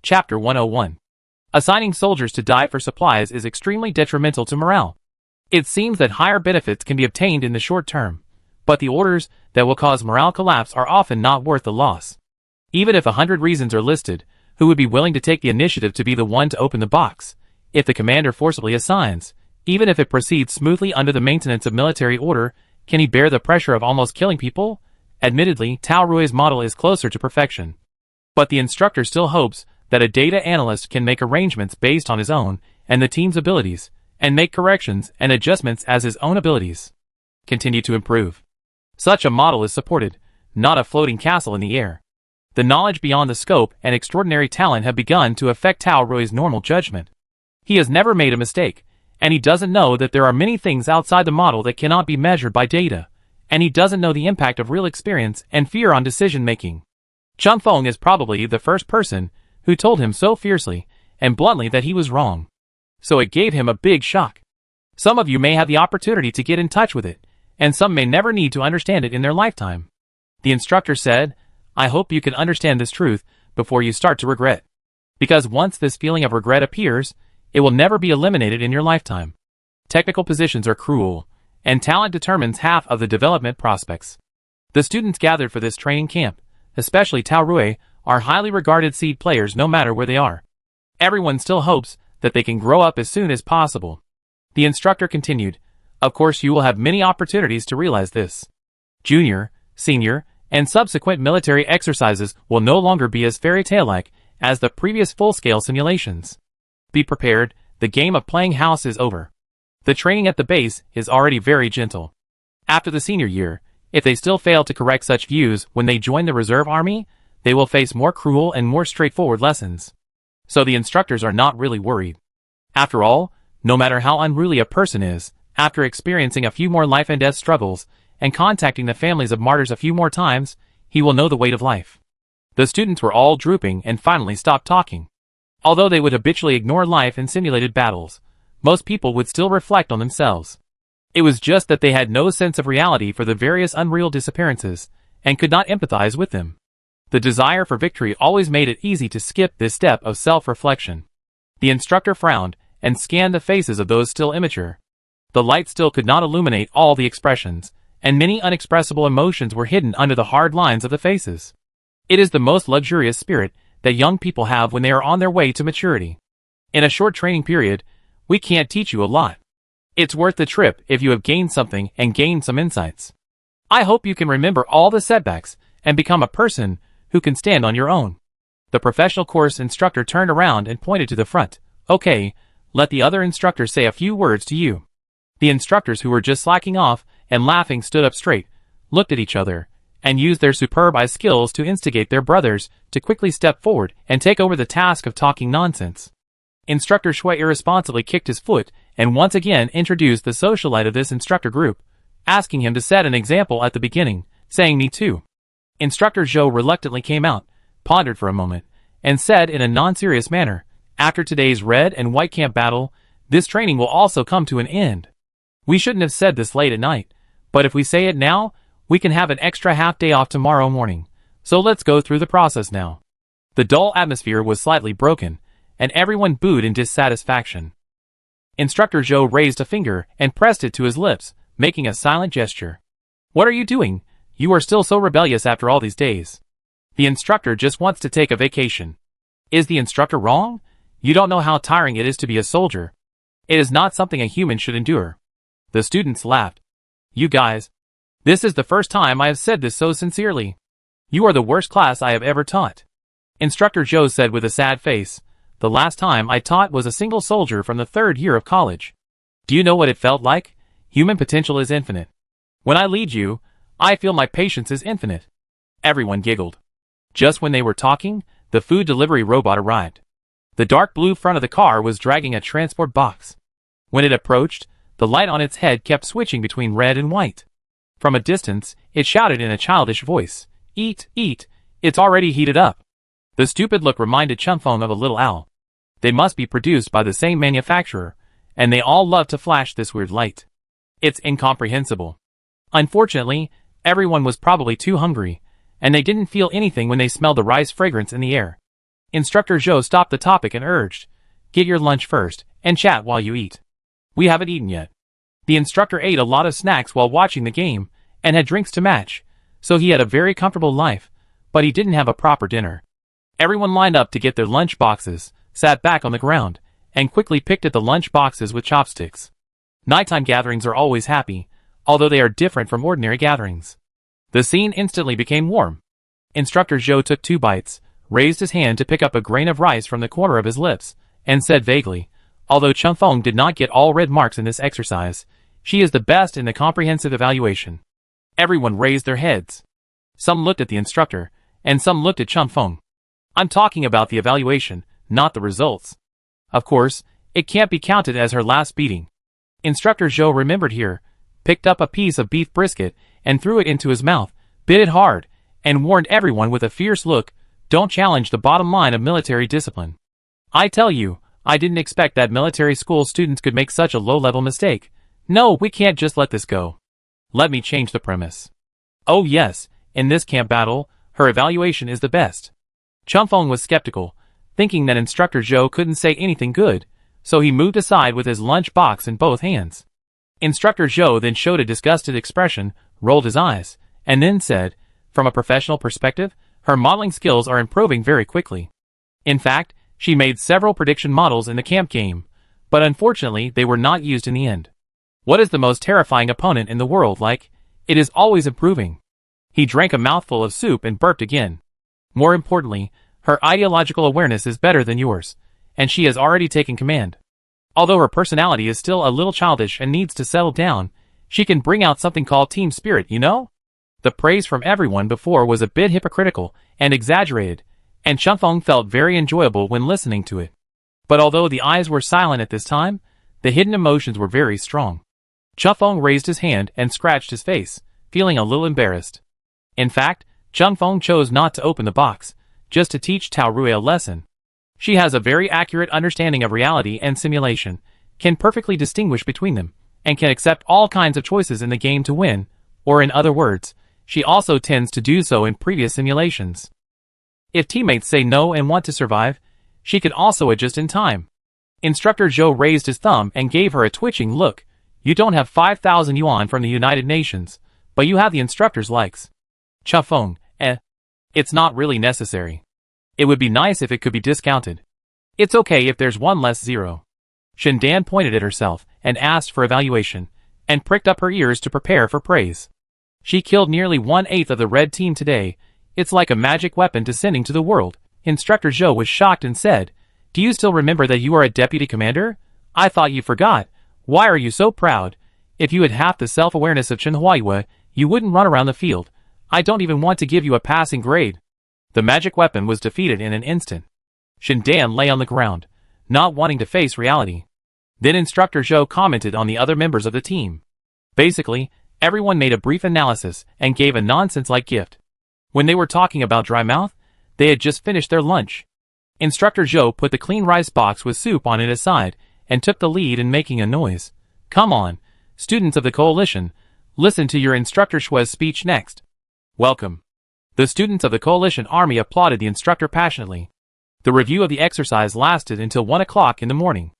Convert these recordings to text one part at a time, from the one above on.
Chapter 101. Assigning soldiers to die for supplies is extremely detrimental to morale. It seems that higher benefits can be obtained in the short term, but the orders that will cause morale collapse are often not worth the loss. Even if 100 reasons are listed, who would be willing to take the initiative to be the one to open the box, if the commander forcibly assigns, even if it proceeds smoothly under the maintenance of military order, can he bear the pressure of almost killing people? Admittedly, Tao Rui's model is closer to perfection. But the instructor still hopes that a data analyst can make arrangements based on his own and the team's abilities, and make corrections and adjustments as his own abilities continue to improve. Such a model is supported, not a floating castle in the air. The knowledge beyond the scope and extraordinary talent have begun to affect Tao Rui's normal judgment. He has never made a mistake, and he doesn't know that there are many things outside the model that cannot be measured by data, and he doesn't know the impact of real experience and fear on decision-making. Chung Feng is probably the first person who told him so fiercely and bluntly that he was wrong. So it gave him a big shock. Some of you may have the opportunity to get in touch with it, and some may never need to understand it in their lifetime. The instructor said, I hope you can understand this truth before you start to regret. Because once this feeling of regret appears, it will never be eliminated in your lifetime. Technical positions are cruel, and talent determines half of the development prospects. The students gathered for this training camp, especially Tao Rui, are highly regarded seed players no matter where they are. Everyone still hopes that they can grow up as soon as possible. The instructor continued, of course you will have many opportunities to realize this. Junior, senior, and subsequent military exercises will no longer be as fairy tale-like as the previous full-scale simulations. Be prepared, the game of playing house is over. The training at the base is already very gentle. After the senior year, if they still fail to correct such views when they join the reserve army, they will face more cruel and more straightforward lessons. So the instructors are not really worried. After all, no matter how unruly a person is, after experiencing a few more life and death struggles, and contacting the families of martyrs a few more times, he will know the weight of life. The students were all drooping and finally stopped talking. Although they would habitually ignore life in simulated battles, most people would still reflect on themselves. It was just that they had no sense of reality for the various unreal disappearances, and could not empathize with them. The desire for victory always made it easy to skip this step of self-reflection. The instructor frowned, and scanned the faces of those still immature. The light still could not illuminate all the expressions, and many unexpressible emotions were hidden under the hard lines of the faces. It is the most luxurious spirit that young people have when they are on their way to maturity. In a short training period, we can't teach you a lot. It's worth the trip if you have gained something and gained some insights. I hope you can remember all the setbacks and become a person who can stand on your own. The professional course instructor turned around and pointed to the front. Okay, let the other instructors say a few words to you. The instructors who were just slacking off and laughing stood up straight, looked at each other, and used their superb eye skills to instigate their brothers to quickly step forward and take over the task of talking nonsense. Instructor Shui irresponsibly kicked his foot and once again introduced the socialite of this instructor group, asking him to set an example at the beginning, saying me too. Instructor Zhou reluctantly came out, pondered for a moment, and said in a non-serious manner, after today's red and white camp battle, this training will also come to an end. We shouldn't have said this late at night, but if we say it now, we can have an extra half day off tomorrow morning, so let's go through the process now. The dull atmosphere was slightly broken, and everyone booed in dissatisfaction. Instructor Zhou raised a finger and pressed it to his lips, making a silent gesture. What are you doing? You are still so rebellious after all these days. The instructor just wants to take a vacation. Is the instructor wrong? You don't know how tiring it is to be a soldier. It is not something a human should endure. The students laughed. You guys. This is the first time I have said this so sincerely. You are the worst class I have ever taught. Instructor Zhou said with a sad face. The last time I taught was a single soldier from the 3rd year of college. Do you know what it felt like? Human potential is infinite. When I lead you, I feel my patience is infinite. Everyone giggled. Just when they were talking, the food delivery robot arrived. The dark blue front of the car was dragging a transport box. When it approached, the light on its head kept switching between red and white. From a distance, it shouted in a childish voice, Eat, eat, it's already heated up. The stupid look reminded Chung Feng of a little owl. They must be produced by the same manufacturer, and they all love to flash this weird light. It's incomprehensible. Unfortunately, everyone was probably too hungry, and they didn't feel anything when they smelled the rice fragrance in the air. Instructor Zhou stopped the topic and urged, "Get your lunch first, and chat while you eat. We haven't eaten yet." The instructor ate a lot of snacks while watching the game, and had drinks to match, so he had a very comfortable life, but he didn't have a proper dinner. Everyone lined up to get their lunch boxes, sat back on the ground, and quickly picked at the lunch boxes with chopsticks. Nighttime gatherings are always happy, although they are different from ordinary gatherings. The scene instantly became warm. Instructor Zhou took 2 bites, raised his hand to pick up a grain of rice from the corner of his lips, and said vaguely, "Although Chun Feng did not get all red marks in this exercise, she is the best in the comprehensive evaluation." Everyone raised their heads. Some looked at the instructor, and some looked at Chun Feng. I'm talking about the evaluation, not the results. Of course, it can't be counted as her last beating. Instructor Zhou remembered here, picked up a piece of beef brisket, and threw it into his mouth, bit it hard, and warned everyone with a fierce look, "Don't challenge the bottom line of military discipline. I tell you, I didn't expect that military school students could make such a low-level mistake. No, we can't just let this go. Let me change the premise. Oh yes, in this camp battle, her evaluation is the best." Chun Feng was skeptical, thinking that Instructor Zhou couldn't say anything good, so he moved aside with his lunch box in both hands. Instructor Zhou then showed a disgusted expression, rolled his eyes, and then said, "From a professional perspective, her modeling skills are improving very quickly. In fact, she made several prediction models in the camp game, but unfortunately they were not used in the end. What is the most terrifying opponent in the world like? It is always improving." He drank a mouthful of soup and burped again. "More importantly, her ideological awareness is better than yours, and she has already taken command. Although her personality is still a little childish and needs to settle down, she can bring out something called team spirit, you know?" The praise from everyone before was a bit hypocritical and exaggerated, and Chun Feng felt very enjoyable when listening to it. But although the eyes were silent at this time, the hidden emotions were very strong. Chun Feng raised his hand and scratched his face, feeling a little embarrassed. In fact, Chun Feng chose not to open the box, just to teach Tao Rui a lesson. She has a very accurate understanding of reality and simulation, can perfectly distinguish between them, and can accept all kinds of choices in the game to win, or in other words, she also tends to do so in previous simulations. If teammates say no and want to survive, she can also adjust in time. Instructor Zhou raised his thumb and gave her a twitching look. "You don't have 5,000 yuan from the United Nations, but you have the instructor's likes." Chun Feng, It's not really necessary. It would be nice if it could be discounted. It's okay if there's one less zero." Shindan pointed at herself and asked for evaluation, and pricked up her ears to prepare for praise. "She killed nearly 1/8 of the red team today. It's like a magic weapon descending to the world." Instructor Zhou was shocked and said, "Do you still remember that you are a deputy commander? I thought you forgot. Why are you so proud? If you had half the self-awareness of Chen Huaiyue, you wouldn't run around the field. I don't even want to give you a passing grade." The magic weapon was defeated in an instant. Shindan lay on the ground, not wanting to face reality. Then Instructor Zhou commented on the other members of the team. Basically, everyone made a brief analysis and gave a nonsense-like gift. When they were talking about dry mouth, they had just finished their lunch. Instructor Zhou put the clean rice box with soup on it aside and took the lead in making a noise. "Come on, students of the coalition, listen to your Instructor Shui's speech next. Welcome." The students of the coalition army applauded the instructor passionately. The review of the exercise lasted until 1 o'clock in the morning.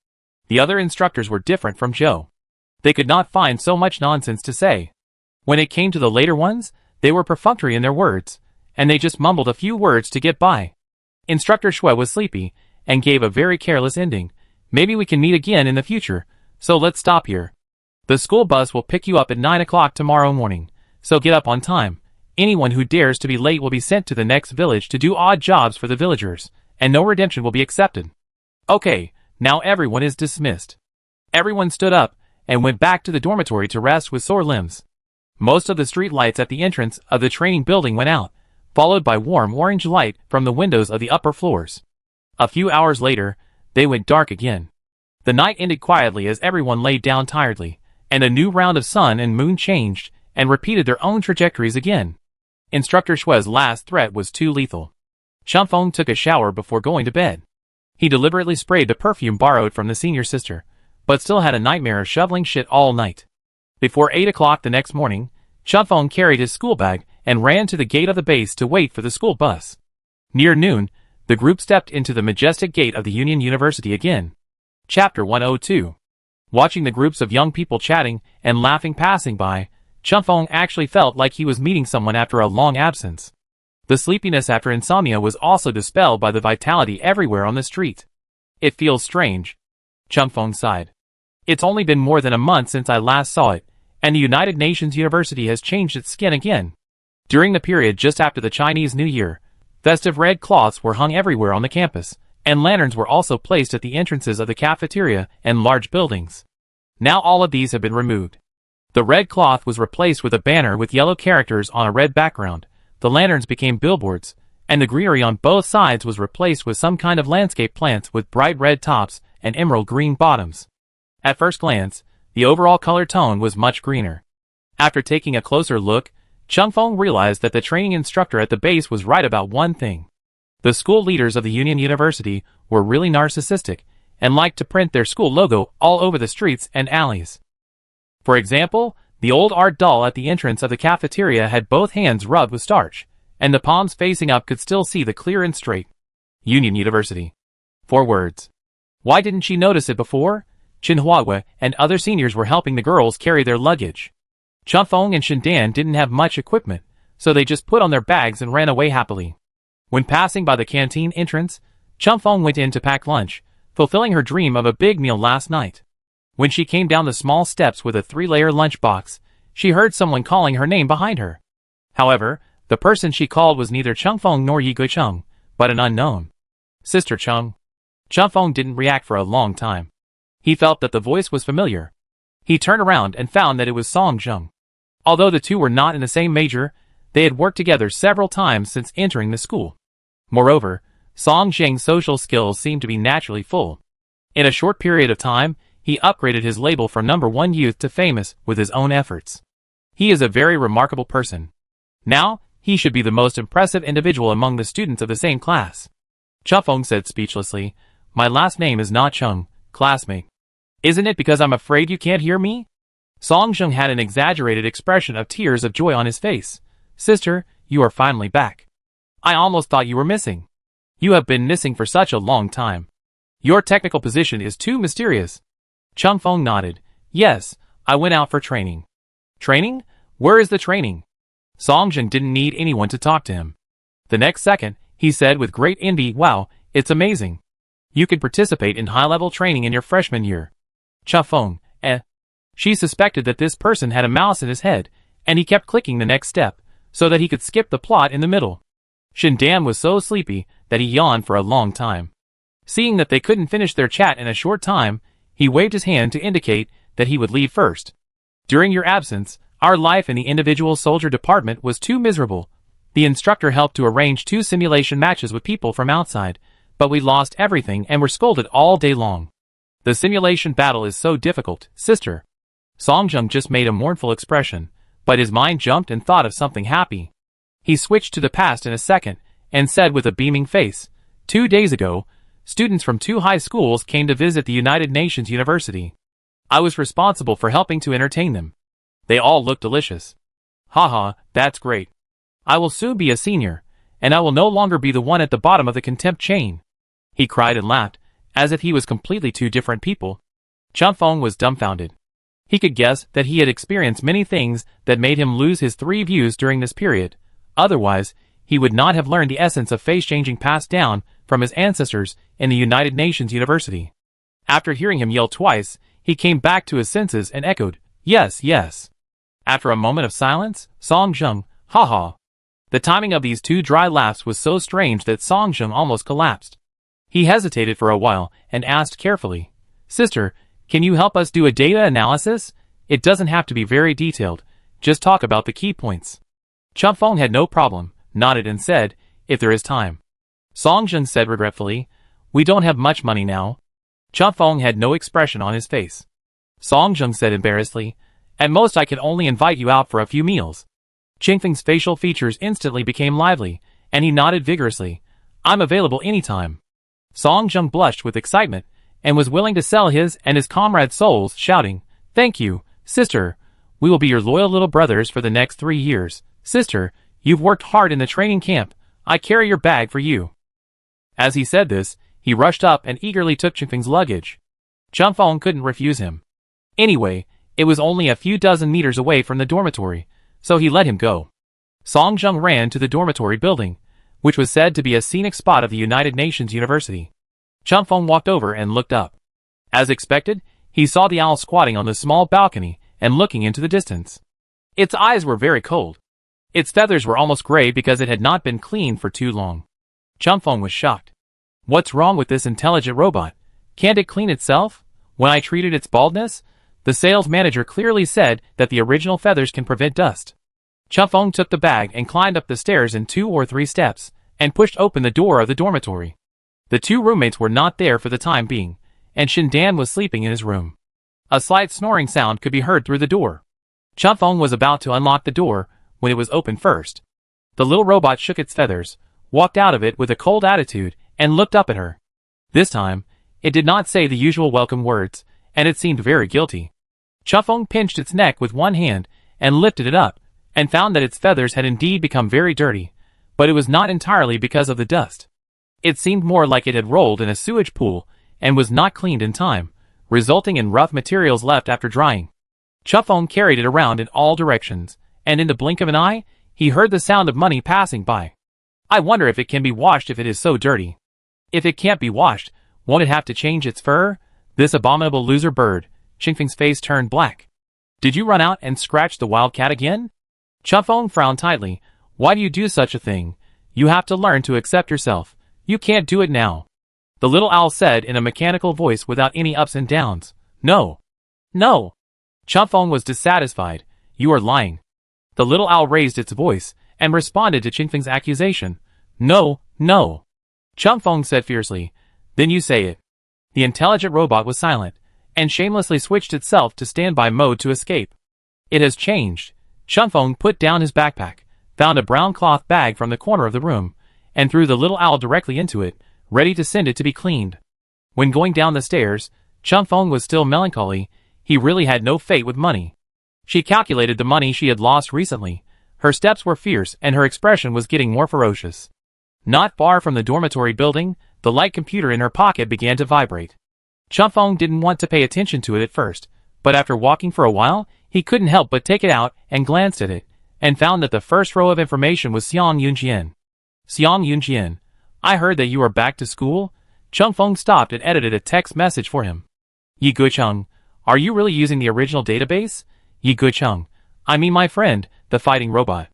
The other instructors were different from Zhou. They could not find so much nonsense to say. When it came to the later ones, they were perfunctory in their words, and they just mumbled a few words to get by. Instructor Shui was sleepy, and gave a very careless ending. "Maybe we can meet again in the future, so let's stop here. The school bus will pick you up at 9 o'clock tomorrow morning, so get up on time. Anyone who dares to be late will be sent to the next village to do odd jobs for the villagers, and no redemption will be accepted." Okay, now everyone is dismissed. Everyone stood up, and went back to the dormitory to rest with sore limbs. Most of the street lights at the entrance of the training building went out, followed by warm orange light from the windows of the upper floors. A few hours later, they went dark again. The night ended quietly as everyone laid down tiredly, and a new round of sun and moon changed, and repeated their own trajectories again. Instructor Shui's last threat was too lethal. Chun Feng took a shower before going to bed. He deliberately sprayed the perfume borrowed from the senior sister, but still had a nightmare of shoveling shit all night. Before 8 o'clock the next morning, Chun Feng carried his school bag and ran to the gate of the base to wait for the school bus. Near noon, The group stepped into the majestic gate of the Union University again. Chapter 102. Watching the groups of young people chatting and laughing passing by, Chunfeng actually felt like he was meeting someone after a long absence. The sleepiness after insomnia was also dispelled by the vitality everywhere on the street. It feels strange. Chunfeng sighed. It's only been more than a month since I last saw it, and the United Nations University has changed its skin again. During the period just after the Chinese New Year, festive red cloths were hung everywhere on the campus, and lanterns were also placed at the entrances of the cafeteria and large buildings. Now all of these have been removed. The red cloth was replaced with a banner with yellow characters on a red background, the lanterns became billboards, and the greenery on both sides was replaced with some kind of landscape plants with bright red tops and emerald green bottoms. At first glance, the overall color tone was much greener. After taking a closer look, Chunfeng realized that the training instructor at the base was right about one thing. The school leaders of the Union University were really narcissistic and liked to print their school logo all over the streets and alleys. For example, the old art doll at the entrance of the cafeteria had both hands rubbed with starch, and the palms facing up could still see the clear and straight. Union University. 4 words. Why didn't she notice it before? Qinhuahua and other seniors were helping the girls carry their luggage. Chunfeng and Shindan didn't have much equipment, so they just put on their bags and ran away happily. When passing by the canteen entrance, Chunfeng went in to pack lunch, fulfilling her dream of a big meal last night. When she came down the small steps with a 3-layer lunchbox, she heard someone calling her name behind her. However, the person she called was neither Chunfeng nor Yi Guicheng, but an unknown. Sister Chung. Chunfeng didn't react for a long time. He felt that the voice was familiar. He turned around and found that it was Song Zheng. Although the two were not in the same major, they had worked together several times since entering the school. Moreover, Song Zheng's social skills seemed to be naturally full. In a short period of time, he upgraded his label from #1 youth to famous with his own efforts. He is a very remarkable person. Now, he should be the most impressive individual among the students of the same class. Chunfeng said speechlessly, "My last name is not Chung, classmate. Isn't it because I'm afraid you can't hear me?" Song Zheng had an exaggerated expression of tears of joy on his face. "Sister, you are finally back. I almost thought you were missing. You have been missing for such a long time. Your technical position is too mysterious." Chunfeng nodded. "Yes, I went out for training." "Training? Where is the training?" Song Zheng didn't need anyone to talk to him. The next second, he said with great envy, "Wow, it's amazing. You could participate in high-level training in your freshman year." Chunfeng, She suspected that this person had a mouse in his head, and he kept clicking the next step, so that he could skip the plot in the middle. Shindan was so sleepy that he yawned for a long time. Seeing that they couldn't finish their chat in a short time, he waved his hand to indicate that he would leave first. "During your absence, our life in the individual soldier department was too miserable. The instructor helped to arrange 2 simulation matches with people from outside, but we lost everything and were scolded all day long. The simulation battle is so difficult, sister." Song Zheng just made a mournful expression, but his mind jumped and thought of something happy. He switched to the past in a second, and said with a beaming face, 2 days ago, students from 2 high schools came to visit the United Nations University. I was responsible for helping to entertain them. They all looked delicious. Haha, that's great. I will soon be a senior, and I will no longer be the one at the bottom of the contempt chain. He cried and laughed, as if he was completely 2 different people. Chunfeng was dumbfounded. He could guess that he had experienced many things that made him lose his 3 views during this period. Otherwise, he would not have learned the essence of face-changing passed down from his ancestors in the United Nations University. After hearing him yell twice, he came back to his senses and echoed, "Yes, yes." After a moment of silence, Song Zheng, "Haha." The timing of these 2 dry laughs was so strange that Song Zheng almost collapsed. He hesitated for a while and asked carefully, "Sister, can you help us do a data analysis? It doesn't have to be very detailed, just talk about the key points." Chunfeng had no problem, nodded and said, "If there is time." Song Zheng said regretfully, "We don't have much money now." Chunfeng had no expression on his face. Song Zheng said embarrassedly, "At most I can only invite you out for a few meals." Chunfeng's facial features instantly became lively, and he nodded vigorously, "I'm available anytime." Song Zheng blushed with excitement, and was willing to sell his and his comrades' souls, shouting, "Thank you, sister. We will be your loyal little brothers for the next 3 years. Sister, you've worked hard in the training camp. I carry your bag for you." As he said this, he rushed up and eagerly took Chingfeng's luggage. Changfeng couldn't refuse him. Anyway, it was only a few dozen meters away from the dormitory, so he let him go. Song Zheng ran to the dormitory building, which was said to be a scenic spot of the United Nations University. Changfeng walked over and looked up. As expected, he saw the owl squatting on the small balcony and looking into the distance. Its eyes were very cold. Its feathers were almost gray because it had not been cleaned for too long. Changfeng was shocked. What's wrong with this intelligent robot? Can't it clean itself? When I treated its baldness, the sales manager clearly said that the original feathers can prevent dust. Changfeng took the bag and climbed up the stairs in 2 or 3 steps, and pushed open the door of the dormitory. The 2 roommates were not there for the time being, and Shindan was sleeping in his room. A slight snoring sound could be heard through the door. Changfeng was about to unlock the door when it was opened first. The little robot shook its feathers, walked out of it with a cold attitude, and looked up at her. This time, it did not say the usual welcome words, and it seemed very guilty. Changfeng pinched its neck with one hand and lifted it up, and found that its feathers had indeed become very dirty, but it was not entirely because of the dust. It seemed more like it had rolled in a sewage pool and was not cleaned in time, resulting in rough materials left after drying. Changfeng carried it around in all directions, and in the blink of an eye, he heard the sound of money passing by. I wonder if it can be washed if it is so dirty. If it can't be washed, won't it have to change its fur? This abominable loser bird. Chingfeng's face turned black. Did you run out and scratch the wildcat again? Changfeng frowned tightly. Why do you do such a thing? You have to learn to accept yourself. You can't do it now. The little owl said in a mechanical voice without any ups and downs. No. No. Changfeng was dissatisfied. You are lying. The little owl raised its voice and responded to Chingfeng's accusation. No, no. Changfeng said fiercely. Then you say it. The intelligent robot was silent, and shamelessly switched itself to standby mode to escape. It has changed. Changfeng put down his backpack, found a brown cloth bag from the corner of the room, and threw the little owl directly into it, ready to send it to be cleaned. When going down the stairs, Changfeng was still melancholy. He really had no fate with money. She calculated the money she had lost recently. Her steps were fierce and her expression was getting more ferocious. Not far from the dormitory building, the light computer in her pocket began to vibrate. Changfeng didn't want to pay attention to it at first, but after walking for a while, he couldn't help but take it out and glanced at it, and found that the first row of information was Xiang Yunjian. Xiang Yunjian, I heard that you are back to school? Changfeng stopped and edited a text message for him. Yi Gucheng, are you really using the original database? Yi Gucheng, I mean my friend, the fighting robot.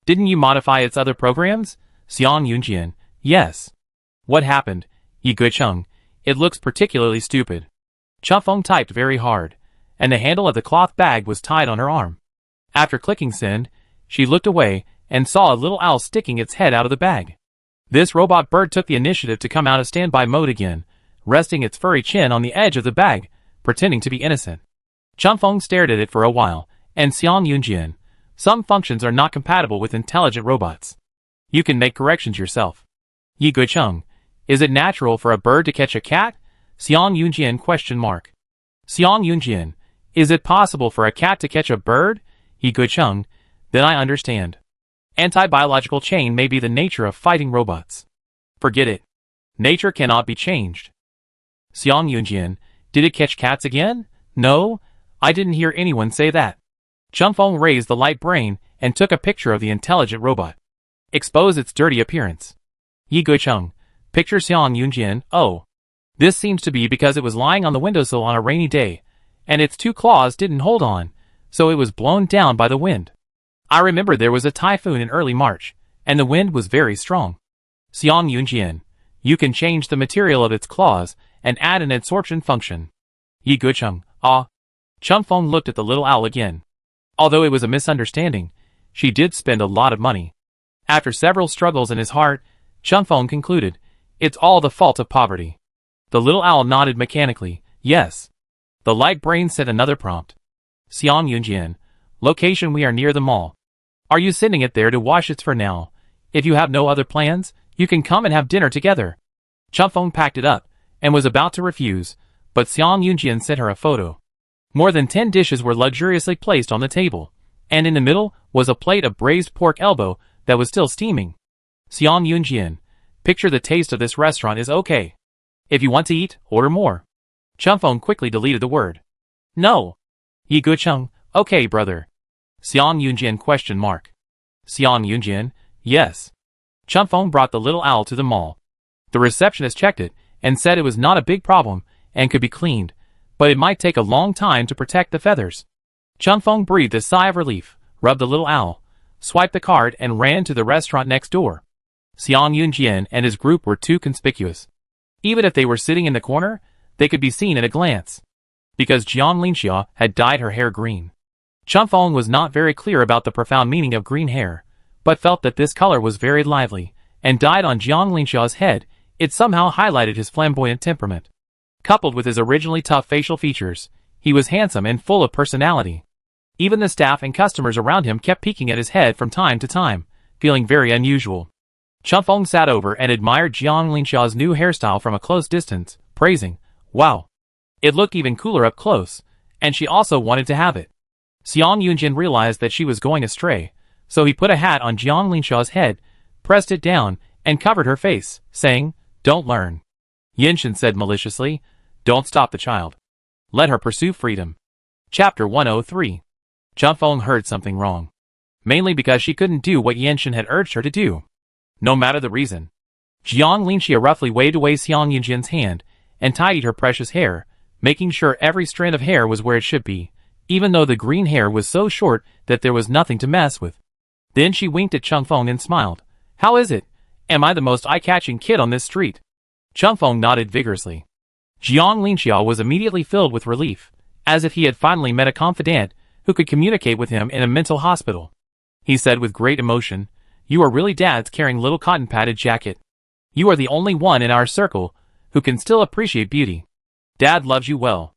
Didn't you modify its other programs? Xiang Yunjian, yes. What happened? Yi Gucheng, it looks particularly stupid. Changfeng typed very hard, and the handle of the cloth bag was tied on her arm. After clicking send, she looked away and saw a little owl sticking its head out of the bag. This robot bird took the initiative to come out of standby mode again, resting its furry chin on the edge of the bag, pretending to be innocent. Changfeng stared at it for a while, and Xiang Yunjian, some functions are not compatible with intelligent robots. You can make corrections yourself. Yi Gucheng, is it natural for a bird to catch a cat? Xiang Yunjian question mark. Xiang Yunjian, is it possible for a cat to catch a bird? Yi Gucheng, then I understand. Anti-biological chain may be the nature of fighting robots. Forget it. Nature cannot be changed. Xiang Yunjian, did it catch cats again? No, I didn't hear anyone say that. Changfeng raised the light brain and took a picture of the intelligent robot. Expose its dirty appearance. Yi Gucheng, picture Xiang Yunjian, oh. This seems to be because it was lying on the windowsill on a rainy day, and its 2 claws didn't hold on, so it was blown down by the wind. I remember there was a typhoon in early March, and the wind was very strong. Xiang Yunjian, you can change the material of its claws and add an adsorption function. Yi Gucheng, ah. Changfeng looked at the little owl again. Although it was a misunderstanding, she did spend a lot of money. After several struggles in his heart, Changfeng concluded, it's all the fault of poverty. The little owl nodded mechanically, yes. The light brain sent another prompt. Xiang Yunjian, location we are near the mall. Are you sending it there to wash its fur now? If you have no other plans, you can come and have dinner together. Changfeng packed it up, and was about to refuse, but Xiang Yunjian sent her a photo. More than 10 dishes were luxuriously placed on the table, and in the middle was a plate of braised pork elbow that was still steaming. Xiang Yunjian, Picture the taste of this restaurant is okay. If you want to eat, order more. Chunfeng quickly deleted the word. No. Yi Gucheng, okay brother. Xiang Yunjian question mark. Xiang Yunjian, yes. Chunfeng brought the little owl to the mall. The receptionist checked it and said it was not a big problem and could be cleaned, but it might take a long time to protect the feathers. Chunfeng breathed a sigh of relief, rubbed the little owl, swiped the card and ran to the restaurant next door. Xiang Yunjian and his group were too conspicuous. Even if they were sitting in the corner, they could be seen at a glance. Because Jiang Linxia had dyed her hair green. Chunfeng was not very clear about the profound meaning of green hair, but felt that this color was very lively, and dyed on Jiang Linxia's head, it somehow highlighted his flamboyant temperament. Coupled with his originally tough facial features, he was handsome and full of personality. Even the staff and customers around him kept peeking at his head from time to time, feeling very unusual. Chunfeng sat over and admired Jiang Linxia's new hairstyle from a close distance, praising, "Wow! It looked even cooler up close," and she also wanted to have it. Xiang Yunjin realized that she was going astray, so he put a hat on Jiang Linxia's head, pressed it down, and covered her face, saying, "Don't learn." Yinshin said maliciously, "Don't stop the child. Let her pursue freedom." Chapter 103. Chunfeng heard something wrong. Mainly because she couldn't do what Yinshin had urged her to do. No matter the reason. Jiang Linxia roughly waved away Xiang Yunjin's hand and tidied her precious hair, making sure every strand of hair was where it should be, even though the green hair was so short that there was nothing to mess with. Then she winked at Chunfeng and smiled. "How is it? Am I the most eye-catching kid on this street?" Chunfeng nodded vigorously. Jiang Linxia was immediately filled with relief, as if he had finally met a confidant who could communicate with him in a mental hospital. He said with great emotion, "You are really Dad's caring little cotton-padded jacket. You are the only one in our circle who can still appreciate beauty. Dad loves you well."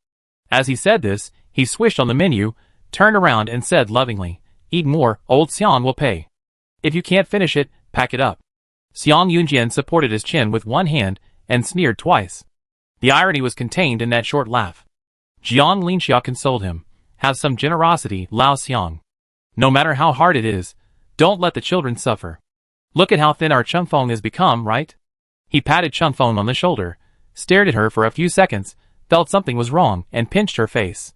As he said this, he swished on the menu, turned around and said lovingly, "Eat more, old Xiang will pay. If you can't finish it, pack it up." Xiang Yunjian supported his chin with one hand and sneered twice. The irony was contained in that short laugh. Jiang Linxia consoled him. "Have some generosity, Lao Xiang. No matter how hard it is, don't let the children suffer. Look at how thin our Chunfeng has become, right?" He patted Chunfeng on the shoulder, stared at her for a few seconds, felt something was wrong, and pinched her face.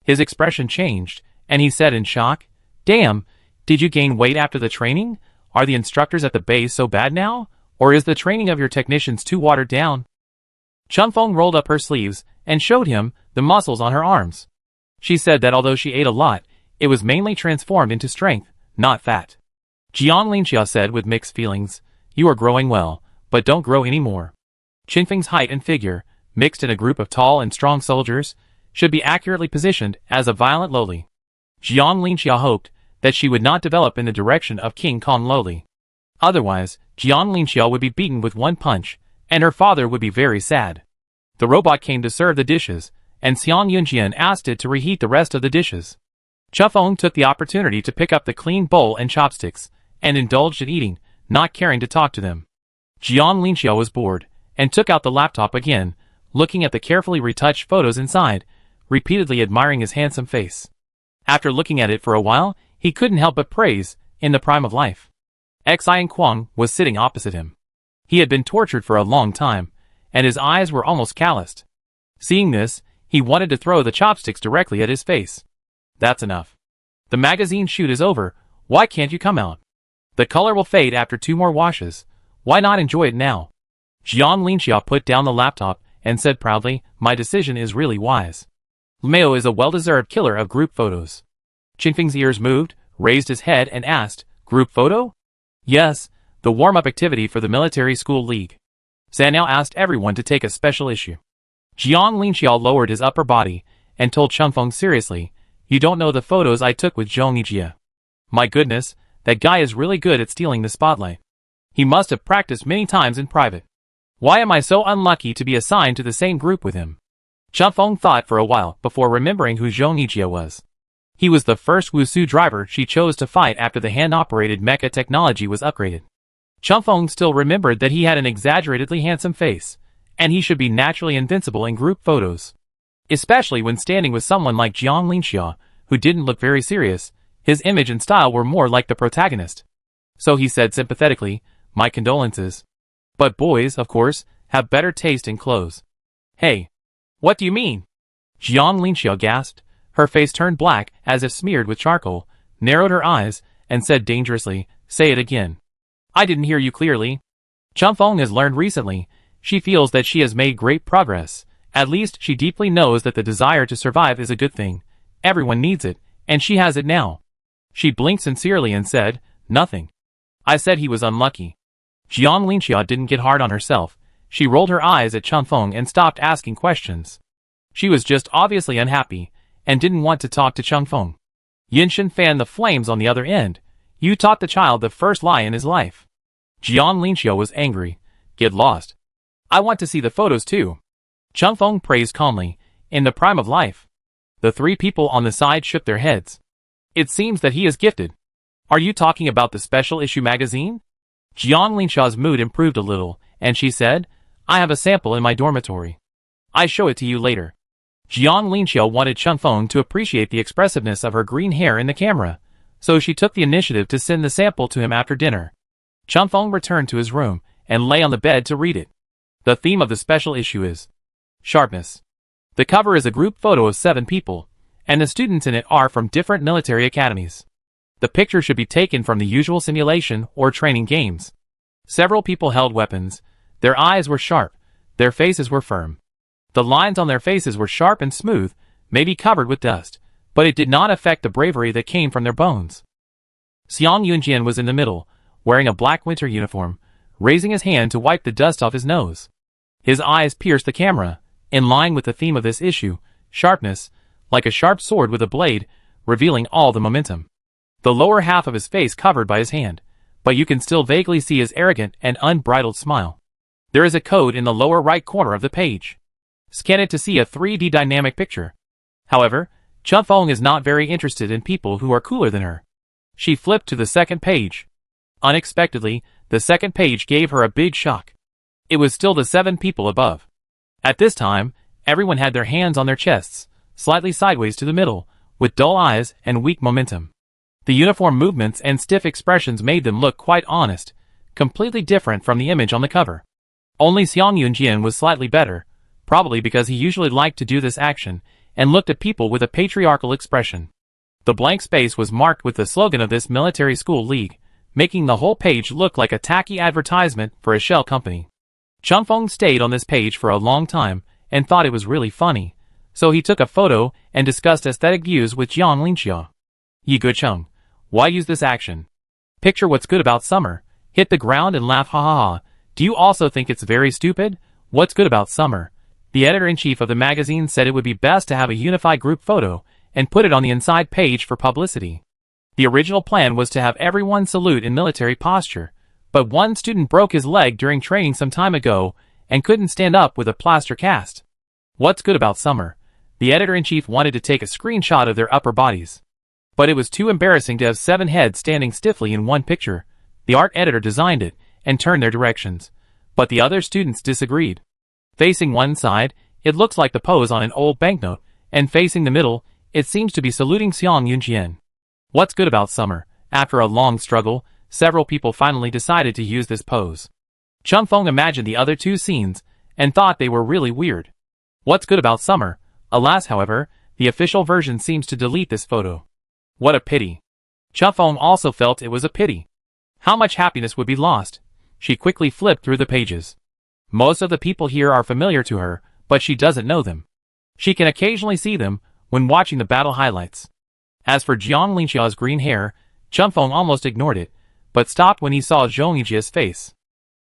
His expression changed, and he said in shock, "Damn, did you gain weight after the training? Are the instructors at the base so bad now? Or is the training of your technicians too watered down?" Chunfeng rolled up her sleeves and showed him the muscles on her arms. She said that although she ate a lot, it was mainly transformed into strength, not fat. Jiang Linxia said with mixed feelings, "You are growing well, but don't grow any more." Chunfeng's height and figure, mixed in a group of tall and strong soldiers, should be accurately positioned as a violent lowly. Jiang Linxia hoped that she would not develop in the direction of King Kong lowly. Otherwise, Jiang Linxia would be beaten with one punch, and her father would be very sad. The robot came to serve the dishes, and Xiang Yunjian asked it to reheat the rest of the dishes. Chunfeng took the opportunity to pick up the clean bowl and chopsticks, and indulged in eating, not caring to talk to them. Jiang Linxia was bored, and took out the laptop again, looking at the carefully retouched photos inside, repeatedly admiring his handsome face. After looking at it for a while, he couldn't help but praise, in the prime of life. Xian Kuang was sitting opposite him. He had been tortured for a long time, and his eyes were almost calloused. Seeing this, he wanted to throw the chopsticks directly at his face. "That's enough. The magazine shoot is over, why can't you come out? The color will fade after 2 more washes, why not enjoy it now?" Jiang Linxia put down the laptop and said proudly, "My decision is really wise. Meo is a well-deserved killer of group photos." Chunfeng's ears moved, raised his head and asked, "Group photo?" "Yes, the warm-up activity for the military school league. Zhao asked everyone to take a special issue." Jiang Linxia lowered his upper body and told Chunfeng seriously, "You don't know the photos I took with Zhong Yijie. My goodness, that guy is really good at stealing the spotlight. He must have practiced many times in private. Why am I so unlucky to be assigned to the same group with him?" Chunfeng thought for a while before remembering who Zhong Yijie was. He was the first Wusu driver she chose to fight after the hand-operated mecha technology was upgraded. Chunfeng still remembered that he had an exaggeratedly handsome face, and he should be naturally invincible in group photos. Especially when standing with someone like Jiang Linxia, who didn't look very serious, his image and style were more like the protagonist. So he said sympathetically, "My condolences." But boys, of course, have better taste in clothes. Hey. What do you mean? Jiang Linxiao gasped. Her face turned black as if smeared with charcoal, narrowed her eyes, and said dangerously, "Say it again." "I didn't hear you clearly." Chun Feng has learned recently. She feels that she has made great progress. At least she deeply knows that the desire to survive is a good thing. Everyone needs it, and she has it now. She blinked sincerely and said, "Nothing. I said he was unlucky." Jiang Linxiao didn't get hard on herself. She rolled her eyes at Chun Feng and stopped asking questions. She was just obviously unhappy, and didn't want to talk to Chun Feng. Yinshin fanned the flames on the other end. "You taught the child the first lie in his life." Jiang Linxiao was angry. "Get lost. I want to see the photos too." Chun Feng praised calmly, "In the prime of life." The three people on the side shook their heads. "It seems that he is gifted." "Are you talking about the special issue magazine?" Jiang Linxiao's mood improved a little, and she said, "I have a sample in my dormitory. I show it to you later." Jiang Linxiao wanted Chun Feng to appreciate the expressiveness of her green hair in the camera, so she took the initiative to send the sample to him after dinner. Chun Feng returned to his room and lay on the bed to read it. The theme of the special issue is sharpness. The cover is a group photo of 7 people, and the students in it are from different military academies. The picture should be taken from the usual simulation or training games. Several people held weapons. Their eyes were sharp. Their faces were firm. The lines on their faces were sharp and smooth, maybe covered with dust, but it did not affect the bravery that came from their bones. Xiang Yunjian was in the middle, wearing a black winter uniform, raising his hand to wipe the dust off his nose. His eyes pierced the camera, in line with the theme of this issue, sharpness, like a sharp sword with a blade, revealing all the momentum. The lower half of his face covered by his hand, but you can still vaguely see his arrogant and unbridled smile. There is a code in the lower right corner of the page. Scan it to see a 3D dynamic picture. However, Chun Feng is not very interested in people who are cooler than her. She flipped to the second page. Unexpectedly, the second page gave her a big shock. It was still the 7 people above. At this time, everyone had their hands on their chests, slightly sideways to the middle, with dull eyes and weak momentum. The uniform movements and stiff expressions made them look quite honest, completely different from the image on the cover. Only Xiang Yunjian was slightly better, probably because he usually liked to do this action, and looked at people with a patriarchal expression. The blank space was marked with the slogan of this military school league, making the whole page look like a tacky advertisement for a shell company. Chun Feng stayed on this page for a long time, and thought it was really funny, so he took a photo and discussed aesthetic views with Jiang Linxiao. "Yi Gucheng, why use this action? Picture what's good about summer, hit the ground and laugh, ha ha ha. Do you also think it's very stupid? What's good about summer?" The editor-in-chief of the magazine said it would be best to have a unified group photo and put it on the inside page for publicity. The original plan was to have everyone salute in military posture, but one student broke his leg during training some time ago and couldn't stand up with a plaster cast. What's good about summer? The editor-in-chief wanted to take a screenshot of their upper bodies. But it was too embarrassing to have 7 heads standing stiffly in one picture. The art editor designed it and turned their directions, but the other students disagreed. Facing one side, it looks like the pose on an old banknote, and facing the middle, it seems to be saluting Xiang Yunjian. What's good about summer? After a long struggle, several people finally decided to use this pose. Chun Feng imagined the other 2 scenes, and thought they were really weird. What's good about summer? Alas, however, the official version seems to delete this photo. What a pity. Chun Feng also felt it was a pity. How much happiness would be lost? She quickly flipped through the pages. Most of the people here are familiar to her, but she doesn't know them. She can occasionally see them when watching the battle highlights. As for Jiang Linxiao's green hair, Chun Feng almost ignored it, but stopped when he saw Zhong Yijia's face.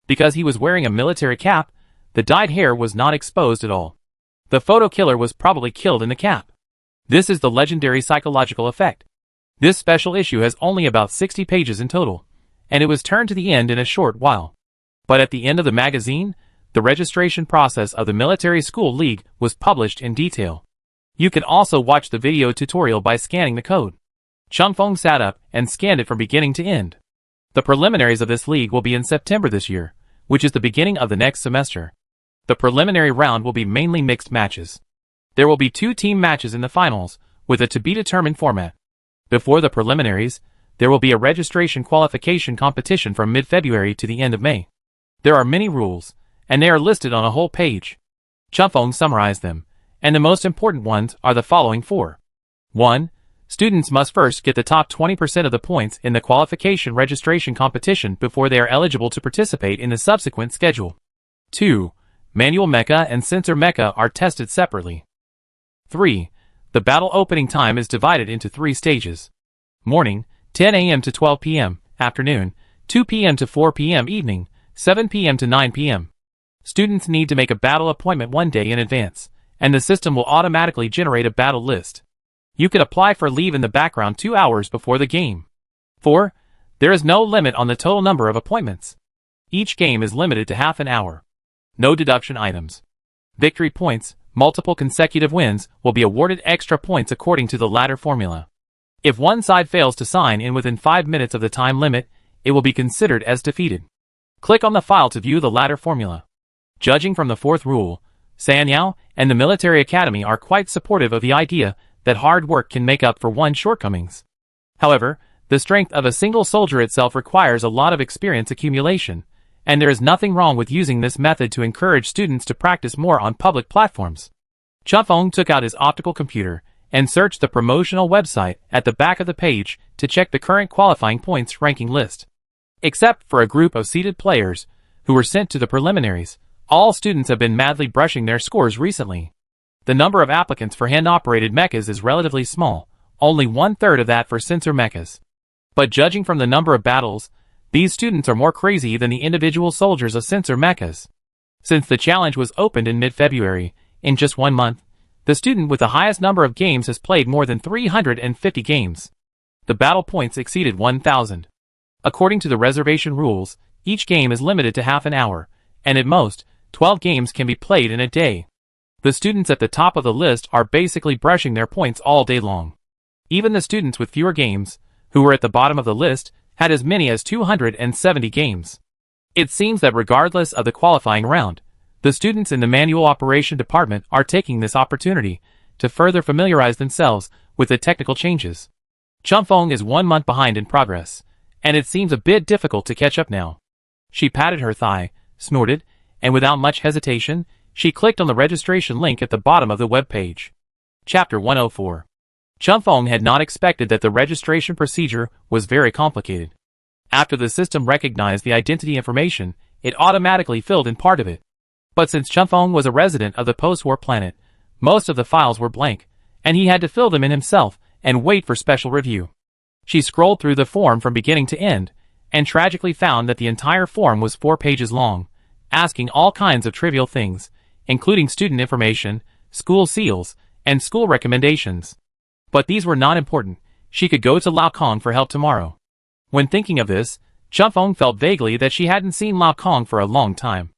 Because he was wearing a military cap, the dyed hair was not exposed at all. The photo killer was probably killed in the cap. This is the legendary psychological effect. This special issue has only about 60 pages in total, and it was turned to the end in a short while. But at the end of the magazine, the registration process of the Military School League was published in detail. You can also watch the video tutorial by scanning the code. Chun Feng sat up and scanned it from beginning to end. The preliminaries of this league will be in September this year, which is the beginning of the next semester. The preliminary round will be mainly mixed matches. There will be 2 team matches in the finals, with a to-be-determined format. Before the preliminaries, there will be a registration qualification competition from mid-February to the end of May. There are many rules, and they are listed on a whole page. Chunfeng summarized them, and the most important ones are the following 4. 1. Students must first get the top 20% of the points in the qualification registration competition before they are eligible to participate in the subsequent schedule. 2. Manual mecha and sensor mecha are tested separately. 3. The battle opening time is divided into 3 stages. Morning, 10 a.m. to 12 p.m., afternoon, 2 p.m. to 4 p.m. evening, 7 p.m. to 9 p.m. Students need to make a battle appointment 1 day in advance, and the system will automatically generate a battle list. You can apply for leave in the background 2 hours before the game. 4. There is no limit on the total number of appointments. Each game is limited to half an hour. No deduction items. Victory points, multiple consecutive wins, will be awarded extra points according to the ladder formula. If one side fails to sign in within 5 minutes of the time limit, it will be considered as defeated. Click on the file to view the ladder formula. Judging from the 4th rule, Sanyao and the military academy are quite supportive of the idea that hard work can make up for one's shortcomings. However, the strength of a single soldier itself requires a lot of experience accumulation, and there is nothing wrong with using this method to encourage students to practice more on public platforms. Chunfeng took out his optical computer and searched the promotional website at the back of the page to check the current qualifying points ranking list. Except for a group of seeded players who were sent to the preliminaries, all students have been madly brushing their scores recently. The number of applicants for hand-operated mechas is relatively small, only 1/3 of that for sensor mechas. But judging from the number of battles, these students are more crazy than the individual soldiers of sensor mechas. Since the challenge was opened in mid-February, in just 1 month, the student with the highest number of games has played more than 350 games. The battle points exceeded 1,000. According to the reservation rules, each game is limited to half an hour, and at most, 12 games can be played in a day. The students at the top of the list are basically brushing their points all day long. Even the students with fewer games, who were at the bottom of the list, had as many as 270 games. It seems that regardless of the qualifying round, the students in the manual operation department are taking this opportunity to further familiarize themselves with the technical changes. Chunfeng is 1 month behind in progress, and it seems a bit difficult to catch up now. She patted her thigh, snorted, and without much hesitation, she clicked on the registration link at the bottom of the web page. Chapter 104. Chunfeng had not expected that the registration procedure was very complicated. After the system recognized the identity information, it automatically filled in part of it. But since Chunfeng was a resident of the post-war planet, most of the files were blank, and he had to fill them in himself and wait for special review. She scrolled through the form from beginning to end, and tragically found that the entire form was 4 pages long, asking all kinds of trivial things, including student information, school seals, and school recommendations. But these were not important. She could go to Lao Kong for help tomorrow. When thinking of this, Chunfeng felt vaguely that she hadn't seen Lao Kong for a long time.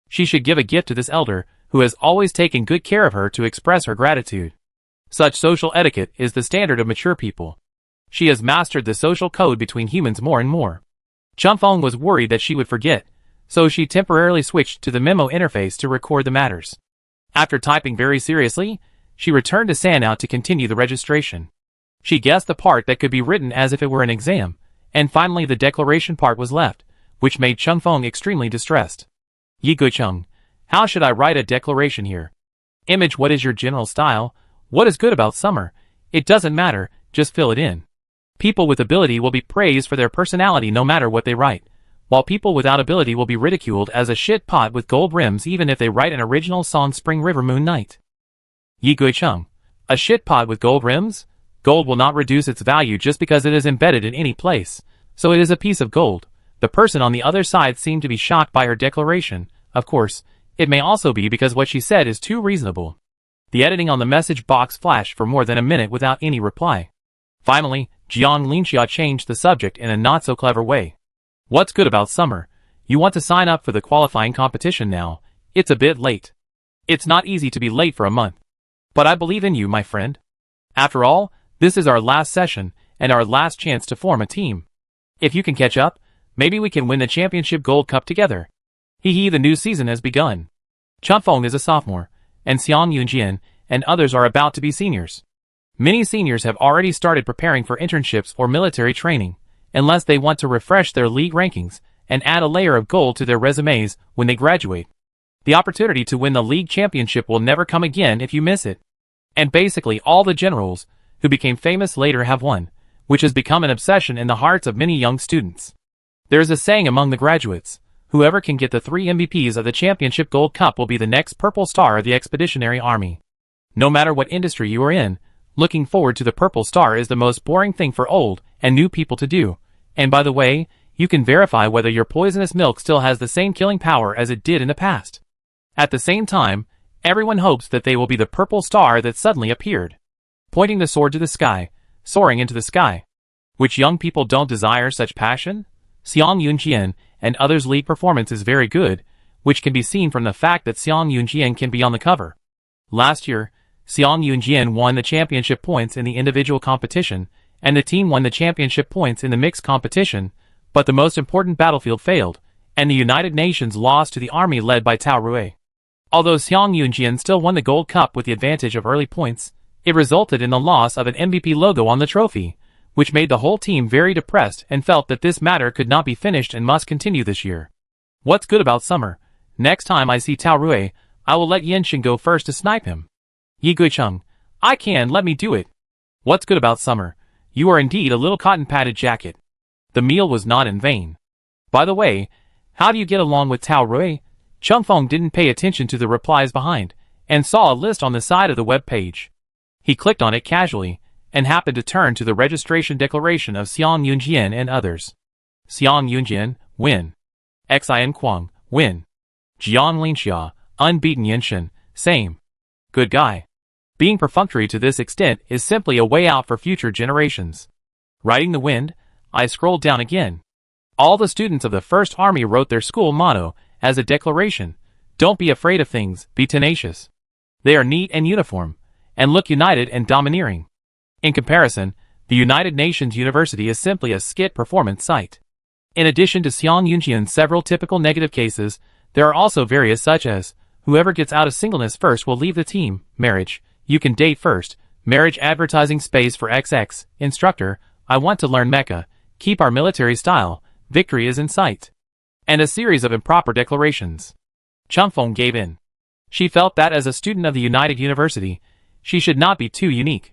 She should give a gift to this elder, who has always taken good care of her, to express her gratitude. Such social etiquette is the standard of mature people. She has mastered the social code between humans more and more. Chunfeng was worried that she would forget, so she temporarily switched to the memo interface to record the matters. After typing very seriously, she returned to Sanao to continue the registration. She guessed the part that could be written as if it were an exam, and finally the declaration part was left, which made Chunfeng extremely distressed. Yi Guicheng, how should I write a declaration here? Image, what is your general style? What is good about summer? It doesn't matter, just fill it in. People with ability will be praised for their personality no matter what they write, while people without ability will be ridiculed as a shit pot with gold rims even if they write an original song Spring River Moon Night. Yi Guicheng, a shit pot with gold rims? Gold will not reduce its value just because it is embedded in any place, so it is a piece of gold. The person on the other side seemed to be shocked by her declaration. Of course, it may also be because what she said is too reasonable. The editing on the message box flashed for more than a minute without any reply. Finally, Jiang Linxia changed the subject in a not-so-clever way. What's good about summer? You want to sign up for the qualifying competition now. It's a bit late. It's not easy to be late for a month. But I believe in you, my friend. After all, this is our last session, and our last chance to form a team. If you can catch up, maybe we can win the championship gold cup together. Hee, the new season has begun. Chunfeng is a sophomore, and Xiang Yunjian and others are about to be seniors. Many seniors have already started preparing for internships or military training, unless they want to refresh their league rankings, and add a layer of gold to their resumes when they graduate. The opportunity to win the league championship will never come again if you miss it. And basically all the generals who became famous later have won, which has become an obsession in the hearts of many young students. There is a saying among the graduates, whoever can get the 3 MVPs of the championship gold cup will be the next purple star of the Expeditionary Army. No matter what industry you are in, looking forward to the purple star is the most boring thing for old and new people to do. And by the way, you can verify whether your poisonous milk still has the same killing power as it did in the past. At the same time, everyone hopes that they will be the purple star that suddenly appeared, pointing the sword to the sky, soaring into the sky. Which young people don't desire such passion? Xiang Yunjian and others' league performance is very good, which can be seen from the fact that Xiang Yunjian can be on the cover. Last year, Xiang Yunjian won the championship points in the individual competition, and the team won the championship points in the mixed competition, but the most important battlefield failed, and the United Nations lost to the army led by Tao Rui. Although Xiang Yunjian still won the gold cup with the advantage of early points, it resulted in the loss of an MVP logo on the trophy, which made the whole team very depressed and felt that this matter could not be finished and must continue this year. What's good about summer? Next time I see Tao Rui, I will let Yenshin go first to snipe him. Yi Guicheng, I can, let me do it. What's good about summer? You are indeed a little cotton-padded jacket. The meal was not in vain. By the way, how do you get along with Tao Rui? Chengfeng didn't pay attention to the replies behind, and saw a list on the side of the web page. He clicked on it casually, and happened to turn to the registration declaration of Xiang Yunjian and others. Xiang Yunjian, win. Xian Kuang, win. Jiang Linxia, unbeaten Yenshin, same. Good guy. Being perfunctory to this extent is simply a way out for future generations. Riding the wind, I scrolled down again. All the students of the First Army wrote their school motto as a declaration. Don't be afraid of things, be tenacious. They are neat and uniform, and look united and domineering. In comparison, the United Nations University is simply a skit performance site. In addition to Xiang Yunjian's several typical negative cases, there are also various such as, whoever gets out of singleness first will leave the team, marriage, you can date first, marriage advertising space for XX, instructor, I want to learn mecha, keep our military style, victory is in sight. And a series of improper declarations. Chengfeng gave in. She felt that as a student of the United University, she should not be too unique.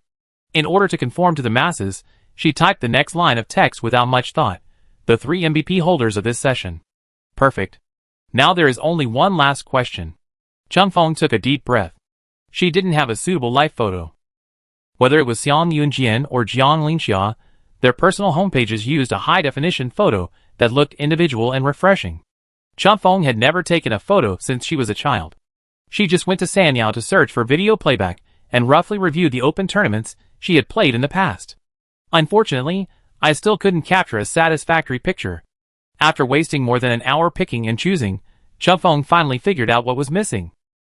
In order to conform to the masses, she typed the next line of text without much thought. The 3 MVP holders of this session. Perfect. Now there is only one last question. Chengfeng took a deep breath. She didn't have a suitable life photo. Whether it was Xiang Yunjian or Jiang Linxia, their personal homepages used a high-definition photo that looked individual and refreshing. Chengfeng had never taken a photo since she was a child. She just went to Sanyao to search for video playback and roughly reviewed the open tournaments she had played in the past. Unfortunately, I still couldn't capture a satisfactory picture. After wasting more than an hour picking and choosing, Chengfeng finally figured out what was missing.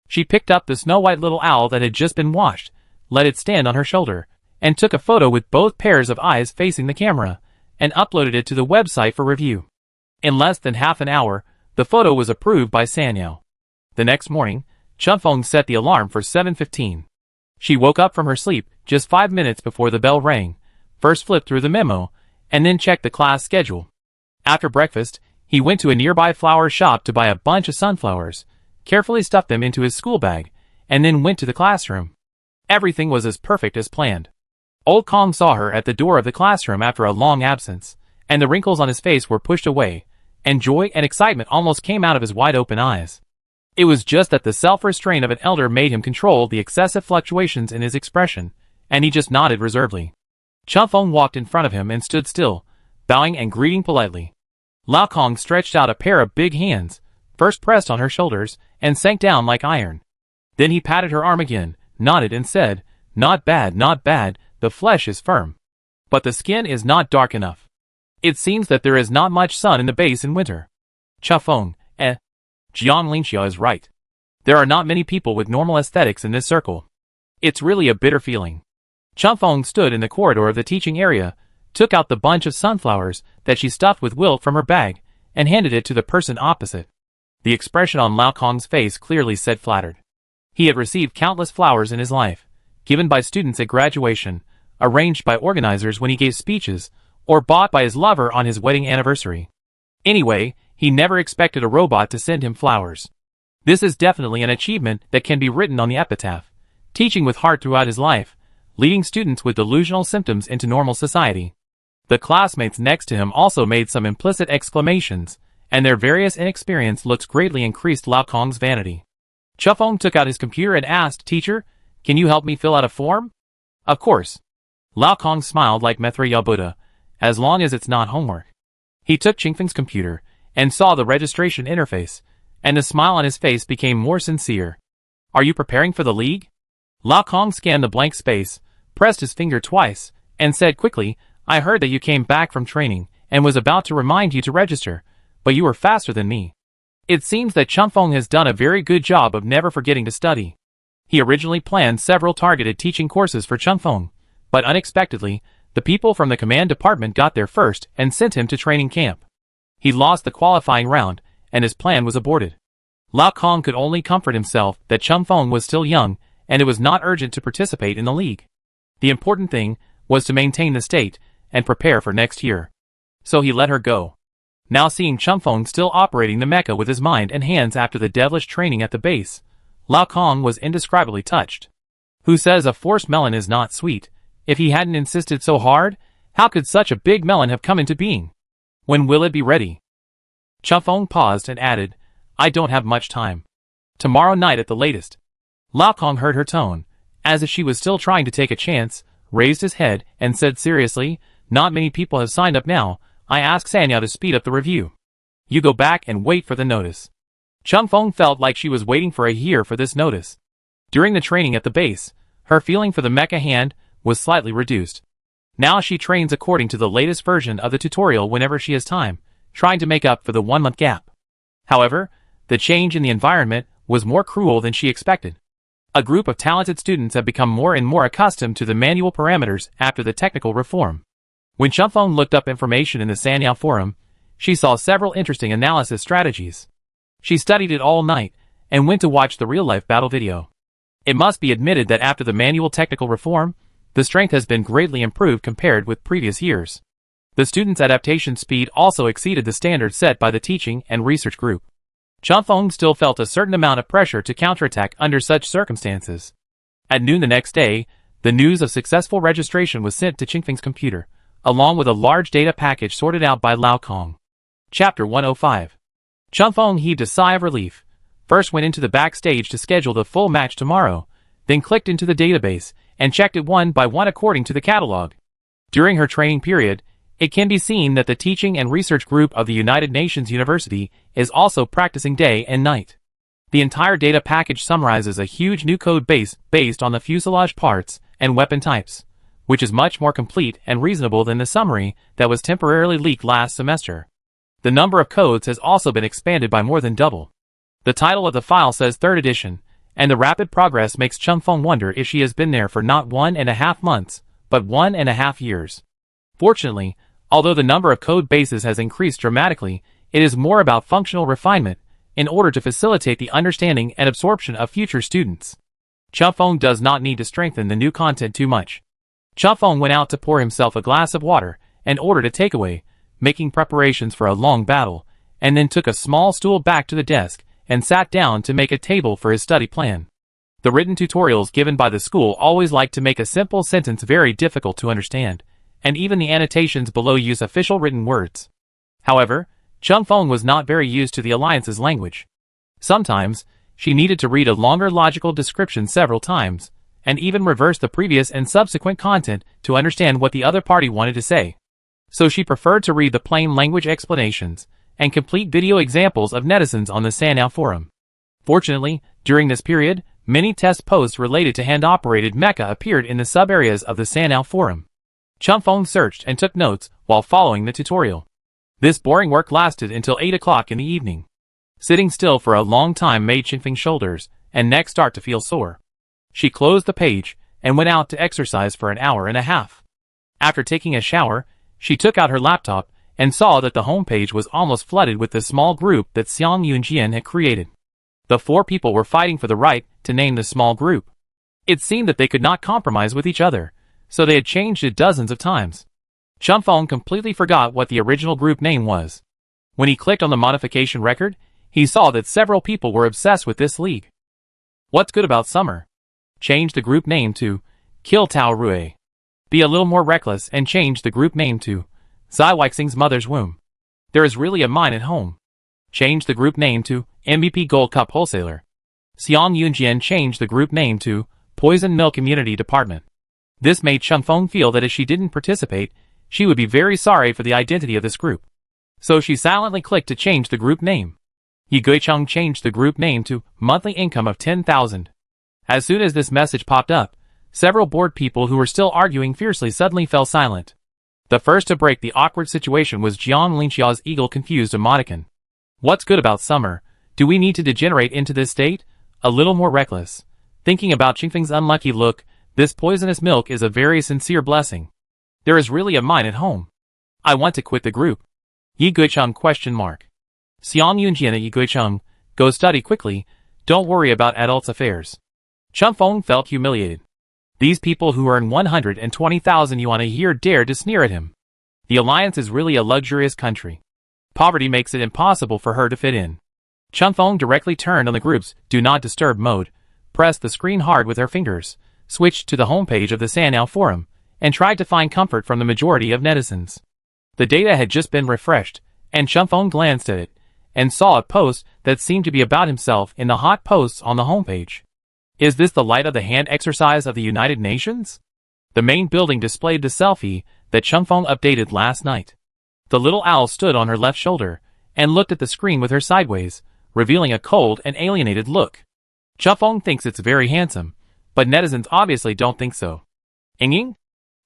She picked up the snow-white little owl that had just been washed, let it stand on her shoulder, and took a photo with both pairs of eyes facing the camera, and uploaded it to the website for review. In less than half an hour, the photo was approved by Sanyao. The next morning, Chengfeng set the alarm for 7:15. She woke up from her sleep just 5 minutes before the bell rang, first flipped through the memo, and then checked the class schedule. After breakfast, he went to a nearby flower shop to buy a bunch of sunflowers, carefully stuffed them into his school bag, and then went to the classroom. Everything was as perfect as planned. Old Kong saw her at the door of the classroom after a long absence, and the wrinkles on his face were pushed away, and joy and excitement almost came out of his wide-open eyes. It was just that the self-restraint of an elder made him control the excessive fluctuations in his expression, and he just nodded reservedly. Chengfeng walked in front of him and stood still, bowing and greeting politely. Lao Kong stretched out a pair of big hands, first pressed on her shoulders, and sank down like iron. Then he patted her arm again, nodded and said, not bad, the flesh is firm. But the skin is not dark enough. It seems that there is not much sun in the base in winter. Chengfeng, Jiang Linxia is right. There are not many people with normal aesthetics in this circle. It's really a bitter feeling. Chengfeng stood in the corridor of the teaching area, took out the bunch of sunflowers that she stuffed with wilt from her bag, and handed it to the person opposite. The expression on Lao Kong's face clearly said flattered. He had received countless flowers in his life, given by students at graduation, arranged by organizers when he gave speeches, or bought by his lover on his wedding anniversary. Anyway, he never expected a robot to send him flowers. This is definitely an achievement that can be written on the epitaph. Teaching with heart throughout his life, leading students with delusional symptoms into normal society. The classmates next to him also made some implicit exclamations, and their various inexperience looks greatly increased Lao Kong's vanity. Chufeng took out his computer and asked, "Teacher, can you help me fill out a form?" "Of course." Lao Kong smiled like Methra Yabuddha, "as long as it's not homework." He took Qingfeng's computer and saw the registration interface, and the smile on his face became more sincere. "Are you preparing for the league?" Lao Kong scanned the blank space, pressed his finger twice, and said quickly, "I heard that you came back from training and was about to remind you to register, but you were faster than me." It seems that Chufeng has done a very good job of never forgetting to study. He originally planned several targeted teaching courses for Chufeng, but unexpectedly, the people from the command department got there first and sent him to training camp. He lost the qualifying round, and his plan was aborted. Lao Kong could only comfort himself that Chufeng was still young, and it was not urgent to participate in the league. The important thing was to maintain the state and prepare for next year. So he let her go. Now seeing Chufeng still operating the mecha with his mind and hands after the devilish training at the base, Lao Kong was indescribably touched. Who says a forced melon is not sweet? If he hadn't insisted so hard, how could such a big melon have come into being? When will it be ready? Chufeng paused and added, "I don't have much time. Tomorrow night at the latest." Lao Kong heard her tone, as if she was still trying to take a chance, raised his head, and said seriously, "Not many people have signed up now. I asked Sanya to speed up the review. You go back and wait for the notice." Chufeng felt like she was waiting for a year for this notice. During the training at the base, her feeling for the mecha hand was slightly reduced. Now she trains according to the latest version of the tutorial whenever she has time, trying to make up for the 1-month gap. However, the change in the environment was more cruel than she expected. A group of talented students have become more and more accustomed to the manual parameters after the technical reform. When Chufeng looked up information in the Sanyao forum, she saw several interesting analysis strategies. She studied it all night, and went to watch the real-life battle video. It must be admitted that after the manual technical reform, the strength has been greatly improved compared with previous years. The students' adaptation speed also exceeded the standard set by the teaching and research group. Chufeng still felt a certain amount of pressure to counterattack under such circumstances. At noon the next day, the news of successful registration was sent to Qingfeng's computer, along with a large data package sorted out by Lao Kong. Chapter 105. Chufeng heaved a sigh of relief. First went into the backstage to schedule the full match tomorrow, then clicked into the database and checked it one by one according to the catalog. During her training period, it can be seen that the teaching and research group of the United Nations University is also practicing day and night. The entire data package summarizes a huge new code base based on the fuselage parts and weapon types, which is much more complete and reasonable than the summary that was temporarily leaked last semester. The number of codes has also been expanded by more than double. The title of the file says 3rd edition, and the rapid progress makes Chufeng wonder if she has been there for not 1.5 months, but 1.5 years. Fortunately, although the number of code bases has increased dramatically, it is more about functional refinement, in order to facilitate the understanding and absorption of future students. Chufeng does not need to strengthen the new content too much. Chufeng went out to pour himself a glass of water, and ordered a takeaway, making preparations for a long battle, and then took a small stool back to the desk, and sat down to make a table for his study plan. The written tutorials given by the school always like to make a simple sentence very difficult to understand, and even the annotations below use official written words. However, Chufeng was not very used to the Alliance's language. Sometimes, she needed to read a longer logical description several times, and even reverse the previous and subsequent content to understand what the other party wanted to say. So she preferred to read the plain language explanations and complete video examples of netizens on the Sanyao forum. Fortunately, during this period, many test posts related to hand-operated mecha appeared in the sub-areas of the Sanyao forum. Chufeng searched and took notes while following the tutorial. This boring work lasted until 8 o'clock in the evening. Sitting still for a long time made Qingfeng's shoulders and neck start to feel sore. She closed the page and went out to exercise for an hour and a half. After taking a shower, she took out her laptop and saw that the homepage was almost flooded with the small group that Xiang Yunjian had created. The 4 people were fighting for the right to name the small group. It seemed that they could not compromise with each other, so they had changed it dozens of times. Chufeng completely forgot what the original group name was. When he clicked on the modification record, he saw that several people were obsessed with this league. What's good about summer? Change the group name to Kill Tao Rue. Be a little more reckless and change the group name to Zai Weixing's mother's womb. There is really a mine at home. Change the group name to MVP Gold Cup Wholesaler. Xiang Yunjian changed the group name to Poison Milk Immunity Department. This made Changfeng feel that if she didn't participate, she would be very sorry for the identity of this group. So she silently clicked to change the group name. Yi Guicheng changed the group name to Monthly Income of 10,000. As soon as this message popped up, several bored people who were still arguing fiercely suddenly fell silent. The first to break the awkward situation was Jiang Linxiao's eagle-confused emoticon. What's good about summer? Do we need to degenerate into this state? A little more reckless. Thinking about Qingfeng's unlucky look, this poisonous milk is a very sincere blessing. There is really a mine at home. I want to quit the group. Yi Guicheng ? Xiang Yunjian at Yi Guicheng, go study quickly, don't worry about adults' affairs. Changfeng felt humiliated. These people who earn 120,000 yuan a year dared to sneer at him. The alliance is really a luxurious country. Poverty makes it impossible for her to fit in. Changfeng directly turned on the group's Do Not Disturb mode, pressed the screen hard with her fingers, switched to the homepage of the Sanao forum, and tried to find comfort from the majority of netizens. The data had just been refreshed, and Changfeng glanced at it, and saw a post that seemed to be about himself in the hot posts on the homepage. Is this the light of the hand exercise of the United Nations? The main building displayed the selfie that Changfeng updated last night. The little owl stood on her left shoulder, and looked at the screen with her sideways, revealing a cold and alienated look. Changfeng thinks it's very handsome, but netizens obviously don't think so. Ying?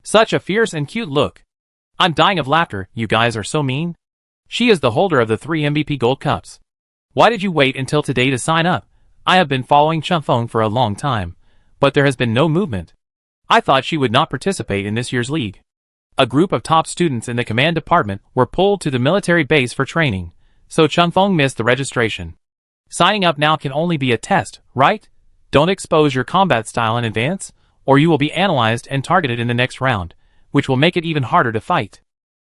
Such a fierce and cute look. I'm dying of laughter, you guys are so mean. She is the holder of the 3 MVP Gold Cups. Why did you wait until today to sign up? I have been following Changfeng for a long time, but there has been no movement. I thought she would not participate in this year's league. A group of top students in the command department were pulled to the military base for training, so Changfeng missed the registration. Signing up now can only be a test, right? Don't expose your combat style in advance, or you will be analyzed and targeted in the next round, which will make it even harder to fight.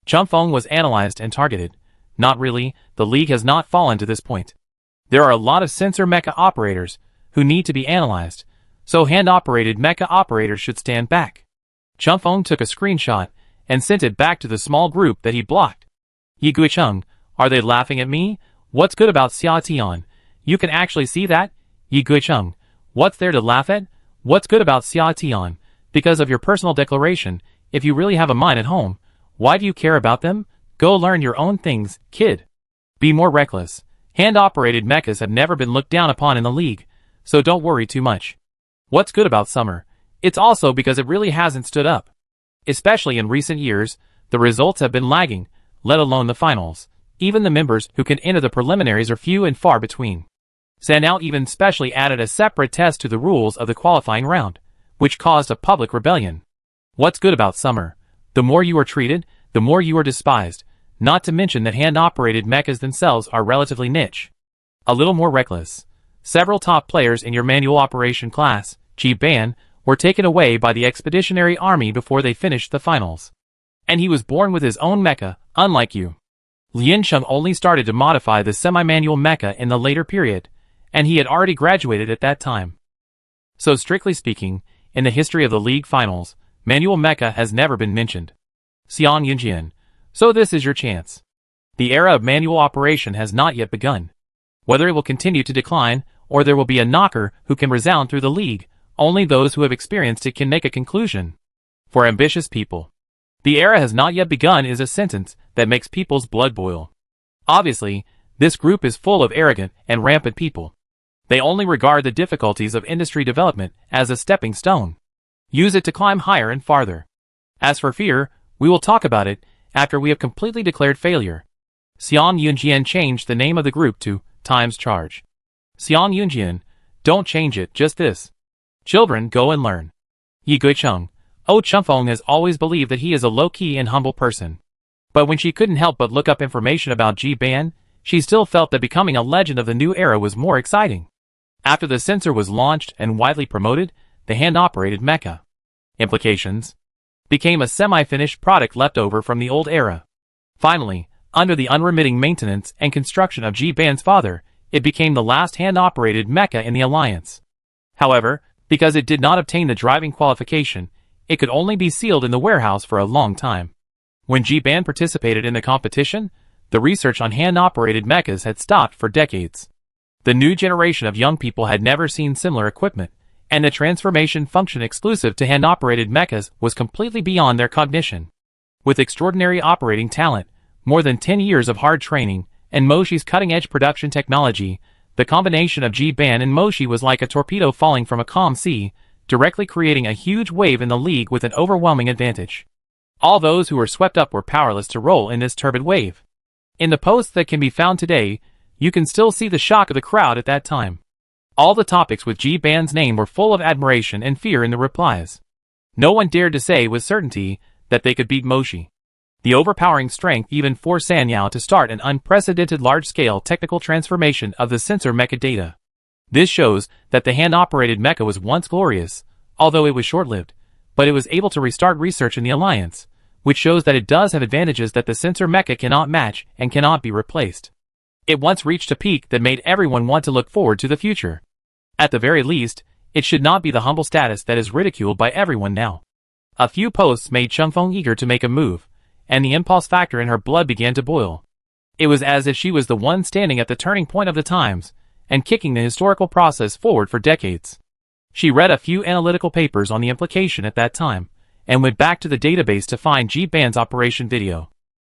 Changfeng was analyzed and targeted. Not really, the league has not fallen to this point. There are a lot of sensor mecha operators who need to be analyzed, so hand-operated mecha operators should stand back. Changfeng took a screenshot and sent it back to the small group that he blocked. Yi Guicheng, are they laughing at me? What's good about Xia Tian? You can actually see that? Yi Guicheng, what's there to laugh at? What's good about Xia Tian? Because of your personal declaration, if you really have a mind at home, why do you care about them? Go learn your own things, kid. Be more reckless. Hand-operated mechas have never been looked down upon in the league, so don't worry too much. What's good about summer? It's also because it really hasn't stood up. Especially in recent years, the results have been lagging, let alone the finals. Even the members who can enter the preliminaries are few and far between. Sanao even specially added a separate test to the rules of the qualifying round, which caused a public rebellion. What's good about summer? The more you are treated, the more you are despised, not to mention that hand-operated mechas themselves are relatively niche. A little more reckless. Several top players in your manual operation class, Ji-Ban, were taken away by the expeditionary army before they finished the finals. And he was born with his own mecha, unlike you. Lien Sheng only started to modify the semi-manual mecha in the later period, and he had already graduated at that time. So strictly speaking, in the history of the league finals, manual mecha has never been mentioned. Xiang Yunjian, so this is your chance. The era of manual operation has not yet begun. Whether it will continue to decline, or there will be a knocker who can resound through the league, only those who have experienced it can make a conclusion. For ambitious people, the era has not yet begun is a sentence that makes people's blood boil. Obviously, this group is full of arrogant and rampant people. They only regard the difficulties of industry development as a stepping stone. Use it to climb higher and farther. As for fear, we will talk about it after we have completely declared failure. Xiang Yunjian changed the name of the group to Times Charge. Xiang Yunjian, don't change it, just this. Children, go and learn. Yi Guicheng, Changfeng has always believed that he is a low-key and humble person. But when she couldn't help but look up information about Ji-Ban, she still felt that becoming a legend of the new era was more exciting. After the sensor was launched and widely promoted, the hand-operated mecha implications became a semi-finished product left over from the old era. Finally, Under the unremitting maintenance and construction of G-Band's father, it became the last hand-operated mecha in the alliance. However, because it did not obtain the driving qualification, it could only be sealed in the warehouse for a long time. When G-Band participated in the competition, the research on hand-operated mechas had stopped for decades. The new generation of young people had never seen similar equipment, and the transformation function exclusive to hand-operated mechas was completely beyond their cognition. With extraordinary operating talent, more than 10 years of hard training, and Moshi's cutting-edge production technology, the combination of G-Band and Moshi was like a torpedo falling from a calm sea, directly creating a huge wave in the league with an overwhelming advantage. All those who were swept up were powerless to roll in this turbid wave. In the posts that can be found today, you can still see the shock of the crowd at that time. All the topics with G-Band's name were full of admiration and fear in the replies. No one dared to say with certainty that they could beat Moshi. The overpowering strength even forced Sanyao to start an unprecedented large-scale technical transformation of the sensor mecha data. This shows that the hand-operated mecha was once glorious, although it was short-lived, but it was able to restart research in the Alliance, which shows that it does have advantages that the sensor mecha cannot match and cannot be replaced. It once reached a peak that made everyone want to look forward to the future. At the very least, it should not be the humble status that is ridiculed by everyone now. A few posts made Changfeng eager to make a move, and the impulse factor in her blood began to boil. It was as if she was the one standing at the turning point of the times, and kicking the historical process forward for decades. She read a few analytical papers on the implication at that time, and went back to the database to find G-Band's operation video.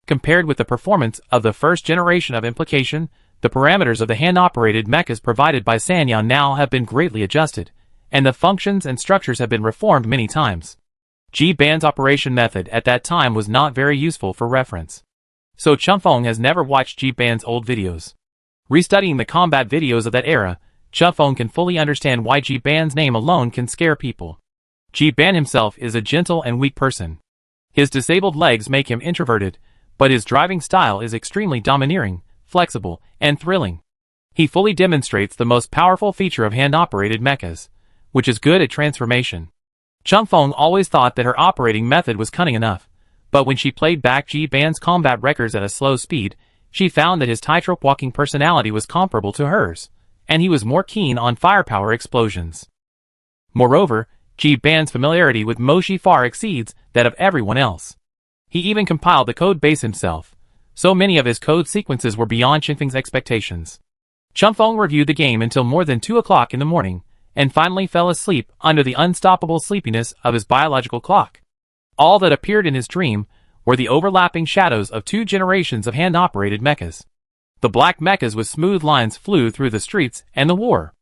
Compared with the performance of the first generation of implication, the parameters of the hand-operated mechas provided by Sanyao now have been greatly adjusted, and the functions and structures have been reformed many times. G-Band's operation method at that time was not very useful for reference. So Changfeng has never watched G-Band's old videos. Restudying the combat videos of that era, Changfeng can fully understand why G-Band's name alone can scare people. G-Band himself is a gentle and weak person. His disabled legs make him introverted, but his driving style is extremely domineering, flexible, and thrilling. He fully demonstrates the most powerful feature of hand-operated mechas, which is good at transformation. Changfeng always thought that her operating method was cunning enough, but when she played back G-Band's combat records at a slow speed, she found that his tightrope walking personality was comparable to hers, and he was more keen on firepower explosions. Moreover, G-Band's familiarity with Moshi far exceeds that of everyone else. He even compiled the code base himself, so many of his code sequences were beyond Changfeng's expectations. Changfeng reviewed the game until more than 2 o'clock in the morning, and finally fell asleep under the unstoppable sleepiness of his biological clock. All that appeared in his dream were the overlapping shadows of 2 generations of hand-operated mechas. The black mechas with smooth lines flew through the streets and the war.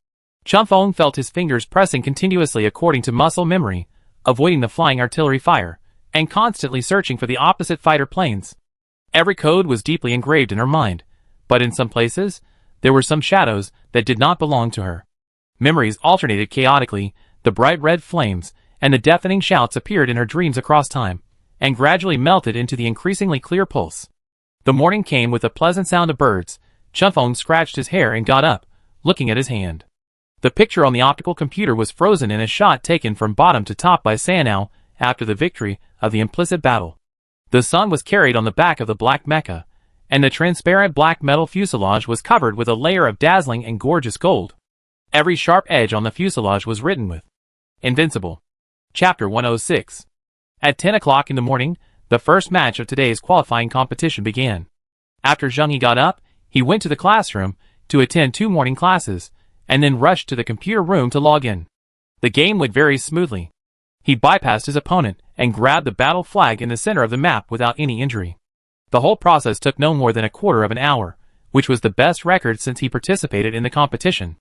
Changfeng felt his fingers pressing continuously according to muscle memory, avoiding the flying artillery fire, and constantly searching for the opposite fighter planes. Every code was deeply engraved in her mind, but in some places, there were some shadows that did not belong to her. Memories alternated chaotically, the bright red flames, and the deafening shouts appeared in her dreams across time, and gradually melted into the increasingly clear pulse. The morning came with a pleasant sound of birds. Changfeng scratched his hair and got up, looking at his hand. The picture on the optical computer was frozen in a shot taken from bottom to top by Sanyao after the victory of the implicit battle. The sun was carried on the back of the black mecha, and the transparent black metal fuselage was covered with a layer of dazzling and gorgeous gold. Every sharp edge on the fuselage was written with Invincible. Chapter 106. At 10 o'clock in the morning, the first match of today's qualifying competition began. After Zheng Yi got up, he went to the classroom to attend 2 morning classes, and then rushed to the computer room to log in. The game went very smoothly. He bypassed his opponent and grabbed the battle flag in the center of the map without any injury. The whole process took no more than a quarter of an hour, which was the best record since he participated in the competition.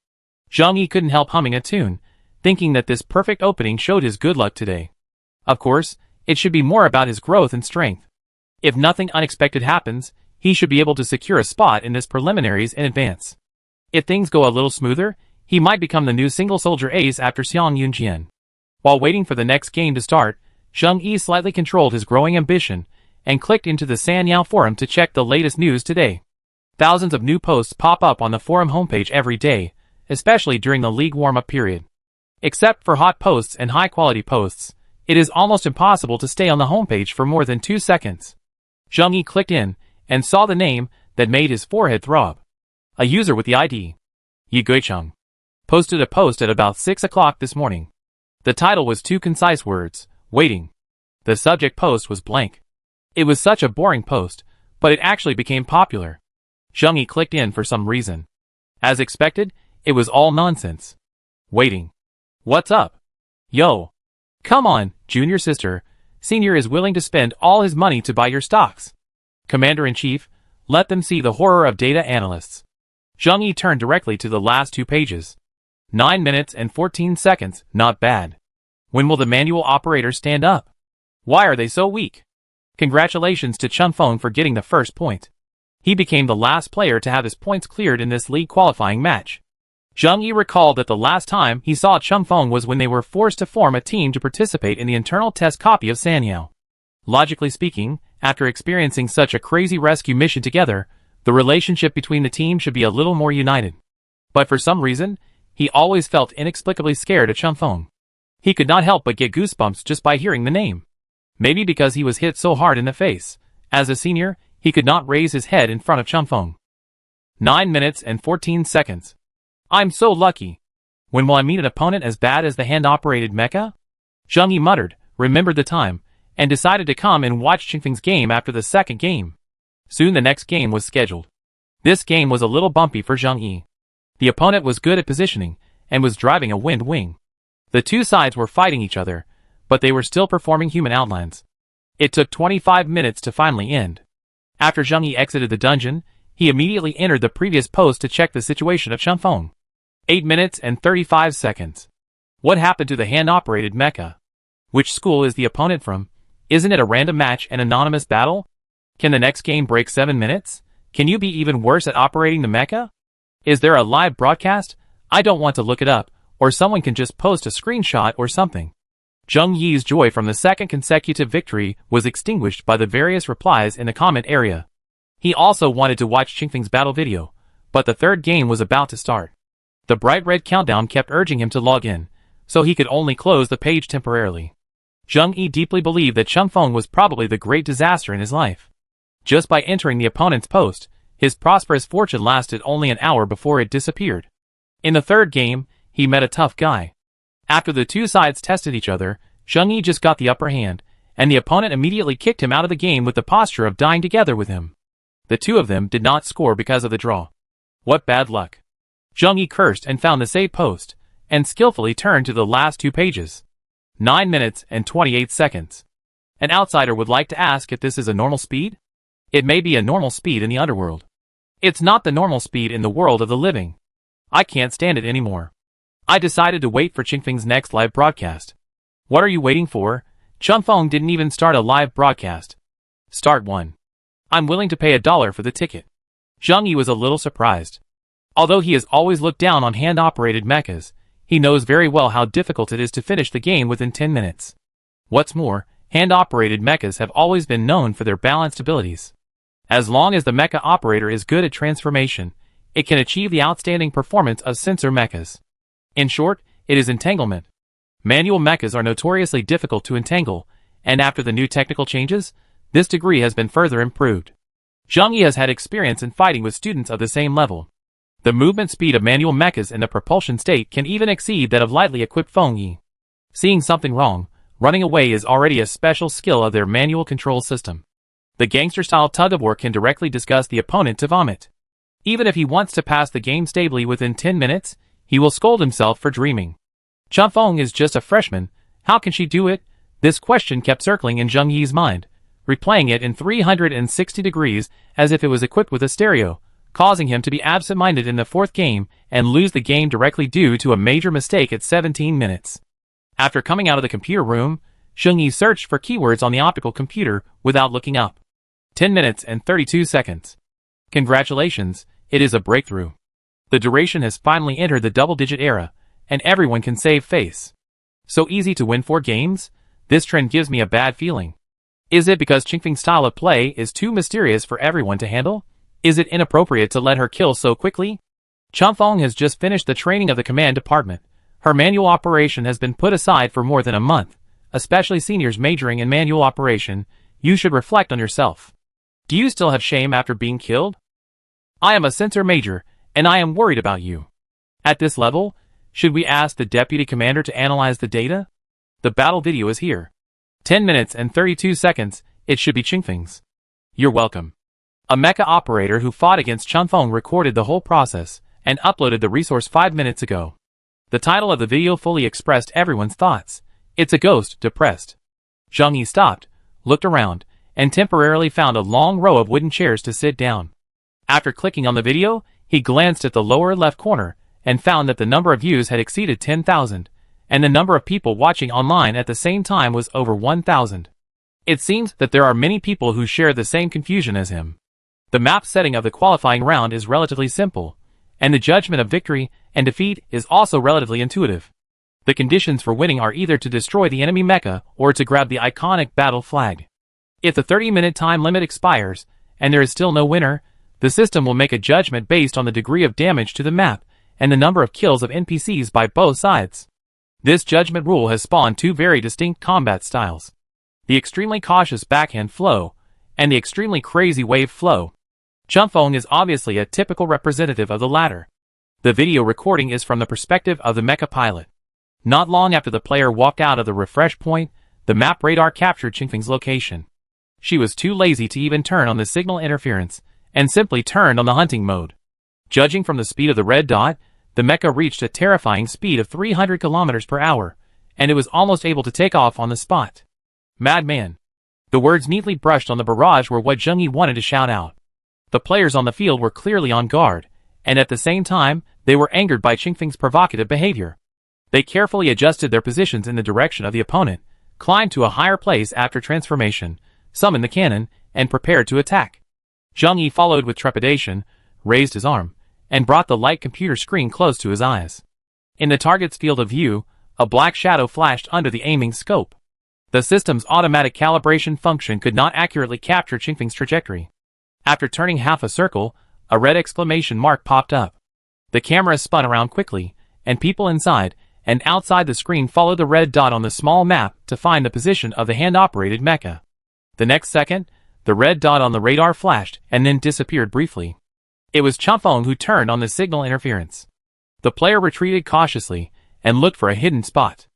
Zheng Yi couldn't help humming a tune, thinking that this perfect opening showed his good luck today. Of course, it should be more about his growth and strength. If nothing unexpected happens, he should be able to secure a spot in this preliminaries in advance. If things go a little smoother, he might become the new single-soldier ace after Xiang Yunjian. While waiting for the next game to start, Zheng Yi slightly controlled his growing ambition and clicked into the Sanyao forum to check the latest news today. Thousands of new posts pop up on the forum homepage every day, especially during the league warm-up period. Except for hot posts and high-quality posts, it is almost impossible to stay on the homepage for more than 2 seconds. Zheng Yi clicked in, and saw the name that made his forehead throb. A user with the ID Yi Guicheng posted a post at about 6 o'clock this morning. The title was two concise words, waiting. The subject post was blank. It was such a boring post, but it actually became popular. Zheng Yi clicked in for some reason. As expected, it was all nonsense. Waiting. What's up? Yo. Come on, junior sister. Senior is willing to spend all his money to buy your stocks. Commander-in-Chief, let them see the horror of data analysts. Zheng Yi turned directly to the last 2 pages. 9 minutes and 14 seconds, not bad. When will the manual operator stand up? Why are they so weak? Congratulations to Chen Feng for getting the first point. He became the last player to have his points cleared in this league qualifying match. Zheng Yi recalled that the last time he saw Chen Feng was when they were forced to form a team to participate in the internal test copy of Sanyao. Logically speaking, after experiencing such a crazy rescue mission together, the relationship between the team should be a little more united. But for some reason, he always felt inexplicably scared of Chen Feng. He could not help but get goosebumps just by hearing the name. Maybe because he was hit so hard in the face. As a senior, he could not raise his head in front of Chen Feng. 9 minutes and 14 seconds. I'm so lucky. When will I meet an opponent as bad as the hand-operated mecha? Zheng Yi muttered, remembered the time, and decided to come and watch Qingfeng's game after the second game. Soon the next game was scheduled. This game was a little bumpy for Zheng Yi. The opponent was good at positioning, and was driving a wind wing. The two sides were fighting each other, but they were still performing human outlines. It took 25 minutes to finally end. After Zheng Yi exited the dungeon, he immediately entered the previous post to check the situation of Chen Feng. 8 minutes and 35 seconds. What happened to the hand-operated mecha? Which school is the opponent from? Isn't it a random match and anonymous battle? Can the next game break 7 minutes? Can you be even worse at operating the mecha? Is there a live broadcast? I don't want to look it up, or someone can just post a screenshot or something. Zheng Yi's joy from the second consecutive victory was extinguished by the various replies in the comment area. He also wanted to watch Qingfeng's battle video, but the third game was about to start. The bright red countdown kept urging him to log in, so he could only close the page temporarily. Zheng Yi deeply believed that Chen Feng was probably the great disaster in his life. Just by entering the opponent's post, his prosperous fortune lasted only an hour before it disappeared. In the third game, he met a tough guy. After the two sides tested each other, Zheng Yi just got the upper hand, and the opponent immediately kicked him out of the game with the posture of dying together with him. The two of them did not score because of the draw. What bad luck. Zheng Yi cursed and found the save post, and skillfully turned to the last 2 pages. 9 minutes and 28 seconds. An outsider would like to ask if this is a normal speed? It may be a normal speed in the underworld. It's not the normal speed in the world of the living. I can't stand it anymore. I decided to wait for Qingfeng's next live broadcast. What are you waiting for? Chen Feng didn't even start a live broadcast. Start one. I'm willing to pay $1 for the ticket. Zheng Yi was a little surprised. Although he has always looked down on hand-operated mechas, he knows very well how difficult it is to finish the game within 10 minutes. What's more, hand-operated mechas have always been known for their balanced abilities. As long as the mecha operator is good at transformation, it can achieve the outstanding performance of sensor mechas. In short, it is entanglement. Manual mechas are notoriously difficult to entangle, and after the new technical changes, this degree has been further improved. Zheng Yi has had experience in fighting with students of the same level. The movement speed of manual mechas in the propulsion state can even exceed that of lightly equipped Feng Yi. Seeing something wrong, running away is already a special skill of their manual control system. The gangster-style tug-of-war can directly disgust the opponent to vomit. Even if he wants to pass the game stably within 10 minutes, he will scold himself for dreaming. Chen Feng is just a freshman, how can she do it? This question kept circling in Zheng Yi's mind, replaying it in 360 degrees as if it was equipped with a stereo, causing him to be absent-minded in the fourth game and lose the game directly due to a major mistake at 17 minutes. After coming out of the computer room, Zheng Yi searched for keywords on the optical computer without looking up. 10 minutes and 32 seconds. Congratulations, it is a breakthrough. The duration has finally entered the double-digit era, and everyone can save face. So easy to win 4 games? This trend gives me a bad feeling. Is it because Qingfeng's style of play is too mysterious for everyone to handle? Is it inappropriate to let her kill so quickly? Chen Feng has just finished the training of the command department. Her manual operation has been put aside for more than a month. Especially seniors majoring in manual operation, you should reflect on yourself. Do you still have shame after being killed? I am a censor major, and I am worried about you. At this level, should we ask the deputy commander to analyze the data? The battle video is here. 10 minutes and 32 seconds, it should be Qingfeng's. You're welcome. A mecha operator who fought against Chunfeng recorded the whole process and uploaded the resource 5 minutes ago. The title of the video fully expressed everyone's thoughts. It's a ghost, depressed. Zheng Yi stopped, looked around, and temporarily found a long row of wooden chairs to sit down. After clicking on the video, he glanced at the lower left corner and found that the number of views had exceeded 10,000, and the number of people watching online at the same time was over 1,000. It seems that there are many people who share the same confusion as him. The map setting of the qualifying round is relatively simple, and the judgment of victory and defeat is also relatively intuitive. The conditions for winning are either to destroy the enemy mecha or to grab the iconic battle flag. If the 30-minute time limit expires, and there is still no winner, the system will make a judgment based on the degree of damage to the map and the number of kills of NPCs by both sides. This judgment rule has spawned two very distinct combat styles: the extremely cautious backhand flow and the extremely crazy wave flow. Chunfeng is obviously a typical representative of the latter. The video recording is from the perspective of the mecha pilot. Not long after the player walked out of the refresh point, the map radar captured Qingfeng's location. She was too lazy to even turn on the signal interference, and simply turned on the hunting mode. Judging from the speed of the red dot, the mecha reached a terrifying speed of 300 km per hour, and it was almost able to take off on the spot. Madman. The words neatly brushed on the barrage were what Zheng Yi wanted to shout out. The players on the field were clearly on guard, and at the same time, they were angered by Qingfeng's provocative behavior. They carefully adjusted their positions in the direction of the opponent, climbed to a higher place after transformation, summoned the cannon, and prepared to attack. Zheng Yi followed with trepidation, raised his arm, and brought the light computer screen close to his eyes. In the target's field of view, a black shadow flashed under the aiming scope. The system's automatic calibration function could not accurately capture Qingfeng's trajectory. After turning half a circle, a red exclamation mark popped up. The camera spun around quickly, and people inside and outside the screen followed the red dot on the small map to find the position of the hand-operated mecha. The next second, the red dot on the radar flashed and then disappeared briefly. It was Chunfeng who turned on the signal interference. The player retreated cautiously and looked for a hidden spot.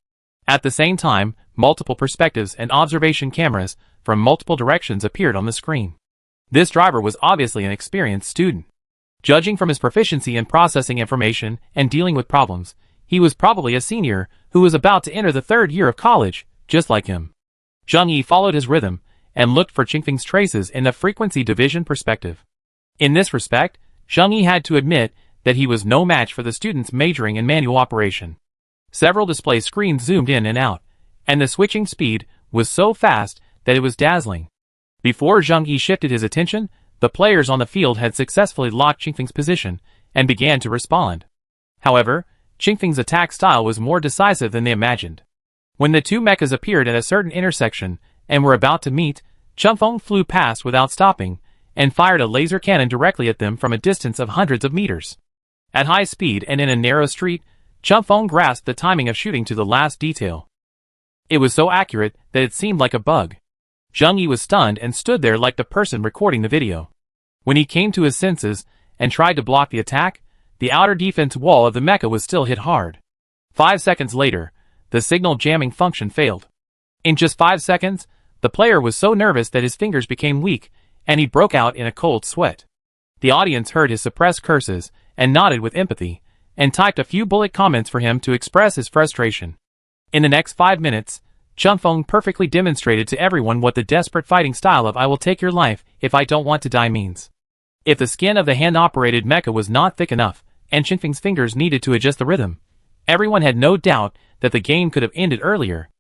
At the same time, multiple perspectives and observation cameras from multiple directions appeared on the screen. This driver was obviously an experienced student. Judging from his proficiency in processing information and dealing with problems, he was probably a senior who was about to enter the third year of college, just like him. Zheng Yi followed his rhythm and looked for Qingfeng's traces in the frequency division perspective. In this respect, Zheng Yi had to admit that he was no match for the students majoring in manual operation. Several display screens zoomed in and out, and the switching speed was so fast that it was dazzling. Before Zheng Yi shifted his attention, the players on the field had successfully locked Qingfeng's position and began to respond. However, Qingfeng's attack style was more decisive than they imagined. When the two mechas appeared at a certain intersection and were about to meet, Chunfeng flew past without stopping and fired a laser cannon directly at them from a distance of hundreds of meters. At high speed and in a narrow street, Chunfeng grasped the timing of shooting to the last detail. It was so accurate that it seemed like a bug. Zheng Yi was stunned and stood there like the person recording the video. When he came to his senses and tried to block the attack, the outer defense wall of the mecha was still hit hard. 5 seconds later, the signal jamming function failed. In just 5 seconds, the player was so nervous that his fingers became weak, and he broke out in a cold sweat. The audience heard his suppressed curses and nodded with empathy, and typed a few bullet comments for him to express his frustration. In the next 5 minutes, Chunfeng perfectly demonstrated to everyone what the desperate fighting style of "I will take your life if I don't want to die" means. If the skin of the hand-operated mecha was not thick enough, and Qingfeng's fingers needed to adjust the rhythm, everyone had no doubt that the game could have ended earlier.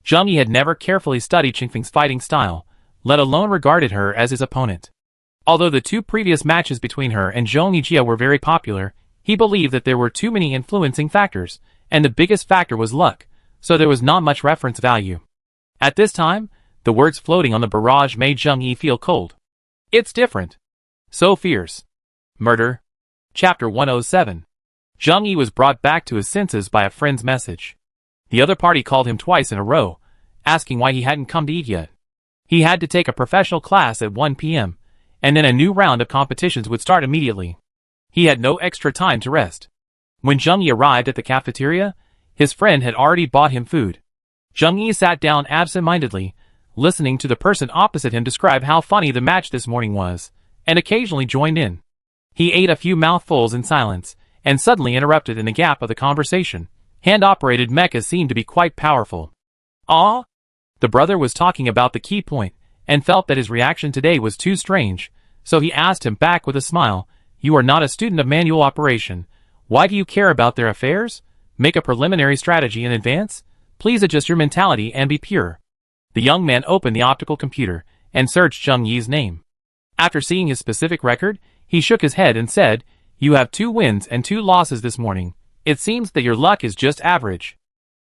Zheng Yi had never carefully studied Qingfeng's fighting style, let alone regarded her as his opponent. Although the two previous matches between her and Zhong Yijia were very popular, he believed that there were too many influencing factors, and the biggest factor was luck, so there was not much reference value. At this time, the words floating on the barrage made Zheng Yi feel cold. It's different. So fierce. Murder. Chapter 107. Zheng Yi was brought back to his senses by a friend's message. The other party called him twice in a row, asking why he hadn't come to eat yet. He had to take a professional class at 1 p.m., and then a new round of competitions would start immediately. He had no extra time to rest. When Zheng Yi arrived at the cafeteria, his friend had already bought him food. Zheng Yi sat down absent-mindedly, listening to the person opposite him describe how funny the match this morning was, and occasionally joined in. He ate a few mouthfuls in silence, and suddenly interrupted in the gap of the conversation. Hand-operated mechas seemed to be quite powerful. Ah? The brother was talking about the key point, and felt that his reaction today was too strange, so he asked him back with a smile, "You are not a student of manual operation. Why do you care about their affairs? Make a preliminary strategy in advance? Please adjust your mentality and be pure." The young man opened the optical computer, and searched Zheng Yi's name. After seeing his specific record, he shook his head and said, "You have 2 wins and 2 losses this morning. It seems that your luck is just average.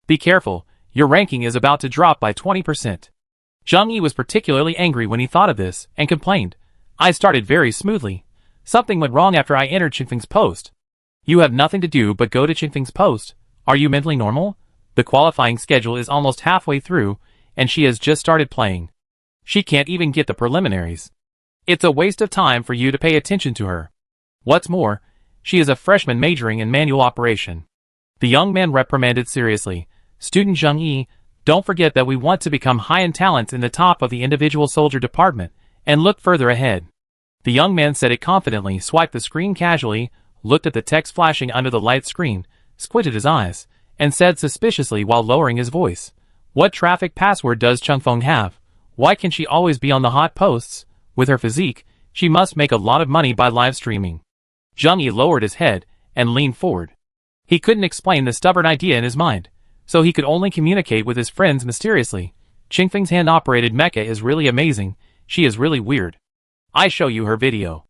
Be careful, your ranking is about to drop by 20%. Zheng Yi was particularly angry when he thought of this, and complained, "I started very smoothly. Something went wrong after I entered Qingfeng's post." "You have nothing to do but go to Qingfeng's post. Are you mentally normal? The qualifying schedule is almost halfway through, and she has just started playing. She can't even get the preliminaries. It's a waste of time for you to pay attention to her. What's more, she is a freshman majoring in manual operation." The young man reprimanded seriously, "Student Zheng Yi, don't forget that we want to become high in talents in the top of the individual soldier department, and look further ahead." The young man said it confidently, swiped the screen casually, looked at the text flashing under the light screen, squinted his eyes, and said suspiciously while lowering his voice, "What traffic password does Changfeng have? Why can she always be on the hot posts? With her physique, she must make a lot of money by live streaming." Zheng Yi lowered his head and leaned forward. He couldn't explain the stubborn idea in his mind, so he could only communicate with his friends mysteriously. "Qingfeng's hand-operated mecha is really amazing. She is really weird. I show you her video."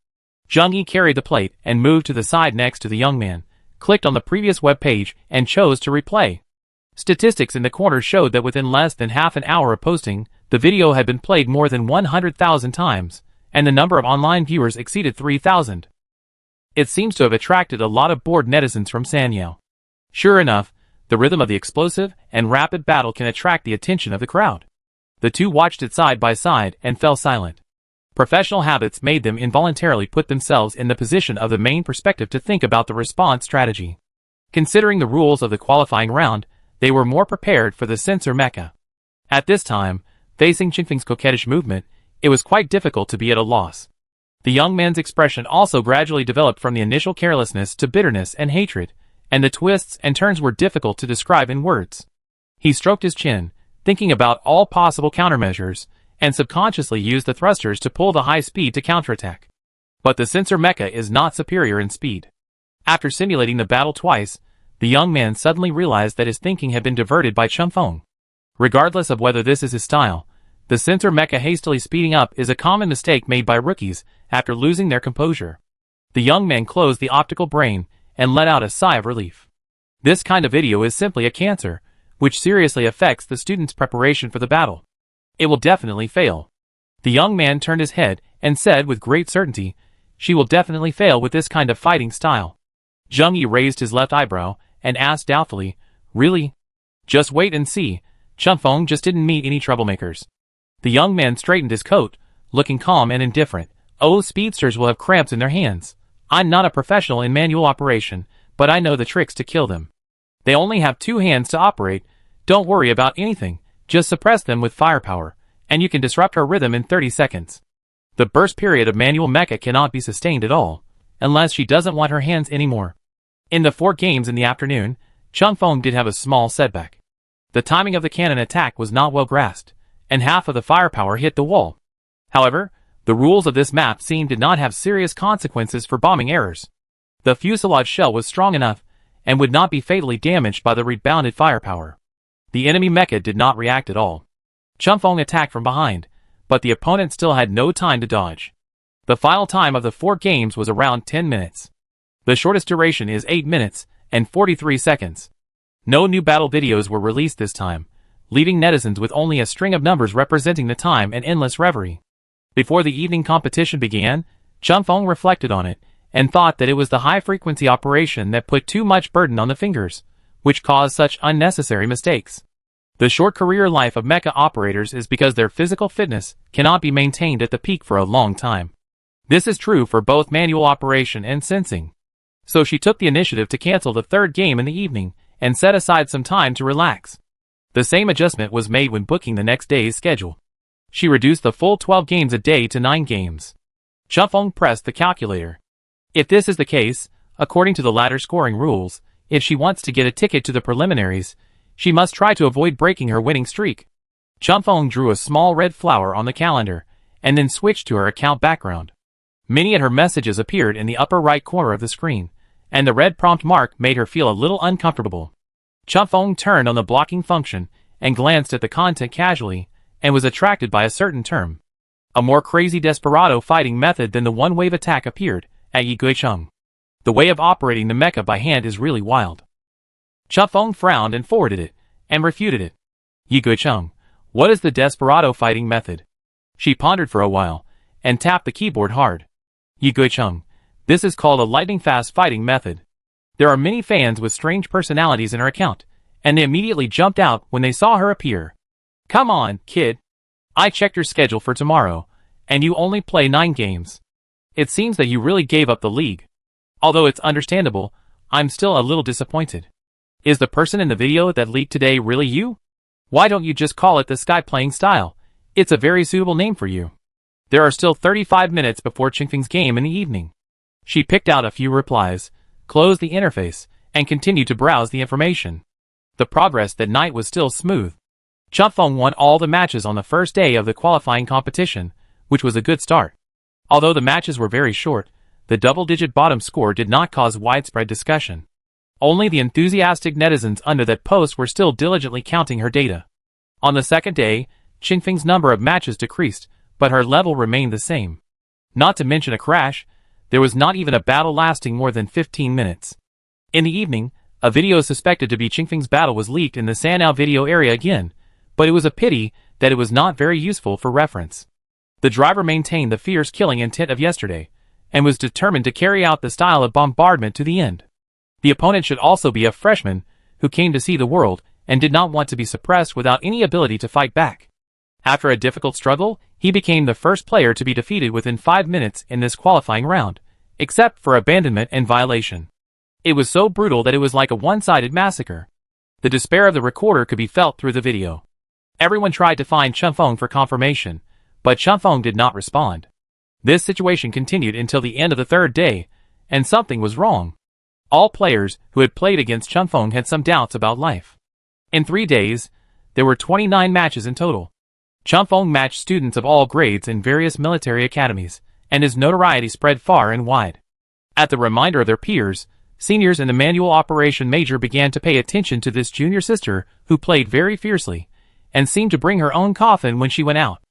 Zheng Yi carried the plate and moved to the side next to the young man, clicked on the previous web page, and chose to replay. Statistics in the corner showed that within less than half an hour of posting, the video had been played more than 100,000 times, and the number of online viewers exceeded 3,000. It seems to have attracted a lot of bored netizens from Sanyao. Sure enough, the rhythm of the explosive and rapid battle can attract the attention of the crowd. The two watched it side by side and fell silent. Professional habits made them involuntarily put themselves in the position of the main perspective to think about the response strategy. Considering the rules of the qualifying round, they were more prepared for the sensor mecha. At this time, facing Qingfeng's coquettish movement, it was quite difficult to be at a loss. The young man's expression also gradually developed from the initial carelessness to bitterness and hatred, and the twists and turns were difficult to describe in words. He stroked his chin, thinking about all possible countermeasures, and subconsciously used the thrusters to pull the high speed to counterattack. But the sensor mecha is not superior in speed. After simulating the battle twice, the young man suddenly realized that his thinking had been diverted by Changfeng. Regardless of whether this is his style, the sensor mecha hastily speeding up is a common mistake made by rookies after losing their composure. The young man closed the optical brain and let out a sigh of relief. This kind of video is simply a cancer, which seriously affects the student's preparation for the battle. It will definitely fail. The young man turned his head and said with great certainty, "She will definitely fail with this kind of fighting style." Zheng Yi raised his left eyebrow and asked doubtfully, "Really? Just wait and see. Changfeng just didn't meet any troublemakers." The young man straightened his coat, looking calm and indifferent. "Oh, speedsters will have cramps in their hands. I'm not a professional in manual operation, but I know the tricks to kill them. They only have 2 hands to operate. Don't worry about anything. Just suppress them with firepower, and you can disrupt her rhythm in 30 seconds. The burst period of manual mecha cannot be sustained at all, unless she doesn't want her hands anymore." In the 4 games in the afternoon, Changfeng did have a small setback. The timing of the cannon attack was not well grasped, and half of the firepower hit the wall. However, the rules of this map seemed to not have serious consequences for bombing errors. The fuselage shell was strong enough, and would not be fatally damaged by the rebounded firepower. The enemy mecha did not react at all. Changfeng attacked from behind, but the opponent still had no time to dodge. The final time of the 4 games was around 10 minutes. The shortest duration is 8 minutes and 43 seconds. No new battle videos were released this time, leaving netizens with only a string of numbers representing the time and endless reverie. Before the evening competition began, Changfeng reflected on it, and thought that it was the high-frequency operation that put too much burden on the fingers, which caused such unnecessary mistakes. The short career life of mecha operators is because their physical fitness cannot be maintained at the peak for a long time. This is true for both manual operation and sensing. So she took the initiative to cancel the third game in the evening and set aside some time to relax. The same adjustment was made when booking the next day's schedule. She reduced the full 12 games a day to 9 games. Chunfeng pressed the calculator. If this is the case, according to the ladder scoring rules, if she wants to get a ticket to the preliminaries, she must try to avoid breaking her winning streak. Chunfeng drew a small red flower on the calendar, and then switched to her account background. Many of her messages appeared in the upper right corner of the screen, and the red prompt mark made her feel a little uncomfortable. Chunfeng turned on the blocking function and glanced at the content casually, and was attracted by a certain term. A more crazy desperado fighting method than the one-wave attack appeared at Yi Guicheng. The way of operating the mecha by hand is really wild. Chunfeng frowned and forwarded it, and refuted it. Yi Guicheng, what is the desperado fighting method? She pondered for a while, and tapped the keyboard hard. Yi Guicheng, this is called a lightning-fast fighting method. There are many fans with strange personalities in her account, and they immediately jumped out when they saw her appear. Come on, kid. I checked your schedule for tomorrow, and you only play 9 games. It seems that you really gave up the league. Although it's understandable, I'm still a little disappointed. Is the person in the video that leaked today really you? Why don't you just call it the Sky Playing Style? It's a very suitable name for you. There are still 35 minutes before Chingfeng's game in the evening. She picked out a few replies, closed the interface, and continued to browse the information. The progress that night was still smooth. Chunfeng won all the matches on the first day of the qualifying competition, which was a good start. Although the matches were very short, the double-digit bottom score did not cause widespread discussion. Only the enthusiastic netizens under that post were still diligently counting her data. On the second day, Chingfeng's number of matches decreased, but her level remained the same. Not to mention a crash, there was not even a battle lasting more than 15 minutes. In the evening, a video suspected to be Chingfeng's battle was leaked in the Sanao video area again, but it was a pity that it was not very useful for reference. The driver maintained the fierce killing intent of yesterday, and was determined to carry out the style of bombardment to the end. The opponent should also be a freshman who came to see the world and did not want to be suppressed without any ability to fight back. After a difficult struggle, he became the first player to be defeated within 5 minutes in this qualifying round, except for abandonment and violation. It was so brutal that it was like a one-sided massacre. The despair of the recorder could be felt through the video. Everyone tried to find Chunfeng for confirmation, but Chunfeng did not respond. This situation continued until the end of the third day, and something was wrong. All players who had played against Chunfeng had some doubts about life. In 3 days, there were 29 matches in total. Chunfeng matched students of all grades in various military academies, and his notoriety spread far and wide. At the reminder of their peers, seniors in the manual operation major began to pay attention to this junior sister who played very fiercely, and seemed to bring her own coffin when she went out.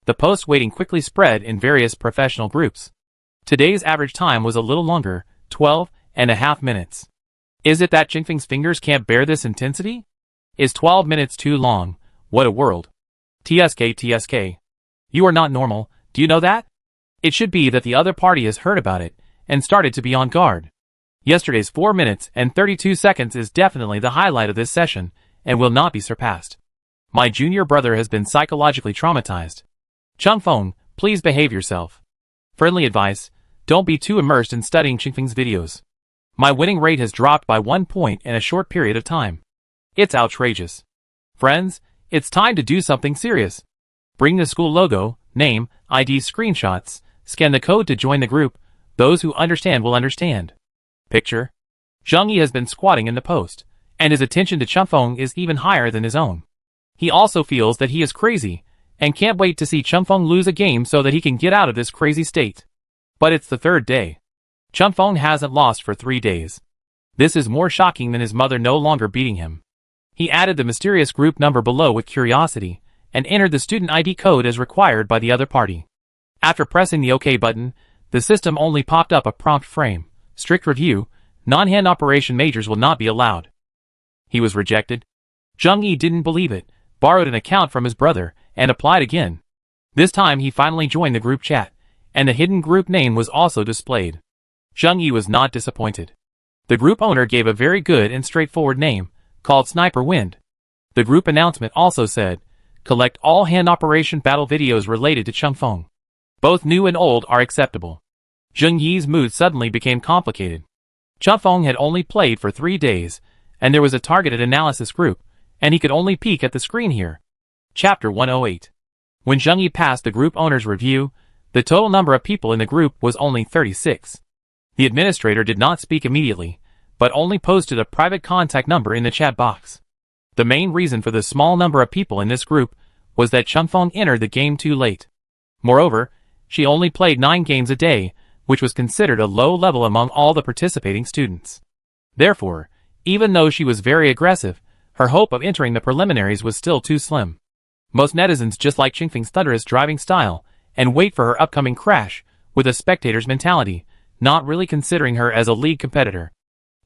The post-waiting quickly spread in various professional groups. Today's average time was a little longer, 12.5 minutes. Is it that Chingfeng's fingers can't bear this intensity? Is 12 minutes too long? What a world. TSK. You are not normal, do you know that? It should be that the other party has heard about it, and started to be on guard. Yesterday's 4 minutes and 32 seconds is definitely the highlight of this session, and will not be surpassed. My junior brother has been psychologically traumatized. Chunfeng, please behave yourself. Friendly advice, don't be too immersed in studying Chingfeng's videos. My winning rate has dropped by 1 point in a short period of time. It's outrageous. Friends, it's time to do something serious. Bring the school logo, name, ID screenshots, scan the code to join the group. Those who understand will understand. Picture. Zheng Yi has been squatting in the post, and his attention to Chunfeng is even higher than his own. He also feels that he is crazy, and can't wait to see Chunfeng lose a game so that he can get out of this crazy state. But it's the third day. Chunfeng hasn't lost for 3 days. This is more shocking than his mother no longer beating him. He added the mysterious group number below with curiosity, and entered the student ID code as required by the other party. After pressing the OK button, the system only popped up a prompt frame. Strict review, non-hand operation majors will not be allowed. He was rejected. Zheng Yi didn't believe it, borrowed an account from his brother, and applied again. This time he finally joined the group chat, and the hidden group name was also displayed. Zheng Yi was not disappointed. The group owner gave a very good and straightforward name, called Sniper Wind. The group announcement also said, collect all hand operation battle videos related to Chunfeng. Both new and old are acceptable. Zheng Yi's mood suddenly became complicated. Chen Feng had only played for 3 days, and there was a targeted analysis group, and he could only peek at the screen here. Chapter 108. When Zheng Yi passed the group owner's review, the total number of people in the group was only 36. The administrator did not speak immediately, but only posted a private contact number in the chat box. The main reason for the small number of people in this group was that Chen Feng entered the game too late. Moreover, she only played 9 games a day, which was considered a low level among all the participating students. Therefore, even though she was very aggressive, her hope of entering the preliminaries was still too slim. Most netizens just like Qingfeng's thunderous driving style, and wait for her upcoming crash, with a spectator's mentality, not really considering her as a league competitor.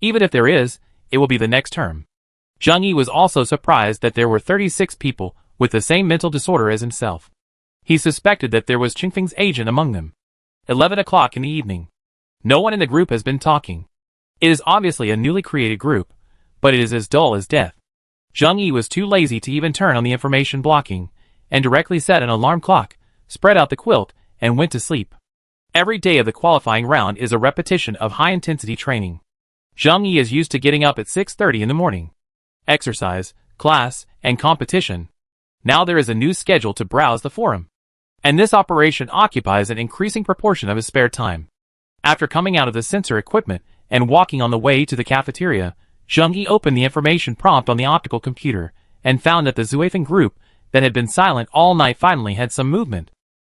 Even if there is, it will be the next term. Zheng Yi was also surprised that there were 36 people with the same mental disorder as himself. He suspected that there was Qingfeng's agent among them. 11 o'clock in the evening. No one in the group has been talking. It is obviously a newly created group, but it is as dull as death. Zheng Yi was too lazy to even turn on the information blocking, and directly set an alarm clock, spread out the quilt, and went to sleep. Every day of the qualifying round is a repetition of high-intensity training. Zheng Yi is used to getting up at 6:30 in the morning. Exercise, class, and competition. Now there is a new schedule to browse the forum. And this operation occupies an increasing proportion of his spare time. After coming out of the sensor equipment and walking on the way to the cafeteria, Zheng Yi opened the information prompt on the optical computer and found that the Zuifeng group that had been silent all night finally had some movement.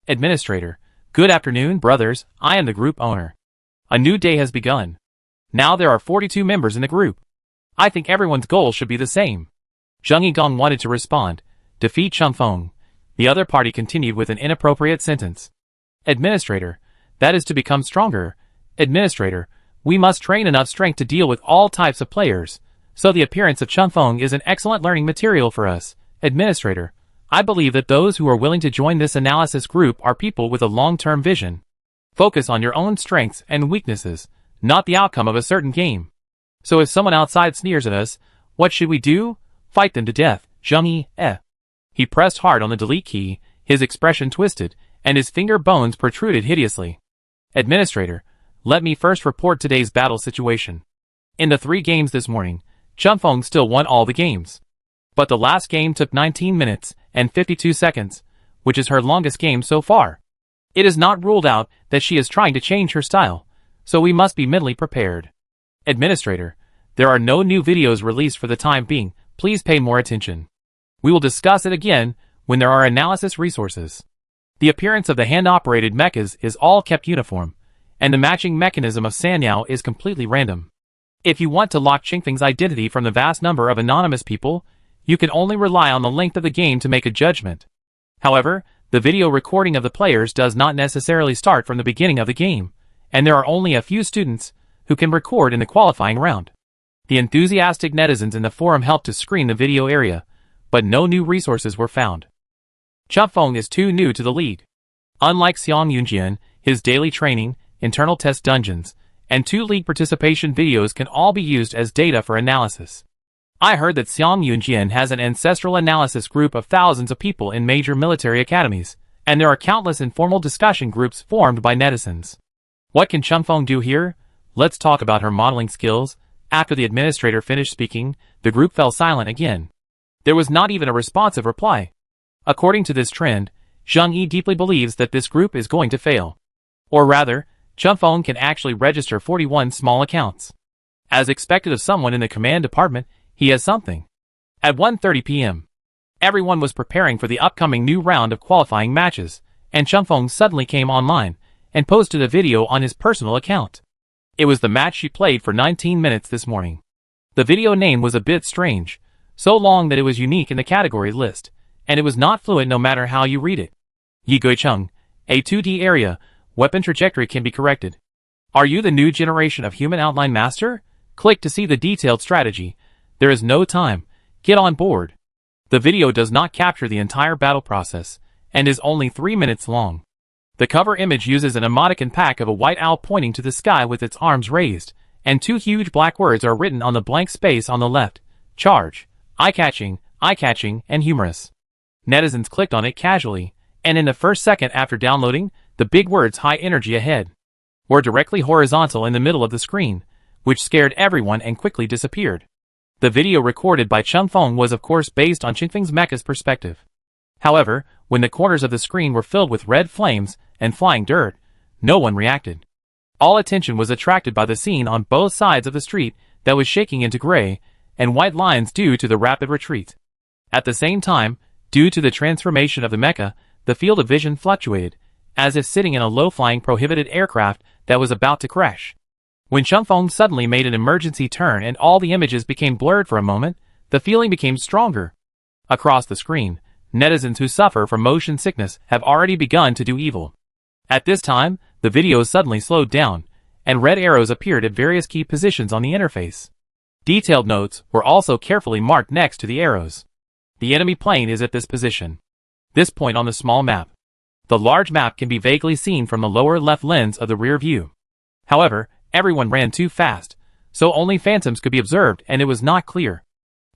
Administrator, good afternoon, brothers, I am the group owner. A new day has begun. Now there are 42 members in the group. I think everyone's goal should be the same. Zheng Yigong wanted to respond, defeat Chen Feng. The other party continued with an inappropriate sentence. Administrator, that is to become stronger. Administrator, we must train enough strength to deal with all types of players, so the appearance of Chen Feng is an excellent learning material for us. Administrator, I believe that those who are willing to join this analysis group are people with a long-term vision. Focus on your own strengths and weaknesses, not the outcome of a certain game. So if someone outside sneers at us, what should we do? Fight them to death. Zheng Yi, He pressed hard on the delete key, his expression twisted, and his finger bones protruded hideously. Administrator, let me first report today's battle situation. In the 3 games this morning, Chen Feng still won all the games. But the last game took 19 minutes and 52 seconds, which is her longest game so far. It is not ruled out that she is trying to change her style, so we must be mentally prepared. Administrator, there are no new videos released for the time being, please pay more attention. We will discuss it again when there are analysis resources. The appearance of the hand-operated mechas is all kept uniform, and the matching mechanism of Sanyao is completely random. If you want to lock Qingfeng's identity from the vast number of anonymous people, you can only rely on the length of the game to make a judgment. However, the video recording of the players does not necessarily start from the beginning of the game, and there are only a few students who can record in the qualifying round. The enthusiastic netizens in the forum helped to screen the video area, but no new resources were found. Chen Feng is too new to the league. Unlike Xiang Yunjian, his daily training, internal test dungeons, and 2 league participation videos can all be used as data for analysis. I heard that Xiang Yunjian has an ancestral analysis group of thousands of people in major military academies, and there are countless informal discussion groups formed by netizens. What can Chen Feng do here? Let's talk about her modeling skills. After the administrator finished speaking, the group fell silent again. There was not even a responsive reply. According to this trend, Zheng Yi deeply believes that this group is going to fail. Or rather, Chen Feng can actually register 41 small accounts. As expected of someone in the command department, he has something. At 1:30 p.m., everyone was preparing for the upcoming new round of qualifying matches, and Chen Feng suddenly came online and posted a video on his personal account. It was the match she played for 19 minutes this morning. The video name was a bit strange, so long that it was unique in the category list, and it was not fluent no matter how you read it. Yi Guicheng, a 2D area, weapon trajectory can be corrected. Are you the new generation of human outline master? Click to see the detailed strategy. There is no time. Get on board. The video does not capture the entire battle process, and is only 3 minutes long. The cover image uses an emoticon pack of a white owl pointing to the sky with its arms raised, and 2 huge black words are written on the blank space on the left. Charge. Eye-catching, and humorous. Netizens clicked on it casually, and in the first second after downloading, the big words high energy ahead. were directly horizontal in the middle of the screen, which scared everyone and quickly disappeared. The video recorded by Chun Feng was of course based on Qingfeng's mecha's perspective. However, when the corners of the screen were filled with red flames and flying dirt, no one reacted. All attention was attracted by the scene on both sides of the street that was shaking into gray and white lines due to the rapid retreat. At the same time, due to the transformation of the mecha, the field of vision fluctuated, as if sitting in a low-flying prohibited aircraft that was about to crash. When Chun Feng suddenly made an emergency turn and all the images became blurred for a moment, the feeling became stronger. Across the screen, netizens who suffer from motion sickness have already begun to do evil. At this time, the video suddenly slowed down, and red arrows appeared at various key positions on the interface. Detailed notes were also carefully marked next to the arrows. The enemy plane is at this position. This point on the small map. The large map can be vaguely seen from the lower left lens of the rear view. However, everyone ran too fast, so only phantoms could be observed and it was not clear.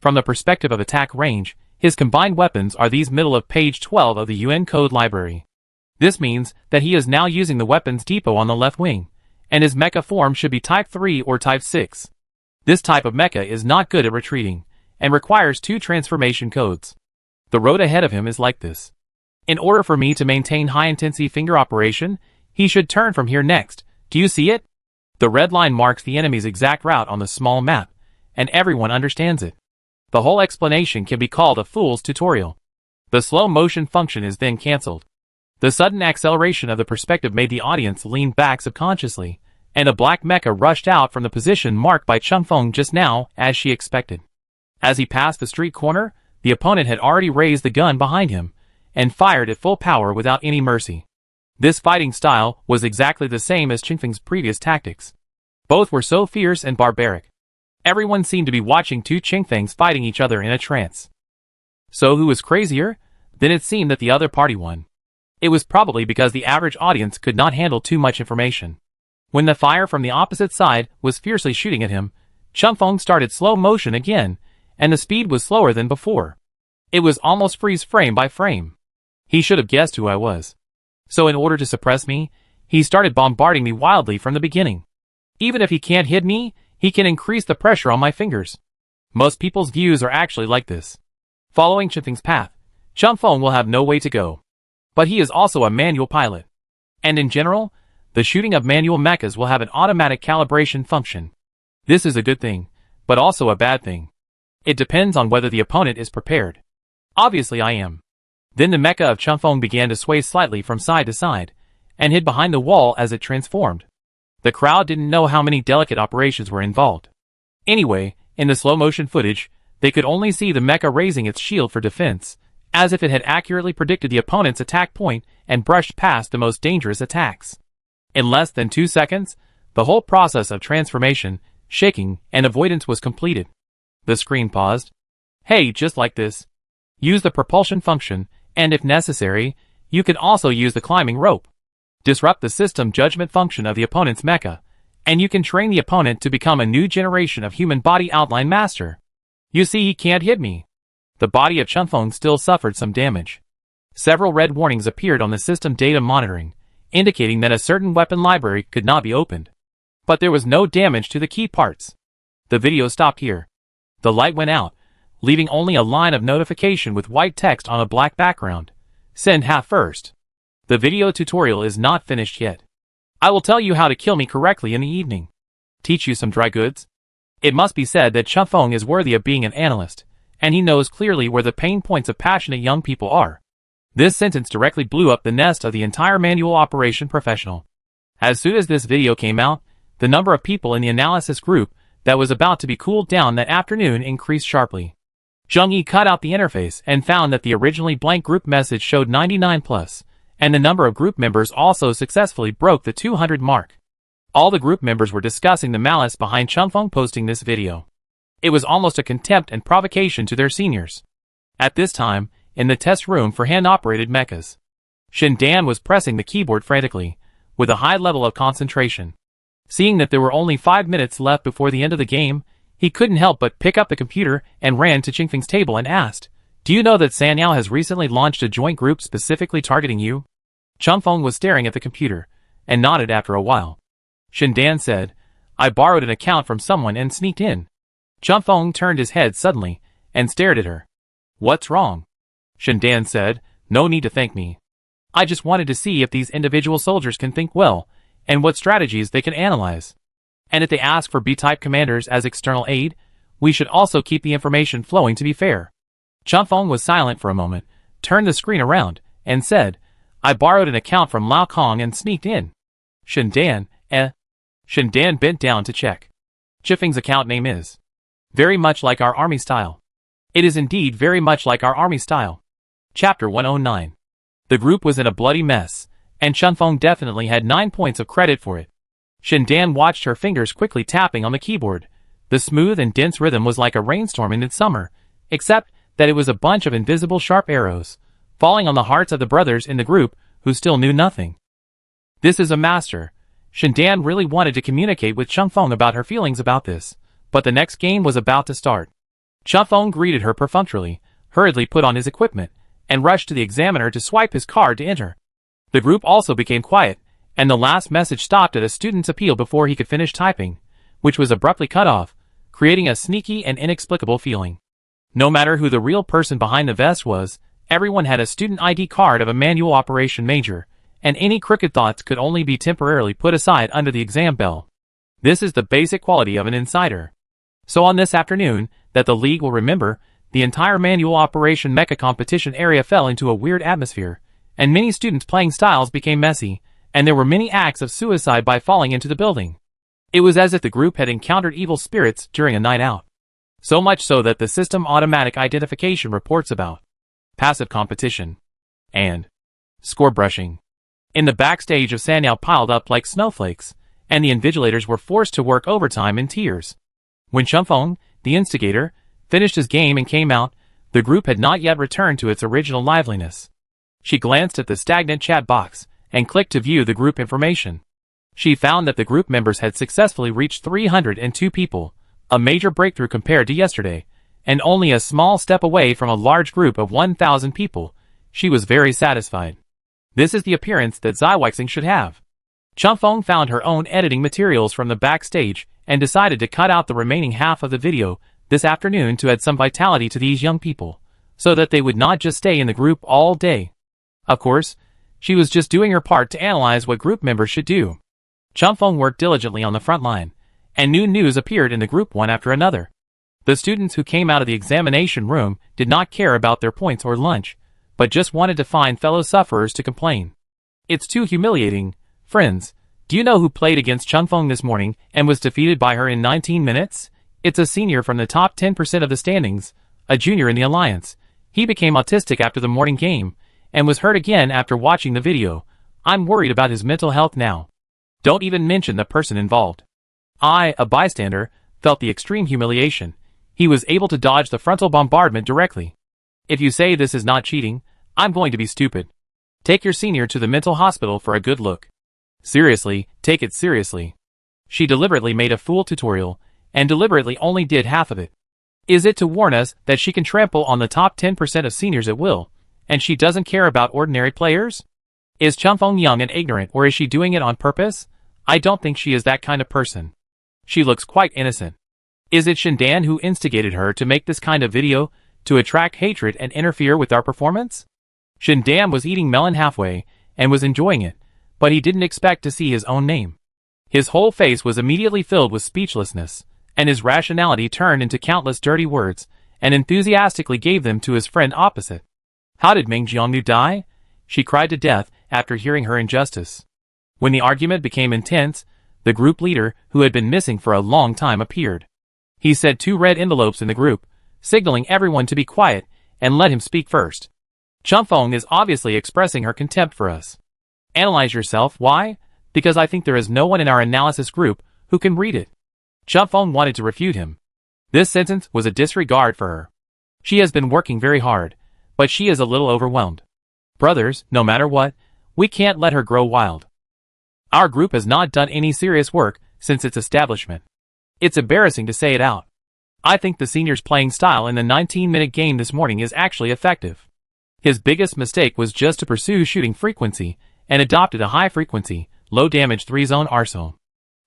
From the perspective of attack range, his combined weapons are these middle of page 12 of the UN code library. This means that he is now using the weapons depot on the left wing, and his mecha form should be Type 3 or Type 6. This type of mecha is not good at retreating, and requires 2 transformation codes. The road ahead of him is like this. In order for me to maintain high-intensity finger operation, he should turn from here next. Do you see it? The red line marks the enemy's exact route on the small map, and everyone understands it. The whole explanation can be called a fool's tutorial. The slow motion function is then cancelled. The sudden acceleration of the perspective made the audience lean back subconsciously, and a black mecha rushed out from the position marked by Chun Feng just now, as she expected. As he passed the street corner, the opponent had already raised the gun behind him, and fired at full power without any mercy. This fighting style was exactly the same as Qingfeng's previous tactics. Both were so fierce and barbaric. Everyone seemed to be watching two Qingfengs fighting each other in a trance. So who was crazier? Then it seemed that the other party won. It was probably because the average audience could not handle too much information. When the fire from the opposite side was fiercely shooting at him, Chun Feng started slow motion again, and the speed was slower than before. It was almost freeze frame by frame. He should have guessed who I was. So in order to suppress me, he started bombarding me wildly from the beginning. Even if he can't hit me, he can increase the pressure on my fingers. Most people's views are actually like this. Following Qingfeng's path, Chun Feng will have no way to go. But he is also a manual pilot. And in general, the shooting of manual mechas will have an automatic calibration function. This is a good thing, but also a bad thing. It depends on whether the opponent is prepared. Obviously I am. Then the mecha of Chun Feng began to sway slightly from side to side, and hid behind the wall as it transformed. The crowd didn't know how many delicate operations were involved. Anyway, in the slow motion footage, they could only see the mecha raising its shield for defense, as if it had accurately predicted the opponent's attack point and brushed past the most dangerous attacks. In less than 2 seconds, the whole process of transformation, shaking, and avoidance was completed. The screen paused. Hey, just like this. Use the propulsion function, and if necessary, you can also use the climbing rope. Disrupt the system judgment function of the opponent's mecha, and you can train the opponent to become a new generation of human body outline master. You see, he can't hit me. The body of Chun Feng still suffered some damage. Several red warnings appeared on the system data monitoring, indicating that a certain weapon library could not be opened. But there was no damage to the key parts. The video stopped here. The light went out, leaving only a line of notification with white text on a black background. Send half first. The video tutorial is not finished yet. I will tell you how to kill me correctly in the evening. Teach you some dry goods. It must be said that Chun Feng is worthy of being an analyst, and he knows clearly where the pain points of passionate young people are. This sentence directly blew up the nest of the entire manual operation professional. As soon as this video came out, the number of people in the analysis group that was about to be cooled down that afternoon increased sharply. Zheng Yi cut out the interface and found that the originally blank group message showed 99+, and the number of group members also successfully broke the 200 mark. All the group members were discussing the malice behind Chun Feng posting this video. It was almost a contempt and provocation to their seniors. At this time, in the test room for hand-operated mechas, Shen Dan was pressing the keyboard frantically, with a high level of concentration. Seeing that there were only 5 minutes left before the end of the game, he couldn't help but pick up the computer and ran to Qingfeng's table and asked, "Do you know that Sanyao has recently launched a joint group specifically targeting you?" Chun Feng was staring at the computer, and nodded after a while. Shindan said. I borrowed an account from someone and sneaked in. Chunfeng turned his head suddenly and stared at her. What's wrong? Shindan said. No need to thank me. I just wanted to see if these individual soldiers can think well, and what strategies they can analyze. And if they ask for B-type commanders as external aid, we should also keep the information flowing to be fair. Chunfeng was silent for a moment, turned the screen around, and said, I borrowed an account from Lao Kong and sneaked in. Shindan, Shindan bent down to check. Chifeng's account name is very much like our army style. It is indeed very much like our army style. Chapter 109. The group was in a bloody mess, and Chunfeng definitely had 9 points of credit for it. Shindan watched her fingers quickly tapping on the keyboard. The smooth and dense rhythm was like a rainstorm in midsummer, except that it was a bunch of invisible sharp arrows, falling on the hearts of the brothers in the group who still knew nothing. This is a master. Shindan really wanted to communicate with Chunfeng about her feelings about this, but the next game was about to start. Chunfeng greeted her perfunctorily, hurriedly put on his equipment, and rushed to the examiner to swipe his card to enter. The group also became quiet, and the last message stopped at a student's appeal before he could finish typing, which was abruptly cut off, creating a sneaky and inexplicable feeling. No matter who the real person behind the vest was, everyone had a student ID card of a manual operation major, and any crooked thoughts could only be temporarily put aside under the exam bell. This is the basic quality of an insider. So on this afternoon, that the League will remember, the entire manual operation mecha competition area fell into a weird atmosphere, and many students' playing styles became messy, and there were many acts of suicide by falling into the building. It was as if the group had encountered evil spirits during a night out. So much so that the system automatic identification reports about passive competition and score brushing. In the backstage of Sanyao piled up like snowflakes, and the invigilators were forced to work overtime in tears. When Chunfeng, the instigator, finished his game and came out, the group had not yet returned to its original liveliness. She glanced at the stagnant chat box and clicked to view the group information. She found that the group members had successfully reached 302 people, a major breakthrough compared to yesterday, and only a small step away from a large group of 1,000 people. She was very satisfied. This is the appearance that Ziweixing should have. Chunfeng found her own editing materials from the backstage and decided to cut out the remaining half of the video this afternoon to add some vitality to these young people, so that they would not just stay in the group all day. Of course, she was just doing her part to analyze what group members should do. Chunfeng worked diligently on the front line, and new news appeared in the group one after another. The students who came out of the examination room did not care about their points or lunch, but just wanted to find fellow sufferers to complain. It's too humiliating. Friends, do you know who played against Chunfeng this morning and was defeated by her in 19 minutes? It's a senior from the top 10% of the standings, a junior in the alliance. He became autistic after the morning game, and was hurt again after watching the video. I'm worried about his mental health now. Don't even mention the person involved. I, a bystander, felt the extreme humiliation. He was able to dodge the frontal bombardment directly. If you say this is not cheating, I'm going to be stupid. Take your senior to the mental hospital for a good look. Seriously, take it seriously. She deliberately made a full tutorial, and deliberately only did half of it. Is it to warn us that she can trample on the top 10% of seniors at will, and she doesn't care about ordinary players? Is Chunfeng young and ignorant, or is she doing it on purpose? I don't think she is that kind of person. She looks quite innocent. Is it Shindan who instigated her to make this kind of video, to attract hatred and interfere with our performance? Shindan was eating melon halfway, and was enjoying it, but he didn't expect to see his own name. His whole face was immediately filled with speechlessness, and his rationality turned into countless dirty words, and enthusiastically gave them to his friend opposite. How did Meng Jiangnu die? She cried to death after hearing her injustice. When the argument became intense, the group leader, who had been missing for a long time, appeared. He said 2 red envelopes in the group, signaling everyone to be quiet, and let him speak first. Chunfeng is obviously expressing her contempt for us. Analyze yourself. Why? Because I think there is no one in our analysis group who can read it. Chunfeng wanted to refute him. This sentence was a disregard for her. She has been working very hard, but she is a little overwhelmed. Brothers, no matter what, we can't let her grow wild. Our group has not done any serious work since its establishment. It's embarrassing to say it out. I think the senior's playing style in the 19-minute game this morning is actually effective. His biggest mistake was just to pursue shooting frequency, and adopted a high-frequency, low-damage 3-zone arsenal.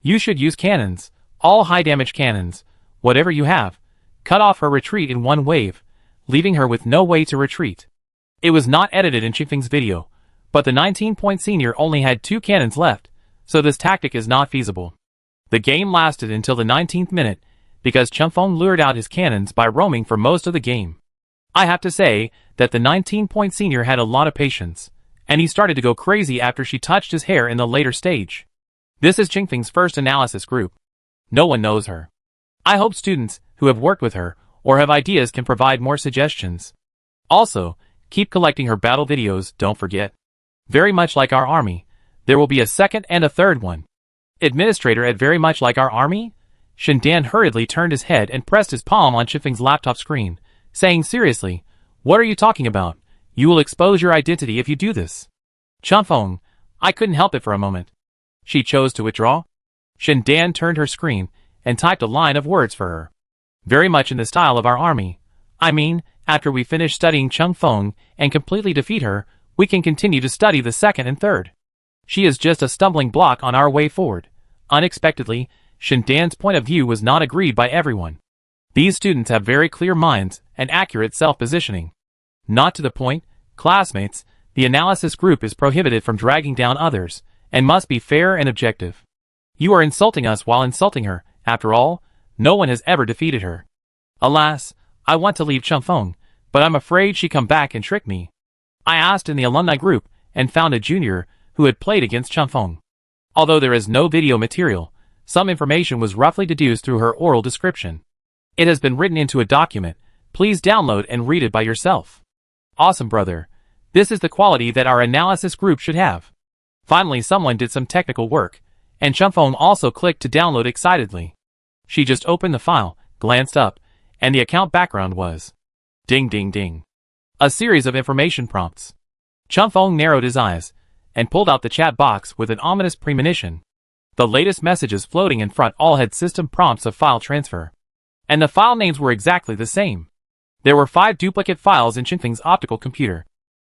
You should use cannons, all high-damage cannons, whatever you have. Cut off her retreat in one wave, leaving her with no way to retreat. It was not edited in Qingfeng's video, but the 19-point senior only had 2 cannons left, so this tactic is not feasible. The game lasted until the 19th minute, because Qingfeng lured out his cannons by roaming for most of the game. I have to say that the 19-point senior had a lot of patience, and he started to go crazy after she touched his hair in the later stage. This is Qingfeng's first analysis group. No one knows her. I hope students who have worked with her or have ideas can provide more suggestions. Also, keep collecting her battle videos, don't forget. Very much like our army, there will be a second and a third one. Administrator at very much like our army? Shindan hurriedly turned his head and pressed his palm on Qingfeng's laptop screen, saying seriously, "What are you talking about? You will expose your identity if you do this." Qingfeng, I couldn't help it for a moment. She chose to withdraw. Shindan turned her screen and typed a line of words for her. Very much in the style of our army. I mean, after we finish studying Qingfeng and completely defeat her, we can continue to study the second and third. She is just a stumbling block on our way forward. Unexpectedly, Shindan's point of view was not agreed by everyone. These students have very clear minds and accurate self-positioning. Not to the point, classmates, the analysis group is prohibited from dragging down others, and must be fair and objective. You are insulting us while insulting her. After all, no one has ever defeated her. Alas, I want to leave Qingfeng, but I'm afraid she come back and trick me. I asked in the alumni group, and found a junior who had played against Qingfeng. Although there is no video material, some information was roughly deduced through her oral description. It has been written into a document. Please download and read it by yourself. Awesome, brother. This is the quality that our analysis group should have. Finally, someone did some technical work, and Qingfeng also clicked to download excitedly. She just opened the file, glanced up, and the account background was ding ding ding. A series of information prompts. Qingfeng narrowed his eyes and pulled out the chat box with an ominous premonition. The latest messages floating in front all had system prompts of file transfer. And the file names were exactly the same. There were 5 duplicate files in Qingfeng's optical computer.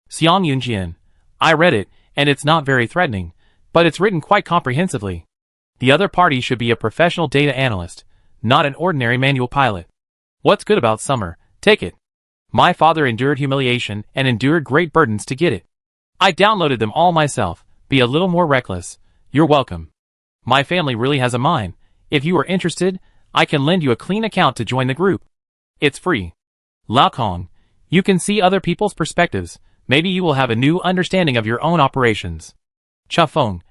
Xiang Yunjian. I read it, and it's not very threatening, but it's written quite comprehensively. The other party should be a professional data analyst, not an ordinary manual pilot. What's good about summer? Take it. My father endured humiliation and endured great burdens to get it. I downloaded them all myself. Be a little more reckless. You're welcome. My family really has a mind. If you are interested, I can lend you a clean account to join the group. It's free. Lao Kong, you can see other people's perspectives. Maybe you will have a new understanding of your own operations. Qingfeng,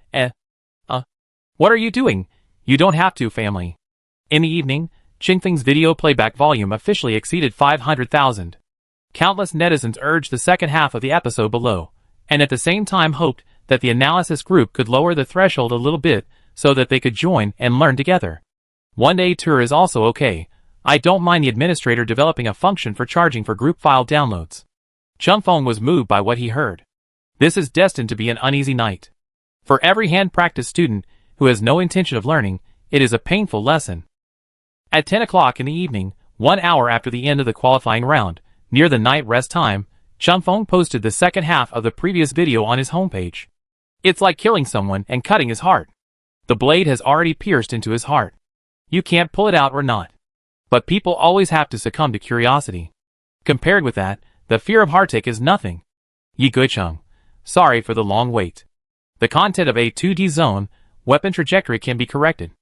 what are you doing? You don't have to, family. In the evening, Qingfeng's video playback volume officially exceeded 500,000. Countless netizens urged the second half of the episode below, and at the same time hoped that the analysis group could lower the threshold a little bit so that they could join and learn together. One day tour is also okay. I don't mind the administrator developing a function for charging for group file downloads. Qingfeng was moved by what he heard. This is destined to be an uneasy night. For every hand-practiced student who has no intention of learning, it is a painful lesson. At 10 o'clock in the evening, 1 hour after the end of the qualifying round, near the night rest time, Qingfeng posted the second half of the previous video on his homepage. It's like killing someone and cutting his heart. The blade has already pierced into his heart. You can't pull it out or not. But people always have to succumb to curiosity. Compared with that, the fear of heartache is nothing. Yi Guicheng. Sorry for the long wait. The content of a 2D zone, weapon trajectory can be corrected,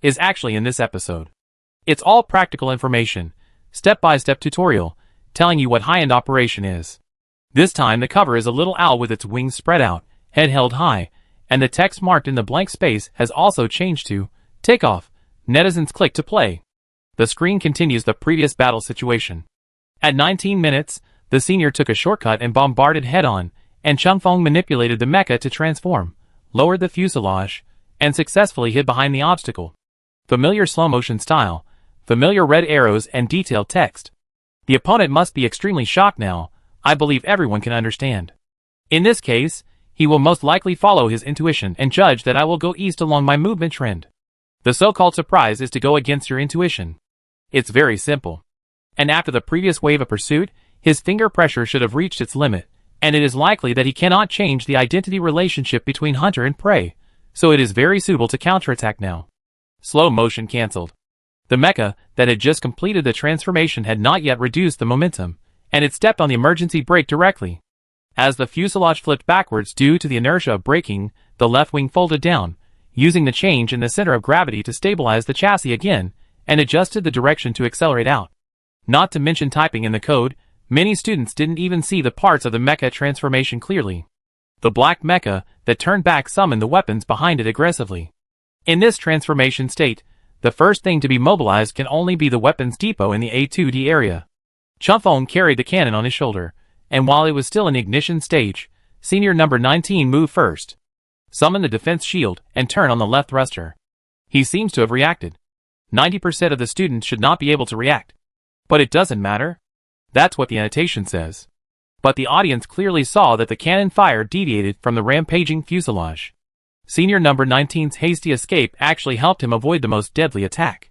is actually in this episode. It's all practical information, step-by-step tutorial, telling you what high-end operation is. This time the cover is a little owl with its wings spread out, head held high, and the text marked in the blank space has also changed to takeoff. Netizens click to play. The screen continues the previous battle situation. At 19 minutes, the senior took a shortcut and bombarded head-on, and Qingfeng manipulated the mecha to transform, lowered the fuselage, and successfully hid behind the obstacle. Familiar slow-motion style, familiar red arrows and detailed text. The opponent must be extremely shocked now. I believe everyone can understand. In this case, he will most likely follow his intuition and judge that I will go east along my movement trend. The so-called surprise is to go against your intuition. It's very simple. And after the previous wave of pursuit, his finger pressure should have reached its limit, and it is likely that he cannot change the identity relationship between hunter and prey, so it is very suitable to counterattack now. Slow motion cancelled. The mecha that had just completed the transformation had not yet reduced the momentum, and it stepped on the emergency brake directly. As the fuselage flipped backwards due to the inertia of braking, the left wing folded down, using the change in the center of gravity to stabilize the chassis again, and adjusted the direction to accelerate out. Not to mention typing in the code, many students didn't even see the parts of the mecha transformation clearly. The black mecha that turned back summoned the weapons behind it aggressively. In this transformation state, the first thing to be mobilized can only be the weapons depot in the A2D area. Chunfeng carried the cannon on his shoulder, and while it was still in the ignition stage, senior number 19 moved first. Summon the defense shield and turn on the left thruster. He seems to have reacted. 90% of the students should not be able to react. But it doesn't matter. That's what the annotation says. But the audience clearly saw that the cannon fire deviated from the rampaging fuselage. Senior number 19's hasty escape actually helped him avoid the most deadly attack.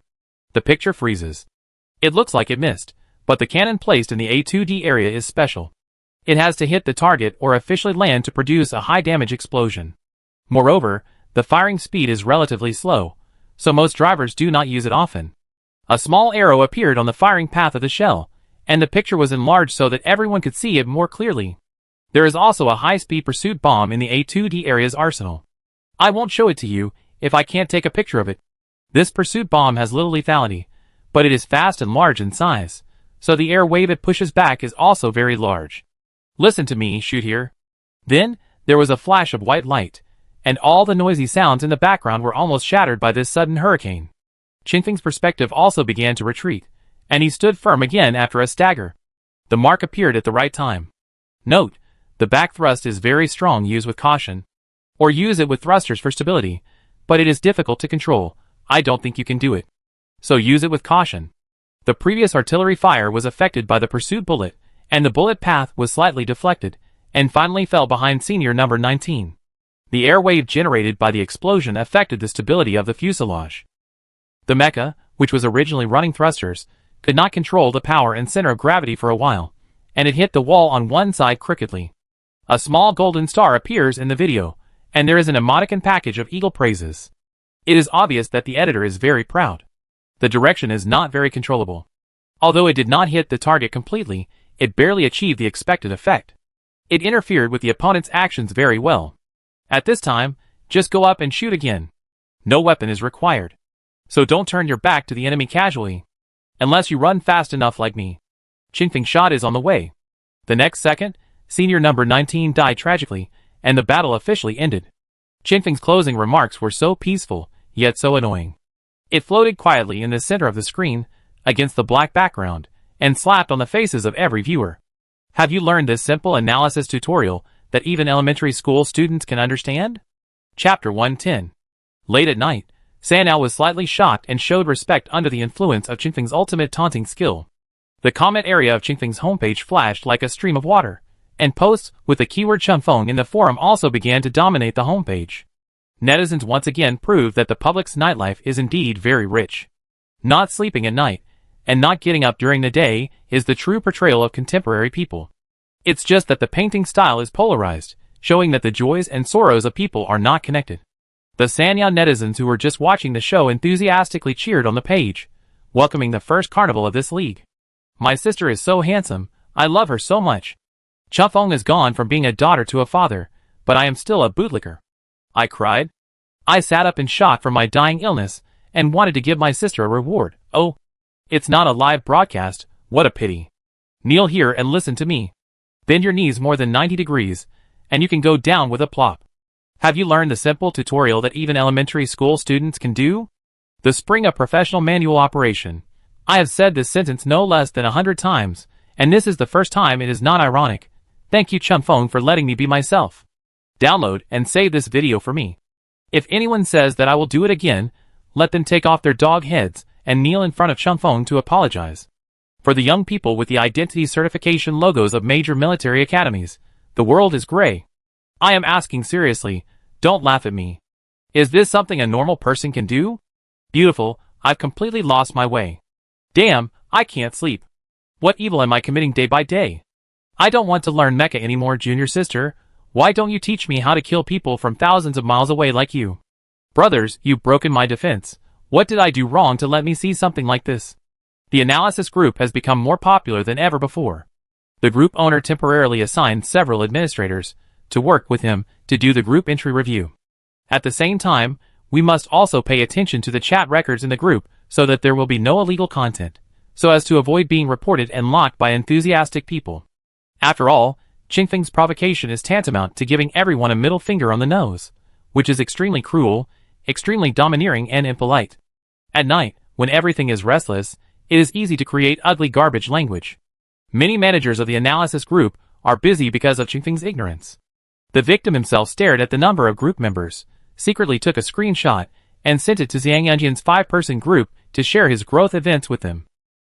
The picture freezes. It looks like it missed, but the cannon placed in the A2D area is special. It has to hit the target or officially land to produce a high damage explosion. Moreover, the firing speed is relatively slow, so most drivers do not use it often. A small arrow appeared on the firing path of the shell, and the picture was enlarged so that everyone could see it more clearly. There is also a high-speed pursuit bomb in the A2D area's arsenal. I won't show it to you if I can't take a picture of it. This pursuit bomb has little lethality, but it is fast and large in size, so the air wave it pushes back is also very large. Listen to me, shoot here. Then, there was a flash of white light, and all the noisy sounds in the background were almost shattered by this sudden hurricane. Qingfeng's perspective also began to retreat, and he stood firm again after a stagger. The mark appeared at the right time. Note, the back thrust is very strong. Use with caution. Or use it with thrusters for stability, but it is difficult to control. I don't think you can do it. So use it with caution. The previous artillery fire was affected by the pursuit bullet, and the bullet path was slightly deflected, and finally fell behind senior number 19. The air wave generated by the explosion affected the stability of the fuselage. The mecha, which was originally running thrusters, could not control the power and center of gravity for a while, and it hit the wall on one side crookedly. A small golden star appears in the video, and there is an emoticon package of eagle praises. It is obvious that the editor is very proud. The direction is not very controllable. Although it did not hit the target completely, it barely achieved the expected effect. It interfered with the opponent's actions very well. At this time, just go up and shoot again. No weapon is required. So don't turn your back to the enemy casually. Unless you run fast enough like me. Qingfeng's shot is on the way. The next second, senior number 19 died tragically, and the battle officially ended. Qingfeng's closing remarks were so peaceful, yet so annoying. It floated quietly in the center of the screen, against the black background, and slapped on the faces of every viewer. Have you learned this simple analysis tutorial that even elementary school students can understand? Chapter 110. Late at night, Sanao was slightly shocked and showed respect under the influence of Qingfeng's ultimate taunting skill. The comment area of Qingfeng's homepage flashed like a stream of water, and posts with the keyword Chunfeng in the forum also began to dominate the homepage. Netizens once again proved that the public's nightlife is indeed very rich. Not sleeping at night, and not getting up during the day, is the true portrayal of contemporary people. It's just that the painting style is polarized, showing that the joys and sorrows of people are not connected. The Sanyao netizens who were just watching the show enthusiastically cheered on the page, welcoming the first carnival of this league. My sister is so handsome, I love her so much. Chunfeng has gone from being a daughter to a father, but I am still a bootlicker. I cried. I sat up in shock from my dying illness, and wanted to give my sister a reward. Oh, it's not a live broadcast, what a pity. Kneel here and listen to me. Bend your knees more than 90 degrees, and you can go down with a plop. Have you learned the simple tutorial that even elementary school students can do? The spring of professional manual operation. I have said this sentence no less than 100 times, and this is the first time it is not ironic. Thank you Chunfeng for letting me be myself. Download and save this video for me. If anyone says that I will do it again, let them take off their dog heads and kneel in front of Chunfeng to apologize. For the young people with the identity certification logos of major military academies, the world is gray. I am asking seriously, don't laugh at me. Is this something a normal person can do? Beautiful, I've completely lost my way. Damn, I can't sleep. What evil am I committing day by day? I don't want to learn mecha anymore, junior sister. Why don't you teach me how to kill people from thousands of miles away like you? Brothers, you've broken my defense. What did I do wrong to let me see something like this? The analysis group has become more popular than ever before. The group owner temporarily assigned several administrators to work with him to do the group entry review. At the same time, we must also pay attention to the chat records in the group so that there will be no illegal content, so as to avoid being reported and locked by enthusiastic people. After all, Qingfeng's provocation is tantamount to giving everyone a middle finger on the nose, which is extremely cruel, extremely domineering and impolite. At night, when everything is restless, it is easy to create ugly garbage language. Many managers of the analysis group are busy because of Qingfeng's ignorance. The victim himself stared at the number of group members, secretly took a screenshot, and sent it to Xiang Yanjian's 5-person group to share his growth events with them.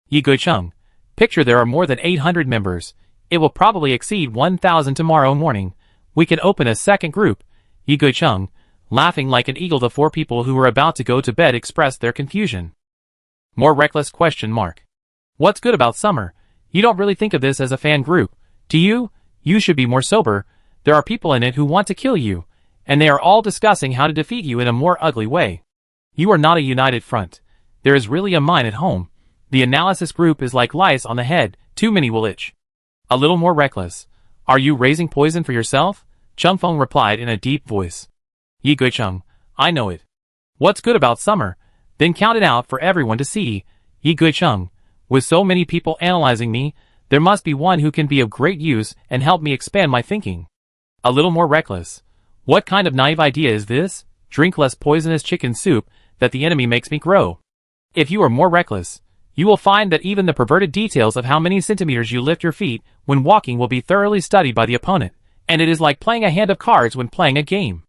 Yi Guicheng, picture there are more than 800 members. It will probably exceed 1,000 tomorrow morning. We can open a second group. Yi Guicheng, laughing like an eagle. The 4 people who were about to go to bed expressed their confusion. More reckless question mark. What's good about summer? You don't really think of this as a fan group, do you? You should be more sober. There are people in it who want to kill you, and they are all discussing how to defeat you in a more ugly way. You are not a united front. There is really a mine at home. The analysis group is like lice on the head. Too many will itch. A little more reckless. Are you raising poison for yourself? Chengfeng replied in a deep voice. Yi Guicheng, I know it. What's good about summer? Then count it out for everyone to see. Yi Guicheng, with so many people analyzing me, there must be one who can be of great use and help me expand my thinking. A little more reckless. What kind of naive idea is this? Drink less poisonous chicken soup, that the enemy makes me grow. If you are more reckless, you will find that even the perverted details of how many centimeters you lift your feet when walking will be thoroughly studied by the opponent, and it is like playing a hand of cards when playing a game.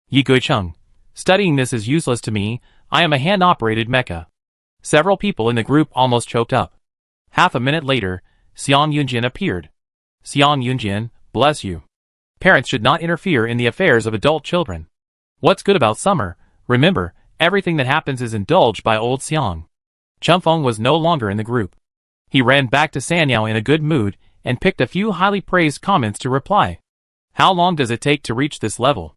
Yi Guicheng, studying this is useless to me. I am a hand-operated mecha. Several people in the group almost choked up. Half a minute later, Xiang Yunjian appeared. Xiang Yunjian, bless you. Parents should not interfere in the affairs of adult children. What's good about summer? Remember, everything that happens is indulged by old Xiang. Chengfeng was no longer in the group. He ran back to Sanyao in a good mood and picked a few highly praised comments to reply. How long does it take to reach this level?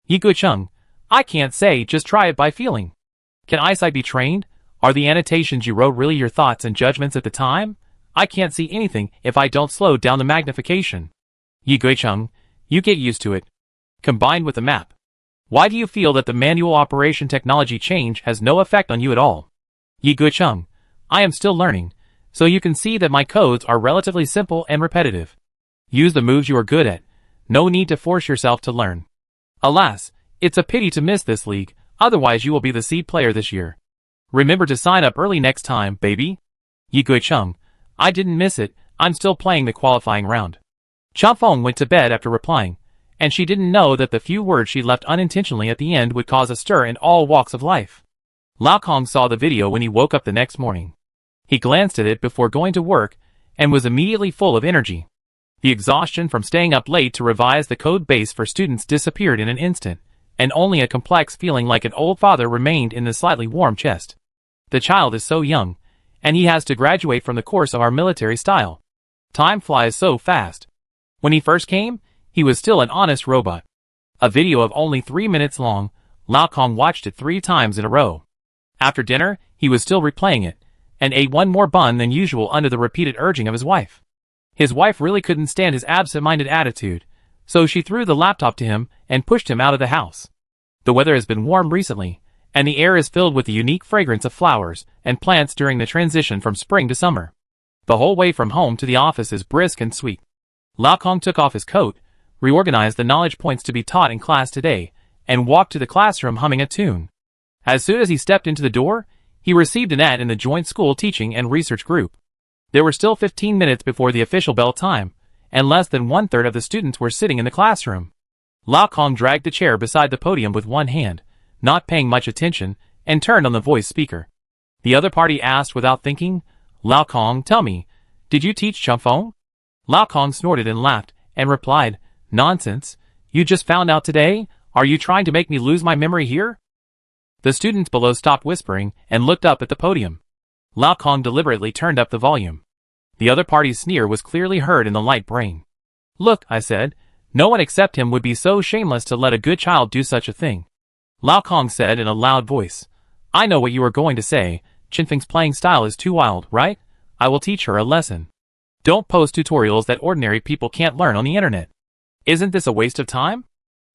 Yi Guicheng, I can't say, just try it by feeling. Can eyesight be trained? Are the annotations you wrote really your thoughts and judgments at the time? I can't see anything if I don't slow down the magnification. Yi Guicheng, you get used to it. Combined with the map. Why do you feel that the manual operation technology change has no effect on you at all? Yi Guicheng, I am still learning, so you can see that my codes are relatively simple and repetitive. Use the moves you are good at. No need to force yourself to learn. Alas, it's a pity to miss this league, otherwise you will be the seed player this year. Remember to sign up early next time, baby. Yi Guicheng, I didn't miss it, I'm still playing the qualifying round. Chengfeng went to bed after replying, and she didn't know that the few words she left unintentionally at the end would cause a stir in all walks of life. Lao Kong saw the video when he woke up the next morning. He glanced at it before going to work, and was immediately full of energy. The exhaustion from staying up late to revise the code base for students disappeared in an instant, and only a complex feeling like an old father remained in the slightly warm chest. The child is so young, and he has to graduate from the course of our military style. Time flies so fast. When he first came, he was still an honest robot. A video of only 3 minutes long, Lao Kong watched it 3 times in a row. After dinner, he was still replaying it, and ate one more bun than usual under the repeated urging of his wife. His wife really couldn't stand his absent-minded attitude, so she threw the laptop to him and pushed him out of the house. The weather has been warm recently, and the air is filled with the unique fragrance of flowers and plants during the transition from spring to summer. The whole way from home to the office is brisk and sweet. Lao Kong took off his coat, reorganized the knowledge points to be taught in class today, and walked to the classroom humming a tune. As soon as he stepped into the door, he received an ad in the joint school teaching and research group. There were still 15 minutes before the official bell time, and less than 1/3 of the students were sitting in the classroom. Lao Kong dragged the chair beside the podium with one hand, not paying much attention, and turned on the voice speaker. The other party asked without thinking, Lao Kong, tell me, did you teach Chengfeng? Lao Kong snorted and laughed, and replied, nonsense, you just found out today? Are you trying to make me lose my memory here? The students below stopped whispering and looked up at the podium. Lao Kong deliberately turned up the volume. The other party's sneer was clearly heard in the light brain. Look, I said, no one except him would be so shameless to let a good child do such a thing. Lao Kong said in a loud voice, I know what you are going to say. Qinfeng's playing style is too wild, right? I will teach her a lesson. Don't post tutorials that ordinary people can't learn on the internet. Isn't this a waste of time?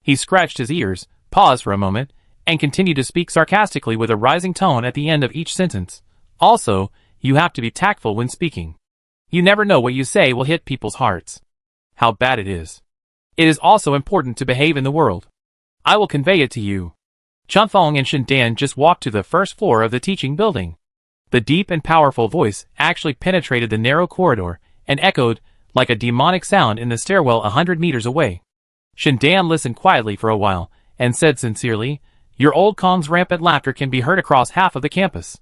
He scratched his ears, paused for a moment, and continued to speak sarcastically with a rising tone at the end of each sentence. Also, you have to be tactful when speaking. You never know what you say will hit people's hearts. How bad it is. It is also important to behave in the world. I will convey it to you. Qinfeng and Shindan just walked to the first floor of the teaching building. The deep and powerful voice actually penetrated the narrow corridor and echoed like a demonic sound in the stairwell 100 meters away. Shindan listened quietly for a while and said sincerely, "Your old Kong's rampant laughter can be heard across half of the campus."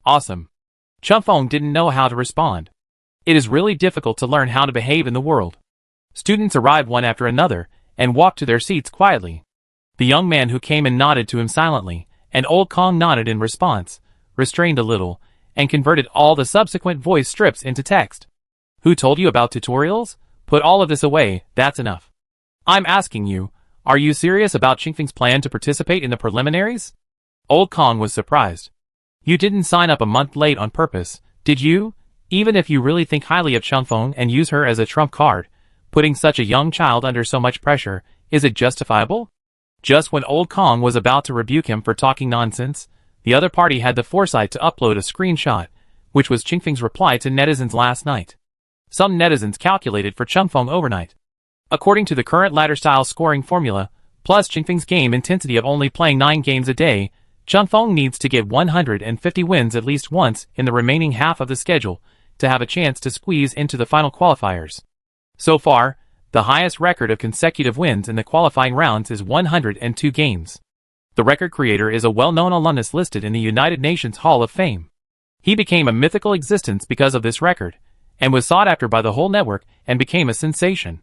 Awesome. Qinfeng didn't know how to respond. It is really difficult to learn how to behave in the world. Students arrived one after another and walked to their seats quietly. The young man who came in nodded to him silently, and old Kong nodded in response, restrained a little, and converted all the subsequent voice strips into text. Who told you about tutorials? Put all of this away, that's enough. I'm asking you, are you serious about Qinfeng's plan to participate in the preliminaries? Old Kong was surprised. You didn't sign up a month late on purpose, did you? Even if you really think highly of Qinfeng and use her as a trump card, putting such a young child under so much pressure, is it justifiable? Just when Old Kong was about to rebuke him for talking nonsense, the other party had the foresight to upload a screenshot, which was Qinfeng's reply to netizens last night. Some netizens calculated for Qinfeng overnight. According to the current ladder-style scoring formula, plus Qinfeng's game intensity of only playing 9 games a day, Qinfeng needs to get 150 wins at least once in the remaining half of the schedule to have a chance to squeeze into the final qualifiers. So far, the highest record of consecutive wins in the qualifying rounds is 102 games. The record creator is a well-known alumnus listed in the United Nations Hall of Fame. He became a mythical existence because of this record, and was sought after by the whole network and became a sensation.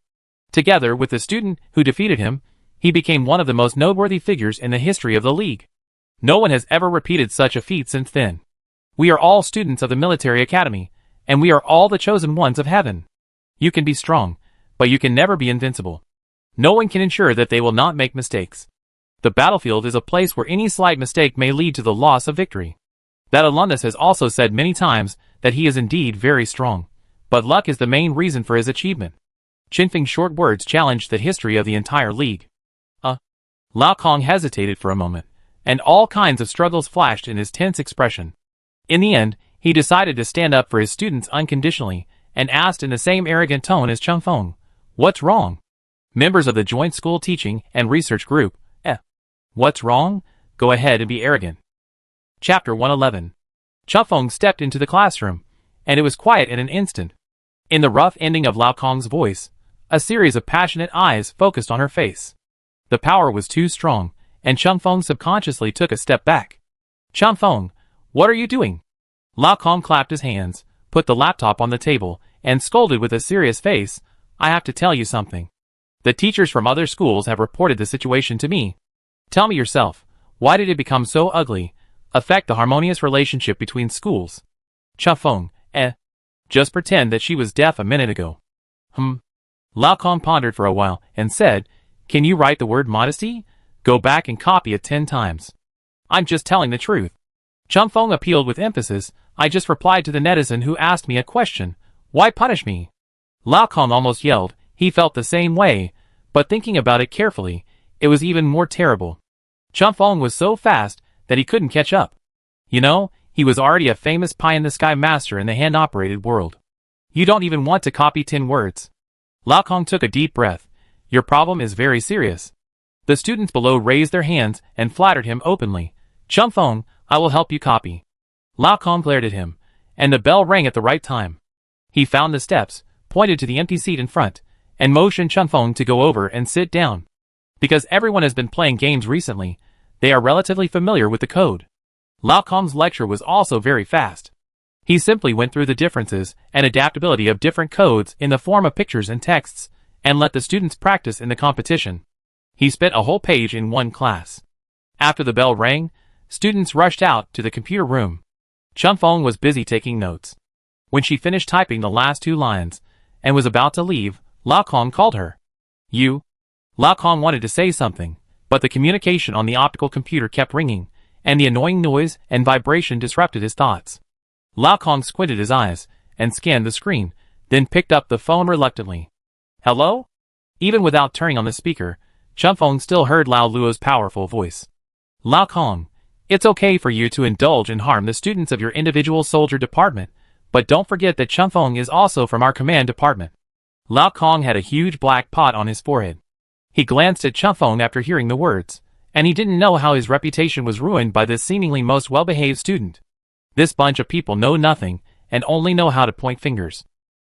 Together with the student who defeated him, he became one of the most noteworthy figures in the history of the league. No one has ever repeated such a feat since then. We are all students of the military academy, and we are all the chosen ones of heaven. You can be strong, but you can never be invincible. No one can ensure that they will not make mistakes. The battlefield is a place where any slight mistake may lead to the loss of victory. That alumnus has also said many times that he is indeed very strong, but luck is the main reason for his achievement. Qinfeng's short words challenged the history of the entire league. Lao Kong hesitated for a moment, and all kinds of struggles flashed in his tense expression. In the end, he decided to stand up for his students unconditionally, and asked in the same arrogant tone as Qinfeng, "What's wrong?" Members of the joint school teaching and research group, What's wrong? Go ahead and be arrogant. Chapter 111. Qinfeng stepped into the classroom, and it was quiet in an instant. In the rough ending of Lao Kong's voice, a series of passionate eyes focused on her face. The power was too strong, and Qinfeng subconsciously took a step back. "Qinfeng, what are you doing?" Lao Kong clapped his hands, put the laptop on the table, and scolded with a serious face, "I have to tell you something. The teachers from other schools have reported the situation to me. Tell me yourself, why did it become so ugly, affect the harmonious relationship between schools?" Qinfeng, just pretend that she was deaf a minute ago. Lao Kong pondered for a while and said, "Can you write the word modesty? Go back and copy it 10 times. I'm just telling the truth." Qinfeng appealed with emphasis, "I just replied to the netizen who asked me a question. Why punish me?" Lao Kong almost yelled. He felt the same way, but thinking about it carefully, it was even more terrible. Qinfeng was so fast that he couldn't catch up. You know, he was already a famous pie-in-the-sky master in the hand-operated world. You don't even want to copy 10 words. Lao Kong took a deep breath. Your problem is very serious. The students below raised their hands and flattered him openly. Qinfeng, I will help you copy. Lao Kong glared at him, and the bell rang at the right time. He found the steps, pointed to the empty seat in front, and motioned Qinfeng to go over and sit down. Because everyone has been playing games recently, they are relatively familiar with the code. Lao Kong's lecture was also very fast. He simply went through the differences and adaptability of different codes in the form of pictures and texts, and let the students practice in the competition. He spent a whole page in one class. After the bell rang, students rushed out to the computer room. Qinfeng was busy taking notes. When she finished typing the last 2 lines, and was about to leave, Lao Kong called her. Lao Kong wanted to say something, but the communication on the optical computer kept ringing, and the annoying noise and vibration disrupted his thoughts. Lao Kong squinted his eyes and scanned the screen, then picked up the phone reluctantly. Hello? Even without turning on the speaker, Chun Feng still heard Lao Luo's powerful voice. Lao Kong, it's okay for you to indulge and harm the students of your individual soldier department, but don't forget that Chun Feng is also from our command department. Lao Kong had a huge black pot on his forehead. He glanced at Chun Feng after hearing the words, and he didn't know how his reputation was ruined by this seemingly most well-behaved student. This bunch of people know nothing and only know how to point fingers.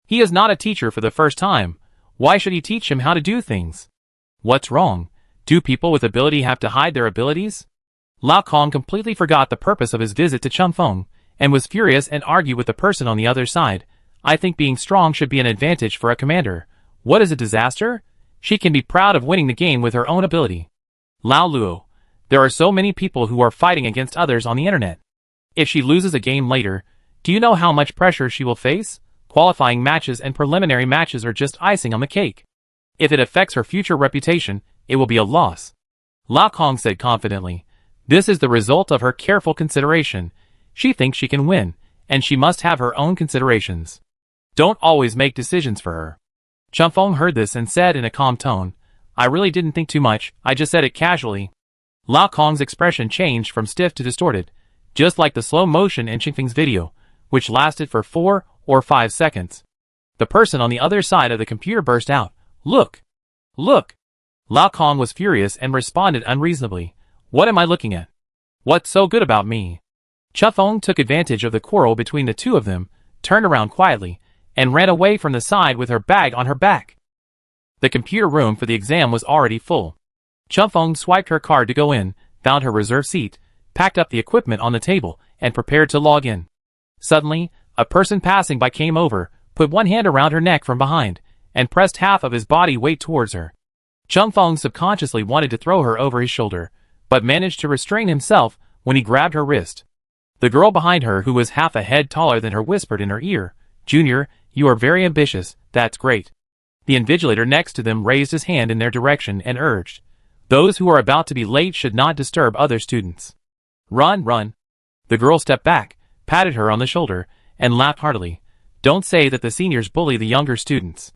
He is not a teacher for the first time. Why should he teach him how to do things? What's wrong? Do people with ability have to hide their abilities? Lao Kong completely forgot the purpose of his visit to Chun Feng, and was furious and argued with the person on the other side. I think being strong should be an advantage for a commander. What is a disaster? She can be proud of winning the game with her own ability. Lao Luo, there are so many people who are fighting against others on the internet. If she loses a game later, do you know how much pressure she will face? Qualifying matches and preliminary matches are just icing on the cake. If it affects her future reputation, it will be a loss. Lao Kong said confidently. This is the result of her careful consideration. She thinks she can win, and she must have her own considerations. Don't always make decisions for her. Chun Feng heard this and said in a calm tone, I really didn't think too much, I just said it casually. Lao Kong's expression changed from stiff to distorted, just like the slow motion in Ching Feng's video, which lasted for 4 or 5 seconds. The person on the other side of the computer burst out, Look! Look! Lao Kong was furious and responded unreasonably, What am I looking at? What's so good about me? Chun Feng took advantage of the quarrel between the two of them, turned around quietly, and ran away from the side with her bag on her back. The computer room for the exam was already full. Chun Feng swiped her card to go in, found her reserved seat, packed up the equipment on the table, and prepared to log in. Suddenly, a person passing by came over, put one hand around her neck from behind, and pressed half of his body weight towards her. Chun Feng subconsciously wanted to throw her over his shoulder, but managed to restrain himself when he grabbed her wrist. The girl behind her, who was half a head taller than her, whispered in her ear, Junior, you are very ambitious, that's great. The invigilator next to them raised his hand in their direction and urged, Those who are about to be late should not disturb other students. Run, run. The girl stepped back, patted her on the shoulder, and laughed heartily. Don't say that the seniors bully the younger students.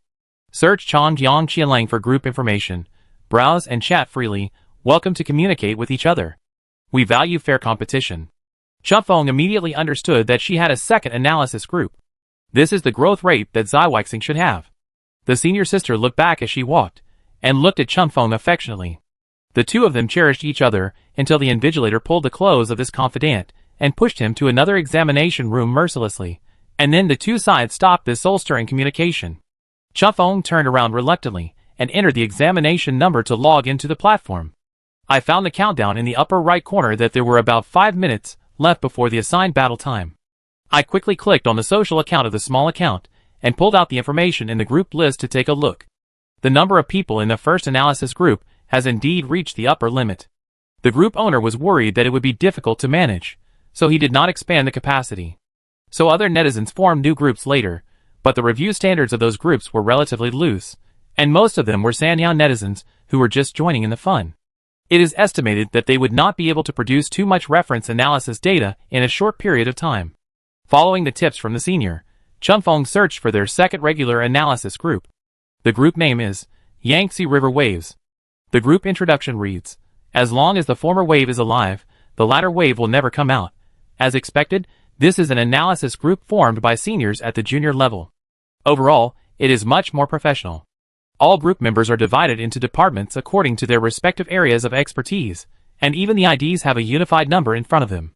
Search Chongjiang Qianlang for group information. Browse and chat freely. Welcome to communicate with each other. We value fair competition. Chun Feng immediately understood that she had a second analysis group. This is the growth rate that Ziweixing should have. The senior sister looked back as she walked, and looked at Chun Feng affectionately. The two of them cherished each other until the invigilator pulled the clothes of this confidant and pushed him to another examination room mercilessly, and then the two sides stopped this soul-stirring communication. Chun Feng turned around reluctantly and entered the examination number to log into the platform. I found the countdown in the upper right corner that there were about 5 minutes left before the assigned battle time. I quickly clicked on the social account of the small account and pulled out the information in the group list to take a look. The number of people in the first analysis group has indeed reached the upper limit. The group owner was worried that it would be difficult to manage, so he did not expand the capacity. So other netizens formed new groups later, but the review standards of those groups were relatively loose, and most of them were Sanyao netizens who were just joining in the fun. It is estimated that they would not be able to produce too much reference analysis data in a short period of time. Following the tips from the senior, Chun Feng searched for their second regular analysis group. The group name is Yangtze River Waves. The group introduction reads, As long as the former wave is alive, the latter wave will never come out. As expected, this is an analysis group formed by seniors at the junior level. Overall, it is much more professional. All group members are divided into departments according to their respective areas of expertise, and even the IDs have a unified number in front of them.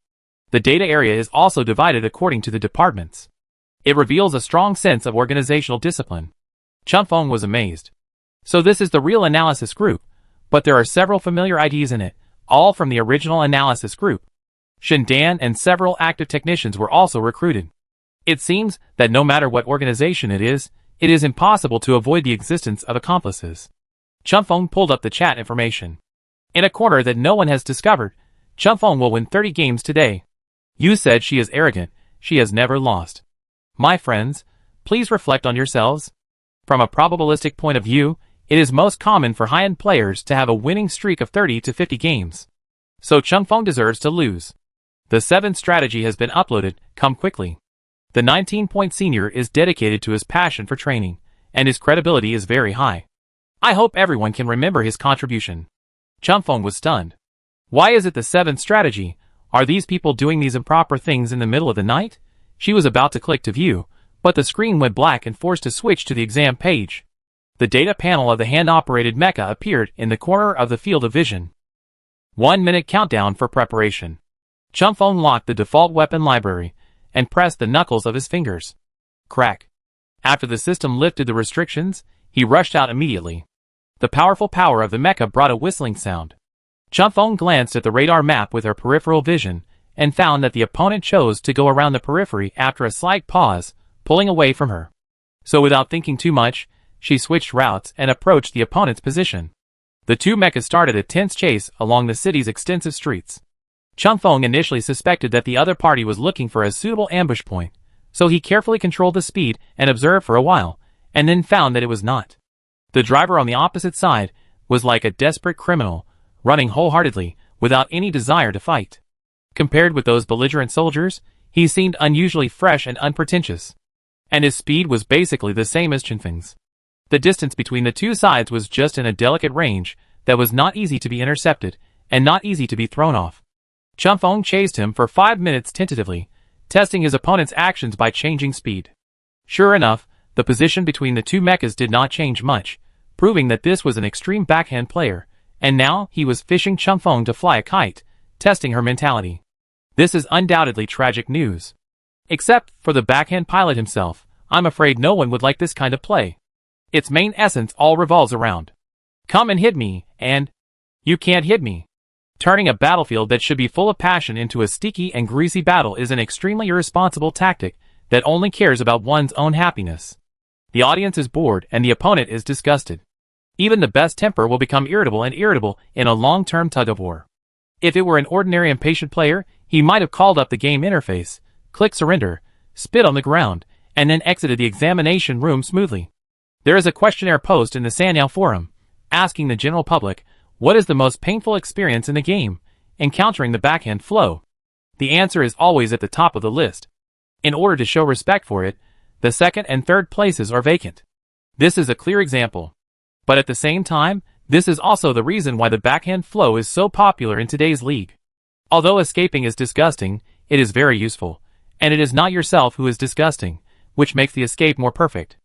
The data area is also divided according to the departments. It reveals a strong sense of organizational discipline. Chun Feng was amazed. So this is the real analysis group, but there are several familiar IDs in it, all from the original analysis group. Shen Dan and several active technicians were also recruited. It seems that no matter what organization it is impossible to avoid the existence of accomplices. Chun Feng pulled up the chat information. In a corner that no one has discovered, Chun Feng will win 30 games today. You said she is arrogant, she has never lost. My friends, please reflect on yourselves. From a probabilistic point of view, it is most common for high-end players to have a winning streak of 30 to 50 games. So Changfeng deserves to lose. The 7th strategy has been uploaded, come quickly. The 19-point senior is dedicated to his passion for training, and his credibility is very high. I hope everyone can remember his contribution. Changfeng was stunned. Why is it the 7th strategy? Are these people doing these improper things in the middle of the night? She was about to click to view, but the screen went black and forced to switch to the exam page. The data panel of the hand-operated mecha appeared in the corner of the field of vision. 1-minute countdown for preparation. Changfeng locked the default weapon library and pressed the knuckles of his fingers. Crack. After the system lifted the restrictions, he rushed out immediately. The powerful power of the mecha brought a whistling sound. Changfeng glanced at the radar map with her peripheral vision and found that the opponent chose to go around the periphery after a slight pause, pulling away from her. So without thinking too much, she switched routes and approached the opponent's position. The two mechas started a tense chase along the city's extensive streets. Changfeng initially suspected that the other party was looking for a suitable ambush point, so he carefully controlled the speed and observed for a while, and then found that it was not. The driver on the opposite side was like a desperate criminal, running wholeheartedly, without any desire to fight. Compared with those belligerent soldiers, he seemed unusually fresh and unpretentious. And his speed was basically the same as Changfeng's. The distance between the two sides was just in a delicate range that was not easy to be intercepted, and not easy to be thrown off. Changfeng chased him for 5 minutes tentatively, testing his opponent's actions by changing speed. Sure enough, the position between the two mechas did not change much, proving that this was an extreme backhand player, and now he was fishing Changfeng to fly a kite, testing her mentality. This is undoubtedly tragic news. Except for the backhand pilot himself, I'm afraid no one would like this kind of play. Its main essence all revolves around "come and hit me," and "you can't hit me." Turning a battlefield that should be full of passion into a sticky and greasy battle is an extremely irresponsible tactic that only cares about one's own happiness. The audience is bored and the opponent is disgusted. Even the best temper will become irritable in a long-term tug-of-war. If it were an ordinary impatient player, he might have called up the game interface, clicked surrender, spit on the ground, and then exited the examination room smoothly. There is a questionnaire post in the Sanyao forum, asking the general public, what is the most painful experience in the game, encountering the backhand flow? The answer is always at the top of the list. In order to show respect for it, the 2nd and 3rd places are vacant. This is a clear example. But at the same time, this is also the reason why the backhand flow is so popular in today's league. Although escaping is disgusting, it is very useful, and it is not yourself who is disgusting, which makes the escape more perfect.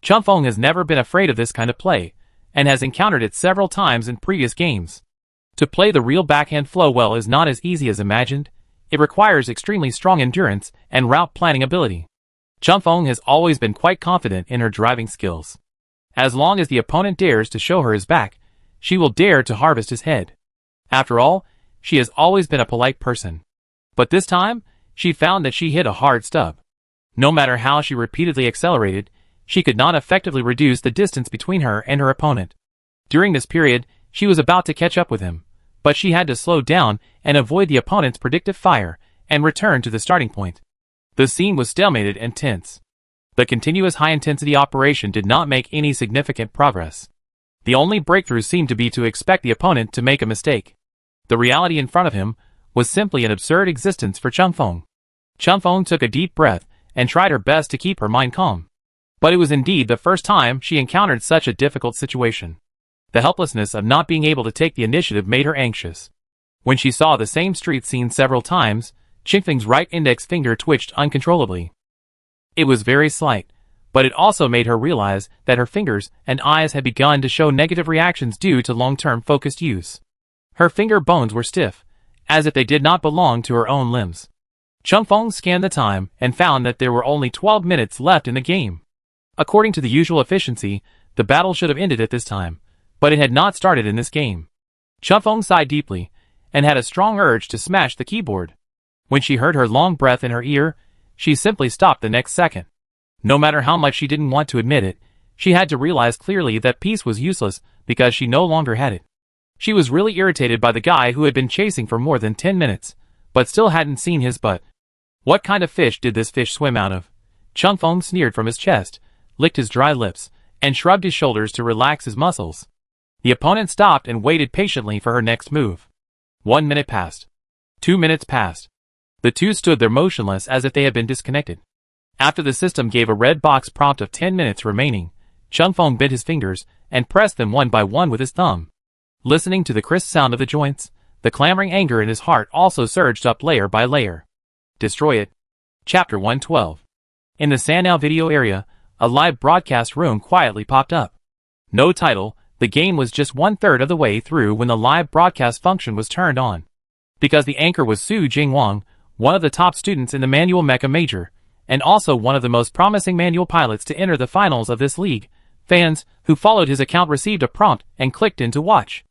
Changfeng has never been afraid of this kind of play, and has encountered it several times in previous games. To play the real backhand flow well is not as easy as imagined. It requires extremely strong endurance and route planning ability. Changfeng has always been quite confident in her driving skills. As long as the opponent dares to show her his back, she will dare to harvest his head. After all, she has always been a polite person. But this time, she found that she hit a hard stub. No matter how she repeatedly accelerated, she could not effectively reduce the distance between her and her opponent. During this period, she was about to catch up with him, but she had to slow down and avoid the opponent's predictive fire and return to the starting point. The scene was stalemated and tense. The continuous high-intensity operation did not make any significant progress. The only breakthrough seemed to be to expect the opponent to make a mistake. The reality in front of him was simply an absurd existence for Changfeng. Changfeng took a deep breath and tried her best to keep her mind calm. But it was indeed the first time she encountered such a difficult situation. The helplessness of not being able to take the initiative made her anxious. When she saw the same street scene several times, Changfeng's right index finger twitched uncontrollably. It was very slight, but it also made her realize that her fingers and eyes had begun to show negative reactions due to long-term focused use. Her finger bones were stiff, as if they did not belong to her own limbs. Changfeng scanned the time and found that there were only 12 minutes left in the game. According to the usual efficiency, the battle should have ended at this time, but it had not started in this game. Changfeng sighed deeply, and had a strong urge to smash the keyboard. When she heard her long breath in her ear, she simply stopped the next second. No matter how much she didn't want to admit it, she had to realize clearly that peace was useless because she no longer had it. She was really irritated by the guy who had been chasing for more than 10 minutes, but still hadn't seen his butt. What kind of fish did this fish swim out of? Changfeng sneered from his chest, licked his dry lips, and shrugged his shoulders to relax his muscles. The opponent stopped and waited patiently for her next move. 1 minute passed. 2 minutes passed. The two stood there motionless as if they had been disconnected. After the system gave a red box prompt of 10 minutes remaining, Chunfeng bit his fingers and pressed them one by one with his thumb. Listening to the crisp sound of the joints, the clamoring anger in his heart also surged up layer by layer. Destroy it. Chapter 112. In the Sanao video area, a live broadcast room quietly popped up. No title, the game was just 1/3 of the way through when the live broadcast function was turned on. Because the anchor was Su Jingwang, one of the top students in the manual mecha major, and also one of the most promising manual pilots to enter the finals of this league, fans who followed his account received a prompt and clicked in to watch.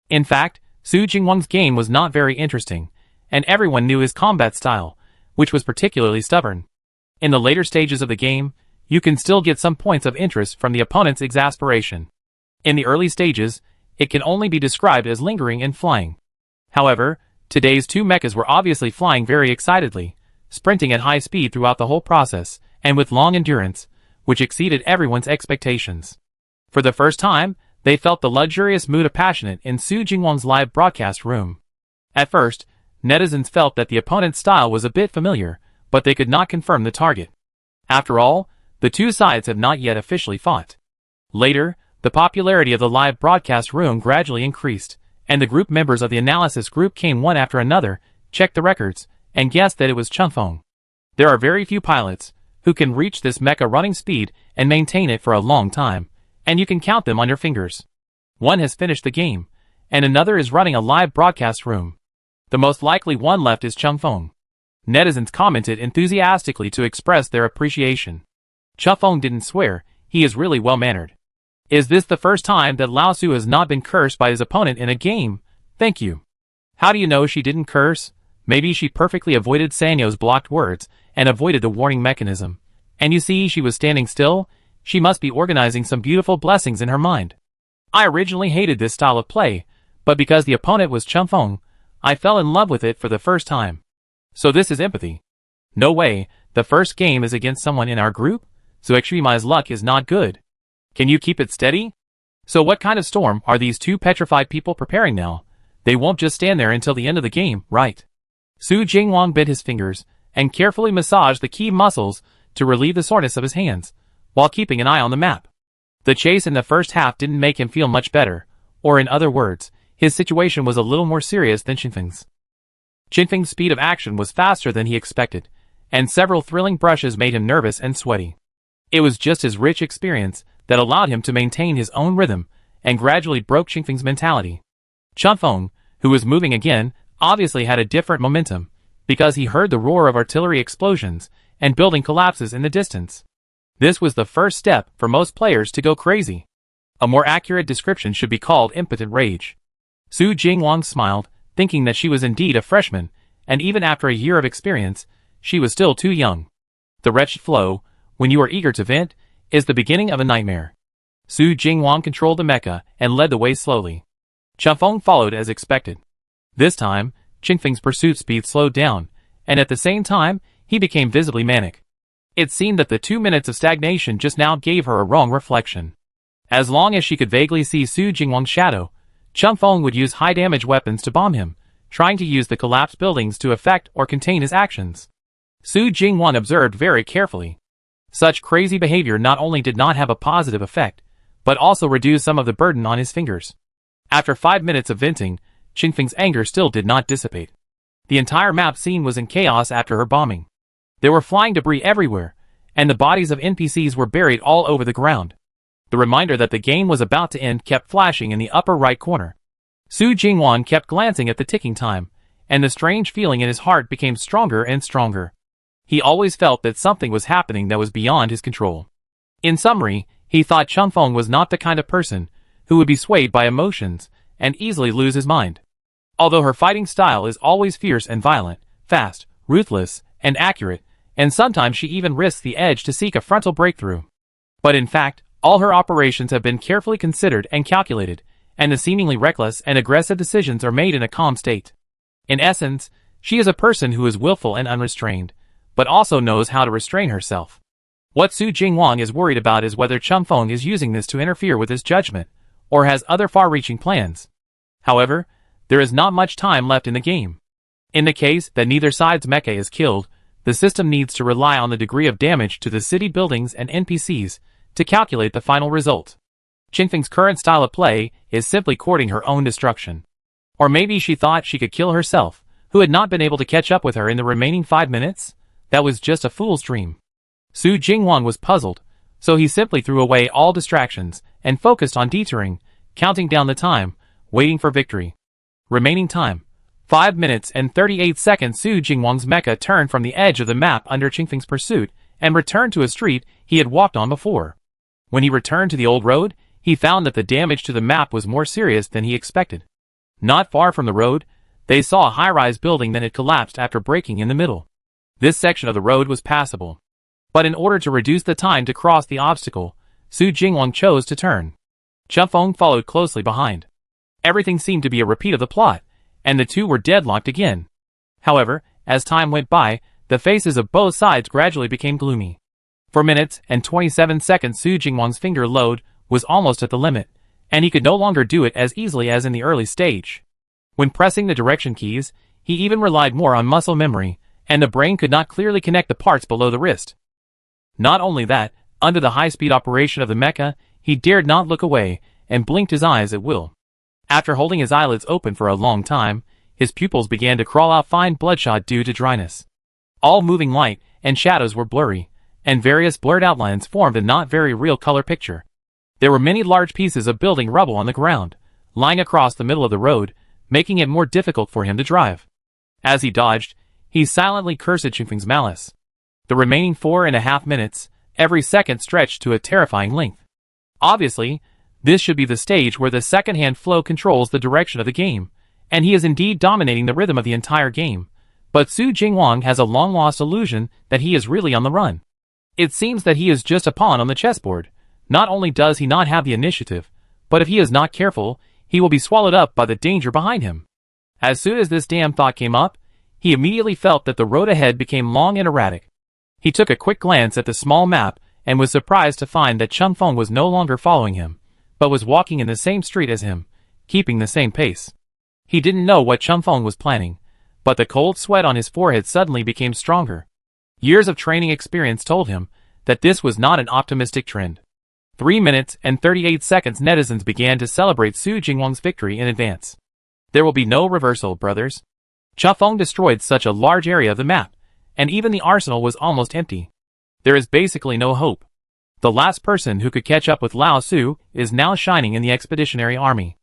In fact, Su Jingwang's game was not very interesting, and everyone knew his combat style, which was particularly stubborn. In the later stages of the game, you can still get some points of interest from the opponent's exasperation. In the early stages, it can only be described as lingering and flying. However, today's two mechas were obviously flying very excitedly, sprinting at high speed throughout the whole process, and with long endurance, which exceeded everyone's expectations. For the first time, they felt the luxurious mood of passionate in Su Jingwang's live broadcast room. At first, netizens felt that the opponent's style was a bit familiar, but they could not confirm the target. After all, the two sides have not yet officially fought. Later, the popularity of the live broadcast room gradually increased, and the group members of the analysis group came one after another, checked the records, and guessed that it was Chunfeng. There are very few pilots who can reach this mecha running speed and maintain it for a long time, and you can count them on your fingers. One has finished the game, and another is running a live broadcast room. The most likely one left is Chunfeng. Netizens commented enthusiastically to express their appreciation. Chunfeng didn't swear, he is really well-mannered. Is this the first time that Lao Su has not been cursed by his opponent in a game? Thank you. How do you know she didn't curse? Maybe she perfectly avoided Sanyo's blocked words and avoided the warning mechanism. And you see, she was standing still. She must be organizing some beautiful blessings in her mind. I originally hated this style of play, but because the opponent was Chunfeng, I fell in love with it for the first time. So this is empathy. No way, the first game is against someone in our group, so Extremi's luck is not good. Can you keep it steady? So what kind of storm are these two petrified people preparing now? They won't just stand there until the end of the game, right? Su Jingwang bit his fingers and carefully massaged the key muscles to relieve the soreness of his hands, while keeping an eye on the map. The chase in the first half didn't make him feel much better, or in other words, his situation was a little more serious than Chinfeng's. Chinfeng's speed of action was faster than he expected, and several thrilling brushes made him nervous and sweaty. It was just his rich experience that allowed him to maintain his own rhythm and gradually broke Chinfeng's mentality. Chunfeng, who was moving again, obviously had a different momentum, because he heard the roar of artillery explosions and building collapses in the distance. This was the first step for most players to go crazy. A more accurate description should be called impotent rage. Su Jingwang smiled, thinking that she was indeed a freshman, and even after a year of experience, she was still too young. The wretched flow, when you are eager to vent, is the beginning of a nightmare. Su Jingwang controlled the mecha and led the way slowly. Chunfeng followed as expected. This time, Chinfeng's pursuit speed slowed down, and at the same time, he became visibly manic. It seemed that the 2 minutes of stagnation just now gave her a wrong reflection. As long as she could vaguely see Su Jingwang's shadow, Chunfeng would use high-damage weapons to bomb him, trying to use the collapsed buildings to affect or contain his actions. Su Jingwang observed very carefully. Such crazy behavior not only did not have a positive effect, but also reduced some of the burden on his fingers. After 5 minutes of venting, Chinfeng's anger still did not dissipate. The entire map scene was in chaos after her bombing. There were flying debris everywhere, and the bodies of NPCs were buried all over the ground. The reminder that the game was about to end kept flashing in the upper right corner. Su Jingwang kept glancing at the ticking time, and the strange feeling in his heart became stronger and stronger. He always felt that something was happening that was beyond his control. In summary, he thought Chunfeng was not the kind of person who would be swayed by emotions and easily lose his mind. Although her fighting style is always fierce and violent, fast, ruthless, and accurate, and sometimes she even risks the edge to seek a frontal breakthrough. But in fact, all her operations have been carefully considered and calculated, and the seemingly reckless and aggressive decisions are made in a calm state. In essence, she is a person who is willful and unrestrained, but also knows how to restrain herself. What Su Jingwang is worried about is whether Chunfeng is using this to interfere with his judgment, or has other far-reaching plans. However, There is not much time left in the game. In the case that neither side's mecha is killed, the system needs to rely on the degree of damage to the city buildings and NPCs to calculate the final result. Qingfeng's current style of play is simply courting her own destruction. Or maybe she thought she could kill herself, who had not been able to catch up with her in the remaining 5 minutes? That was just a fool's dream. Su Jingwang was puzzled, so he simply threw away all distractions and focused on deterring, counting down the time, waiting for victory. Remaining time: 5 minutes and 38 seconds. Su Jingwang's mecha turned from the edge of the map under Qingfeng's pursuit and returned to a street he had walked on before. When he returned to the old road, he found that the damage to the map was more serious than he expected. Not far from the road, they saw a high-rise building that had collapsed after breaking in the middle. This section of the road was passable. But in order to reduce the time to cross the obstacle, Su Jingwang chose to turn. Qingfeng followed closely behind. Everything seemed to be a repeat of the plot, and the two were deadlocked again. However, as time went by, the faces of both sides gradually became gloomy. For minutes and 27 seconds, Su Jingwang's finger load was almost at the limit, and he could no longer do it as easily as in the early stage. When pressing the direction keys, he even relied more on muscle memory, and the brain could not clearly connect the parts below the wrist. Not only that, under the high-speed operation of the mecha, he dared not look away and blinked his eyes at will. After holding his eyelids open for a long time, his pupils began to crawl out fine bloodshot due to dryness. All moving light and shadows were blurry, and various blurred outlines formed a not very real color picture. There were many large pieces of building rubble on the ground, lying across the middle of the road, making it more difficult for him to drive. As he dodged, he silently cursed Qingfeng's malice. The remaining 4.5 minutes, every second stretched to a terrifying length. Obviously, this should be the stage where the second-hand flow controls the direction of the game, and he is indeed dominating the rhythm of the entire game. But Su Jingwang has a long-lost illusion that he is really on the run. It seems that he is just a pawn on the chessboard. Not only does he not have the initiative, but if he is not careful, he will be swallowed up by the danger behind him. As soon as this damn thought came up, he immediately felt that the road ahead became long and erratic. He took a quick glance at the small map and was surprised to find that Qingfeng was no longer following him, but was walking in the same street as him, keeping the same pace. He didn't know what Qingfeng was planning, but the cold sweat on his forehead suddenly became stronger. Years of training experience told him that this was not an optimistic trend. 3 minutes and 38 seconds. Netizens began to celebrate Su Jingwang's victory in advance. There will be no reversal, brothers. Qingfeng destroyed such a large area of the map, and even the arsenal was almost empty. There is basically no hope. The last person who could catch up with Lao Su is now shining in the expeditionary army.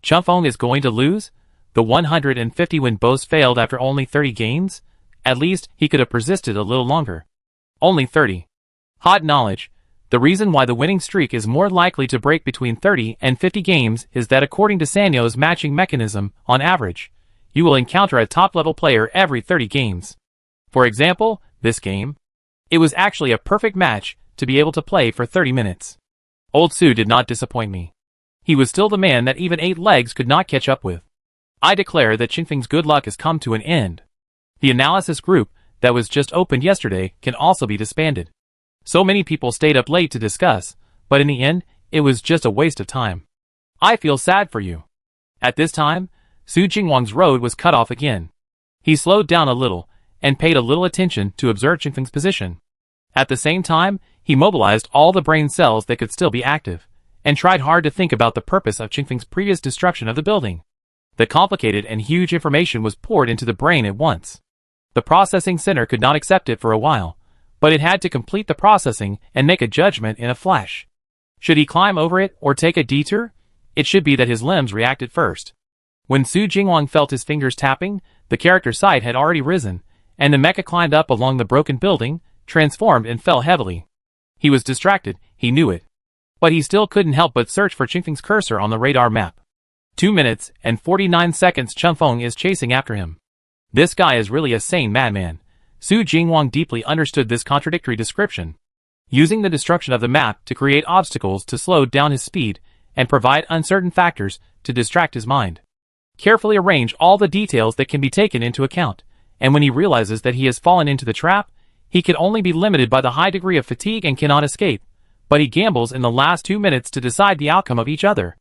Qingfeng is going to lose? The 150-win boast failed after only 30 games? At least, he could have persisted a little longer. Only 30. Hot knowledge. The reason why the winning streak is more likely to break between 30 and 50 games is that according to Sanyo's matching mechanism, on average, you will encounter a top-level player every 30 games. For example, this game. It was actually a perfect match to be able to play for 30 minutes. Old Su did not disappoint me. He was still the man that even 8 legs could not catch up with. I declare that Qingfeng's good luck has come to an end. The analysis group that was just opened yesterday can also be disbanded. So many people stayed up late to discuss, but in the end, it was just a waste of time. I feel sad for you. At this time, Su Jingwang's road was cut off again. He slowed down a little, and paid a little attention to observe Qingfeng's position. At the same time, he mobilized all the brain cells that could still be active, and tried hard to think about the purpose of Qingfeng's previous destruction of the building. The complicated and huge information was poured into the brain at once. The processing center could not accept it for a while, but it had to complete the processing and make a judgment in a flash. Should he climb over it or take a detour? It should be that his limbs reacted first. When Su Jingwang felt his fingers tapping, the character's sight had already risen, and the mecha climbed up along the broken building, transformed and fell heavily. He was distracted, he knew it. But he still couldn't help but search for Qingfeng's cursor on the radar map. 2 minutes and 49 seconds. Qingfeng is chasing after him. This guy is really a sane madman. Su Jingwang deeply understood this contradictory description. Using the destruction of the map to create obstacles to slow down his speed and provide uncertain factors to distract his mind. Carefully arrange all the details that can be taken into account, and when he realizes that he has fallen into the trap, he can only be limited by the high degree of fatigue and cannot escape, but he gambles in the last 2 minutes to decide the outcome of each other.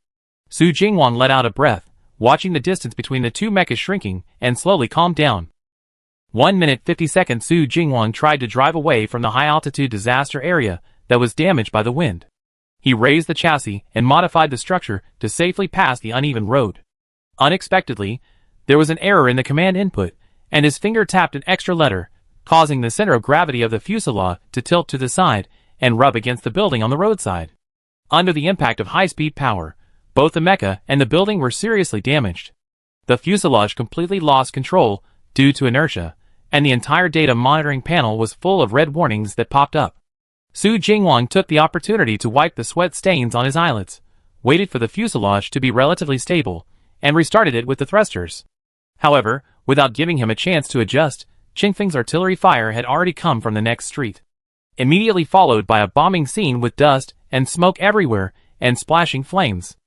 Su Jingwang let out a breath, watching the distance between the two mechas shrinking and slowly calm down. 1 minute 50 seconds. Su Jingwang tried to drive away from the high-altitude disaster area that was damaged by the wind. He raised the chassis and modified the structure to safely pass the uneven road. Unexpectedly, there was an error in the command input, and his finger tapped an extra letter, causing the center of gravity of the fuselage to tilt to the side and rub against the building on the roadside. Under the impact of high-speed power, both the mecha and the building were seriously damaged. The fuselage completely lost control due to inertia, and the entire data monitoring panel was full of red warnings that popped up. Su Jingwang took the opportunity to wipe the sweat stains on his eyelids, waited for the fuselage to be relatively stable, and restarted it with the thrusters. However, without giving him a chance to adjust, Qingfeng's artillery fire had already come from the next street, immediately followed by a bombing scene with dust and smoke everywhere and splashing flames.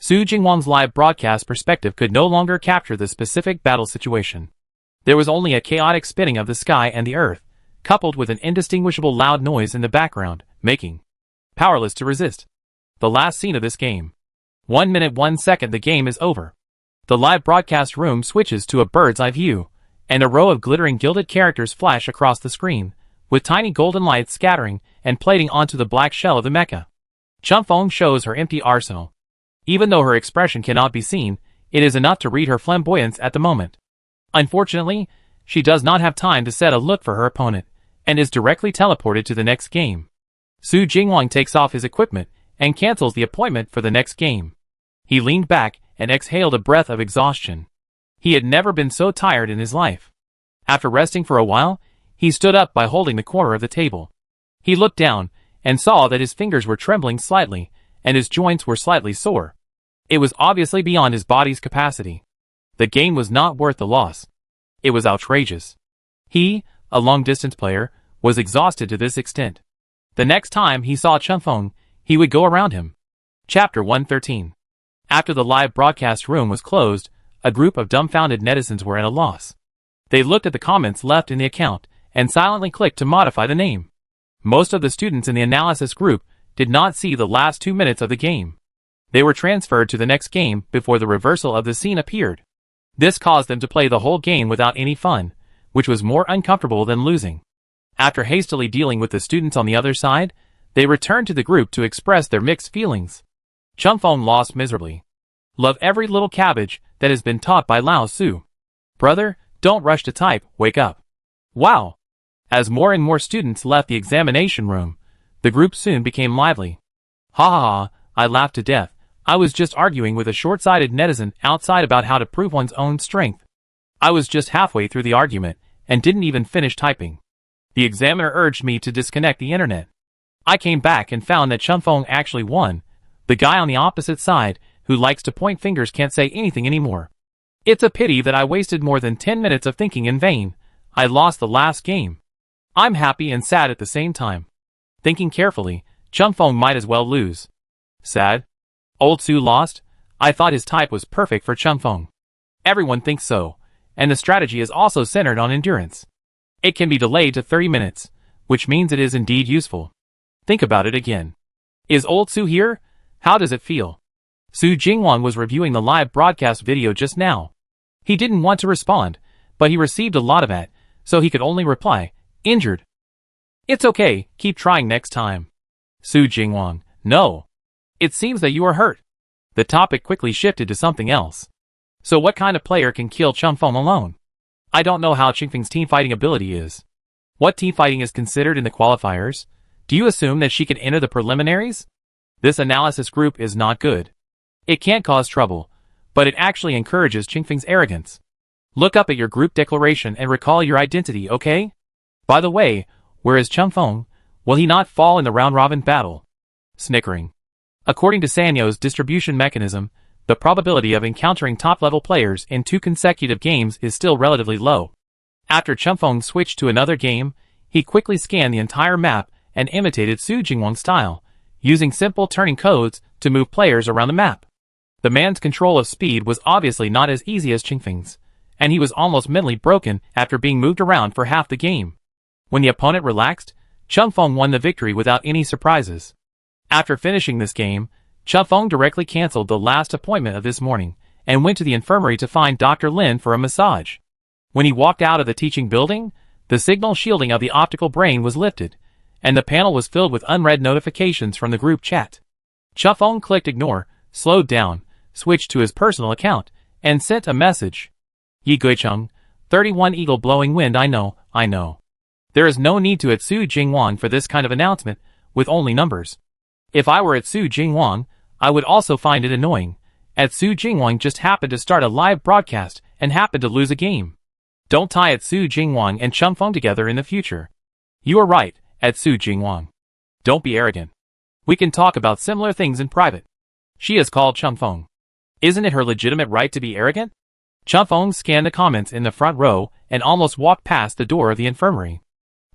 Su Jingwang's live broadcast perspective could no longer capture the specific battle situation. There was only a chaotic spinning of the sky and the earth, coupled with an indistinguishable loud noise in the background, making powerless to resist. The last scene of this game. 1 minute 1 second. The game is over. The live broadcast room switches to a bird's eye view, and a row of glittering gilded characters flash across the screen, with tiny golden lights scattering and plating onto the black shell of the mecha. Qingfeng shows her empty arsenal. Even though her expression cannot be seen, it is enough to read her flamboyance at the moment. Unfortunately, she does not have time to set a look for her opponent, and is directly teleported to the next game. Su Jingwang takes off his equipment and cancels the appointment for the next game. He leaned back and exhaled a breath of exhaustion. He had never been so tired in his life. After resting for a while, he stood up by holding the corner of the table. He looked down and saw that his fingers were trembling slightly and his joints were slightly sore. It was obviously beyond his body's capacity. The game was not worth the loss. It was outrageous. He, a long-distance player, was exhausted to this extent. The next time he saw Qingfeng, he would go around him. Chapter 113. After the live broadcast room was closed, a group of dumbfounded netizens were at a loss. They looked at the comments left in the account and silently clicked to modify the name. Most of the students in the analysis group did not see the last 2 minutes of the game. They were transferred to the next game before the reversal of the scene appeared. This caused them to play the whole game without any fun, which was more uncomfortable than losing. After hastily dealing with the students on the other side, they returned to the group to express their mixed feelings. Qingfeng lost miserably. Love every little cabbage that has been taught by Lao Su. Brother, don't rush to type, wake up. Wow! As more and more students left the examination room, the group soon became lively. Ha ha ha, I laughed to death. I was just arguing with a short-sighted netizen outside about how to prove one's own strength. I was just halfway through the argument and didn't even finish typing. The examiner urged me to disconnect the internet. I came back and found that Qingfeng actually won. The guy on the opposite side, who likes to point fingers, can't say anything anymore. It's a pity that I wasted more than 10 minutes of thinking in vain. I lost the last game. I'm happy and sad at the same time. Thinking carefully, Qingfeng might as well lose. Sad? Old Su lost? I thought his type was perfect for Qingfeng. Everyone thinks so, and the strategy is also centered on endurance. It can be delayed to 30 minutes, which means it is indeed useful. Think about it again. Is Old Su here? How does it feel? Su Jingwang was reviewing the live broadcast video just now. He didn't want to respond, but he received a lot of it, so he could only reply, injured. It's okay, keep trying next time. Su Jingwang, no. It seems that you are hurt. The topic quickly shifted to something else. So what kind of player can kill Qingfeng alone? I don't know how Qingfeng's teamfighting ability is. What teamfighting is considered in the qualifiers? Do you assume that she can enter the preliminaries? This analysis group is not good. It can't cause trouble, but it actually encourages Qingfeng's arrogance. Look up at your group declaration and recall your identity, okay? By the way, where is Qingfeng? Will he not fall in the round-robin battle? Snickering. According to Sanyo's distribution mechanism, the probability of encountering top-level players in 2 consecutive games is still relatively low. After Qingfeng switched to another game, he quickly scanned the entire map and imitated Su Jingwang's style, using simple turning codes to move players around the map. The man's control of speed was obviously not as easy as Qingfeng's, and he was almost mentally broken after being moved around for half the game. When the opponent relaxed, Qingfeng won the victory without any surprises. After finishing this game, Qingfeng directly cancelled the last appointment of this morning, and went to the infirmary to find Dr. Lin for a massage. When he walked out of the teaching building, the signal shielding of the optical brain was lifted, and the panel was filled with unread notifications from the group chat. Chufeng clicked ignore, slowed down, switched to his personal account, and sent a message. Yi Guicheng, 31 Eagle blowing wind. I know. There is no need to at Su Jingwang for this kind of announcement, with only numbers. If I were at Su Jingwang, I would also find it annoying. At Su Jingwang just happened to start a live broadcast and happened to lose a game. Don't tie at Su Jingwang and Chufeng together in the future. You are right, at Su Jingwang. Don't be arrogant. We can talk about similar things in private. She is called Chufeng. Isn't it her legitimate right to be arrogant? Chufeng scanned the comments in the front row and almost walked past the door of the infirmary.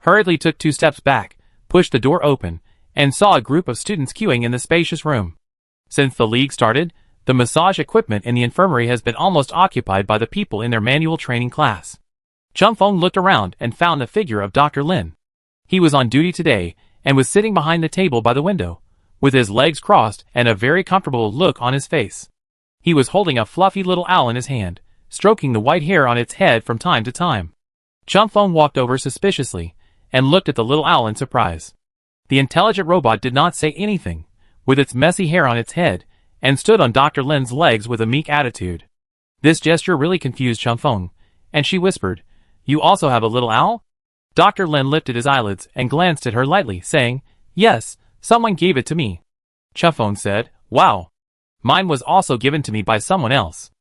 Hurriedly took 2 steps back, pushed the door open, and saw a group of students queuing in the spacious room. Since the league started, the massage equipment in the infirmary has been almost occupied by the people in their manual training class. Chufeng looked around and found the figure of Dr. Lin. He was on duty today and was sitting behind the table by the window, with his legs crossed and a very comfortable look on his face. He was holding a fluffy little owl in his hand, stroking the white hair on its head from time to time. Chufeng walked over suspiciously and looked at the little owl in surprise. The intelligent robot did not say anything, with its messy hair on its head, and stood on Dr. Lin's legs with a meek attitude. This gesture really confused Chufeng, and she whispered, "You also have a little owl?" Dr. Lin lifted his eyelids and glanced at her lightly, saying, "Yes, someone gave it to me." Chufeng said, "Wow. Mine was also given to me by someone else."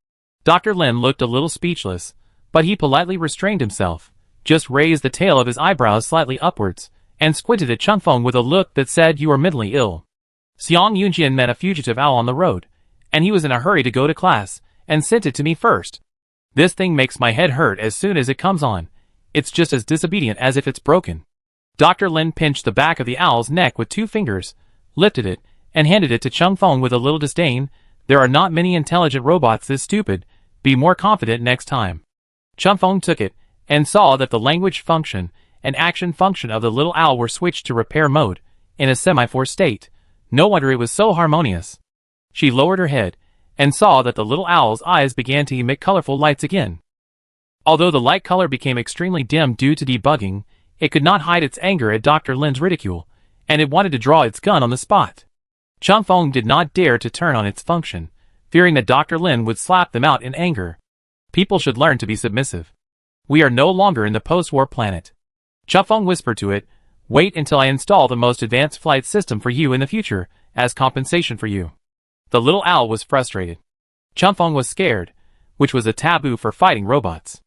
Dr. Lin looked a little speechless, but he politely restrained himself, just raised the tail of his eyebrows slightly upwards, and squinted at Chufeng with a look that said, "You are mentally ill." Xiang Yunjian met a fugitive owl on the road, and he was in a hurry to go to class, and sent it to me first. This thing makes my head hurt as soon as it comes on. It's just as disobedient as if it's broken. Dr. Lin pinched the back of the owl's neck with 2 fingers, lifted it, and handed it to Chufeng with a little disdain. "There are not many intelligent robots this stupid. Be more confident next time." Chufeng took it, and saw that the language function and action function of the little owl were switched to repair mode, in a semaphore state. No wonder it was so harmonious. She lowered her head, and saw that the little owl's eyes began to emit colorful lights again. Although the light color became extremely dim due to debugging, it could not hide its anger at Dr. Lin's ridicule, and it wanted to draw its gun on the spot. Chufeng did not dare to turn on its function, fearing that Dr. Lin would slap them out in anger. People should learn to be submissive. We are no longer in the post-war planet. Chufeng whispered to it, "Wait until I install the most advanced flight system for you in the future, as compensation for you." The little owl was frustrated. Chufeng was scared, which was a taboo for fighting robots.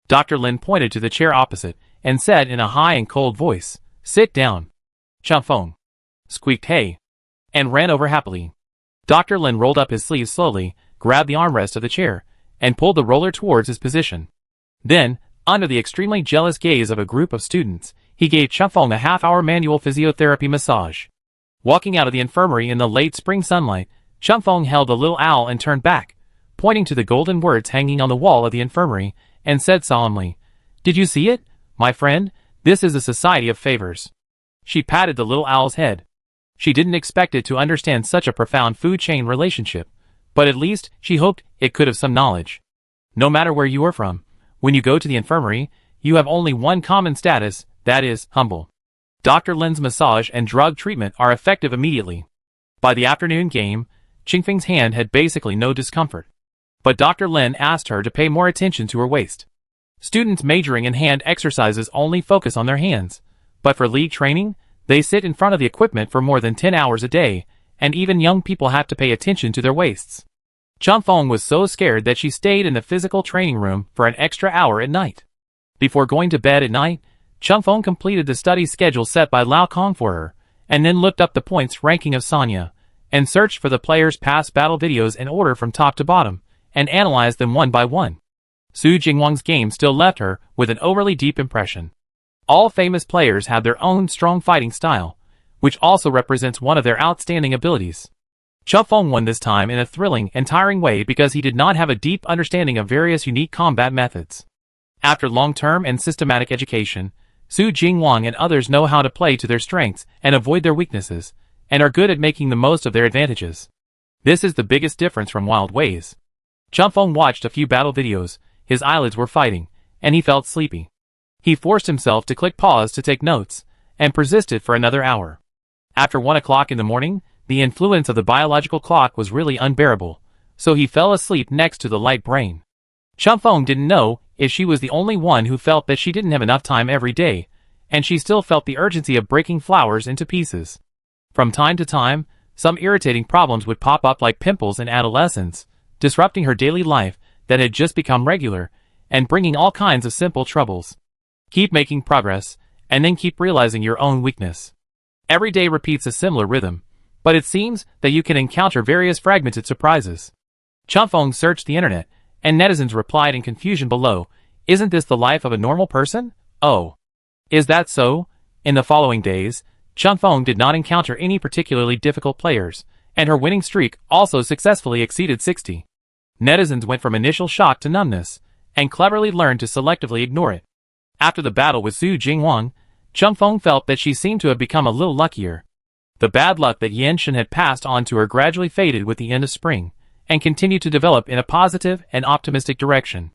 Dr. Lin pointed to the chair opposite, and said in a high and cold voice, "Sit down." Chufeng squeaked "Hey," and ran over happily. Dr. Lin rolled up his sleeves slowly, grabbed the armrest of the chair, and pulled the roller towards his position. Then, under the extremely jealous gaze of a group of students, he gave Chufeng a half-hour manual physiotherapy massage. Walking out of the infirmary in the late spring sunlight, Chufeng held the little owl and turned back, pointing to the golden words hanging on the wall of the infirmary, and said solemnly, "Did you see it, my friend? This is a society of favors." She patted the little owl's head. She didn't expect it to understand such a profound food chain relationship, but at least she hoped it could have some knowledge. No matter where you are from, when you go to the infirmary, you have only one common status, that is, humble. Dr. Lin's massage and drug treatment are effective immediately. By the afternoon game, Qingfeng's hand had basically no discomfort. But Dr. Lin asked her to pay more attention to her waist. Students majoring in hand exercises only focus on their hands, but for league training, they sit in front of the equipment for more than 10 hours a day, and even young people have to pay attention to their waists. Chufeng was so scared that she stayed in the physical training room for an extra hour at night. Before going to bed at night, Chufeng completed the study schedule set by Lao Kong for her, and then looked up the points ranking of Sanya, and searched for the players' past battle videos in order from top to bottom, and analyzed them one by one. Su Jingwang's game still left her with an overly deep impression. All famous players have their own strong fighting style, which also represents one of their outstanding abilities. Chufeng won this time in a thrilling and tiring way because he did not have a deep understanding of various unique combat methods. After long-term and systematic education, Su Jingwang and others know how to play to their strengths and avoid their weaknesses, and are good at making the most of their advantages. This is the biggest difference from Wild Ways. Chunfeng watched a few battle videos, his eyelids were fighting, and he felt sleepy. He forced himself to click pause to take notes, and persisted for another hour. After 1 o'clock in the morning, the influence of the biological clock was really unbearable, so he fell asleep next to the light brain. Chunfeng didn't know if she was the only one who felt that she didn't have enough time every day, and she still felt the urgency of breaking flowers into pieces. From time to time, some irritating problems would pop up like pimples in adolescence, disrupting her daily life that had just become regular, and bringing all kinds of simple troubles. Keep making progress, and then keep realizing your own weakness. Every day repeats a similar rhythm, but it seems that you can encounter various fragmented surprises. Chunfeng searched the internet, and netizens replied in confusion below, "Isn't this the life of a normal person? Oh. Is that so?" In the following days, Chunfeng did not encounter any particularly difficult players, and her winning streak also successfully exceeded 60. Netizens went from initial shock to numbness, and cleverly learned to selectively ignore it. After the battle with Su Jingwang, Chunfeng felt that she seemed to have become a little luckier. The bad luck that Yanshan had passed on to her gradually faded with the end of spring, and continued to develop in a positive and optimistic direction.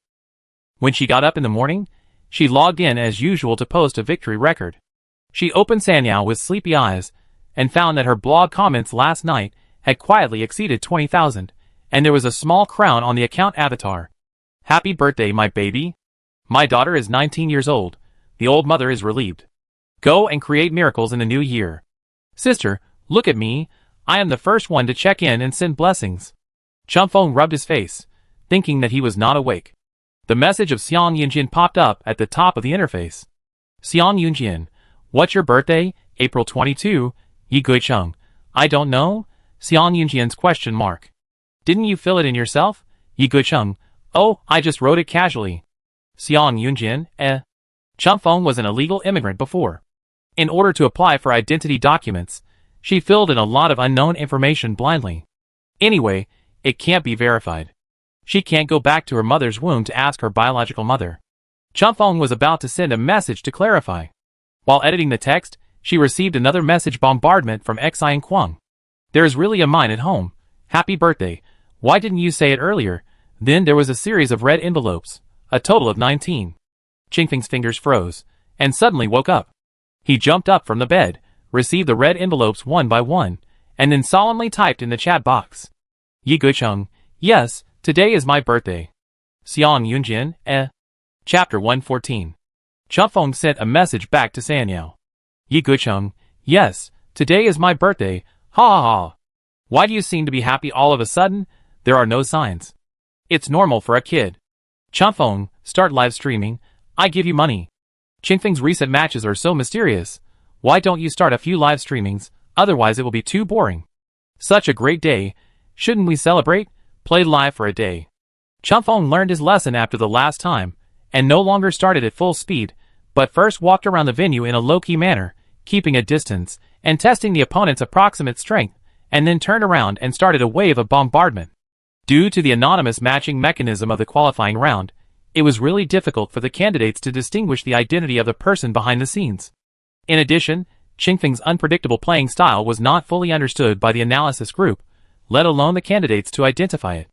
When she got up in the morning, she logged in as usual to post a victory record. She opened Sanyao with sleepy eyes, and found that her blog comments last night had quietly exceeded 20,000, and there was a small crown on the account avatar. "Happy birthday, my baby. My daughter is 19 years old. The old mother is relieved. Go and create miracles in the new year. Sister, look at me. I am the first one to check in and send blessings." Chunfeng rubbed his face, thinking that he was not awake. The message of Xiang Yunjian popped up at the top of the interface. "Xiang Yunjian, what's your birthday? April 22, Yi Guicheng. I don't know?" Xiang Yunjian's question mark. "Didn't you fill it in yourself?" Yi Guicheng. "Oh, I just wrote it casually." Xiang Yunjian, Chunfeng was an illegal immigrant before. In order to apply for identity documents, she filled in a lot of unknown information blindly. Anyway, it can't be verified. She can't go back to her mother's womb to ask her biological mother. Chunfeng was about to send a message to clarify. While editing the text, she received another message bombardment from Xian Kwang. "There is really a mine at home. Happy birthday. Why didn't you say it earlier?" Then there was a series of red envelopes, a total of 19. Qingfeng's fingers froze, and suddenly woke up. He jumped up from the bed, received the red envelopes one by one, and then solemnly typed in the chat box. "Yi Guicheng, yes, today is my birthday." Xiang Yunjian, Chapter 114. Chunfeng sent a message back to Sanyao. "Yi Guicheng, yes, today is my birthday, ha ha ha. Why do you seem to be happy all of a sudden? There are no signs. It's normal for a kid. Chunfeng, start live streaming, I give you money. Qingfeng's recent matches are so mysterious. Why don't you start a few live streamings, otherwise it will be too boring. Such a great day, shouldn't we celebrate? Play live for a day." Chunfeng learned his lesson after the last time, and no longer started at full speed, but first walked around the venue in a low-key manner, keeping a distance, and testing the opponent's approximate strength, and then turned around and started a wave of bombardment. Due to the anonymous matching mechanism of the qualifying round, it was really difficult for the candidates to distinguish the identity of the person behind the scenes. In addition, Qingfeng's unpredictable playing style was not fully understood by the analysis group, let alone the candidates to identify it.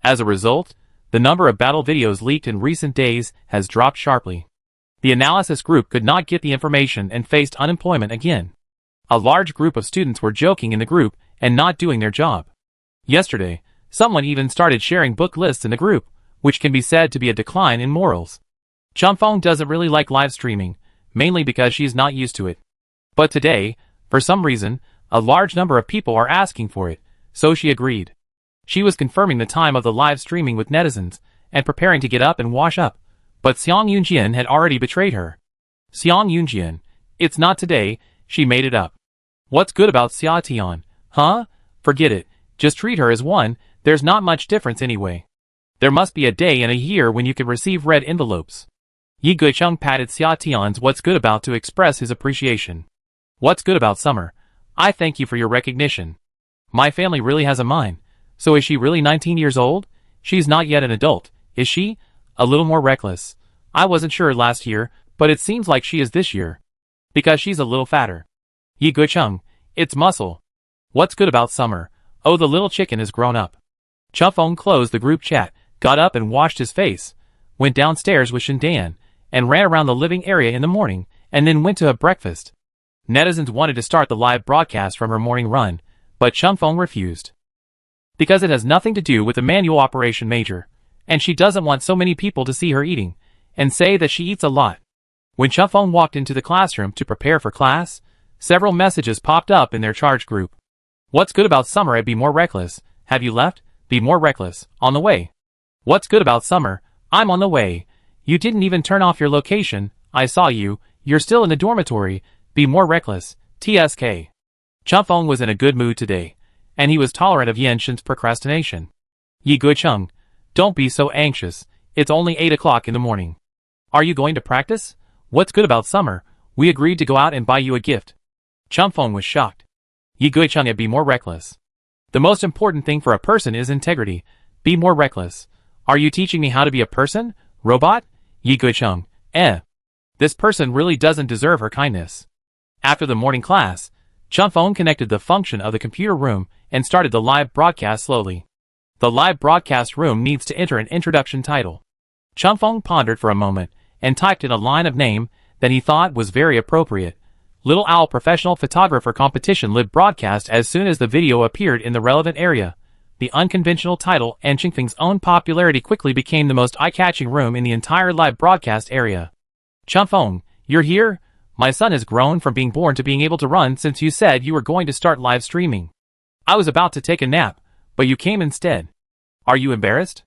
As a result, the number of battle videos leaked in recent days has dropped sharply. The analysis group could not get the information and faced unemployment again. A large group of students were joking in the group and not doing their job. Yesterday, someone even started sharing book lists in the group, which can be said to be a decline in morals. Chunfeng doesn't really like live streaming, mainly because she's not used to it. But today, for some reason, a large number of people are asking for it, so she agreed. She was confirming the time of the live streaming with netizens, and preparing to get up and wash up, but Xiang Yunjian had already betrayed her. "Xiang Yunjian, it's not today, she made it up. What's good about Xia Tian, huh? Forget it, just treat her as one, there's not much difference anyway. There must be a day in a year when you can receive red envelopes." Yi Guicheng patted Xia Tian's "what's good about" to express his appreciation. "What's good about summer? I thank you for your recognition. My family really has a mine. So is she really 19 years old? She's not yet an adult, is she? A little more reckless. I wasn't sure last year, but it seems like she is this year. Because she's a little fatter. Yi Guicheng, it's muscle. What's good about summer? Oh, the little chicken is grown up." Chunfeng closed the group chat, got up and washed his face, went downstairs with Shindan, and ran around the living area in the morning, and then went to have breakfast. Netizens wanted to start the live broadcast from her morning run, but Changfeng refused. Because it has nothing to do with the manual operation major, and she doesn't want so many people to see her eating, and say that she eats a lot. When Changfeng walked into the classroom to prepare for class, several messages popped up in their charge group. What's good about summer at Be More Reckless? Have you left? Be More Reckless. On the way. What's good about summer? I'm on the way. You didn't even turn off your location. I saw you. You're still in the dormitory. Be More Reckless. TSK. Changfeng was in a good mood today, and he was tolerant of Yenshin's procrastination. Yi Guicheng, don't be so anxious. It's only 8 o'clock in the morning. Are you going to practice? What's good about summer? We agreed to go out and buy you a gift. Changfeng was shocked. Yi Guicheng had Be More Reckless. The most important thing for a person is integrity. Be more reckless. Are you teaching me how to be a person? Robot? Yi Guicheng. This person really doesn't deserve her kindness. After the morning class, Changfeng connected the function of the computer room and started the live broadcast slowly. The live broadcast room needs to enter an introduction title. Changfeng pondered for a moment and typed in a line of name that he thought was very appropriate. Little Owl Professional Photographer Competition Live Broadcast. As soon as the video appeared in the relevant area, the unconventional title and Changfeng's own popularity quickly became the most eye-catching room in the entire live broadcast area. Changfeng, you're here? My son has grown from being born to being able to run since you said you were going to start live streaming. I was about to take a nap, but you came instead. Are you embarrassed?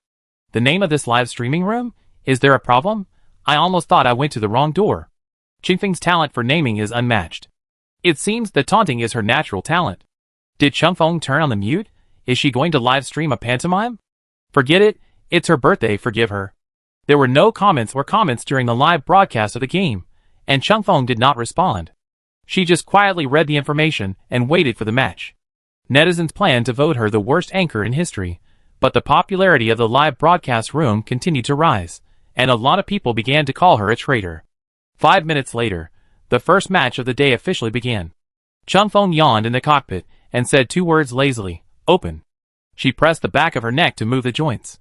The name of this live streaming room? Is there a problem? I almost thought I went to the wrong door. Changfeng's talent for naming is unmatched. It seems that taunting is her natural talent. Did Changfeng turn on the mute? Is she going to live stream a pantomime? Forget it, it's her birthday, forgive her. There were no comments during the live broadcast of the game, and Changfeng did not respond. She just quietly read the information and waited for the match. Netizens planned to vote her the worst anchor in history, but the popularity of the live broadcast room continued to rise, and a lot of people began to call her a traitor. 5 minutes later, the first match of the day officially began. Changfeng yawned in the cockpit and said 2 words lazily, open. She pressed the back of her neck to move the joints.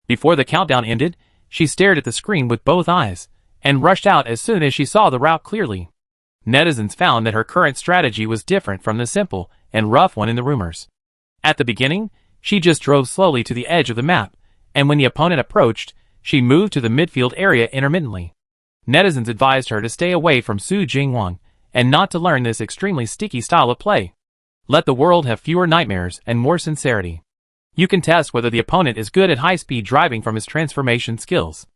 Before the countdown ended, she stared at the screen with both eyes, and rushed out as soon as she saw the route clearly. Netizens found that her current strategy was different from the simple and rough one in the rumors. At the beginning, she just drove slowly to the edge of the map, and when the opponent approached, she moved to the midfield area intermittently. Netizens advised her to stay away from Su Jingwang, and not to learn this extremely sticky style of play. Let the world have fewer nightmares and more sincerity. You can test whether the opponent is good at high-speed driving from his transformation skills.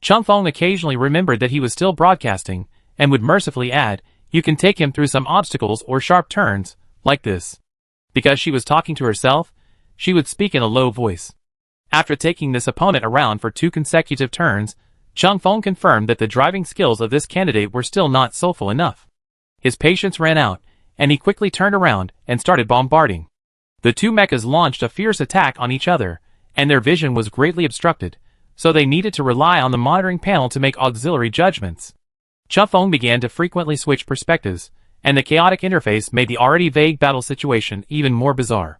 Changfeng occasionally remembered that he was still broadcasting, and would mercifully add, you can take him through some obstacles or sharp turns, like this. Because she was talking to herself, she would speak in a low voice. After taking this opponent around for 2 consecutive turns, Changfeng confirmed that the driving skills of this candidate were still not soulful enough. His patience ran out, and he quickly turned around and started bombarding. The 2 mechas launched a fierce attack on each other, and their vision was greatly obstructed, so they needed to rely on the monitoring panel to make auxiliary judgments. Changfeng began to frequently switch perspectives, and the chaotic interface made the already vague battle situation even more bizarre.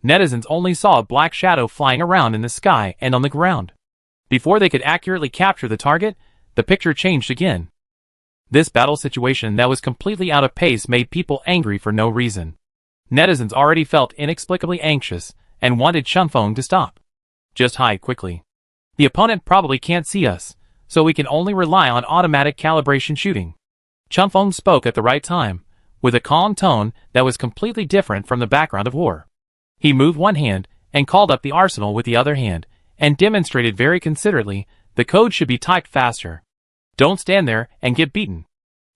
Netizens only saw a black shadow flying around in the sky and on the ground. Before they could accurately capture the target, the picture changed again. This battle situation that was completely out of pace made people angry for no reason. Netizens already felt inexplicably anxious and wanted Changfeng to stop. Just hide quickly. The opponent probably can't see us, so we can only rely on automatic calibration shooting. Changfeng spoke at the right time, with a calm tone that was completely different from the background of war. He moved one hand and called up the arsenal with the other hand, and demonstrated very considerately, the code should be typed faster. Don't stand there and get beaten.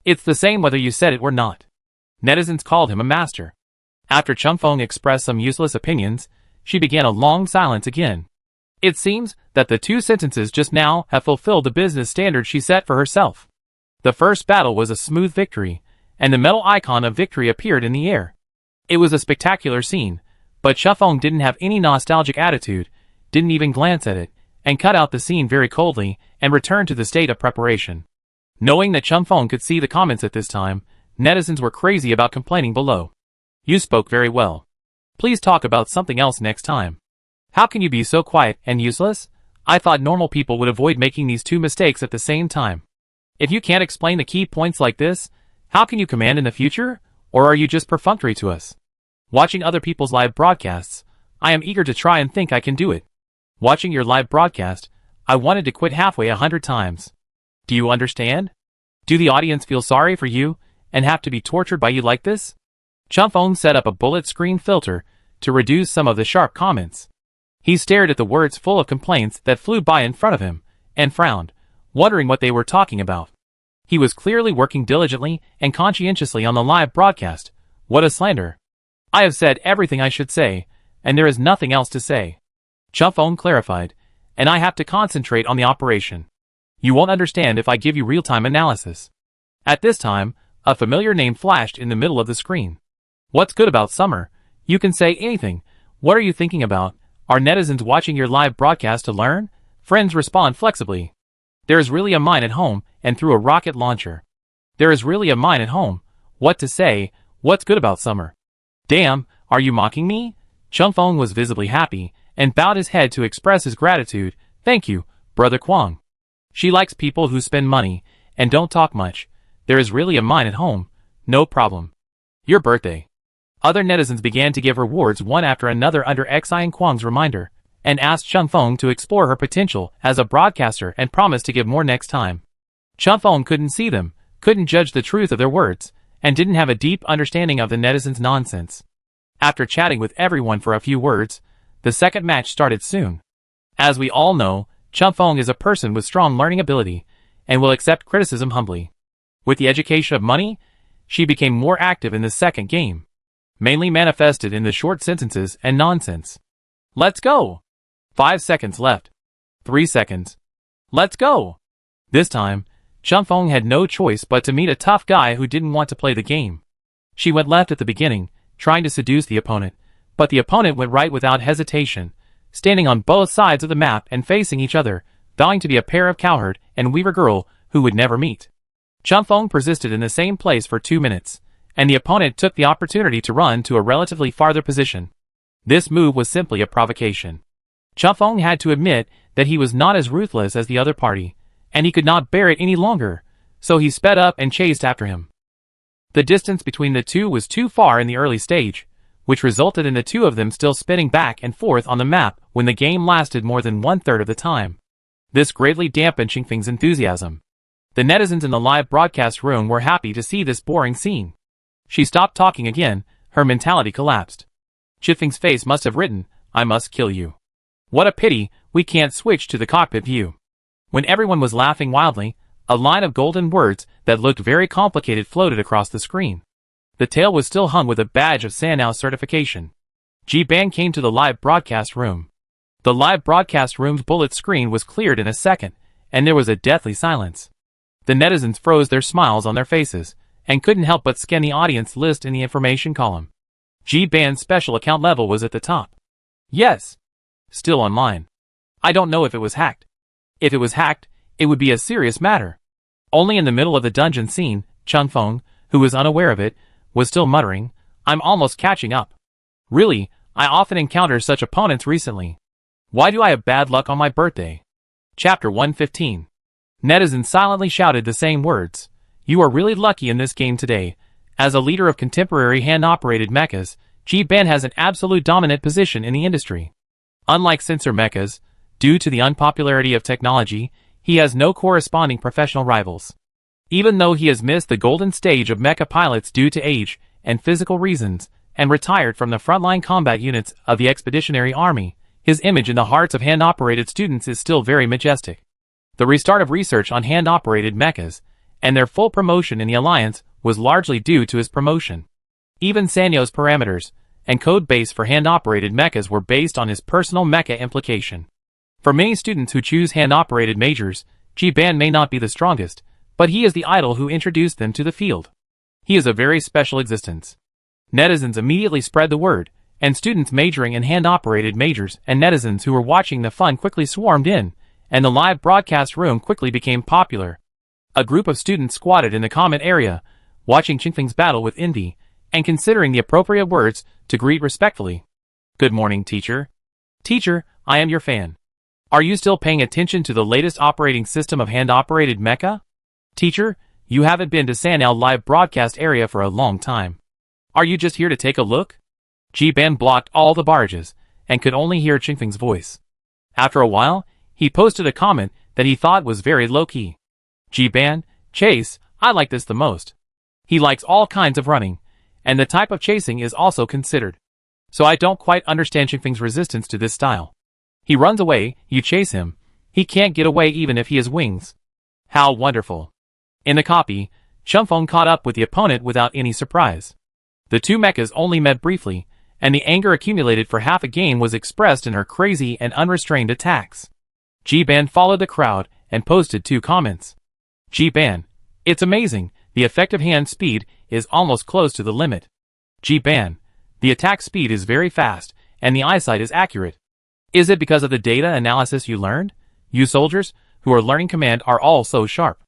It's the same whether you said it or not. Netizens called him a master. After Changfeng expressed some useless opinions, she began a long silence again. It seems that the 2 sentences just now have fulfilled the business standard she set for herself. The first battle was a smooth victory, and the metal icon of victory appeared in the air. It was a spectacular scene, but Changfeng didn't have any nostalgic attitude, didn't even glance at it, and cut out the scene very coldly, and returned to the state of preparation. Knowing that Changfeng could see the comments at this time, netizens were crazy about complaining below. You spoke very well. Please talk about something else next time. How can you be so quiet and useless? I thought normal people would avoid making these two mistakes at the same time. If you can't explain the key points like this, how can you command in the future? Or are you just perfunctory to us? Watching other people's live broadcasts, I am eager to try and think I can do it. Watching your live broadcast, I wanted to quit halfway 100 times. Do you understand? Do the audience feel sorry for you and have to be tortured by you like this? Chunfeng set up a bullet screen filter to reduce some of the sharp comments. He stared at the words full of complaints that flew by in front of him and frowned, wondering what they were talking about. He was clearly working diligently and conscientiously on the live broadcast. What a slander. I have said everything I should say, and there is nothing else to say. Chunfeng clarified, and I have to concentrate on the operation. You won't understand if I give you real-time analysis. At this time, a familiar name flashed in the middle of the screen. What's good about summer? You can say anything. What are you thinking about? Are netizens watching your live broadcast to learn? Friends respond flexibly. There is really a mine at home, and through a rocket launcher. There is really a mine at home. What to say? What's good about summer? Damn, are you mocking me? Chunfeng was visibly happy, and bowed his head to express his gratitude. Thank you, Brother Kwang. She likes people who spend money, and don't talk much. There is really a mine at home. No problem. Your birthday. Other netizens began to give rewards one after another under Xi and Kwang's reminder, and asked Chunfeng to explore her potential as a broadcaster and promised to give more next time. Chunfeng couldn't see them, couldn't judge the truth of their words, and didn't have a deep understanding of the netizens' nonsense. After chatting with everyone for a few words, the second match started soon. As we all know, Chunfeng is a person with strong learning ability, and will accept criticism humbly. With the education of money, she became more active in the second game, mainly manifested in the short sentences and nonsense. Let's go! 5 seconds left. 3 seconds. Let's go! This time, Chunfeng had no choice but to meet a tough guy who didn't want to play the game. She went left at the beginning, trying to seduce the opponent, but the opponent went right without hesitation, standing on both sides of the map and facing each other, vowing to be a pair of cowherd and weaver girl who would never meet. Chunfeng persisted in the same place for 2 minutes, and the opponent took the opportunity to run to a relatively farther position. This move was simply a provocation. Chunfeng had to admit that he was not as ruthless as the other party, and he could not bear it any longer, so he sped up and chased after him. The distance between the two was too far in the early stage, which resulted in the two of them still spinning back and forth on the map when the game lasted more than 1/3 of the time. This greatly dampened Chunfeng's enthusiasm. The netizens in the live broadcast room were happy to see this boring scene. She stopped talking again, her mentality collapsed. Chunfeng's face must have written, "I must kill you. What a pity, we can't switch to the cockpit view." When everyone was laughing wildly, a line of golden words that looked very complicated floated across the screen. The tail was still hung with a badge of Sanao certification. Ji-Ban came to the live broadcast room. The live broadcast room's bullet screen was cleared in a second, and there was a deathly silence. The netizens froze their smiles on their faces, and couldn't help but scan the audience list in the information column. Ji-Ban's special account level was at the top. Yes. Still online. I don't know if it was hacked. If it was hacked, it would be a serious matter. Only in the middle of the dungeon scene, Chunfeng, who was unaware of it, was still muttering, "I'm almost catching up. Really, I often encounter such opponents recently. Why do I have bad luck on my birthday?" Chapter 115. Netizens silently shouted the same words. You are really lucky in this game today. As a leader of contemporary hand-operated mechas, Ji-Ban has an absolute dominant position in the industry. Unlike sensor mechas, due to the unpopularity of technology, he has no corresponding professional rivals. Even though he has missed the golden stage of mecha pilots due to age and physical reasons, and retired from the frontline combat units of the Expeditionary Army, his image in the hearts of hand-operated students is still very majestic. The restart of research on hand-operated mechas, and their full promotion in the Alliance, was largely due to his promotion. Even Sanyo's parameters and code base for hand-operated mechas were based on his personal mecha implication. For many students who choose hand-operated majors, Ji-Ban may not be the strongest, but he is the idol who introduced them to the field. He is a very special existence. Netizens immediately spread the word, and students majoring in hand-operated majors and netizens who were watching the fun quickly swarmed in, and the live broadcast room quickly became popular. A group of students squatted in the comment area, watching Chunfeng's battle with envy, and considering the appropriate words to greet respectfully. "Good morning, teacher. Teacher, I am your fan. Are you still paying attention to the latest operating system of hand-operated mecha? Teacher, you haven't been to Sanao live broadcast area for a long time. Are you just here to take a look? Ji-ban blocked all the barrages, and could only hear Qingfeng's voice. After a while, he posted a comment that he thought was very low-key. Ji-ban, chase, I like this the most. He likes all kinds of running, and the type of chasing is also considered. So I don't quite understand Qingfeng's resistance to this style. He runs away, you chase him. He can't get away even if he has wings. How wonderful. In the copy, Qingfeng caught up with the opponent without any surprise. The two mechas only met briefly, and the anger accumulated for half a game was expressed in her crazy and unrestrained attacks. Ji-ban followed the crowd and posted 2 comments. Ji-ban, it's amazing, the effective hand speed is almost close to the limit. Ji-ban, the attack speed is very fast, and the eyesight is accurate. Is it because of the data analysis you learned? You soldiers, who are learning command are all so sharp.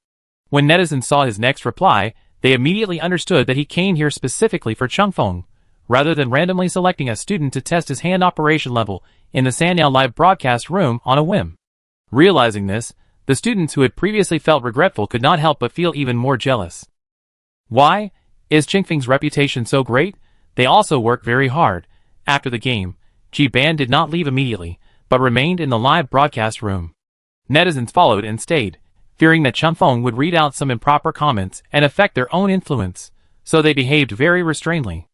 When netizens saw his next reply, they immediately understood that he came here specifically for Qingfeng, rather than randomly selecting a student to test his hand operation level in the Sanao live broadcast room on a whim. Realizing this, the students who had previously felt regretful could not help but feel even more jealous. Why? Is Qingfeng's reputation so great? They also work very hard. After the game, Ji-ban did not leave immediately, but remained in the live broadcast room. Netizens followed and stayed, fearing that Qingfeng would read out some improper comments and affect their own influence, so they behaved very restrainedly.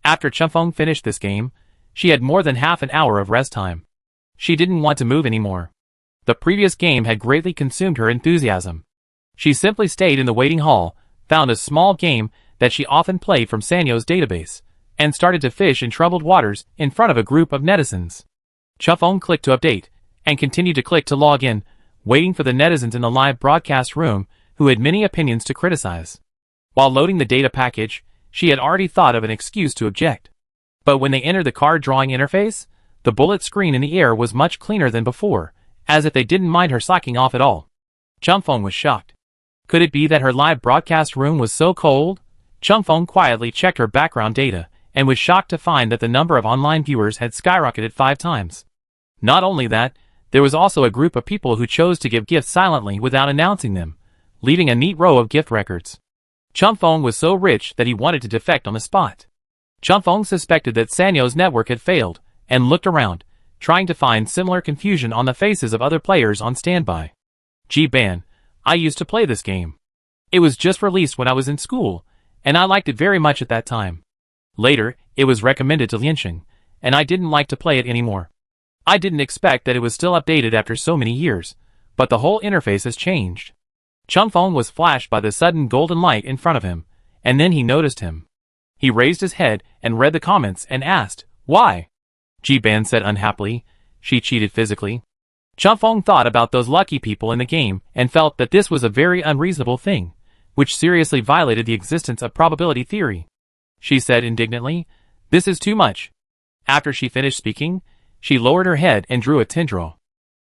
After Qingfeng finished this game, she had more than half an hour of rest time. She didn't want to move anymore. The previous game had greatly consumed her enthusiasm. She simply stayed in the waiting hall, found a small game that she often played from Sanyo's database, and started to fish in troubled waters in front of a group of netizens. Qingfeng clicked to update, and continued to click to log in, waiting for the netizens in the live broadcast room who had many opinions to criticize. While loading the data package, she had already thought of an excuse to object. But when they entered the card drawing interface, the bullet screen in the air was much cleaner than before, as if they didn't mind her slacking off at all. Qingfeng was shocked. Could it be that her live broadcast room was so cold? Qingfeng quietly checked her background data, and was shocked to find that the number of online viewers had skyrocketed 5 times. Not only that, there was also a group of people who chose to give gifts silently without announcing them, leaving a neat row of gift records. Qingfeng was so rich that he wanted to defect on the spot. Qingfeng suspected that Sanyo's network had failed, and looked around, trying to find similar confusion on the faces of other players on standby. Ji-ban, I used to play this game. It was just released when I was in school, and I liked it very much at that time. Later, it was recommended to Lianxing, and I didn't like to play it anymore. I didn't expect that it was still updated after so many years, but the whole interface has changed. Qingfeng was flashed by the sudden golden light in front of him, and then he noticed him. He raised his head and read the comments and asked, why? Ji-ban said unhappily, she cheated physically. Qingfeng thought about those lucky people in the game and felt that this was a very unreasonable thing, which seriously violated the existence of probability theory. She said indignantly, this is too much. After she finished speaking, she lowered her head and drew a tendril.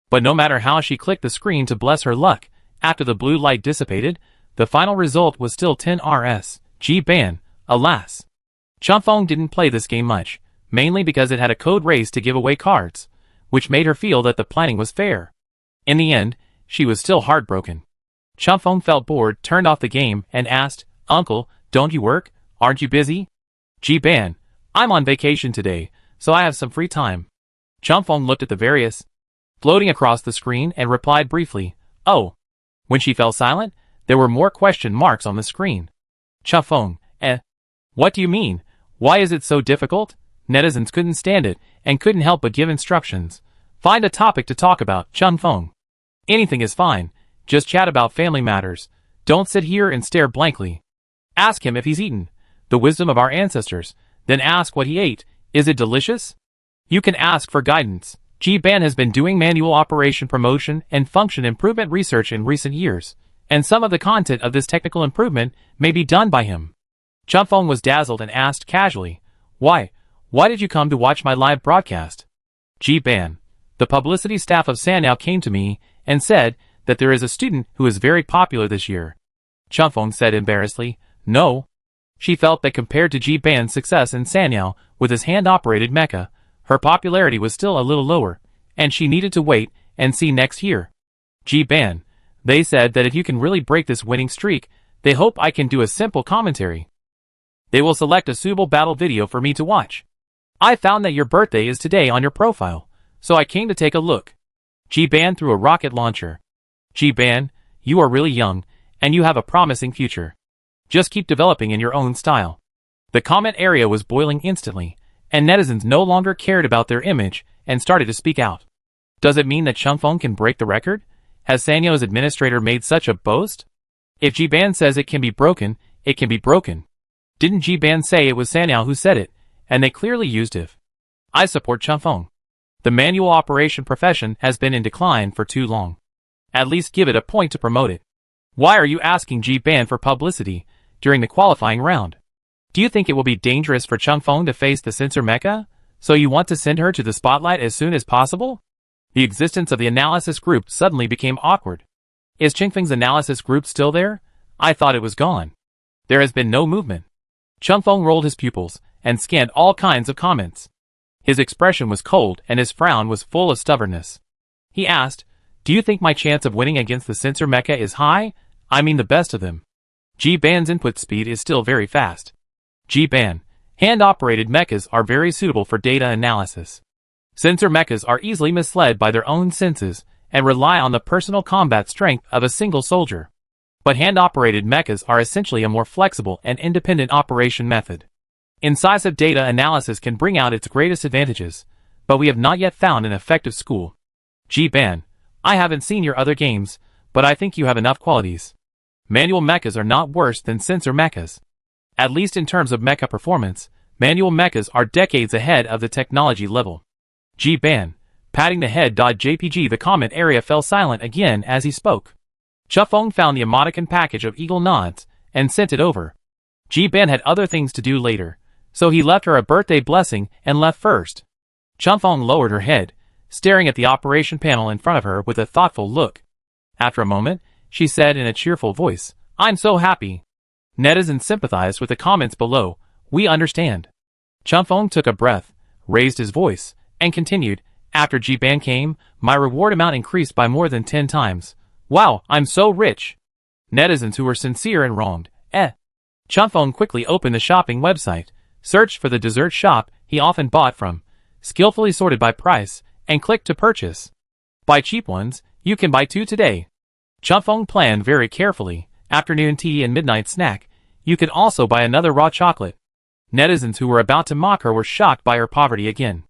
But no matter how she clicked the screen to bless her luck, after the blue light dissipated, the final result was still 10 Rs. Ji-ban, alas. Qingfeng didn't play this game much, mainly because it had a code race to give away cards, which made her feel that the planning was fair. In the end, she was still heartbroken. Qingfeng felt bored, turned off the game, and asked, Uncle, don't you work? Aren't you busy? Ji-ban, I'm on vacation today, so I have some free time. Qingfeng looked at the various floating across the screen and replied briefly, oh. When she fell silent, there were more question marks on the screen. Qingfeng, what do you mean? Why is it so difficult? Netizens couldn't stand it, and couldn't help but give instructions. Find a topic to talk about, Qingfeng. Anything is fine, just chat about family matters. Don't sit here and stare blankly. Ask him if he's eaten. The wisdom of our ancestors. Then ask what he ate. Is it delicious? You can ask for guidance. Ji-ban has been doing manual operation promotion and function improvement research in recent years, and some of the content of this technical improvement may be done by him. Qingfeng was dazzled and asked casually, why did you come to watch my live broadcast? Ji-ban, the publicity staff of Sanao came to me and said that there is a student who is very popular this year. Qingfeng said embarrassedly, no. She felt that compared to Ji-ban's success in Sanao with his hand-operated mecha, her popularity was still a little lower, and she needed to wait and see next year. Ban, they said that if you can really break this winning streak, they hope I can do a simple commentary. They will select a suitable battle video for me to watch. I found that your birthday is today on your profile, so I came to take a look. Ban threw a rocket launcher. Ban, you are really young, and you have a promising future. Just keep developing in your own style. The comment area was boiling instantly, and netizens no longer cared about their image and started to speak out. Does it mean that Changfeng can break the record? Has Sanyo's administrator made such a boast? If Ban says it can be broken, it can be broken. Didn't Ban say it was Sanyo who said it, and they clearly used if? I support Changfeng. The manual operation profession has been in decline for too long. At least give it a point to promote it. Why are you asking Ban for publicity during the qualifying round? Do you think it will be dangerous for Changfeng to face the censor mecha? So you want to send her to the spotlight as soon as possible? The existence of the analysis group suddenly became awkward. Is Changfeng's analysis group still there? I thought it was gone. There has been no movement. Changfeng rolled his pupils and scanned all kinds of comments. His expression was cold and his frown was full of stubbornness. He asked, do you think my chance of winning against the censor mecha is high? I mean the best of them. Ban's input speed is still very fast. Ban, hand-operated mechas are very suitable for data analysis. Censor mechas are easily misled by their own senses and rely on the personal combat strength of a single soldier. But hand-operated mechas are essentially a more flexible and independent operation method. Incisive data analysis can bring out its greatest advantages, but we have not yet found an effective school. Ban, I haven't seen your other games, but I think you have enough qualities. Manual mechas are not worse than censor mechas. At least in terms of mecha performance, manual mechas are decades ahead of the technology level. Ban, patting the head. JPG. The comment area fell silent again as he spoke. Changfeng found the emoticon package of eagle nods and sent it over. Ban had other things to do later, so he left her a birthday blessing and left first. Changfeng lowered her head, staring at the operation panel in front of her with a thoughtful look. After a moment, she said in a cheerful voice, I'm so happy. Netizens sympathized with the comments below. We understand. Changfeng took a breath, raised his voice, and continued, after Ban came, my reward amount increased by more than 10 times. Wow, I'm so rich. Netizens who were sincere and wronged. Changfeng quickly opened the shopping website, searched for the dessert shop he often bought from, skillfully sorted by price, and clicked to purchase. Buy cheap ones, you can buy 2 today. Changfeng planned very carefully. Afternoon tea and midnight snack. You could also buy another raw chocolate. Netizens who were about to mock her were shocked by her poverty again.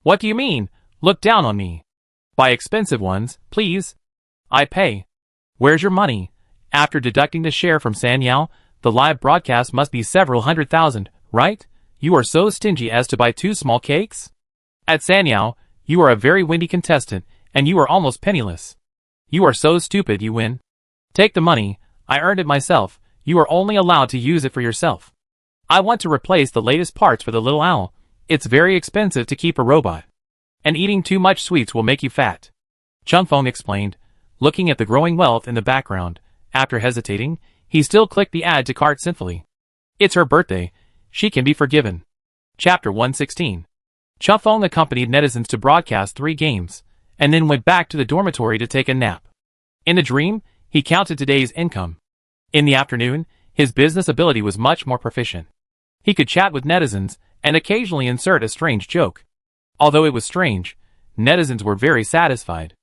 What do you mean? Look down on me. Buy expensive ones, please. I pay. Where's your money? After deducting the share from Sanyo, the live broadcast must be several 100,000, right? You are so stingy as to buy 2 small cakes? At Sanyo, you are a very windy contestant, and you are almost penniless. You are so stupid you win. Take the money. I earned it myself. You are only allowed to use it for yourself. I want to replace the latest parts for the little owl. It's very expensive to keep a robot. And eating too much sweets will make you fat. Changfeng explained, looking at the growing wealth in the background. After hesitating, he still clicked the add to cart sinfully. It's her birthday. She can be forgiven. Chapter 116. Changfeng accompanied netizens to broadcast 3 games, and then went back to the dormitory to take a nap. In the dream, he counted today's income. In the afternoon, his business ability was much more proficient. He could chat with netizens and occasionally insert a strange joke. Although it was strange, netizens were very satisfied.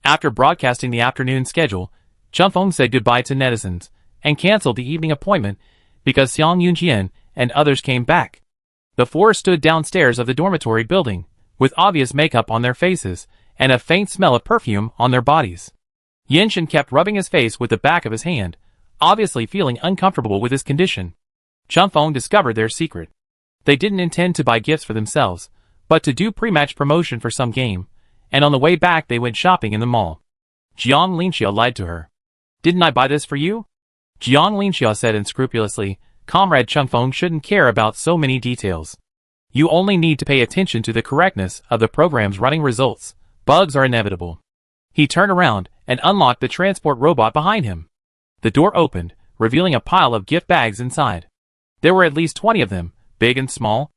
After broadcasting the afternoon schedule, Changfeng said goodbye to netizens and canceled the evening appointment because Xiang Yunjian and others came back. The 4 stood downstairs of the dormitory building, with obvious makeup on their faces and a faint smell of perfume on their bodies. Yinshin kept rubbing his face with the back of his hand, obviously feeling uncomfortable with his condition. Changfeng discovered their secret. They didn't intend to buy gifts for themselves, but to do pre-match promotion for some game, and on the way back they went shopping in the mall. Jiang Linxia lied to her. Didn't I buy this for you? Jiang Linxia said unscrupulously, Comrade Changfeng shouldn't care about so many details. You only need to pay attention to the correctness of the program's running results. Bugs are inevitable. He turned around and unlocked the transport robot behind him. The door opened, revealing a pile of gift bags inside. There were at least 20 of them, big and small.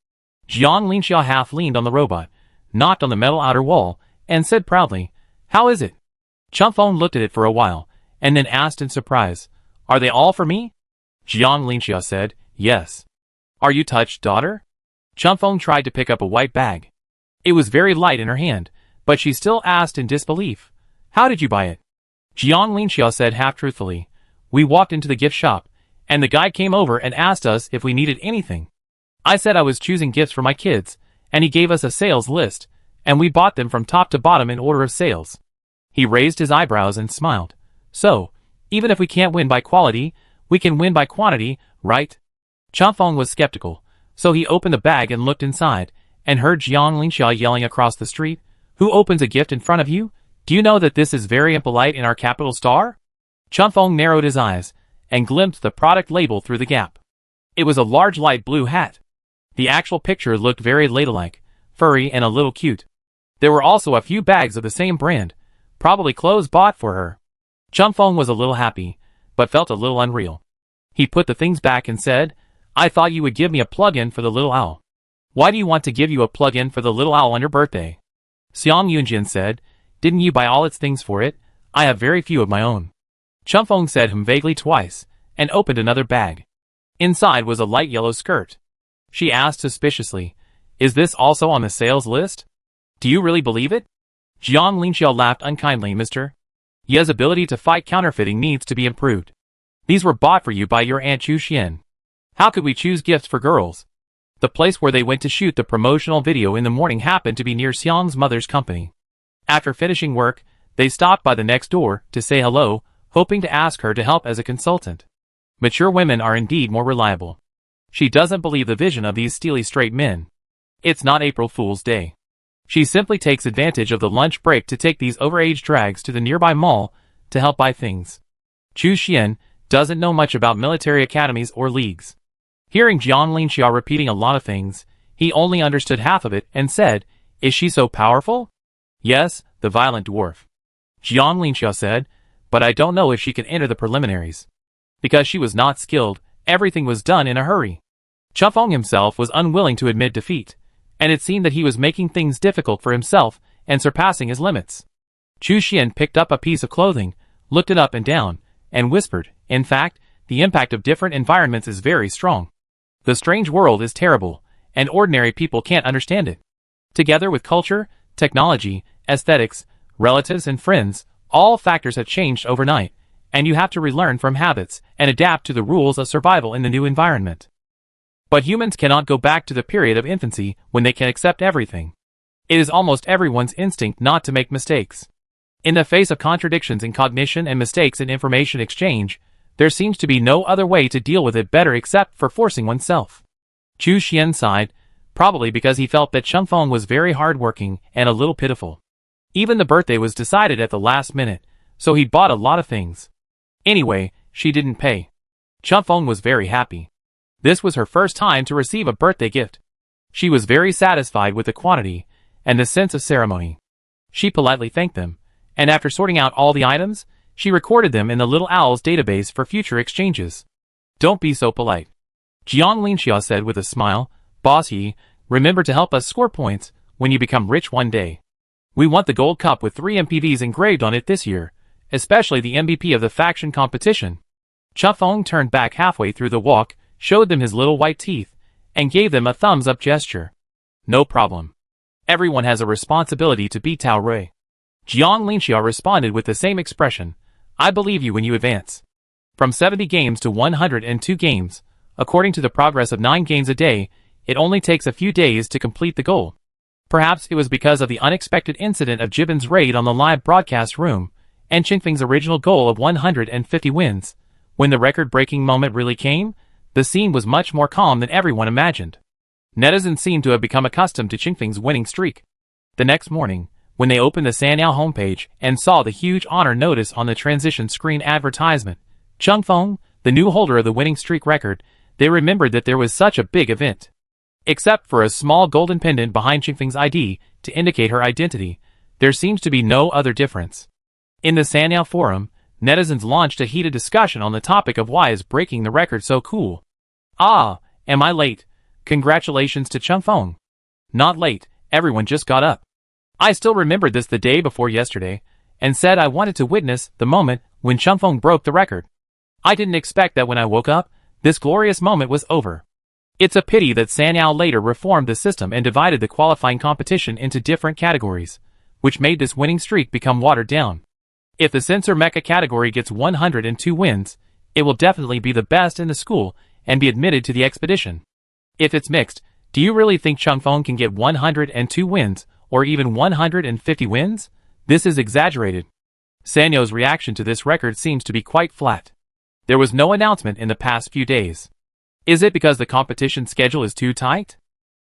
Jiang Linxia half leaned on the robot, knocked on the metal outer wall, and said proudly, How is it? Chumfeng looked at it for a while, and then asked in surprise, Are they all for me? Jiang Linxia said, Yes. Are you touched, daughter? Chumfeng tried to pick up a white bag. It was very light in her hand, but she still asked in disbelief, How did you buy it? Jiang Linxia said half-truthfully, We walked into the gift shop, and the guy came over and asked us if we needed anything. I said I was choosing gifts for my kids, and he gave us a sales list, and we bought them from top to bottom in order of sales. He raised his eyebrows and smiled. So, even if we can't win by quality, we can win by quantity, right? Chumfeng was skeptical, so he opened the bag and looked inside, and heard Jiang Linxia yelling across the street, Who opens a gift in front of you? Do you know that this is very impolite in our capital star? Chumfeng narrowed his eyes, and glimpsed the product label through the gap. It was a large light blue hat. The actual picture looked very ladylike, furry and a little cute. There were also a few bags of the same brand, probably clothes bought for her. Chumfeng was a little happy, but felt a little unreal. He put the things back and said, I thought you would give me a plug-in for the little owl. Why do you want to give you a plug-in for the little owl on your birthday? Xiang Yunjin said, Didn't you buy all its things for it? I have very few of my own. Chumfeng said vaguely twice, and opened another bag. Inside was a light yellow skirt. She asked suspiciously, Is this also on the sales list? Do you really believe it? Jiang Linxia laughed unkindly, Mr. Ye's ability to fight counterfeiting needs to be improved. These were bought for you by your Aunt Chu Xian. How could we choose gifts for girls? The place where they went to shoot the promotional video in the morning happened to be near Xiang's mother's company. After finishing work, they stopped by the next door to say hello, hoping to ask her to help as a consultant. Mature women are indeed more reliable. She doesn't believe the vision of these steely straight men. It's not April Fool's Day. She simply takes advantage of the lunch break to take these overage drags to the nearby mall to help buy things. Chu Xian doesn't know much about military academies or leagues. Hearing Jiang Linxia repeating a lot of things, he only understood half of it and said, Is she so powerful? Yes, the violent dwarf. Jiang Linxia said, But I don't know if she can enter the preliminaries. Because she was not skilled, everything was done in a hurry. Chumfeng himself was unwilling to admit defeat, and it seemed that he was making things difficult for himself and surpassing his limits. Chu Xian picked up a piece of clothing, looked it up and down, and whispered, In fact, the impact of different environments is very strong. The strange world is terrible, and ordinary people can't understand it. Together with culture, technology, aesthetics, relatives and friends, all factors have changed overnight, and you have to relearn from habits and adapt to the rules of survival in the new environment. But humans cannot go back to the period of infancy when they can accept everything. It is almost everyone's instinct not to make mistakes. In the face of contradictions in cognition and mistakes in information exchange, there seems to be no other way to deal with it better except for forcing oneself. Chu Xian sighed, probably because he felt that Chumfeng was very hard-working and a little pitiful. Even the birthday was decided at the last minute, so he bought a lot of things. Anyway, she didn't pay. Chumfeng was very happy. This was her first time to receive a birthday gift. She was very satisfied with the quantity and the sense of ceremony. She politely thanked them, and after sorting out all the items, she recorded them in the little owl's database for future exchanges. Don't be so polite. Jiang Linxia said with a smile, Boss He, remember to help us score points when you become rich one day. We want the gold cup with 3 MPVs engraved on it this year, especially the MVP of the faction competition. Chumfeng turned back halfway through the walk, showed them his little white teeth, and gave them a thumbs-up gesture. No problem. Everyone has a responsibility to beat Tao Rui. Jiang Linxia responded with the same expression, I believe you when you advance. From 70 games to 102 games, according to the progress of 9 games a day, it only takes a few days to complete the goal. Perhaps it was because of the unexpected incident of Jiben's raid on the live broadcast room, and Qingfeng's original goal of 150 wins. When the record-breaking moment really came, the scene was much more calm than everyone imagined. Netizens seemed to have become accustomed to Qingfeng's winning streak. The next morning, when they opened the Sanyao homepage and saw the huge honor notice on the transition screen advertisement, Chumfeng, the new holder of the winning streak record, they remembered that there was such a big event. Except for a small golden pendant behind Qingfeng's ID to indicate her identity, there seems to be no other difference. In the Sanyao forum, netizens launched a heated discussion on the topic of why is breaking the record so cool. Ah, am I late? Congratulations to Chumfeng. Not late, everyone just got up. I still remembered this the day before yesterday, and said I wanted to witness the moment when Chunfeng broke the record. I didn't expect that when I woke up, this glorious moment was over. It's a pity that Sanyao later reformed the system and divided the qualifying competition into different categories, which made this winning streak become watered down. If the Sensor Mecha category gets 102 wins, it will definitely be the best in the school and be admitted to the expedition. If it's mixed, do you really think Chunfeng can get 102 wins, or even 150 wins? This is exaggerated. Sanyo's reaction to this record seems to be quite flat. There was no announcement in the past few days. Is it because the competition schedule is too tight?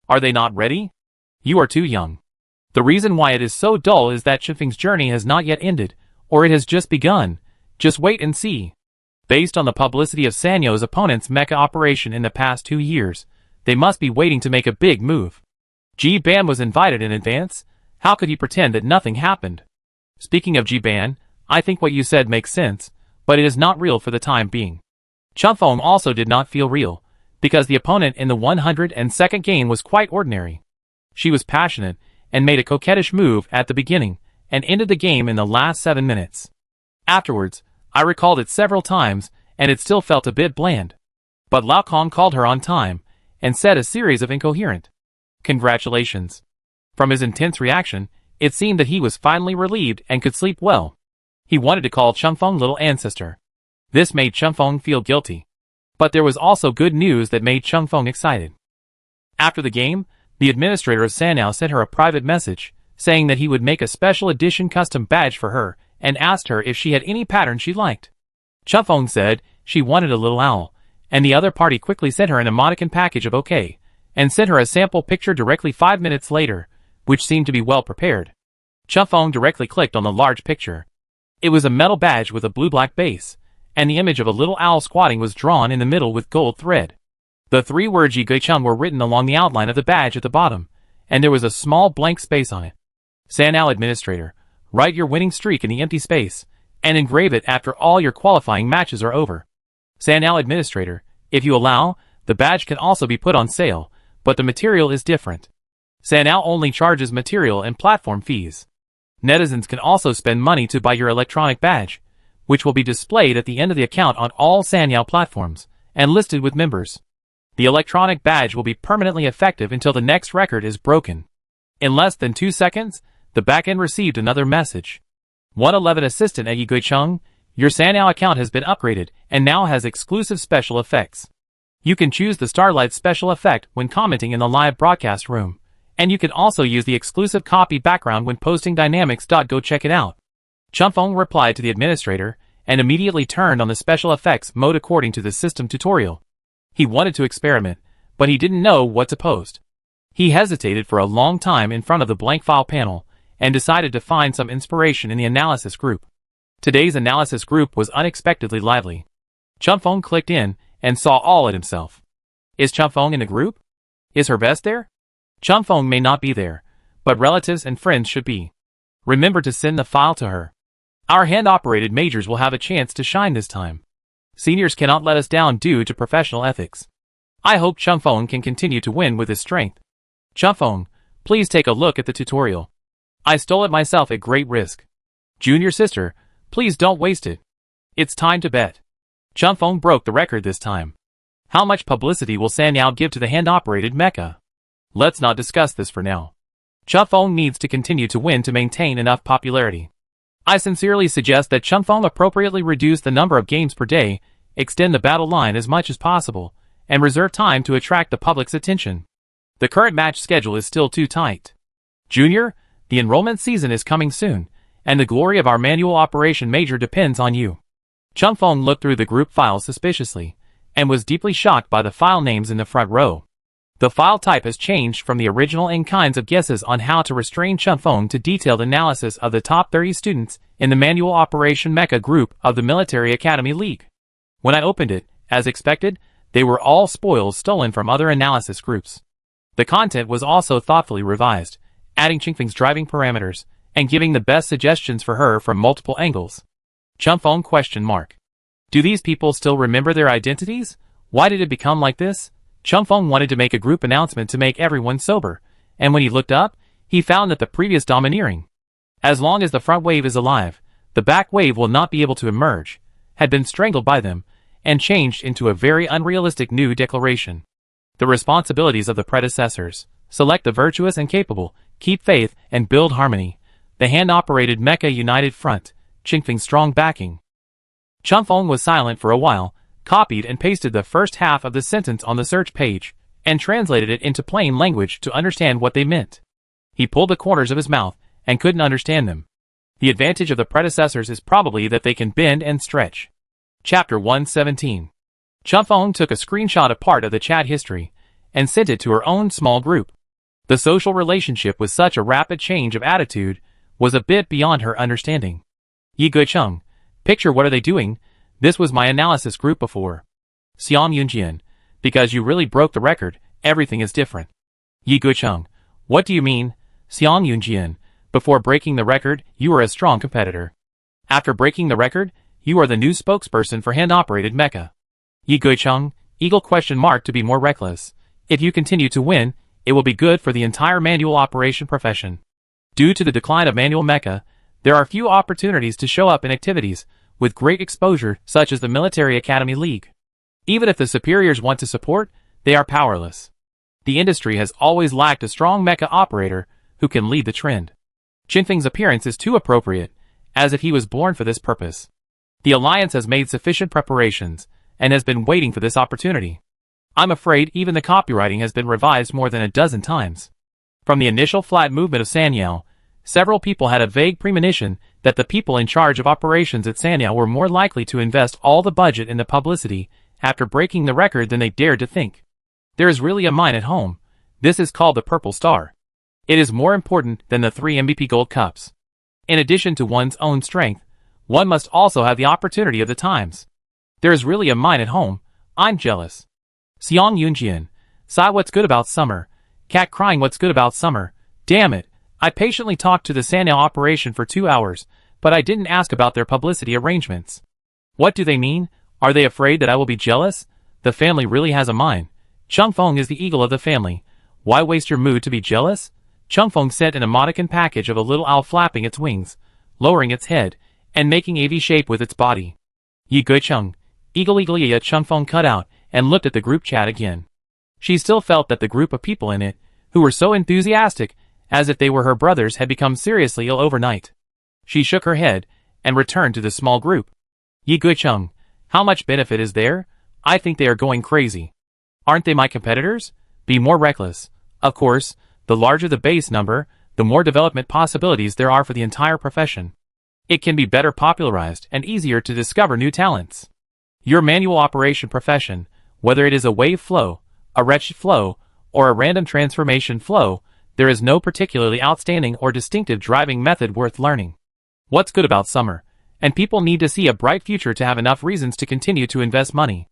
Are they not ready? You are too young. The reason why it is so dull is that Chunfeng's journey has not yet ended, or it has just begun. Just wait and see. Based on the publicity of Sanyo's opponent's mecha operation in the past 2 years, they must be waiting to make a big move. Ji-ban was invited in advance. How could he pretend that nothing happened? Speaking of Ji-ban, I think what you said makes sense, but it is not real for the time being. Chunfeng also did not feel real, because the opponent in the 102nd game was quite ordinary. She was passionate, and made a coquettish move at the beginning, and ended the game in the last 7 minutes. Afterwards, I recalled it several times, and it still felt a bit bland. But Lao Kong called her on time, and said a series of incoherent congratulations. From his intense reaction, it seemed that he was finally relieved and could sleep well. He wanted to call Chunfeng little ancestor. This made Chunfeng feel guilty. But there was also good news that made Chunfeng excited. After the game, the administrator of Sanyao sent her a private message, saying that he would make a special edition custom badge for her, and asked her if she had any pattern she liked. Chunfeng said she wanted a little owl, and the other party quickly sent her an emoticon package of OK, and sent her a sample picture directly 5 minutes later, which seemed to be well prepared. Chunfeng directly clicked on the large picture. It was a metal badge with a blue-black base, and the image of a little owl squatting was drawn in the middle with gold thread. The 3 words Yi Gui-chun were written along the outline of the badge at the bottom, and there was a small blank space on it. Sanyao Administrator, write your winning streak in the empty space, and engrave it after all your qualifying matches are over. Sanyao Administrator, if you allow, the badge can also be put on sale, but the material is different. Sanyao only charges material and platform fees. Netizens can also spend money to buy your electronic badge, which will be displayed at the end of the account on all Sanyao platforms, and listed with members. The electronic badge will be permanently effective until the next record is broken. In less than 2 seconds, the backend received another message. 111 Assistant at Yi Gui-chun, your Sanyao account has been upgraded and now has exclusive special effects. You can choose the Starlight special effect when commenting in the live broadcast room, and you can also use the exclusive copy background when posting dynamics. Go check it out. Chunfeng replied to the administrator, and immediately turned on the special effects mode according to the system tutorial. He wanted to experiment, but he didn't know what to post. He hesitated for a long time in front of the blank file panel, and decided to find some inspiration in the analysis group. Today's analysis group was unexpectedly lively. Chunfeng clicked in, and saw all at himself. Is Chunfeng in the group? Is her best there? Chunfeng may not be there, but relatives and friends should be. Remember to send the file to her. Our hand-operated majors will have a chance to shine this time. Seniors cannot let us down due to professional ethics. I hope Chunfeng can continue to win with his strength. Chunfeng, please take a look at the tutorial. I stole it myself at great risk. Junior sister, please don't waste it. It's time to bet. Chunfeng broke the record this time. How much publicity will Sanyao give to the hand-operated mecha? Let's not discuss this for now. Chunfeng needs to continue to win to maintain enough popularity. I sincerely suggest that Chunfeng appropriately reduce the number of games per day, extend the battle line as much as possible, and reserve time to attract the public's attention. The current match schedule is still too tight. Junior, the enrollment season is coming soon, and the glory of our manual operation major depends on you. Chunfeng looked through the group files suspiciously, and was deeply shocked by the file names in the front row. The file type has changed from the original and kinds of guesses on how to restrain Chunfeng to detailed analysis of the top 30 students in the Manual Operation Mecha group of the Military Academy League. When I opened it, as expected, they were all spoils stolen from other analysis groups. The content was also thoughtfully revised, adding Chunfeng's driving parameters, and giving the best suggestions for her from multiple angles. Chunfeng ? Do these people still remember their identities? Why did it become like this? Chunfeng wanted to make a group announcement to make everyone sober, and when he looked up, he found that the previous domineering As long as the front wave is alive, the back wave will not be able to emerge, had been strangled by them, and changed into a very unrealistic new declaration. The responsibilities of the predecessors: select the virtuous and capable, keep faith, and build harmony. The hand-operated Mecha United Front, Qingfeng's strong backing. Chun Feng was silent for a while, copied and pasted the first half of the sentence on the search page, and translated it into plain language to understand what they meant. He pulled the corners of his mouth, and couldn't understand them. The advantage of the predecessors is probably that they can bend and stretch. Chapter 117. Chun Feng took a screenshot of part of the chat history, and sent it to her own small group. The social relationship with such a rapid change of attitude was a bit beyond her understanding. Yi Guicheng, picture what are they doing? This was my analysis group before. Xiang Yunjian, because you really broke the record, everything is different. Yi Guicheng, what do you mean? Xiang Yunjian, before breaking the record, you were a strong competitor. After breaking the record, you are the new spokesperson for hand-operated mecha. Yi Guicheng, Eagle ? To be more reckless. If you continue to win, it will be good for the entire manual operation profession. Due to the decline of manual mecha, there are few opportunities to show up in activities with great exposure such as the Military Academy League. Even if the superiors want to support, they are powerless. The industry has always lacked a strong mecha operator who can lead the trend. Qingfeng's appearance is too appropriate, as if he was born for this purpose. The Alliance has made sufficient preparations, and has been waiting for this opportunity. I'm afraid even the copywriting has been revised more than a dozen times. From the initial flat movement of Sanyao, several people had a vague premonition that the people in charge of operations at Sanyao were more likely to invest all the budget in the publicity after breaking the record than they dared to think. There is really a mine at home. This is called the Purple Star. It is more important than the 3 MVP Gold Cups. In addition to one's own strength, one must also have the opportunity of the times. There is really a mine at home. I'm jealous. Xiang Yunjian, sigh what's good about summer. Cat crying what's good about summer. Damn it. I patiently talked to the Sanyao operation for 2 hours, but I didn't ask about their publicity arrangements. What do they mean? Are they afraid that I will be jealous? The family really has a mine. Chun Feng is the eagle of the family. Why waste your mood to be jealous? Chun Feng sent an emoticon package of a little owl flapping its wings, lowering its head, and making a V shape with its body. Yi Guicheng, eagle. Chun Feng cut out, and looked at the group chat again. She still felt that the group of people in it, who were so enthusiastic, as if they were her brothers, had become seriously ill overnight. She shook her head, and returned to the small group. Yi Guicheng, how much benefit is there? I think they are going crazy. Aren't they my competitors? Be more reckless. Of course, the larger the base number, the more development possibilities there are for the entire profession. It can be better popularized and easier to discover new talents. Your manual operation profession, whether it is a wave flow, a wretched flow, or a random transformation flow, there is no particularly outstanding or distinctive driving method worth learning. What's good about summer? And people need to see a bright future to have enough reasons to continue to invest money.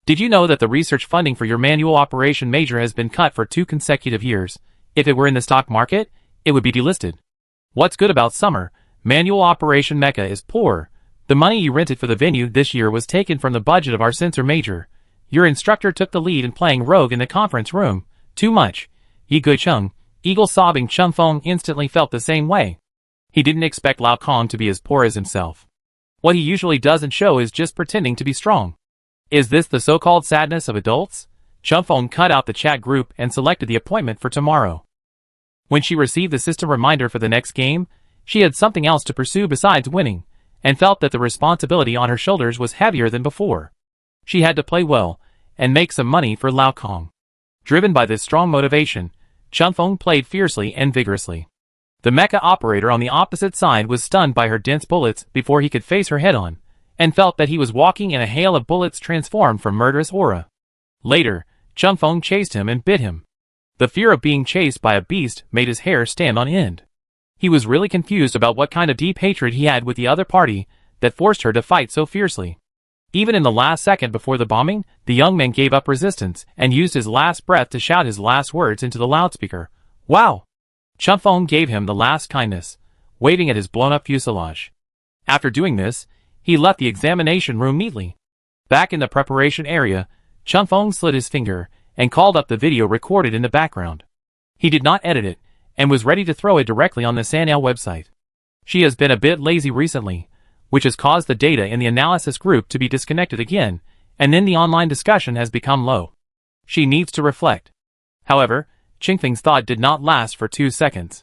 Did you know that the research funding for your manual operation major has been cut for 2 consecutive years? If it were in the stock market, it would be delisted. What's good about summer? Manual operation mecha is poor. The money you rented for the venue this year was taken from the budget of our censor major. Your instructor took the lead in playing rogue in the conference room. Too much. Yi Guicheng, eagle sobbing. Chun Feng instantly felt the same way. He didn't expect Lao Kong to be as poor as himself. What he usually doesn't show is just pretending to be strong. Is this the so-called sadness of adults? Chun Feng cut out the chat group and selected the appointment for tomorrow. When she received the system reminder for the next game, she had something else to pursue besides winning, and felt that the responsibility on her shoulders was heavier than before. She had to play well, and make some money for Lao Kong. Driven by this strong motivation, Chun Feng played fiercely and vigorously. The mecha operator on the opposite side was stunned by her dense bullets before he could face her head-on, and felt that he was walking in a hail of bullets transformed from murderous aura. Later, Chun Feng chased him and bit him. The fear of being chased by a beast made his hair stand on end. He was really confused about what kind of deep hatred he had with the other party that forced her to fight so fiercely. Even in the last second before the bombing, the young man gave up resistance and used his last breath to shout his last words into the loudspeaker. Wow! Chun Feng gave him the last kindness, waving at his blown-up fuselage. After doing this, he left the examination room neatly. Back in the preparation area, Chun Feng slid his finger and called up the video recorded in the background. He did not edit it, and was ready to throw it directly on the Sanyao website. She has been a bit lazy recently, which has caused the data in the analysis group to be disconnected again, and then the online discussion has become low. She needs to reflect. However, Qingfeng's thought did not last for 2 seconds.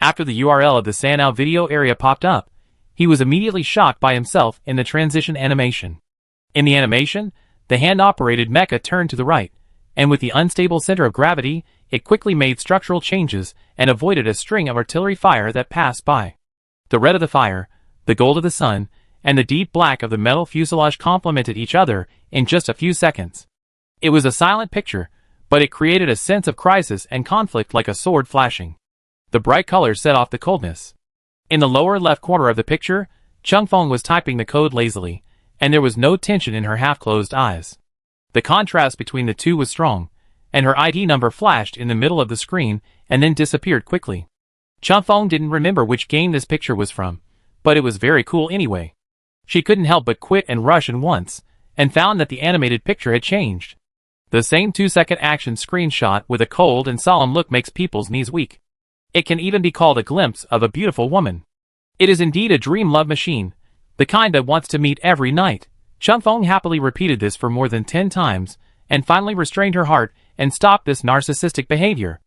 After the URL of the Sanao video area popped up, he was immediately shocked by himself in the transition animation. In the animation, the hand-operated mecha turned to the right, and with the unstable center of gravity, it quickly made structural changes and avoided a string of artillery fire that passed by. The red of the fire, the gold of the sun, and the deep black of the metal fuselage complemented each other in just a few seconds. It was a silent picture, but it created a sense of crisis and conflict like a sword flashing. The bright colors set off the coldness. In the lower left corner of the picture, Qingfeng was typing the code lazily, and there was no tension in her half-closed eyes. The contrast between the two was strong, and her ID number flashed in the middle of the screen and then disappeared quickly. Qingfeng didn't remember which game this picture was from, but it was very cool anyway. She couldn't help but quit and rush in once, and found that the animated picture had changed. The same 2-second action screenshot with a cold and solemn look makes people's knees weak. It can even be called a glimpse of a beautiful woman. It is indeed a dream love machine, the kind that wants to meet every night. Qingfeng happily repeated this for more than 10 times, and finally restrained her heart and stopped this narcissistic behavior.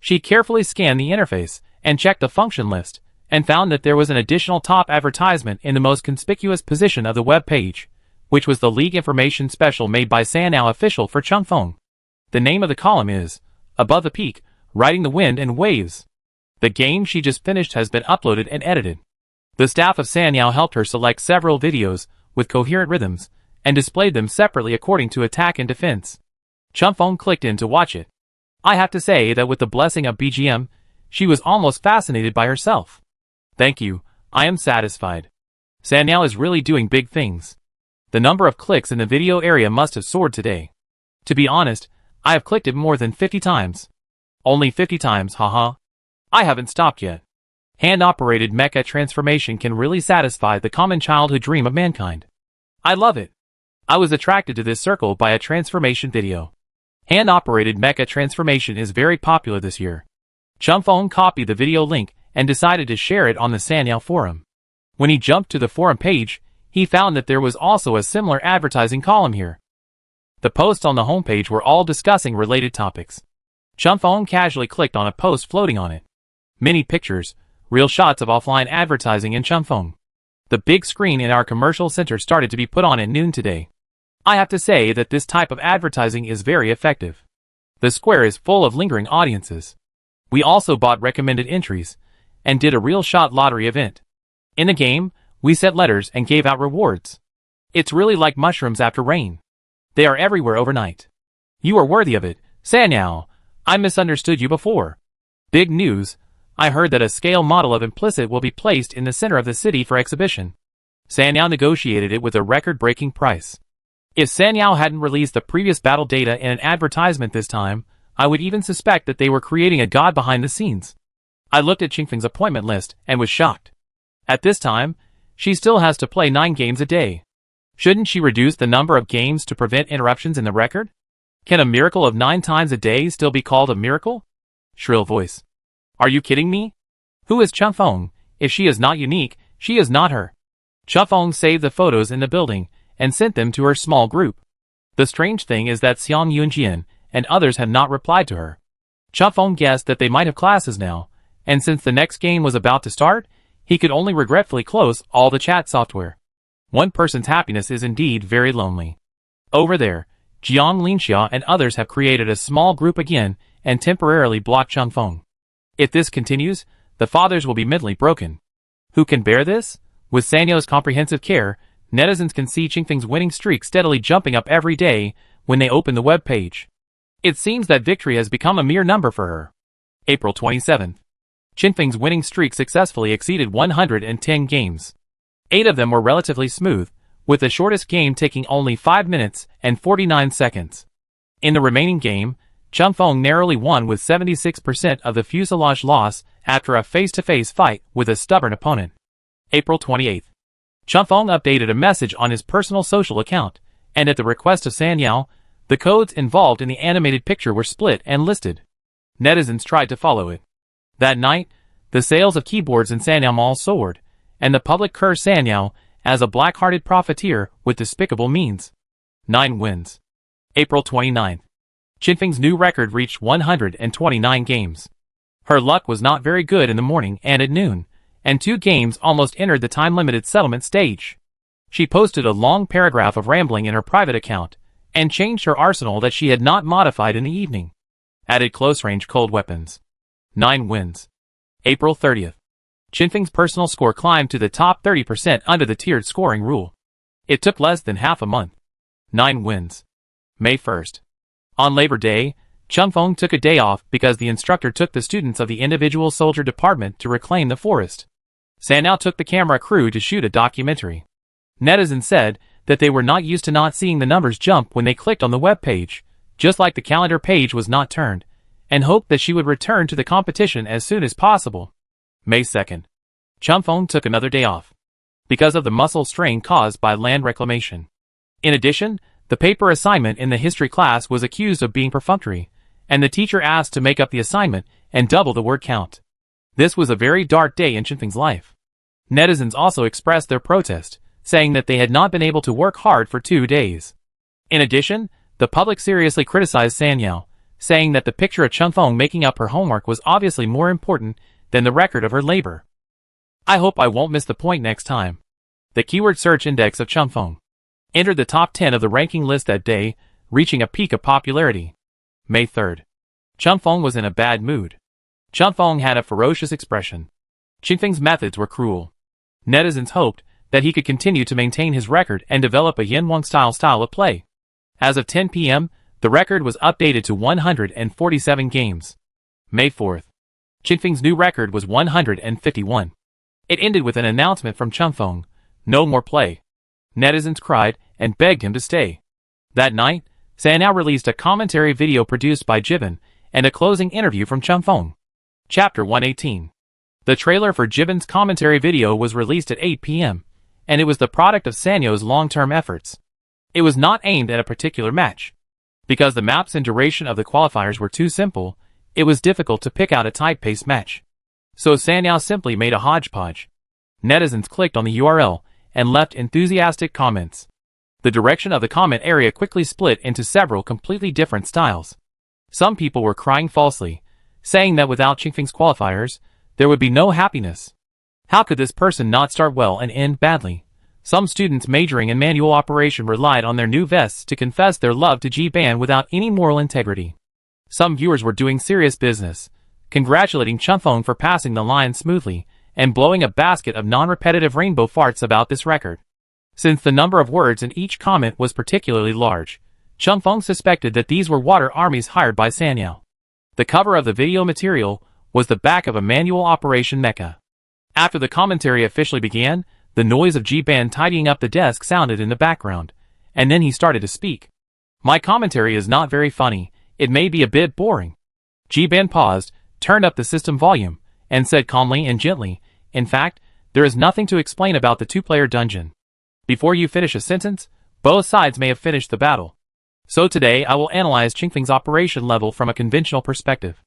She carefully scanned the interface and checked the function list, and found that there was an additional top advertisement in the most conspicuous position of the web page, which was the League information special made by Sanao official for Qingfeng. The name of the column is, Above the Peak, Riding the Wind and Waves. The game she just finished has been uploaded and edited. The staff of Sanao helped her select several videos with coherent rhythms, and displayed them separately according to attack and defense. Qingfeng clicked in to watch it. I have to say that with the blessing of BGM, she was almost fascinated by herself. Thank you, I am satisfied. Sanao is really doing big things. The number of clicks in the video area must have soared today. To be honest, I have clicked it more than 50 times. Only 50 times, haha. I haven't stopped yet. Hand-operated mecha transformation can really satisfy the common childhood dream of mankind. I love it. I was attracted to this circle by a transformation video. Hand-operated mecha transformation is very popular this year. Qingfeng copied the video link and decided to share it on the Sanao forum. When he jumped to the forum page, he found that there was also a similar advertising column here. The posts on the homepage were all discussing related topics. Qingfeng casually clicked on a post floating on it. Many pictures, real shots of offline advertising in Qingfeng. The big screen in our commercial center started to be put on at noon today. I have to say that this type of advertising is very effective. The square is full of lingering audiences. We also bought recommended entries, and did a real shot lottery event. In the game, we set letters and gave out rewards. It's really like mushrooms after rain. They are everywhere overnight. You are worthy of it, Sanao. I misunderstood you before. Big news. I heard that a scale model of Implicit will be placed in the center of the city for exhibition. Sanao negotiated it with a record-breaking price. If Sanao hadn't released the previous battle data in an advertisement this time, I would even suspect that they were creating a god behind the scenes. I looked at Qingfeng's appointment list and was shocked. At this time, she still has to play 9 games a day. Shouldn't she reduce the number of games to prevent interruptions in the record? Can a miracle of 9 times a day still be called a miracle? Shrill voice. Are you kidding me? Who is Qingfeng? If she is not unique, she is not her. Qingfeng saved the photos in the building and sent them to her small group. The strange thing is that Xiang Yunjian and others have not replied to her. Qingfeng guessed that they might have classes now, and since the next game was about to start, he could only regretfully close all the chat software. One person's happiness is indeed very lonely. Over there, Jiang Linxia and others have created a small group again and temporarily blocked Qingfeng. If this continues, the fathers will be mentally broken. Who can bear this? With Sanyo's comprehensive care, netizens can see Qingfeng's winning streak steadily jumping up every day when they open the web page. It seems that victory has become a mere number for her. April 27th. Qingfeng's winning streak successfully exceeded 110 games. 8 of them were relatively smooth, with the shortest game taking only 5 minutes and 49 seconds. In the remaining game, Qingfeng narrowly won with 76% of the fuselage loss after a face-to-face fight with a stubborn opponent. April 28th. Qingfeng updated a message on his personal social account, and at the request of Sanao, the codes involved in the animated picture were split and listed. Netizens tried to follow it. That night, The sales of keyboards in Sanyao Mall soared, and the public cursed Sanyao as a black-hearted profiteer with despicable means. 9 wins. April 29. Qinfeng's new record reached 129 games. Her luck was not very good in the morning and at noon, and 2 games almost entered the time-limited settlement stage. She posted a long paragraph of rambling in her private account, and changed her arsenal that she had not modified in the evening. Added close-range cold weapons. 9 wins. April 30th. Qinfeng's personal score climbed to the top 30% under the tiered scoring rule. It took less than half a month. 9 wins. May 1st. On Labor Day, Qinfeng took a day off because the instructor took the students of the individual soldier department to reclaim the forest. Sanyao took the camera crew to shoot a documentary. Netizens said that they were not used to not seeing the numbers jump when they clicked on the web page, just like the calendar page was not turned, and hoped that she would return to the competition as soon as possible. May 2nd. Qinfeng took another day off because of the muscle strain caused by land reclamation. In addition, the paper assignment in the history class was accused of being perfunctory, and the teacher asked to make up the assignment and double the word count. This was a very dark day in Qinfeng's life. Netizens also expressed their protest, saying that they had not been able to work hard for 2 days. In addition, the public seriously criticized Sanyao, saying that the picture of Qinfeng making up her homework was obviously more important than the record of her labor. I hope I won't miss the point next time. The keyword search index of Qinfeng entered the top 10 of the ranking list that day, reaching a peak of popularity. May 3rd. Qinfeng was in a bad mood. Qinfeng had a ferocious expression. Qinfeng's methods were cruel. Netizens hoped that he could continue to maintain his record and develop a Yanwang style of play. As of 10 p.m., the record was updated to 147 games. May 4th. Qinfeng's new record was 151. It ended with an announcement from Qinfeng: no more play. Netizens cried and begged him to stay. That night, Sanyao released a commentary video produced by Jiban and a closing interview from Qinfeng. Chapter 118. The trailer for Jiban's commentary video was released at 8 p.m., and it was the product of Sanyao's long-term efforts. It was not aimed at a particular match. Because the maps and duration of the qualifiers were too simple, it was difficult to pick out a type-paced match. So Sanyao simply made a hodgepodge. Netizens clicked on the URL and left enthusiastic comments. The direction of the comment area quickly split into several completely different styles. Some people were crying falsely, saying that without Qinfeng's qualifiers, there would be no happiness. How could this person not start well and end badly? Some students majoring in manual operation relied on their new vests to confess their love to G-Ban without any moral integrity. Some viewers were doing serious business, congratulating Qinfeng for passing the line smoothly and blowing a basket of non-repetitive rainbow farts about this record. Since the number of words in each comment was particularly large, Qinfeng suspected that these were water armies hired by Sanyao. The cover of the video material was the back of a manual operation mecha. After the commentary officially began, the noise of G-Ban tidying up the desk sounded in the background, and then he started to speak. My commentary is not very funny, it may be a bit boring. G-Ban paused, turned up the system volume, and said calmly and gently, in fact, there is nothing to explain about the 2-player dungeon. Before you finish a sentence, both sides may have finished the battle. So today I will analyze Qinfeng's operation level from a conventional perspective.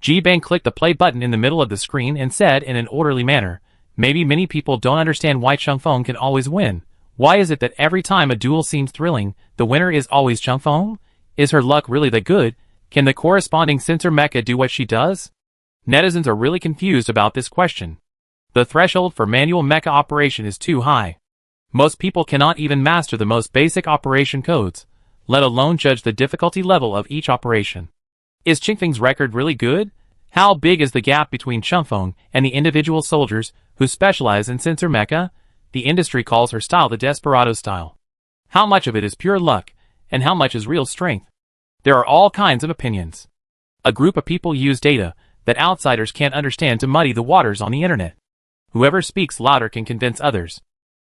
G-Ban clicked the play button in the middle of the screen and said in an orderly manner, maybe many people don't understand why Qinfeng can always win. Why is it that every time a duel seems thrilling, the winner is always Qinfeng? Is her luck really that good? Can the corresponding sensor mecha do what she does? Netizens are really confused about this question. The threshold for manual mecha operation is too high. Most people cannot even master the most basic operation codes, let alone judge the difficulty level of each operation. Is Qinfeng's record really good? How big is the gap between Qinfeng and the individual soldiers who specialize in sensor mecha? The industry calls her style the Desperado style. How much of it is pure luck, and how much is real strength? There are all kinds of opinions. A group of people use data that outsiders can't understand to muddy the waters on the internet. Whoever speaks louder can convince others.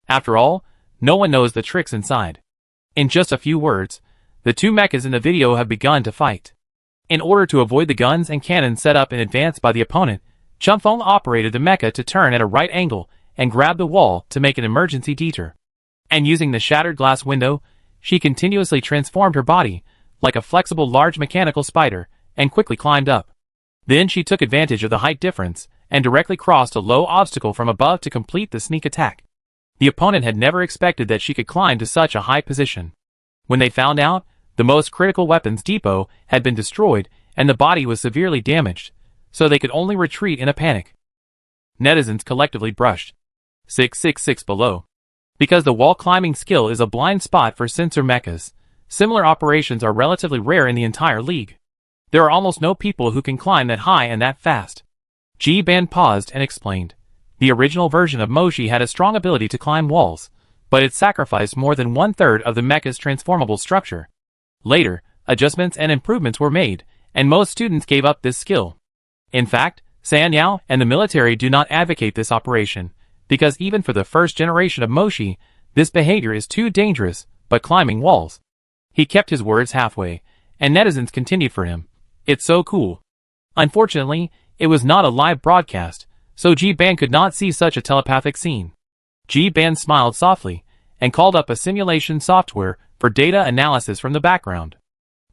After all, no one knows the tricks inside. In just a few words, the 2 mechas in the video have begun to fight. In order to avoid the guns and cannons set up in advance by the opponent, Qinfeng operated the mecha to turn at a right angle and grab the wall to make an emergency detour. And using the shattered glass window, she continuously transformed her body, like a flexible large mechanical spider, and quickly climbed up. Then she took advantage of the height difference, and directly crossed a low obstacle from above to complete the sneak attack. The opponent had never expected that she could climb to such a high position. When they found out, the most critical weapons depot had been destroyed and the body was severely damaged, so they could only retreat in a panic. Netizens collectively brushed 666 below. Because the wall climbing skill is a blind spot for sensor mechas, similar operations are relatively rare in the entire league. There are almost no people who can climb that high and that fast. G-Ban paused and explained. The original version of Moshi had a strong ability to climb walls, but it sacrificed more than 1/3 of the mecha's transformable structure. Later, adjustments and improvements were made, and most students gave up this skill. In fact, Sanyao and the military do not advocate this operation, because even for the first generation of Moshi, this behavior is too dangerous, but climbing walls. He kept his words halfway, and netizens continued for him. It's so cool. Unfortunately, it was not a live broadcast, so G-Ban could not see such a telepathic scene. G-Ban smiled softly, and called up a simulation software for data analysis from the background.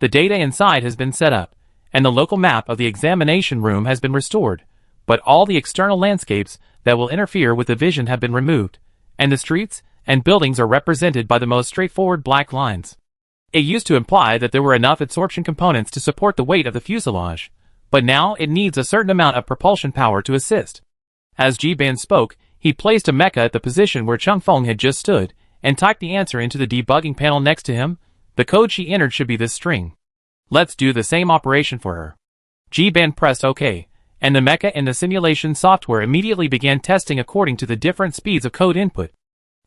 The data inside has been set up, and the local map of the examination room has been restored, but all the external landscapes that will interfere with the vision have been removed, and the streets and buildings are represented by the most straightforward black lines. It used to imply that there were enough absorption components to support the weight of the fuselage, but now it needs a certain amount of propulsion power to assist. As G-Ban spoke, he placed a mecha at the position where Chung Feng had just stood, and typed the answer into the debugging panel next to him. The code she entered should be this string. Let's do the same operation for her. G-Ban pressed OK, and the mecha in the simulation software immediately began testing according to the different speeds of code input.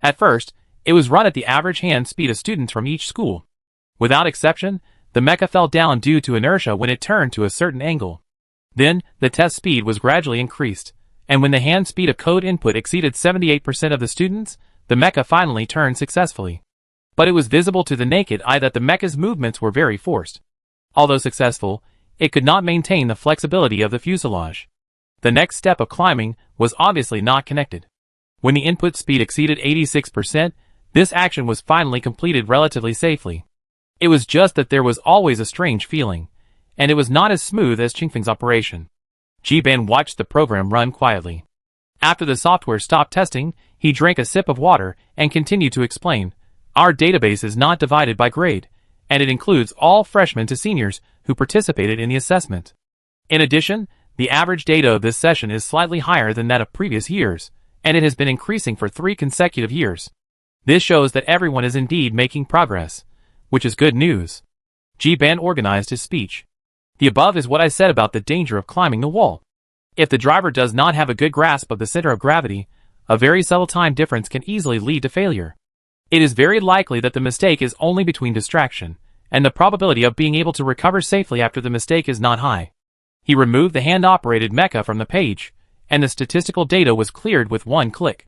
At first, it was run at the average hand speed of students from each school. Without exception, the mecha fell down due to inertia when it turned to a certain angle. Then, the test speed was gradually increased, and when the hand speed of code input exceeded 78% of the students, the mecha finally turned successfully. But it was visible to the naked eye that the mecha's movements were very forced. Although successful, it could not maintain the flexibility of the fuselage. The next step of climbing was obviously not connected. When the input speed exceeded 86%, this action was finally completed relatively safely. It was just that there was always a strange feeling, and it was not as smooth as Qingfeng's operation. G-Ban watched the program run quietly. After the software stopped testing, he drank a sip of water and continued to explain. Our database is not divided by grade, and it includes all freshmen to seniors who participated in the assessment. In addition, the average data of this session is slightly higher than that of previous years, and it has been increasing for 3 consecutive years. This shows that everyone is indeed making progress, which is good news. G-Ban organized his speech. The above is what I said about the danger of climbing the wall. If the driver does not have a good grasp of the center of gravity, a very subtle time difference can easily lead to failure. It is very likely that the mistake is only between distraction, and the probability of being able to recover safely after the mistake is not high. He removed the hand-operated mecha from the page, and the statistical data was cleared with one click.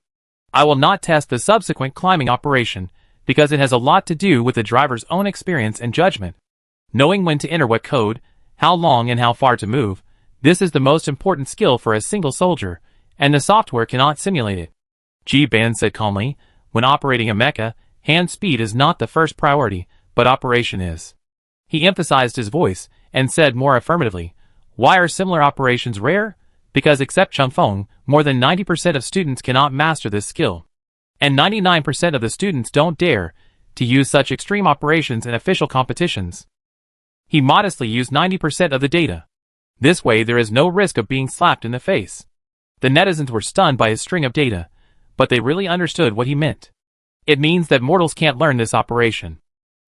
I will not test the subsequent climbing operation, because it has a lot to do with the driver's own experience and judgment. Knowing when to enter what code, how long and how far to move, this is the most important skill for a single soldier, and the software cannot simulate it. G-Ban said calmly, when operating a mecha, hand speed is not the first priority, but operation is. He emphasized his voice, and said more affirmatively, why are similar operations rare? Because except Changfeng, more than 90% of students cannot master this skill. And 99% of the students don't dare to use such extreme operations in official competitions. He modestly used 90% of the data. This way there is no risk of being slapped in the face. The netizens were stunned by his string of data, but they really understood what he meant. It means that mortals can't learn this operation.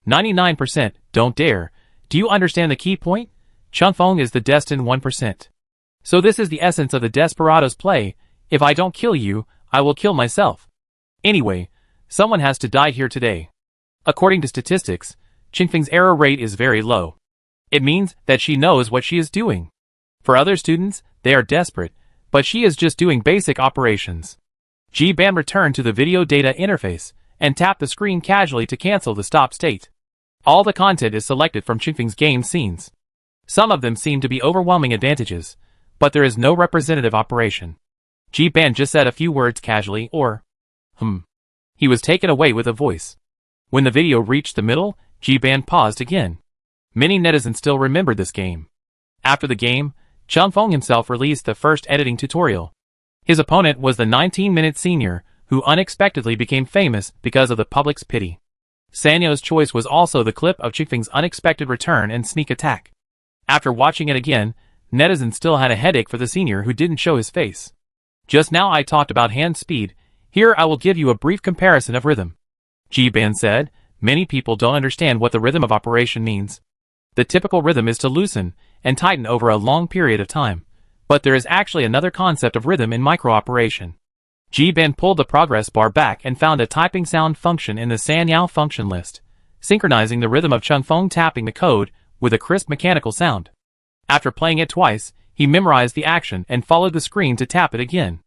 99%, don't dare. Do you understand the key point? Changfeng is the destined 1%. So this is the essence of the Desperados play. If I don't kill you, I will kill myself. Anyway, someone has to die here today. According to statistics, Qingfeng's error rate is very low. It means that she knows what she is doing. For other students, they are desperate, but she is just doing basic operations. G-Ban returned to the video data interface, and tapped the screen casually to cancel the stop state. All the content is selected from Qingfeng's game scenes. Some of them seem to be overwhelming advantages, but there is no representative operation. G-Ban just said a few words casually, or, He was taken away with a voice. When the video reached the middle, G-Ban paused again. Many netizens still remembered this game. After the game, Chun Feng himself released the first editing tutorial. His opponent was the 19-minute senior, who unexpectedly became famous because of the public's pity. Sanyo's choice was also the clip of Qingfeng's unexpected return and sneak attack. After watching it again, netizens still had a headache for the senior who didn't show his face. Just now I talked about hand speed, here I will give you a brief comparison of rhythm. Ji Ban said, many people don't understand what the rhythm of operation means. The typical rhythm is to loosen and tighten over a long period of time, but there is actually another concept of rhythm in micro-operation. Ji Ban pulled the progress bar back and found a typing sound function in the Sanyao function list, synchronizing the rhythm of Chun Feng tapping the code with a crisp mechanical sound. After playing it twice, he memorized the action and followed the screen to tap it again.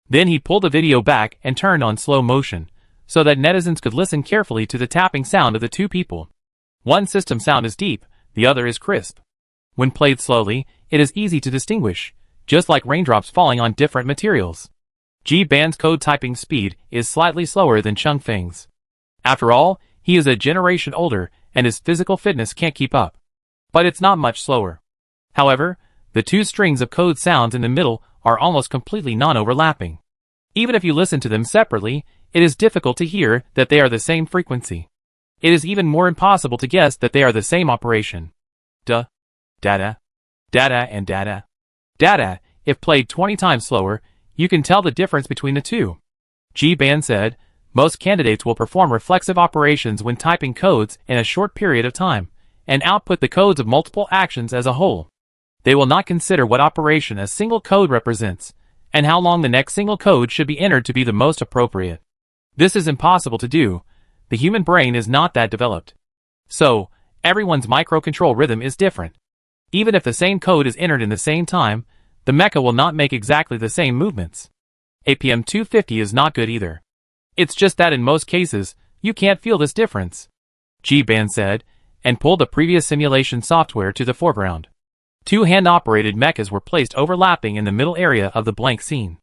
Then he pulled the video back and turned on slow motion, so that netizens could listen carefully to the tapping sound of the two people. One system sound is deep, the other is crisp. When played slowly, it is easy to distinguish, just like raindrops falling on different materials. Ji Ban's code typing speed is slightly slower than Chun Feng's. After all, he is a generation older, and his physical fitness can't keep up. But it's not much slower. However, the two strings of code sounds in the middle are almost completely non-overlapping. Even if you listen to them separately, it is difficult to hear that they are the same frequency. It is even more impossible to guess that they are the same operation. Duh. Dada. Dada and dada. Dada, if played 20 times slower, you can tell the difference between the two. Ji Ban said, most candidates will perform reflexive operations when typing codes in a short period of time, and output the codes of multiple actions as a whole. They will not consider what operation a single code represents, and how long the next single code should be entered to be the most appropriate. This is impossible to do. The human brain is not that developed. So, everyone's microcontrol rhythm is different. Even if the same code is entered in the same time, the mecha will not make exactly the same movements. APM250 is not good either. It's just that in most cases, you can't feel this difference. Ji Ban said, and pulled the previous simulation software to the foreground. Two hand-operated mechas were placed overlapping in the middle area of the blank scene.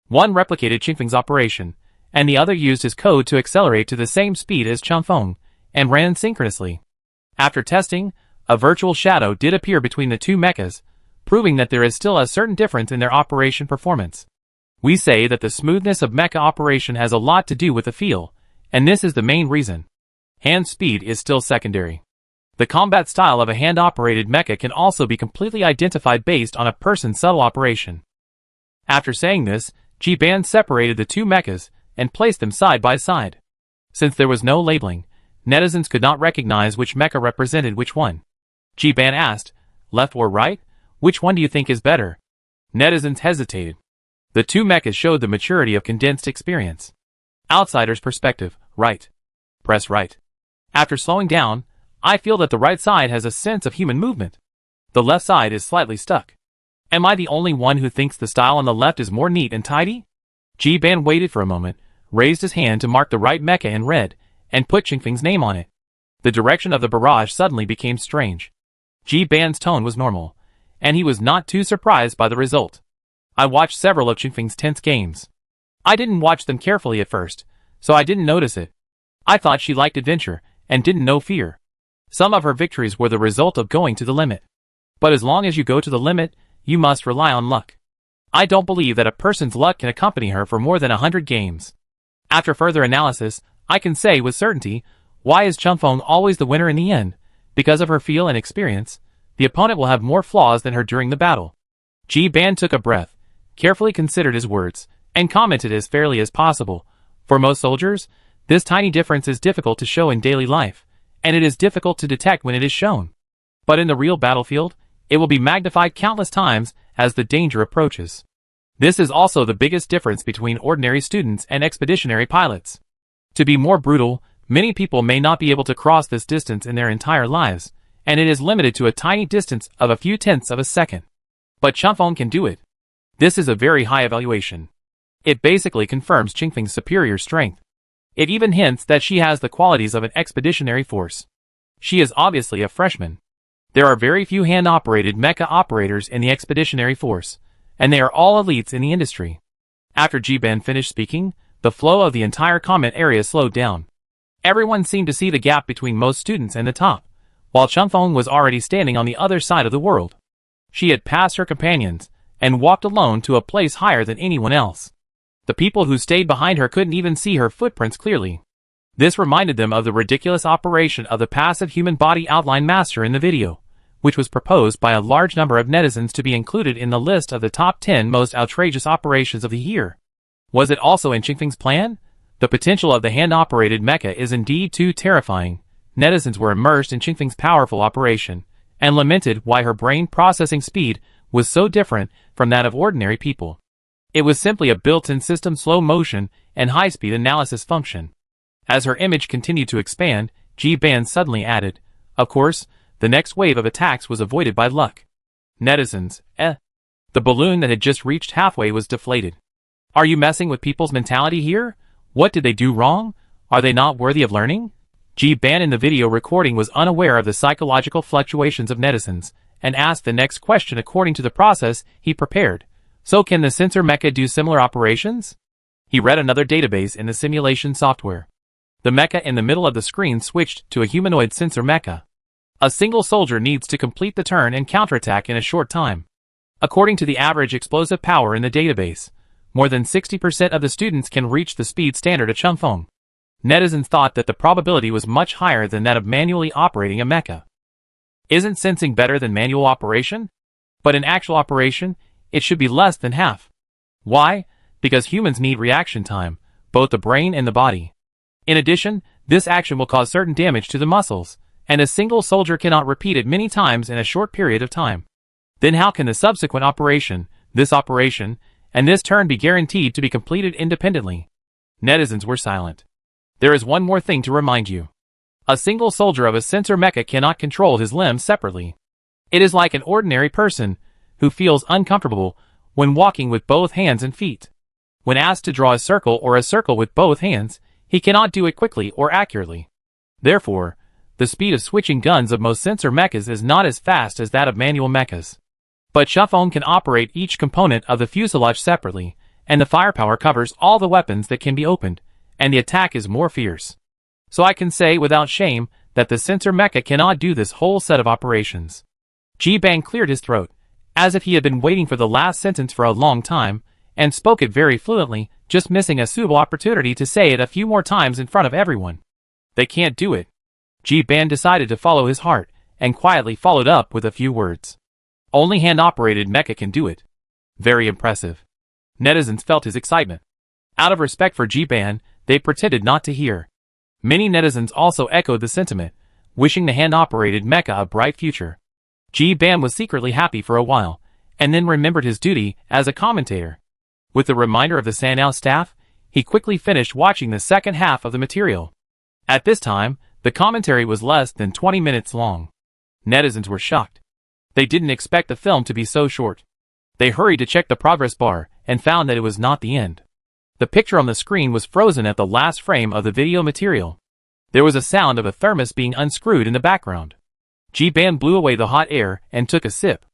One replicated Qingfeng's operation, and the other used his code to accelerate to the same speed as Chun Feng, and ran synchronously. After testing, a virtual shadow did appear between the two mechas, proving that there is still a certain difference in their operation performance. We say that the smoothness of mecha operation has a lot to do with the feel, and this is the main reason. Hand speed is still secondary. The combat style of a hand-operated mecha can also be completely identified based on a person's subtle operation. After saying this, Ji Ban separated the two mechas and placed them side by side. Since there was no labeling, netizens could not recognize which mecha represented which one. Ji Ban asked, left or right? Which one do you think is better? Netizens hesitated. The two mechas showed the maturity of condensed experience. Outsider's perspective, right. Press right. After slowing down, I feel that the right side has a sense of human movement. The left side is slightly stuck. Am I the only one who thinks the style on the left is more neat and tidy? Ji Ban waited for a moment, raised his hand to mark the right mecha in red, and put Qingfeng's name on it. The direction of the barrage suddenly became strange. Ji Ban's tone was normal, and he was not too surprised by the result. I watched several of Qingfeng's tense games. I didn't watch them carefully at first, so I didn't notice it. I thought she liked adventure, and didn't know fear. Some of her victories were the result of going to the limit. But as long as you go to the limit, you must rely on luck. I don't believe that a person's luck can accompany her for more than 100 games. After further analysis, I can say with certainty, why is Chun Feng always the winner in the end? Because of her feel and experience, the opponent will have more flaws than her during the battle. Ji Ban took a breath, carefully considered his words, and commented as fairly as possible. For most soldiers, this tiny difference is difficult to show in daily life, and it is difficult to detect when it is shown. But in the real battlefield, it will be magnified countless times as the danger approaches. This is also the biggest difference between ordinary students and expeditionary pilots. To be more brutal, many people may not be able to cross this distance in their entire lives, and it is limited to a tiny distance of a few tenths of a second. But Chun Feng can do it. This is a very high evaluation. It basically confirms Qingfeng's superior strength. It even hints that she has the qualities of an expeditionary force. She is obviously a freshman. There are very few hand-operated mecha operators in the expeditionary force, and they are all elites in the industry. After Ji Ban finished speaking, the flow of the entire comment area slowed down. Everyone seemed to see the gap between most students and the top, while Chun Feng was already standing on the other side of the world. She had passed her companions and walked alone to a place higher than anyone else. The people who stayed behind her couldn't even see her footprints clearly. This reminded them of the ridiculous operation of the passive human body outline master in the video, which was proposed by a large number of netizens to be included in the list of the top 10 most outrageous operations of the year. Was it also in Xingfeng's plan? The potential of the hand-operated mecha is indeed too terrifying. Netizens were immersed in Xingfeng's powerful operation, and lamented why her brain processing speed was so different from that of ordinary people. It was simply a built-in system slow motion and high-speed analysis function. As her image continued to expand, G-Ban suddenly added, "Of course, the next wave of attacks was avoided by luck." Netizens, The balloon that had just reached halfway was deflated. Are you messing with people's mentality here? What did they do wrong? Are they not worthy of learning? G-Ban in the video recording was unaware of the psychological fluctuations of netizens, and asked the next question according to the process he prepared. So can the sensor mecha do similar operations? He read another database in the simulation software. The mecha in the middle of the screen switched to a humanoid sensor mecha. A single soldier needs to complete the turn and counterattack in a short time. According to the average explosive power in the database, more than 60% of the students can reach the speed standard at Xingfeng. Netizens thought that the probability was much higher than that of manually operating a mecha. Isn't sensing better than manual operation? But in actual operation, it should be less than half. Why? Because humans need reaction time, both the brain and the body. In addition, this action will cause certain damage to the muscles, and a single soldier cannot repeat it many times in a short period of time. Then how can the subsequent operation, and this turn be guaranteed to be completed independently? Netizens were silent. There is one more thing to remind you. A single soldier of a sensor mecha cannot control his limbs separately. It is like an ordinary person who feels uncomfortable when walking with both hands and feet. When asked to draw a circle with both hands, he cannot do it quickly or accurately. Therefore, the speed of switching guns of most sensor mechas is not as fast as that of manual mechas. But Xingfeng can operate each component of the fuselage separately, and the firepower covers all the weapons that can be opened, and the attack is more fierce. So I can say without shame that the sensor mecha cannot do this whole set of operations. G-Bang cleared his throat, as if he had been waiting for the last sentence for a long time, and spoke it very fluently, just missing a suitable opportunity to say it a few more times in front of everyone. They can't do it. G-Ban decided to follow his heart, and quietly followed up with a few words. Only hand-operated mecha can do it. Very impressive. Netizens felt his excitement. Out of respect for G-Ban, they pretended not to hear. Many netizens also echoed the sentiment, wishing the hand-operated mecha a bright future. G-Ban was secretly happy for a while, and then remembered his duty as a commentator. With the reminder of the Sanao staff, he quickly finished watching the second half of the material. At this time, the commentary was less than 20 minutes long. Netizens were shocked. They didn't expect the film to be so short. They hurried to check the progress bar, and found that it was not the end. The picture on the screen was frozen at the last frame of the video material. There was a sound of a thermos being unscrewed in the background. G-Ban blew away the hot air and took a sip.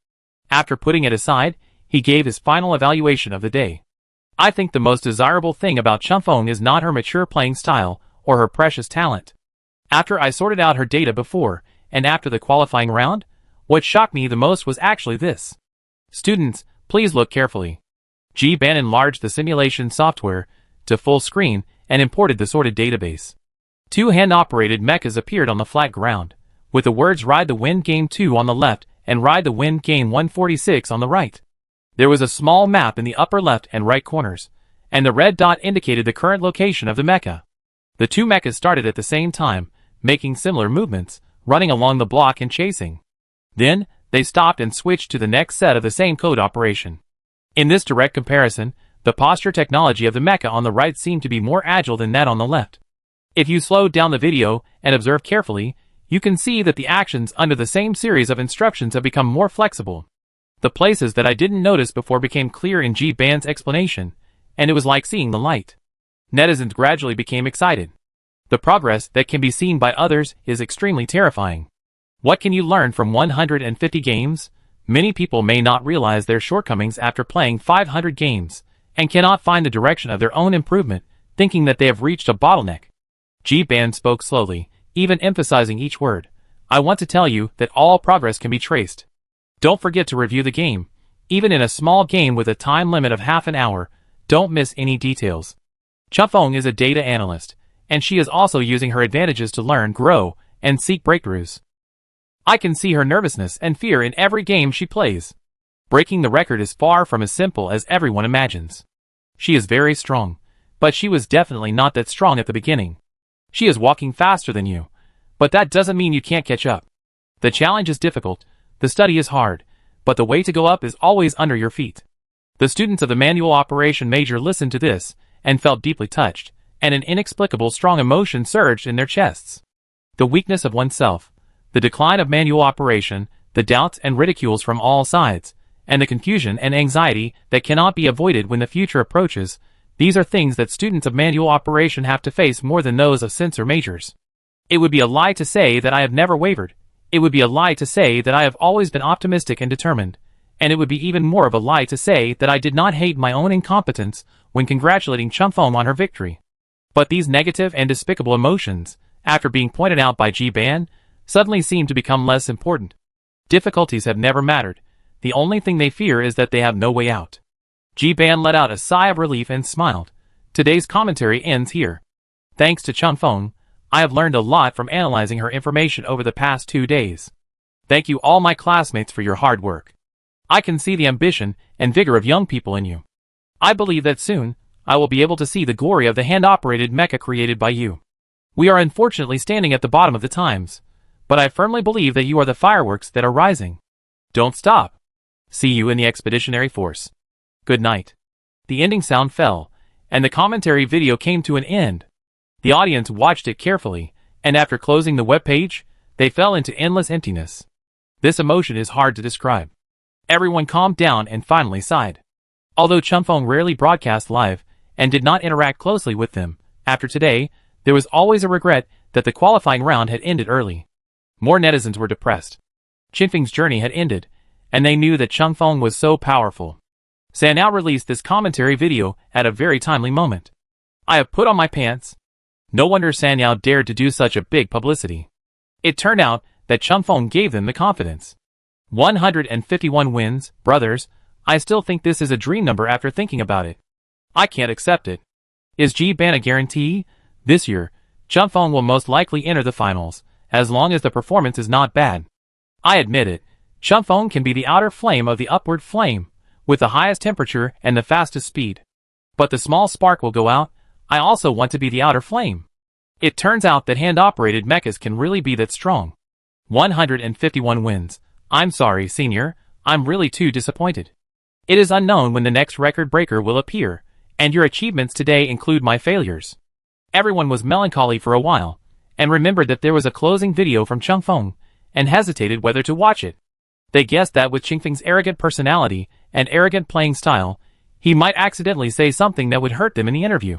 After putting it aside, he gave his final evaluation of the day. I think the most desirable thing about Xingfeng is not her mature playing style or her precious talent. After I sorted out her data before and after the qualifying round, what shocked me the most was actually this. Students, please look carefully. G-Ban enlarged the simulation software to full screen and imported the sorted database. 2 hand-operated mechas appeared on the flat ground, with the words Ride the Wind Game 2 on the left and Ride the Wind Game 146 on the right. There was a small map in the upper left and right corners, and the red dot indicated the current location of the mecha. The 2 mechas started at the same time, making similar movements, running along the block and chasing. Then, they stopped and switched to the next set of the same code operation. In this direct comparison, the posture technology of the mecha on the right seemed to be more agile than that on the left. If you slowed down the video and observe carefully, you can see that the actions under the same series of instructions have become more flexible. The places that I didn't notice before became clear in G-Ban's explanation, and it was like seeing the light. Netizens gradually became excited. The progress that can be seen by others is extremely terrifying. What can you learn from 150 games? Many people may not realize their shortcomings after playing 500 games, and cannot find the direction of their own improvement, thinking that they have reached a bottleneck. G-Ban spoke slowly, even emphasizing each word. I want to tell you that all progress can be traced. Don't forget to review the game. Even in a small game with a time limit of half an hour, don't miss any details. Chunfeng is a data analyst, and she is also using her advantages to learn, grow, and seek breakthroughs. I can see her nervousness and fear in every game she plays. Breaking the record is far from as simple as everyone imagines. She is very strong, but she was definitely not that strong at the beginning. She is walking faster than you, but that doesn't mean you can't catch up. The challenge is difficult, the study is hard, but the way to go up is always under your feet. The students of the manual operation major listened to this and felt deeply touched, and an inexplicable strong emotion surged in their chests. The weakness of oneself, the decline of manual operation, the doubts and ridicules from all sides, and the confusion and anxiety that cannot be avoided when the future approaches, these are things that students of manual operation have to face more than those of censor majors. It would be a lie to say that I have never wavered. It would be a lie to say that I have always been optimistic and determined, and it would be even more of a lie to say that I did not hate my own incompetence when congratulating Chunfeng on her victory. But these negative and despicable emotions, after being pointed out by Ji Ban, suddenly seem to become less important. Difficulties have never mattered. The only thing they fear is that they have no way out. Ji Ban let out a sigh of relief and smiled. Today's commentary ends here. Thanks to Chunfeng, I have learned a lot from analyzing her information over the past 2 days. Thank you all my classmates for your hard work. I can see the ambition and vigor of young people in you. I believe that soon, I will be able to see the glory of the hand-operated mecha created by you. We are unfortunately standing at the bottom of the times, but I firmly believe that you are the fireworks that are rising. Don't stop. See you in the expeditionary force. Good night. The ending sound fell, and the commentary video came to an end. The audience watched it carefully, and after closing the webpage, they fell into endless emptiness. This emotion is hard to describe. Everyone calmed down and finally sighed. Although Chunfeng rarely broadcast live and did not interact closely with them, after today, there was always a regret that the qualifying round had ended early. More netizens were depressed. Chunfeng's journey had ended, and they knew that Chunfeng was so powerful. San now released this commentary video at a very timely moment. I have put on my pants. No wonder Sanyao dared to do such a big publicity. It turned out that Chunfeng gave them the confidence. 151 wins, brothers. I still think this is a dream number after thinking about it. I can't accept it. Is Ji Ban a guarantee? This year, Chunfeng will most likely enter the finals, as long as the performance is not bad. I admit it, Chunfeng can be the outer flame of the upward flame, with the highest temperature and the fastest speed. But the small spark will go out. I also want to be the outer flame. It turns out that hand-operated mechas can really be that strong. 151 wins. I'm sorry, senior. I'm really too disappointed. It is unknown when the next record breaker will appear, and your achievements today include my failures. Everyone was melancholy for a while, and remembered that there was a closing video from Chunfeng, and hesitated whether to watch it. They guessed that with Chunfeng's arrogant personality and arrogant playing style, he might accidentally say something that would hurt them in the interview.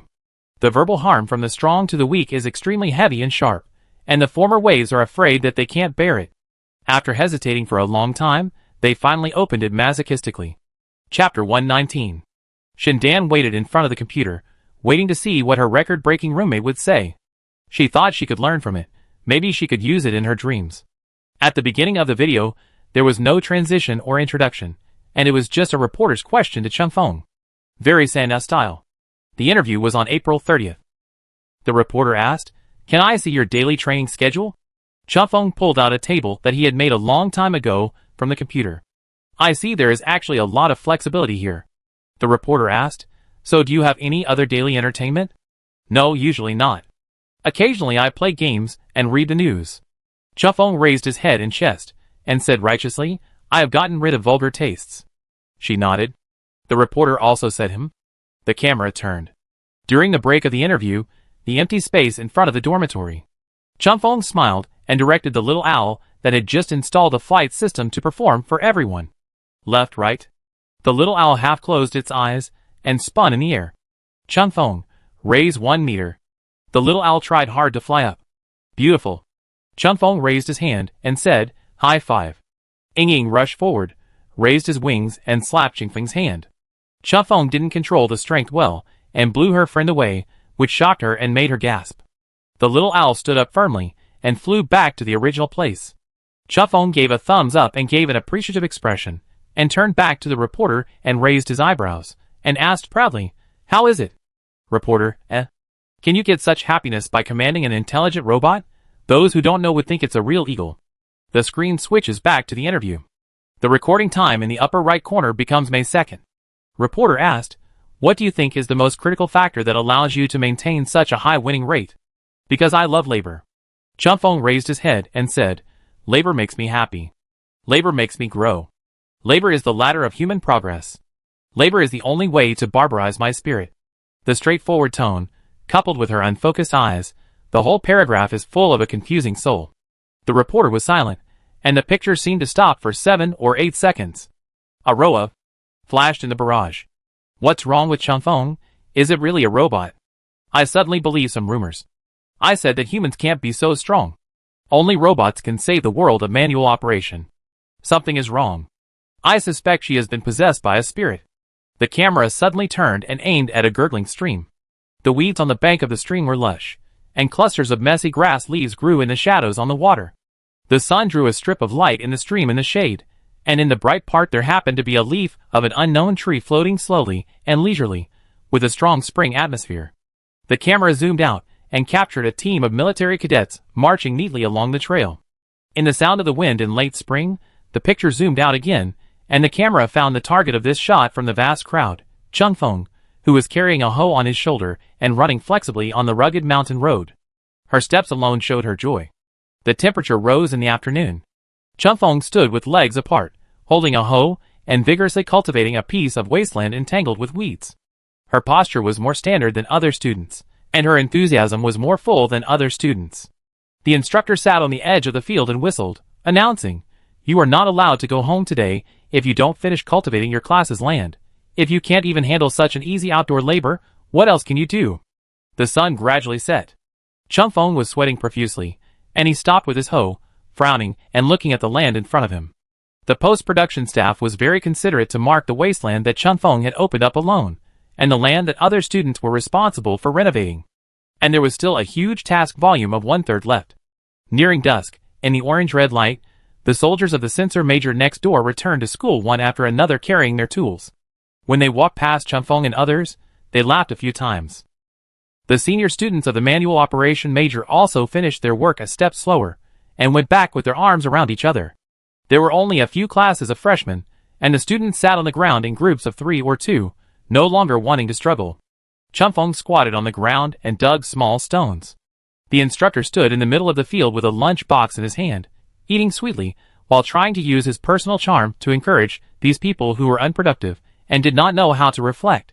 The verbal harm from the strong to the weak is extremely heavy and sharp, and the former waves are afraid that they can't bear it. After hesitating for a long time, they finally opened it masochistically. Chapter 119. Shindan waited in front of the computer, waiting to see what her record-breaking roommate would say. She thought she could learn from it. Maybe she could use it in her dreams. At the beginning of the video, there was no transition or introduction, and it was just a reporter's question to Chunfeng. Very Sana style. The interview was on April 30th. The reporter asked, "Can I see your daily training schedule?" Chunfeng pulled out a table that he had made a long time ago from the computer. "I see there is actually a lot of flexibility here." The reporter asked, "So do you have any other daily entertainment?" "No, usually not. Occasionally I play games and read the news." Chunfeng raised his head and chest, and said righteously, "I have gotten rid of vulgar tastes." She nodded. The reporter also said him. The camera turned. During the break of the interview, the empty space in front of the dormitory. Chunfeng smiled and directed the little owl that had just installed a flight system to perform for everyone. Left, right. The little owl half closed its eyes and spun in the air. Chunfeng, raise 1 meter. The little owl tried hard to fly up. Beautiful. Chunfeng raised his hand and said, "High five." Ying rushed forward, raised his wings and slapped Chunfeng's hand. Chunfeng didn't control the strength well, and blew her friend away, which shocked her and made her gasp. The little owl stood up firmly, and flew back to the original place. Chufeng gave a thumbs up and gave an appreciative expression, and turned back to the reporter and raised his eyebrows, and asked proudly, "How is it?" Reporter, Can you get such happiness by commanding an intelligent robot? Those who don't know would think it's a real eagle. The screen switches back to the interview. The recording time in the upper right corner becomes May 2nd. Reporter asked, "What do you think is the most critical factor that allows you to maintain such a high winning rate?" "Because I love labor." Chufeng raised his head and said, "Labor makes me happy. Labor makes me grow. Labor is the ladder of human progress. Labor is the only way to barbarize my spirit." The straightforward tone, coupled with her unfocused eyes, the whole paragraph is full of a confusing soul. The reporter was silent, and the picture seemed to stop for 7 or 8 seconds. A row of flashed in the barrage. What's wrong with Chufeng? Is it really a robot? I suddenly believe some rumors. I said that humans can't be so strong. Only robots can save the world of manual operation. Something is wrong. I suspect she has been possessed by a spirit. The camera suddenly turned and aimed at a gurgling stream. The weeds on the bank of the stream were lush, and clusters of messy grass leaves grew in the shadows on the water. The sun drew a strip of light in the stream in the shade, and in the bright part there happened to be a leaf of an unknown tree floating slowly and leisurely, with a strong spring atmosphere. The camera zoomed out and captured a team of military cadets marching neatly along the trail. In the sound of the wind in late spring, the picture zoomed out again, and the camera found the target of this shot from the vast crowd, Chufeng, who was carrying a hoe on his shoulder and running flexibly on the rugged mountain road. Her steps alone showed her joy. The temperature rose in the afternoon. Chufeng stood with legs apart, holding a hoe and vigorously cultivating a piece of wasteland entangled with weeds. Her posture was more standard than other students, and her enthusiasm was more full than other students. The instructor sat on the edge of the field and whistled, announcing, "You are not allowed to go home today if you don't finish cultivating your class's land. If you can't even handle such an easy outdoor labor, what else can you do?" The sun gradually set. Chufeng was sweating profusely, and he stopped with his hoe, frowning and looking at the land in front of him. The post-production staff was very considerate to mark the wasteland that Chufeng had opened up alone, and the land that other students were responsible for renovating. And there was still a huge task volume of 1/3 left. Nearing dusk, in the orange-red light, the soldiers of the censor major next door returned to school one after another carrying their tools. When they walked past Chufeng and others, they laughed a few times. The senior students of the manual operation major also finished their work a step slower, and went back with their arms around each other. There were only a few classes of freshmen, and the students sat on the ground in groups of 3 or 2, no longer wanting to struggle. Chufeng squatted on the ground and dug small stones. The instructor stood in the middle of the field with a lunch box in his hand, eating sweetly, while trying to use his personal charm to encourage these people who were unproductive and did not know how to reflect.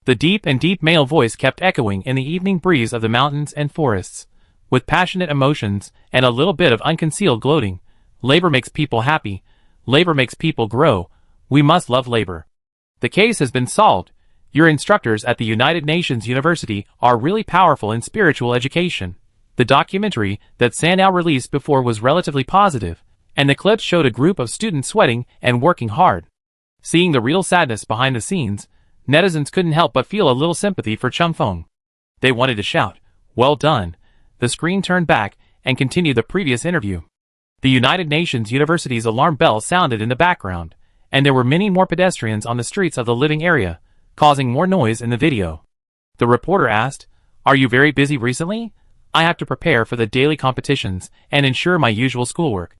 The deep male voice kept echoing in the evening breeze of the mountains and forests, with passionate emotions and a little bit of unconcealed gloating. Labor makes people happy. Labor makes people grow. We must love labor. The case has been solved. Your instructors at the United Nations University are really powerful in spiritual education. The documentary that Sanao released before was relatively positive, and the clips showed a group of students sweating and working hard. Seeing the real sadness behind the scenes, netizens couldn't help but feel a little sympathy for Chufeng. They wanted to shout, "Well done." The screen turned back and continued the previous interview. The United Nations University's alarm bell sounded in the background, and there were many more pedestrians on the streets of the living area, causing more noise in the video. The reporter asked, "Are you very busy recently?" "I have to prepare for the daily competitions and ensure my usual schoolwork."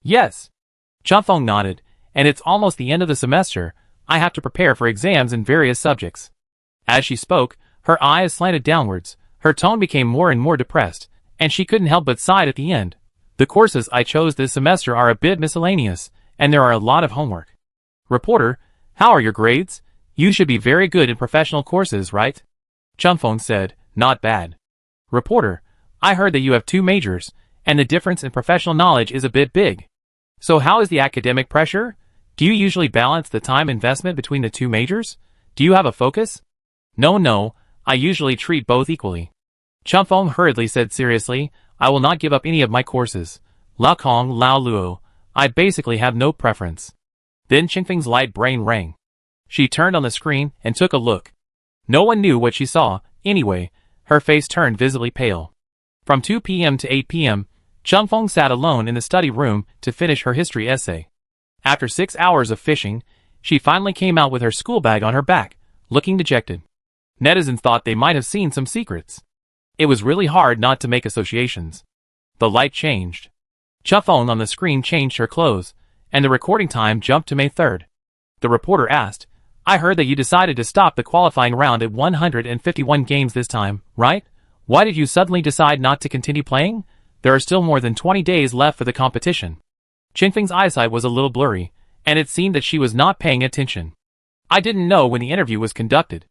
"Yes." Chufeng nodded, "And it's almost the end of the semester. I have to prepare for exams in various subjects." As she spoke, her eyes slanted downwards, her tone became more and more depressed, and she couldn't help but sigh at the end. "The courses I chose this semester are a bit miscellaneous, and there are a lot of homework." Reporter, "How are your grades? You should be very good in professional courses, right?" Chufeng said, "Not bad." Reporter, "I heard that you have 2 majors, and the difference in professional knowledge is a bit big. So how is the academic pressure? Do you usually balance the time investment between the 2 majors? Do you have a focus?" No, I usually treat both equally." Chufeng hurriedly said seriously, "I will not give up any of my courses. Lao Kong, Lao Luo. I basically have no preference." Then Chingfeng's light brain rang. She turned on the screen and took a look. No one knew what she saw, anyway. Her face turned visibly pale. From 2 p.m. to 8 p.m., Feng sat alone in the study room to finish her history essay. After 6 hours of fishing, she finally came out with her school bag on her back, looking dejected. Netizens thought they might have seen some secrets. It was really hard not to make associations. The light changed. Feng on the screen changed her clothes, and the recording time jumped to May 3rd. The reporter asked, "I heard that you decided to stop the qualifying round at 151 games this time, right? Why did you suddenly decide not to continue playing? There are still more than 20 days left for the competition." Qingfeng's eyesight was a little blurry, and it seemed that she was not paying attention. "I didn't know when the interview was conducted."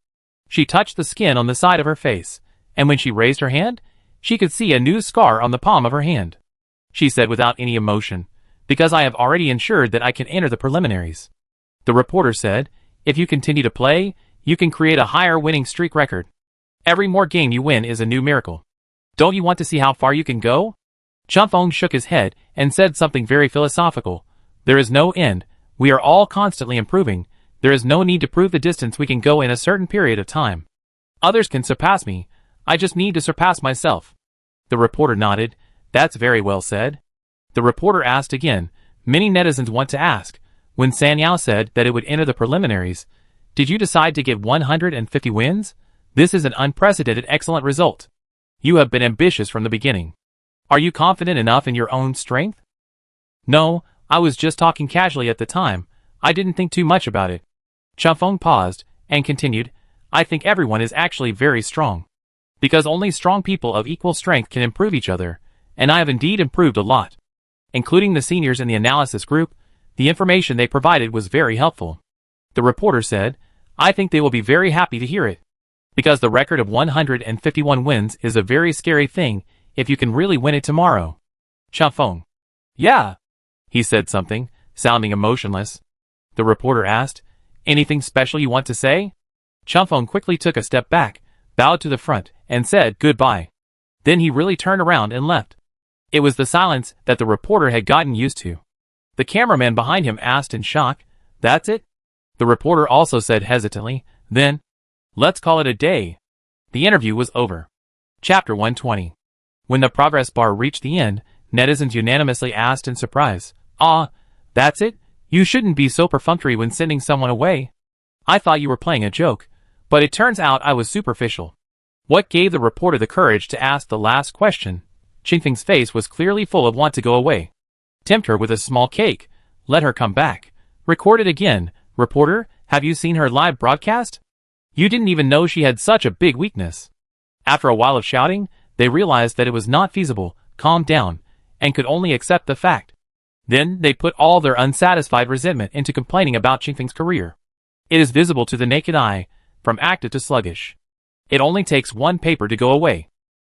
She touched the skin on the side of her face, and when she raised her hand, she could see a new scar on the palm of her hand. She said without any emotion, "Because I have already ensured that I can enter the preliminaries." The reporter said, "If you continue to play, you can create a higher winning streak record. Every more game you win is a new miracle. Don't you want to see how far you can go?" Feng shook his head and said something very philosophical. "There is no end. We are all constantly improving. There is no need to prove the distance we can go in a certain period of time. Others can surpass me. I just need to surpass myself." The reporter nodded. "That's very well said." The reporter asked again. Many netizens want to ask, when Sanyao said that it would enter the preliminaries, "Did you decide to get 150 wins? This is an unprecedented excellent result. You have been ambitious from the beginning. Are you confident enough in your own strength?" "No, I was just talking casually at the time. I didn't think too much about it." Feng paused and continued, "I think everyone is actually very strong. Because only strong people of equal strength can improve each other, and I have indeed improved a lot. Including the seniors in the analysis group, the information they provided was very helpful." The reporter said, "I think they will be very happy to hear it. Because the record of 151 wins is a very scary thing if you can really win it tomorrow." Feng. "Yeah." He said something, sounding emotionless. The reporter asked, "Anything special you want to say?" Feng quickly took a step back, bowed to the front, and said goodbye. Then he really turned around and left. It was the silence that the reporter had gotten used to. The cameraman behind him asked in shock, "That's it?" The reporter also said hesitantly, "Then, let's call it a day." The interview was over. Chapter 120. When the progress bar reached the end, netizens unanimously asked in surprise, "Ah, that's it? You shouldn't be so perfunctory when sending someone away. I thought you were playing a joke, but it turns out I was superficial." What gave the reporter the courage to ask the last question? Qingfeng's face was clearly full of want to go away. Tempt her with a small cake. Let her come back. Record it again. Reporter, have you seen her live broadcast? You didn't even know she had such a big weakness. After a while of shouting, they realized that it was not feasible, calmed down, and could only accept the fact. Then they put all their unsatisfied resentment into complaining about Qingfeng's career. It is visible to the naked eye, from active to sluggish. It only takes one paper to go away.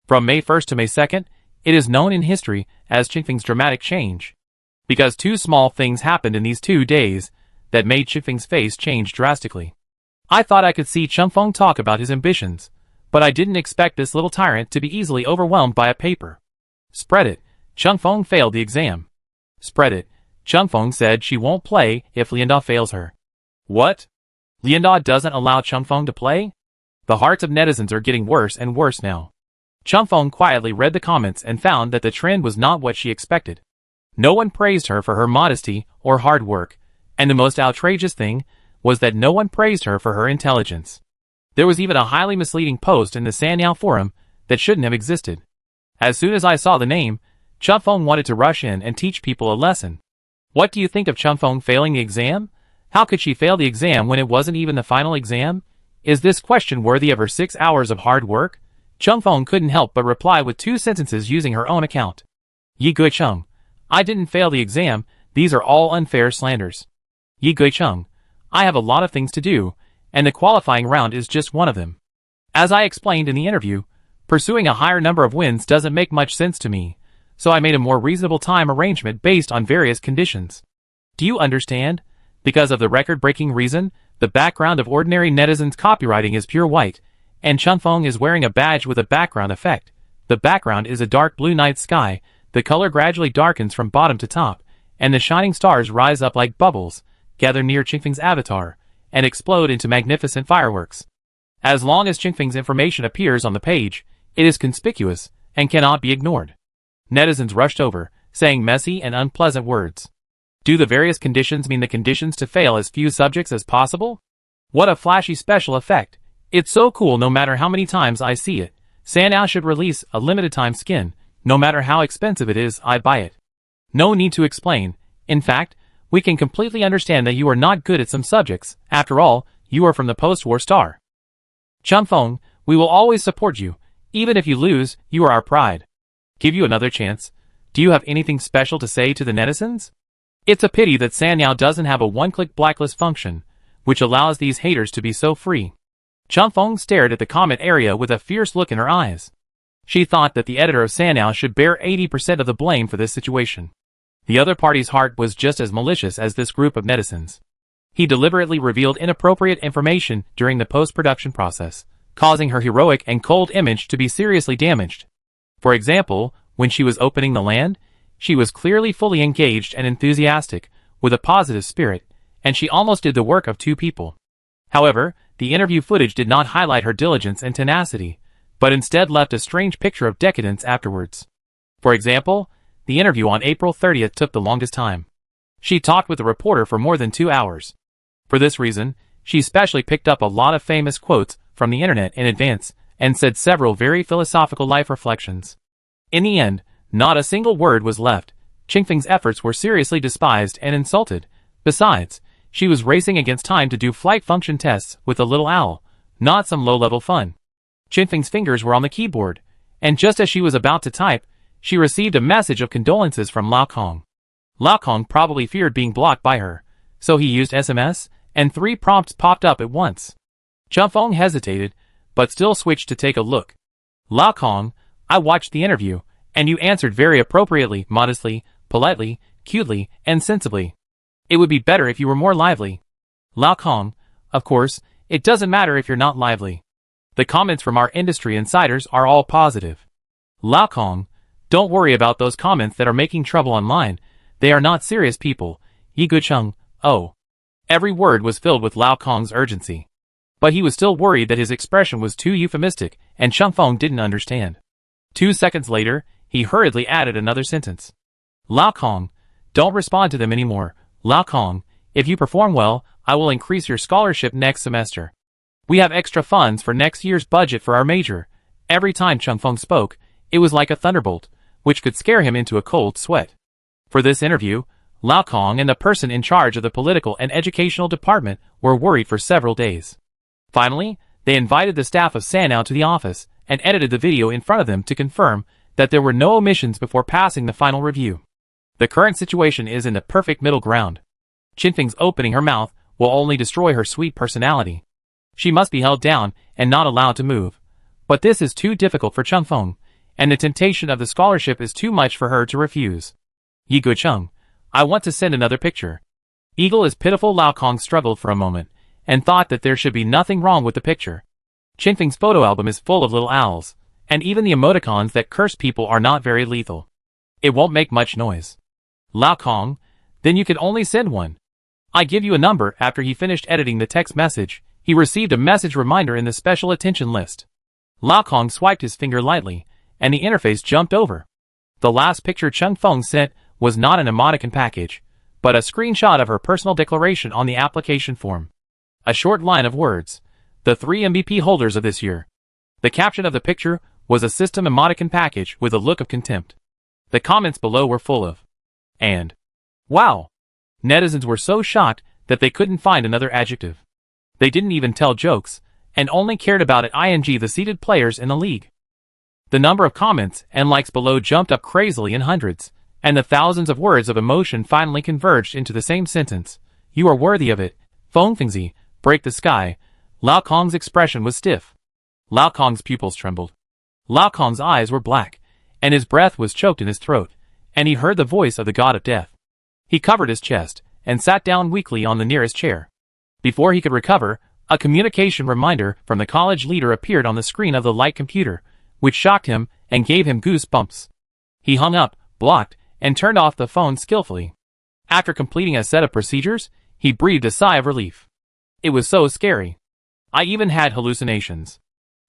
From May 1st to May 2nd, it is known in history as Qingfeng's dramatic change. Because two small things happened in these 2 days that made Qingfeng's face change drastically. I thought I could see Feng talk about his ambitions, but I didn't expect this little tyrant to be easily overwhelmed by a paper. Spread it. Feng failed the exam. Spread it. Feng said she won't play if Lianda fails her. What? Lianda doesn't allow Feng to play? The hearts of netizens are getting worse and worse now. Feng quietly read the comments and found that the trend was not what she expected. No one praised her for her modesty or hard work, and the most outrageous thing was that no one praised her for her intelligence. There was even a highly misleading post in the Sanyao forum that shouldn't have existed. As soon as I saw the name, Feng wanted to rush in and teach people a lesson. What do you think of Feng failing the exam? How could she fail the exam when it wasn't even the final exam? Is this question worthy of her 6 hours of hard work? Feng couldn't help but reply with 2 sentences using her own account. Yi Guicheng. I didn't fail the exam, these are all unfair slanders. Yi Guicheng. I have a lot of things to do, and the qualifying round is just one of them. As I explained in the interview, pursuing a higher number of wins doesn't make much sense to me, so I made a more reasonable time arrangement based on various conditions. Do you understand? Because of the record-breaking reason, the background of ordinary netizens' copywriting is pure white, and Feng is wearing a badge with a background effect. The background is a dark blue night sky, the color gradually darkens from bottom to top, and the shining stars rise up like bubbles, gather near Qingfeng's avatar, and explode into magnificent fireworks. As long as Qingfeng's information appears on the page, it is conspicuous, and cannot be ignored. Netizens rushed over, saying messy and unpleasant words. Do the various conditions mean the conditions to fail as few subjects as possible? What a flashy special effect. It's so cool no matter how many times I see it. Sanao should release a limited time skin. No matter how expensive it is, I'd buy it. No need to explain. In fact, we can completely understand that you are not good at some subjects. After all, you are from the post-war star. Chunfeng, we will always support you. Even if you lose, you are our pride. Give you another chance. Do you have anything special to say to the netizens? It's a pity that Sanao doesn't have a one-click blacklist function, which allows these haters to be so free. Chunfeng stared at the comment area with a fierce look in her eyes. She thought that the editor of Sanao should bear 80% of the blame for this situation. The other party's heart was just as malicious as this group of netizens. He deliberately revealed inappropriate information during the post-production process, causing her heroic and cold image to be seriously damaged. For example, when she was opening the land, she was clearly fully engaged and enthusiastic, with a positive spirit, and she almost did the work of two people. However, the interview footage did not highlight her diligence and tenacity, but instead left a strange picture of decadence afterwards. For example, the interview on April 30th took the longest time. She talked with the reporter for more than 2 hours. For this reason, she specially picked up a lot of famous quotes from the internet in advance and said several very philosophical life reflections. In the end, not a single word was left. Qingfeng's efforts were seriously despised and insulted. Besides, she was racing against time to do flight function tests with a little owl, not some low-level fun. Qingfeng's fingers were on the keyboard, and just as she was about to type, she received a message of condolences from Lao Kong. Lao Kong probably feared being blocked by her, so he used SMS, and 3 prompts popped up at once. Chunfeng hesitated, but still switched to take a look. Lao Kong, I watched the interview, and you answered very appropriately, modestly, politely, cutely, and sensibly. It would be better if you were more lively. Lao Kong, of course, it doesn't matter if you're not lively. The comments from our industry insiders are all positive. Lao Kong, don't worry about those comments that are making trouble online. They are not serious people. Yi Gucheng, oh. Every word was filled with Lao Kong's urgency. But he was still worried that his expression was too euphemistic, and Chunfeng didn't understand. 2 seconds later, he hurriedly added another sentence. Lao Kong, don't respond to them anymore. Lao Kong, if you perform well, I will increase your scholarship next semester. We have extra funds for next year's budget for our major. Every time Chunfeng spoke, it was like a thunderbolt, which could scare him into a cold sweat. For this interview, Lao Kong and the person in charge of the political and educational department were worried for several days. Finally, they invited the staff of Sanao to the office and edited the video in front of them to confirm that there were no omissions before passing the final review. The current situation is in the perfect middle ground. Qingfeng's opening her mouth will only destroy her sweet personality. She must be held down and not allowed to move. But this is too difficult for Chunfeng, and the temptation of the scholarship is too much for her to refuse. Yi Gucheng, I want to send another picture. Eagle is pitiful. Lao Kong struggled for a moment, and thought that there should be nothing wrong with the picture. Qingfeng's photo album is full of little owls, and even the emoticons that curse people are not very lethal. It won't make much noise. Lao Kong, then you can only send one. I give you a number. After he finished editing the text message, he received a message reminder in the special attention list. Lao Kong swiped his finger lightly, and the interface jumped over. The last picture Chunfeng sent was not an emoticon package, but a screenshot of her personal declaration on the application form. A short line of words. The 3 MVP holders of this year. The caption of the picture was a system emoticon package with a look of contempt. The comments below were full of and wow. Netizens were so shocked that they couldn't find another adjective. They didn't even tell jokes, and only cared about the seeded players in the league. The number of comments and likes below jumped up crazily in hundreds, and the thousands of words of emotion finally converged into the same sentence. You are worthy of it. Fengfengzi, break the sky. Lao Kong's expression was stiff. Lao Kong's pupils trembled. Lao Kong's eyes were black, and his breath was choked in his throat, and he heard the voice of the god of death. He covered his chest, and sat down weakly on the nearest chair. Before he could recover, a communication reminder from the college leader appeared on the screen of the light computer, which shocked him and gave him goosebumps. He hung up, blocked, and turned off the phone skillfully. After completing a set of procedures, he breathed a sigh of relief. It was so scary. I even had hallucinations.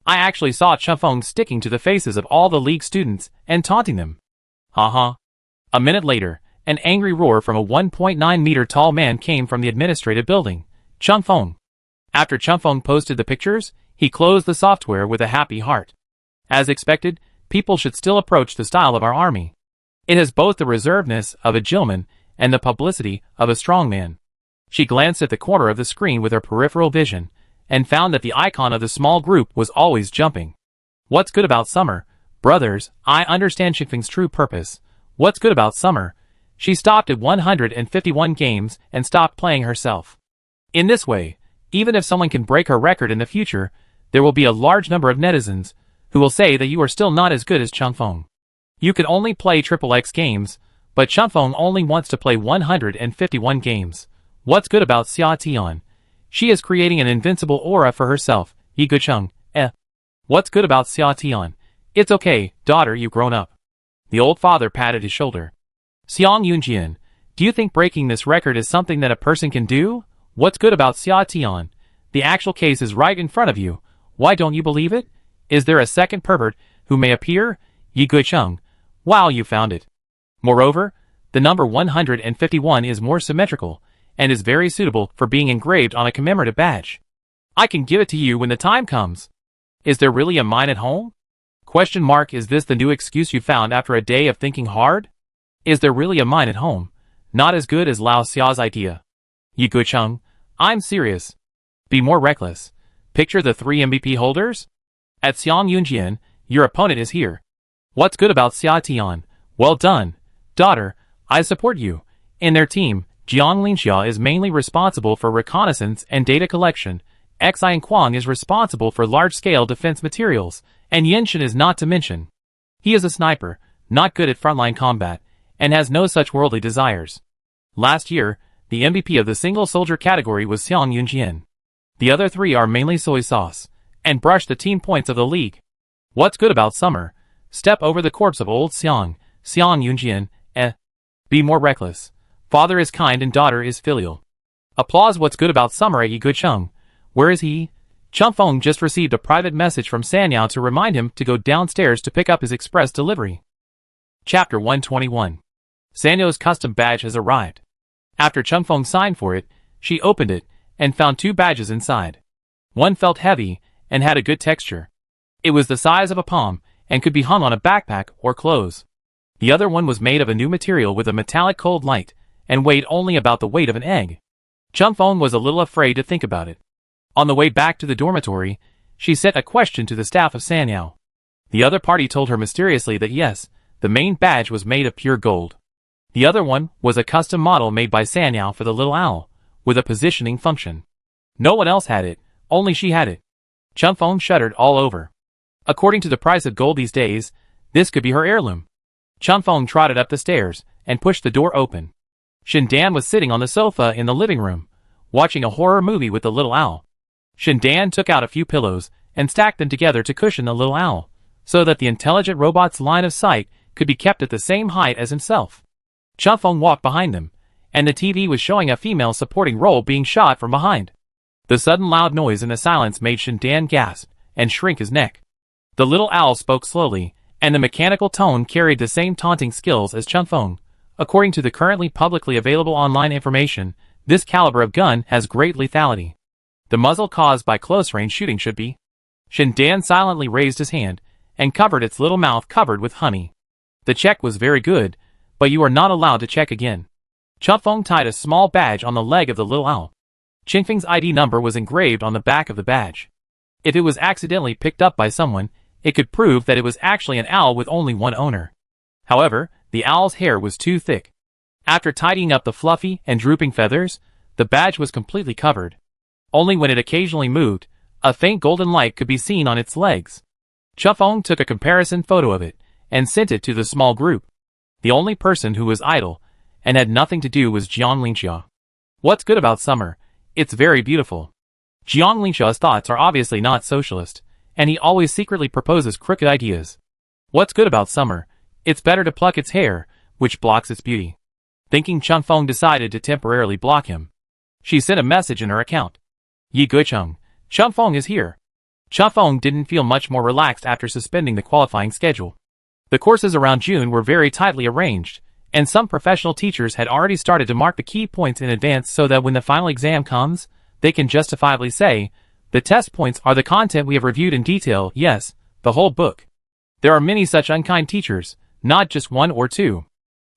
I actually saw Chunfeng sticking to the faces of all the league students and taunting them. Uh-huh. A minute later, an angry roar from a 1.9-meter tall man came from the administrative building. Chung Feng. After Chung Feng posted the pictures, he closed the software with a happy heart. As expected, people should still approach the style of our army. It has both the reservedness of a gentleman and the publicity of a strong man. She glanced at the corner of the screen with her peripheral vision, and found that the icon of the small group was always jumping. What's good about summer? Brothers, I understand Xingfeng's true purpose. What's good about summer? She stopped at 151 games and stopped playing herself. In this way, even if someone can break her record in the future, there will be a large number of netizens who will say that you are still not as good as Chung Feng. You can only play XXX games, but Chung Feng only wants to play 151 games. What's good about Xia Tian? She is creating an invincible aura for herself. Yi Gucheng, What's good about Xia Tian? It's okay, daughter, you've grown up. The old father patted his shoulder. Xiang Yunjian, do you think breaking this record is something that a person can do? What's good about Xia Tian? The actual case is right in front of you. Why don't you believe it? Is there a second pervert who may appear? Yi Gucheng, wow, you found it. Moreover, the number 151 is more symmetrical, and is very suitable for being engraved on a commemorative badge. I can give it to you when the time comes. Is there really a mine at home? Question mark, is this the new excuse you found after a day of thinking hard? Is there really a mine at home? Not as good as Lao Xiao's idea. Yi Gucheng, I'm serious. Be more reckless. Picture the 3 MVP holders? At Xiang Yunjian, your opponent is here. What's good about Xia Tian? Well done, daughter, I support you. In their team, Jiang Linxia is mainly responsible for reconnaissance and data collection, Xian Kuang is responsible for large-scale defense materials, and Yenshin is not to mention. He is a sniper, not good at frontline combat, and has no such worldly desires. Last year, the MVP of the single soldier category was Xiang Yunjian. The other 3 are mainly soy sauce, and brush the team points of the league. What's good about summer? Step over the corpse of old Xiang Yunjian, Be more reckless. Father is kind and daughter is filial. Applause. What's good about summer at Yi Gucheng? Where is he? Chung Feng just received a private message from Sanyao to remind him to go downstairs to pick up his express delivery. Chapter 121. Sanyao's custom badge has arrived. After Chung Feng signed for it, she opened it and found 2 badges inside. One felt heavy and had a good texture. It was the size of a palm and could be hung on a backpack or clothes. The other one was made of a new material with a metallic cold light and weighed only about the weight of an egg. Chung Feng was a little afraid to think about it. On the way back to the dormitory, she sent a question to the staff of Sanyao. The other party told her mysteriously that yes, the main badge was made of pure gold. The other one was a custom model made by Sanyao for the little owl, with a positioning function. No one else had it, only she had it. Chung Feng shuddered all over. According to the price of gold these days, this could be her heirloom. Chung Feng trotted up the stairs and pushed the door open. Shindan was sitting on the sofa in the living room, watching a horror movie with the little owl. Shindan took out a few pillows and stacked them together to cushion the little owl, so that the intelligent robot's line of sight could be kept at the same height as himself. Chung Feng walked behind them, and the TV was showing a female supporting role being shot from behind. The sudden loud noise in the silence made Shindan gasp and shrink his neck. The little owl spoke slowly, and the mechanical tone carried the same taunting skills as Chung Feng. According to the currently publicly available online information, this caliber of gun has great lethality. The muzzle caused by close-range shooting should be. Shindan silently raised his hand and covered its little mouth covered with honey. The check was very good, but you are not allowed to check again. Chung Feng tied a small badge on the leg of the little owl. Xingfeng's ID number was engraved on the back of the badge. If it was accidentally picked up by someone, it could prove that it was actually an owl with only one owner. However, the owl's hair was too thick. After tidying up the fluffy and drooping feathers, the badge was completely covered. Only when it occasionally moved, a faint golden light could be seen on its legs. Chung Feng took a comparison photo of it and sent it to the small group. The only person who was idle and had nothing to do was Jiang Linxia. What's good about summer? It's very beautiful. Jiang Linxia's thoughts are obviously not socialist, and he always secretly proposes crooked ideas. What's good about summer? It's better to pluck its hair, which blocks its beauty. Thinking, Chung Feng decided to temporarily block him. She sent a message in her account. Yi Gucheng, Chung Feng is here. Chung Feng didn't feel much more relaxed after suspending the qualifying schedule. The courses around June were very tightly arranged, and some professional teachers had already started to mark the key points in advance so that when the final exam comes, they can justifiably say, the test points are the content we have reviewed in detail, yes, the whole book. There are many such unkind teachers, not just one or two.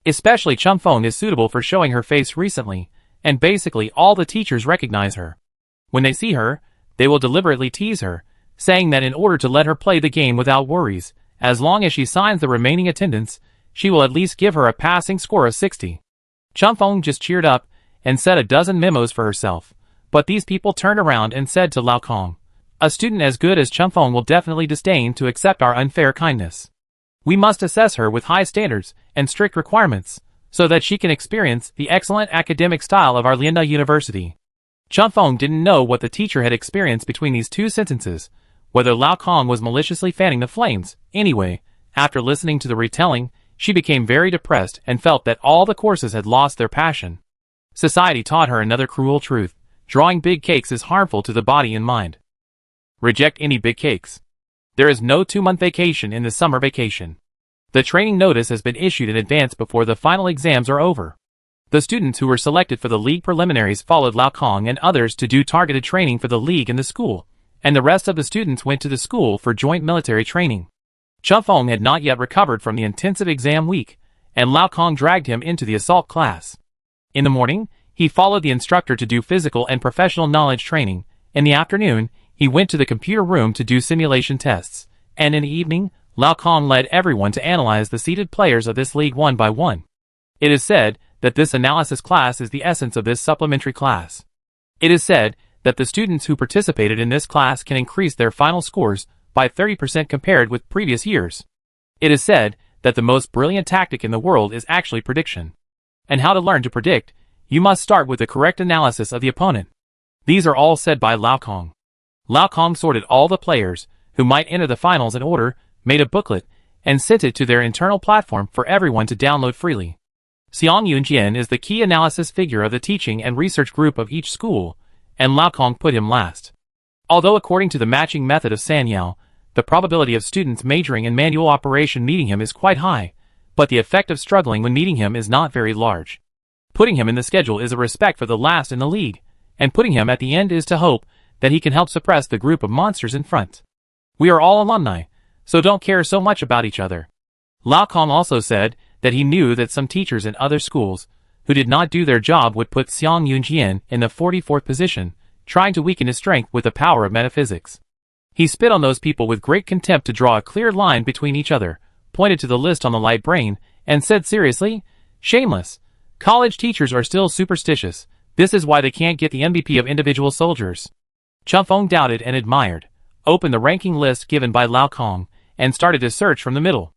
Especially Chumfeng is suitable for showing her face recently, and basically all the teachers recognize her. When they see her, they will deliberately tease her, saying that in order to let her play the game without worries, as long as she signs the remaining attendance, she will at least give her a passing score of 60. Chumfeng just cheered up and said a dozen memos for herself, but these people turned around and said to Lao Kong, a student as good as Chumfeng will definitely disdain to accept our unfair kindness. We must assess her with high standards and strict requirements, so that she can experience the excellent academic style of our Linda University. Chumfeng didn't know what the teacher had experienced between these two sentences, whether Lao Kong was maliciously fanning the flames. Anyway, after listening to the retelling, she became very depressed and felt that all the courses had lost their passion. Society taught her another cruel truth: drawing big cakes is harmful to the body and mind. Reject any big cakes. There is no 2-month vacation in the summer vacation. The training notice has been issued in advance before the final exams are over. The students who were selected for the league preliminaries followed Lao Kong and others to do targeted training for the league and the school, and the rest of the students went to the school for joint military training. Chumfeng had not yet recovered from the intensive exam week, and Lao Kong dragged him into the assault class. In the morning, he followed the instructor to do physical and professional knowledge training. In the afternoon, he went to the computer room to do simulation tests, and in the evening, Lao Kong led everyone to analyze the seeded players of this league one by one. It is said that this analysis class is the essence of this supplementary class. It is said that the students who participated in this class can increase their final scores by 30% compared with previous years. It is said that the most brilliant tactic in the world is actually prediction. And how to learn to predict, you must start with the correct analysis of the opponent. These are all said by Lao Kong. Lao Kong sorted all the players who might enter the finals in order, made a booklet, and sent it to their internal platform for everyone to download freely. Xiang Yunjian is the key analysis figure of the teaching and research group of each school, and Lao Kong put him last. Although according to the matching method of Sanyao, the probability of students majoring in manual operation meeting him is quite high, but the effect of struggling when meeting him is not very large. Putting him in the schedule is a respect for the last in the league, and putting him at the end is to hope that he can help suppress the group of monsters in front. We are all alumni, so don't care so much about each other. Lao Kong also said that he knew that some teachers in other schools who did not do their job would put Xiang Yunjian in the 44th position, trying to weaken his strength with the power of metaphysics. He spit on those people with great contempt to draw a clear line between each other, pointed to the list on the light brain, and said seriously, "Shameless. College teachers are still superstitious. This is why they can't get the MVP of individual soldiers." Chumfeng doubted and admired, opened the ranking list given by Lao Kong, and started to search from the middle.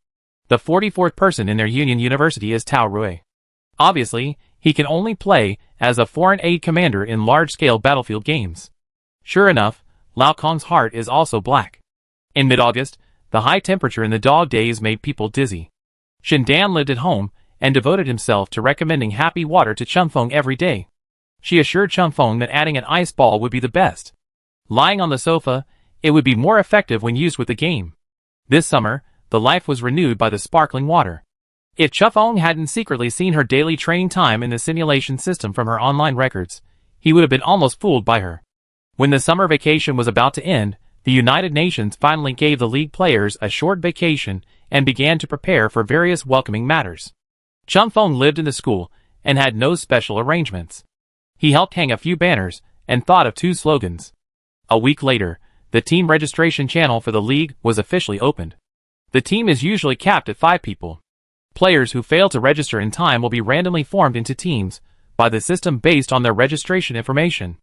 The 44th person in their Union University is Tao Rui. Obviously, he can only play as a foreign aid commander in large-scale battlefield games. Sure enough, Lao Kong's heart is also black. In mid-August, the high temperature in the dog days made people dizzy. Shindan lived at home and devoted himself to recommending happy water to Chumfeng every day. She assured Chumfeng that adding an ice ball would be the best. Lying on the sofa, it would be more effective when used with the game. This summer, the life was renewed by the sparkling water. If Chumfeng hadn't secretly seen her daily training time in the simulation system from her online records, he would have been almost fooled by her. When the summer vacation was about to end, the United Nations finally gave the league players a short vacation and began to prepare for various welcoming matters. Chumfeng lived in the school and had no special arrangements. He helped hang a few banners and thought of 2 slogans. A week later, the team registration channel for the league was officially opened. The team is usually capped at 5 people. Players who fail to register in time will be randomly formed into teams by the system based on their registration information.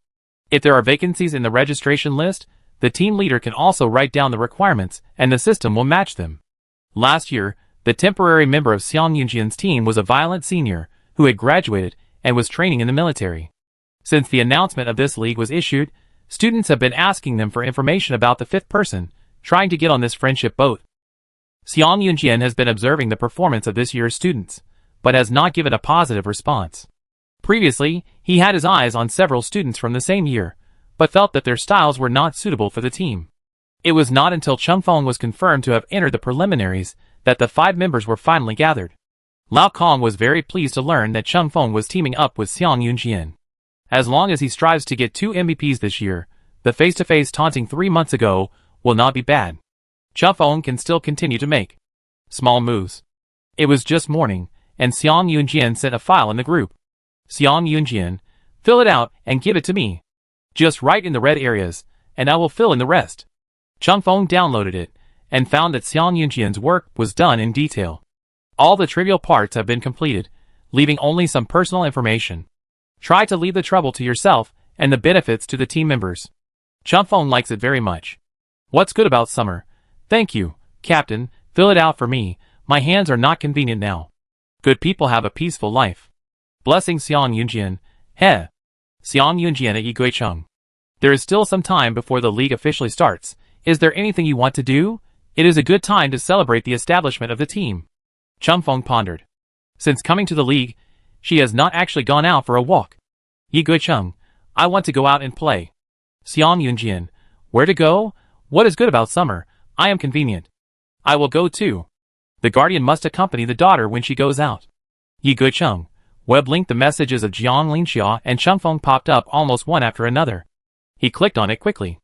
If there are vacancies in the registration list, the team leader can also write down the requirements and the system will match them. Last year, the temporary member of Xiang Yunjian's team was a violent senior who had graduated and was training in the military. Since the announcement of this league was issued, students have been asking them for information about the 5th person, trying to get on this friendship boat. Xiang Yunjian has been observing the performance of this year's students, but has not given a positive response. Previously, he had his eyes on several students from the same year, but felt that their styles were not suitable for the team. It was not until Chumfeng was confirmed to have entered the preliminaries that the 5 members were finally gathered. Lao Kong was very pleased to learn that Cheng Feng was teaming up with Xiang Yunjian. As long as he strives to get 2 MVPs this year, the face-to-face taunting 3 months ago will not be bad. Cheng Feng can still continue to make small moves. It was just morning, and Xiang Yunjian sent a file in the group. Xiang Yunjian, fill it out and give it to me. Just write in the red areas, and I will fill in the rest. Cheng Feng downloaded it, and found that Xiang Yunjian's work was done in detail. All the trivial parts have been completed, leaving only some personal information. Try to leave the trouble to yourself and the benefits to the team members. Cheng Feng likes it very much. What's good about summer? Thank you, Captain, fill it out for me, my hands are not convenient now. Good people have a peaceful life. Blessing Xiang Yunjian. Heh. Xiang Yunjian at Yiguicheng. There is still some time before the league officially starts. Is there anything you want to do? It is a good time to celebrate the establishment of the team. Cheng Feng pondered. Since coming to the league, she has not actually gone out for a walk. Yiguicheng, I want to go out and play. Xiang Yunjian, where to go? What is good about summer? I am convenient. I will go too. The guardian must accompany the daughter when she goes out. Yiguicheng, web linked the messages of Jiang Linxia and Cheng Feng popped up almost one after another. He clicked on it quickly.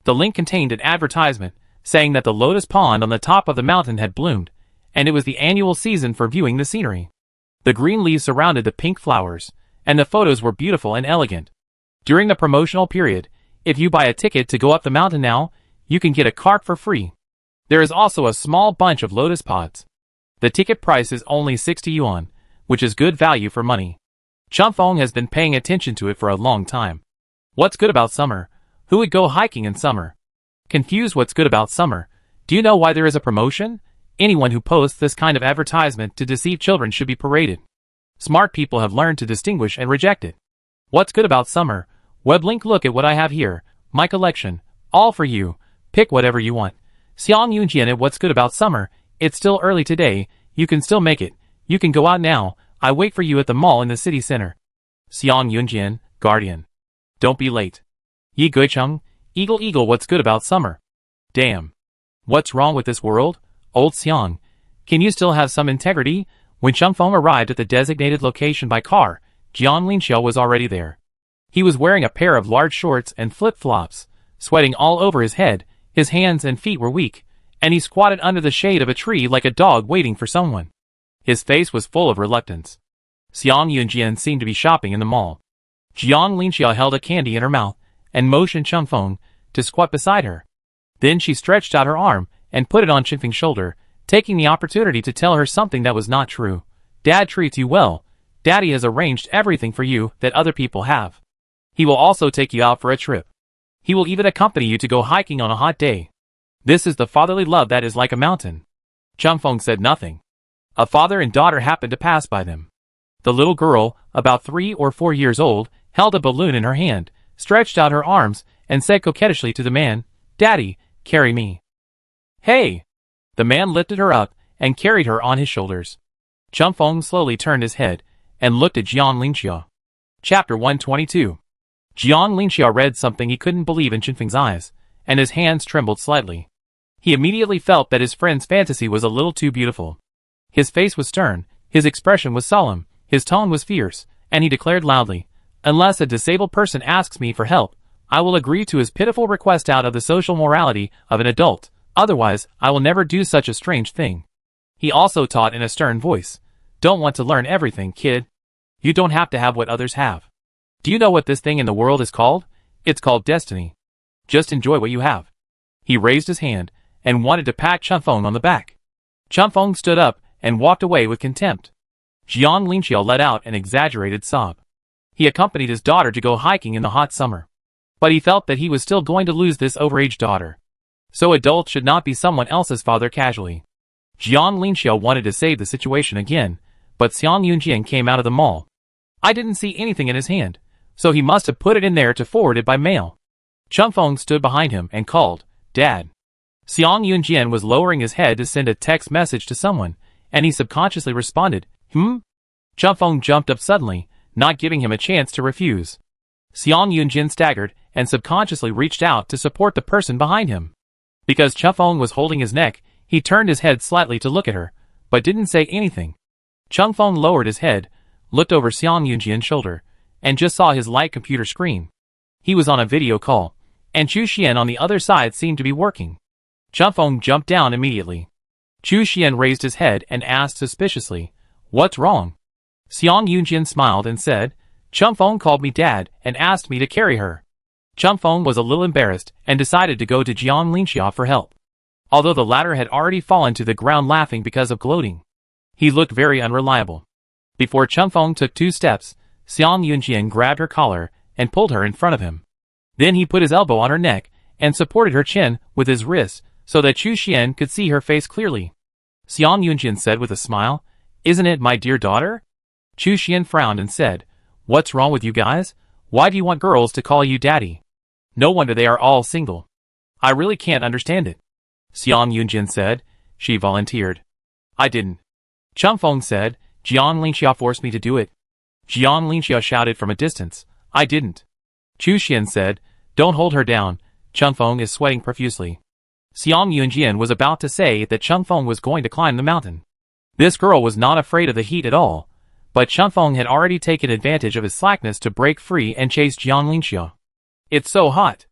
The link contained an advertisement, saying that the lotus pond on the top of the mountain had bloomed, and it was the annual season for viewing the scenery. The green leaves surrounded the pink flowers, and the photos were beautiful and elegant. During the promotional period, if you buy a ticket to go up the mountain now, you can get a cart for free. There is also a small bunch of lotus pods. The ticket price is only 60 yuan, which is good value for money. Cheng Feng has been paying attention to it for a long time. What's good about summer? Who would go hiking in summer? Confused what's good about summer? Do you know why there is a promotion? Anyone who posts this kind of advertisement to deceive children should be paraded. Smart people have learned to distinguish and reject it. What's good about summer? Web link, look at what I have here. My collection. All for you. Pick whatever you want. Xiang Yunjian at what's good about summer. It's still early today. You can still make it. You can go out now. I wait for you at the mall in the city center. Xiang Yunjian, Guardian. Don't be late. Yiguicheng, Eagle what's good about summer? Damn. What's wrong with this world? Old Xiang. Can you still have some integrity? When Cheng Feng arrived at the designated location by car, Jiang Linxiao was already there. He was wearing a pair of large shorts and flip-flops, sweating all over his head, his hands and feet were weak, and he squatted under the shade of a tree like a dog waiting for someone. His face was full of reluctance. Xiang Yunjian seemed to be shopping in the mall. Jiang Linxiao held a candy in her mouth, and motioned Cheng Feng to squat beside her. Then she stretched out her arm, and put it on Cheng Feng's shoulder, taking the opportunity to tell her something that was not true. Dad treats you well. Daddy has arranged everything for you that other people have. He will also take you out for a trip. He will even accompany you to go hiking on a hot day. This is the fatherly love that is like a mountain. Cheng Feng said nothing. A father and daughter happened to pass by them. The little girl, about 3 or 4 years old, held a balloon in her hand, stretched out her arms, and said coquettishly to the man, "Daddy, carry me." "Hey!" The man lifted her up and carried her on his shoulders. Cheng Feng slowly turned his head and looked at Jiang Linxiao. Chapter 122. Jiang Linxiao read something he couldn't believe in Cheng Feng's eyes, and his hands trembled slightly. He immediately felt that his friend's fantasy was a little too beautiful. His face was stern, his expression was solemn, his tone was fierce, and he declared loudly, "Unless a disabled person asks me for help, I will agree to his pitiful request out of the social morality of an adult. Otherwise, I will never do such a strange thing." He also taught in a stern voice, "Don't want to learn everything, kid. You don't have to have what others have. Do you know what this thing in the world is called? It's called destiny. Just enjoy what you have." He raised his hand and wanted to pat Cheng Feng on the back. Cheng Feng stood up and walked away with contempt. Jiang Linxiao let out an exaggerated sob. He accompanied his daughter to go hiking in the hot summer. But he felt that he was still going to lose this overage daughter. So adults should not be someone else's father casually. Jiang Linxiao wanted to save the situation again, but Xiang Yunjian came out of the mall. I didn't see anything in his hand, so he must have put it in there to forward it by mail. Cheng Feng stood behind him and called, "Dad." Xiang Yunjian was lowering his head to send a text message to someone, and he subconsciously responded, Cheng Feng jumped up suddenly, not giving him a chance to refuse. Xiang Yunjian staggered and subconsciously reached out to support the person behind him. Because Cheng Feng was holding his neck, He turned his head slightly to look at her, but didn't say anything. Chung Feng lowered his head, looked over Xiang Yunjian's shoulder, and just saw his light computer screen. He was on a video call, and Chu Xian on the other side seemed to be working. Chung Feng jumped down immediately. Chu Xian raised his head and asked suspiciously, "What's wrong?" Xiang Yunjian smiled and said, "Chung Feng called me dad and asked me to carry her." Chung Feng was a little embarrassed and decided to go to Jiang Linxia for help. Although the latter had already fallen to the ground laughing because of gloating. He looked very unreliable. Before Chung Feng took 2 steps, Xiang Yunjian grabbed her collar and pulled her in front of him. Then he put his elbow on her neck and supported her chin with his wrist so that Chu Xian could see her face clearly. Xiang Yunjian said with a smile, "Isn't it my dear daughter?" Chu Xian frowned and said, "What's wrong with you guys? Why do you want girls to call you daddy? No wonder they are all single. I really can't understand it." Xiang Yunjian said, "She volunteered." "I didn't." Chung Feng said, "Jiang Linxia forced me to do it." Jiang Linxia shouted from a distance, "I didn't." Chu Xian said, "Don't hold her down, Chung Feng is sweating profusely." Xiang Yunjian was about to say that Chung Feng was going to climb the mountain. This girl was not afraid of the heat at all, but Chung Feng had already taken advantage of his slackness to break free and chase Jiang Linxia. "It's so hot."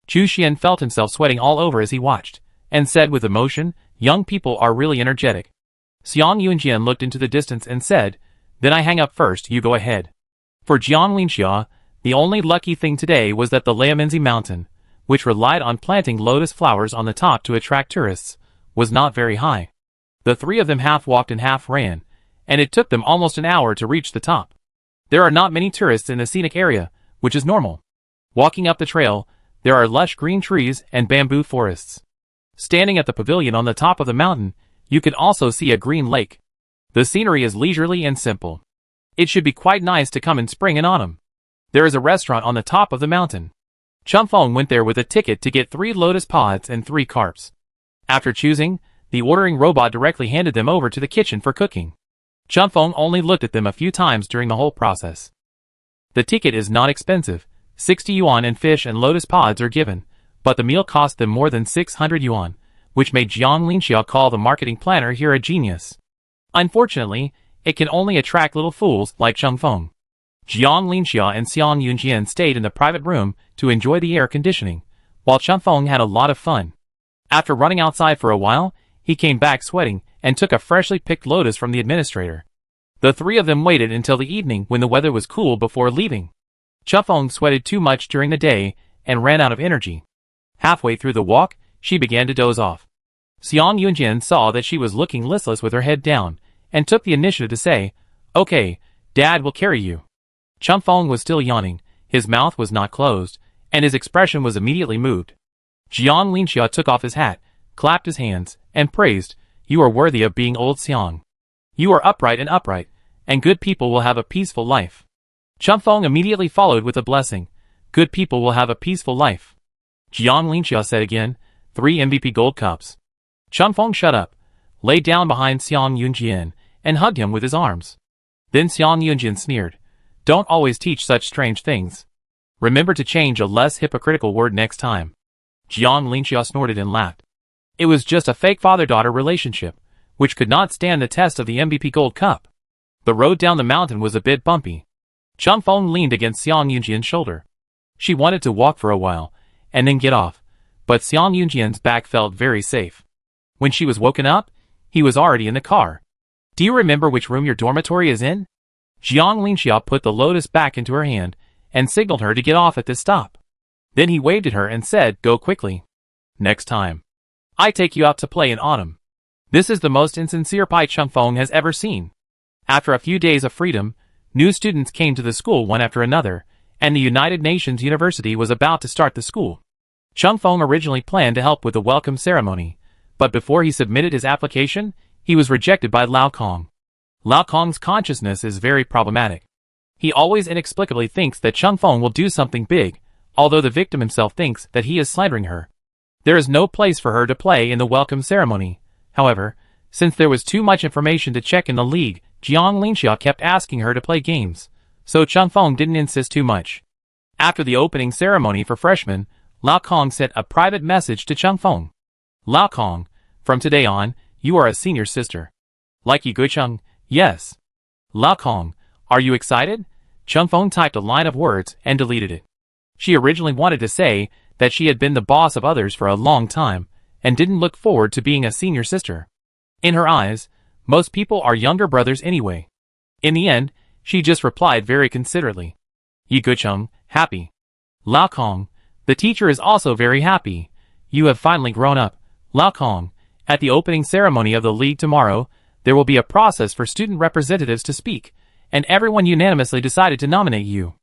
Chu Xian felt himself sweating all over as he watched, and said with emotion, "Young people are really energetic." Xiang Yunjian looked into the distance and said, "Then I hang up first, you go ahead." For Jiang Linxia, the only lucky thing today was that the Liamenzi mountain, which relied on planting lotus flowers on the top to attract tourists, was not very high. The 3 of them half walked and half ran, and it took them almost an hour to reach the top. There are not many tourists in the scenic area, which is normal. Walking up the trail, there are lush green trees and bamboo forests. Standing at the pavilion on the top of the mountain, you can also see a green lake. The scenery is leisurely and simple. It should be quite nice to come in spring and autumn. There is a restaurant on the top of the mountain. Chung Feng went there with a ticket to get 3 lotus pods and 3 carps. After choosing, the ordering robot directly handed them over to the kitchen for cooking. Chung Feng only looked at them a few times during the whole process. The ticket is not expensive, 60 yuan, and fish and lotus pods are given, but the meal cost them more than 600 yuan, which made Jiang Linxia call the marketing planner here a genius. Unfortunately, it can only attract little fools like Chung Feng. Jiang Linxia and Xiang Yunjian stayed in the private room to enjoy the air conditioning, while Chung Feng had a lot of fun. After running outside for a while, he came back sweating and took a freshly picked lotus from the administrator. The 3 of them waited until the evening when the weather was cool before leaving. Chung Feng sweated too much during the day and ran out of energy. Halfway through the walk, she began to doze off. Xiang Yunjian saw that she was looking listless with her head down, and took the initiative to say, "Okay, Dad will carry you." Chung Feng was still yawning, his mouth was not closed, and his expression was immediately moved. Jiang Linxia took off his hat, clapped his hands, and praised, "You are worthy of being old Xiang. You are upright, and good people will have a peaceful life." Chung Feng immediately followed with a blessing, "Good people will have a peaceful life." Jiang Linxia said again, 3 MVP gold cups. Chung Feng shut up, lay down behind Xiang Yunjian, and hugged him with his arms. Then Xiang Yunjian sneered, "Don't always teach such strange things. Remember to change a less hypocritical word next time." Jiang Linxia snorted and laughed. It was just a fake father-daughter relationship, which could not stand the test of the MVP gold cup. The road down the mountain was a bit bumpy. Chung Feng leaned against Xiang Yunjian's shoulder. She wanted to walk for a while, and then get off, but Xiang Yunjian's back felt very safe. When she was woken up, he was already in the car. "Do you remember which room your dormitory is in?" Jiang Linxia put the lotus back into her hand, and signaled her to get off at this stop. Then he waved at her and said, "Go quickly. Next time, I take you out to play in autumn." This is the most insincere Pai Chung Feng has ever seen. After a few days of freedom, new students came to the school one after another, and the United Nations University was about to start the school. Chung Feng originally planned to help with the welcome ceremony, but before he submitted his application, he was rejected by Lao Kong. Lao Kong's consciousness is very problematic. He always inexplicably thinks that Chung Feng will do something big, although the victim himself thinks that he is slandering her. There is no place for her to play in the welcome ceremony. However, since there was too much information to check in the league, Jiang Linxia kept asking her to play games, so Chung Feng didn't insist too much. After the opening ceremony for freshmen, Lao Kong sent a private message to Chung Feng. "Lao Kong, From today on, you are a senior sister. Like Yi Guicheng? Yes. Lao Kong, are you excited? Changfeng typed a line of words and deleted it. She originally wanted to say that she had been the boss of others for a long time and didn't look forward to being a senior sister. In her eyes, most people are younger brothers anyway. In the end, she just replied very considerately. Yi Guicheng, happy. Lao Kong, the teacher is also very happy. You have finally grown up. Lao Kong, at the opening ceremony of the league tomorrow, there will be a process for student representatives to speak, and everyone unanimously decided to nominate you.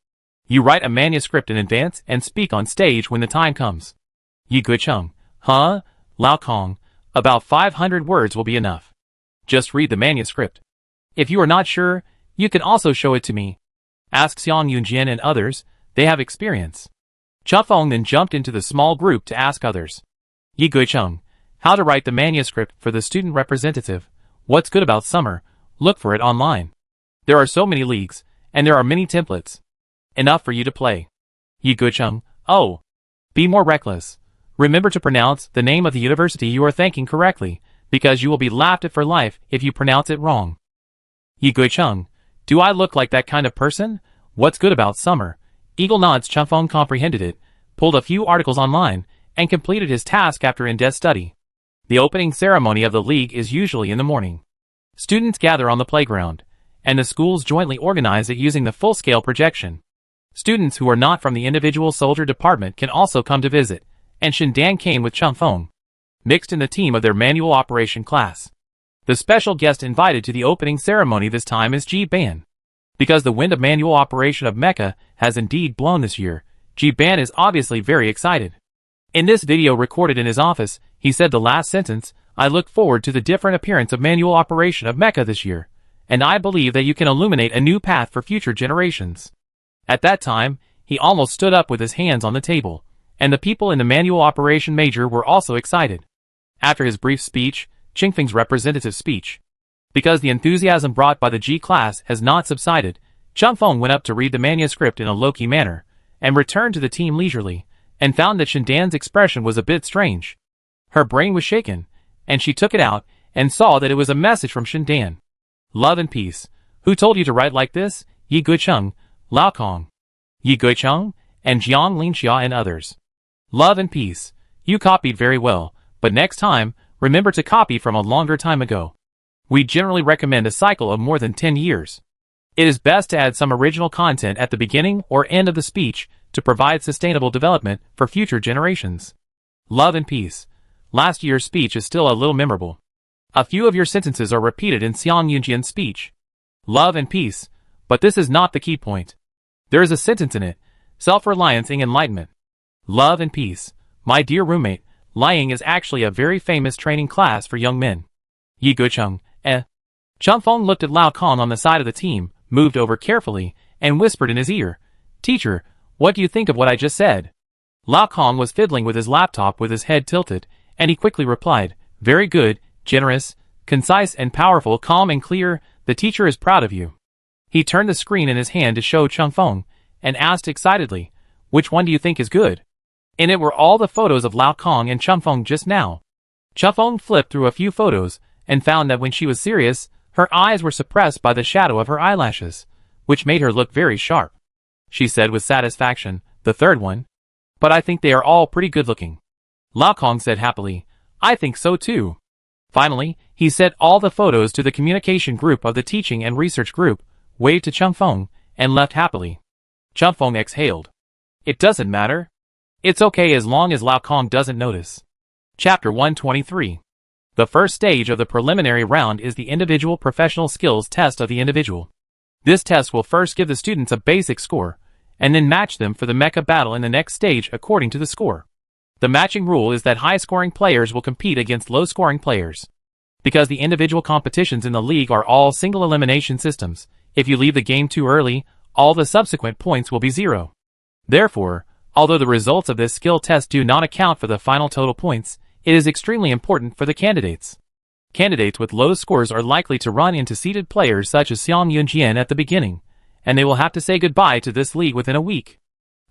You write a manuscript in advance and speak on stage when the time comes. Yi Guicheng, huh? Lao Kong, about 500 words will be enough. Just read the manuscript. If you are not sure, you can also show it to me. Ask Xiang Yunjian and others, they have experience. Changfeng then jumped into the small group to ask others. Yi Guicheng, how to write the manuscript for the student representative. What's good about summer? Look for it online. There are so many leagues, and there are many templates. Enough for you to play. Yi Guicheng, oh. Be more reckless. Remember to pronounce the name of the university you are thanking correctly, because you will be laughed at for life if you pronounce it wrong. Yi Guicheng, do I look like that kind of person? What's good about summer? Eagle nods. Changfeng comprehended it, pulled a few articles online, and completed his task after in-depth study. The opening ceremony of the league is usually in the morning. Students gather on the playground, and the schools jointly organize it using the full-scale projection. Students who are not from the individual soldier department can also come to visit, and Shindan came with Changfeng, mixed in the team of their manual operation class. The special guest invited to the opening ceremony this time is Ji Ban. Because the wind of manual operation of Mecha has indeed blown this year, Ji Ban is obviously very excited. In this video recorded in his office, he said the last sentence, I look forward to the different appearance of manual operation of Mecha this year, and I believe that you can illuminate a new path for future generations. At that time, he almost stood up with his hands on the table, and the people in the manual operation major were also excited. After his brief speech, Chingfeng's representative speech. Because the enthusiasm brought by the G class has not subsided, Changfeng went up to read the manuscript in a low-key manner, and returned to the team leisurely, and found that Shindan's expression was a bit strange. Her brain was shaken, and she took it out, and saw that it was a message from Shindan. Love and peace. Who told you to write like this? Yi Guicheng, Lao Kong. Yi Guicheng, and Jiang Linxia and others. Love and peace. You copied very well, but next time, remember to copy from a longer time ago. We generally recommend a cycle of more than 10 years. It is best to add some original content at the beginning or end of the speech to provide sustainable development for future generations. Love and peace. Last year's speech is still a little memorable. A few of your sentences are repeated in Xiang Yunjian's speech. Love and peace, but this is not the key point. There is a sentence in it, self-reliance and enlightenment. Love and peace. My dear roommate, lying is actually a very famous training class for young men. Yi Guicheng, Changfeng looked at Lao Kong on the side of the team, moved over carefully, and whispered in his ear, Teacher, what do you think of what I just said? Lao Kong was fiddling with his laptop with his head tilted, and he quickly replied, Very good, generous, concise and powerful, calm and clear, the teacher is proud of you. He turned the screen in his hand to show Changfeng, and asked excitedly, Which one do you think is good? In it were all the photos of Lao Kong and Changfeng just now. Changfeng flipped through a few photos, and found that when she was serious, her eyes were suppressed by the shadow of her eyelashes, which made her look very sharp. She said with satisfaction, The third one. But I think they are all pretty good looking. Lao Kong said happily, I think so too. Finally, he sent all the photos to the communication group of the teaching and research group, waved to Changfeng, and left happily. Changfeng exhaled. It doesn't matter. It's okay as long as Lao Kong doesn't notice. Chapter 123. The first stage of the preliminary round is the individual professional skills test of the individual. This test will first give the students a basic score, and then match them for the mecha battle in the next stage according to the score. The matching rule is that high-scoring players will compete against low-scoring players. Because the individual competitions in the league are all single elimination systems, if you leave the game too early, all the subsequent points will be zero. Therefore, although the results of this skill test do not account for the final total points, it is extremely important for the candidates. Candidates with low scores are likely to run into seeded players such as Xiang Yunjian at the beginning, and they will have to say goodbye to this league within a week.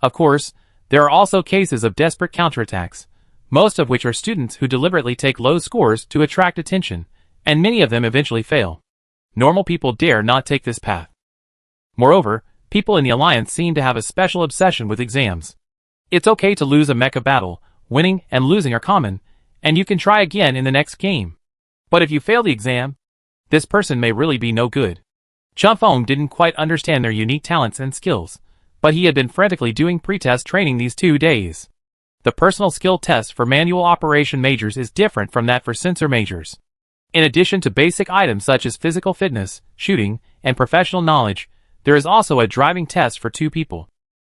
Of course, there are also cases of desperate counterattacks. most of which are students who deliberately take low scores to attract attention, and many of them eventually fail. Normal people dare not take this path. Moreover, people in the Alliance seem to have a special obsession with exams. It's okay to lose a mecha battle, winning and losing are common, and you can try again in the next game. But if you fail the exam, this person may really be no good. Chunfeng didn't quite understand their unique talents and skills, but he had been frantically doing pretest training these 2 days. The personal skill test for manual operation majors is different from that for sensor majors. In addition to basic items such as physical fitness, shooting, and professional knowledge, there is also a driving test for 2 people.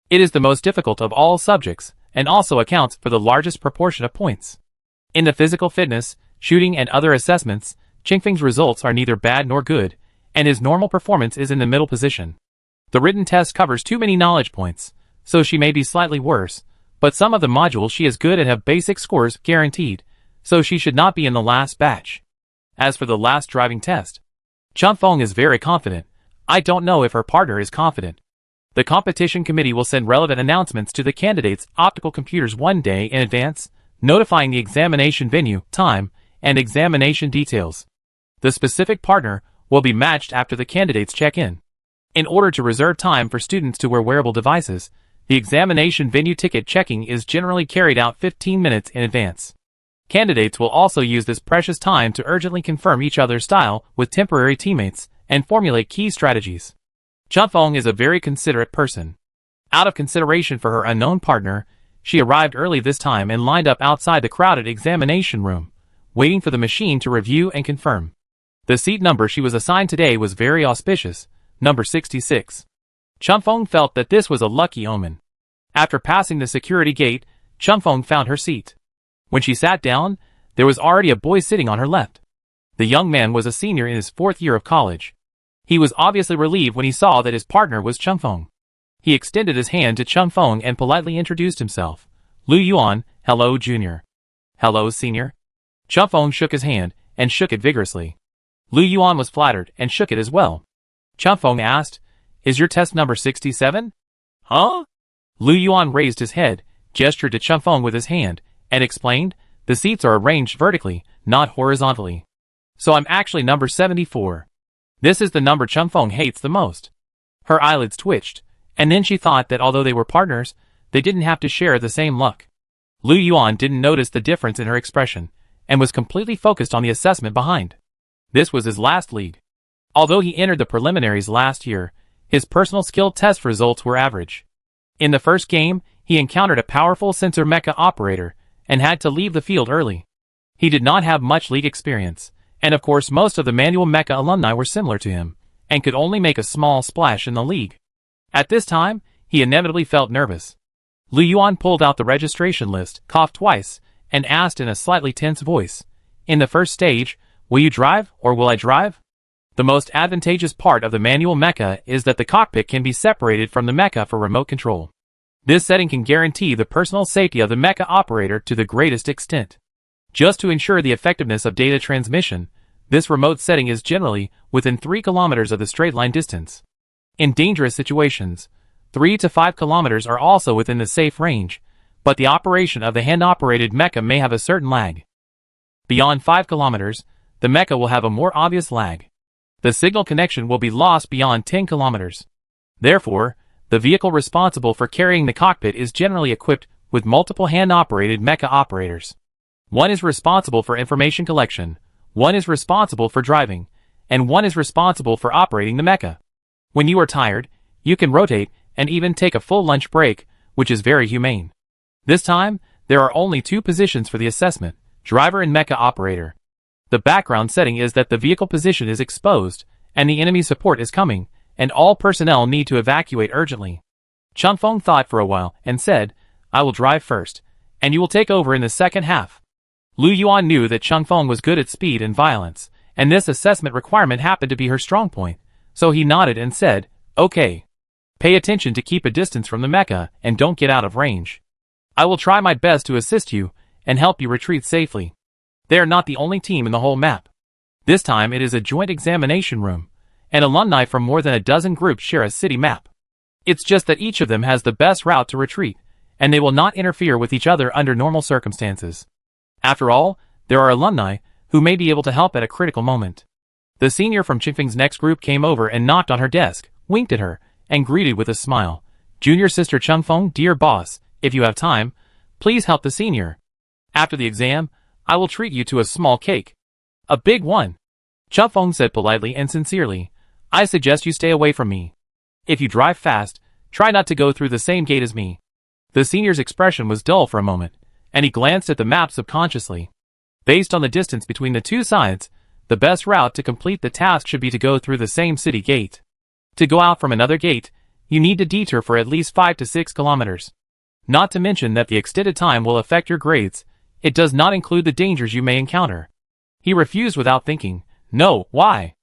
It is the most difficult of all subjects, and also accounts for the largest proportion of points. In the physical fitness, shooting and other assessments, Chingfeng's results are neither bad nor good, and his normal performance is in the middle position. The written test covers too many knowledge points, so she may be slightly worse, but some of the modules she is good at have basic scores guaranteed, so she should not be in the last batch. As for the last driving test, Chunfeng is very confident. I don't know if her partner is confident. The competition committee will send relevant announcements to the candidates' optical computers 1 day in advance, notifying the examination venue, time, and examination details. The specific partner will be matched after the candidates check in. In order to reserve time for students to wear wearable devices, the examination venue ticket checking is generally carried out 15 minutes in advance. Candidates will also use this precious time to urgently confirm each other's style with temporary teammates and formulate key strategies. Chunfeng is a very considerate person. Out of consideration for her unknown partner, she arrived early this time and lined up outside the crowded examination room, waiting for the machine to review and confirm. The seat number she was assigned today was very auspicious, number 66. Chunfeng felt that this was a lucky omen. After passing the security gate, Chunfeng found her seat. When she sat down, there was already a boy sitting on her left. The young man was a senior in his 4th year of college. He was obviously relieved when he saw that his partner was Chunfeng. He extended his hand to Chunfeng and politely introduced himself. Lu Yuan, hello junior. Hello senior. Chunfeng shook his hand, and shook it vigorously. Lu Yuan was flattered, and shook it as well. Chunfeng asked, is your test number 67? Huh? Lu Yuan raised his head, gestured to Chunfeng with his hand, and explained, the seats are arranged vertically, not horizontally. So I'm actually number 74. This is the number Chunfeng hates the most. Her eyelids twitched, and then she thought that although they were partners, they didn't have to share the same luck. Lu Yuan didn't notice the difference in her expression, and was completely focused on the assessment behind. This was his last league. Although he entered the preliminaries last year, his personal skill test results were average. In the first game, he encountered a powerful sensor mecha operator, and had to leave the field early. He did not have much league experience, and of course most of the manual mecha alumni were similar to him, and could only make a small splash in the league. At this time, he inevitably felt nervous. Lu Yuan pulled out the registration list, coughed twice, and asked in a slightly tense voice, in the first stage, will you drive or will I drive? The most advantageous part of the manual mecha is that the cockpit can be separated from the mecha for remote control. This setting can guarantee the personal safety of the mecha operator to the greatest extent. Just to ensure the effectiveness of data transmission, this remote setting is generally within 3 kilometers of the straight line distance. In dangerous situations, 3 to 5 kilometers are also within the safe range, but the operation of the hand-operated mecha may have a certain lag. Beyond 5 kilometers, the mecha will have a more obvious lag. The signal connection will be lost beyond 10 kilometers. Therefore, the vehicle responsible for carrying the cockpit is generally equipped with multiple hand-operated mecha operators. One is responsible for information collection, one is responsible for driving, and one is responsible for operating the mecha. When you are tired, you can rotate and even take a full lunch break, which is very humane. This time, there are only 2 positions for the assessment, driver and mecha operator. The background setting is that the vehicle position is exposed, and the enemy support is coming, and all personnel need to evacuate urgently. Chunfeng thought for a while and said, I will drive first, and you will take over in the second half. Lu Yuan knew that Chunfeng was good at speed and violence, and this assessment requirement happened to be her strong point, so he nodded and said, okay. Pay attention to keep a distance from the mecha, and don't get out of range. I will try my best to assist you, and help you retreat safely. They are not the only team in the whole map. This time it is a joint examination room, and alumni from more than a dozen groups share a city map. It's just that each of them has the best route to retreat, and they will not interfere with each other under normal circumstances. After all, there are alumni who may be able to help at a critical moment. The senior from Qingfeng's next group came over and knocked on her desk, winked at her, and greeted with a smile. Junior sister Chengfeng, dear boss, if you have time, please help the senior. After the exam, I will treat you to a small cake. A big one. Chengfeng said politely and sincerely, I suggest you stay away from me. If you drive fast, try not to go through the same gate as me. The senior's expression was dull for a moment, and he glanced at the map subconsciously. Based on the distance between the two sides, the best route to complete the task should be to go through the same city gate. To go out from another gate, you need to detour for at least 5 to 6 kilometers. Not to mention that the extended time will affect your grades. It does not include the dangers you may encounter. He refused without thinking. No, why?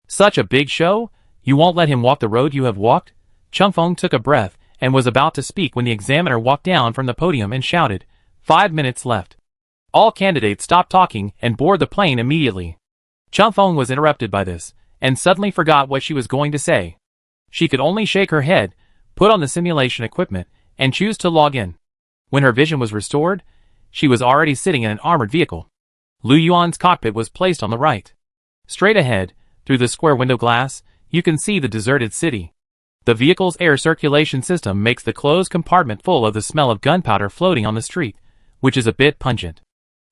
Such a big show? You won't let him walk the road you have walked? Chengfeng took a breath and was about to speak when the examiner walked down from the podium and shouted, 5 minutes left. All candidates stopped talking and board the plane immediately. Chengfeng was interrupted by this, and suddenly forgot what she was going to say. She could only shake her head, put on the simulation equipment, and choose to log in. When her vision was restored, she was already sitting in an armored vehicle. Lu Yuan's cockpit was placed on the right. Straight ahead, through the square window glass, you can see the deserted city. The vehicle's air circulation system makes the closed compartment full of the smell of gunpowder floating on the street, which is a bit pungent.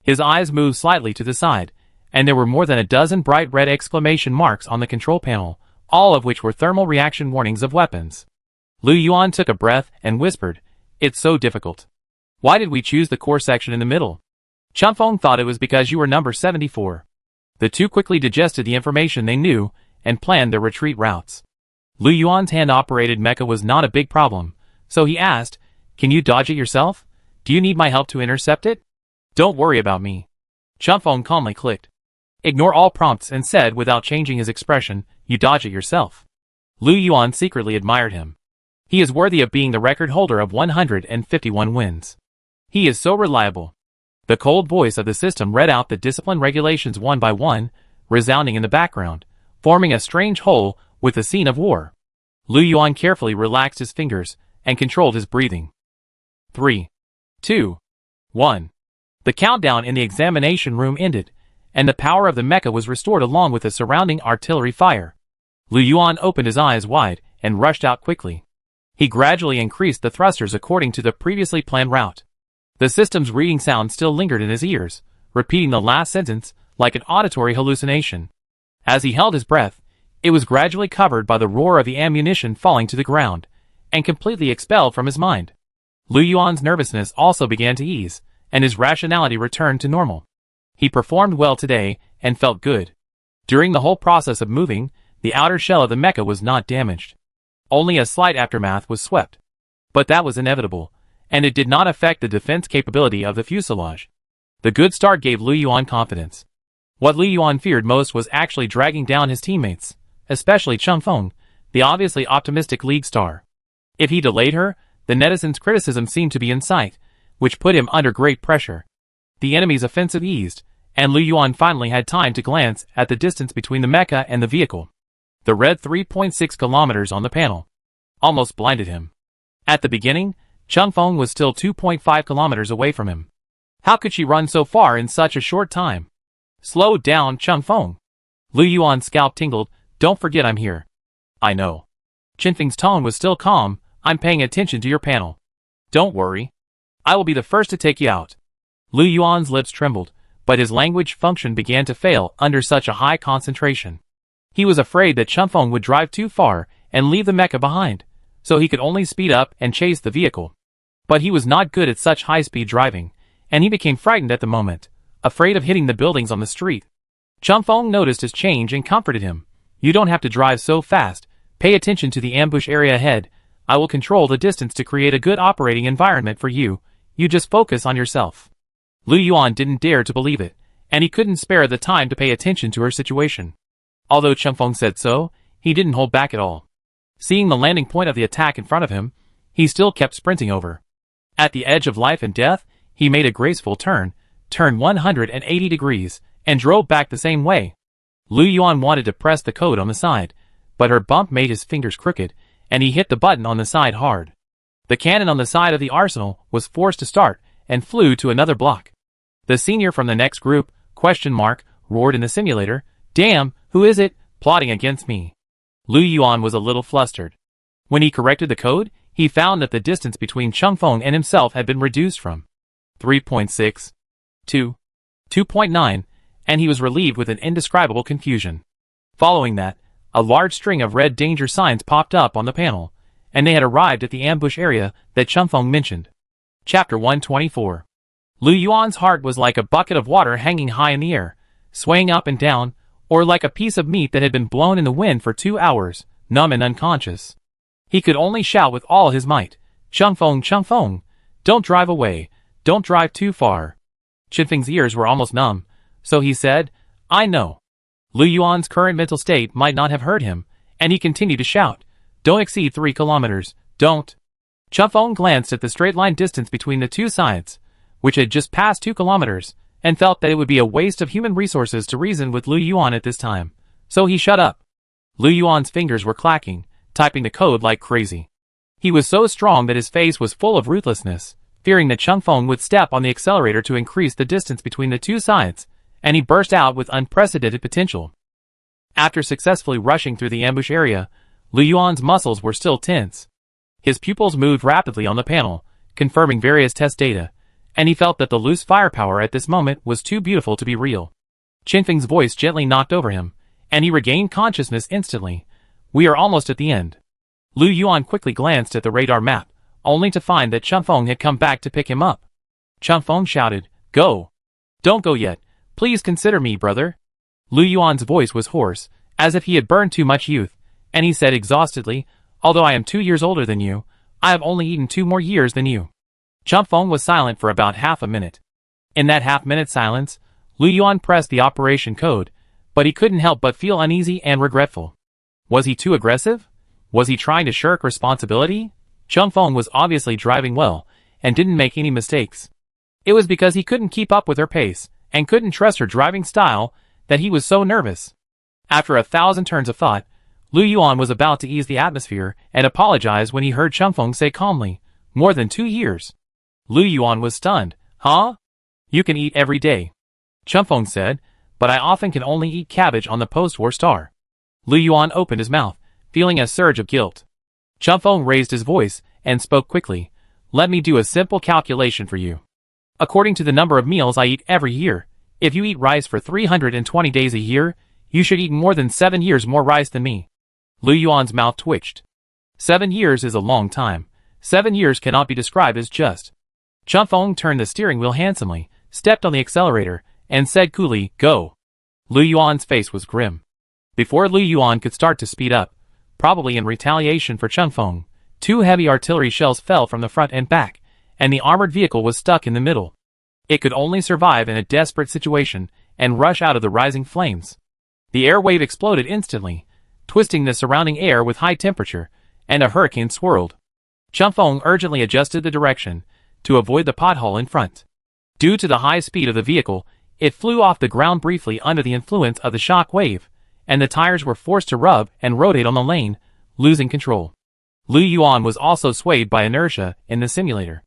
His eyes moved slightly to the side, and there were more than a dozen bright red exclamation marks on the control panel, all of which were thermal reaction warnings of weapons. Lu Yuan took a breath and whispered, It's so difficult. Why did we choose the core section in the middle? Chengfeng thought it was because you were number 74. The two quickly digested the information they knew and planned their retreat routes. Lu Yuan's hand-operated mecha was not a big problem, so he asked, Can you dodge it yourself? Do you need my help to intercept it? Don't worry about me. Chengfeng calmly clicked. Ignore all prompts and said without changing his expression, You dodge it yourself. Lu Yuan secretly admired him. He is worthy of being the record holder of 151 wins. He is so reliable. The cold voice of the system read out the discipline regulations one by one, resounding in the background, forming a strange whole with the scene of war. Lu Yuan carefully relaxed his fingers and controlled his breathing. 3, 2, 1. The countdown in the examination room ended, and the power of the mecha was restored along with the surrounding artillery fire. Lu Yuan opened his eyes wide and rushed out quickly. He gradually increased the thrusters according to the previously planned route. The system's reading sound still lingered in his ears, repeating the last sentence like an auditory hallucination. As he held his breath, it was gradually covered by the roar of the ammunition falling to the ground, and completely expelled from his mind. Lu Yuan's nervousness also began to ease, and his rationality returned to normal. He performed well today, and felt good. During the whole process of moving, the outer shell of the mecha was not damaged. Only a slight aftermath was swept. But that was inevitable, and it did not affect the defense capability of the fuselage. The good start gave Lu Yuan confidence. What Lu Yuan feared most was actually dragging down his teammates, especially Chengfeng, the obviously optimistic league star. If he delayed her, the netizens' criticism seemed to be in sight, which put him under great pressure. The enemy's offensive eased, and Lu Yuan finally had time to glance at the distance between the mecha and the vehicle. The red 3.6 kilometers on the panel almost blinded him. At the beginning, Chengfeng was still 2.5 kilometers away from him. How could she run so far in such a short time? Slow down, Chengfeng. Lu Yuan's scalp tingled. Don't forget I'm here. I know. Qingfeng's tone was still calm. I'm paying attention to your panel. Don't worry. I will be the first to take you out. Lu Yuan's lips trembled, but his language function began to fail under such a high concentration. He was afraid that Chengfeng would drive too far and leave the mecha behind, so he could only speed up and chase the vehicle. But he was not good at such high-speed driving, and he became frightened at the moment, afraid of hitting the buildings on the street. Chengfeng noticed his change and comforted him. You don't have to drive so fast. Pay attention to the ambush area ahead. I will control the distance to create a good operating environment for you. You just focus on yourself. Lu Yuan didn't dare to believe it, and he couldn't spare the time to pay attention to her situation. Although Chengfeng said so, he didn't hold back at all. Seeing the landing point of the attack in front of him, he still kept sprinting over. At the edge of life and death, he made a graceful turn, turned 180 degrees, and drove back the same way. Lu Yuan wanted to press the code on the side, but her bump made his fingers crooked, and he hit the button on the side hard. The cannon on the side of the arsenal was forced to start and flew to another block. The senior from the next group, roared in the simulator, "Damn, who is it, plotting against me?" Lu Yuan was a little flustered. When he corrected the code, he found that the distance between Changfeng and himself had been reduced from 3.6 to 2.9, and he was relieved with an indescribable confusion. Following that, a large string of red danger signs popped up on the panel, and they had arrived at the ambush area that Changfeng mentioned. Chapter 124. Lu Yuan's heart was like a bucket of water hanging high in the air, swaying up and down, or like a piece of meat that had been blown in the wind for 2 hours, numb and unconscious. He could only shout with all his might, "Changfeng, Changfeng, don't drive away, don't drive too far." Qinfeng's ears were almost numb, so he said, "I know." Lu Yuan's current mental state might not have heard him, and he continued to shout, "Don't exceed 3 kilometers, don't." Changfeng glanced at the straight-line distance between the two sides, which had just passed 2 kilometers, and felt that it would be a waste of human resources to reason with Lu Yuan at this time, so he shut up. Lu Yuan's fingers were clacking, typing the code like crazy. He was so strong that his face was full of ruthlessness, fearing that Changfeng would step on the accelerator to increase the distance between the two sides, and he burst out with unprecedented potential. After successfully rushing through the ambush area, Lu Yuan's muscles were still tense. His pupils moved rapidly on the panel, confirming various test data, and he felt that the loose firepower at this moment was too beautiful to be real. Qinfeng's voice gently knocked over him, and he regained consciousness instantly. "We are almost at the end." Lu Yuan quickly glanced at the radar map, only to find that Changfeng had come back to pick him up. Changfeng shouted, "Go! Don't go yet. Please consider me, brother." Lu Yuan's voice was hoarse, as if he had burned too much youth, and he said exhaustedly, "Although I am 2 years older than you, I have only eaten 2 more years than you." Changfeng was silent for about half a minute. In that half-minute silence, Lu Yuan pressed the operation code, but he couldn't help but feel uneasy and regretful. Was he too aggressive? Was he trying to shirk responsibility? Changfeng was obviously driving well, and didn't make any mistakes. It was because he couldn't keep up with her pace, and couldn't trust her driving style, that he was so nervous. After 1,000 turns of thought, Lu Yuan was about to ease the atmosphere and apologize when he heard Changfeng say calmly, "More than 2 years." Lu Yuan was stunned. "Huh? You can eat every day," Changfeng said, "but I often can only eat cabbage on the post-war star." Lu Yuan opened his mouth, feeling a surge of guilt. Changfeng raised his voice and spoke quickly, "Let me do a simple calculation for you. According to the number of meals I eat every year, if you eat rice for 320 days a year, you should eat more than 7 years more rice than me." Lu Yuan's mouth twitched. 7 years is a long time. 7 years cannot be described as just. Changfeng turned the steering wheel handsomely, stepped on the accelerator, and said coolly, "Go." Lu Yuan's face was grim. Before Lu Yuan could start to speed up, probably in retaliation for Changfeng, 2 heavy artillery shells fell from the front and back, and the armored vehicle was stuck in the middle. It could only survive in a desperate situation and rush out of the rising flames. The air wave exploded instantly, twisting the surrounding air with high temperature, and a hurricane swirled. Changfeng urgently adjusted the direction to avoid the pothole in front. Due to the high speed of the vehicle, it flew off the ground briefly under the influence of the shock wave, and the tires were forced to rub and rotate on the lane, losing control. Lu Yuan was also swayed by inertia in the simulator.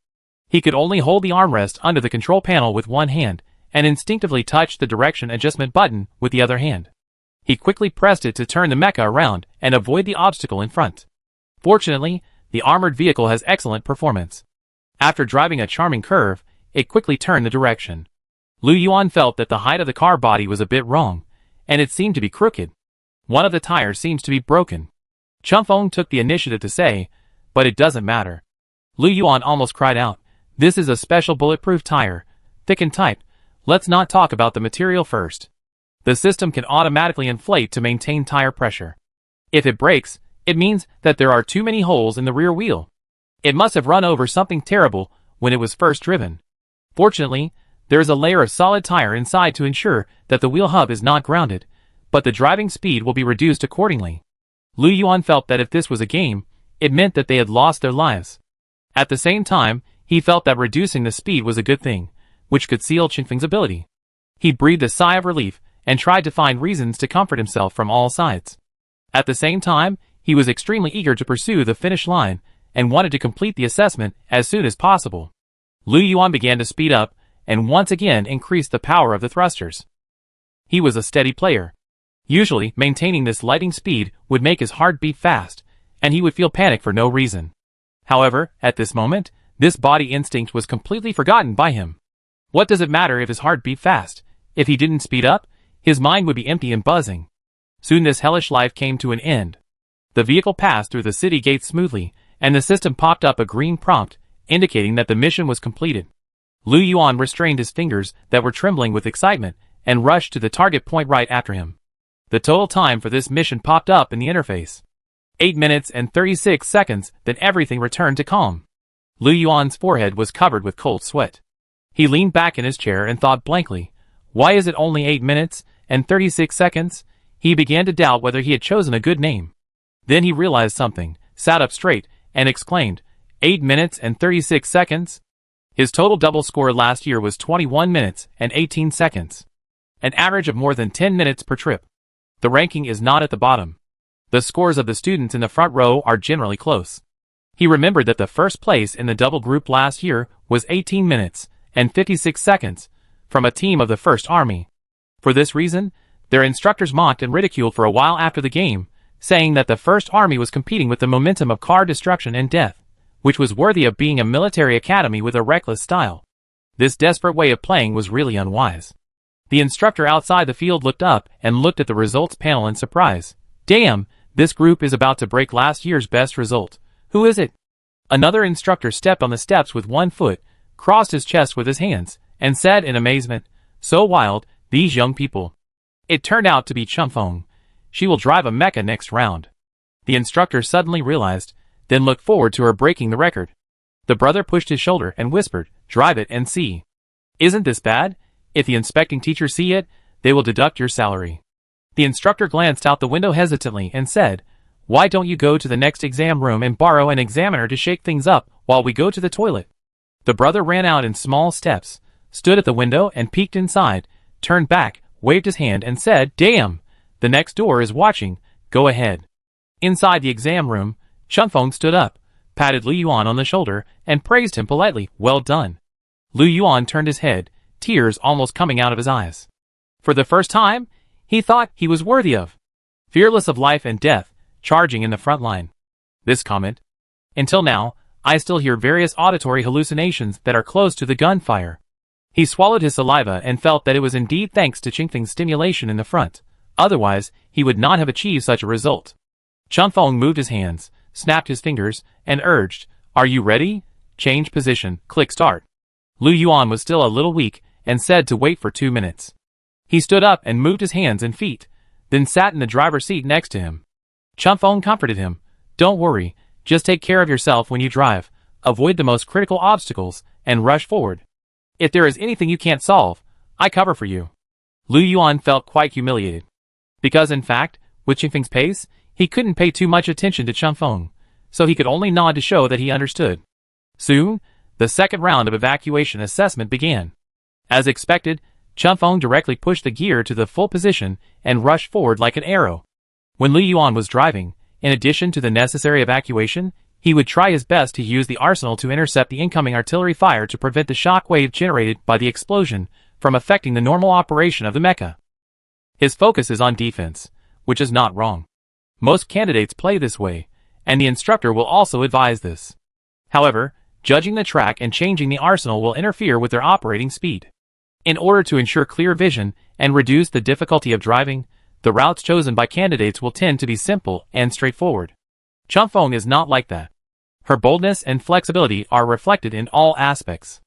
He could only hold the armrest under the control panel with one hand, and instinctively touched the direction adjustment button with the other hand. He quickly pressed it to turn the mecha around and avoid the obstacle in front. Fortunately, the armored vehicle has excellent performance. After driving a charming curve, it quickly turned the direction. Lu Yuan felt that the height of the car body was a bit wrong, and it seemed to be crooked. One of the tires seems to be broken. Changfeng took the initiative to say, "But it doesn't matter." Lu Yuan almost cried out, "This is a special bulletproof tire, thick and tight. Let's not talk about the material first. The system can automatically inflate to maintain tire pressure. If it breaks, it means that there are too many holes in the rear wheel. It must have run over something terrible when it was first driven. Fortunately, there is a layer of solid tire inside to ensure that the wheel hub is not grounded, but the driving speed will be reduced accordingly." Lu Yuan felt that if this was a game, it meant that they had lost their lives. At the same time, he felt that reducing the speed was a good thing, which could seal Qinfeng's ability. He breathed a sigh of relief and tried to find reasons to comfort himself from all sides. At the same time, he was extremely eager to pursue the finish line, and wanted to complete the assessment as soon as possible. Lu Yuan began to speed up and once again increased the power of the thrusters. He was a steady player. Usually, maintaining this lightning speed would make his heart beat fast, and he would feel panic for no reason. However, at this moment, this body instinct was completely forgotten by him. What does it matter if his heart beat fast? If he didn't speed up, his mind would be empty and buzzing. Soon this hellish life came to an end. The vehicle passed through the city gates smoothly, and the system popped up a green prompt, indicating that the mission was completed. Lu Yuan restrained his fingers that were trembling with excitement, and rushed to the target point right after him. The total time for this mission popped up in the interface. 8 minutes and 36 seconds, then everything returned to calm. Lu Yuan's forehead was covered with cold sweat. He leaned back in his chair and thought blankly, why is it only 8 minutes and 36 seconds? He began to doubt whether he had chosen a good name. Then he realized something, sat up straight, and exclaimed, 8 minutes and 36 seconds? His total double score last year was 21 minutes and 18 seconds. An average of more than 10 minutes per trip. The ranking is not at the bottom. The scores of the students in the front row are generally close. He remembered that the first place in the double group last year was 18 minutes and 56 seconds from a team of the First Army. For this reason, their instructors mocked and ridiculed for a while after the game, saying that the First Army was competing with the momentum of car destruction and death, which was worthy of being a military academy with a reckless style. This desperate way of playing was really unwise. The instructor outside the field looked up and looked at the results panel in surprise. Damn, this group is about to break last year's best result. Who is it? Another instructor stepped on the steps with one foot, crossed his chest with his hands, and said in amazement, so wild, these young people. It turned out to be Chunfeng. She will drive a mecha next round. The instructor suddenly realized, then looked forward to her breaking the record. The brother pushed his shoulder and whispered, drive it and see. Isn't this bad? If the inspecting teachers see it, they will deduct your salary. The instructor glanced out the window hesitantly and said, why don't you go to the next exam room and borrow an examiner to shake things up while we go to the toilet? The brother ran out in small steps, stood at the window and peeked inside, turned back, waved his hand and said, damn, the next door is watching, go ahead. Inside the exam room, Chunfeng stood up, patted Lu Yuan on the shoulder, and praised him politely, well done. Lu Yuan turned his head, tears almost coming out of his eyes. For the first time, he thought he was worthy of. Fearless of life and death, charging in the front line. This comment. Until now, I still hear various auditory hallucinations that are close to the gunfire. He swallowed his saliva and felt that it was indeed thanks to Chingfeng's stimulation in the front. Otherwise, he would not have achieved such a result. Chunfeng moved his hands, snapped his fingers, and urged, are you ready? Change position, click start. Lu Yuan was still a little weak and said to wait for 2 minutes. He stood up and moved his hands and feet, then sat in the driver's seat next to him. Chunfeng comforted him. Don't worry, just take care of yourself when you drive, avoid the most critical obstacles, and rush forward. If there is anything you can't solve, I cover for you. Lu Yuan felt quite humiliated. Because in fact, with Chingfeng's pace, he couldn't pay too much attention to Chunfeng, so he could only nod to show that he understood. Soon, the second round of evacuation assessment began. As expected, Chunfeng directly pushed the gear to the full position and rushed forward like an arrow. When Lu Yuan was driving, in addition to the necessary evacuation, he would try his best to use the arsenal to intercept the incoming artillery fire to prevent the shock wave generated by the explosion from affecting the normal operation of the mecha. His focus is on defense, which is not wrong. Most candidates play this way, and the instructor will also advise this. However, judging the track and changing the arsenal will interfere with their operating speed. In order to ensure clear vision and reduce the difficulty of driving, the routes chosen by candidates will tend to be simple and straightforward. Chunfeng is not like that. Her boldness and flexibility are reflected in all aspects.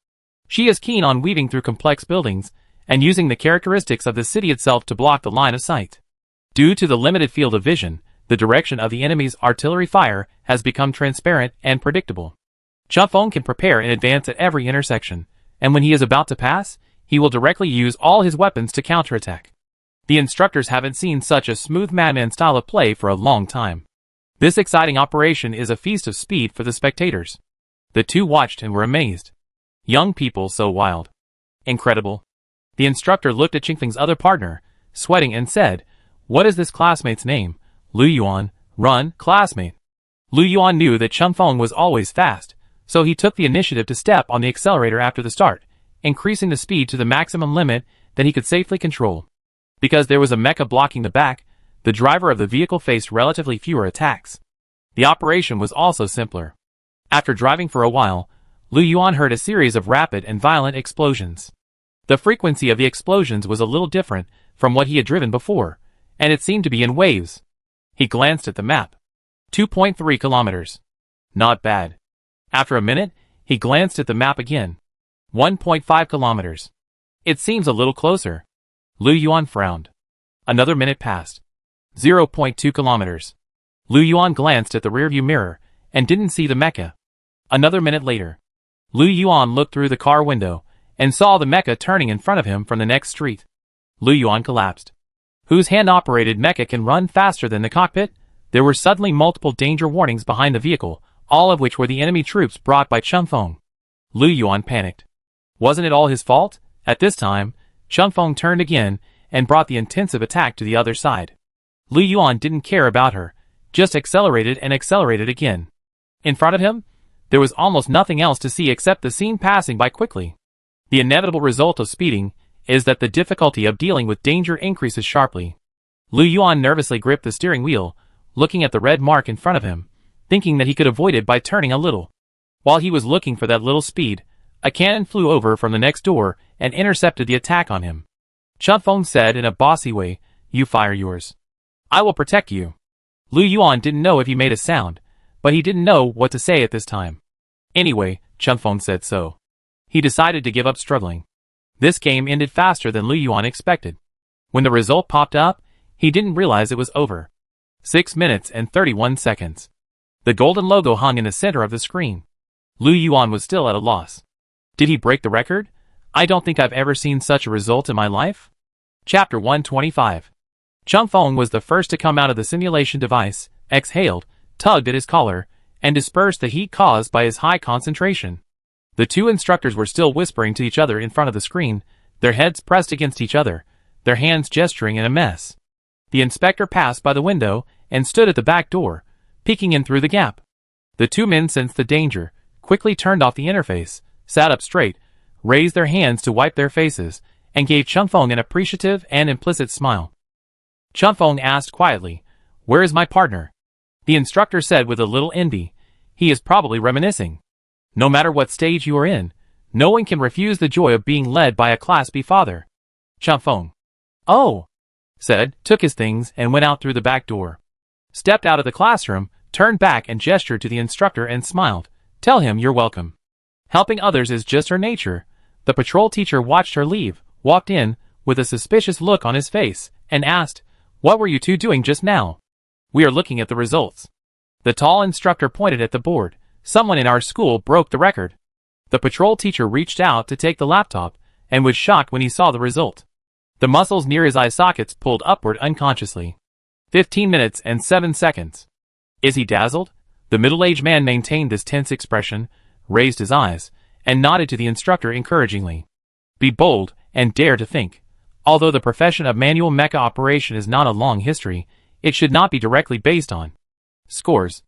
She is keen on weaving through complex buildings and using the characteristics of the city itself to block the line of sight. Due to the limited field of vision, the direction of the enemy's artillery fire has become transparent and predictable. Chunfeng can prepare in advance at every intersection, and when he is about to pass, he will directly use all his weapons to counterattack. The instructors haven't seen such a smooth madman style of play for a long time. This exciting operation is a feast of speed for the spectators. The two watched and were amazed. Young people so wild. Incredible. The instructor looked at Chingfeng's other partner, sweating and said, what is this classmate's name? Lu Yuan, run, classmate. Lu Yuan knew that Chun Feng was always fast, so he took the initiative to step on the accelerator after the start, increasing the speed to the maximum limit that he could safely control. Because there was a mecha blocking the back, the driver of the vehicle faced relatively fewer attacks. The operation was also simpler. After driving for a while, Lu Yuan heard a series of rapid and violent explosions. The frequency of the explosions was a little different from what he had driven before, and it seemed to be in waves. He glanced at the map. 2.3 kilometers. Not bad. After a minute, he glanced at the map again. 1.5 kilometers. It seems a little closer. Lu Yuan frowned. Another minute passed. 0.2 kilometers. Lu Yuan glanced at the rearview mirror and didn't see the mecha. Another minute later. Lu Yuan looked through the car window and saw the mecha turning in front of him from the next street. Lu Yuan collapsed. Whose hand-operated mecha can run faster than the cockpit? There were suddenly multiple danger warnings behind the vehicle, all of which were the enemy troops brought by Chun Feng. Lu Yuan panicked. Wasn't it all his fault? At this time, Chun Feng turned again and brought the intensive attack to the other side. Lu Yuan didn't care about her, just accelerated and accelerated again. In front of him, there was almost nothing else to see except the scene passing by quickly. The inevitable result of speeding is that the difficulty of dealing with danger increases sharply. Lu Yuan nervously gripped the steering wheel, looking at the red mark in front of him, thinking that he could avoid it by turning a little. While he was looking for that little speed, a cannon flew over from the next door and intercepted the attack on him. Chun Feng said in a bossy way, "You fire yours. I will protect you." Lu Yuan didn't know if he made a sound, but he didn't know what to say at this time. Anyway, Chun Feng said so. He decided to give up struggling. This game ended faster than Lu Yuan expected. When the result popped up, he didn't realize it was over. 6 minutes and 31 seconds. The golden logo hung in the center of the screen. Lu Yuan was still at a loss. Did he break the record? I don't think I've ever seen such a result in my life. Chapter 125. Chun Feng was the first to come out of the simulation device, exhaled, tugged at his collar, and dispersed the heat caused by his high concentration. The two instructors were still whispering to each other in front of the screen, their heads pressed against each other, their hands gesturing in a mess. The inspector passed by the window and stood at the back door, peeking in through the gap. The two men sensed the danger, quickly turned off the interface, sat up straight, raised their hands to wipe their faces, and gave Chun Feng an appreciative and implicit smile. Chun Feng asked quietly, "Where is my partner?" The instructor said with a little envy, "He is probably reminiscing. No matter what stage you are in, no one can refuse the joy of being led by a Class B father." Chun Feng, "Oh," said, took his things and went out through the back door. Stepped out of the classroom, turned back and gestured to the instructor and smiled. "Tell him you're welcome." Helping others is just her nature. The patrol teacher watched her leave, walked in, with a suspicious look on his face, and asked, "What were you two doing just now?" "We are looking at the results." The tall instructor pointed at the board. "Someone in our school broke the record." The patrol teacher reached out to take the laptop, and was shocked when he saw the result. The muscles near his eye sockets pulled upward unconsciously. 15 minutes and 7 seconds. Is he dazzled? The middle-aged man maintained this tense expression, raised his eyes, and nodded to the instructor encouragingly. Be bold, and dare to think. Although the profession of manual mecha operation is not a long history, it should not be directly based on scores.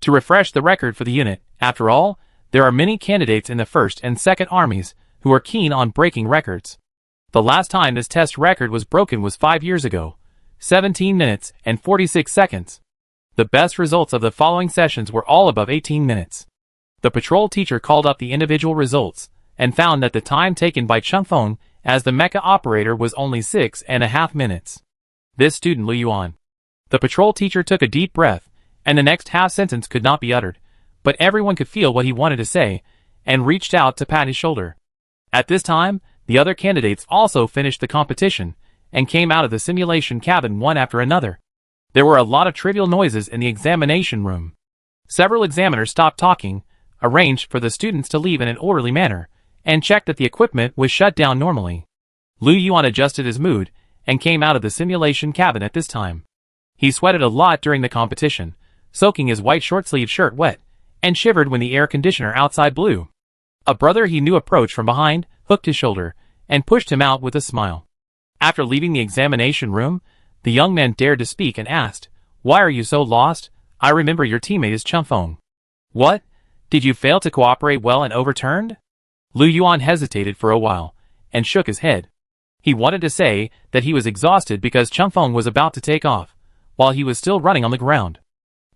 To refresh the record for the unit, after all, there are many candidates in the 1st and 2nd Armies who are keen on breaking records. The last time this test record was broken was 5 years ago, 17 minutes and 46 seconds. The best results of the following sessions were all above 18 minutes. The patrol teacher called up the individual results, and found that the time taken by Chun Feng as the mecha operator was only 6.5 minutes. This student Lu Yuan. The patrol teacher took a deep breath, and the next half sentence could not be uttered, but everyone could feel what he wanted to say, and reached out to pat his shoulder. At this time, the other candidates also finished the competition, and came out of the simulation cabin one after another. There were a lot of trivial noises in the examination room. Several examiners stopped talking, arranged for the students to leave in an orderly manner, and checked that the equipment was shut down normally. Lu Yuan adjusted his mood, and came out of the simulation cabin at this time. He sweated a lot during the competition, soaking his white short-sleeved shirt wet, and shivered when the air conditioner outside blew. A brother he knew approached from behind, hooked his shoulder, and pushed him out with a smile. After leaving the examination room, the young man dared to speak and asked, "Why are you so lost? I remember your teammate is Chunfeng. What? Did you fail to cooperate well and overturned? Lu Yuan hesitated for a while, and shook his head. He wanted to say that he was exhausted because Chunfeng was about to take off, while he was still running on the ground.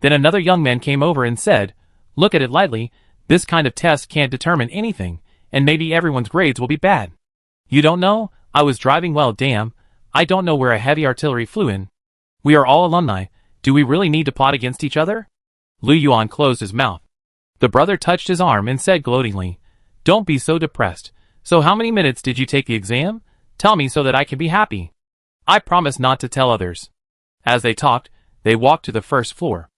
Then another young man came over and said, "Look at it lightly, this kind of test can't determine anything, and maybe everyone's grades will be bad." You don't know? I was driving well, damn. I don't know where a heavy artillery flew in. We are all alumni. Do we really need to plot against each other? Lu Yuan closed his mouth. The brother touched his arm and said gloatingly, "Don't be so depressed. So how many minutes did you take the exam? Tell me so that I can be happy." I promise not to tell others. As they talked, they walked to the first floor.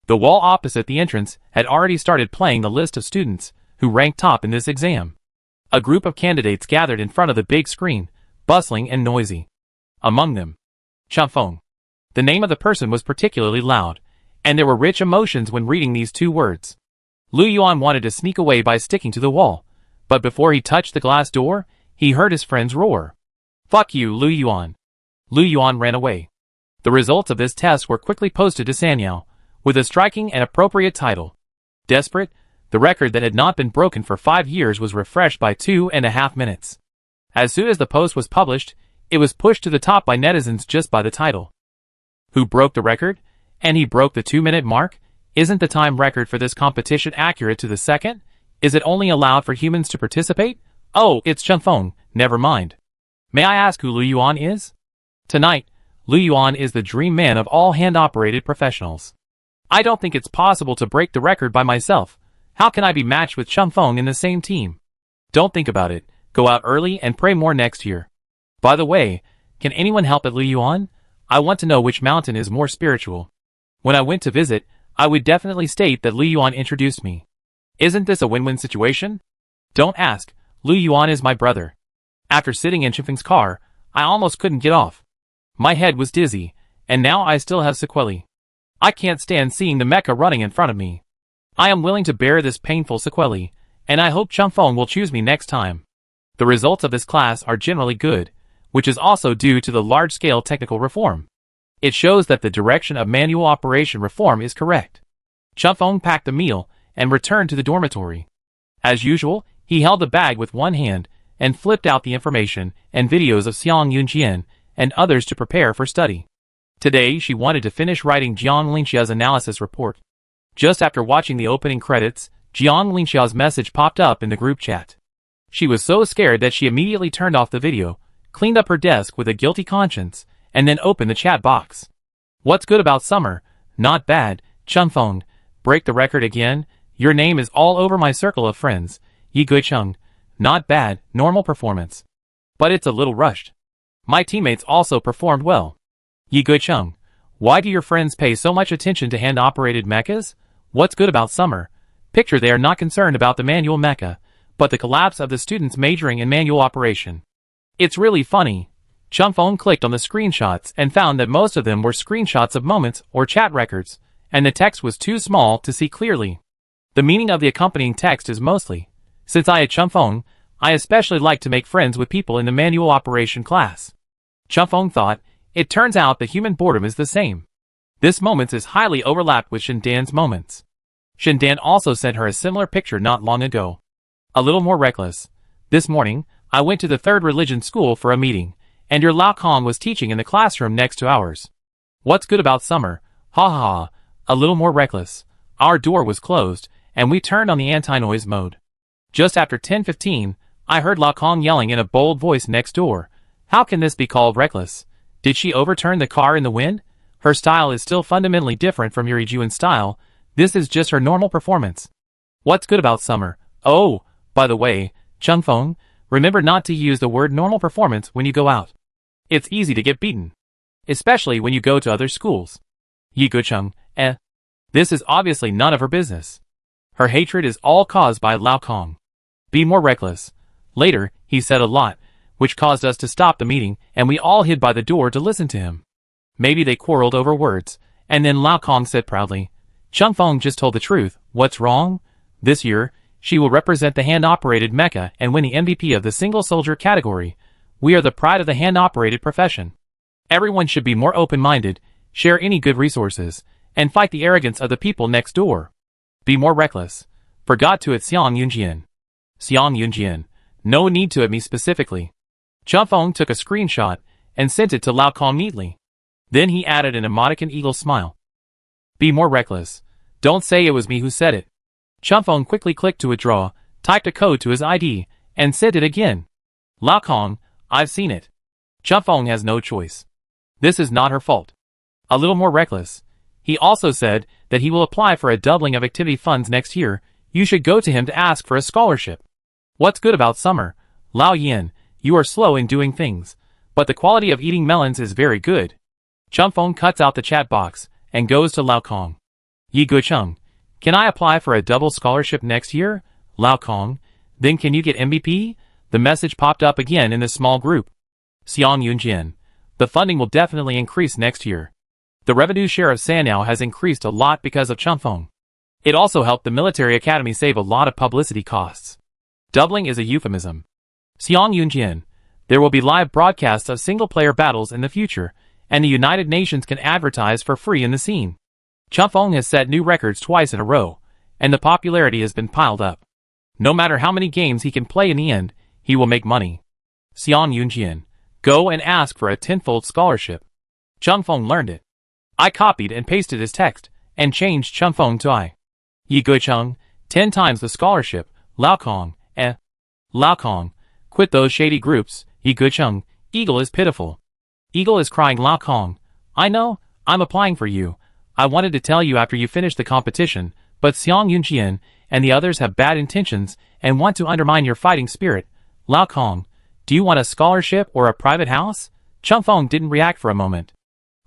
The wall opposite the entrance had already started playing the list of students who ranked top in this exam. A group of candidates gathered in front of the big screen, bustling and noisy. Among them, Chunfeng. The name of the person was particularly loud, and there were rich emotions when reading these two words. Lu Yuan wanted to sneak away by sticking to the wall, but before he touched the glass door, he heard his friends roar. "Fuck you, Lu Yuan." Lu Yuan ran away. The results of this test were quickly posted to Sanyao, with a striking and appropriate title. Desperate, the record that had not been broken for 5 years was refreshed by 2.5 minutes. As soon as the post was published, it was pushed to the top by netizens just by the title. Who broke the record? And he broke the 2-minute mark? Isn't the time record for this competition accurate to the second? Is it only allowed for humans to participate? Oh, it's Chunfeng, never mind. May I ask who Lu Yuan is? Tonight, Lu Yuan is the dream man of all hand-operated professionals. I don't think it's possible to break the record by myself. How can I be matched with Chunfeng in the same team? Don't think about it. Go out early and pray more next year. By the way, can anyone help at Lu Yuan? I want to know which mountain is more spiritual. When I went to visit, I would definitely state that Lu Yuan introduced me. Isn't this a win-win situation? Don't ask. Lu Yuan is my brother. After sitting in Chunfeng's car, I almost couldn't get off. My head was dizzy, and now I still have sequelae. I can't stand seeing the mecha running in front of me. I am willing to bear this painful sequelae, and I hope Chunfeng will choose me next time. The results of this class are generally good, which is also due to the large-scale technical reform. It shows that the direction of manual operation reform is correct. Chunfeng packed the meal and returned to the dormitory. As usual, he held the bag with one hand and flipped out the information and videos of Xiang Yunqian and others to prepare for study. Today she wanted to finish writing Jiang Lingxia's analysis report. Just after watching the opening credits, Jiang Lingxia's message popped up in the group chat. She was so scared that she immediately turned off the video, cleaned up her desk with a guilty conscience, and then opened the chat box. What's good about summer? Not bad. Chunfeng, break the record again. Your name is all over my circle of friends. Yi Guicheng, not bad, normal performance. But it's a little rushed. My teammates also performed well. Yi Guicheng, why do your friends pay so much attention to hand-operated mechas? What's good about summer? Picture they are not concerned about the manual mecha, but the collapse of the students majoring in manual operation. It's really funny. Chunfeng clicked on the screenshots and found that most of them were screenshots of moments or chat records, and the text was too small to see clearly. The meaning of the accompanying text is mostly, since I had Chunfeng, I especially like to make friends with people in the manual operation class. Chunfeng thought, it turns out that human boredom is the same. This moments is highly overlapped with Shindan's moments. Shindan also sent her a similar picture not long ago. A little more reckless. This morning, I went to the third religion school for a meeting, and your Lao Kong was teaching in the classroom next to ours. What's good about summer? Ha ha ha. A little more reckless. Our door was closed, and we turned on the anti-noise mode. Just after 10:15, I heard Lao Kong yelling in a bold voice next door. How can this be called reckless? Did she overturn the car in the wind? Her style is still fundamentally different from Yuri Juan's style. This is just her normal performance. What's good about summer? Oh, by the way, Chunfeng, remember not to use the word normal performance when you go out. It's easy to get beaten. Especially when you go to other schools. Yi Guicheng, This is obviously none of her business. Her hatred is all caused by Lao Kong. Be more reckless. Later, he said a lot, which caused us to stop the meeting, and we all hid by the door to listen to him. Maybe they quarreled over words, and then Lao Kong said proudly, Chunfeng just told the truth. What's wrong? This year, she will represent the hand-operated mecha and win the MVP of the single soldier category. We are the pride of the hand-operated profession. Everyone should be more open-minded, share any good resources, and fight the arrogance of the people next door. Be more reckless. Forgot to at Xiang Yunjian. Xiang Yunjian. No need to at me specifically. Chunfeng took a screenshot and sent it to Lao Kong neatly. Then he added an emoticon eagle smile. Be more reckless. Don't say it was me who said it. Chunfeng quickly clicked to withdraw, typed a code to his ID, and sent it again. Lao Kong, I've seen it. Chunfeng has no choice. This is not her fault. A little more reckless. He also said that he will apply for a doubling of activity funds next year. You should go to him to ask for a scholarship. What's good about summer? Lao Yin, you are slow in doing things, but the quality of eating melons is very good. Chunfeng cuts out the chat box and goes to Lao Kong. Yi Guicheng, can I apply for a double scholarship next year? Lao Kong, then can you get MVP? The message popped up again in the small group. Xiang Yunjian, the funding will definitely increase next year. The revenue share of Sanyao has increased a lot because of Chunfeng. It also helped the military academy save a lot of publicity costs. Doubling is a euphemism. Xiang Yunjian, there will be live broadcasts of single-player battles in the future, and the United Nations can advertise for free in the scene. Chunfeng has set new records twice in a row, and the popularity has been piled up. No matter how many games he can play in the end, he will make money. Xiang Yunjian, go and ask for a tenfold scholarship. Chunfeng learned it. I copied and pasted his text, and changed Chunfeng to I. Yi Guicheng, 10 times the scholarship, Lao Kong, Lao Kong, quit those shady groups, Yi Guicheng, Eagle is pitiful. Eagle is crying Lao Kong, I know, I'm applying for you. I wanted to tell you after you finished the competition, but Xiang Yunjian and the others have bad intentions and want to undermine your fighting spirit. Lao Kong, do you want a scholarship or a private house? Chunfeng didn't react for a moment.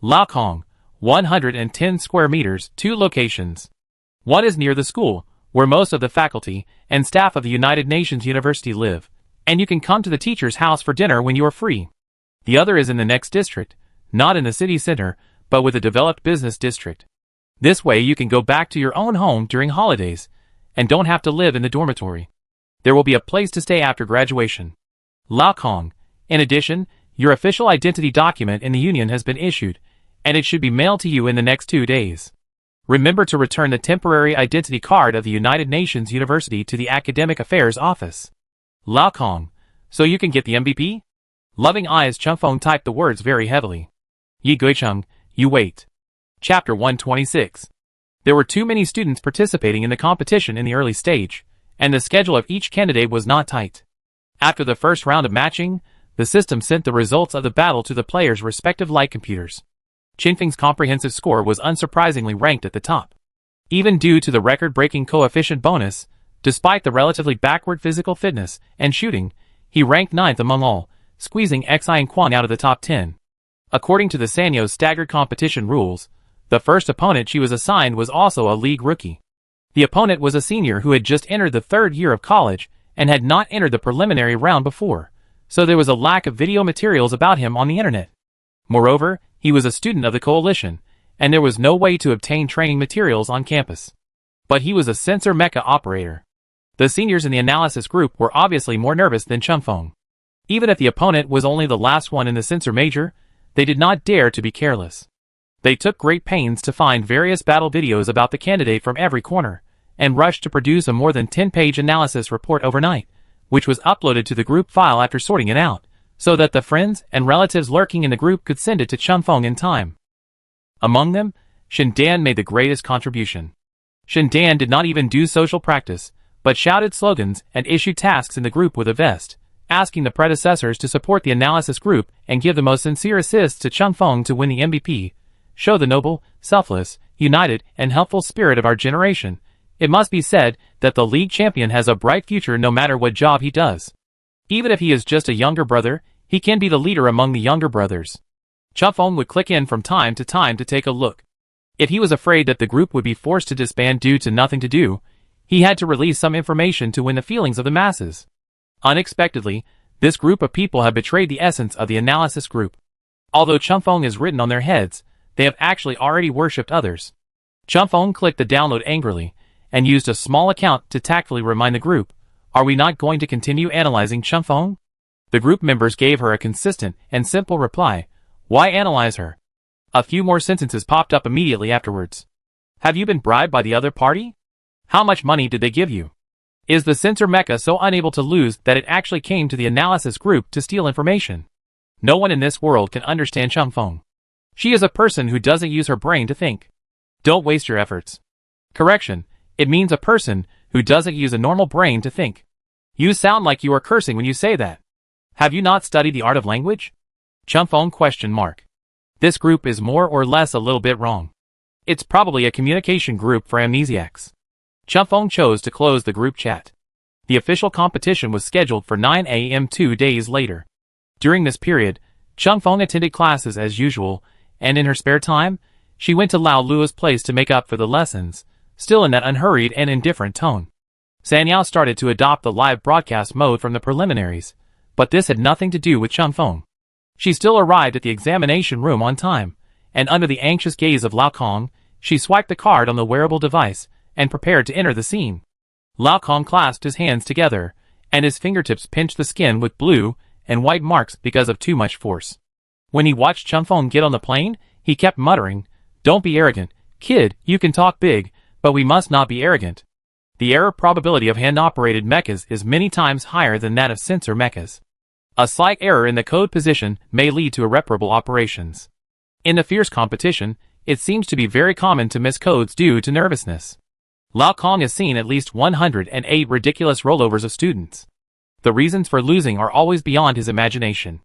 Lao Kong, 110 square meters, 2 locations. One is near the school, where most of the faculty and staff of the United Nations University live, and you can come to the teacher's house for dinner when you are free. The other is in the next district, not in the city center, but with a developed business district. This way you can go back to your own home during holidays, and don't have to live in the dormitory. There will be a place to stay after graduation. Lao Kong, in addition, your official identity document in the union has been issued, and it should be mailed to you in the next 2 days. Remember to return the temporary identity card of the United Nations University to the Academic Affairs Office. Lao Kong, so you can get the MVP? Loving eyes Chunfeng typed the words very heavily. Yi Guicheng, you wait. Chapter 126. There were too many students participating in the competition in the early stage, and the schedule of each candidate was not tight. After the first round of matching, the system sent the results of the battle to the players' respective light computers. Chunfeng's comprehensive score was unsurprisingly ranked at the top. Even due to the record-breaking coefficient bonus, despite the relatively backward physical fitness and shooting, he ranked 9th among all, squeezing Xi and Quan out of the top 10. According to the Sanyo's staggered competition rules, the first opponent she was assigned was also a league rookie. The opponent was a senior who had just entered the 3rd year of college and had not entered the preliminary round before, so there was a lack of video materials about him on the internet. Moreover, he was a student of the coalition, and there was no way to obtain training materials on campus. But he was a sensor mecha operator. The seniors in the analysis group were obviously more nervous than Chunfeng. Even if the opponent was only the last one in the sensor major, they did not dare to be careless. They took great pains to find various battle videos about the candidate from every corner, and rushed to produce a more than 10-page analysis report overnight, which was uploaded to the group file after sorting it out, so that the friends and relatives lurking in the group could send it to Chunfeng in time. Among them, Shindan made the greatest contribution. Shindan did not even do social practice, but shouted slogans and issued tasks in the group with a vest, asking the predecessors to support the analysis group and give the most sincere assists to Chunfeng to win the MVP, show the noble, selfless, united, and helpful spirit of our generation. It must be said that the league champion has a bright future no matter what job he does. Even if he is just a younger brother, he can be the leader among the younger brothers. Chunfeng would click in from time to take a look. If he was afraid that the group would be forced to disband due to nothing to do, he had to release some information to win the feelings of the masses. Unexpectedly, this group of people have betrayed the essence of the analysis group. Although Chunfeng is written on their heads, they have actually already worshipped others. Chunfeng clicked the download angrily, and used a small account to tactfully remind the group, are we not going to continue analyzing Chunfeng? The group members gave her a consistent and simple reply, why analyze her? A few more sentences popped up immediately afterwards. Have you been bribed by the other party? How much money did they give you? Is the censor mecha so unable to lose that it actually came to the analysis group to steal information? No one in this world can understand Changfeng. She is a person who doesn't use her brain to think. Don't waste your efforts. Correction, it means a person who doesn't use a normal brain to think. You sound like you are cursing when you say that. Have you not studied the art of language? Changfeng question mark. This group is more or less a little bit wrong. It's probably a communication group for amnesiacs. Changfeng chose to close the group chat. The official competition was scheduled for 9 a.m. 2 days later. During this period, Changfeng attended classes as usual, and in her spare time, she went to Lao Luo's place to make up for the lessons, still in that unhurried and indifferent tone. Sanyao started to adopt the live broadcast mode from the preliminaries, but this had nothing to do with Changfeng. She still arrived at the examination room on time, and under the anxious gaze of Lao Kong, she swiped the card on the wearable device and prepared to enter the scene. Lao Kong clasped his hands together, and his fingertips pinched the skin with blue and white marks because of too much force. When he watched Changfeng get on the plane, he kept muttering, "Don't be arrogant, kid, you can talk big, but we must not be arrogant." The error probability of hand-operated mechas is many times higher than that of sensor mechas. A slight error in the code position may lead to irreparable operations. In the fierce competition, it seems to be very common to miss codes due to nervousness. Lao Kong has seen at least 108 ridiculous rollovers of students. The reasons for losing are always beyond his imagination.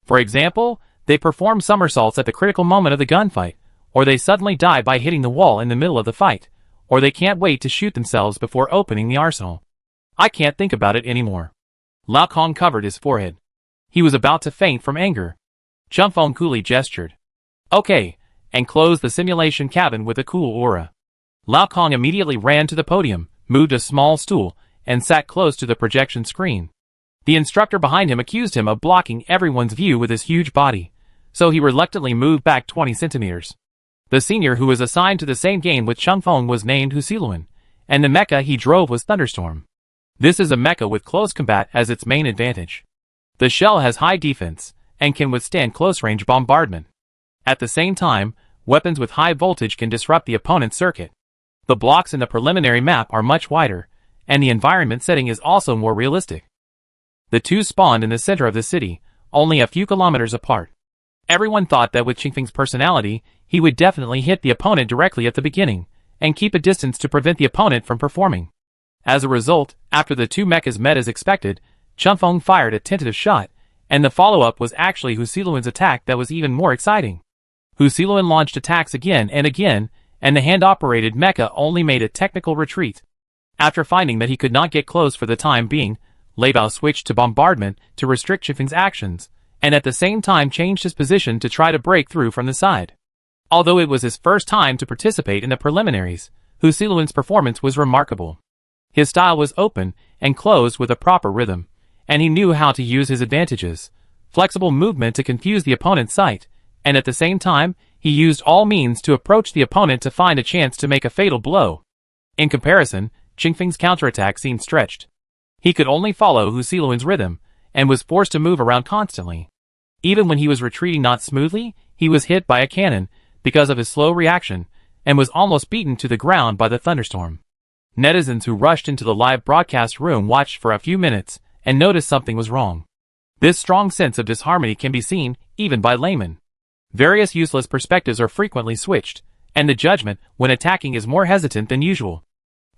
For example, they perform somersaults at the critical moment of the gunfight, or they suddenly die by hitting the wall in the middle of the fight, or they can't wait to shoot themselves before opening the arsenal. I can't think about it anymore. Lao Kong covered his forehead. He was about to faint from anger. Changfeng coolly gestured. "Okay," and closed the simulation cabin with a cool aura. Lao Kong immediately ran to the podium, moved a small stool, and sat close to the projection screen. The instructor behind him accused him of blocking everyone's view with his huge body, so he reluctantly moved back 20 centimeters. The senior who was assigned to the same game with Changfeng was named Husiluan, and the mecha he drove was Thunderstorm. This is a mecha with close combat as its main advantage. The shell has high defense, and can withstand close-range bombardment. At the same time, weapons with high voltage can disrupt the opponent's circuit. The blocks in the preliminary map are much wider, and the environment setting is also more realistic. The two spawned in the center of the city, only a few kilometers apart. Everyone thought that with Changfeng's personality, he would definitely hit the opponent directly at the beginning, and keep a distance to prevent the opponent from performing. As a result, after the two mechas met as expected, Changfeng fired a tentative shot, and the follow-up was actually Husiluan's attack that was even more exciting. Husiluan launched attacks again and again, and the hand-operated mecha only made a technical retreat. After finding that he could not get close for the time being, Leibao switched to bombardment to restrict Changfeng's actions, and at the same time changed his position to try to break through from the side. Although it was his first time to participate in the preliminaries, Husiluan's performance was remarkable. His style was open and closed with a proper rhythm, and he knew how to use his advantages, flexible movement to confuse the opponent's sight, and at the same time, he used all means to approach the opponent to find a chance to make a fatal blow. In comparison, Changfeng's counterattack seemed stretched. He could only follow Husiluan's rhythm, and was forced to move around constantly. Even when he was retreating not smoothly, he was hit by a cannon, because of his slow reaction, and was almost beaten to the ground by the thunderstorm. Netizens who rushed into the live broadcast room watched for a few minutes, and noticed something was wrong. This strong sense of disharmony can be seen, even by laymen. Various useless perspectives are frequently switched, and the judgment, when attacking, is more hesitant than usual.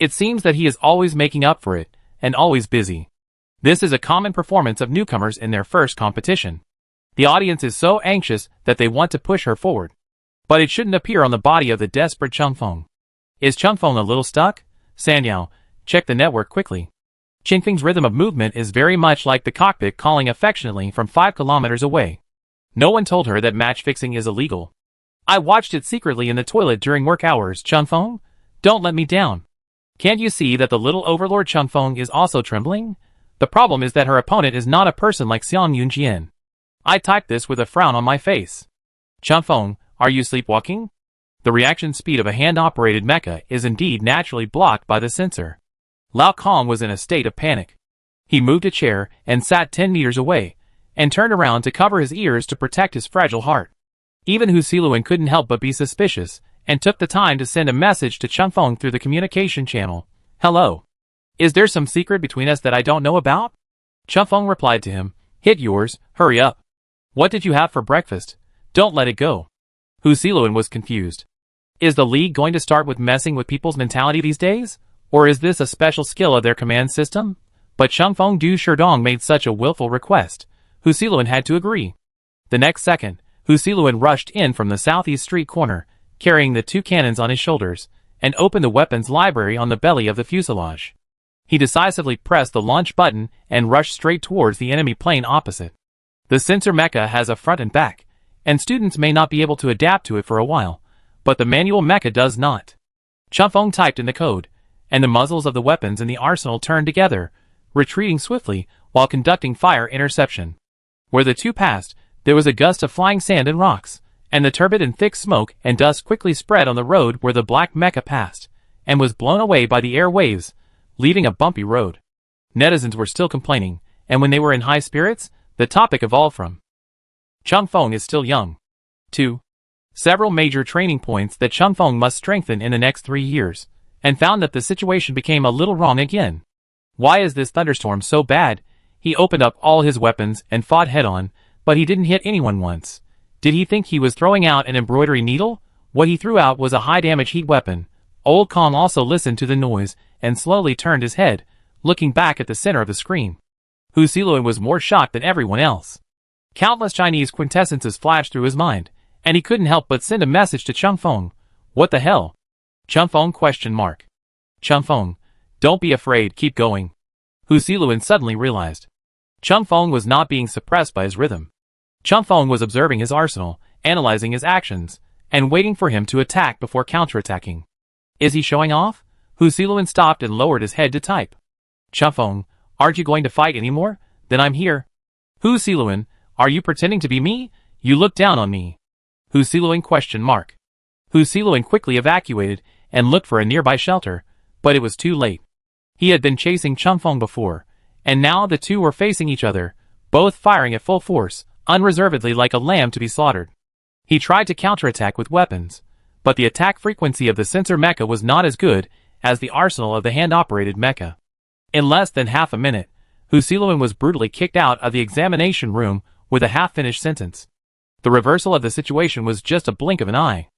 It seems that he is always making up for it, and always busy. This is a common performance of newcomers in their first competition. The audience is so anxious that they want to push her forward. But it shouldn't appear on the body of the desperate Changfeng. Is Changfeng a little stuck? Sanyao, check the network quickly. Changfeng's rhythm of movement is very much like the cockpit calling affectionately from 5 kilometers away. No one told her that match fixing is illegal. I watched it secretly in the toilet during work hours. Changfeng, don't let me down. Can't you see that the little overlord Changfeng is also trembling? The problem is that her opponent is not a person like Xiang Yunjian. I typed this with a frown on my face. Changfeng, are you sleepwalking? The reaction speed of a hand-operated mecha is indeed naturally blocked by the sensor. Lao Kong was in a state of panic. He moved a chair and sat 10 meters away, and turned around to cover his ears to protect his fragile heart. Even Husiluan couldn't help but be suspicious, and took the time to send a message to Chun Feng through the communication channel. Hello. Is there some secret between us that I don't know about? Chun Feng replied to him, hit yours, hurry up. What did you have for breakfast? Don't let it go. Hu Siluan was confused. Is the league going to start with messing with people's mentality these days? Or is this a special skill of their command system? But Chun Feng Du Sherdong made such a willful request. Hu Siluan had to agree. The next second, Hu Siluan rushed in from the southeast street corner, carrying the 2 cannons on his shoulders, and opened the weapons library on the belly of the fuselage. He decisively pressed the launch button and rushed straight towards the enemy plane opposite. The sensor mecha has a front and back, and students may not be able to adapt to it for a while, but the manual mecha does not. Chun Feng typed in the code, and the muzzles of the weapons in the arsenal turned together, retreating swiftly while conducting fire interception. Where the two passed, there was a gust of flying sand and rocks, and the turbid and thick smoke and dust quickly spread on the road where the black mecha passed, and was blown away by the air waves, leaving a bumpy road. Netizens were still complaining, and when they were in high spirits, the topic evolved from Chun Feng is still young to several major training points that Chun Feng must strengthen in the next 3 years, and found that the situation became a little wrong again. Why is this thunderstorm so bad? He opened up all his weapons and fought head-on, but he didn't hit anyone once. Did he think he was throwing out an embroidery needle? What he threw out was a high-damage heat weapon. Old Kong also listened to the noise and slowly turned his head, looking back at the center of the screen. Hu Siluan was more shocked than everyone else. Countless Chinese quintessences flashed through his mind, and he couldn't help but send a message to Chun Feng. What the hell? Chun Feng ? Chun Feng, don't be afraid, keep going. Hu Siluan suddenly realized. Chun Feng was not being suppressed by his rhythm. Chun Feng was observing his arsenal, analyzing his actions, and waiting for him to attack before counterattacking. Is he showing off? Hu Siluan stopped and lowered his head to type. Chun Feng, aren't you going to fight anymore? Then I'm here. Hu Siluan, are you pretending to be me? You look down on me. Hu Siluan ? Hu Siluan quickly evacuated and looked for a nearby shelter, but it was too late. He had been chasing Chun Feng before, and now the two were facing each other, both firing at full force, unreservedly like a lamb to be slaughtered. He tried to counterattack with weapons, but the attack frequency of the sensor mecha was not as good as the arsenal of the hand-operated mecha. In less than half a minute, Hu Siluan was brutally kicked out of the examination room with a half-finished sentence. The reversal of the situation was just a blink of an eye.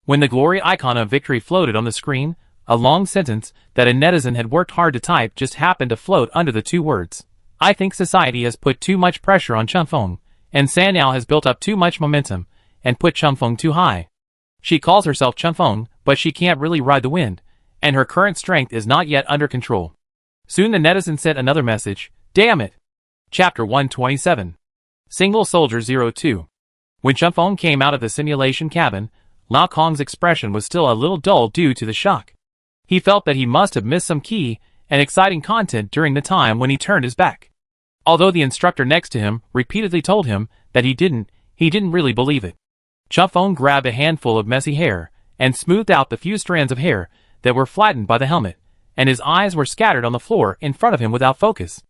When the glory icon of victory floated on the screen, a long sentence that a netizen had worked hard to type just happened to float under the 2 words. I think society has put too much pressure on Chun Feng, and Sanao has built up too much momentum, and put Chun Feng too high. She calls herself Chun Feng, but she can't really ride the wind, and her current strength is not yet under control. Soon the netizen sent another message, damn it. Chapter 127. Single Soldier 02. When Chun Feng came out of the simulation cabin, Lao Kong's expression was still a little dull due to the shock. He felt that he must have missed some key and exciting content during the time when he turned his back. Although the instructor next to him repeatedly told him that he didn't really believe it. Chun Feng grabbed a handful of messy hair and smoothed out the few strands of hair that were flattened by the helmet, and his eyes were scattered on the floor in front of him without focus.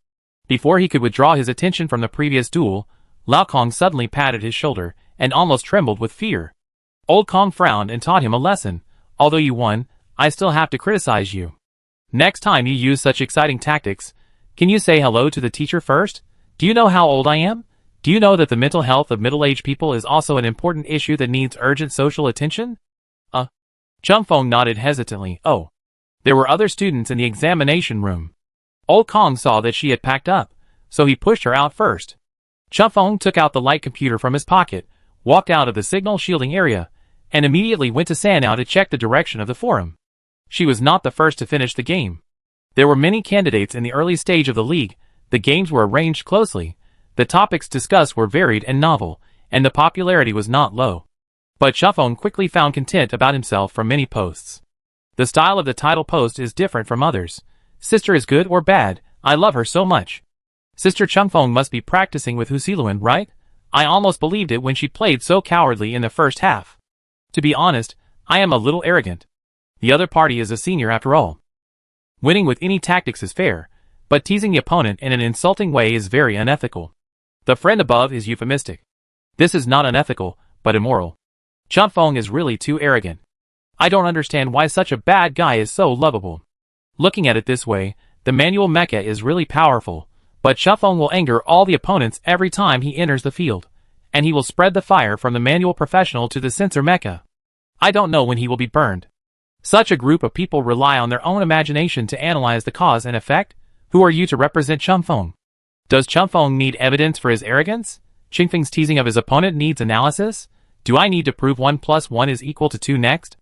Before he could withdraw his attention from the previous duel, Lao Kong suddenly patted his shoulder and almost trembled with fear. Old Kong frowned and taught him a lesson. Although you won, I still have to criticize you. Next time you use such exciting tactics, can you say hello to the teacher first? Do you know how old I am? Do you know that the mental health of middle-aged people is also an important issue that needs urgent social attention? Chun Feng nodded hesitantly. Oh. There were other students in the examination room. Old Kong saw that she had packed up, so he pushed her out first. Chun Feng took out the light computer from his pocket, walked out of the signal shielding area, and immediately went to Sanao to check the direction of the forum. She was not the first to finish the game. There were many candidates in the early stage of the league, the games were arranged closely, the topics discussed were varied and novel, and the popularity was not low. But Chun Feng quickly found content about himself from many posts. The style of the title post is different from others. Sister is good or bad, I love her so much. Sister Chun Feng must be practicing with Hu Siluan, right? I almost believed it when she played so cowardly in the first half. To be honest, I am a little arrogant. The other party is a senior after all. Winning with any tactics is fair, but teasing the opponent in an insulting way is very unethical. The friend above is euphemistic. This is not unethical, but immoral. Chun Feng is really too arrogant. I don't understand why such a bad guy is so lovable. Looking at it this way, the manual mecha is really powerful, but Chufeng will anger all the opponents every time he enters the field, and he will spread the fire from the manual professional to the sensor mecha. I don't know when he will be burned. Such a group of people rely on their own imagination to analyze the cause and effect. Who are you to represent Chufeng? Does Chufeng need evidence for his arrogance? Qingfeng's teasing of his opponent needs analysis? Do I need to prove 1 + 1 is equal to 2 next?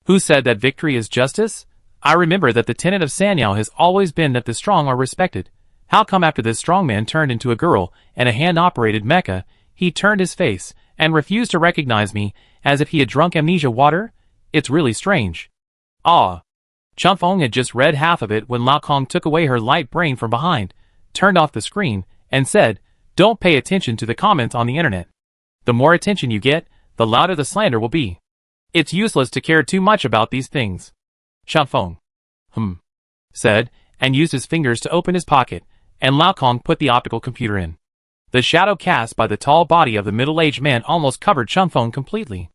Who said that victory is justice? I remember that the tenet of Sanyao has always been that the strong are respected. How come after this strongman turned into a girl and a hand-operated mecha, he turned his face and refused to recognize me as if he had drunk amnesia water? It's really strange. Ah. Chufeng had just read half of it when Lao Kong took away her light brain from behind, turned off the screen, and said, "Don't pay attention to the comments on the internet. The more attention you get, the louder the slander will be. It's useless to care too much about these things." Chufeng said, and used his fingers to open his pocket, and Lao Kong put the optical computer in. The shadow cast by the tall body of the middle-aged man almost covered Chufeng completely.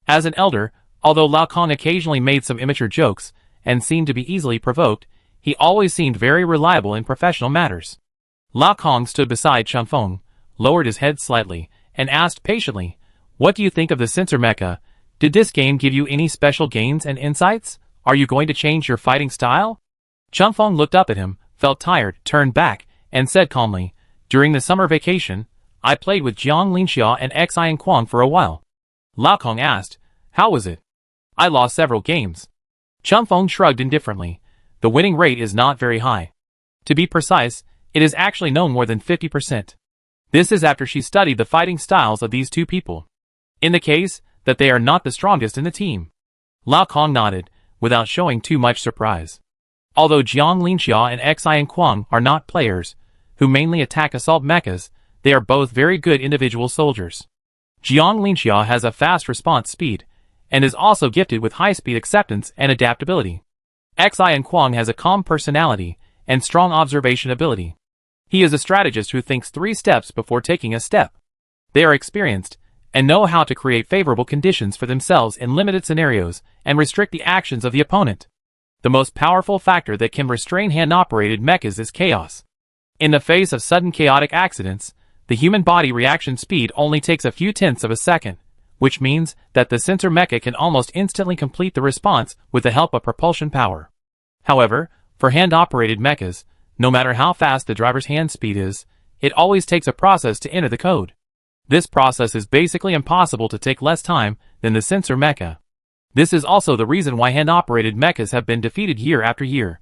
As an elder, although Lao Kong occasionally made some immature jokes, and seemed to be easily provoked, he always seemed very reliable in professional matters. Lao Kong stood beside Chufeng, lowered his head slightly, and asked patiently, "What do you think of the sensor mecha? Did this game give you any special gains and insights? Are you going to change your fighting style?" Chufeng looked up at him, felt tired, turned back, and said calmly, "During the summer vacation, I played with Jiang Linxia and Xian Kuang for a while." Lao Kong asked, "How was it?" "I lost several games." Chufeng shrugged indifferently. The winning rate is not very high. To be precise, it is actually no more than 50%. This is after she studied the fighting styles of these two people. In the case that they are not the strongest in the team. Lao Kong nodded, without showing too much surprise. Although Jiang Linxia and Xian Kuang are not players, who mainly attack assault mechas, they are both very good individual soldiers. Jiang Linxia has a fast response speed, and is also gifted with high-speed acceptance and adaptability. Xian Kuang has a calm personality and strong observation ability. He is a strategist who thinks 3 steps before taking a step. They are experienced, and know how to create favorable conditions for themselves in limited scenarios and restrict the actions of the opponent. The most powerful factor that can restrain hand-operated mechas is chaos. In the face of sudden chaotic accidents, the human body reaction speed only takes a few tenths of a second, which means that the sensor mecha can almost instantly complete the response with the help of propulsion power. However, for hand-operated mechas, no matter how fast the driver's hand speed is, it always takes a process to enter the code. This process is basically impossible to take less time than the sensor mecha. This is also the reason why hand-operated mechas have been defeated year after year.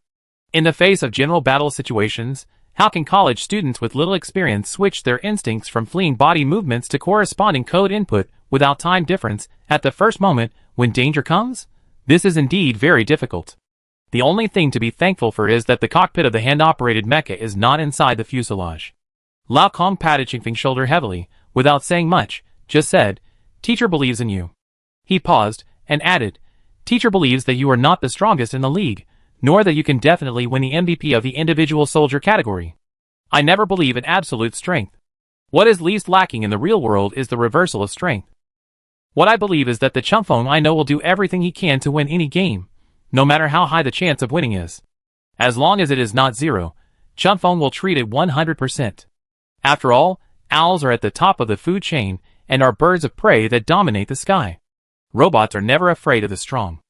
In the face of general battle situations, how can college students with little experience switch their instincts from fleeing body movements to corresponding code input without time difference at the first moment when danger comes? This is indeed very difficult. The only thing to be thankful for is that the cockpit of the hand-operated mecha is not inside the fuselage. Lao Kong patted Qingfeng's shoulder heavily, without saying much, just said, "Teacher believes in you." He paused, and added, "Teacher believes that you are not the strongest in the league, nor that you can definitely win the MVP of the individual soldier category. I never believe in absolute strength. What is least lacking in the real world is the reversal of strength. What I believe is that the Chufeng I know will do everything he can to win any game, no matter how high the chance of winning is. As long as it is not 0, Chufeng will treat it 100%. After all, owls are at the top of the food chain and are birds of prey that dominate the sky. Robots are never afraid of the strong.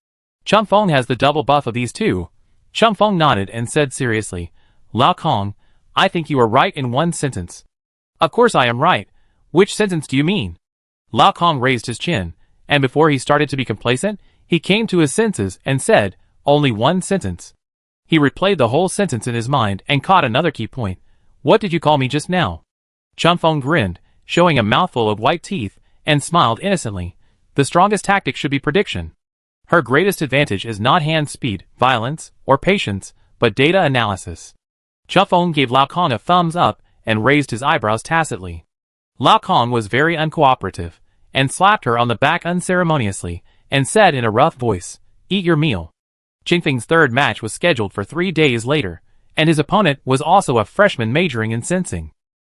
Chufeng has the double buff of these two." Chufeng nodded and said seriously, "Lao Kong, I think you are right in one sentence." "Of course I am right. Which sentence do you mean?" Lao Kong raised his chin, and before he started to be complacent, he came to his senses and said, "Only one sentence." He replayed the whole sentence in his mind and caught another key point. "What did you call me just now?" Chufeng grinned, showing a mouthful of white teeth, and smiled innocently. The strongest tactic should be prediction. Her greatest advantage is not hand speed, violence, or patience, but data analysis. Chufeng gave Lao Kong a thumbs up and raised his eyebrows tacitly. Lao Kong was very uncooperative, and slapped her on the back unceremoniously, and said in a rough voice, "Eat your meal." Qingfeng's third match was scheduled for 3 days later, and his opponent was also a freshman majoring in sensing.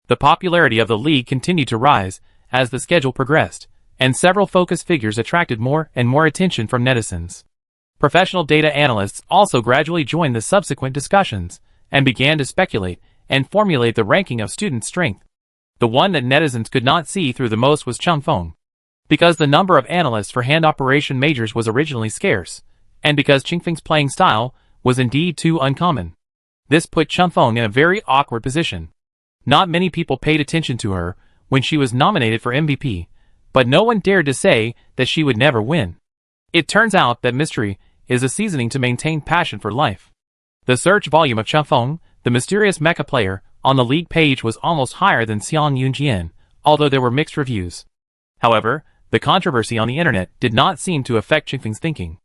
The popularity of the league continued to rise as the schedule progressed, and several focus figures attracted more and more attention from netizens. Professional data analysts also gradually joined the subsequent discussions, and began to speculate and formulate the ranking of student strength. The one that netizens could not see through the most was Chung Feng. Because the number of analysts for hand operation majors was originally scarce, and because Chung Feng's playing style was indeed too uncommon. This put Chung Feng in a very awkward position. Not many people paid attention to her when she was nominated for MVP, but no one dared to say that she would never win. It turns out that mystery is a seasoning to maintain passion for life. The search volume of Chung Feng, the mysterious mecha player, on the league page was almost higher than Xiang Yunjian, although there were mixed reviews. However, the controversy on the internet did not seem to affect Chung Feng's thinking.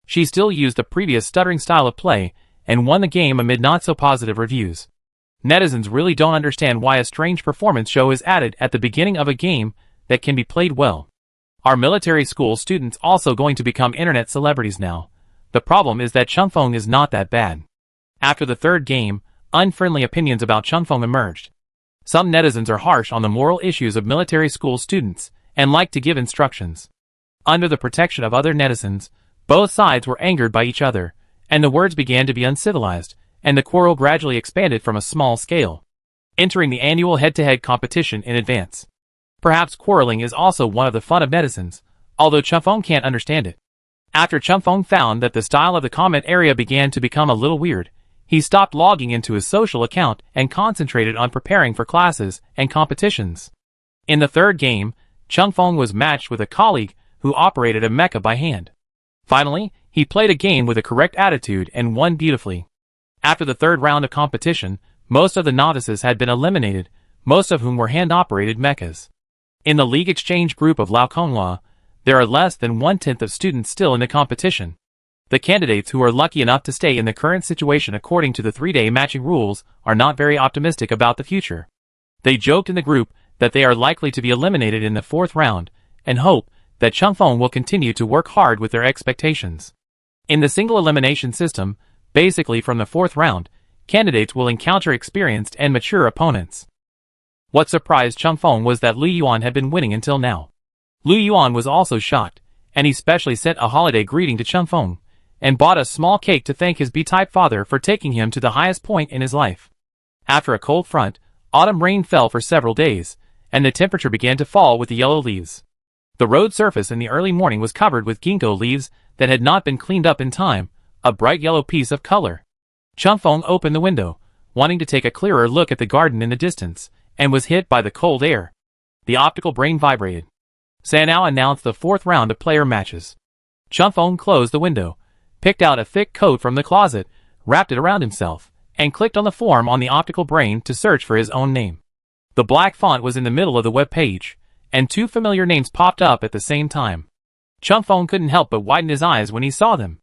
She still used the previous stuttering style of play, and won the game amid not-so-positive reviews. Netizens really don't understand why a strange performance show is added at the beginning of a game that can be played well. Are military school students also going to become internet celebrities now? The problem is that Chung Feng is not that bad. After the third game, unfriendly opinions about Chung Feng emerged. Some netizens are harsh on the moral issues of military school students, and like to give instructions. Under the protection of other netizens, both sides were angered by each other, and the words began to be uncivilized, and the quarrel gradually expanded from a small scale, entering the annual head-to-head competition in advance. Perhaps quarreling is also one of the fun of netizens, although Chung Feng can't understand it. After Chung Feng found that the style of the comment area began to become a little weird, he stopped logging into his social account and concentrated on preparing for classes and competitions. In the third game, Chung Feng was matched with a colleague who operated a mecha by hand. Finally, he played a game with a correct attitude and won beautifully. After the third round of competition, most of the novices had been eliminated, most of whom were hand-operated mechas. In the league exchange group of Lao Konghua, there are less than 1/10 of students still in the competition. The candidates who are lucky enough to stay in the current situation according to the 3-day matching rules are not very optimistic about the future. They joked in the group that they are likely to be eliminated in the 4th round, and hope that Chung Feng will continue to work hard with their expectations. In the single elimination system, basically from the 4th round, candidates will encounter experienced and mature opponents. What surprised Chung Feng was that Lu Yuan had been winning until now. Lu Yuan was also shocked, and he specially sent a holiday greeting to Chung Feng, and bought a small cake to thank his B-type father for taking him to the highest point in his life. After a cold front, autumn rain fell for several days, and the temperature began to fall with the yellow leaves. The road surface in the early morning was covered with ginkgo leaves that had not been cleaned up in time, a bright yellow piece of color. Chung Feng opened the window, wanting to take a clearer look at the garden in the distance, and was hit by the cold air. The optical brain vibrated. Sanao announced the 4th round of player matches. Chung Feng closed the window, picked out a thick coat from the closet, wrapped it around himself, and clicked on the form on the optical brain to search for his own name. The black font was in the middle of the web page, and 2 familiar names popped up at the same time. Chung Feng couldn't help but widen his eyes when he saw them.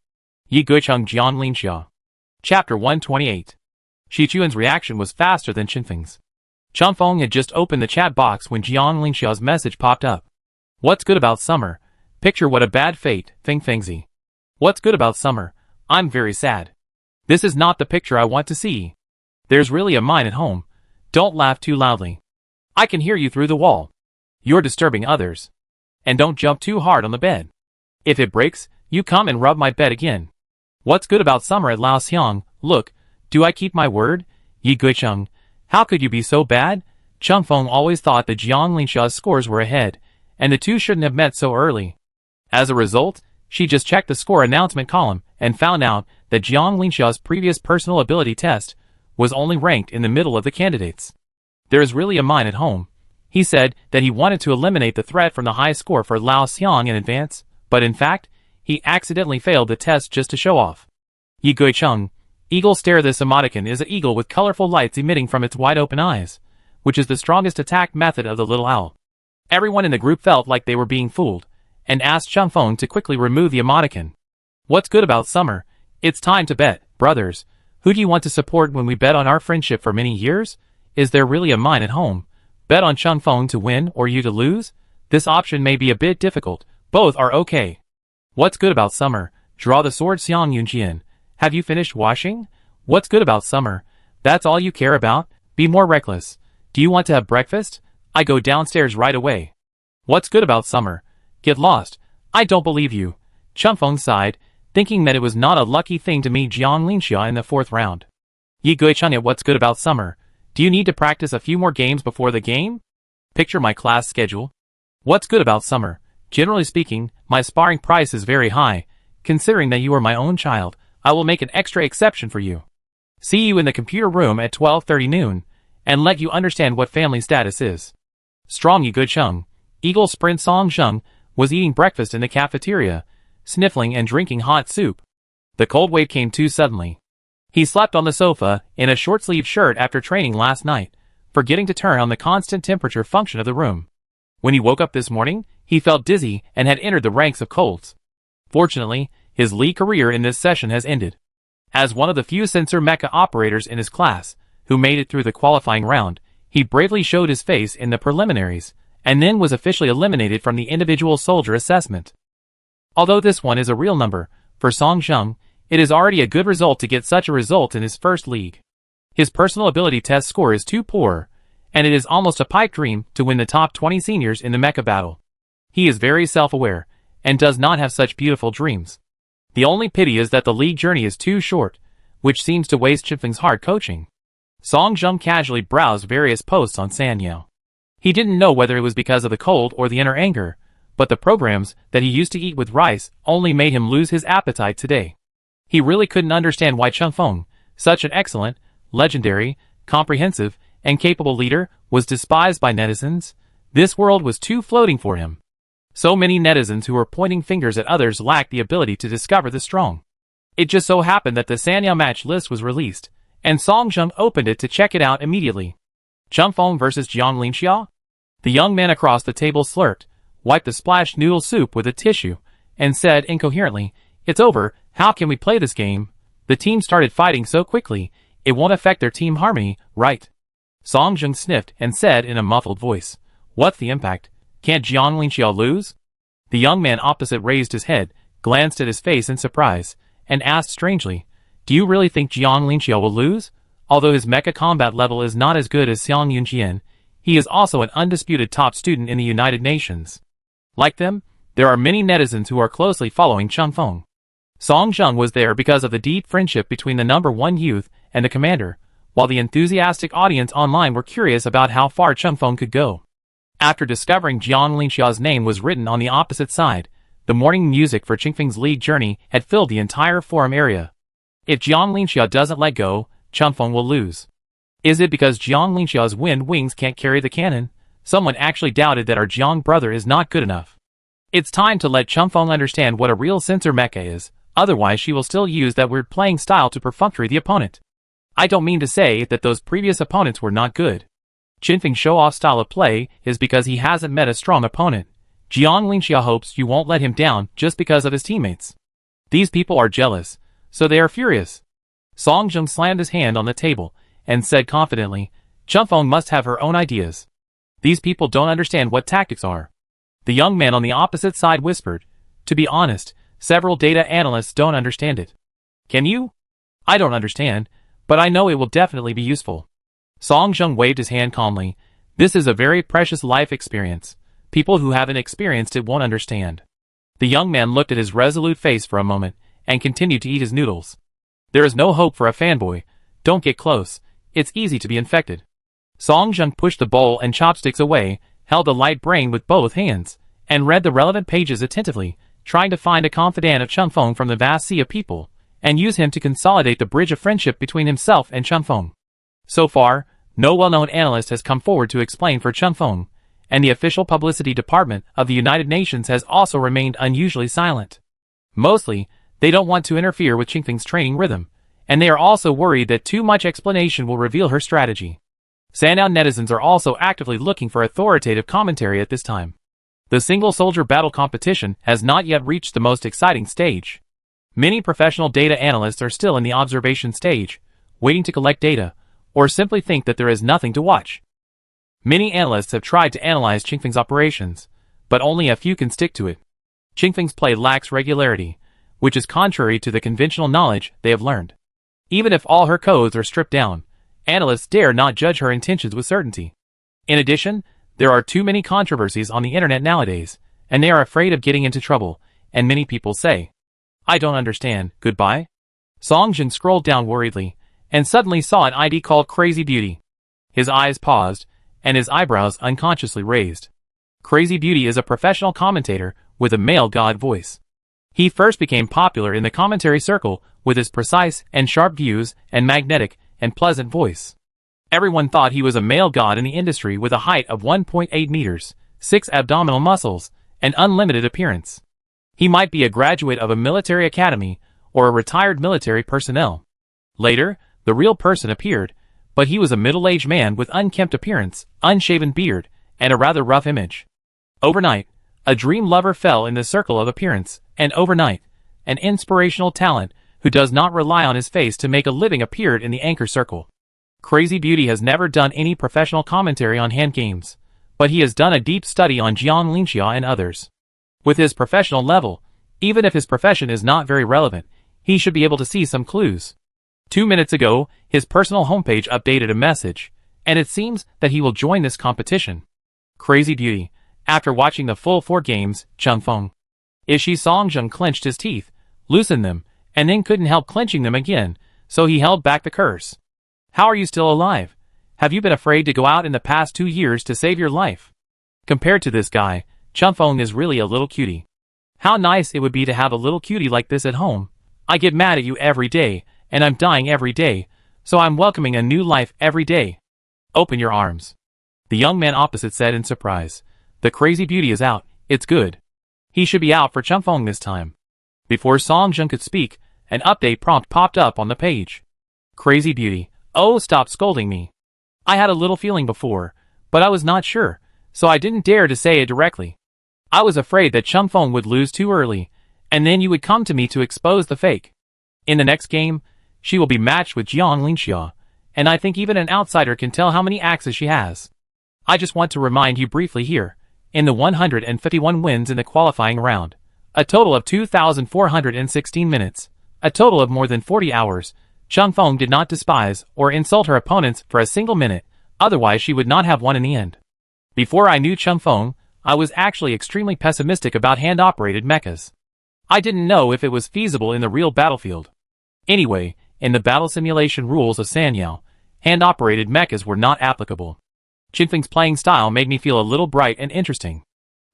Yi Guicheng Jian Linxia. Chapter 128. Shi Chuan's reaction was faster than Chung Feng's. Chung Feng had just opened the chat box when Jian Lingxia's message popped up. What's good about summer? Picture what a bad fate, Feng Fengzi. What's good about summer? I'm very sad. This is not the picture I want to see. There's really a mine at home. Don't laugh too loudly. I can hear you through the wall. You're disturbing others. And don't jump too hard on the bed. If it breaks, you come and rub my bed again. What's good about summer at Lao Xiang? Look, do I keep my word? Yi Guicheng, how could you be so bad? Chung Feng always thought that Jiang Lingxia's scores were ahead, and the two shouldn't have met so early. As a result, she just checked the score announcement column and found out that Jiang Lingxia's previous personal ability test was only ranked in the middle of the candidates. There is really a mine at home. He said that he wanted to eliminate the threat from the high score for Lao Xiang in advance, but in fact, he accidentally failed the test just to show off. Yi Guicheng, eagle stare. This emoticon is an eagle with colorful lights emitting from its wide-open eyes, which is the strongest attack method of the little owl. Everyone in the group felt like they were being fooled, and asked Chung Feng to quickly remove the emoticon. What's good about summer? It's time to bet, brothers. Who do you want to support when we bet on our friendship for many years? Is there really a mine at home? Bet on Chung Feng to win or you to lose? This option may be a bit difficult. Both are okay. What's good about summer? Draw the sword. Xiang Yunjian. Have you finished washing? What's good about summer? That's all you care about? Be more reckless. Do you want to have breakfast? I go downstairs right away. What's good about summer? Get lost. I don't believe you. Chunfeng sighed, thinking that it was not a lucky thing to meet Jiang Linxia in the 4th round. Yi Guichun, what's good about summer? Do you need to practice a few more games before the game? Picture my class schedule. What's good about summer? Generally speaking, my sparring price is very high. Considering that you are my own child, I will make an extra exception for you. See you in the computer room at 12:30 noon, and let you understand what family status is. Strong Yi Guichun, Eagle Sprint Song Zheng, was eating breakfast in the cafeteria, sniffling and drinking hot soup. The cold wave came too suddenly. He slept on the sofa, in a short-sleeved shirt after training last night, forgetting to turn on the constant temperature function of the room. When he woke up this morning, he felt dizzy and had entered the ranks of colds. Fortunately, his league career in this session has ended. As one of the few sensor mecha operators in his class, who made it through the qualifying round, he bravely showed his face in the preliminaries, and then was officially eliminated from the individual soldier assessment. Although this one is a real number, for Song Zheng, it is already a good result to get such a result in his first league. His personal ability test score is too poor, and it is almost a pipe dream to win the top 20 seniors in the mecha battle. He is very self-aware, and does not have such beautiful dreams. The only pity is that the league journey is too short, which seems to waste Chunfeng's hard coaching. Song Zheng casually browsed various posts on Sanyao. He didn't know whether it was because of the cold or the inner anger, but the programs that he used to eat with rice only made him lose his appetite today. He really couldn't understand why Chunfeng, such an excellent, legendary, comprehensive, and capable leader, was despised by netizens. This world was too floating for him. So many netizens who were pointing fingers at others lacked the ability to discover the strong. It just so happened that the Sanyao match list was released, and Song Zheng opened it to check it out immediately. Chunfeng versus Jiang Linxia? The young man across the table slurped, wiped the splashed noodle soup with a tissue, and said incoherently, "It's over, how can we play this game? The team started fighting so quickly, it won't affect their team harmony, right?" Song Zheng sniffed and said in a muffled voice, "What's the impact? Can't Jiang Linxia lose?" The young man opposite raised his head, glanced at his face in surprise, and asked strangely, "Do you really think Jiang Linxia will lose? Although his mecha combat level is not as good as Xiang Yunqian, he is also an undisputed top student in the United Nations. Like them, there are many netizens who are closely following Chunfeng. Song Zheng was there because of the deep friendship between the number 1 youth and the commander, while the enthusiastic audience online were curious about how far Chunfeng could go. After discovering Jiang Linxia's name was written on the opposite side, the morning music for Chunfeng's league journey had filled the entire forum area. If Jiang Linxia doesn't let go, Chunfeng will lose. Is it because Jiang Linxia's wind wings can't carry the cannon? Someone actually doubted that our Jiang brother is not good enough. It's time to let Chunfeng understand what a real sensor mecha is, otherwise she will still use that weird playing style to perfunctory the opponent. I don't mean to say that those previous opponents were not good. Chunfeng's show-off style of play is because he hasn't met a strong opponent. Jiang Linxia hopes you won't let him down just because of his teammates. These people are jealous, so they are furious. Song Zheng slammed his hand on the table and said confidently, "Chunfeng must have her own ideas. These people don't understand what tactics are." The young man on the opposite side whispered, "To be honest, several data analysts don't understand it." "Can you?" "I don't understand, but I know it will definitely be useful." Song Zheng waved his hand calmly. "This is a very precious life experience. People who haven't experienced it won't understand." The young man looked at his resolute face for a moment, and continued to eat his noodles. "There is no hope for a fanboy. Don't get close. It's easy to be infected." Song Zheng pushed the bowl and chopsticks away, held the light brain with both hands, and read the relevant pages attentively, trying to find a confidant of Chunfeng from the vast sea of people, and use him to consolidate the bridge of friendship between himself and Chunfeng. So far, no well-known analyst has come forward to explain for Chunfeng, and the official publicity department of the United Nations has also remained unusually silent. Mostly, they don't want to interfere with Chunfeng's training rhythm, and they are also worried that too much explanation will reveal her strategy. Sanyao netizens are also actively looking for authoritative commentary at this time. The single soldier battle competition has not yet reached the most exciting stage. Many professional data analysts are still in the observation stage, waiting to collect data, or simply think that there is nothing to watch. Many analysts have tried to analyze Chunfeng's operations, but only a few can stick to it. Chunfeng's play lacks regularity, which is contrary to the conventional knowledge they have learned. Even if all her codes are stripped down, analysts dare not judge her intentions with certainty. In addition, there are too many controversies on the internet nowadays, and they are afraid of getting into trouble, and many people say, "I don't understand, goodbye?" Song Jin scrolled down worriedly, and suddenly saw an ID called Crazy Beauty. His eyes paused, and his eyebrows unconsciously raised. Crazy Beauty is a professional commentator with a male god voice. He first became popular in the commentary circle with his precise and sharp views and magnetic and pleasant voice. Everyone thought he was a male god in the industry with a height of 1.8 meters, 6 abdominal muscles, and unlimited appearance. He might be a graduate of a military academy or a retired military personnel. Later, the real person appeared, but he was a middle-aged man with unkempt appearance, unshaven beard, and a rather rough image. Overnight, a dream lover fell in the circle of appearance, and overnight, an inspirational talent who does not rely on his face to make a living appeared in the anchor circle. Crazy Beauty has never done any professional commentary on hand games, but he has done a deep study on Jiang Linxia and others. With his professional level, even if his profession is not very relevant, he should be able to see some clues. 2 minutes ago, his personal homepage updated a message, and it seems that he will join this competition. Crazy Beauty, after watching the full 4 games, Chung Feng. Ishi Songjung clenched his teeth, loosened them, and then couldn't help clenching them again, so he held back the curse. How are you still alive? Have you been afraid to go out in the past 2 years to save your life? Compared to this guy, Chung Feng is really a little cutie. How nice it would be to have a little cutie like this at home. I get mad at you every day, and I'm dying every day, so I'm welcoming a new life every day. Open your arms. The young man opposite said in surprise. The Crazy Beauty is out, it's good. He should be out for Chung Feng this time. Before Song Jun could speak, an update prompt popped up on the page. Crazy Beauty, oh, stop scolding me. I had a little feeling before, but I was not sure, so I didn't dare to say it directly. I was afraid that Chung Feng would lose too early, and then you would come to me to expose the fake. In the next game, she will be matched with Jiang Linxia, and I think even an outsider can tell how many axes she has. I just want to remind you briefly here, in the 151 wins in the qualifying round, a total of 2,416 minutes, a total of more than 40 hours, Chung Feng did not despise or insult her opponents for a single minute, otherwise she would not have won in the end. Before I knew Chung Feng, I was actually extremely pessimistic about hand-operated mechas. I didn't know if it was feasible in the real battlefield. Anyway, in the battle simulation rules of Sanyao, hand-operated mechas were not applicable. Qinfeng's playing style made me feel a little bright and interesting.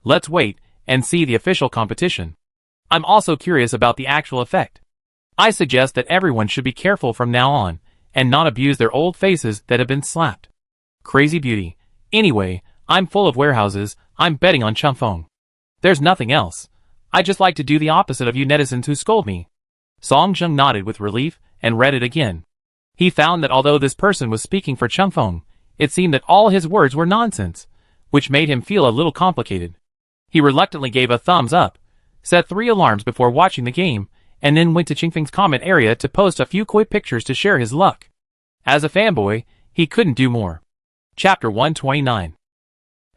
Let's wait and see the official competition. I'm also curious about the actual effect. I suggest that everyone should be careful from now on, and not abuse their old faces that have been slapped. Crazy Beauty. Anyway, I'm full of warehouses, I'm betting on Chung Feng. There's nothing else. I just like to do the opposite of you netizens who scold me. Song Jung nodded with relief and read it again. He found that although this person was speaking for Chung Feng, it seemed that all his words were nonsense, which made him feel a little complicated. He reluctantly gave a thumbs up, set 3 alarms before watching the game, and then went to Qingfeng's comment area to post a few quick pictures to share his luck. As a fanboy, he couldn't do more. Chapter 129.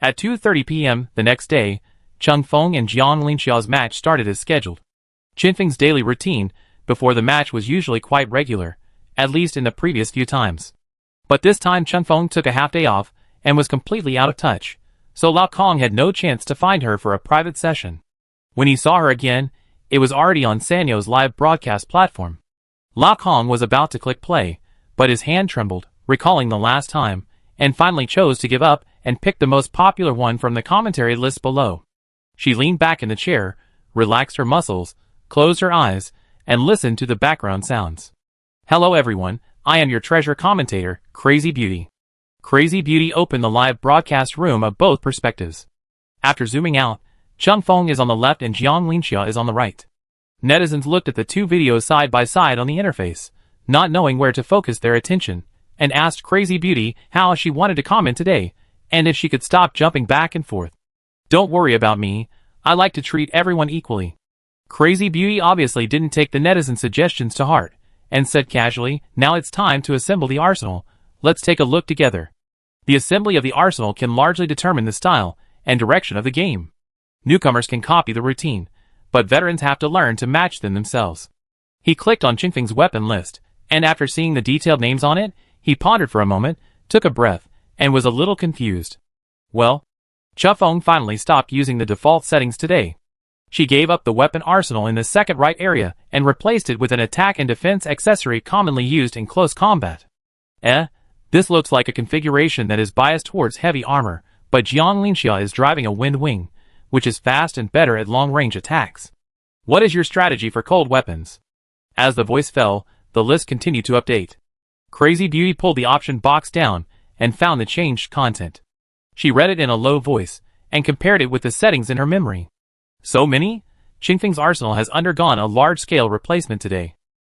At 2:30 p.m. the next day, Chung Feng and Jiang Linxia's match started as scheduled. Qinfeng's daily routine before the match was usually quite regular, at least in the previous few times. But this time Chung Feng took a half-day off and was completely out of touch, so Lao Kong had no chance to find her for a private session. When he saw her again, it was already on Sanyo's live broadcast platform. Lao Kong was about to click play, but his hand trembled, recalling the last time, and finally chose to give up and pick the most popular one from the commentary list below. She leaned back in the chair, relaxed her muscles, closed her eyes, and listened to the background sounds. Hello everyone, I am your treasure commentator, Crazy Beauty. Crazy Beauty opened the live broadcast room of both perspectives. After zooming out, Chung Feng is on the left and Jiang Linxia is on the right. Netizens looked at the 2 videos side by side on the interface, not knowing where to focus their attention, and asked Crazy Beauty how she wanted to comment today, and if she could stop jumping back and forth. Don't worry about me, I like to treat everyone equally. Crazy Beauty obviously didn't take the netizen suggestions to heart, and said casually, now it's time to assemble the arsenal, let's take a look together. The assembly of the arsenal can largely determine the style and direction of the game. Newcomers can copy the routine, but veterans have to learn to match them themselves. He clicked on Qingfeng's weapon list, and after seeing the detailed names on it, he pondered for a moment, took a breath, and was a little confused. Well, Feng finally stopped using the default settings today. She gave up the weapon arsenal in the second right area and replaced it with an attack and defense accessory commonly used in close combat. This looks like a configuration that is biased towards heavy armor, but Jiang Linxia is driving a wind wing, which is fast and better at long-range attacks. What is your strategy for cold weapons? As the voice fell, the list continued to update. Crazy Beauty pulled the option box down and found the changed content. She read it in a low voice and compared it with the settings in her memory. So many? Qingfeng's arsenal has undergone a large-scale replacement today.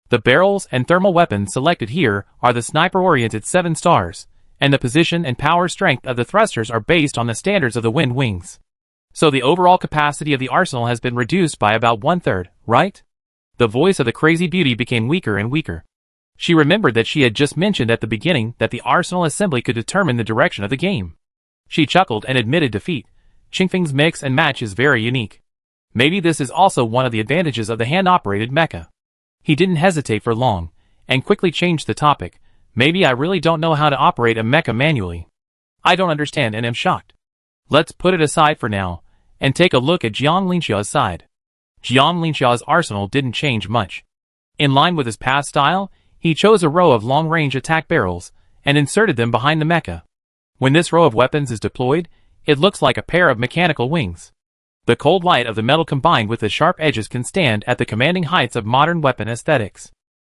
The barrels and thermal weapons selected here are the sniper-oriented 7 stars, and the position and power strength of the thrusters are based on the standards of the wind wings. So the overall capacity of the arsenal has been reduced by about 1/3, right? The voice of the Crazy Beauty became weaker and weaker. She remembered that she had just mentioned at the beginning that the arsenal assembly could determine the direction of the game. She chuckled and admitted defeat. Qingfeng's mix and match is very unique. Maybe this is also one of the advantages of the hand-operated mecha. He didn't hesitate for long, and quickly changed the topic. Maybe I really don't know how to operate a mecha manually. I don't understand and am shocked. Let's put it aside for now, and take a look at Jiang Linxia's side. Jiang Linxia's arsenal didn't change much. In line with his past style, he chose a row of long-range attack barrels, and inserted them behind the mecha. When this row of weapons is deployed, it looks like a pair of mechanical wings. The cold light of the metal combined with the sharp edges can stand at the commanding heights of modern weapon aesthetics.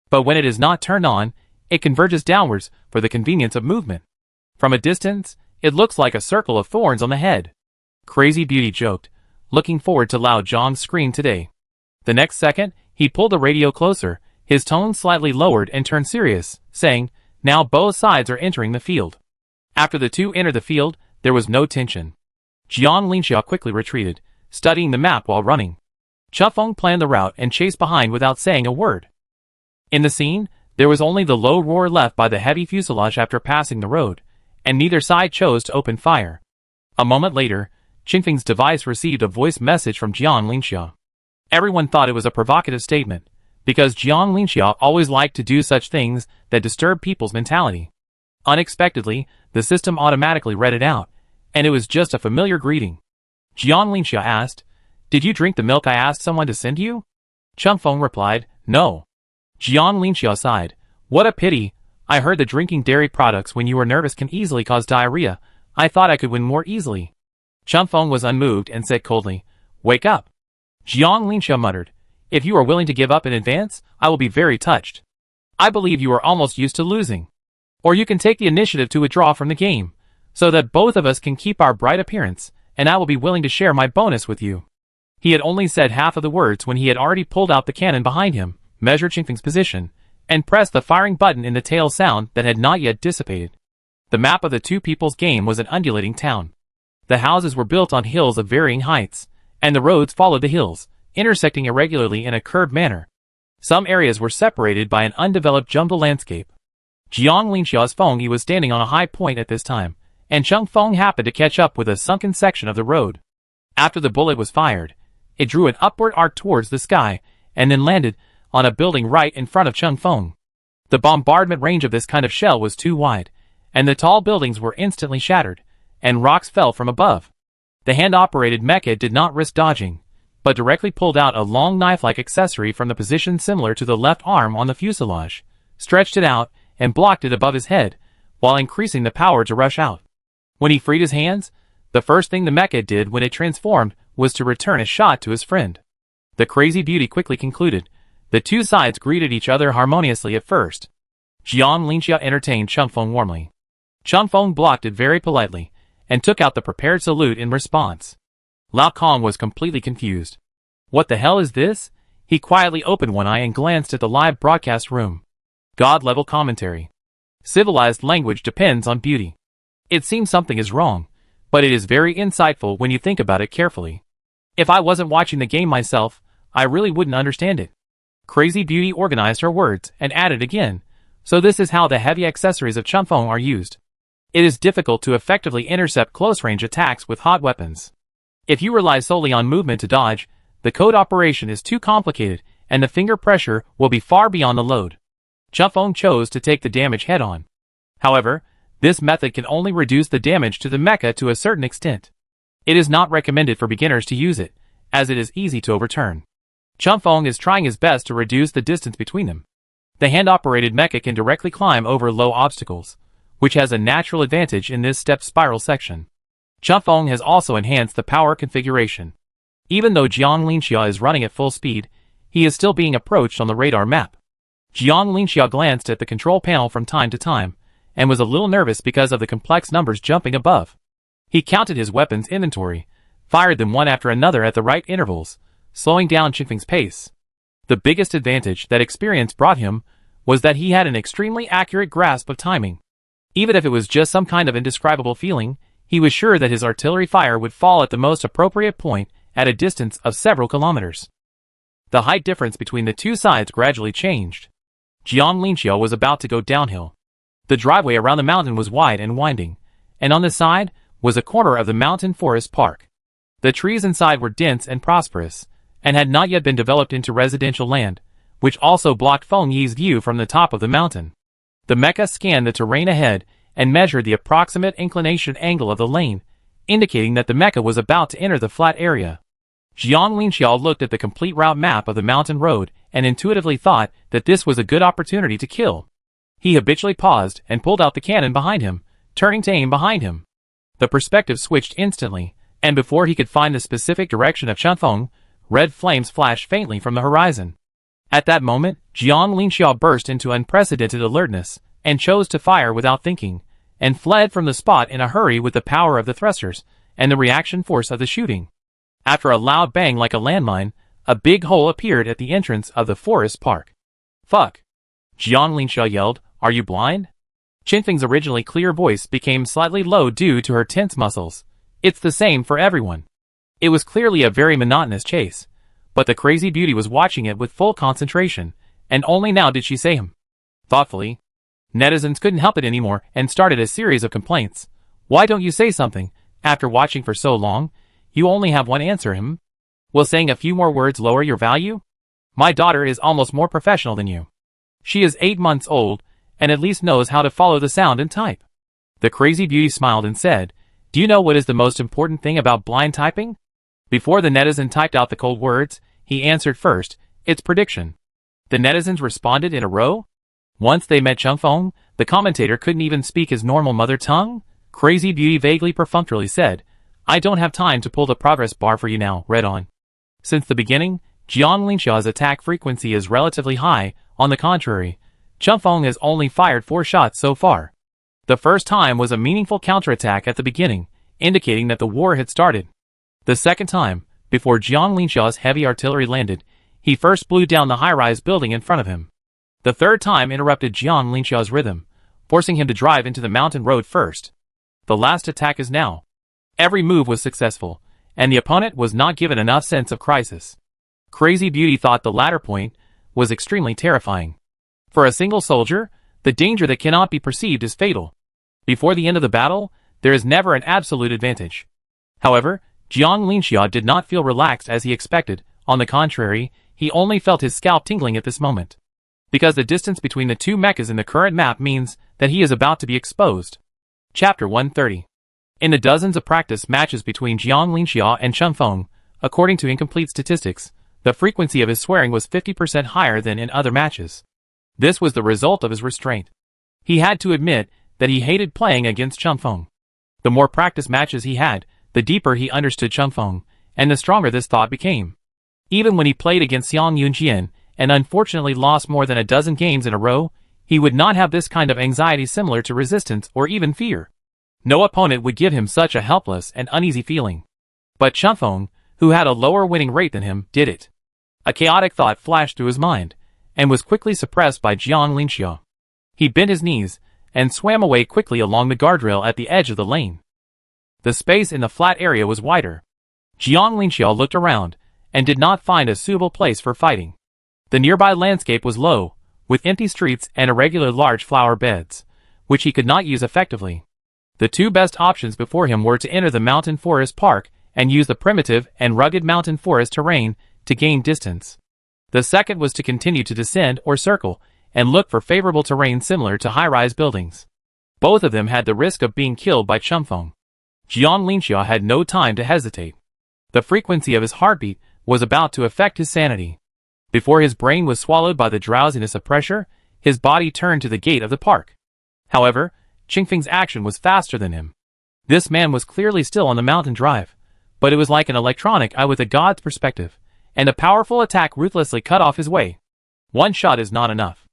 But when it is not turned on, it converges downwards for the convenience of movement. From a distance, it looks like a circle of thorns on the head. Crazy Beauty joked, looking forward to Lao Zhang's scream today. The next second, he pulled the radio closer, his tone slightly lowered and turned serious, saying, "Now both sides are entering the field." After the two entered the field, there was no tension. Jiang Linxia quickly retreated, studying the map while running. Feng planned the route and chased behind without saying a word. In the scene, there was only the low roar left by the heavy fuselage after passing the road, and neither side chose to open fire. A moment later, Qingfeng's device received a voice message from Jiang Linxia. Everyone thought it was a provocative statement, because Jiang Linxia always liked to do such things that disturb people's mentality. Unexpectedly, the system automatically read it out, and it was just a familiar greeting. Jiang Linxia asked, "Did you drink the milk I asked someone to send you?" Feng replied, "No." Jiang Linxia sighed, "What a pity. I heard that drinking dairy products when you are nervous can easily cause diarrhea. I thought I could win more easily." Feng was unmoved and said coldly, "Wake up." Jiang Linxia muttered, "If you are willing to give up in advance, I will be very touched. I believe you are almost used to losing. Or you can take the initiative to withdraw from the game, so that both of us can keep our bright appearance, and I will be willing to share my bonus with you." He had only said half of the words when he had already pulled out the cannon behind him, measured Qingfeng's position, and pressed the firing button in the tail sound that had not yet dissipated. The map of the two people's game was an undulating town. The houses were built on hills of varying heights, and the roads followed the hills, intersecting irregularly in a curved manner. Some areas were separated by an undeveloped jumbled landscape. Jiang Linxia's Feng was standing on a high point at this time, and Feng happened to catch up with a sunken section of the road. After the bullet was fired, it drew an upward arc towards the sky, and then landed on a building right in front of Feng. The bombardment range of this kind of shell was too wide, and the tall buildings were instantly shattered, and rocks fell from above. The hand-operated mecha did not risk dodging, but directly pulled out a long knife-like accessory from the position similar to the left arm on the fuselage, stretched it out, and blocked it above his head, while increasing the power to rush out. When he freed his hands, the first thing the mecha did when it transformed was to return a shot to his friend. The Crazy Beauty quickly concluded. The two sides greeted each other harmoniously at first. Jiang Linxia entertained Feng warmly. Feng blocked it very politely, and took out the prepared salute in response. Lao Kong was completely confused. What the hell is this? He quietly opened one eye and glanced at the live broadcast room. God-level commentary. Civilized language depends on beauty. It seems something is wrong, but it is very insightful when you think about it carefully. If I wasn't watching the game myself, I really wouldn't understand it. Crazy Beauty organized her words and added again, so this is how the heavy accessories of Feng are used. It is difficult to effectively intercept close-range attacks with hot weapons. If you rely solely on movement to dodge, the code operation is too complicated, and the finger pressure will be far beyond the load. Feng chose to take the damage head-on. However, this method can only reduce the damage to the mecha to a certain extent. It is not recommended for beginners to use it, as it is easy to overturn. Chunfeng is trying his best to reduce the distance between them. The hand-operated mecha can directly climb over low obstacles, which has a natural advantage in this step spiral section. Chunfeng has also enhanced the power configuration. Even though Jiang Linxia is running at full speed, he is still being approached on the radar map. Jiang Linxia glanced at the control panel from time to time, and was a little nervous because of the complex numbers jumping above. He counted his weapons inventory, fired them one after another at the right intervals, slowing down Qingfeng's pace. The biggest advantage that experience brought him was that he had an extremely accurate grasp of timing. Even if it was just some kind of indescribable feeling, he was sure that his artillery fire would fall at the most appropriate point at a distance of several kilometers. The height difference between the two sides gradually changed. Jiang Linxia was about to go downhill. The driveway around the mountain was wide and winding, and on the side was a corner of the mountain forest park. The trees inside were dense and prosperous, and had not yet been developed into residential land, which also blocked Feng Yi's view from the top of the mountain. The mecha scanned the terrain ahead and measured the approximate inclination angle of the lane, indicating that the mecha was about to enter the flat area. Jiang Linxia looked at the complete route map of the mountain road and intuitively thought that this was a good opportunity to kill. He habitually paused and pulled out the cannon behind him, turning to aim behind him. The perspective switched instantly, and before he could find the specific direction of Chunfeng, red flames flashed faintly from the horizon. At that moment, Jiang Linxia burst into unprecedented alertness, and chose to fire without thinking, and fled from the spot in a hurry with the power of the thrusters, and the reaction force of the shooting. After a loud bang like a landmine, a big hole appeared at the entrance of the forest park. "Fuck!" Jiang Linxia yelled, "Are you blind?" Qingfeng's originally clear voice became slightly low due to her tense muscles. It's the same for everyone. It was clearly a very monotonous chase, but the crazy beauty was watching it with full concentration, and only now did she say him. Thoughtfully, netizens couldn't help it anymore and started a series of complaints. "Why don't you say something? After watching for so long, you only have one answer, him. Will saying a few more words lower your value? My daughter is almost more professional than you. She is 8 months old, and at least knows how to follow the sound and type." The crazy beauty smiled and said, "Do you know what is the most important thing about blind typing?" Before the netizen typed out the cold words, he answered first, "It's prediction." The netizens responded in a row. Once they met Chunfeng, the commentator couldn't even speak his normal mother tongue. Crazy beauty vaguely perfunctorily said, "I don't have time to pull the progress bar for you now, read on." Since the beginning, Jiang Linxia's attack frequency is relatively high. On the contrary, Chunfeng has only fired 4 shots so far. The first time was a meaningful counterattack at the beginning, indicating that the war had started. The second time, before Jiang Linxia's heavy artillery landed, he first blew down the high-rise building in front of him. The third time interrupted Jiang Linxia's rhythm, forcing him to drive into the mountain road first. The last attack is now. Every move was successful, and the opponent was not given enough sense of crisis. Crazy Beauty thought the latter point was extremely terrifying. For a single soldier, the danger that cannot be perceived is fatal. Before the end of the battle, there is never an absolute advantage. However, Jiang Linxia did not feel relaxed as he expected. On the contrary, he only felt his scalp tingling at this moment. Because the distance between the two mechas in the current map means that he is about to be exposed. Chapter 130. In the dozens of practice matches between Jiang Linxia and Chunfeng, according to incomplete statistics, the frequency of his swearing was 50% higher than in other matches. This was the result of his restraint. He had to admit that he hated playing against Chunfeng. The more practice matches he had, the deeper he understood Chunfeng, and the stronger this thought became. Even when he played against Xiang Yunjian, and unfortunately lost more than a dozen games in a row, he would not have this kind of anxiety similar to resistance or even fear. No opponent would give him such a helpless and uneasy feeling. But Chunfeng, who had a lower winning rate than him, did it. A chaotic thought flashed through his mind, and was quickly suppressed by Jiang Linxia. He bent his knees, and swam away quickly along the guardrail at the edge of the lane. The space in the flat area was wider. Jiang Linxia looked around, and did not find a suitable place for fighting. The nearby landscape was low, with empty streets and irregular large flower beds, which he could not use effectively. The two best options before him were to enter the mountain forest park and use the primitive and rugged mountain forest terrain to gain distance. The second was to continue to descend or circle and look for favorable terrain similar to high-rise buildings. Both of them had the risk of being killed by Chunfeng. Jiang Linxia had no time to hesitate. The frequency of his heartbeat was about to affect his sanity. Before his brain was swallowed by the drowsiness of pressure, his body turned to the gate of the park. However, Qingfeng's action was faster than him. This man was clearly still on the mountain drive, but it was like an electronic eye with a god's perspective, and a powerful attack ruthlessly cut off his way. One shot is not enough.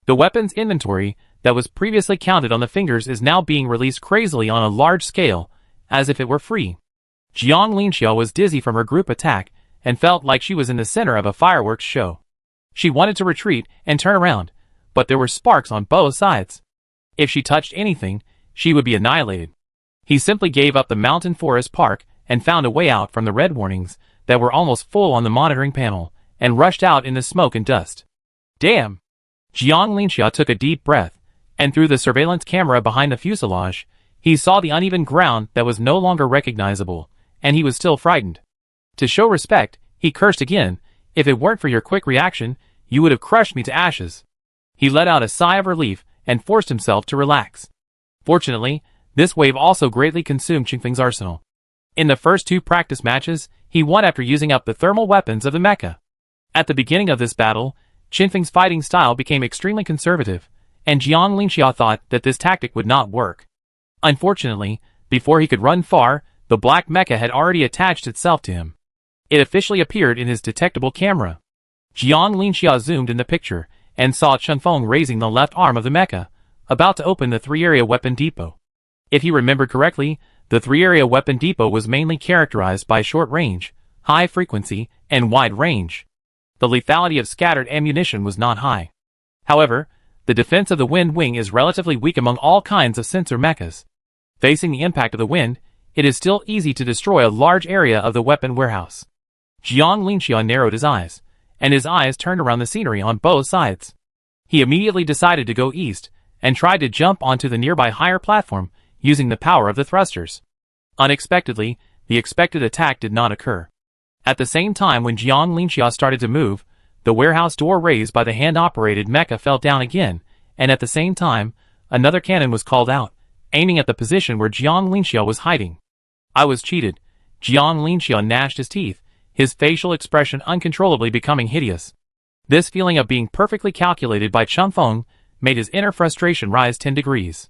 The weapon's inventory that was previously counted on the fingers is now being released crazily on a large scale, as if it were free. Jiang Linxia was dizzy from her group attack and felt like she was in the center of a fireworks show. She wanted to retreat and turn around, but there were sparks on both sides. If she touched anything, she would be annihilated. He simply gave up the mountain forest park and found a way out from the red warnings that were almost full on the monitoring panel, and rushed out in the smoke and dust. Damn! Jiang Linxia took a deep breath, and through the surveillance camera behind the fuselage, he saw the uneven ground that was no longer recognizable, and he was still frightened. To show respect, he cursed again. If it weren't for your quick reaction, you would have crushed me to ashes. He let out a sigh of relief and forced himself to relax. Fortunately, this wave also greatly consumed Qingfeng's arsenal. In the first 2 practice matches, he won after using up the thermal weapons of the mecha. At the beginning of this battle, Qingfeng's fighting style became extremely conservative, and Jiang Linxia thought that this tactic would not work. Unfortunately, before he could run far, the black mecha had already attached itself to him. It officially appeared in his detectable camera. Jiang Linxia zoomed in the picture and saw Qingfeng raising the left arm of the mecha, about to open the 3-area weapon depot. If he remembered correctly, the 3-area weapon depot was mainly characterized by short range, high frequency, and wide range. The lethality of scattered ammunition was not high. However, the defense of the wind wing is relatively weak among all kinds of sensor mechas. Facing the impact of the wind, it is still easy to destroy a large area of the weapon warehouse. Jiang Linxia narrowed his eyes, and his eyes turned around the scenery on both sides. He immediately decided to go east, and tried to jump onto the nearby higher platform, using the power of the thrusters. Unexpectedly, the expected attack did not occur. At the same time when Jiang Linxia started to move, the warehouse door raised by the hand-operated mecha fell down again, and at the same time, another cannon was called out, aiming at the position where Jiang Linxia was hiding. I was cheated. Jiang Linxia gnashed his teeth, his facial expression uncontrollably becoming hideous. This feeling of being perfectly calculated by Qingfeng made his inner frustration rise 10 degrees.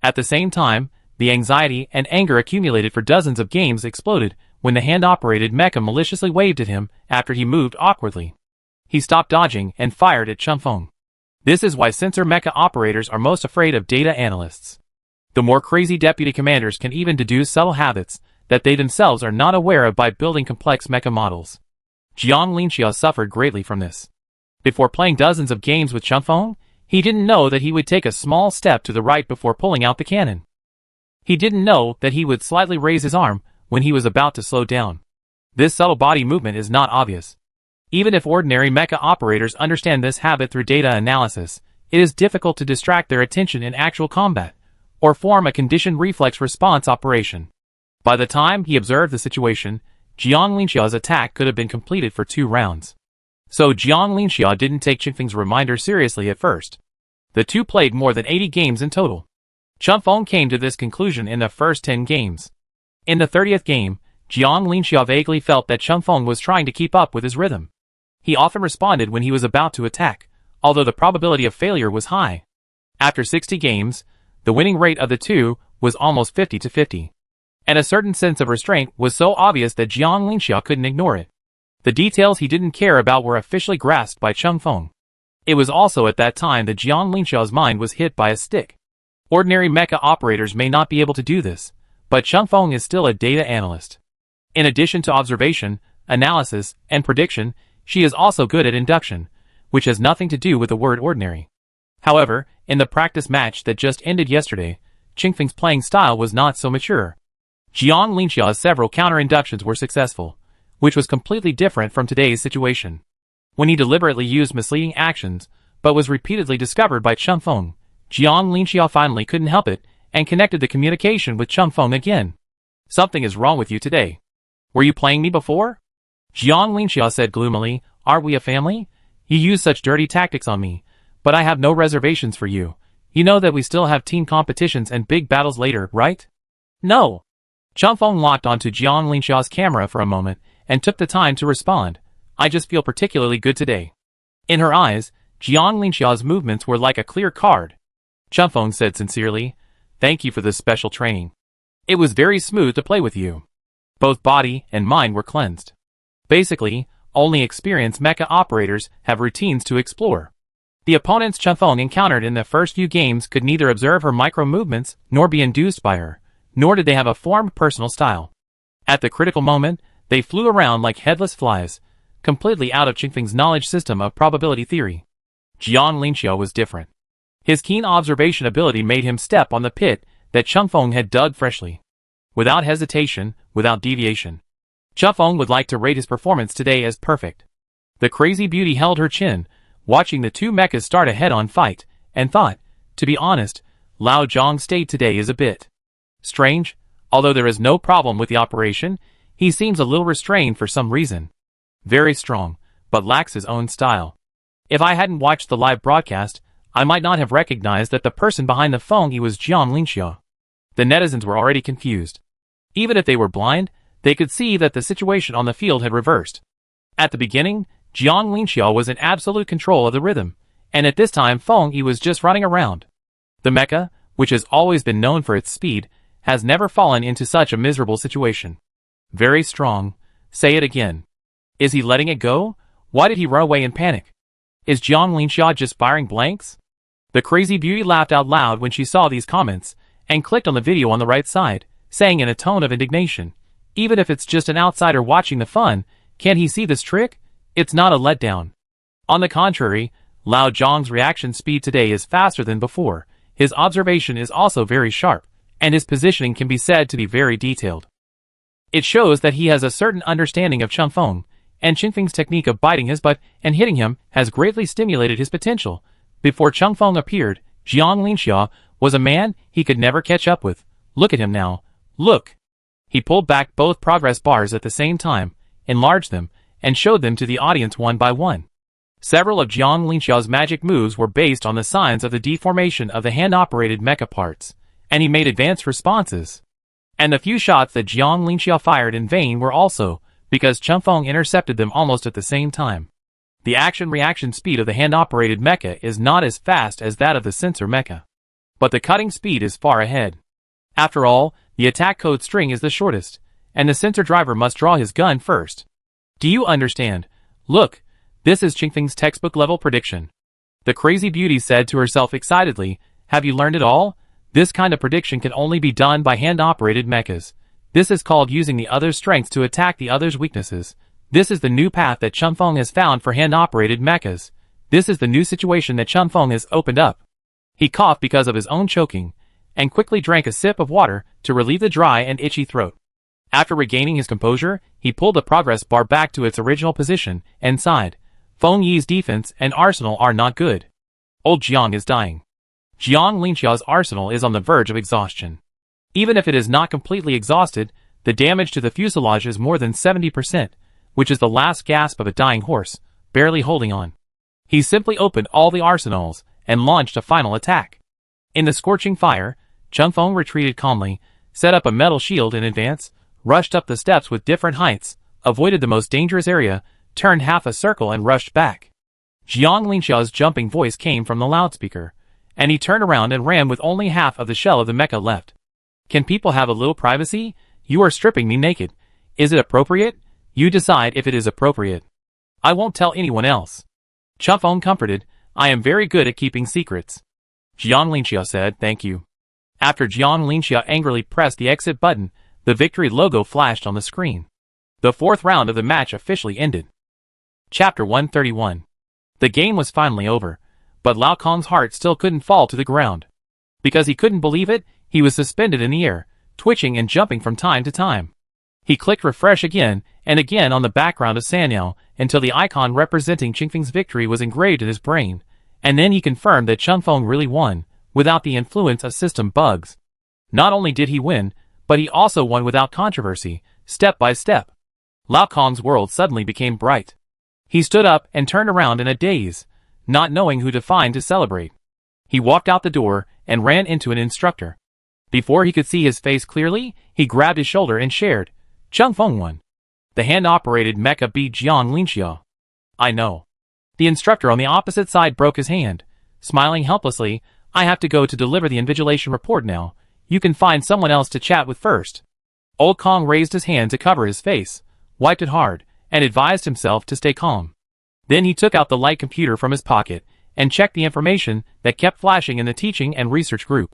At the same time, the anxiety and anger accumulated for dozens of games exploded when the hand-operated mecha maliciously waved at him after he moved awkwardly. He stopped dodging and fired at Qingfeng. This is why sensor mecha operators are most afraid of data analysts. The more crazy deputy commanders can even deduce subtle habits that they themselves are not aware of by building complex mecha models. Jiang Linxia suffered greatly from this. Before playing dozens of games with Qingfeng, he didn't know that he would take a small step to the right before pulling out the cannon. He didn't know that he would slightly raise his arm when he was about to slow down. This subtle body movement is not obvious. Even if ordinary mecha operators understand this habit through data analysis, it is difficult to distract their attention in actual combat, or form a conditioned reflex response operation. By the time he observed the situation, Jiang Linxia's attack could have been completed for 2 rounds. So Jiang Linxia didn't take Qingfeng's reminder seriously at first. The two played more than 80 games in total. Qingfeng came to this conclusion in the first 10 games. In the 30th game, Jiang Linxia vaguely felt that Qingfeng was trying to keep up with his rhythm. He often responded when he was about to attack, although the probability of failure was high. After 60 games, the winning rate of the two was almost 50-50. And a certain sense of restraint was so obvious that Jiang Linxia couldn't ignore it. The details he didn't care about were officially grasped by Qingfeng. It was also at that time that Jiang Linxia's mind was hit by a stick. Ordinary mecha operators may not be able to do this, but Qingfeng is still a data analyst. In addition to observation, analysis, and prediction, she is also good at induction, which has nothing to do with the word ordinary. However, in the practice match that just ended yesterday, Qingfeng's playing style was not so mature. Jiang Linxia's several counter-inductions were successful, which was completely different from today's situation. When he deliberately used misleading actions, but was repeatedly discovered by Qingfeng, Jiang Linxia finally couldn't help it, and connected the communication with Qingfeng again. Something is wrong with you today. Were you playing me before? Jiang Linxia said gloomily, aren't we a family? You use such dirty tactics on me, but I have no reservations for you. You know that we still have team competitions and big battles later, right? No. Chang Feng locked onto Jiang Linxia's camera for a moment and took the time to respond. I just feel particularly good today. In her eyes, Jiang Linxia's movements were like a clear card. Chang Feng said sincerely, "Thank you for this special training. It was very smooth to play with you." Both body and mind were cleansed. Basically, only experienced mecha operators have routines to explore. The opponents Chang Feng encountered in the first few games could neither observe her micro-movements nor be induced by her, nor did they have a formed personal style. At the critical moment, they flew around like headless flies, completely out of Ching Feng's knowledge system of probability theory. Jiang Linxia was different. His keen observation ability made him step on the pit that Chang Feng had dug freshly. Without hesitation, without deviation. Chang Feng would like to rate his performance today as perfect. The crazy beauty held her chin, watching the two mechas start a head-on fight, and thought, to be honest, Lao Zhang's state today is a bit strange. Although there is no problem with the operation, he seems a little restrained for some reason. Very strong, but lacks his own style. If I hadn't watched the live broadcast, I might not have recognized that the person behind the phone was Jiang Linxia. The netizens were already confused. Even if they were blind, they could see that the situation on the field had reversed. At the beginning, Jiang Linxia was in absolute control of the rhythm, and at this time Feng Yi was just running around. The mecha, which has always been known for its speed, has never fallen into such a miserable situation. Very strong. Say it again. Is he letting it go? Why did he run away in panic? Is Jiang Linxia just firing blanks? The crazy beauty laughed out loud when she saw these comments, and clicked on the video on the right side, saying in a tone of indignation, "Even if it's just an outsider watching the fun, can't he see this trick? It's not a letdown." On the contrary, Lao Zhang's reaction speed today is faster than before, his observation is also very sharp, and his positioning can be said to be very detailed. It shows that he has a certain understanding of Chang Feng, and Ching Feng's technique of biting his butt and hitting him has greatly stimulated his potential. Before Chang Feng appeared, Jiang Linxia was a man he could never catch up with. Look at him now. Look! He pulled back both progress bars at the same time, enlarged them, and showed them to the audience one by one. Several of Jiang Linxia's magic moves were based on the signs of the deformation of the hand-operated mecha parts, and he made advanced responses. And the few shots that Jiang Linxia fired in vain were also, because Chang Feng intercepted them almost at the same time. The action-reaction speed of the hand-operated mecha is not as fast as that of the sensor mecha, but the cutting speed is far ahead. After all, the attack code string is the shortest, and the sensor driver must draw his gun first. Do you understand? Look, this is Ching Feng's textbook-level prediction. The crazy beauty said to herself excitedly, "Have you learned it all? This kind of prediction can only be done by hand-operated mechas. This is called using the other's strengths to attack the other's weaknesses. This is the new path that Chang Feng has found for hand-operated mechas. This is the new situation that Chang Feng has opened up." He coughed because of his own choking, and quickly drank a sip of water to relieve the dry and itchy throat. After regaining his composure, he pulled the progress bar back to its original position, and sighed. Feng Yi's defense and arsenal are not good. Old Jiang is dying. Jiang Linxia's arsenal is on the verge of exhaustion. Even if it is not completely exhausted, the damage to the fuselage is more than 70%, which is the last gasp of a dying horse, barely holding on. He simply opened all the arsenals, and launched a final attack. In the scorching fire, Chang Feng retreated calmly, set up a metal shield in advance, rushed up the steps with different heights, avoided the most dangerous area, turned half a circle and rushed back. Jiang Linxia's jumping voice came from the loudspeaker, and he turned around and ran with only half of the shell of the mecha left. "Can people have a little privacy? You are stripping me naked. Is it appropriate? You decide if it is appropriate. I won't tell anyone else." Chang Feng comforted, "I am very good at keeping secrets." Jiang Linxia said, "Thank you." After Jiang Linxia angrily pressed the exit button, the victory logo flashed on the screen. The fourth round of the match officially ended. Chapter 131. The game was finally over, but Lao Kong's heart still couldn't fall to the ground. Because he couldn't believe it, he was suspended in the air, twitching and jumping from time to time. He clicked refresh again and again on the background of Sanyao until the icon representing Ching Feng's victory was engraved in his brain, and then he confirmed that Chang Feng really won, without the influence of system bugs. Not only did he win, but he also won without controversy, step by step. Lao Kong's world suddenly became bright. He stood up and turned around in a daze, not knowing who to find to celebrate. He walked out the door and ran into an instructor. Before he could see his face clearly, he grabbed his shoulder and shared, "Changfeng won. The hand-operated mecha beat Jiang Linxia." "I know." The instructor on the opposite side broke his hand. Smiling helplessly, "I have to go to deliver the invigilation report now. You can find someone else to chat with first." Old Kong raised his hand to cover his face, wiped it hard, and advised himself to stay calm. Then he took out the light computer from his pocket and checked the information that kept flashing in the teaching and research group.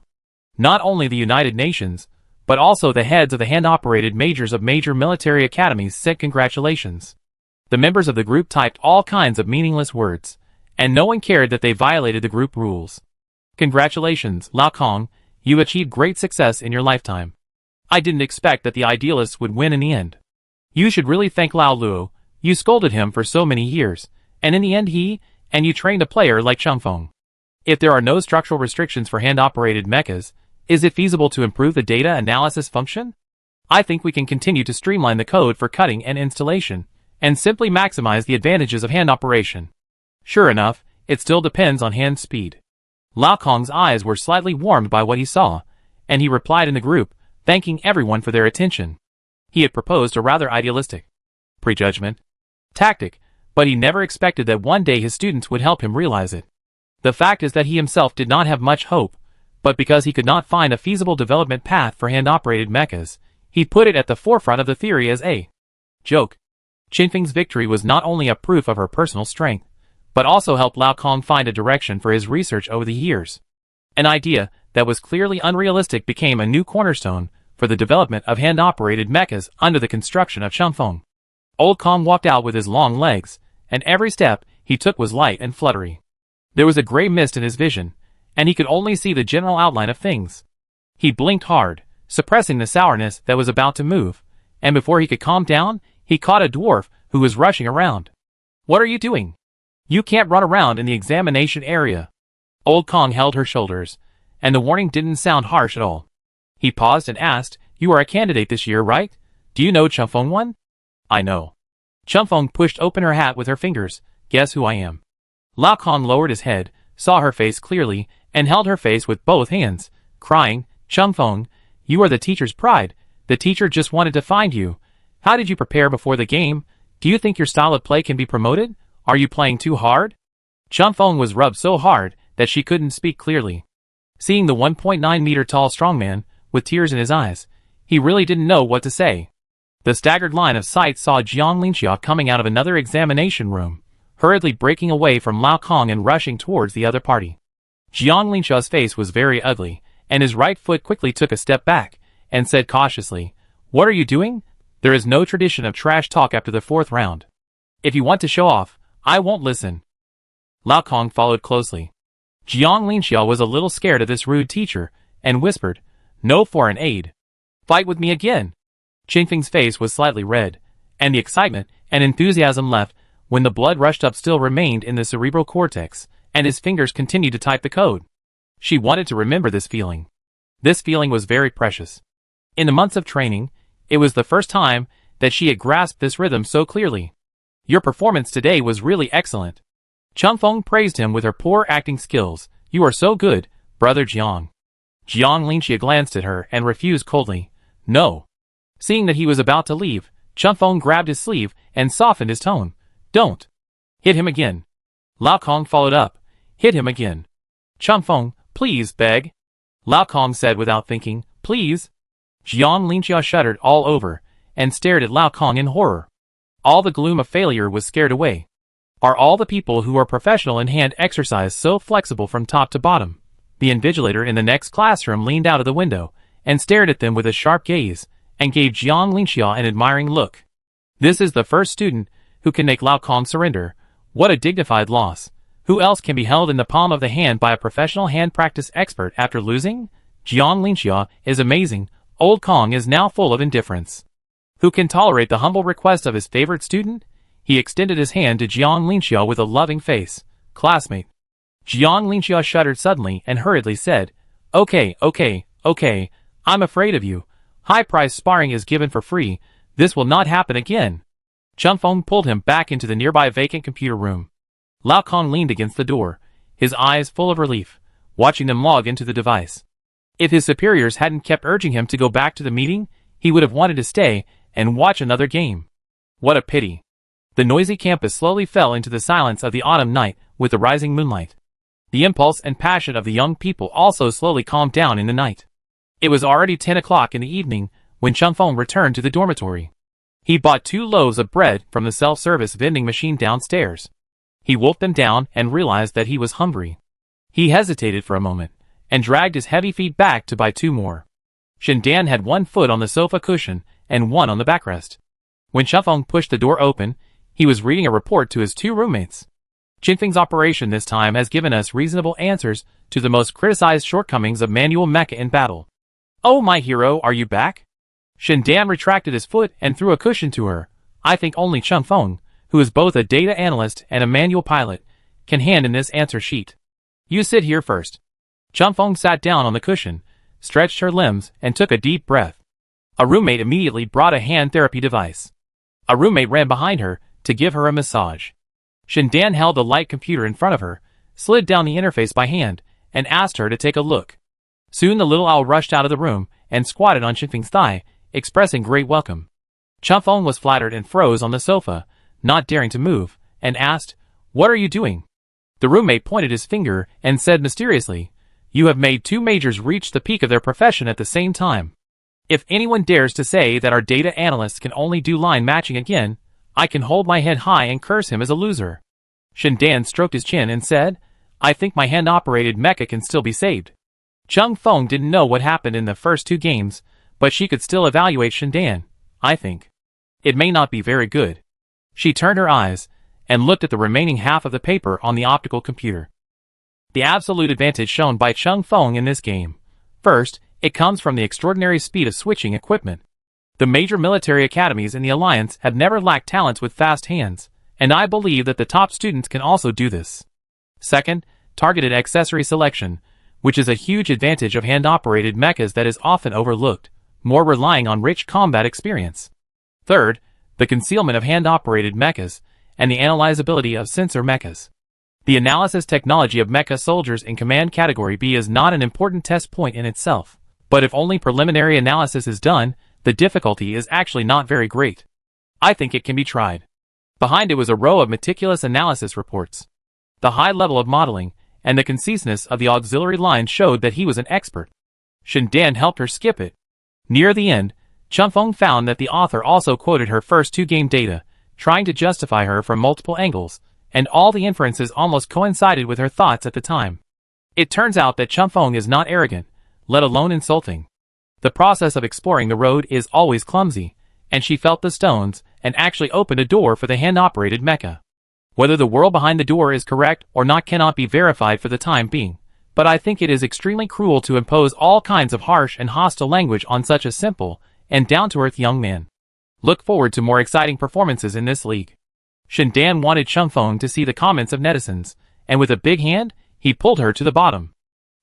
Not only the United Nations, but also the heads of the hand-operated majors of major military academies sent congratulations. The members of the group typed all kinds of meaningless words, and no one cared that they violated the group rules. "Congratulations, Lao Kong, you achieved great success in your lifetime. I didn't expect that the idealists would win in the end. You should really thank Lao Luo. You scolded him for so many years, and in the end you trained a player like Changfeng. If there are no structural restrictions for hand-operated mechas, is it feasible to improve the data analysis function? I think we can continue to streamline the code for cutting and installation, and simply maximize the advantages of hand operation." Sure enough, it still depends on hand speed. Lao Kong's eyes were slightly warmed by what he saw, and he replied in the group, thanking everyone for their attention. He had proposed a rather idealistic prejudgment tactic, but he never expected that one day his students would help him realize it. The fact is that he himself did not have much hope, but because he could not find a feasible development path for hand-operated mechas, he put it at the forefront of the theory as a joke. Qinfeng's victory was not only a proof of her personal strength, but also helped Lao Kong find a direction for his research over the years. An idea that was clearly unrealistic became a new cornerstone for the development of hand-operated mechas under the construction of Changfeng. Old Kong walked out with his long legs, and every step he took was light and fluttery. There was a gray mist in his vision, and he could only see the general outline of things. He blinked hard, suppressing the sourness that was about to move, and before he could calm down, he caught a dwarf who was rushing around. "What are you doing? You can't run around in the examination area." Old Kong held her shoulders, and the warning didn't sound harsh at all. He paused and asked, "You are a candidate this year, right? Do you know Changfeng won?" "I know." Changfeng pushed open her hat with her fingers. "Guess who I am?" Lao Kong lowered his head, saw her face clearly, and held her face with both hands, crying, "Changfeng, you are the teacher's pride. The teacher just wanted to find you. How did you prepare before the game? Do you think your style of play can be promoted? Are you playing too hard?" Changfeng was rubbed so hard that she couldn't speak clearly. Seeing the 1.9-meter tall strongman, with tears in his eyes, he really didn't know what to say. The staggered line of sight saw Jiang Linxia coming out of another examination room, hurriedly breaking away from Lao Kong and rushing towards the other party. Jiang Linxia's face was very ugly, and his right foot quickly took a step back, and said cautiously, "What are you doing? There is no tradition of trash talk after the 4th round. If you want to show off, I won't listen." Lao Kong followed closely. Jiang Linxia was a little scared of this rude teacher, and whispered, "No foreign aid. Fight with me again." Qinfeng's face was slightly red, and the excitement and enthusiasm left when the blood rushed up still remained in the cerebral cortex, and his fingers continued to type the code. She wanted to remember this feeling. This feeling was very precious. In the months of training, it was the first time that she had grasped this rhythm so clearly. "Your performance today was really excellent." Changfeng praised him with her poor acting skills. "You are so good, brother Jiang." Jiang Linxia glanced at her and refused coldly, "No." Seeing that he was about to leave, Changfeng grabbed his sleeve and softened his tone. "Don't. Hit him again." Lao Kong followed up. "Hit him again." "Changfeng, please beg." Lao Kong said without thinking, "Please." Jiang Linxia shuddered all over, and stared at Lao Kong in horror. All the gloom of failure was scared away. Are all the people who are professional in hand exercise so flexible from top to bottom? The invigilator in the next classroom leaned out of the window, and stared at them with a sharp gaze, and gave Jiang Linxia an admiring look. This is the first student who can make Lao Kong surrender. What a dignified loss. Who else can be held in the palm of the hand by a professional hand practice expert after losing? Jiang Linxia is amazing. Old Kong is now full of indifference. Who can tolerate the humble request of his favorite student? He extended his hand to Jiang Linxia with a loving face. "Classmate." Jiang Linxia shuddered suddenly and hurriedly said, Okay, I'm afraid of you. High-priced sparring is given for free. This will not happen again." Changfeng pulled him back into the nearby vacant computer room. Lao Kong leaned against the door, his eyes full of relief, watching them log into the device. If his superiors hadn't kept urging him to go back to the meeting, he would have wanted to stay and watch another game. What a pity. The noisy campus slowly fell into the silence of the autumn night with the rising moonlight. The impulse and passion of the young people also slowly calmed down in the night. It was already 10 o'clock in the evening when Chang Feng returned to the dormitory. He bought 2 loaves of bread from the self-service vending machine downstairs. He wolfed them down and realized that he was hungry. He hesitated for a moment and dragged his heavy feet back to buy 2 more. Shindan had 1 foot on the sofa cushion and 1 on the backrest. When Chang Feng pushed the door open, he was reading a report to his 2 roommates. Qinfeng's operation this time has given us reasonable answers to the most criticized shortcomings of manual mecha in battle. Oh, my hero, are you back? Shindan retracted his foot and threw a cushion to her. I think only Chang Feng, who is both a data analyst and a manual pilot, can hand in this answer sheet. You sit here first. Chang Feng sat down on the cushion, stretched her limbs, and took a deep breath. A roommate immediately brought a hand therapy device. A roommate ran behind her to give her a massage. Shindan held a light computer in front of her, slid down the interface by hand, and asked her to take a look. Soon the little owl rushed out of the room and squatted on Qinfeng's thigh, expressing great welcome. Chang Feng was flattered and froze on the sofa, not daring to move, and asked, "What are you doing?" The roommate pointed his finger and said mysteriously, "You have made 2 majors reach the peak of their profession at the same time. If anyone dares to say that our data analysts can only do line matching again, I can hold my head high and curse him as a loser." Shindan stroked his chin and said, "I think my hand-operated mecha can still be saved." Chang Feng didn't know what happened in the first 2 games, but she could still evaluate Shindan, I think. It may not be very good. She turned her eyes and looked at the remaining half of the paper on the optical computer. The absolute advantage shown by Chang Feng in this game. First, it comes from the extraordinary speed of switching equipment. The major military academies in the Alliance have never lacked talents with fast hands, and I believe that the top students can also do this. Second, targeted accessory selection, which is a huge advantage of hand-operated mechas that is often overlooked, more relying on rich combat experience. Third, the concealment of hand-operated mechas, and the analyzability of sensor mechas. The analysis technology of mecha soldiers in Command Category B is not an important test point in itself, but if only preliminary analysis is done, the difficulty is actually not very great. I think it can be tried. Behind it was a row of meticulous analysis reports. The high level of modeling and the conciseness of the auxiliary line showed that he was an expert. Shindan helped her skip it. Near the end, Chang Feng found that the author also quoted her first 2 game data, trying to justify her from multiple angles, and all the inferences almost coincided with her thoughts at the time. It turns out that Chang Feng is not arrogant, let alone insulting. The process of exploring the road is always clumsy, and she felt the stones and actually opened a door for the hand-operated mecha. Whether the world behind the door is correct or not cannot be verified for the time being, but I think it is extremely cruel to impose all kinds of harsh and hostile language on such a simple and down-to-earth young man. Look forward to more exciting performances in this league. Shindan wanted Chang Feng to see the comments of netizens, and with a big hand, he pulled her to the bottom.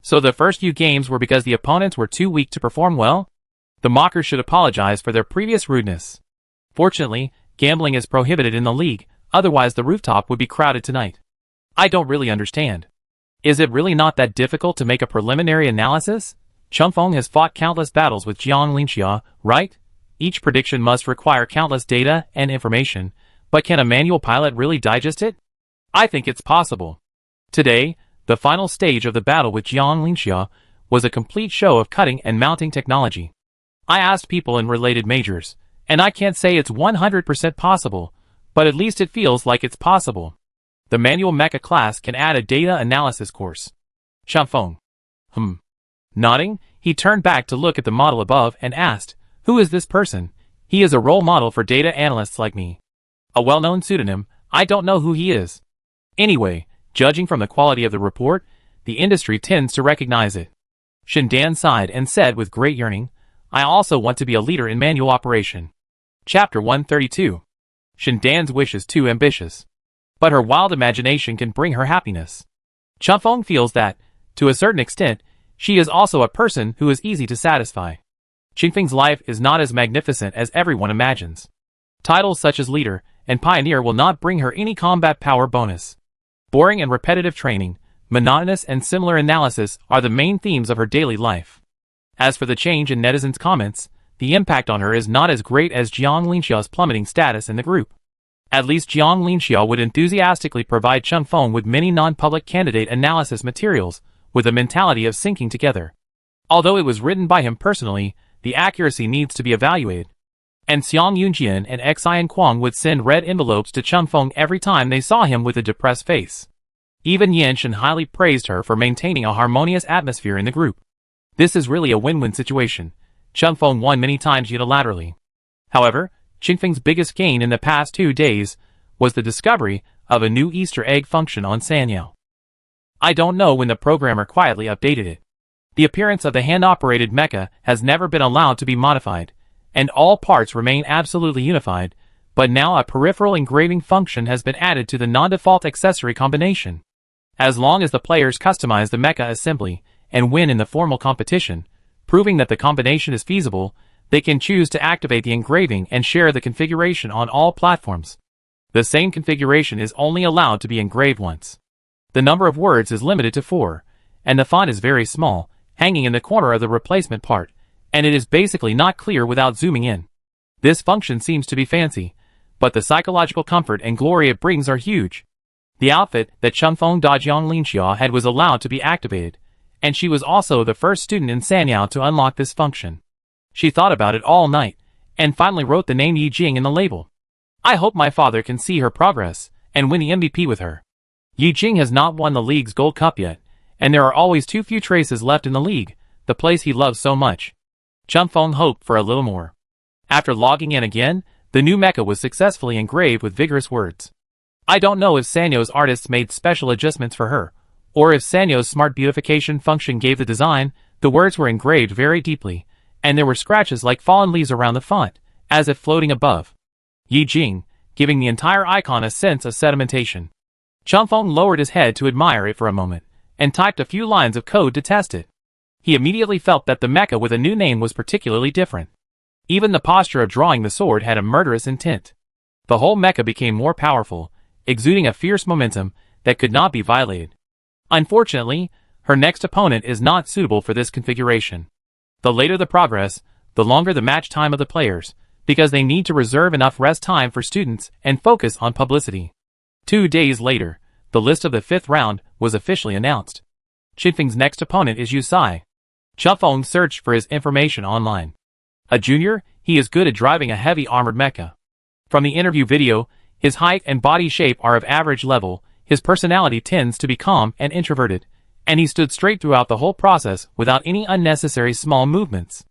So the first few games were because the opponents were too weak to perform well? The mockers should apologize for their previous rudeness. Fortunately, gambling is prohibited in the league, otherwise the rooftop would be crowded tonight. I don't really understand. Is it really not that difficult to make a preliminary analysis? Chang Feng has fought countless battles with Jiang Linxia, right? Each prediction must require countless data and information, but can a manual pilot really digest it? I think it's possible. Today, the final stage of the battle with Jiang Linxia was a complete show of cutting and mounting technology. I asked people in related majors, and I can't say it's 100% possible, but at least it feels like it's possible. The manual mecha class can add a data analysis course. Chang Feng. Nodding, he turned back to look at the model above and asked, "Who is this person?" "He is a role model for data analysts like me. A well-known pseudonym, I don't know who he is. Anyway, judging from the quality of the report, the industry tends to recognize it." Shindan sighed and said with great yearning, "I also want to be a leader in manual operation." Chapter 132. Shindan's wish is too ambitious. But her wild imagination can bring her happiness. Chang Feng feels that, to a certain extent, she is also a person who is easy to satisfy. Qinfeng's life is not as magnificent as everyone imagines. Titles such as leader and pioneer will not bring her any combat power bonus. Boring and repetitive training, monotonous and similar analysis are the main themes of her daily life. As for the change in netizens' comments, the impact on her is not as great as Jiang Linxiao's plummeting status in the group. At least Jiang Linxiao would enthusiastically provide Cheng Feng with many non-public candidate analysis materials, with a mentality of syncing together. Although it was written by him personally, the accuracy needs to be evaluated. And Xiang Yunjian and Xian Kuang would send red envelopes to Cheng Feng every time they saw him with a depressed face. Even Yan Shen highly praised her for maintaining a harmonious atmosphere in the group. This is really a win-win situation. Cheng Feng won many times unilaterally. However, Qingfeng's biggest gain in the past 2 days was the discovery of a new Easter egg function on Sanyao. I don't know when the programmer quietly updated it. The appearance of the hand-operated mecha has never been allowed to be modified, and all parts remain absolutely unified, but now a peripheral engraving function has been added to the non-default accessory combination. As long as the players customize the mecha assembly and win in the formal competition, proving that the combination is feasible, they can choose to activate the engraving and share the configuration on all platforms. The same configuration is only allowed to be engraved once. The number of words is limited to 4, and the font is very small, hanging in the corner of the replacement part, and it is basically not clear without zooming in. This function seems to be fancy, but the psychological comfort and glory it brings are huge. The outfit that Cheng Feng Dajiang Linxia had was allowed to be activated, and she was also the first student in Sanyao to unlock this function. She thought about it all night, and finally wrote the name Yi Jing in the label. I hope my father can see her progress, and win the MVP with her. Yi Jing has not won the league's Gold Cup yet, and there are always too few traces left in the league, the place he loves so much. Cheng Feng hoped for a little more. After logging in again, the new mecha was successfully engraved with vigorous words. I don't know if Sanyo's artists made special adjustments for her, or if Sanyo's smart beautification function gave the design. The words were engraved very deeply, and there were scratches like fallen leaves around the font, as if floating above. Yi Jing, giving the entire icon a sense of sedimentation. Cheng Feng lowered his head to admire it for a moment, and typed a few lines of code to test it. He immediately felt that the mecha with a new name was particularly different. Even the posture of drawing the sword had a murderous intent. The whole mecha became more powerful, exuding a fierce momentum that could not be violated. Unfortunately, her next opponent is not suitable for this configuration. The later the progress, the longer the match time of the players, because they need to reserve enough rest time for students and focus on publicity. 2 days later, the list of the 5th round was officially announced. Qingfeng's next opponent is Yusai. Cheng Feng searched for his information online. A junior, he is good at driving a heavy armored mecha. From the interview video, his height and body shape are of average level, his personality tends to be calm and introverted, and he stood straight throughout the whole process without any unnecessary small movements.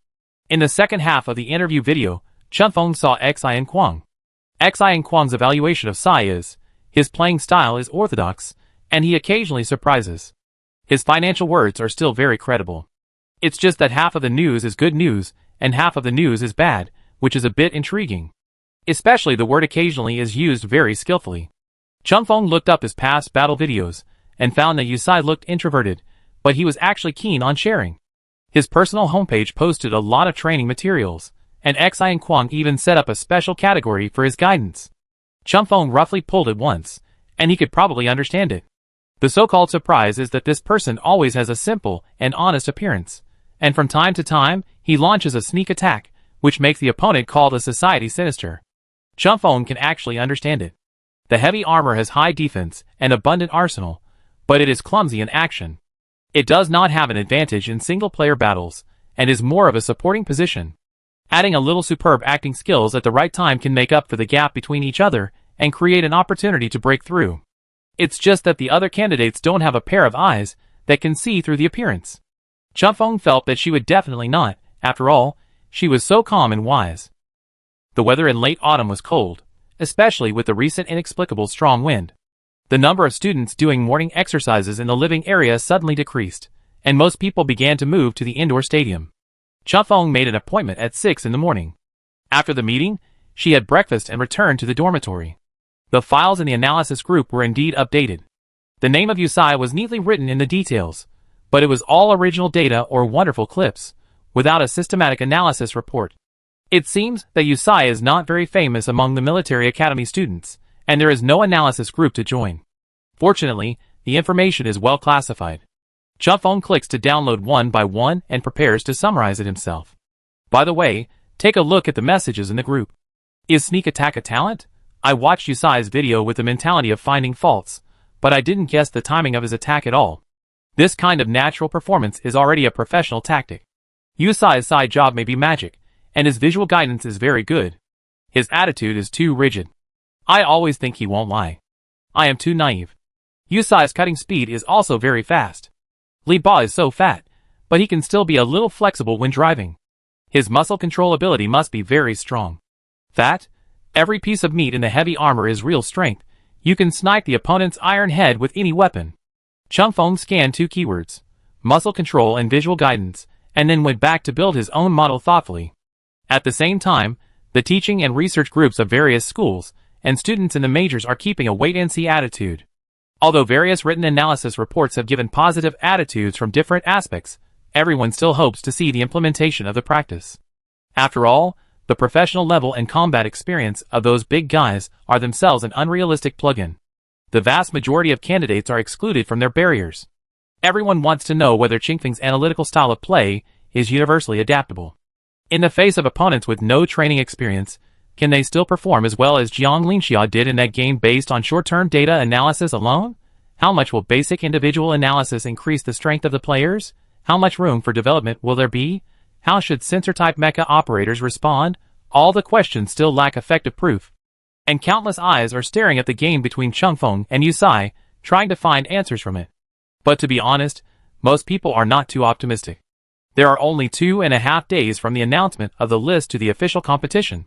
In the second half of the interview video, Cheng Feng saw Xian Kuang. Xian Kuang's evaluation of Sai is, his playing style is orthodox, and he occasionally surprises. His financial words are still very credible. It's just that half of the news is good news, and half of the news is bad, which is a bit intriguing. Especially the word occasionally is used very skillfully. Cheng Feng looked up his past battle videos, and found that Yusai looked introverted, but he was actually keen on sharing. His personal homepage posted a lot of training materials, and Xian Kuang even set up a special category for his guidance. Cheng Feng roughly pulled it once, and he could probably understand it. The so-called surprise is that this person always has a simple and honest appearance, and from time to time, he launches a sneak attack, which makes the opponent called a society sinister. Cheng Feng can actually understand it. The heavy armor has high defense and abundant arsenal, but it is clumsy in action. It does not have an advantage in single-player battles, and is more of a supporting position. Adding a little superb acting skills at the right time can make up for the gap between each other and create an opportunity to break through. It's just that the other candidates don't have a pair of eyes that can see through the appearance. Cheng Feng felt that she would definitely not. After all, she was so calm and wise. The weather in late autumn was cold, especially with the recent inexplicable strong wind. The number of students doing morning exercises in the living area suddenly decreased, and most people began to move to the indoor stadium. Cheng Feng made an appointment at 6 in the morning. After the meeting, she had breakfast and returned to the dormitory. The files in the analysis group were indeed updated. The name of Yusai was neatly written in the details, but it was all original data or wonderful clips, without a systematic analysis report. It seems that Yusai is not very famous among the military academy students, and there is no analysis group to join. Fortunately, the information is well classified. Chunfeng clicks to download one by one and prepares to summarize it himself. By the way, take a look at the messages in the group. Is sneak attack a talent? I watched Yusai's video with the mentality of finding faults, but I didn't guess the timing of his attack at all. This kind of natural performance is already a professional tactic. Yusai's side job may be magic, and his visual guidance is very good. His attitude is too rigid. I always think he won't lie. I am too naive. Yusai's cutting speed is also very fast. Li Ba is so fat, but he can still be a little flexible when driving. His muscle control ability must be very strong. Fat? Every piece of meat in the heavy armor is real strength. You can snipe the opponent's iron head with any weapon. Chunfeng scanned 2 keywords, muscle control and visual guidance, and then went back to build his own model thoughtfully. At the same time, the teaching and research groups of various schools and students in the majors are keeping a wait-and-see attitude. Although various written analysis reports have given positive attitudes from different aspects, everyone still hopes to see the implementation of the practice. After all, the professional level and combat experience of those big guys are themselves an unrealistic plug-in. The vast majority of candidates are excluded from their barriers. Everyone wants to know whether Qingfeng's analytical style of play is universally adaptable. In the face of opponents with no training experience, can they still perform as well as Jiang Linxia did in that game based on short-term data analysis alone? How much will basic individual analysis increase the strength of the players? How much room for development will there be? How should sensor-type mecha operators respond? All the questions still lack effective proof. And countless eyes are staring at the game between Chunfeng and Yusai, trying to find answers from it. But to be honest, most people are not too optimistic. There are only 2.5 days from the announcement of the list to the official competition.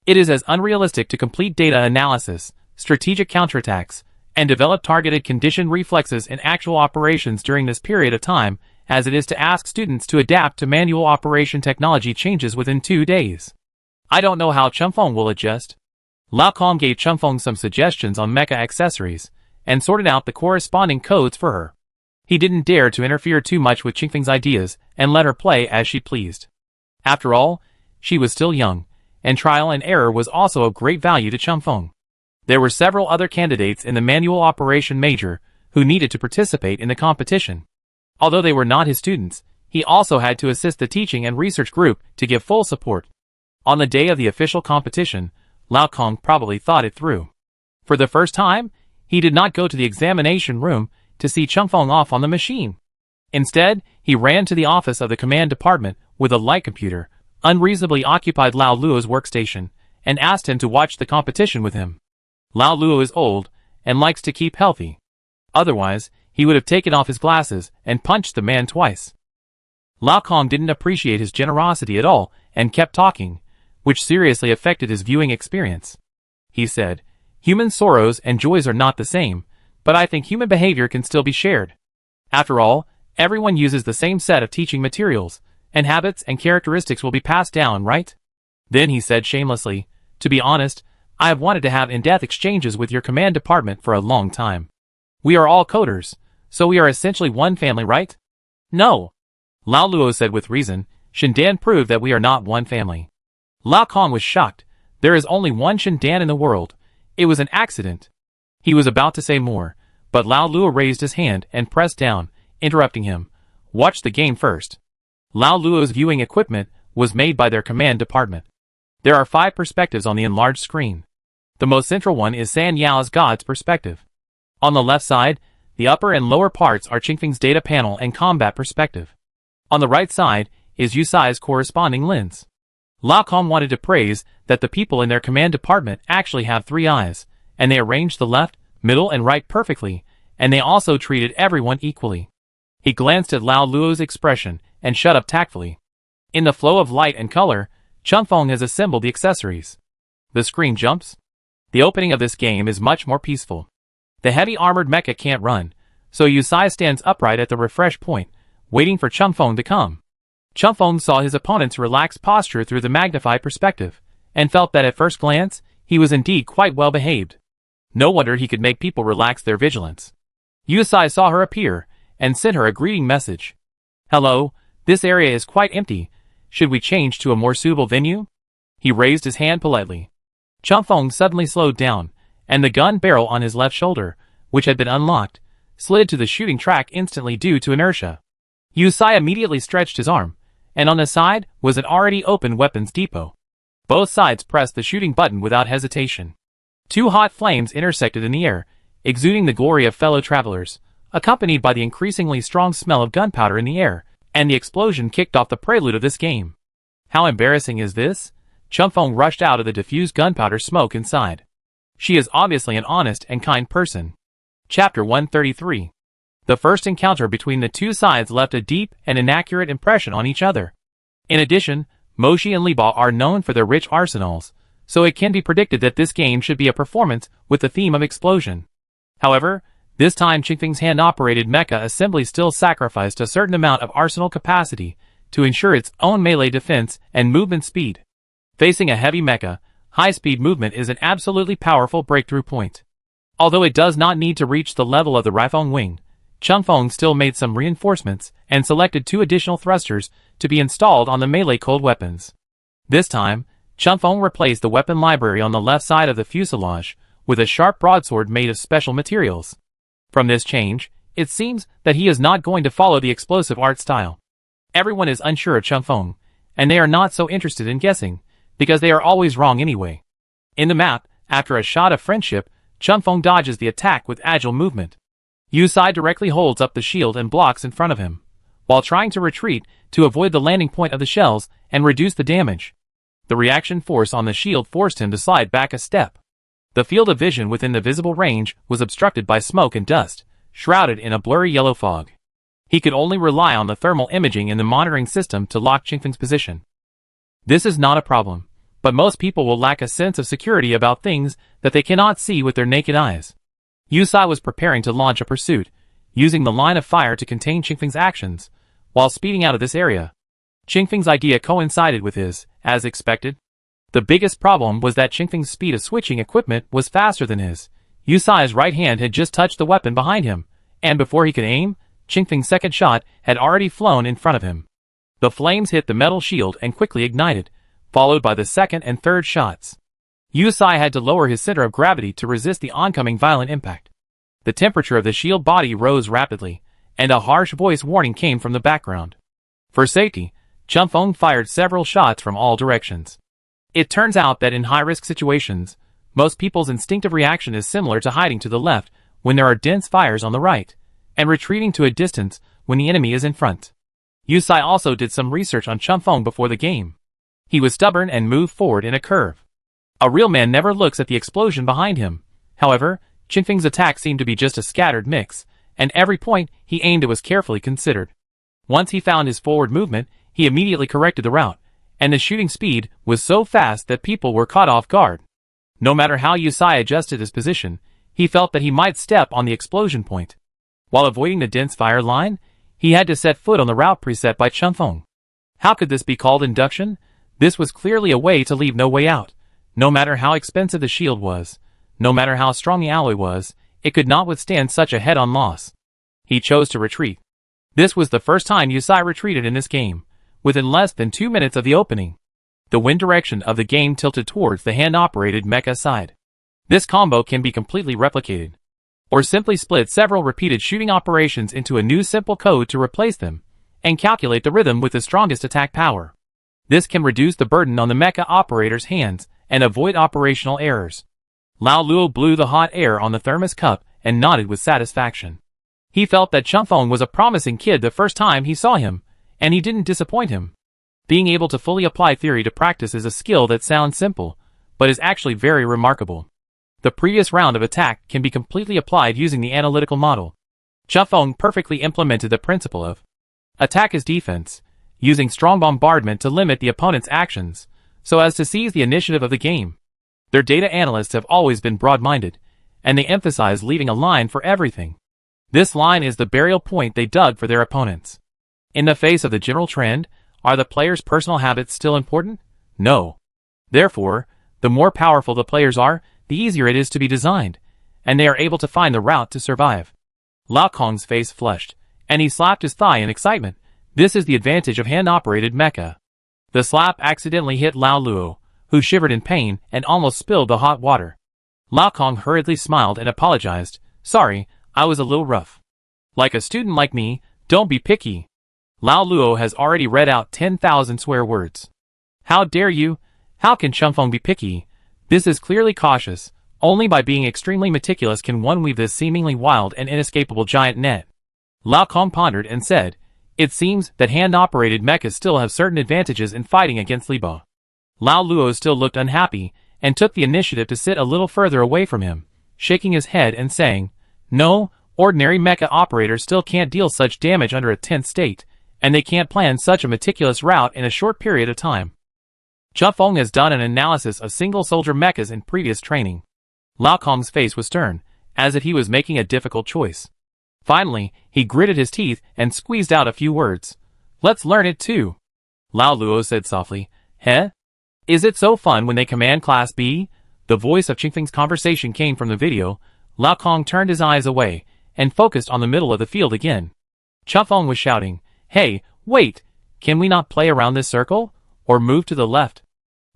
It is as unrealistic to complete data analysis, strategic counterattacks, and develop targeted condition reflexes in actual operations during this period of time as it is to ask students to adapt to manual operation technology changes within 2 days. I don't know how Chunfeng will adjust. Lao Kong gave Chunfeng some suggestions on mecha accessories, and sorted out the corresponding codes for her. He didn't dare to interfere too much with Qingfeng's ideas and let her play as she pleased. After all, she was still young, and trial and error was also of great value to Chunfeng. There were several other candidates in the manual operation major who needed to participate in the competition. Although they were not his students, he also had to assist the teaching and research group to give full support. On the day of the official competition, Lao Kong probably thought it through. For the first time, he did not go to the examination room to see Chunfeng off on the machine. Instead, he ran to the office of the command department with a light computer, unreasonably occupied Lao Luo's workstation, and asked him to watch the competition with him. Lao Luo is old and likes to keep healthy. Otherwise, he would have taken off his glasses and punched the man twice. Lao Kong didn't appreciate his generosity at all and kept talking, which seriously affected his viewing experience. He said, "Human sorrows and joys are not the same, but I think human behavior can still be shared. After all, everyone uses the same set of teaching materials, and habits and characteristics will be passed down, right?" Then he said shamelessly, "To be honest, I have wanted to have in-depth exchanges with your command department for a long time. We are all coders, so we are essentially one family, right?" "No," Lao Luo said with reason. "Shindan proved that we are not one family." Lao Kong was shocked. There is only one Shindan in the world. It was an accident. He was about to say more, but Lao Luo raised his hand and pressed down, interrupting him. "Watch the game first." Lao Luo's viewing equipment was made by their command department. There are 5 perspectives on the enlarged screen. The most central one is San Yao's God's perspective. On the left side, the upper and lower parts are Qingfeng's data panel and combat perspective. On the right side is Yusai's corresponding lens. Lao Kong wanted to praise that the people in their command department actually have 3 eyes, and they arranged the left, middle and right perfectly, and they also treated everyone equally. He glanced at Lao Luo's expression and shut up tactfully. In the flow of light and color, Chunfeng has assembled the accessories. The screen jumps. The opening of this game is much more peaceful. The heavy armored mecha can't run, so Yusai stands upright at the refresh point, waiting for Chunfeng to come. Chunfeng saw his opponent's relaxed posture through the magnified perspective, and felt that at first glance, he was indeed quite well behaved. No wonder he could make people relax their vigilance. Yusai saw her appear, and sent her a greeting message. "Hello, this area is quite empty. Should we change to a more suitable venue?" He raised his hand politely. Chunfeng suddenly slowed down, and the gun barrel on his left shoulder, which had been unlocked, slid to the shooting track instantly due to inertia. Yusai immediately stretched his arm, and on the side was an already open weapons depot. Both sides pressed the shooting button without hesitation. Two hot flames intersected in the air, exuding the glory of fellow travelers, accompanied by the increasingly strong smell of gunpowder in the air, and the explosion kicked off the prelude of this game. How embarrassing is this? Chunfeng rushed out of the diffused gunpowder smoke inside. She is obviously an honest and kind person. Chapter 133. The first encounter between the two sides left a deep and inaccurate impression on each other. In addition, Moshi and Liba are known for their rich arsenals, so it can be predicted that this game should be a performance with the theme of explosion. However, this time Qingfeng's hand-operated mecha assembly still sacrificed a certain amount of arsenal capacity to ensure its own melee defense and movement speed. Facing a heavy mecha, high-speed movement is an absolutely powerful breakthrough point. Although it does not need to reach the level of the Rifeng Wing, Chunfeng still made some reinforcements and selected 2 additional thrusters to be installed on the melee cold weapons. This time, Chunfeng replaced the weapon library on the left side of the fuselage with a sharp broadsword made of special materials. From this change, it seems that he is not going to follow the explosive art style. Everyone is unsure of Chunfeng, and they are not so interested in guessing, because they are always wrong anyway. In the map, after a shot of friendship, Chunfeng dodges the attack with agile movement. Yusai directly holds up the shield and blocks in front of him, while trying to retreat to avoid the landing point of the shells and reduce the damage. The reaction force on the shield forced him to slide back a step. The field of vision within the visible range was obstructed by smoke and dust, shrouded in a blurry yellow fog. He could only rely on the thermal imaging in the monitoring system to lock Qingfeng's position. This is not a problem, but most people will lack a sense of security about things that they cannot see with their naked eyes. Yusai was preparing to launch a pursuit, using the line of fire to contain Qingfeng's actions, while speeding out of this area. Qingfeng's idea coincided with his, as expected. The biggest problem was that Qingfeng's speed of switching equipment was faster than his. Yusai's right hand had just touched the weapon behind him, and before he could aim, Qingfeng's second shot had already flown in front of him. The flames hit the metal shield and quickly ignited, followed by the second and third shots. Yusai had to lower his center of gravity to resist the oncoming violent impact. The temperature of the shield body rose rapidly, and a harsh voice warning came from the background. For safety, Chunfeng fired several shots from all directions. It turns out that in high-risk situations, most people's instinctive reaction is similar to hiding to the left when there are dense fires on the right, and retreating to a distance when the enemy is in front. Yusai also did some research on Chunfeng before the game. He was stubborn and moved forward in a curve. A real man never looks at the explosion behind him. However, Qingfeng's attack seemed to be just a scattered mix, and every point he aimed at was carefully considered. Once he found his forward movement, he immediately corrected the route, and the shooting speed was so fast that people were caught off guard. No matter how Yusai adjusted his position, he felt that he might step on the explosion point. While avoiding the dense fire line, he had to set foot on the route preset by Chunfeng. How could this be called induction? This was clearly a way to leave no way out. No matter how expensive the shield was, no matter how strong the alloy was, it could not withstand such a head-on loss. He chose to retreat. This was the first time Yusai retreated in this game, within less than 2 minutes of the opening. The wind direction of the game tilted towards the hand-operated mecha side. This combo can be completely replicated, or simply split several repeated shooting operations into a new simple code to replace them, and calculate the rhythm with the strongest attack power. This can reduce the burden on the mecha operator's hands and avoid operational errors. Lao Luo blew the hot air on the thermos cup and nodded with satisfaction. He felt that Chunfeng was a promising kid the first time he saw him, and he didn't disappoint him. Being able to fully apply theory to practice is a skill that sounds simple, but is actually very remarkable. The previous round of attack can be completely applied using the analytical model. Chunfeng perfectly implemented the principle of attack as defense, using strong bombardment to limit the opponent's actions, so as to seize the initiative of the game. Their data analysts have always been broad-minded, and they emphasize leaving a line for everything. This line is the burial point they dug for their opponents. In the face of the general trend, are the players' personal habits still important? No. Therefore, the more powerful the players are, the easier it is to be designed, and they are able to find the route to survive. Lao Kong's face flushed, and he slapped his thigh in excitement. This is the advantage of hand-operated mecha. The slap accidentally hit Lao Luo, who shivered in pain and almost spilled the hot water. Lao Kong hurriedly smiled and apologized. Sorry, I was a little rough. Like a student like me, don't be picky. Lao Luo has already read out 10,000 swear words. How dare you? How can Chunfeng be picky? This is clearly cautious. Only by being extremely meticulous can one weave this seemingly wild and inescapable giant net. Lao Kong pondered and said, it seems that hand-operated mechas still have certain advantages in fighting against Libo. Lao Luo still looked unhappy, and took the initiative to sit a little further away from him, shaking his head and saying, no, ordinary mecha operators still can't deal such damage under a tense state, and they can't plan such a meticulous route in a short period of time. Chunfeng has done an analysis of single-soldier mechas in previous training. Lao Kong's face was stern, as if he was making a difficult choice. Finally, he gritted his teeth and squeezed out a few words. Let's learn it too. Lao Luo said softly, Heh? Is it so fun when they command Class B? The voice of Chingfeng's conversation came from the video. Lao Kong turned his eyes away, and focused on the middle of the field again. Chunfeng was shouting, hey, wait, can we not play around this circle? Or move to the left?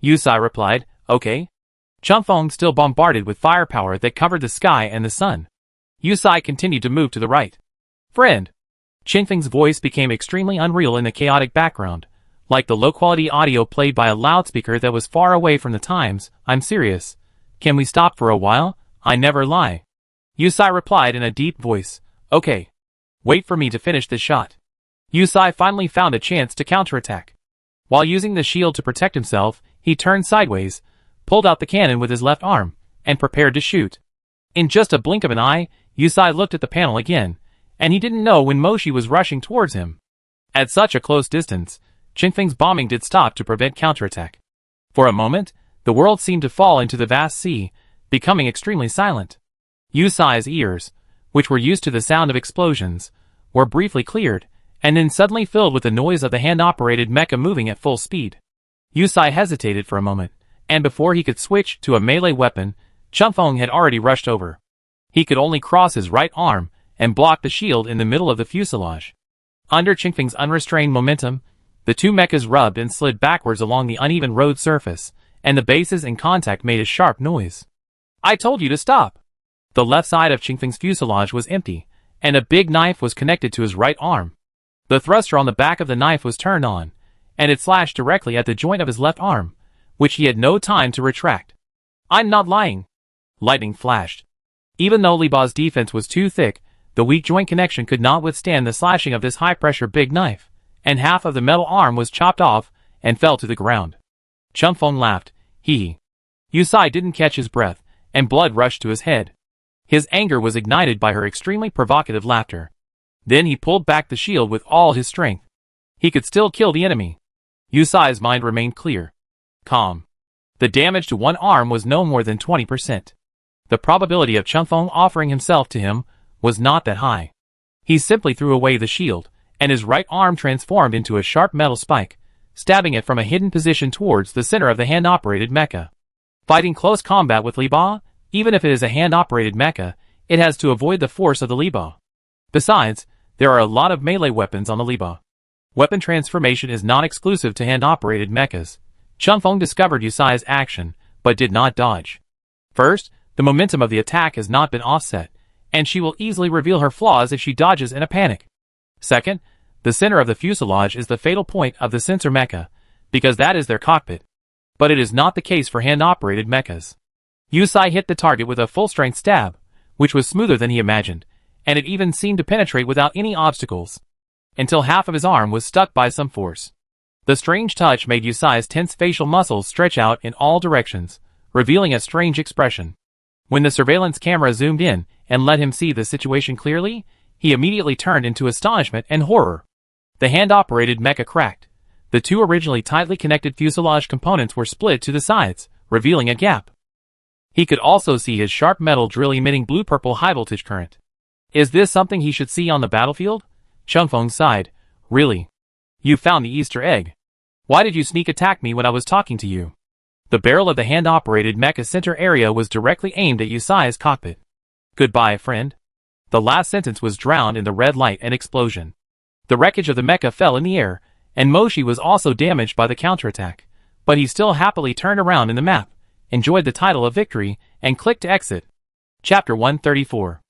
Yusai replied, okay. Chunfeng still bombarded with firepower that covered the sky and the sun. Yusai continued to move to the right. Friend! Chingfeng's voice became extremely unreal in the chaotic background, like the low-quality audio played by a loudspeaker that was far away from the times. I'm serious. Can we stop for a while? I never lie. Yusai replied in a deep voice, okay. Wait for me to finish this shot. Yusai finally found a chance to counterattack. While using the shield to protect himself, he turned sideways, pulled out the cannon with his left arm, and prepared to shoot. In just a blink of an eye, Yusai looked at the panel again, and he didn't know when Moshi was rushing towards him. At such a close distance, Chingfeng's bombing did stop to prevent counterattack. For a moment, the world seemed to fall into the vast sea, becoming extremely silent. Yusai's ears, which were used to the sound of explosions, were briefly cleared, and then suddenly filled with the noise of the hand-operated mecha moving at full speed. Yusai hesitated for a moment, and before he could switch to a melee weapon, Chunfeng had already rushed over. He could only cross his right arm and block the shield in the middle of the fuselage. Under Chingfeng's unrestrained momentum, the two mechas rubbed and slid backwards along the uneven road surface, and the bases in contact made a sharp noise. I told you to stop! The left side of Chingfeng's fuselage was empty, and a big knife was connected to his right arm. The thruster on the back of the knife was turned on, and it slashed directly at the joint of his left arm, which he had no time to retract. I'm not lying. Lightning flashed. Even though Liba's defense was too thick, the weak joint connection could not withstand the slashing of this high-pressure big knife, and half of the metal arm was chopped off and fell to the ground. Chunfeng laughed. Hee. Yusai didn't catch his breath, and blood rushed to his head. His anger was ignited by her extremely provocative laughter. Then he pulled back the shield with all his strength. He could still kill the enemy. Yusai's mind remained clear. Calm. The damage to one arm was no more than 20%. The probability of Chunfeng offering himself to him was not that high. He simply threw away the shield, and his right arm transformed into a sharp metal spike, stabbing it from a hidden position towards the center of the hand-operated mecha. Fighting close combat with Liba, even if it is a hand-operated mecha, it has to avoid the force of the Liba. Besides, there are a lot of melee weapons on the Liba. Weapon transformation is not exclusive to hand-operated mechas. Chunfeng discovered Yusai's action, but did not dodge. First, the momentum of the attack has not been offset, and she will easily reveal her flaws if she dodges in a panic. Second, the center of the fuselage is the fatal point of the sensor mecha, because that is their cockpit. But it is not the case for hand-operated mechas. Yusai hit the target with a full-strength stab, which was smoother than he imagined, and it even seemed to penetrate without any obstacles, until half of his arm was stuck by some force. The strange touch made Yusai's tense facial muscles stretch out in all directions, revealing a strange expression. When the surveillance camera zoomed in and let him see the situation clearly, he immediately turned into astonishment and horror. The hand-operated mecha cracked. The two originally tightly connected fuselage components were split to the sides, revealing a gap. He could also see his sharp metal drill emitting blue-purple high-voltage current. Is this something he should see on the battlefield? Chunfeng sighed. Really? You found the Easter egg. Why did you sneak attack me when I was talking to you? The barrel of the hand-operated mecha center area was directly aimed at Yusai's cockpit. Goodbye, friend. The last sentence was drowned in the red light and explosion. The wreckage of the mecha fell in the air, and Moshi was also damaged by the counterattack, but he still happily turned around in the map, enjoyed the title of victory, and clicked to exit. Chapter 134.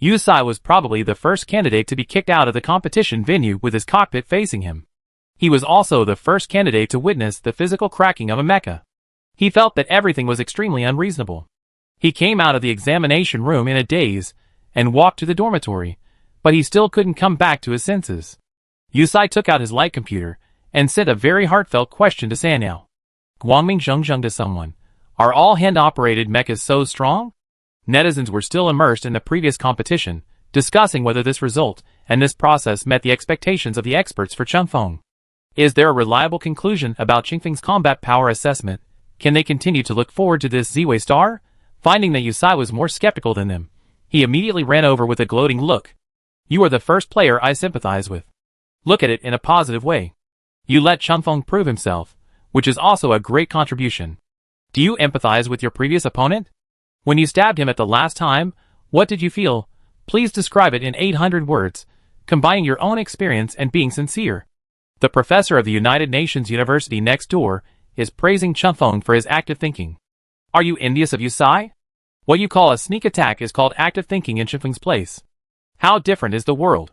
Yu Sai was probably the first candidate to be kicked out of the competition venue with his cockpit facing him. He was also the first candidate to witness the physical cracking of a mecha. He felt that everything was extremely unreasonable. He came out of the examination room in a daze and walked to the dormitory, but he still couldn't come back to his senses. Yu Sai took out his light computer and sent a very heartfelt question to Sanyao. Guangming zhengzheng to someone. Are all hand-operated mechas so strong? Netizens were still immersed in the previous competition, discussing whether this result and this process met the expectations of the experts for Chunfeng. Is there a reliable conclusion about Qingfeng's combat power assessment? Can they continue to look forward to this Ziwei star? Finding that Yu Sai was more skeptical than them, he immediately ran over with a gloating look. You are the first player I sympathize with. Look at it in a positive way. You let Chunfeng prove himself, which is also a great contribution. Do you empathize with your previous opponent? When you stabbed him at the last time, what did you feel? Please describe it in 800 words, combining your own experience and being sincere. The professor of the United Nations University next door is praising Chunfeng for his active thinking. Are you envious of Yu Sai? What you call a sneak attack is called active thinking in Chunfeng's place. How different is the world?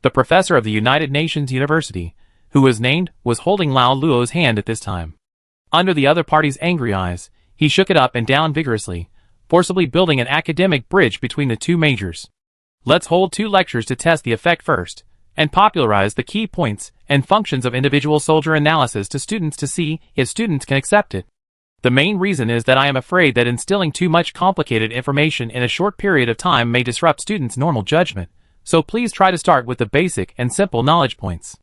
The professor of the United Nations University, who was named, was holding Lao Luo's hand at this time. Under the other party's angry eyes, he shook it up and down vigorously, forcibly building an academic bridge between the two majors. Let's hold 2 lectures to test the effect first, and popularize the key points and functions of individual soldier analysis to students to see if students can accept it. The main reason is that I am afraid that instilling too much complicated information in a short period of time may disrupt students' normal judgment, so please try to start with the basic and simple knowledge points.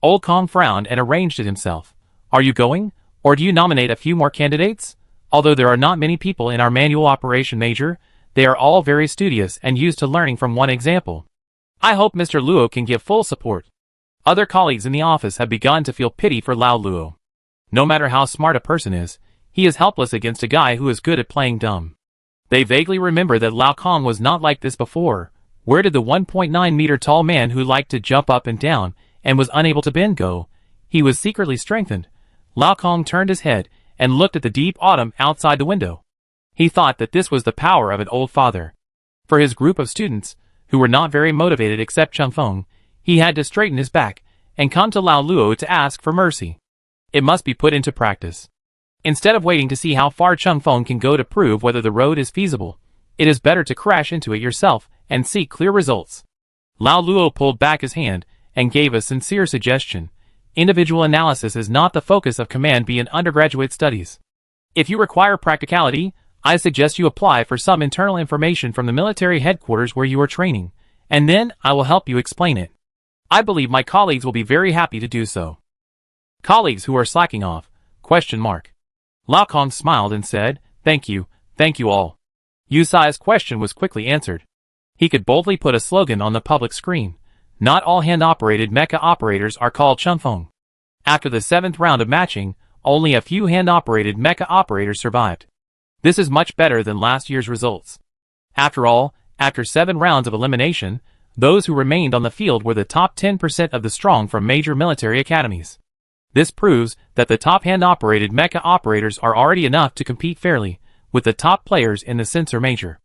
Old Kong frowned and arranged it himself. Are you going, or do you nominate a few more candidates? Although there are not many people in our manual operation major, they are all very studious and used to learning from one example. I hope Mr. Luo can give full support. Other colleagues in the office have begun to feel pity for Lao Luo. No matter how smart a person is, he is helpless against a guy who is good at playing dumb. They vaguely remember that Lao Kong was not like this before. Where did the 1.9 meter tall man who liked to jump up and down and was unable to bend go? He was secretly strengthened. Lao Kong turned his head and looked at the deep autumn outside the window. He thought that this was the power of an old father. For his group of students, who were not very motivated except Chunfeng, he had to straighten his back and come to Lao Luo to ask for mercy. It must be put into practice. Instead of waiting to see how far Chunfeng can go to prove whether the road is feasible, it is better to crash into it yourself and see clear results. Lao Luo pulled back his hand and gave a sincere suggestion. Individual analysis is not the focus of Command B in undergraduate studies. If you require practicality, I suggest you apply for some internal information from the military headquarters where you are training, and then I will help you explain it. I believe my colleagues will be very happy to do so. Colleagues who are slacking off? ? Lao Kong smiled and said, thank you all. Yu Sai's question was quickly answered. He could boldly put a slogan on the public screen. Not all hand-operated mecha operators are called Chunfeng. After the 7th round of matching, only a few hand-operated mecha operators survived. This is much better than last year's results. After all, after 7 rounds of elimination, those who remained on the field were the top 10% of the strong from major military academies. This proves that the top hand-operated mecha operators are already enough to compete fairly with the top players in the Sensor Major.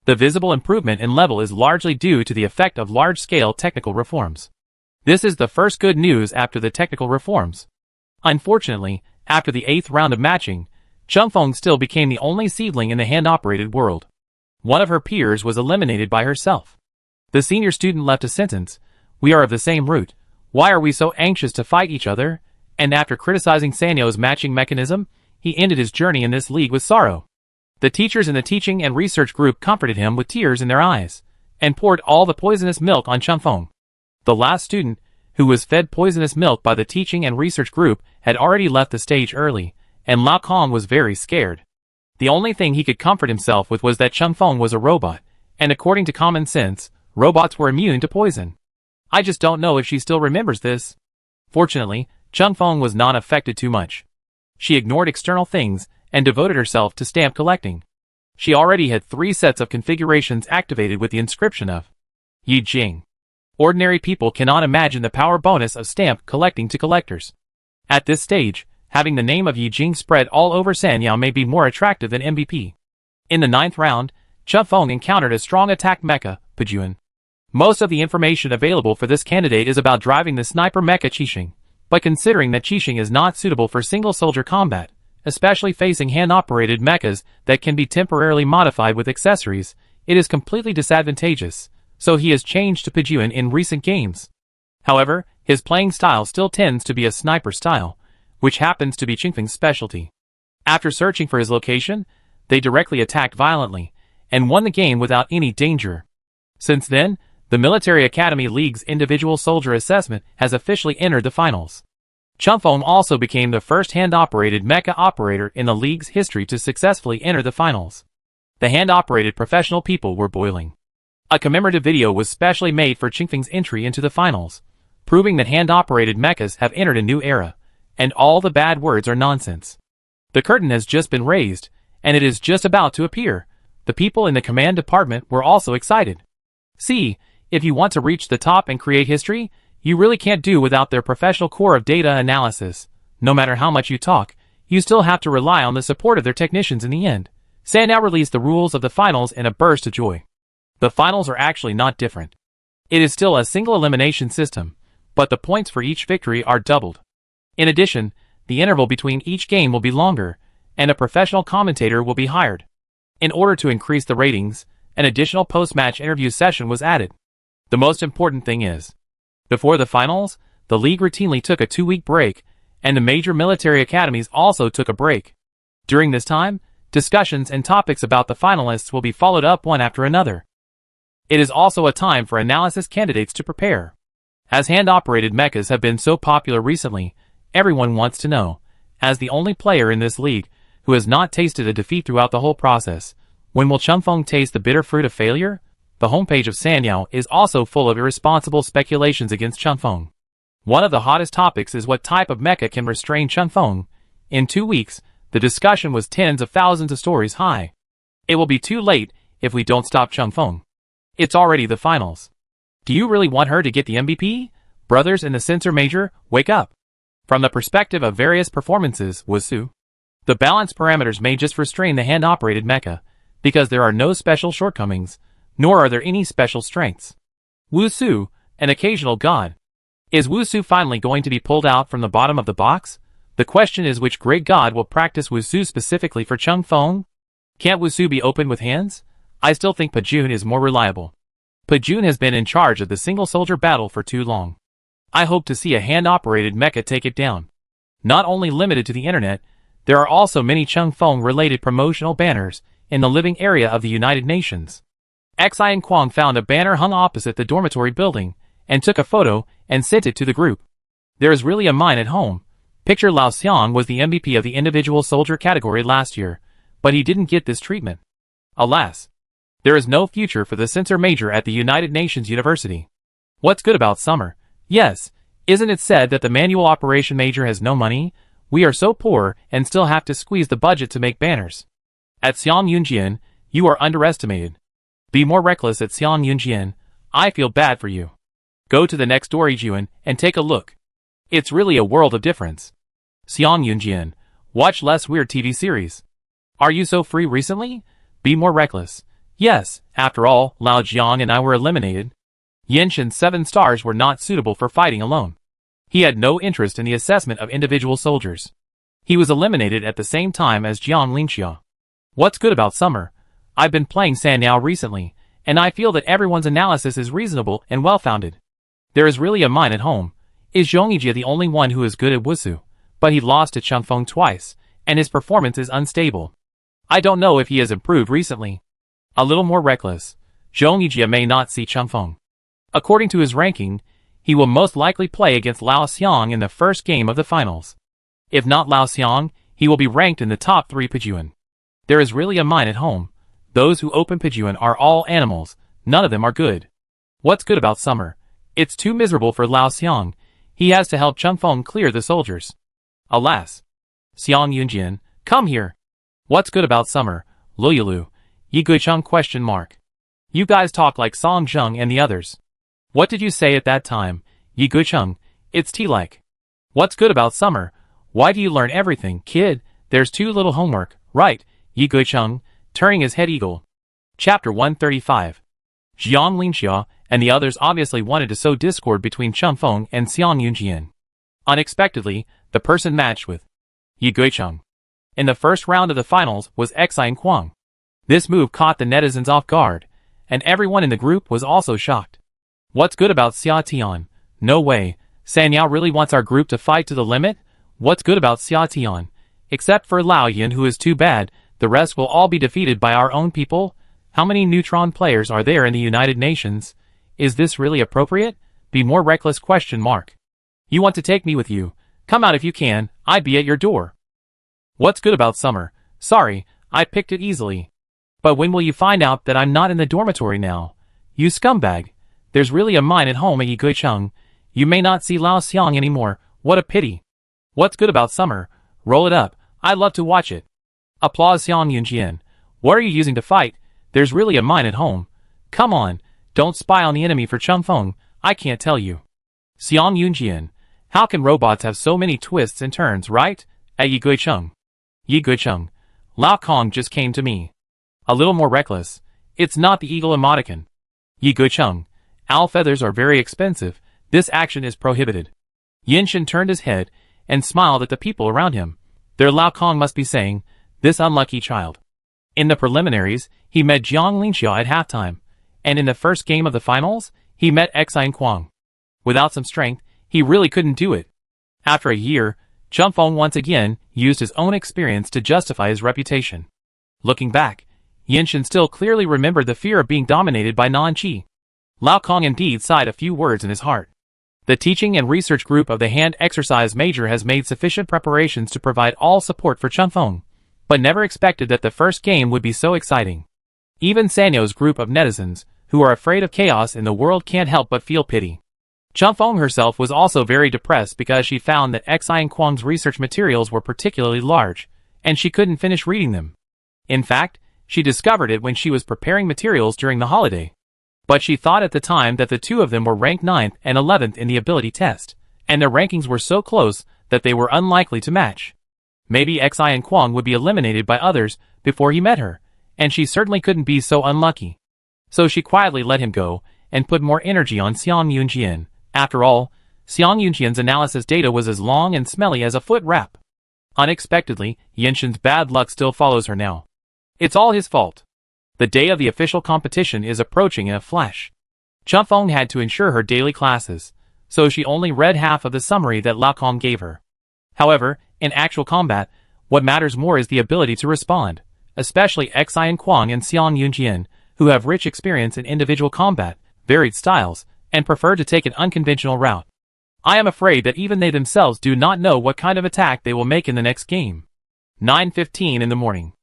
The visible improvement in level is largely due to the effect of large-scale technical reforms. This is the first good news after the technical reforms. Unfortunately, after the 8th round of matching, Chunfeng still became the only seedling in the hand-operated world. One of her peers was eliminated by herself. The senior student left a sentence, "We are of the same root. Why are we so anxious to fight each other?" And after criticizing Sanyo's matching mechanism, he ended his journey in this league with sorrow. The teachers in the teaching and research group comforted him with tears in their eyes, and poured all the poisonous milk on Chunfeng. The last student, who was fed poisonous milk by the teaching and research group, had already left the stage early, and Lao Kong was very scared. The only thing he could comfort himself with was that Chunfeng was a robot, and according to common sense, robots were immune to poison. I just don't know if she still remembers this. Fortunately, Chunfeng was not affected too much. She ignored external things and devoted herself to stamp collecting. She already had 3 sets of configurations activated with the inscription of Yi Jing. Ordinary people cannot imagine the power bonus of stamp collecting to collectors. At this stage, having the name of Yi Jing spread all over Sanyao may be more attractive than MVP. In the 9th round, Chunfeng encountered a strong attack mecha Pejuan. Most of the information available for this candidate is about driving the sniper mecha Qixing, but considering that Qixing is not suitable for single-soldier combat, especially facing hand-operated mechas that can be temporarily modified with accessories, it is completely disadvantageous, so he has changed to Pejuan in recent games. However, his playing style still tends to be a sniper style, which happens to be Qingfeng's specialty. After searching for his location, they directly attacked violently, and won the game without any danger. Since then, the Military Academy League's individual soldier assessment has officially entered the finals. Chunfeng also became the first hand-operated mecha operator in the league's history to successfully enter the finals. The hand-operated professional people were boiling. A commemorative video was specially made for Qingfeng's entry into the finals, proving that hand-operated mechas have entered a new era, and all the bad words are nonsense. The curtain has just been raised, and it is just about to appear. The people in the command department were also excited. See, if you want to reach the top and create history, you really can't do without their professional core of data analysis. No matter how much you talk, you still have to rely on the support of their technicians in the end. Sandow released the rules of the finals in a burst of joy. The finals are actually not different. It is still a single elimination system, but the points for each victory are doubled. In addition, the interval between each game will be longer, and a professional commentator will be hired. In order to increase the ratings, an additional post-match interview session was added. The most important thing is, before the finals, the league routinely took a 2-week break, and the major military academies also took a break. During this time, discussions and topics about the finalists will be followed up one after another. It is also a time for analysis candidates to prepare. As hand-operated mechas have been so popular recently, everyone wants to know, as the only player in this league who has not tasted a defeat throughout the whole process, when will Chunfeng taste the bitter fruit of failure? The homepage of Sanyao is also full of irresponsible speculations against Chunfeng. One of the hottest topics is what type of mecha can restrain Chunfeng. In 2 weeks, the discussion was tens of thousands of stories high. It will be too late if we don't stop Chunfeng. It's already the finals. Do you really want her to get the MVP? Brothers in the Censor Major, wake up. From the perspective of various performances, Wusu, the balance parameters may just restrain the hand-operated mecha, because there are no special shortcomings, nor are there any special strengths. Wusu, an occasional god. Is Wusu finally going to be pulled out from the bottom of the box? The question is which great god will practice Wusu specifically for Chunfeng? Can't Wusu be opened with hands? I still think Pejuan is more reliable. Pejuan has been in charge of the single-soldier battle for too long. I hope to see a hand-operated mecha take it down. Not only limited to the internet, there are also many Chunfeng-related promotional banners in the living area of the United Nations. Xi and Kwang found a banner hung opposite the dormitory building, and took a photo and sent it to the group. There is really a mine at home. Picture Lao Xiang was the MVP of the individual soldier category last year, but he didn't get this treatment. Alas. There is no future for the Censor Major at the United Nations University. What's good about summer? Yes, isn't it said that the manual operation major has no money? We are so poor and still have to squeeze the budget to make banners. At Xiang Yunjian, you are underestimated. Be more reckless at Xiang Yunjian. I feel bad for you. Go to the next door Yijuan and take a look. It's really a world of difference. Xiang Yunjian, watch less weird TV series. Are you so free recently? Be more reckless. Yes, after all, Lao Jiang and I were eliminated. Yenshin's 7 stars were not suitable for fighting alone. He had no interest in the assessment of individual soldiers. He was eliminated at the same time as Jiang Lingxia. What's good about summer? I've been playing Sanyao recently, and I feel that everyone's analysis is reasonable and well-founded. There is really a mine at home. Is Zhongyijia the only one who is good at Wusu? But he lost to Chunfeng twice, and his performance is unstable. I don't know if he has improved recently. A little more reckless. Zhongyijia may not see Chunfeng. According to his ranking, he will most likely play against Lao Xiang in the first game of the finals. If not Lao Xiang, he will be ranked in the top 3 Pejuan. There is really a mine at home. Those who open Pejuan are all animals, none of them are good. What's good about summer? It's too miserable for Lao Xiang. He has to help Chunfeng clear the soldiers. Alas. Xiang Yunjian, come here. What's good about summer? Luyalu. Yi Guicheng question mark. You guys talk like Song Zheng and the others. What did you say at that time? Yi Guicheng, it's tea-like. What's good about summer? Why do you learn everything, kid? There's too little homework, right? Yi Guicheng, turning his head eagle. Chapter 135. Jiang Linxia and the others obviously wanted to sow discord between Chen Feng and Xiang Yunjian. Unexpectedly, the person matched with Yi Guicheng in the first round of the finals was Xine Kuang. This move caught the netizens off guard, and everyone in the group was also shocked. What's good about Xia Tian? No way. Sanyao really wants our group to fight to the limit? What's good about Xia Tian? Except for Lao Yin, who is too bad, the rest will all be defeated by our own people? How many neutron players are there in the United Nations? Is this really appropriate? Be more reckless ? You want to take me with you? Come out if you can, I'd be at your door. What's good about summer? Sorry, I picked it easily. But when will you find out that I'm not in the dormitory now? You scumbag. There's really a mine at home at Yi Guicheng. You may not see Lao Xiang anymore, what a pity. What's good about summer? Roll it up, I'd love to watch it. Applause Xiang Yunjian. What are you using to fight? There's really a mine at home. Come on, don't spy on the enemy for Chen Feng, I can't tell you. Xiang Yunjian. How can robots have so many twists and turns, right? At Yi Guicheng. Yi Guicheng. Lao Kong just came to me. A little more reckless. It's not the eagle emoticon. Yi Guicheng. Owl feathers are very expensive. This action is prohibited. Yinshin turned his head and smiled at the people around him. Their Lao Kong must be saying, this unlucky child. In the preliminaries, he met Jiang Linxia at halftime, and in the first game of the finals, he met Xine Kuang. Without some strength, he really couldn't do it. After a year, Chen Feng once again used his own experience to justify his reputation. Looking back, Yinshin still clearly remembered the fear of being dominated by Nan-Chi. Lao Kong indeed sighed a few words in his heart. The teaching and research group of the hand exercise major has made sufficient preparations to provide all support for Chen Feng, but never expected that the first game would be so exciting. Even Sanyo's group of netizens, who are afraid of chaos in the world, can't help but feel pity. Chen Feng herself was also very depressed because she found that Xine Kuang's research materials were particularly large, and she couldn't finish reading them. In fact, she discovered it when she was preparing materials during the holiday. But she thought at the time that the two of them were ranked 9th and 11th in the ability test, and their rankings were so close that they were unlikely to match. Maybe Xine Kuang would be eliminated by others before he met her, and she certainly couldn't be so unlucky. So she quietly let him go, and put more energy on Xiang Yunjian. After all, Xiang Yunjian's analysis data was as long and smelly as a foot wrap. Unexpectedly, Yinshin's bad luck still follows her now. It's all his fault. The day of the official competition is approaching in a flash. Chen Feng had to ensure her daily classes, so she only read half of the summary that Lao Kong gave her. However, in actual combat, what matters more is the ability to respond, especially Xine Kuang and Xiang Yunjian, who have rich experience in individual combat, varied styles, and prefer to take an unconventional route. I am afraid that even they themselves do not know what kind of attack they will make in the next game. 9:15 in the morning.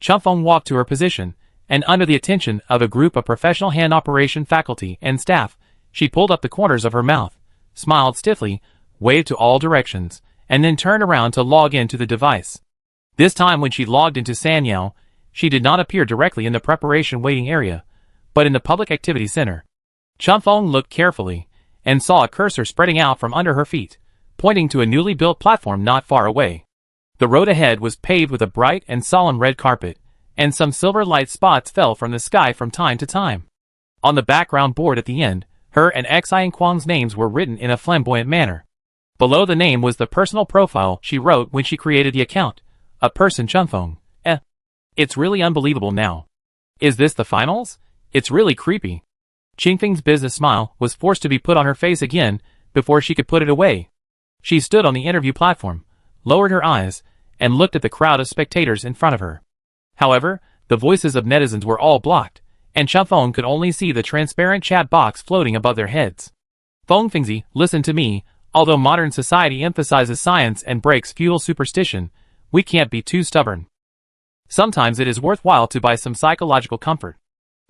Chen Feng walked to her position, and under the attention of a group of professional hand operation faculty and staff, she pulled up the corners of her mouth, smiled stiffly, waved to all directions, and then turned around to log into the device. This time when she logged into Sanyao, she did not appear directly in the preparation waiting area, but in the public activity center. Chen Feng looked carefully, and saw a cursor spreading out from under her feet, pointing to a newly built platform not far away. The road ahead was paved with a bright and solemn red carpet, and some silver light spots fell from the sky from time to time. On the background board at the end, her and Xine Kuang's names were written in a flamboyant manner. Below the name was the personal profile she wrote when she created the account. A person Chen Feng. It's really unbelievable now. Is this the finals? It's really creepy. Qingfeng's business smile was forced to be put on her face again before she could put it away. She stood on the interview platform, lowered her eyes, and looked at the crowd of spectators in front of her. However, the voices of netizens were all blocked, and Chen Feng could only see the transparent chat box floating above their heads. Feng Fengzi, listen to me, although modern society emphasizes science and breaks feudal superstition, we can't be too stubborn. Sometimes it is worthwhile to buy some psychological comfort.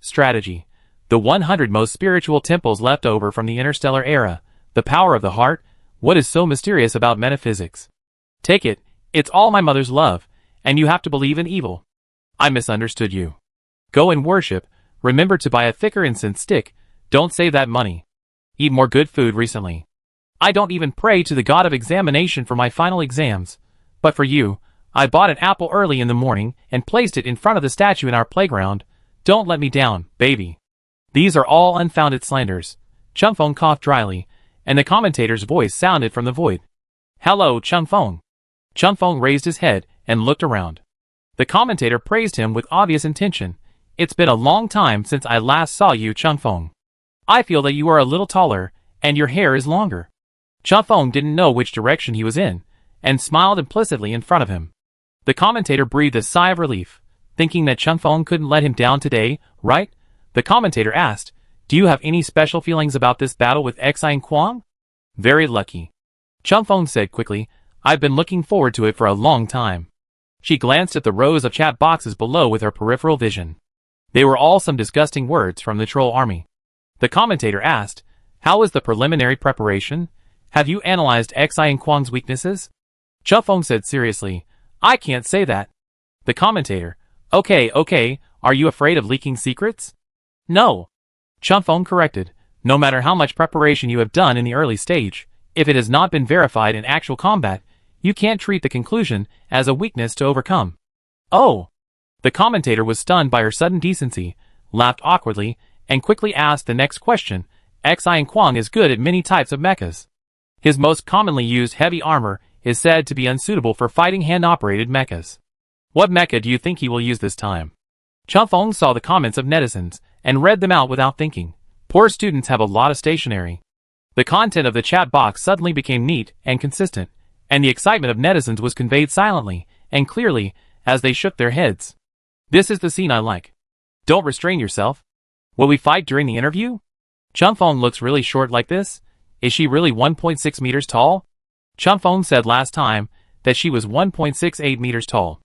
Strategy. The 100 most spiritual temples left over from the interstellar era, the power of the heart, what is so mysterious about metaphysics? Take it, it's all my mother's love, and you have to believe in evil. I misunderstood you. Go and worship, remember to buy a thicker incense stick, don't save that money. Eat more good food recently. I don't even pray to the god of examination for my final exams, but for you, I bought an apple early in the morning and placed it in front of the statue in our playground. Don't let me down, baby. These are all unfounded slanders. Chun Feng coughed dryly, and the commentator's voice sounded from the void. Hello, Chun Feng. Chun Feng raised his head and looked around. The commentator praised him with obvious intention. It's been a long time since I last saw you, Chun Feng. I feel that you are a little taller, and your hair is longer. Chun Feng didn't know which direction he was in, and smiled implicitly in front of him. The commentator breathed a sigh of relief, thinking that Chun Feng couldn't let him down today, right? The commentator asked, do you have any special feelings about this battle with Xi Kwang? Very lucky. Chun Feng said quickly, I've been looking forward to it for a long time. She glanced at the rows of chat boxes below with her peripheral vision. They were all some disgusting words from the troll army. The commentator asked, how was the preliminary preparation? Have you analyzed Xi Kwang's weaknesses? Chun Feng said seriously, I can't say that. The commentator, okay, are you afraid of leaking secrets? No. Chun Feng corrected, no matter how much preparation you have done in the early stage, if it has not been verified in actual combat, you can't treat the conclusion as a weakness to overcome. Oh! The commentator was stunned by her sudden decency, laughed awkwardly, and quickly asked the next question. Xi Kwang is good at many types of mechas. His most commonly used heavy armor is said to be unsuitable for fighting hand-operated mechas. What mecha do you think he will use this time? Chun Feng saw the comments of netizens and read them out without thinking. Poor students have a lot of stationery. The content of the chat box suddenly became neat and consistent, and the excitement of netizens was conveyed silently and clearly as they shook their heads. This is the scene I like. Don't restrain yourself. Will we fight during the interview? Chun Feng looks really short like this. Is she really 1.6 meters tall? Chun Feng said last time that she was 1.68 meters tall.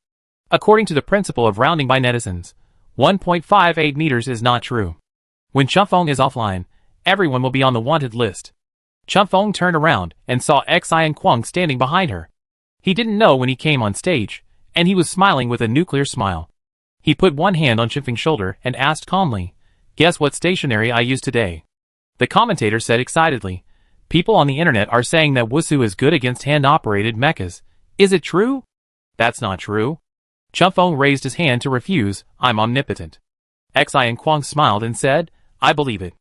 According to the principle of rounding by netizens, 1.58 meters is not true. When Chun Feng is offline, everyone will be on the wanted list. Chun Feng turned around and saw Xi Kwang standing behind her. He didn't know when he came on stage, and he was smiling with a nuclear smile. He put one hand on Chun Feng's shoulder and asked calmly, guess what stationery I used today? The commentator said excitedly, people on the internet are saying that Wusu is good against hand-operated mechas. Is it true? That's not true. Chun Feng raised his hand to refuse, I'm omnipotent. Xi Kwang smiled and said, I believe it.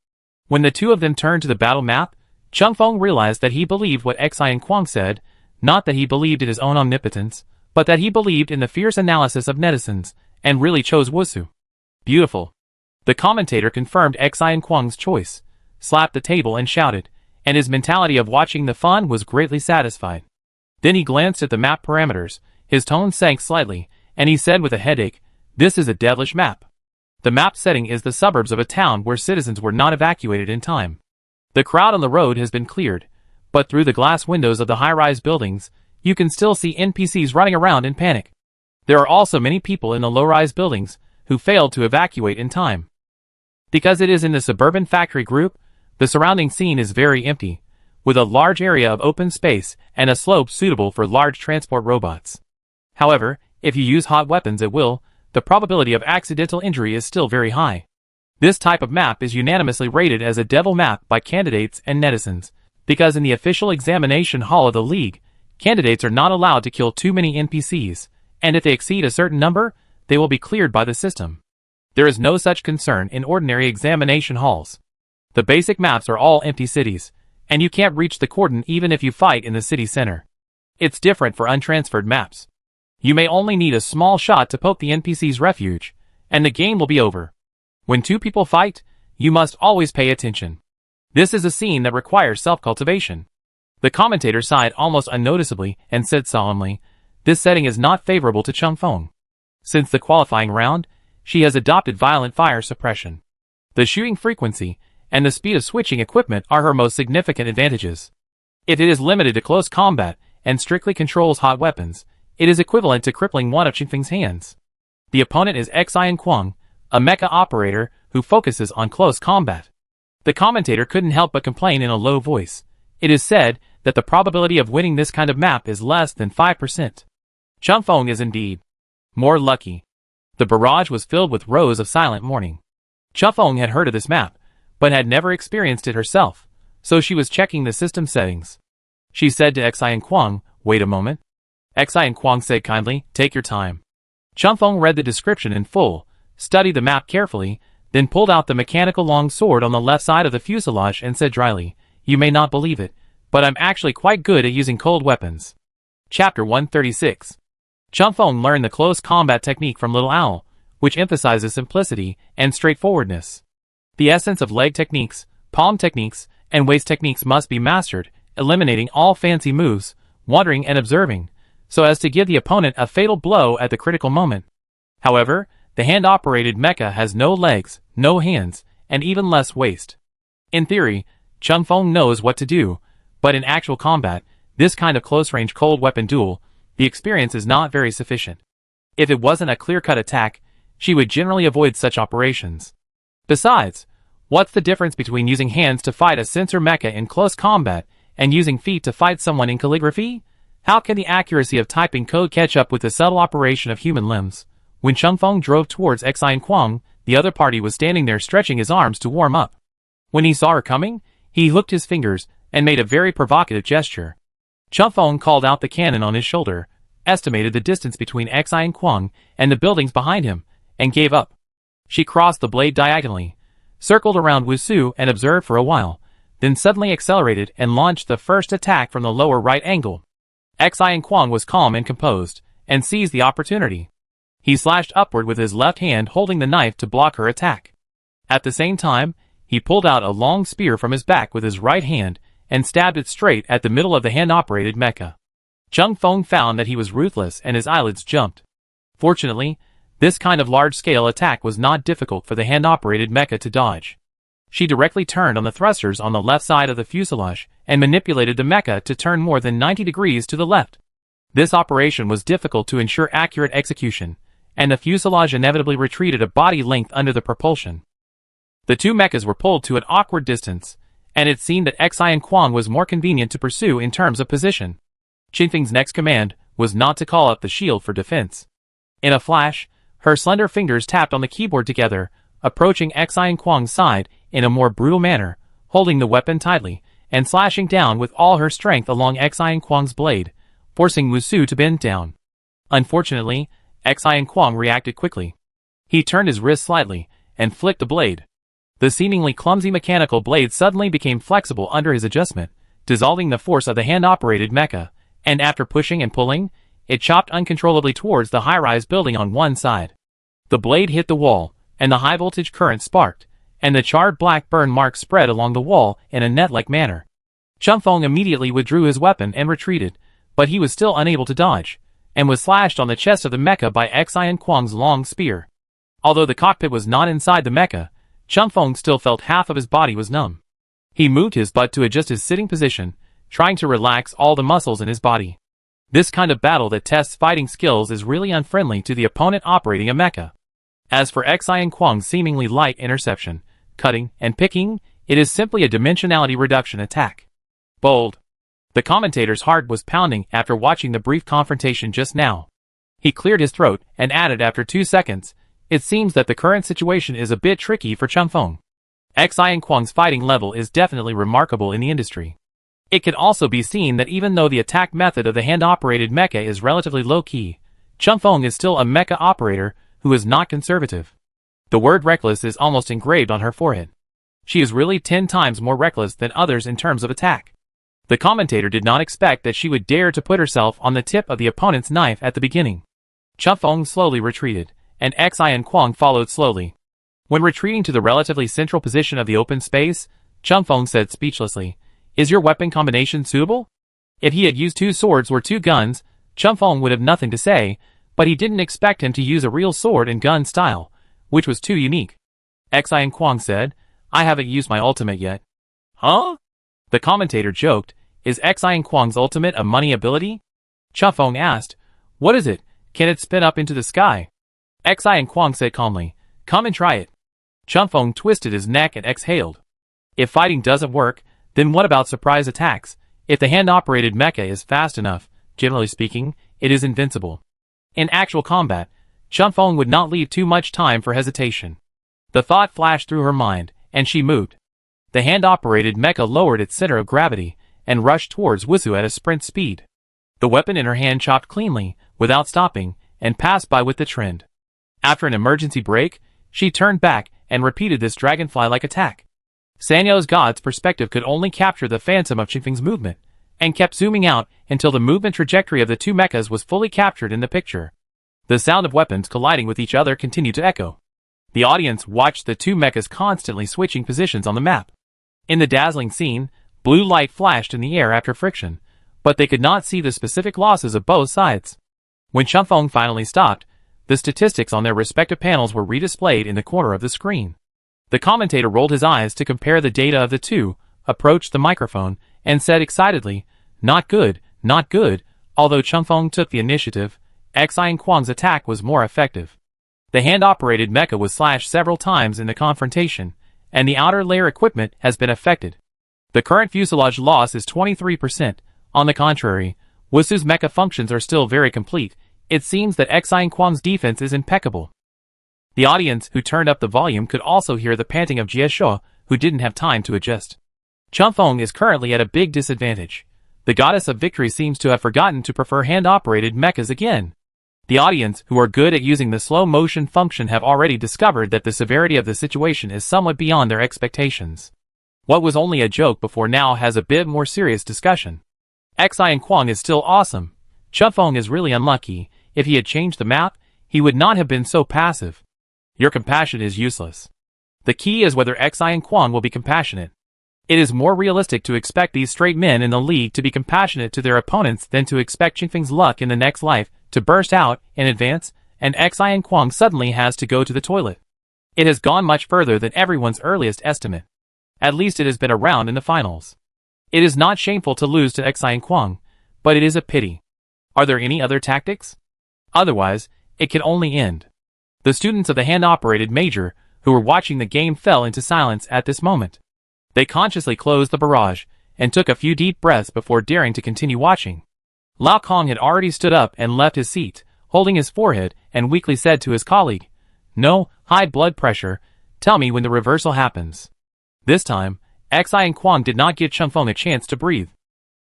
When the two of them turned to the battle map, Chun Feng realized that he believed what Xi Kwang said, not that he believed in his own omnipotence, but that he believed in the fierce analysis of netizens, and really chose Wusu. Beautiful. The commentator confirmed Xi Kwang's choice, slapped the table and shouted, and his mentality of watching the fun was greatly satisfied. Then he glanced at the map parameters, his tone sank slightly, and he said with a headache, this is a devilish map. The map setting is the suburbs of a town where citizens were not evacuated in time. The crowd on the road has been cleared, but through the glass windows of the high-rise buildings, you can still see NPCs running around in panic. There are also many people in the low-rise buildings who failed to evacuate in time. Because it is in the suburban factory group, the surrounding scene is very empty, with a large area of open space and a slope suitable for large transport robots. However, if you use hot weapons at will, the probability of accidental injury is still very high. This type of map is unanimously rated as a devil map by candidates and netizens, because in the official examination hall of the League, candidates are not allowed to kill too many NPCs, and if they exceed a certain number, they will be cleared by the system. There is no such concern in ordinary examination halls. The basic maps are all empty cities, and you can't reach the cordon even if you fight in the city center. It's different for untransferred maps. You may only need a small shot to poke the NPC's refuge, and the game will be over. When two people fight, you must always pay attention. This is a scene that requires self-cultivation. The commentator sighed almost unnoticeably and said solemnly, this setting is not favorable to Chun Feng. Since the qualifying round, she has adopted violent fire suppression. The shooting frequency and the speed of switching equipment are her most significant advantages. If it is limited to close combat and strictly controls hot weapons, it is equivalent to crippling one of Chun Feng's hands. The opponent is Xi Kwang, a mecha operator who focuses on close combat. The commentator couldn't help but complain in a low voice. It is said that the probability of winning this kind of map is less than 5%. Chun Feng is indeed more lucky. The barrage was filled with rows of silent mourning. Chun Feng had heard of this map, but had never experienced it herself, so she was checking the system settings. She said to Xi Kwang, wait a moment. Xi Kwang said kindly, take your time. Chun Feng read the description in full, studied the map carefully, then pulled out the mechanical long sword on the left side of the fuselage and said dryly, "You may not believe it, but I'm actually quite good at using cold weapons." Chapter 136. Chunfeng learned the close combat technique from Little Owl, which emphasizes simplicity and straightforwardness. The essence of leg techniques, palm techniques, and waist techniques must be mastered, eliminating all fancy moves, wandering and observing, so as to give the opponent a fatal blow at the critical moment. However, the hand-operated mecha has no legs, no hands, and even less waist. In theory, Chunfeng knows what to do, but in actual combat, this kind of close-range cold weapon duel, the experience is not very sufficient. If it wasn't a clear-cut attack, she would generally avoid such operations. Besides, what's the difference between using hands to fight a sensor mecha in close combat and using feet to fight someone in calligraphy? How can the accuracy of typing code catch up with the subtle operation of human limbs? When Chunfeng drove towards Xian Kuang, the other party was standing there stretching his arms to warm up. When he saw her coming, he hooked his fingers and made a very provocative gesture. Chunfeng called out the cannon on his shoulder, estimated the distance between Xian Kuang and the buildings behind him, and gave up. She crossed the blade diagonally, circled around Wusu and observed for a while, then suddenly accelerated and launched the first attack from the lower right angle. Xian Kuang was calm and composed, and seized the opportunity. He slashed upward with his left hand holding the knife to block her attack. At the same time, he pulled out a long spear from his back with his right hand and stabbed it straight at the middle of the hand-operated mecha. Chunfeng found that he was ruthless and his eyelids jumped. Fortunately, this kind of large-scale attack was not difficult for the hand-operated mecha to dodge. She directly turned on the thrusters on the left side of the fuselage and manipulated the mecha to turn more than 90 degrees to the left. This operation was difficult to ensure accurate execution, and the fuselage inevitably retreated a body length under the propulsion. The two mechas were pulled to an awkward distance, and it seemed that Xian Kuang was more convenient to pursue in terms of position. Chunfeng's next command was not to call up the shield for defense. In a flash, her slender fingers tapped on the keyboard together, approaching Xian Kuang's side in a more brutal manner, holding the weapon tightly, and slashing down with all her strength along Xian Kuang's blade, forcing Wusu to bend down. Unfortunately, Xian Kuang reacted quickly. He turned his wrist slightly, and flicked the blade. The seemingly clumsy mechanical blade suddenly became flexible under his adjustment, dissolving the force of the hand-operated mecha, and after pushing and pulling, it chopped uncontrollably towards the high-rise building on one side. The blade hit the wall, and the high-voltage current sparked, and the charred black burn marks spread along the wall in a net-like manner. Chunfeng immediately withdrew his weapon and retreated, but he was still unable to dodge, and was slashed on the chest of the mecha by Xian Kuang's long spear. Although the cockpit was not inside the mecha, Chunfeng still felt half of his body was numb. He moved his butt to adjust his sitting position, trying to relax all the muscles in his body. This kind of battle that tests fighting skills is really unfriendly to the opponent operating a mecha. As for Xian Kuang's seemingly light interception, cutting, and picking, it is simply a dimensionality reduction attack. Bold. The commentator's heart was pounding after watching the brief confrontation just now. He cleared his throat and added after 2 seconds, "It seems that the current situation is a bit tricky for Chunfeng. Xian Kuang's fighting level is definitely remarkable in the industry. It can also be seen that even though the attack method of the hand-operated mecha is relatively low-key, Chunfeng is still a mecha operator who is not conservative. The word reckless is almost engraved on her forehead. She is really 10 times more reckless than others in terms of attack." The commentator did not expect that she would dare to put herself on the tip of the opponent's knife at the beginning. Chunfeng slowly retreated, and Xian Kuang followed slowly. When retreating to the relatively central position of the open space, Chunfeng said speechlessly, "Is your weapon combination suitable?" If he had used 2 swords or 2 guns, Chunfeng would have nothing to say, but he didn't expect him to use a real sword and gun style, which was too unique. Xian Kuang said, "I haven't used my ultimate yet." "Huh?" The commentator joked, "Is Xian Kuang's ultimate a money ability?" Chunfeng asked, "What is it? Can it spin up into the sky?" Xian Kuang said calmly, "Come and try it." Chunfeng twisted his neck and exhaled. If fighting doesn't work, then what about surprise attacks? If the hand-operated mecha is fast enough, generally speaking, it is invincible. In actual combat, Chunfeng would not leave too much time for hesitation. The thought flashed through her mind, and she moved. The hand-operated mecha lowered its center of gravity and rushed towards Wusu at a sprint speed. The weapon in her hand chopped cleanly, without stopping, and passed by with the trend. After an emergency brake, she turned back and repeated this dragonfly-like attack. Sanyo's God's perspective could only capture the phantom of Qingfeng's movement, and kept zooming out until the movement trajectory of the two mechas was fully captured in the picture. The sound of weapons colliding with each other continued to echo. The audience watched the two mechas constantly switching positions on the map. In the dazzling scene, blue light flashed in the air after friction, but they could not see the specific losses of both sides. When Qingfeng finally stopped, the statistics on their respective panels were redisplayed in the corner of the screen. The commentator rolled his eyes to compare the data of the two, approached the microphone, and said excitedly, "Not good, not good." Although Qingfeng took the initiative, Xi Kuang's attack was more effective. The hand-operated mecha was slashed several times in the confrontation, and the outer layer equipment has been affected. The current fuselage loss is 23%. On the contrary, Wusu's mecha functions are still very complete. It seems that Xi Kuang's defense is impeccable. The audience who turned up the volume could also hear the panting of Jie Shuo, who didn't have time to adjust. Qingfeng is currently at a big disadvantage. The goddess of victory seems to have forgotten to prefer hand-operated mechas again. The audience, who are good at using the slow-motion function, have already discovered that the severity of the situation is somewhat beyond their expectations. What was only a joke before now has a bit more serious discussion. Xi Kuang is still awesome. Qingfeng is really unlucky. If he had changed the map, he would not have been so passive. Your compassion is useless. The key is whether Xi Kuang will be compassionate. It is more realistic to expect these straight men in the league to be compassionate to their opponents than to expect Qingfeng's luck in the next life to burst out in advance, and Xi Kuang suddenly has to go to the toilet. It has gone much further than everyone's earliest estimate. At least it has been around in the finals. It is not shameful to lose to Xi Kuang, but it is a pity. Are there any other tactics? Otherwise, it can only end. The students of the hand-operated major, who were watching the game, fell into silence at this moment. They consciously closed the barrage, and took a few deep breaths before daring to continue watching. Lao Kong had already stood up and left his seat, holding his forehead, and weakly said to his colleague, "No, high blood pressure, tell me when the reversal happens." This time, Xi Kuang did not give Qingfeng a chance to breathe.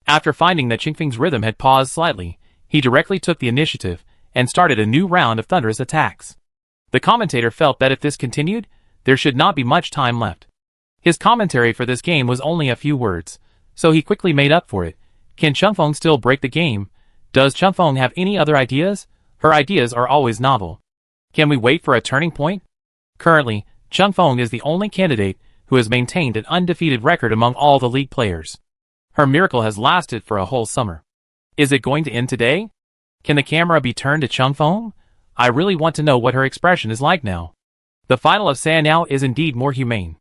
After finding that Qingfeng's rhythm had paused slightly, he directly took the initiative, and started a new round of thunderous attacks. The commentator felt that if this continued, there should not be much time left. His commentary for this game was only a few words, so he quickly made up for it. Can Qingfeng still break the game? Does Qingfeng have any other ideas? Her ideas are always novel. Can we wait for a turning point? Currently, Qingfeng is the only candidate who has maintained an undefeated record among all the league players. Her miracle has lasted for a whole summer. Is it going to end today? Can the camera be turned to Qingfeng? I really want to know what her expression is like now. The final of Sanyao is indeed more humane.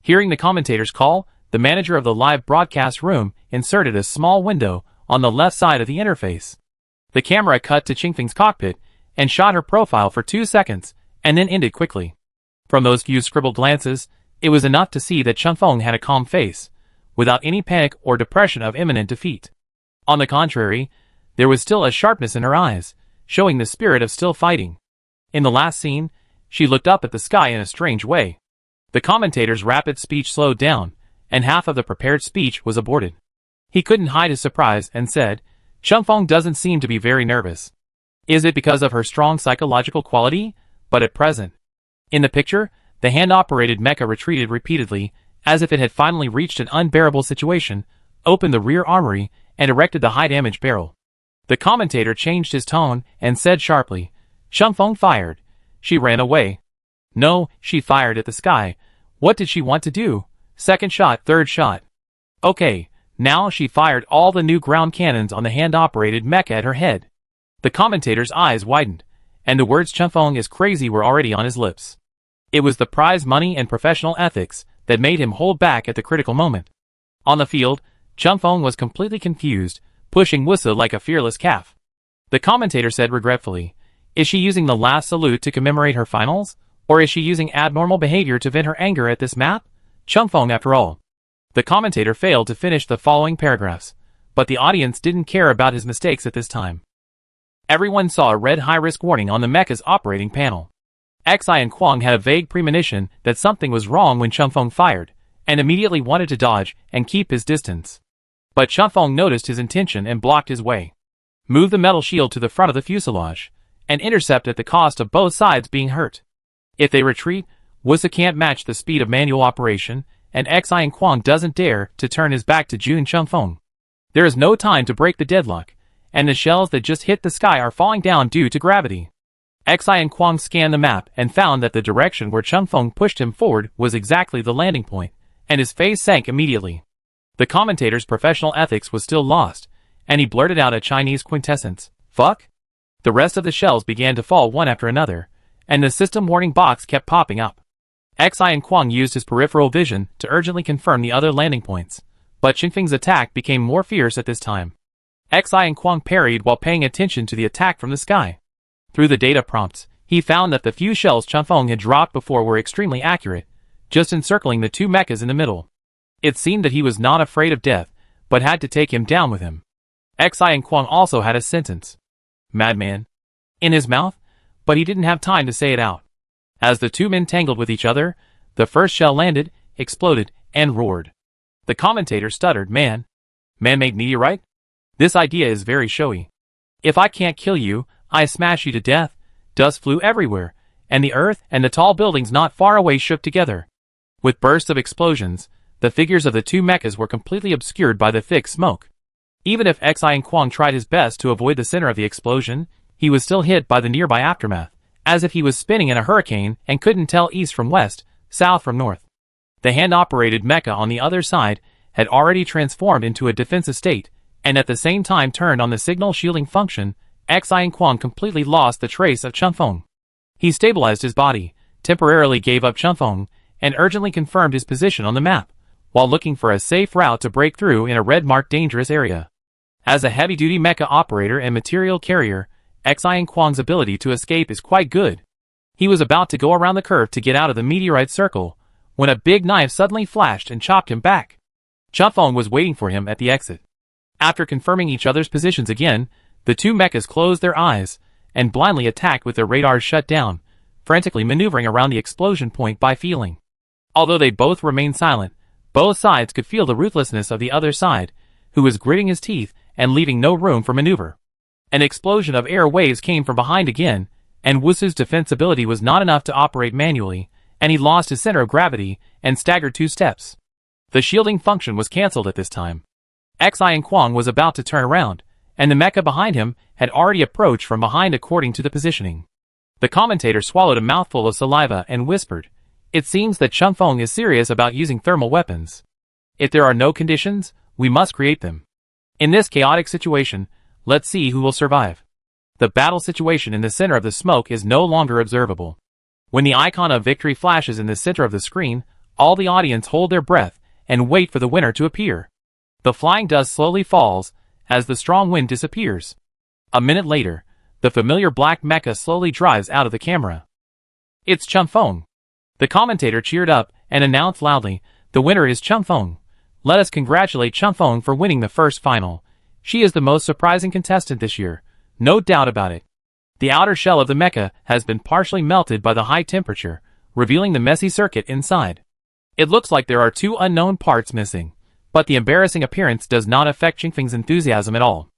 Hearing the commentator's call, the manager of the live broadcast room inserted a small window on the left side of the interface. The camera cut to Qingfeng's cockpit and shot her profile for 2 seconds, and then ended quickly. From those few scribbled glances, it was enough to see that Qingfeng had a calm face, without any panic or depression of imminent defeat. On the contrary, there was still a sharpness in her eyes, showing the spirit of still fighting. In the last scene, she looked up at the sky in a strange way. The commentator's rapid speech slowed down, and half of the prepared speech was aborted. He couldn't hide his surprise and said, "Qingfeng doesn't seem to be very nervous. Is it because of her strong psychological quality? But at present." In the picture, the hand-operated mecha retreated repeatedly, as if it had finally reached an unbearable situation, opened the rear armory, and erected the high-damage barrel. The commentator changed his tone and said sharply, "Qingfeng fired. She ran away." "No, she fired at the sky. What did she want to do? Second shot, third shot." "Okay, now she fired all the new ground cannons on the hand-operated mecha at her head." The commentator's eyes widened, and the words "Qingfeng is crazy" were already on his lips. It was the prize money and professional ethics that made him hold back at the critical moment. On the field, Qingfeng was completely confused, pushing Wusa like a fearless calf. The commentator said regretfully, "Is she using the last salute to commemorate her finals? Or is she using abnormal behavior to vent her anger at this map? Qingfeng after all." The commentator failed to finish the following paragraphs, but the audience didn't care about his mistakes at this time. Everyone saw a red high-risk warning on the mecha's operating panel. Xi Kuang had a vague premonition that something was wrong when Qingfeng fired, and immediately wanted to dodge and keep his distance. But Qingfeng noticed his intention and blocked his way. Move the metal shield to the front of the fuselage, and intercept at the cost of both sides being hurt. If they retreat, Wusa can't match the speed of manual operation, and Xi and Kwang doesn't dare to turn his back to Jun Chunfeng. There is no time to break the deadlock, and the shells that just hit the sky are falling down due to gravity. Xi and Kwang scanned the map and found that the direction where Chunfeng pushed him forward was exactly the landing point, and his face sank immediately. The commentator's professional ethics was still lost, and he blurted out a Chinese quintessence, "Fuck?" The rest of the shells began to fall one after another, and the system warning box kept popping up. Xi and Kwang used his peripheral vision to urgently confirm the other landing points, but Qingfeng's attack became more fierce at this time. Xi and Kwang parried while paying attention to the attack from the sky. Through the data prompts, he found that the few shells Chunfeng had dropped before were extremely accurate, just encircling the two mechas in the middle. It seemed that he was not afraid of death, but had to take him down with him. Xi and Kwang also had a sentence, "Madman," in his mouth, but he didn't have time to say it out. As the two men tangled with each other, the first shell landed, exploded, and roared. The commentator stuttered, Man-made meteorite? This idea is very showy. If I can't kill you, I smash you to death." Dust flew everywhere, and the earth and the tall buildings not far away shook together. With bursts of explosions, the figures of the two mechas were completely obscured by the thick smoke. Even if Xi and Kwang tried his best to avoid the center of the explosion, he was still hit by the nearby aftermath, as if he was spinning in a hurricane and couldn't tell east from west, south from north. The hand-operated mecha on the other side had already transformed into a defensive state, and at the same time turned on the signal shielding function. Xi and Kwang completely lost the trace of Chunfeng. He stabilized his body, temporarily gave up Chunfeng, and urgently confirmed his position on the map, while looking for a safe route to break through in a red-marked dangerous area. As a heavy-duty mecha operator and material carrier, Xi and Kwang's ability to escape is quite good. He was about to go around the curve to get out of the meteorite circle, when a big knife suddenly flashed and chopped him back. Chunfeng was waiting for him at the exit. After confirming each other's positions again, the two mechas closed their eyes, and blindly attacked with their radars shut down, frantically maneuvering around the explosion point by feeling. Although they both remained silent, both sides could feel the ruthlessness of the other side, who was gritting his teeth and leaving no room for maneuver. An explosion of air waves came from behind again, and Wusu's defense ability was not enough to operate manually, and he lost his center of gravity and staggered 2 steps. The shielding function was cancelled at this time. Xi and Kwang was about to turn around, and the mecha behind him had already approached from behind according to the positioning. The commentator swallowed a mouthful of saliva and whispered, "It seems that Chunfeng is serious about using thermal weapons. If there are no conditions, we must create them. In this chaotic situation, let's see who will survive." The battle situation in the center of the smoke is no longer observable. When the icon of victory flashes in the center of the screen, all the audience hold their breath and wait for the winner to appear. The flying dust slowly falls as the strong wind disappears. A minute later, the familiar black mecha slowly drives out of the camera. It's Chunfeng. The commentator cheered up and announced loudly, "The winner is Chunfeng. Let us congratulate Chunfeng for winning the first final. She is the most surprising contestant this year, no doubt about it." The outer shell of the mecha has been partially melted by the high temperature, revealing the messy circuit inside. It looks like there are 2 unknown parts missing, but the embarrassing appearance does not affect Qingfeng's enthusiasm at all.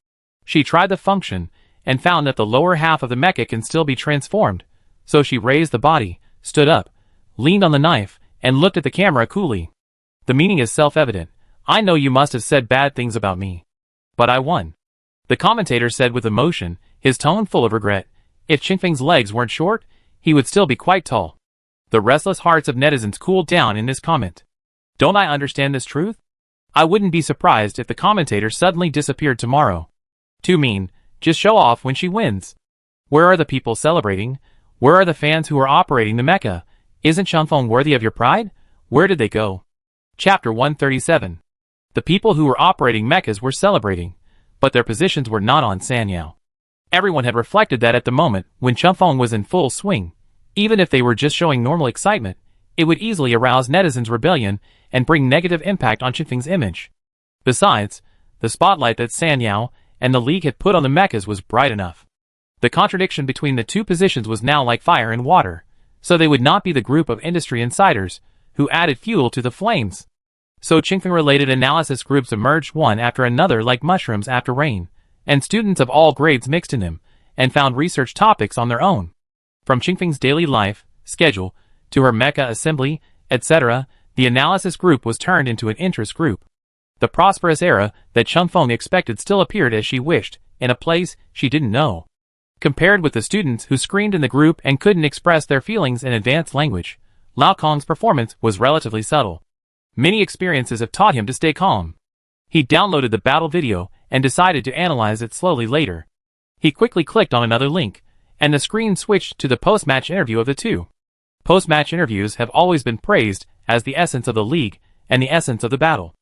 She tried the function, and found that the lower half of the mecha can still be transformed, so she raised the body, stood up, leaned on the knife, and looked at the camera coolly. "The meaning is self-evident. I know you must have said bad things about me. But I won," the commentator said with emotion, his tone full of regret. If Qingfeng's legs weren't short, he would still be quite tall. The restless hearts of netizens cooled down in this comment. Don't I understand this truth? I wouldn't be surprised if the commentator suddenly disappeared tomorrow. Too mean, just show off when she wins. Where are the people celebrating? Where are the fans who are operating the mecha? Isn't Chunfeng worthy of your pride? Where did they go? Chapter 137. The people who were operating mechas were celebrating, but their positions were not on Sanyao. Everyone had reflected that at the moment when Chunfeng was in full swing, even if they were just showing normal excitement, it would easily arouse netizens' rebellion and bring negative impact on Qingfeng's image. Besides, the spotlight that Sanyao and the League had put on the mechas was bright enough. The contradiction between the two positions was now like fire and water, so they would not be the group of industry insiders who added fuel to the flames. So Qingfeng-related analysis groups emerged one after another like mushrooms after rain, and students of all grades mixed in them, and found research topics on their own. From Qingfeng's daily life, schedule, to her mecha assembly, etc., the analysis group was turned into an interest group. The prosperous era that Chun Feng expected still appeared as she wished, in a place she didn't know. Compared with the students who screamed in the group and couldn't express their feelings in advanced language, Lao Kong's performance was relatively subtle. Many experiences have taught him to stay calm. He downloaded the battle video and decided to analyze it slowly later. He quickly clicked on another link, and the screen switched to the post-match interview of the two. Post-match interviews have always been praised as the essence of the league and the essence of the battle.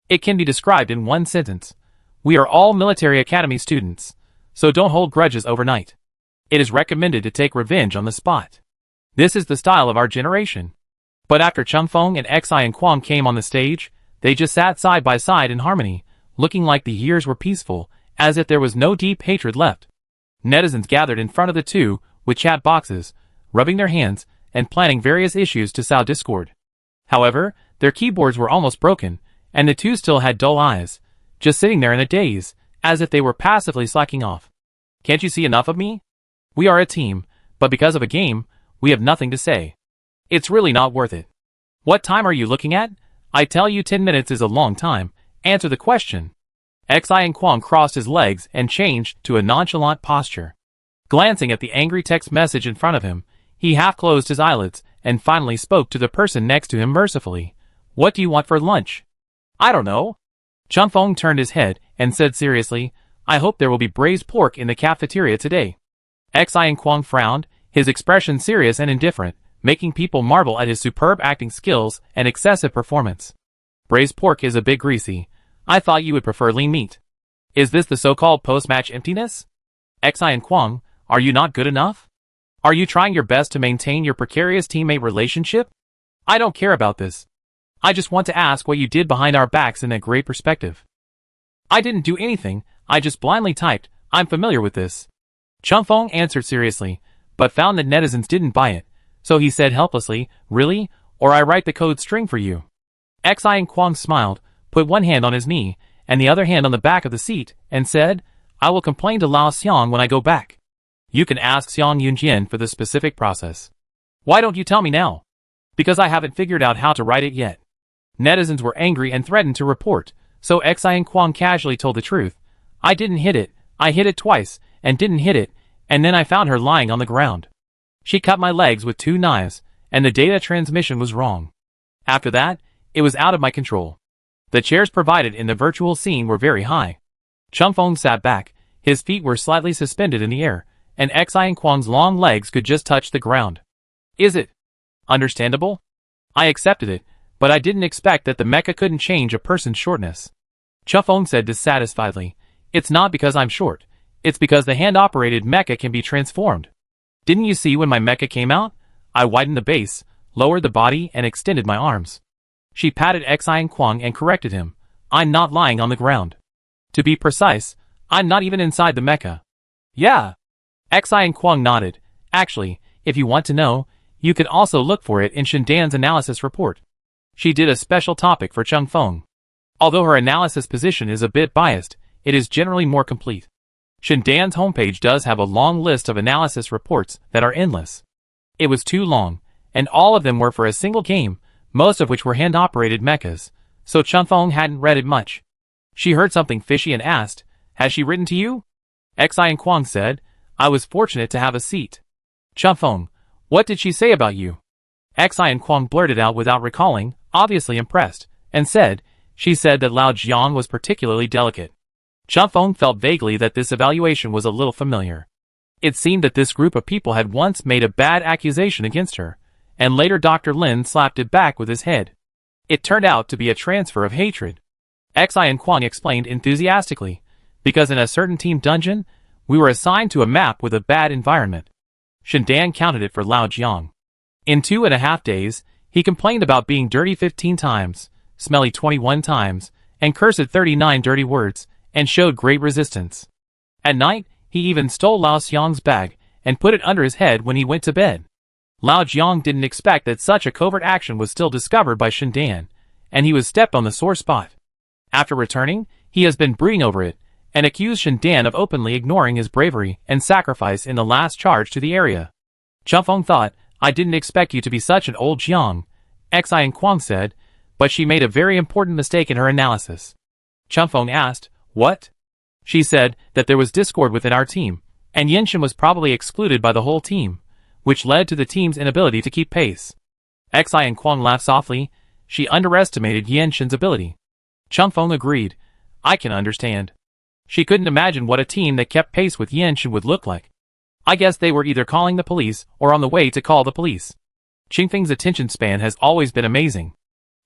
It can be described in one sentence. We are all military academy students, so don't hold grudges overnight. It is recommended to take revenge on the spot. This is the style of our generation. But after Chun Feng and Xi and Kwang came on the stage, they just sat side by side in harmony, looking like the years were peaceful, as if there was no deep hatred left. Netizens gathered in front of the two, with chat boxes, rubbing their hands, and planning various issues to sow discord. However, their keyboards were almost broken, and the two still had dull eyes, just sitting there in a daze, as if they were passively slacking off. Can't you see enough of me? We are a team, but because of a game, we have nothing to say. It's really not worth it. What time are you looking at? I tell you 10 minutes is a long time. Answer the question. Xi and Kwang crossed his legs and changed to a nonchalant posture. Glancing at the angry text message in front of him, he half closed his eyelids and finally spoke to the person next to him mercifully. What do you want for lunch? I don't know. Chun Feng turned his head and said seriously, I hope there will be braised pork in the cafeteria today. Xi and Kwang frowned, his expression serious and indifferent, making people marvel at his superb acting skills and excessive performance. Braised pork is a bit greasy. I thought you would prefer lean meat. Is this the so-called post-match emptiness? Xi and Kwang, are you not good enough? Are you trying your best to maintain your precarious teammate relationship? I don't care about this. I just want to ask what you did behind our backs in that great perspective. I didn't do anything, I just blindly typed, I'm familiar with this. Chun Feng answered seriously, but found that netizens didn't buy it, so he said helplessly, really? Or I write the code string for you. Xi and Kwang smiled, put one hand on his knee, and the other hand on the back of the seat, and said, I will complain to Lao Xiong when I go back. You can ask Xiong Yunjian for the specific process. Why don't you tell me now? Because I haven't figured out how to write it yet. Netizens were angry and threatened to report, so Xi and Kwang casually told the truth. I didn't hit it, I hit it twice, and didn't hit it, and then I found her lying on the ground. She cut my legs with 2 knives, and the data transmission was wrong. After that, it was out of my control. The chairs provided in the virtual scene were very high. Chun Feng sat back, his feet were slightly suspended in the air, and Xi and Kwang's long legs could just touch the ground. Is it understandable? I accepted it, but I didn't expect that the mecha couldn't change a person's shortness. Chun Feng said dissatisfiedly, it's not because I'm short, it's because the hand-operated mecha can be transformed. Didn't you see when my mecha came out? I widened the base, lowered the body, and extended my arms. She patted Xi and Kwang and corrected him. I'm not lying on the ground. To be precise, I'm not even inside the mecha. Yeah. Xi and Kwang nodded. Actually, if you want to know, you can also look for it in Shindan's analysis report. She did a special topic for Chun Feng. Although her analysis position is a bit biased, it is generally more complete. Shindan's homepage does have a long list of analysis reports that are endless. It was too long, and all of them were for a single game, most of which were hand-operated mechas, so Chun Feng hadn't read it much. She heard something fishy and asked, has she written to you? Xi and Kwang said, I was fortunate to have a seat. Chun Feng, what did she say about you? Xi and Kwang blurted out without recalling, obviously impressed, and said, she said that Lao Jiang was particularly delicate. Chun Feng felt vaguely that this evaluation was a little familiar. It seemed that this group of people had once made a bad accusation against her, and later Dr. Lin slapped it back with his head. It turned out to be a transfer of hatred. Xi and Kwang explained enthusiastically, because in a certain team dungeon, we were assigned to a map with a bad environment. Shindan counted it for Lao Jiang. In 2.5 days, he complained about being dirty 15 times, smelly 21 times, and cursed 39 dirty words, and showed great resistance. At night, he even stole Lao Xiang's bag, and put it under his head when he went to bed. Lao Jiang didn't expect that such a covert action was still discovered by Shindan, and he was stepped on the sore spot. After returning, he has been brooding over it, and accused Shindan of openly ignoring his bravery and sacrifice in the last charge to the area. Chun Feng thought, I didn't expect you to be such an old Jiang, Xi and Kwang said, but she made a very important mistake in her analysis. Chunfeng asked, what? She said that there was discord within our team, and Yenshin was probably excluded by the whole team, which led to the team's inability to keep pace. Xi and Kwang laughed softly. She underestimated Yenshin's ability. Chunfeng agreed. I can understand. She couldn't imagine what a team that kept pace with Yenshin would look like. I guess they were either calling the police or on the way to call the police. Qingfeng's attention span has always been amazing.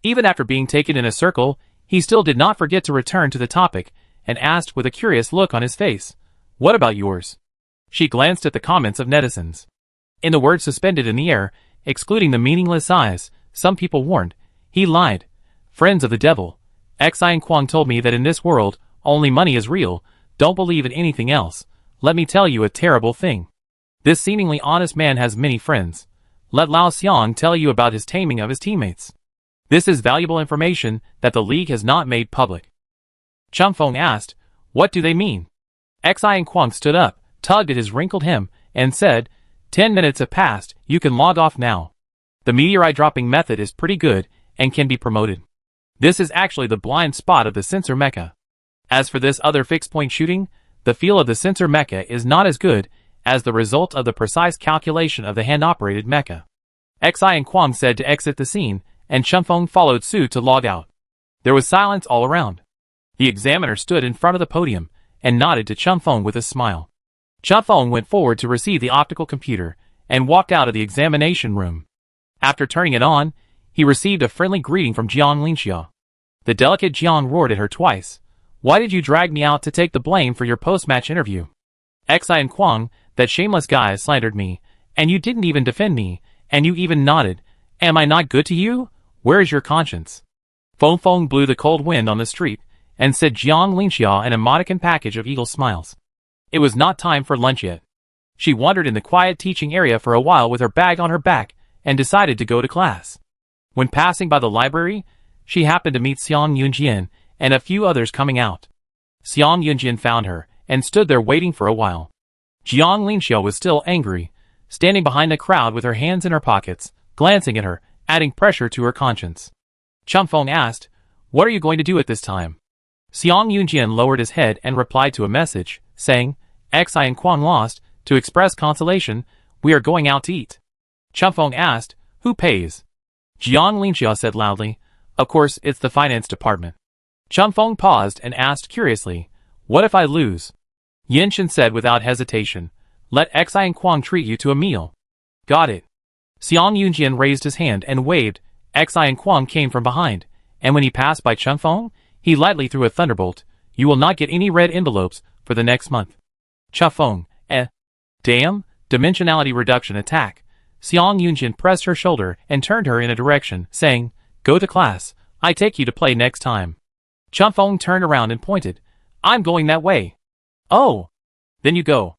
Even after being taken in a circle, he still did not forget to return to the topic and asked with a curious look on his face, what about yours? She glanced at the comments of netizens. In the words suspended in the air, excluding the meaningless eyes, some people warned, he lied. Friends of the devil. Xi and Kwang told me that in this world, only money is real, don't believe in anything else. Let me tell you a terrible thing. This seemingly honest man has many friends. Let Lao Xiang tell you about his taming of his teammates. This is valuable information that the League has not made public. Chunfeng asked, what do they mean? Xi and Kwang stood up, tugged at his wrinkled hem, and said, 10 minutes have passed, you can log off now. The meteorite dropping method is pretty good and can be promoted. This is actually the blind spot of the sensor mecha. As for this other fixed point shooting, the feel of the sensor mecha is not as good as the result of the precise calculation of the hand-operated mecha. Xi and Kwang said to exit the scene, and Chunfeng followed suit to log out. There was silence all around. The examiner stood in front of the podium and nodded to Chunfeng with a smile. Chunfeng went forward to receive the optical computer and walked out of the examination room. After turning it on, he received a friendly greeting from Jiang Linxia. The delicate Jiang roared at her twice. Why did you drag me out to take the blame for your post-match interview? Xi and Kwang, that shameless guy slandered me, and you didn't even defend me, and you even nodded. Am I not good to you? Where is your conscience? Feng Feng blew the cold wind on the street, and said Jiang Linxia an emoticon package of eagle smiles. It was not time for lunch yet. She wandered in the quiet teaching area for a while with her bag on her back, and decided to go to class. When passing by the library, she happened to meet Xiang Yunjian and a few others coming out. Xiang Yunjian found her, and stood there waiting for a while. Jiang Linxia was still angry, standing behind the crowd with her hands in her pockets, glancing at her, adding pressure to her conscience. Chunfeng asked, what are you going to do at this time? Xiang Yunjian lowered his head and replied to a message, saying, Xi and Kwang lost, to express consolation, we are going out to eat. Chunfeng asked, who pays? Jiang Linxia said loudly, of course it's the finance department. Chunfeng paused and asked curiously, what if I lose? Yenshin said without hesitation, let Xi and Kwang treat you to a meal. Got it. Xiang Yunjian raised his hand and waved. Xi and Kwang came from behind, and when he passed by Chunfeng, he lightly threw a thunderbolt. You will not get any red envelopes for the next month. Chunfeng, damn, dimensionality reduction attack. Xiang Yunjian pressed her shoulder and turned her in a direction, saying, go to class, I take you to play next time. Chunfeng turned around and pointed, I'm going that way. Oh, then you go.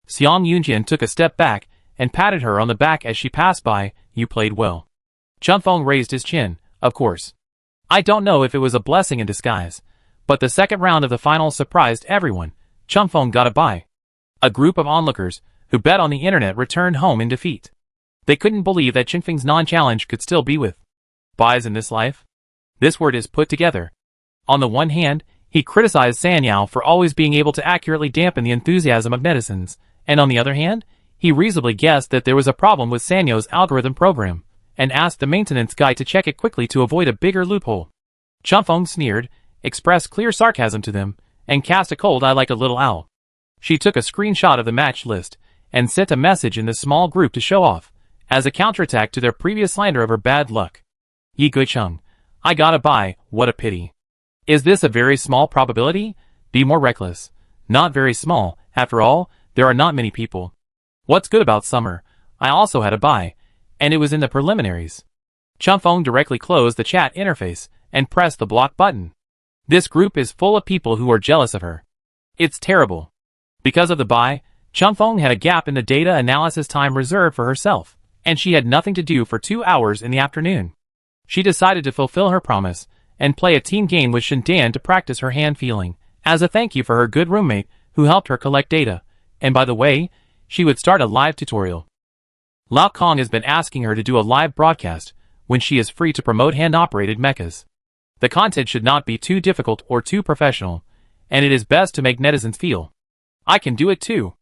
Xiang Yunjian took a step back and patted her on the back as she passed by, you played well. Chunfeng raised his chin, of course. I don't know if it was a blessing in disguise, but the second round of the finals surprised everyone. Chunfeng got a bye. A group of onlookers, who bet on the internet, returned home in defeat. They couldn't believe that Qingfeng's non-challenge could still be with buys in this life. This word is put together. On the one hand, he criticized Sanyao for always being able to accurately dampen the enthusiasm of netizens, and on the other hand, he reasonably guessed that there was a problem with Sanyao's algorithm program, and asked the maintenance guy to check it quickly to avoid a bigger loophole. Chunfeng sneered, expressed clear sarcasm to them, and cast a cold eye like a little owl. She took a screenshot of the match list, and sent a message in the small group to show off, as a counterattack to their previous slander of her bad luck. Yi Guicheng, I gotta buy, what a pity. Is this a very small probability? Be more reckless. Not very small, after all, there are not many people. What's good about summer? I also had a buy, and it was in the preliminaries. Chunfeng directly closed the chat interface, and pressed the block button. This group is full of people who are jealous of her. It's terrible. Because of the buy, Chunfeng had a gap in the data analysis time reserved for herself, and she had nothing to do for 2 hours in the afternoon. She decided to fulfill her promise, and play a team game with Shindan to practice her hand feeling, as a thank you for her good roommate who helped her collect data, and by the way, she would start a live tutorial. Lao Kong has been asking her to do a live broadcast when she is free to promote hand-operated mechas. The content should not be too difficult or too professional, and it is best to make netizens feel, I can do it too.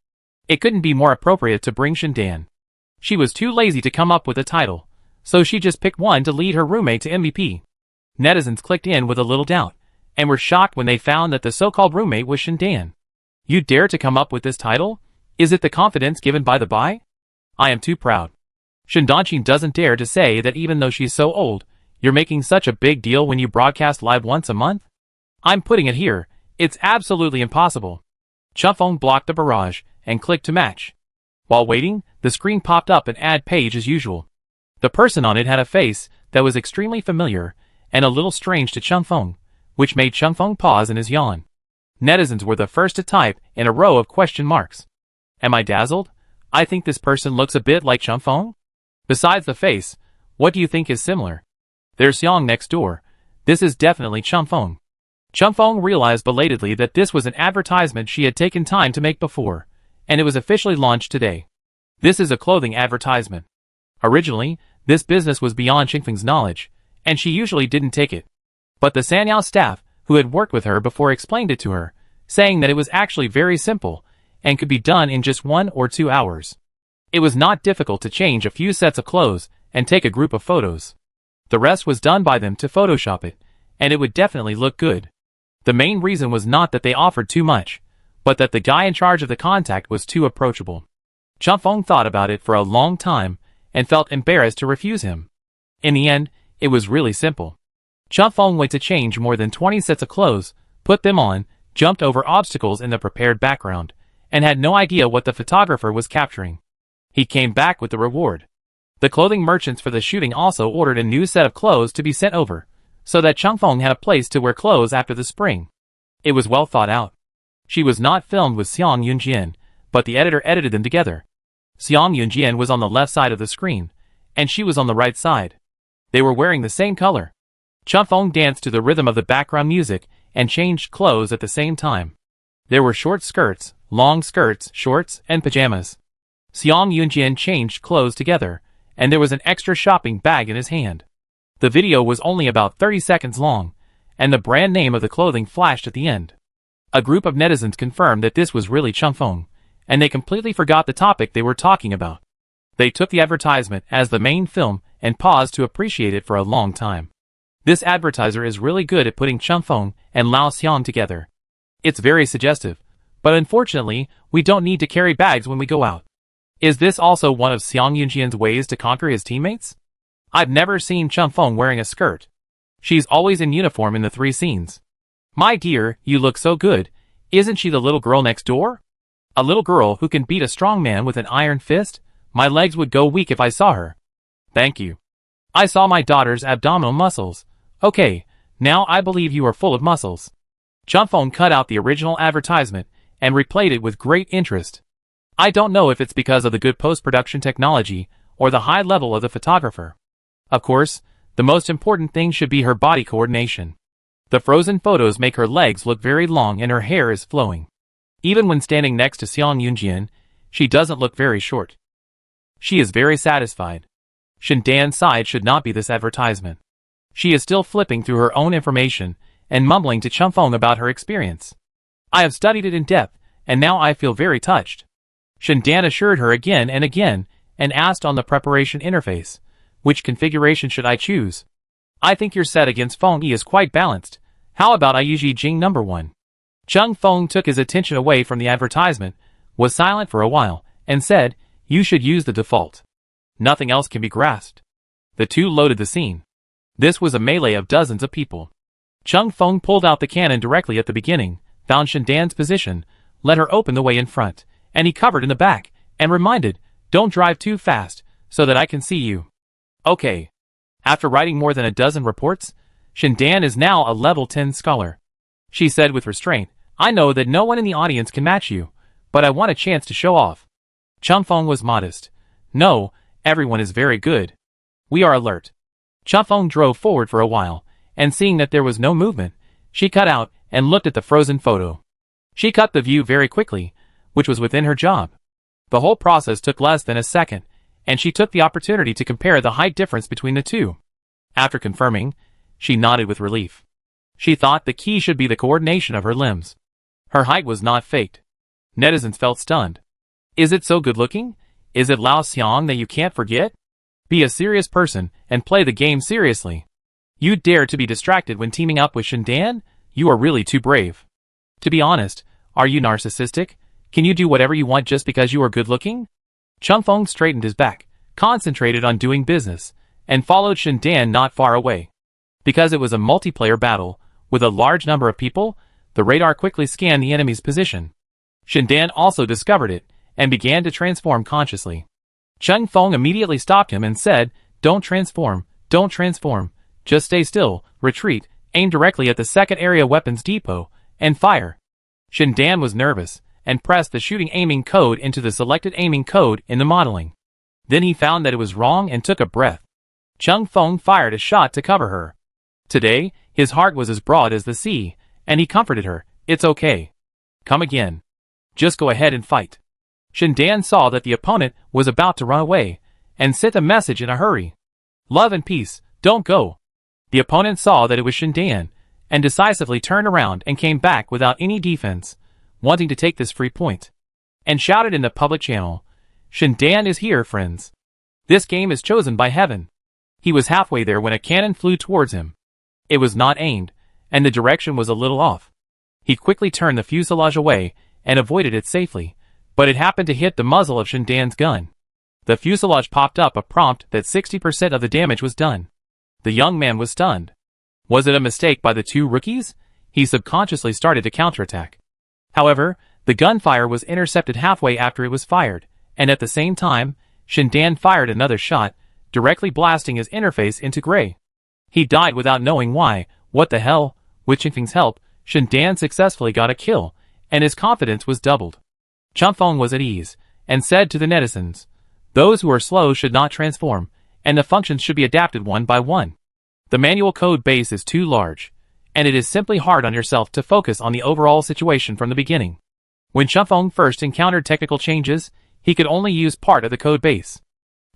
It couldn't be more appropriate to bring Shindan. She was too lazy to come up with a title, so she just picked one to lead her roommate to MVP. Netizens clicked in with a little doubt, and were shocked when they found that the so-called roommate was Shindan. You dare to come up with this title? Is it the confidence given by the buy? I am too proud. Shindanshin doesn't dare to say that even though she's so old, you're making such a big deal when you broadcast live once a month? I'm putting it here, it's absolutely impossible. Chunfeng blocked the barrage, and clicked to match. While waiting, the screen popped up an ad page as usual. The person on it had a face that was extremely familiar, and a little strange to Chunfeng, which made Chunfeng pause in his yawn. Netizens were the first to type in a row of question marks. Am I dazzled? I think this person looks a bit like Chunfeng? Besides the face, what do you think is similar? There's Xiang next door. This is definitely Chunfeng. Chunfeng realized belatedly that this was an advertisement she had taken time to make before, and it was officially launched today. This is a clothing advertisement. Originally, this business was beyond Xingfeng's knowledge, and she usually didn't take it. But the Sanyao staff, who had worked with her before, explained it to her, saying that it was actually very simple, and could be done in just 1 or 2 hours. It was not difficult to change a few sets of clothes and take a group of photos. The rest was done by them to Photoshop it, and it would definitely look good. The main reason was not that they offered too much, but that the guy in charge of the contact was too approachable. Chunfeng thought about it for a long time, and felt embarrassed to refuse him. In the end, it was really simple. Chunfeng went to change more than 20 sets of clothes, put them on, jumped over obstacles in the prepared background, and had no idea what the photographer was capturing. He came back with the reward. The clothing merchants for the shooting also ordered a new set of clothes to be sent over, so that Chunfeng had a place to wear clothes after the spring. It was well thought out. She was not filmed with Xiang Yunjian, but the editor edited them together. Xiang Yunjian was on the left side of the screen, and she was on the right side. They were wearing the same color. Chunfeng danced to the rhythm of the background music and changed clothes at the same time. There were short skirts, long skirts, shorts, and pajamas. Xiang Yunjian changed clothes together, and there was an extra shopping bag in his hand. The video was only about 30 seconds long, and the brand name of the clothing flashed at the end. A group of netizens confirmed that this was really Chunfeng, and they completely forgot the topic they were talking about. They took the advertisement as the main film and paused to appreciate it for a long time. This advertiser is really good at putting Chunfeng and Lao Xiang together. It's very suggestive, but unfortunately, we don't need to carry bags when we go out. Is this also one of Xiang Yunjian's ways to conquer his teammates? I've never seen Chunfeng wearing a skirt. She's always in uniform in the 3 scenes. My dear, you look so good. Isn't she the little girl next door? A little girl who can beat a strong man with an iron fist? My legs would go weak if I saw her. Thank you. I saw my daughter's abdominal muscles. Okay, now I believe you are full of muscles. Chunfeng cut out the original advertisement and replayed it with great interest. I don't know if it's because of the good post-production technology or the high level of the photographer. Of course, the most important thing should be her body coordination. The frozen photos make her legs look very long and her hair is flowing. Even when standing next to Xiang Yunjian, she doesn't look very short. She is very satisfied. Shindan's side should not be this advertisement. She is still flipping through her own information and mumbling to Chunfeng about her experience. I have studied it in depth, and now I feel very touched. Shindan assured her again and again, and asked on the preparation interface, which configuration should I choose? I think your set against Feng Yi is quite balanced. How about I use Yi Jing #1? Chunfeng took his attention away from the advertisement, was silent for a while, and said, you should use the default. Nothing else can be grasped. The two loaded the scene. This was a melee of dozens of people. Chunfeng pulled out the cannon directly at the beginning, found Shindan's position, let her open the way in front, and he covered in the back, and reminded, don't drive too fast, so that I can see you. Okay. After writing more than a dozen reports, Shindan is now a level 10 scholar. She said with restraint, I know that no one in the audience can match you, but I want a chance to show off. Chunfeng was modest. No, everyone is very good. We are alert. Chunfeng drove forward for a while, and seeing that there was no movement, she cut out and looked at the frozen photo. She cut the view very quickly, which was within her job. The whole process took less than a second, and she took the opportunity to compare the height difference between the two. After confirming, she nodded with relief. She thought the key should be the coordination of her limbs. Her height was not faked. Netizens felt stunned. Is it so good-looking? Is it Lao Xiang that you can't forget? Be a serious person and play the game seriously. You dare to be distracted when teaming up with Shindan? You are really too brave. To be honest, are you narcissistic? Can you do whatever you want just because you are good-looking? Chung Feng straightened his back, concentrated on doing business, and followed Shindan not far away. Because it was a multiplayer battle, with a large number of people, the radar quickly scanned the enemy's position. Shindan also discovered it, and began to transform consciously. Chung Feng immediately stopped him and said, don't transform, just stay still, retreat, aim directly at the second area weapons depot, and fire. Shindan was nervous, and pressed the shooting aiming code into the selected aiming code in the modeling. Then he found that it was wrong and took a breath. Chung Feng fired a shot to cover her. Today, his heart was as broad as the sea, and he comforted her, it's okay. Come again. Just go ahead and fight. Shindan saw that the opponent was about to run away, and sent a message in a hurry. Love and peace, don't go. The opponent saw that it was Shindan, and decisively turned around and came back without any defense, wanting to take this free point, and shouted in the public channel, Shindan is here, friends. This game is chosen by heaven. He was halfway there when a cannon flew towards him. It was not aimed, and the direction was a little off. He quickly turned the fuselage away and avoided it safely, but it happened to hit the muzzle of Shindan's gun. The fuselage popped up a prompt that 60% of the damage was done. The young man was stunned. Was it a mistake by the two rookies? He subconsciously started to counterattack. However, the gunfire was intercepted halfway after it was fired, and at the same time, Shindan fired another shot, directly blasting his interface into gray. He died without knowing why. What the hell? With Qingfeng's help, Shindan successfully got a kill, and his confidence was doubled. Chung Feng was at ease, and said to the netizens, those who are slow should not transform, and the functions should be adapted one by one. The manual code base is too large, and it is simply hard on yourself to focus on the overall situation from the beginning. When Chung Feng first encountered technical changes, he could only use part of the code base.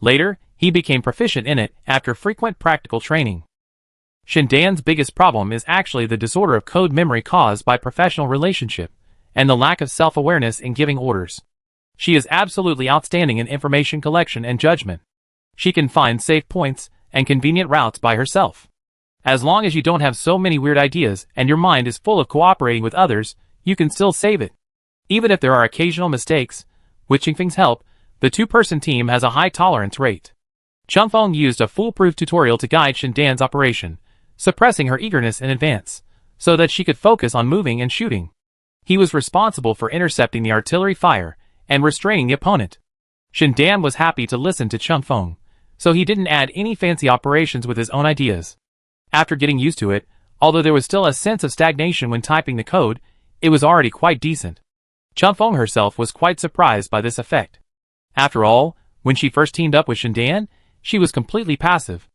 Later, he became proficient in it after frequent practical training. Shindan's biggest problem is actually the disorder of code memory caused by professional relationship, and the lack of self-awareness in giving orders. She is absolutely outstanding in information collection and judgment. She can find safe points and convenient routes by herself. As long as you don't have so many weird ideas and your mind is full of cooperating with others, you can still save it. Even if there are occasional mistakes, with Qingfeng's help, the two-person team has a high tolerance rate. Chung Feng used a foolproof tutorial to guide Shindan's operation, suppressing her eagerness in advance, so that she could focus on moving and shooting. He was responsible for intercepting the artillery fire and restraining the opponent. Shindan was happy to listen to Chung Feng, so he didn't add any fancy operations with his own ideas. After getting used to it, although there was still a sense of stagnation when typing the code, it was already quite decent. Chung Feng herself was quite surprised by this effect. After all, when she first teamed up with Shindan, she was completely passive.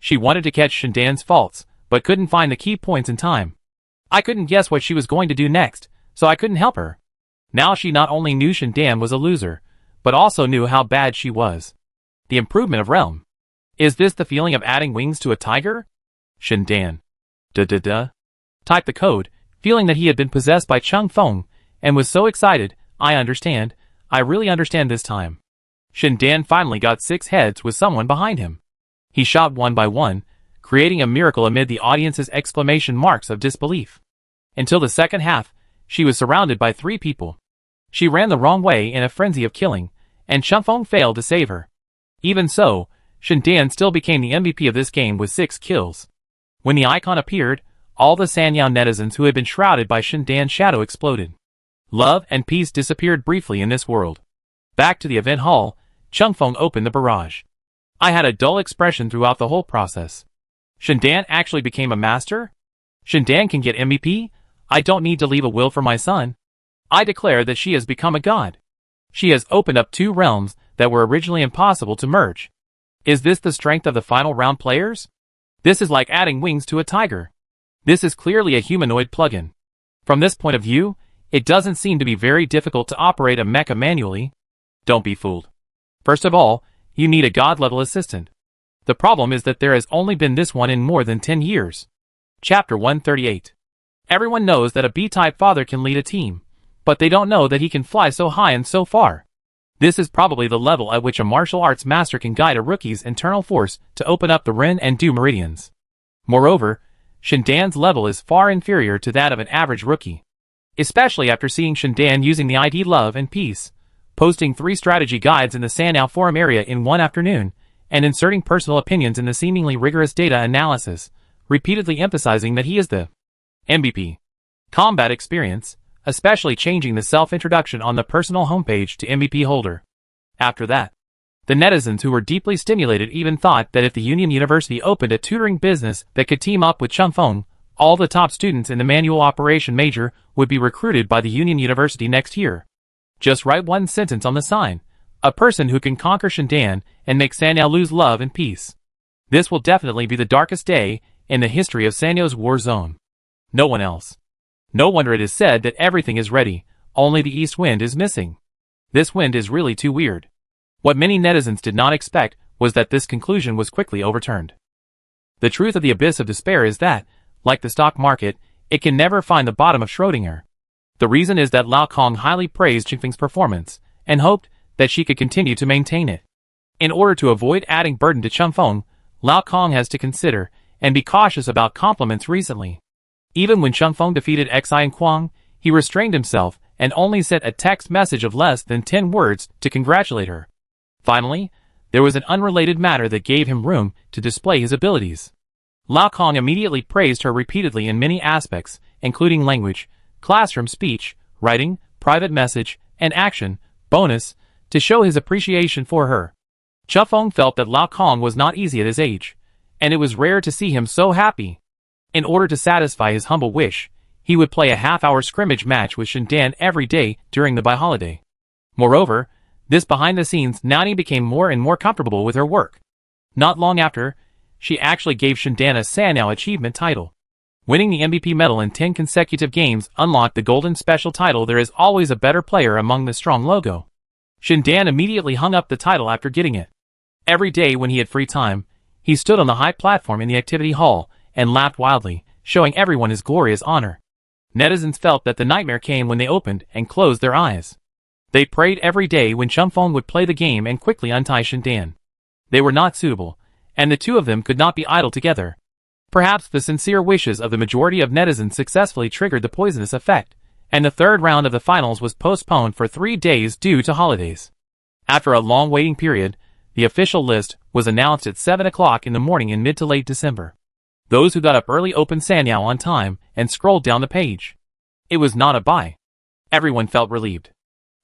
She wanted to catch Shindan's faults, but couldn't find the key points in time. I couldn't guess what she was going to do next, so I couldn't help her. Now she not only knew Shindan was a loser, but also knew how bad she was. The improvement of realm. Is this the feeling of adding wings to a tiger? Shindan. Typed the code, feeling that he had been possessed by Chung Feng, and was so excited. I understand. I really understand this time. Shindan finally got 6 heads with someone behind him. He shot one by one, creating a miracle amid the audience's exclamation marks of disbelief. Until the second half, she was surrounded by 3 people. She ran the wrong way in a frenzy of killing, and Chung Feng failed to save her. Even so, Shindan still became the MVP of this game with 6 kills. When the icon appeared, all the Sanyao netizens who had been shrouded by Shindan's shadow exploded. Love and peace disappeared briefly in this world. Back to the event hall, Chung Feng opened the barrage. I had a dull expression throughout the whole process. Shindan actually became a master? Shindan can get MVP? I don't need to leave a will for my son. I declare that she has become a god. She has opened up 2 realms that were originally impossible to merge. Is this the strength of the final round players? This is like adding wings to a tiger. This is clearly a humanoid plugin. From this point of view, it doesn't seem to be very difficult to operate a mecha manually. Don't be fooled. First of all, You need a god-level assistant. The problem is that there has only been this one in more than 10 years. Chapter 138. Everyone knows that a B-type father can lead a team, but they don't know that he can fly so high and so far. This is probably the level at which a martial arts master can guide a rookie's internal force to open up the Ren and Du meridians. Moreover, Shindan's level is far inferior to that of an average rookie. Especially after seeing Shindan using the ID Love and Peace, posting 3 strategy guides in the Sanao forum area in one afternoon, and inserting personal opinions in the seemingly rigorous data analysis, repeatedly emphasizing that he is the MVP. Combat experience, especially changing the self-introduction on the personal homepage to MVP holder. After that, the netizens who were deeply stimulated even thought that if the Union University opened a tutoring business that could team up with Chunfeng, all the top students in the manual operation major would be recruited by the Union University next year. Just write one sentence on the sign: a person who can conquer Shindan and make Sanyo lose love and peace. This will definitely be the darkest day in the history of Sanyo's war zone. No one else. No wonder it is said that everything is ready, only the east wind is missing. This wind is really too weird. What many netizens did not expect was that this conclusion was quickly overturned. The truth of the abyss of despair is that, like the stock market, it can never find the bottom of Schrödinger. The reason is that Lao Kong highly praised Qingfeng's performance, and hoped that she could continue to maintain it. In order to avoid adding burden to Chunfeng, Lao Kong has to consider and be cautious about compliments recently. Even when Chunfeng defeated Xi and Quang, he restrained himself and only sent a text message of less than 10 words to congratulate her. Finally, there was an unrelated matter that gave him room to display his abilities. Lao Kong immediately praised her repeatedly in many aspects, including language, classroom speech, writing, private message, and action, bonus, to show his appreciation for her. Chunfeng felt that Lao Kong was not easy at his age, and it was rare to see him so happy. In order to satisfy his humble wish, he would play a half-hour scrimmage match with Shindan every day during the bi-holiday. Moreover, this behind-the-scenes Nani became more and more comfortable with her work. Not long after, she actually gave Shindan a Sanao achievement title. Winning the MVP medal in 10 consecutive games unlocked the golden special title "There is always a better player among the strong" logo. Shindan immediately hung up the title after getting it. Every day when he had free time, he stood on the high platform in the activity hall and laughed wildly, showing everyone his glorious honor. Netizens felt that the nightmare came when they opened and closed their eyes. They prayed every day when Chunfeng would play the game and quickly untie Shindan. They were not suitable, and the two of them could not be idle together. Perhaps the sincere wishes of the majority of netizens successfully triggered the poisonous effect, and the third round of the finals was postponed for 3 days due to holidays. After a long waiting period, the official list was announced at 7 o'clock in the morning in mid to late December. Those who got up early opened Sanyo on time and scrolled down the page. It was not a bye. Everyone felt relieved.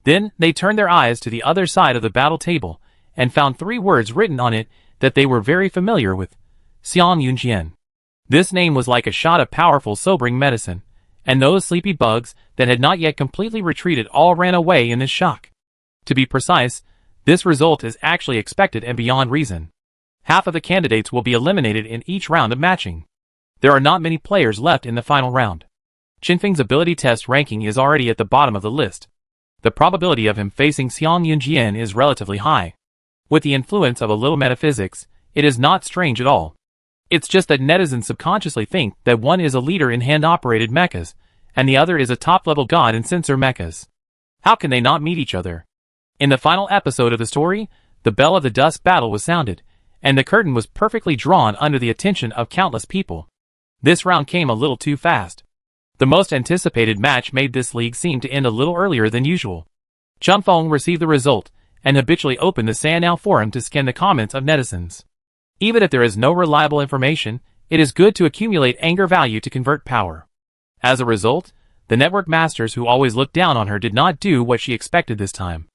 Then they turned their eyes to the other side of the battle table and found 3 words written on it that they were very familiar with: Xiang Yunjian. This name was like a shot of powerful sobering medicine, and those sleepy bugs that had not yet completely retreated all ran away in this shock. To be precise, this result is actually expected and beyond reason. Half of the candidates will be eliminated in each round of matching. There are not many players left in the final round. Qinfeng's ability test ranking is already at the bottom of the list. The probability of him facing Xiang Yunjian is relatively high. With the influence of a little metaphysics, it is not strange at all. It's just that netizens subconsciously think that one is a leader in hand-operated mechas, and the other is a top-level god in sensor mechas. How can they not meet each other? In the final episode of the story, the bell of the dusk battle was sounded, and the curtain was perfectly drawn under the attention of countless people. This round came a little too fast. The most anticipated match made this league seem to end a little earlier than usual. Chunfeng received the result, and habitually opened the Sanao forum to scan the comments of netizens. Even if there is no reliable information, it is good to accumulate anger value to convert power. As a result, the network masters who always looked down on her did not do what she expected this time.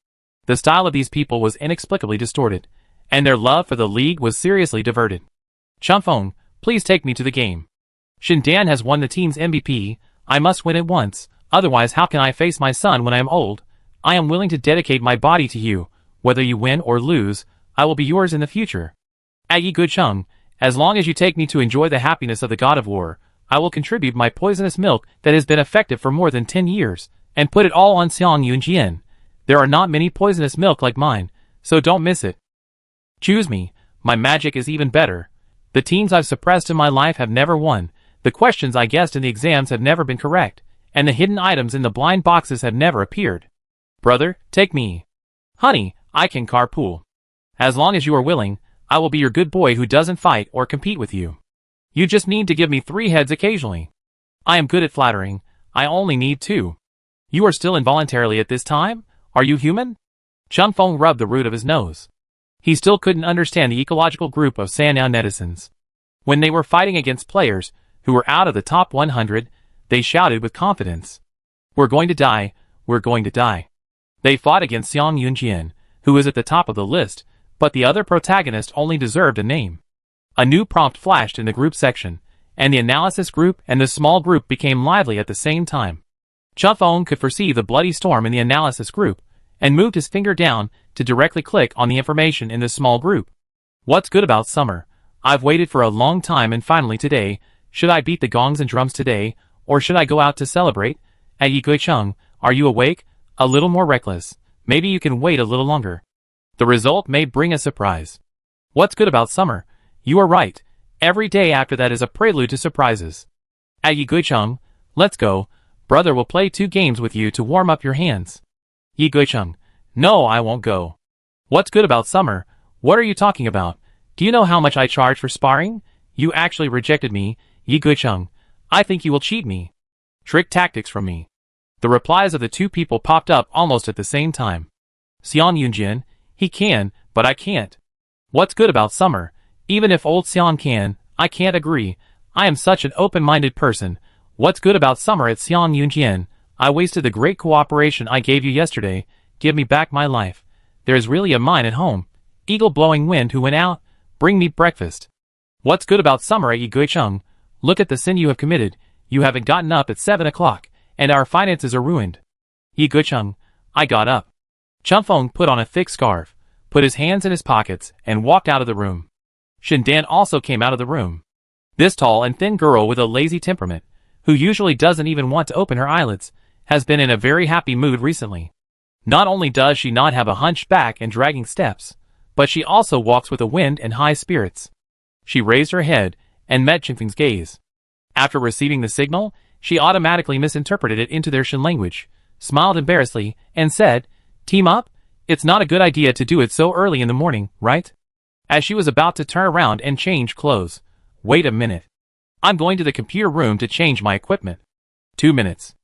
The style of these people was inexplicably distorted, and their love for the league was seriously diverted. Chunfeng, please take me to the game. Shindan has won the team's MVP, I must win it once, otherwise how can I face my son when I am old? I am willing to dedicate my body to you, whether you win or lose, I will be yours in the future. Yi Gucheng, as long as you take me to enjoy the happiness of the god of war, I will contribute my poisonous milk that has been effective for more than 10 years, and put it all on Xiang Yunjian. There are not many poisonous milk like mine, so don't miss it. Choose me, my magic is even better. The teams I've suppressed in my life have never won, the questions I guessed in the exams have never been correct, and the hidden items in the blind boxes have never appeared. Brother, take me. Honey, I can carpool. As long as you are willing, I will be your good boy who doesn't fight or compete with you. You just need to give me 3 heads occasionally. I am good at flattering, I only need 2. You are still involuntarily at this time? Are you human? Chun Feng rubbed the root of his nose. He still couldn't understand the ecological group of Sanyao netizens. When they were fighting against players who were out of the top 100, they shouted with confidence. We're going to die, we're going to die. They fought against Xiang Yunjian, who was at the top of the list, but the other protagonist only deserved a name. A new prompt flashed in the group section, and the analysis group and the small group became lively at the same time. Chun Feng could foresee the bloody storm in the analysis group, and moved his finger down to directly click on the information in the small group. What's good about summer? I've waited for a long time and finally today, should I beat the gongs and drums today, or should I go out to celebrate? At Yi Guicheng, are you awake? A little more reckless. Maybe you can wait a little longer. The result may bring a surprise. What's good about summer? You are right. Every day after that is a prelude to surprises. At Yi Guicheng, let's go. Brother will play 2 games with you to warm up your hands. Yi Guicheng, no, I won't go. What's good about summer? What are you talking about? Do you know how much I charge for sparring? You actually rejected me, Yi Guicheng. I think you will cheat me. Trick tactics from me. The replies of the 2 people popped up almost at the same time. Xiang Yunjian, he can, but I can't. What's good about summer? Even if old Xiang can, I can't agree. I am such an open-minded person. What's good about summer at Xiang Yunjian? I wasted the great cooperation I gave you yesterday. Give me back my life. There is really a mine at home. Eagle blowing wind who went out? Bring me breakfast. What's good about summer at Yi Guicheng? Look at the sin you have committed. You haven't gotten up at 7 o'clock, and our finances are ruined. Yi Guicheng, I got up. Chun Feng put on a thick scarf, put his hands in his pockets, and walked out of the room. Shindan also came out of the room. This tall and thin girl with a lazy temperament, who usually doesn't even want to open her eyelids, has been in a very happy mood recently. Not only does she not have a hunched back and dragging steps, but she also walks with a wind and high spirits. She raised her head and met Qingfeng's gaze. After receiving the signal, she automatically misinterpreted it into their Shin language, smiled embarrassedly, and said, Team up? It's not a good idea to do it so early in the morning, right? As she was about to turn around and change clothes. Wait a minute. I'm going to the computer room to change my equipment. 2 minutes.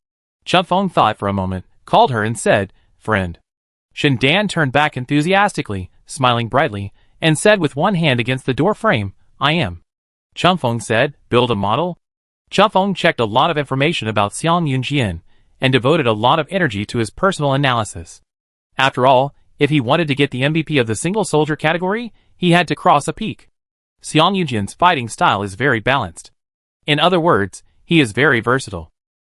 Chun Feng thought for a moment, called her and said, Friend. Shindan turned back enthusiastically, smiling brightly, and said with one hand against the door frame, I am. Chun Feng said, Build a model? Chun Feng checked a lot of information about Xiang Yunjian, and devoted a lot of energy to his personal analysis. After all, if he wanted to get the MVP of the single soldier category, he had to cross a peak. Xiang Yunjian's fighting style is very balanced. In other words, he is very versatile.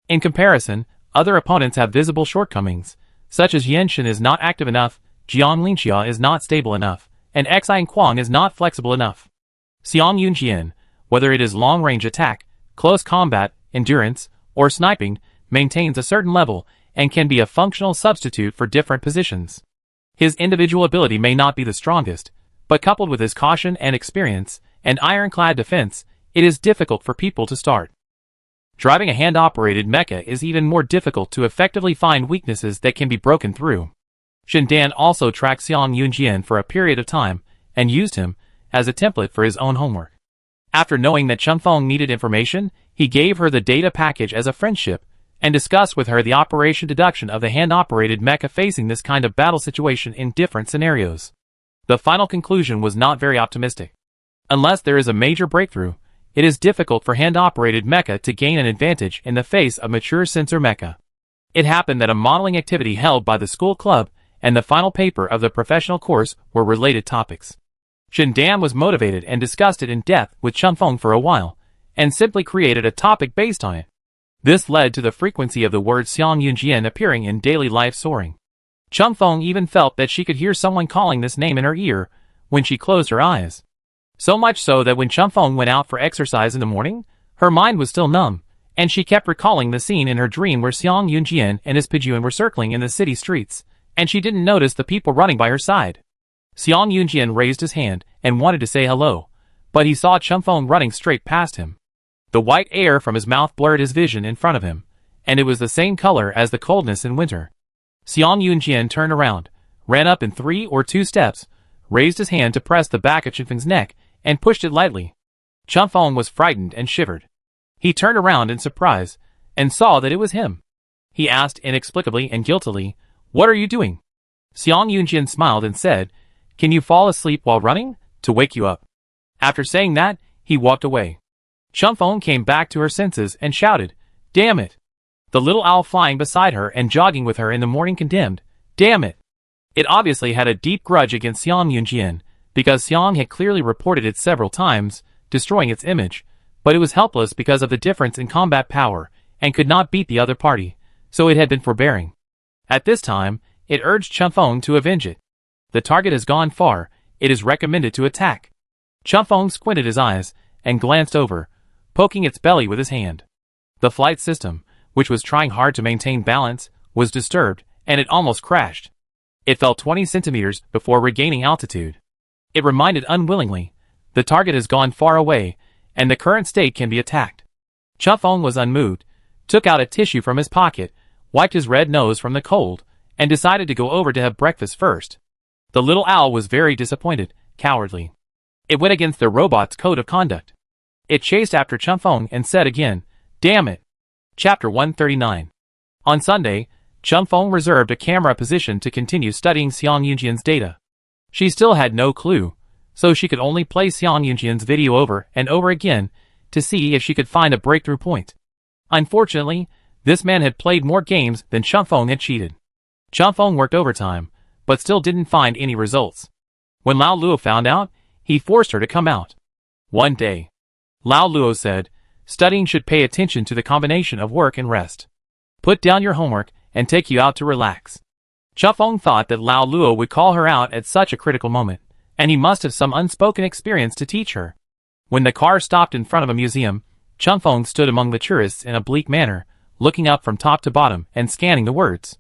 In comparison, other opponents have visible shortcomings, such as Yenshin is not active enough, Jiang Linxia is not stable enough, and Xiang Kuang is not flexible enough. Xiang Yunjian, whether it is long-range attack, close combat, endurance, or sniping, maintains a certain level and can be a functional substitute for different positions. His individual ability may not be the strongest, but coupled with his caution and experience and ironclad defense, it is difficult for people to start. Driving a hand-operated mecha is even more difficult to effectively find weaknesses that can be broken through. Shindan also tracked Xiang Yunjian for a period of time, and used him as a template for his own homework. After knowing that Chun Feng needed information, he gave her the data package as a friendship, and discussed with her the operation deduction of the hand-operated mecha facing this kind of battle situation in different scenarios. The final conclusion was not very optimistic. Unless there is a major breakthrough, it is difficult for hand-operated mecha to gain an advantage in the face of mature sensor mecha. It happened that a modeling activity held by the school club and the final paper of the professional course were related topics. Shindan was motivated and discussed it in depth with Chun Feng for a while, and simply created a topic based on it. This led to the frequency of the word Xiang Yunjian appearing in daily life soaring. Chun Feng even felt that she could hear someone calling this name in her ear when she closed her eyes. So much so that when Chun Feng went out for exercise in the morning, her mind was still numb, and she kept recalling the scene in her dream where Xiang Yunjian and his Pijuan were circling in the city streets, and she didn't notice the people running by her side. Xiang Yunjian raised his hand and wanted to say hello, but he saw Chun Feng running straight past him. The white air from his mouth blurred his vision in front of him, and it was the same color as the coldness in winter. Xiang Yunjian turned around, ran up in 3 or 2 steps, raised his hand to press the back of Chun Feng's neck, and pushed it lightly. Chun Feng was frightened and shivered. He turned around in surprise, and saw that it was him. He asked inexplicably and guiltily, "What are you doing?" Xiang Yunjian smiled and said, "Can you fall asleep while running? To wake you up." After saying that, he walked away. Chun Feng came back to her senses and shouted, "Damn it!" The little owl flying beside her and jogging with her in the morning condemned, "Damn it!" It obviously had a deep grudge against Xiang Yunjian, because Xiang had clearly reported it several times, destroying its image, but it was helpless because of the difference in combat power, and could not beat the other party, so it had been forbearing. At this time, it urged Chun Feng to avenge it. The target has gone far, it is recommended to attack. Chun Feng squinted his eyes, and glanced over, poking its belly with his hand. The flight system, which was trying hard to maintain balance, was disturbed, and it almost crashed. It fell 20 centimeters before regaining altitude. It reminded unwillingly, the target has gone far away, and the current state can be attacked. Chun Feng was unmoved, took out a tissue from his pocket, wiped his red nose from the cold, and decided to go over to have breakfast first. The little owl was very disappointed, cowardly. It went against the robot's code of conduct. It chased after Chun Feng and said again, "Damn it." Chapter 139. On Sunday, Chun Feng reserved a camera position to continue studying Xiang Yunjian's data. She still had no clue, so she could only play Xiang Yunjian's video over and over again to see if she could find a breakthrough point. Unfortunately, this man had played more games than Chun Feng had cheated. Chun Feng worked overtime, but still didn't find any results. When Lao Luo found out, he forced her to come out. One day, Lao Luo said, "Studying should pay attention to the combination of work and rest. Put down your homework and take you out to relax." Chun Feng thought that Lao Luo would call her out at such a critical moment, and he must have some unspoken experience to teach her. When the car stopped in front of a museum, Chun Feng stood among the tourists in a bleak manner, looking up from top to bottom and scanning the words,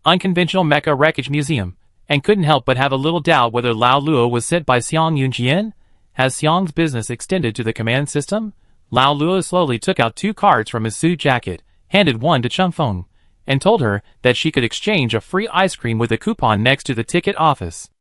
"Unconventional Mecha Wreckage Museum," and couldn't help but have a little doubt whether Lao Luo was sent by Xiang Yunjian. Has Xiang's business extended to the command system? Lao Luo slowly took out 2 cards from his suit jacket, handed one to Chun Feng, and told her that she could exchange a free ice cream with a coupon next to the ticket office.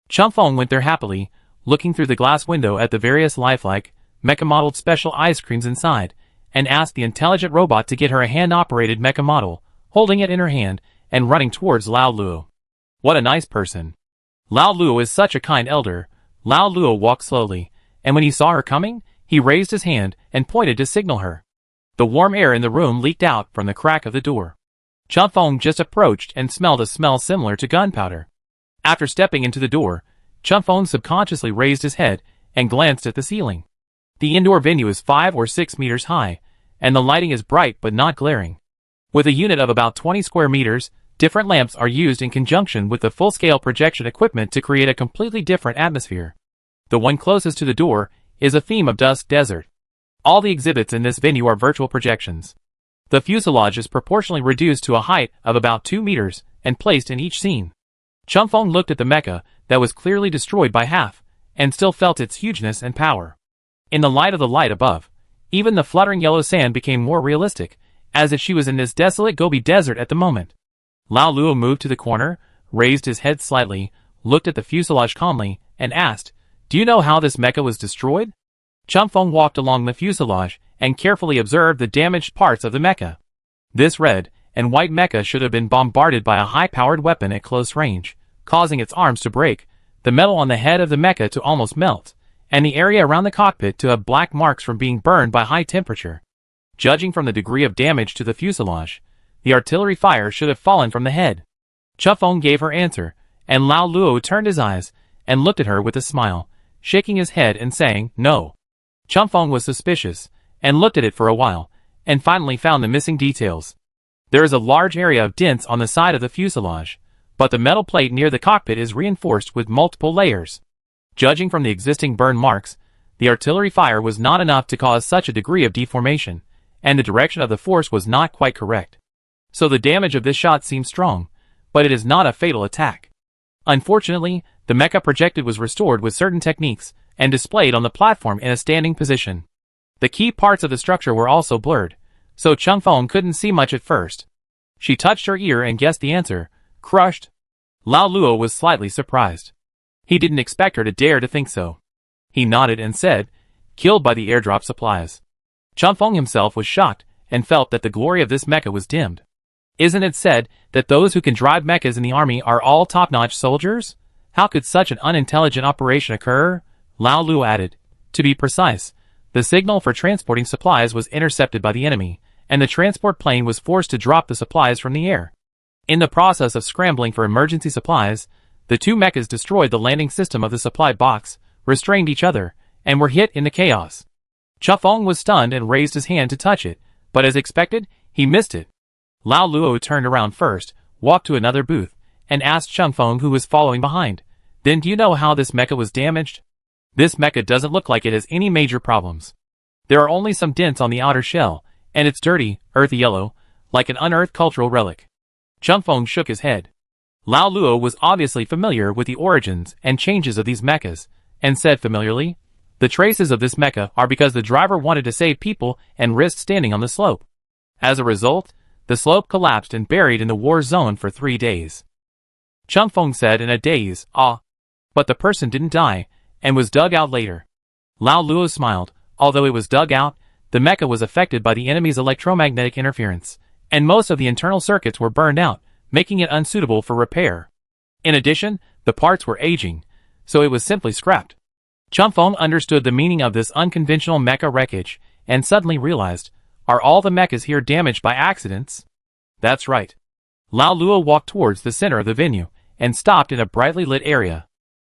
Chun Feng went there happily, looking through the glass window at the various lifelike, mecha-modeled special ice creams inside, and asked the intelligent robot to get her a hand-operated mecha model, holding it in her hand, and running towards Lao Luo. What a nice person. Lao Luo is such a kind elder. Lao Luo walked slowly, and when he saw her coming, he raised his hand and pointed to signal her. The warm air in the room leaked out from the crack of the door. Chun Feng just approached and smelled a smell similar to gunpowder. After stepping into the door, Chun Feng subconsciously raised his head and glanced at the ceiling. The indoor venue is 5 or 6 meters high, and the lighting is bright but not glaring. With a unit of about 20 square meters, different lamps are used in conjunction with the full-scale projection equipment to create a completely different atmosphere. The one closest to the door is a theme of Dusk Desert. All the exhibits in this venue are virtual projections. The fuselage is proportionally reduced to a height of about 2 meters and placed in each scene. Chun Feng looked at the mecha that was clearly destroyed by half, and still felt its hugeness and power. In the light of the light above, even the fluttering yellow sand became more realistic, as if she was in this desolate Gobi desert at the moment. Lao Luo moved to the corner, raised his head slightly, looked at the fuselage calmly, and asked, "Do you know how this mecha was destroyed?" Chun Feng walked along the fuselage and carefully observed the damaged parts of the mecha. This red and white mecha should have been bombarded by a high-powered weapon at close range, causing its arms to break, the metal on the head of the mecha to almost melt, and the area around the cockpit to have black marks from being burned by high temperature. Judging from the degree of damage to the fuselage, the artillery fire should have fallen from the head. Chun Feng gave her answer, and Lao Luo turned his eyes and looked at her with a smile, shaking his head and saying, "No." Chun Feng was suspicious, and looked at it for a while, and finally found the missing details. There is a large area of dents on the side of the fuselage, but the metal plate near the cockpit is reinforced with multiple layers. Judging from the existing burn marks, the artillery fire was not enough to cause such a degree of deformation, and the direction of the force was not quite correct. So the damage of this shot seems strong, but it is not a fatal attack. Unfortunately, the mecha projected was restored with certain techniques and displayed on the platform in a standing position. The key parts of the structure were also blurred, so Chung Feng couldn't see much at first. She touched her ear and guessed the answer. Crushed? Lao Luo was slightly surprised. He didn't expect her to dare to think so. He nodded and said, killed by the airdrop supplies. Chung Feng himself was shocked and felt that the glory of this mecha was dimmed. Isn't it said that those who can drive mechas in the army are all top-notch soldiers? How could such an unintelligent operation occur? Lao Luo added. To be precise, the signal for transporting supplies was intercepted by the enemy, and the transport plane was forced to drop the supplies from the air. In the process of scrambling for emergency supplies, the two mechas destroyed the landing system of the supply box, restrained each other, and were hit in the chaos. Chung Feng was stunned and raised his hand to touch it, but as expected, he missed it. Lao Luo turned around first, walked to another booth, and asked Chung Feng, who was following behind, "Then do you know how this mecha was damaged?" "This mecha doesn't look like it has any major problems. There are only some dents on the outer shell, and it's dirty, earthy yellow, like an unearthed cultural relic." Chung Feng shook his head. Lao Luo was obviously familiar with the origins and changes of these mechas, and said familiarly, "The traces of this mecha are because the driver wanted to save people and risked standing on the slope. As a result, the slope collapsed and buried in the war zone for 3 days." Chung Feng said in a daze, "Ah. But the person didn't die, and was dug out later." Lao Luo smiled. Although it was dug out, the mecha was affected by the enemy's electromagnetic interference, and most of the internal circuits were burned out, making it unsuitable for repair. In addition, the parts were aging, so it was simply scrapped. Chung Feng understood the meaning of this unconventional mecha wreckage, and suddenly realized, are all the mechas here damaged by accidents? That's right. Lao Luo walked towards the center of the venue, and stopped in a brightly lit area.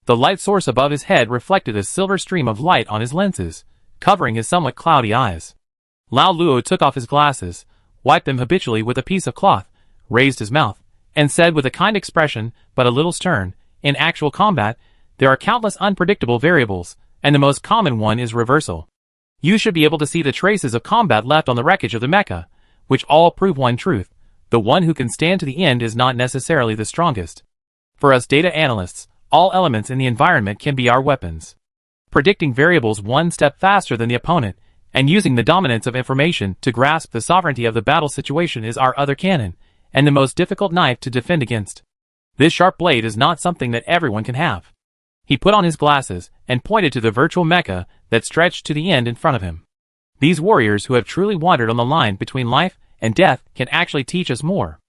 The light source above his head reflected a silver stream of light on his lenses, covering his somewhat cloudy eyes. Lao Luo took off his glasses, wiped them habitually with a piece of cloth, raised his mouth, and said with a kind expression, but a little stern, "In actual combat, there are countless unpredictable variables, and the most common one is reversal. You should be able to see the traces of combat left on the wreckage of the mecha, which all prove one truth: the one who can stand to the end is not necessarily the strongest. For us data analysts, all elements in the environment can be our weapons. Predicting variables one step faster than the opponent, and using the dominance of information to grasp the sovereignty of the battle situation is our other cannon, and the most difficult knife to defend against. This sharp blade is not something that everyone can have." He put on his glasses, and pointed to the virtual mecha that stretched to the end in front of him. "These warriors who have truly wandered on the line between life and death can actually teach us more.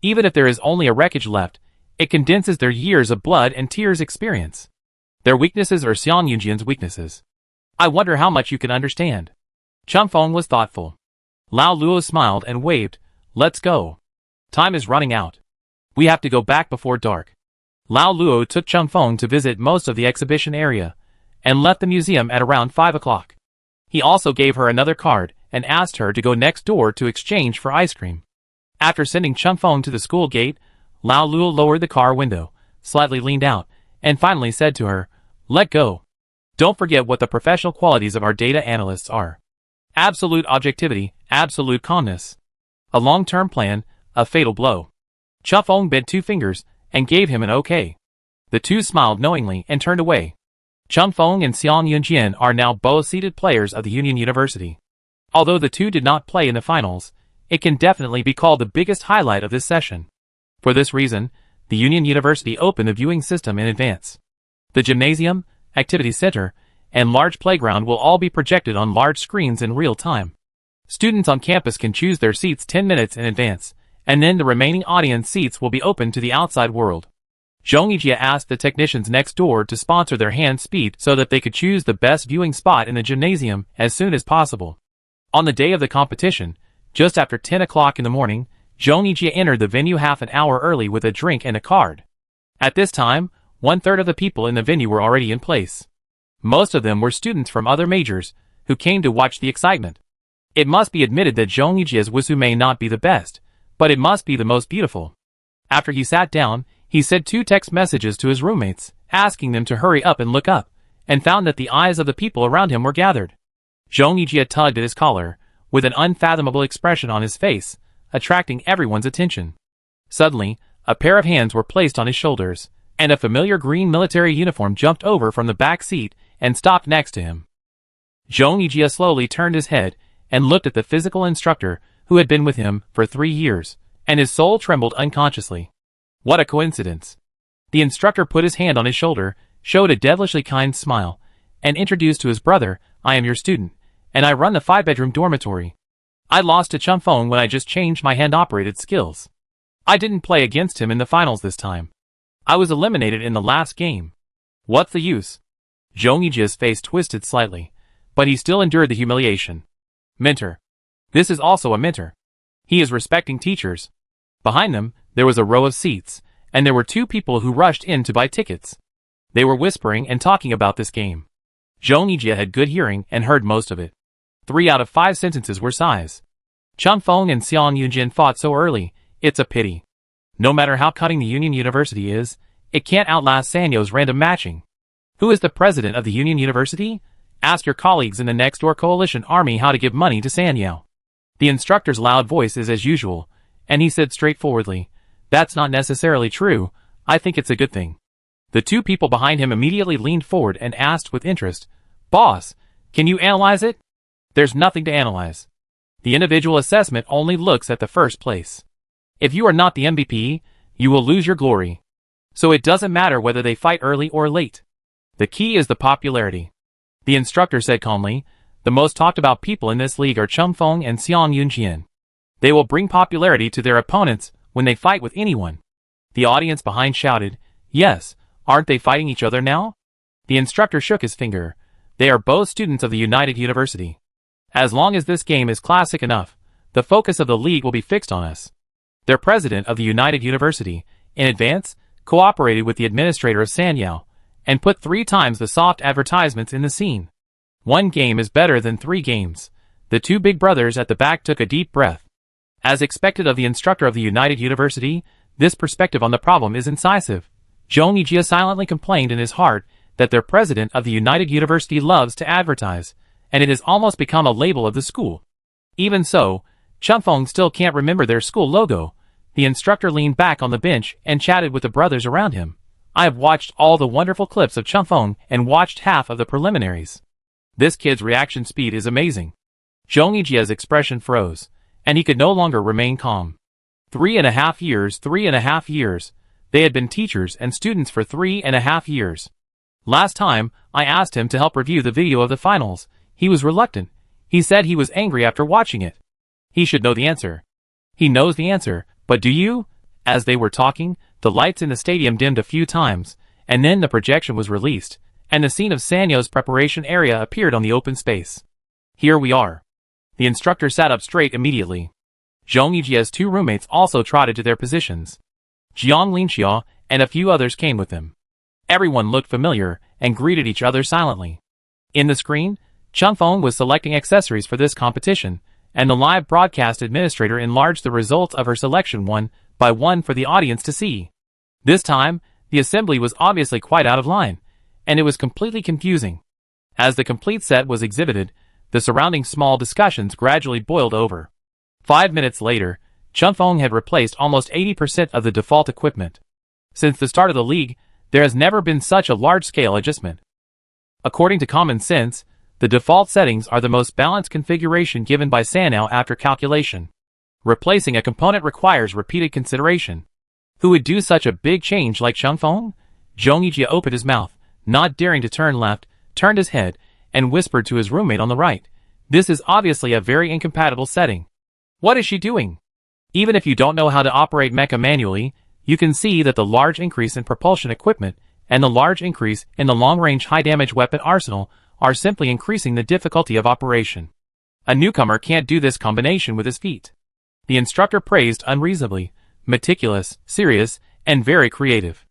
Even if there is only a wreckage left, it condenses their years of blood and tears experience. Their weaknesses are Xiang Yunjian's weaknesses. I wonder how much you can understand." Chung Feng was thoughtful. Lao Luo smiled and waved, "Let's go. Time is running out. We have to go back before dark." Lao Luo took Chung Feng to visit most of the exhibition area, and left the museum at around 5 o'clock. He also gave her another card, and asked her to go next door to exchange for ice cream. After sending Chung Feng to the school gate, Lao Luo lowered the car window, slightly leaned out, and finally said to her, "Let go. Don't forget what the professional qualities of our data analysts are. Absolute objectivity, absolute calmness. A long-term plan, a fatal blow." Chung Feng bent 2 fingers, and gave him an okay. The two smiled knowingly and turned away. Chung Feng and Xiang Yunjian are now both seeded players of the Union University. Although the two did not play in the finals, it can definitely be called the biggest highlight of this session. For this reason, the Union University opened the viewing system in advance. The gymnasium, activity center, and large playground will all be projected on large screens in real time. Students on campus can choose their seats 10 minutes in advance, and then the remaining audience seats will be open to the outside world. Zhong Yijie asked the technicians next door to sponsor their hand speed so that they could choose the best viewing spot in the gymnasium as soon as possible. On the day of the competition, just after 10 o'clock in the morning, Zhong Yijie entered the venue half an hour early with a drink and a card. At this time, 1/3 of the people in the venue were already in place. Most of them were students from other majors, who came to watch the excitement. It must be admitted that Zhong Yijie's wusu may not be the best, but it must be the most beautiful. After he sat down, he sent 2 text messages to his roommates, asking them to hurry up and look up, and found that the eyes of the people around him were gathered. Zhong Yijie tugged at his collar, with an unfathomable expression on his face, attracting everyone's attention. Suddenly, a pair of hands were placed on his shoulders, and a familiar green military uniform jumped over from the back seat and stopped next to him. Zhong Yijie slowly turned his head and looked at the physical instructor who had been with him for 3 years, and his soul trembled unconsciously. What a coincidence. The instructor put his hand on his shoulder, showed a devilishly kind smile, and introduced to his brother, I am your student, and I run the 5-bedroom dormitory. I lost to Chun Feng when I just changed my hand-operated skills. I didn't play against him in the finals this time. I was eliminated in the last game. What's the use? Zhong Yijie's face twisted slightly, but he still endured the humiliation. Mentor. This is also a mentor. He is respecting teachers. Behind them, there was a row of seats, and there were 2 people who rushed in to buy tickets. They were whispering and talking about this game. Zhong Yijie had good hearing and heard most of it. 3 out of 5 sentences were sighs. Chun Feng and Xiang Yunjin fought so early, it's a pity. No matter how cutting the Union University is, it can't outlast Sanyo's random matching. Who is the president of the Union University? Ask your colleagues in the next-door coalition army how to give money to Sanyo. The instructor's loud voice is as usual, and he said straightforwardly, that's not necessarily true, I think it's a good thing. The 2 people behind him immediately leaned forward and asked with interest, Boss, can you analyze it? There's nothing to analyze. The individual assessment only looks at the first place. If you are not the MVP, you will lose your glory. So it doesn't matter whether they fight early or late. The key is the popularity. The instructor said calmly, the most talked about people in this league are Chun Feng and Xiang Yunjian. They will bring popularity to their opponents when they fight with anyone. The audience behind shouted, yes, aren't they fighting each other now? The instructor shook his finger. They are both students of the United University. As long as this game is classic enough, the focus of the league will be fixed on us. Their president of the United University, in advance, cooperated with the administrator of Sanyao, and put 3 times the soft advertisements in the scene. 1 game is better than 3 games. The 2 big brothers at the back took a deep breath. As expected of the instructor of the United University, this perspective on the problem is incisive. Zhong Yijie silently complained in his heart that their president of the United University loves to advertise, and it has almost become a label of the school. Even so, Chun Feng still can't remember their school logo. The instructor leaned back on the bench and chatted with the brothers around him. I have watched all the wonderful clips of Chun Feng and watched half of the preliminaries. This kid's reaction speed is amazing. Zhong Yijie's expression froze, and he could no longer remain calm. 3.5 years, 3.5 years. They had been teachers and students for 3.5 years. Last time, I asked him to help review the video of the finals. He was reluctant. He said he was angry after watching it. He should know the answer. He knows the answer, but do you? As they were talking, the lights in the stadium dimmed a few times, and then the projection was released, and the scene of Sanyo's preparation area appeared on the open space. Here we are. The instructor sat up straight immediately. Zhong Yijie's 2 roommates also trotted to their positions. Jiang Linxiao and a few others came with them. Everyone looked familiar and greeted each other silently. In the screen, Chun Feng was selecting accessories for this competition, and the live broadcast administrator enlarged the results of her selection one by one for the audience to see. This time, the assembly was obviously quite out of line, and it was completely confusing. As the complete set was exhibited, the surrounding small discussions gradually boiled over. 5 minutes later, Chun Feng had replaced almost 80% of the default equipment. Since the start of the league, there has never been such a large-scale adjustment. According to common sense, the default settings are the most balanced configuration given by Sanyo after calculation. Replacing a component requires repeated consideration. Who would do such a big change like Chun Feng? Zhong Yijie opened his mouth, not daring to turn left, turned his head, and whispered to his roommate on the right. This is obviously a very incompatible setting. What is she doing? Even if you don't know how to operate mecha manually, you can see that the large increase in propulsion equipment and the large increase in the long-range high-damage weapon arsenal are simply increasing the difficulty of operation. A newcomer can't do this combination with his feet. The instructor praised unreasonably, meticulous, serious, and very creative.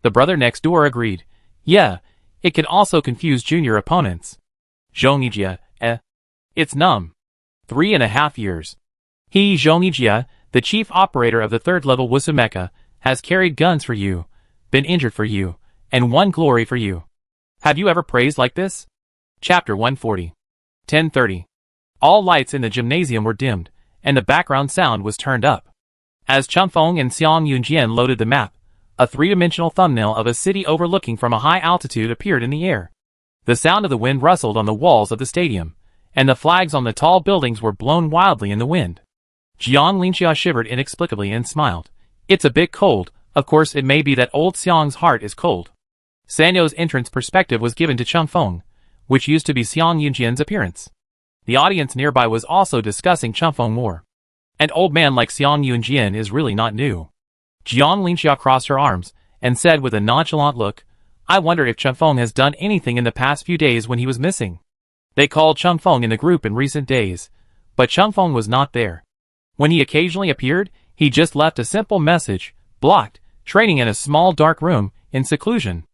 The brother next door agreed. Yeah, it can also confuse junior opponents. Zhong Yijie, it's numb. 3.5 years. He, Zhong Yijie, the chief operator of the 3rd level Wusu Mecha, has carried guns for you, been injured for you, and won glory for you. Have you ever praised like this? Chapter 140. 10:30. All lights in the gymnasium were dimmed, and the background sound was turned up. As Chun Feng and Xiang Yunjian loaded the map, A three-dimensional thumbnail of a city overlooking from a high altitude appeared in the air. The sound of the wind rustled on the walls of the stadium, and the flags on the tall buildings were blown wildly in the wind. Jiang Linxia shivered inexplicably and smiled. It's a bit cold. Of course it may be that old Xiang's heart is cold. Sanyo's entrance perspective was given to Chengfeng, which used to be Xiang Yunjian's appearance. The audience nearby was also discussing Chengfeng more. An old man like Xiang Yunjian is really not new. Jiang Linxia crossed her arms and said with a nonchalant look, I wonder if Chengfeng has done anything in the past few days when he was missing. They called Chengfeng in the group in recent days, but Chengfeng was not there. When he occasionally appeared, he just left a simple message, blocked, training in a small dark room, in seclusion.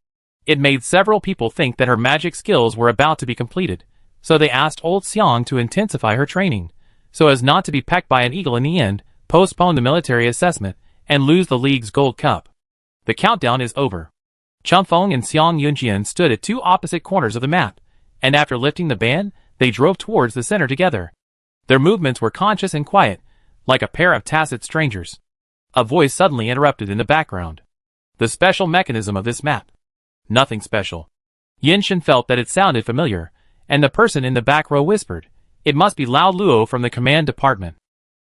It made several people think that her magic skills were about to be completed, so they asked old Xiang to intensify her training, so as not to be pecked by an eagle in the end, postpone the military assessment, and lose the league's gold cup. The countdown is over. Chengfeng and Xiang Yunjian stood at two opposite corners of the map, and after lifting the band, they drove towards the center together. Their movements were conscious and quiet, like a pair of tacit strangers. A voice suddenly interrupted in the background. The special mechanism of this map. Nothing special. Yinshin felt that it sounded familiar, and the person in the back row whispered, it must be Lao Luo from the command department.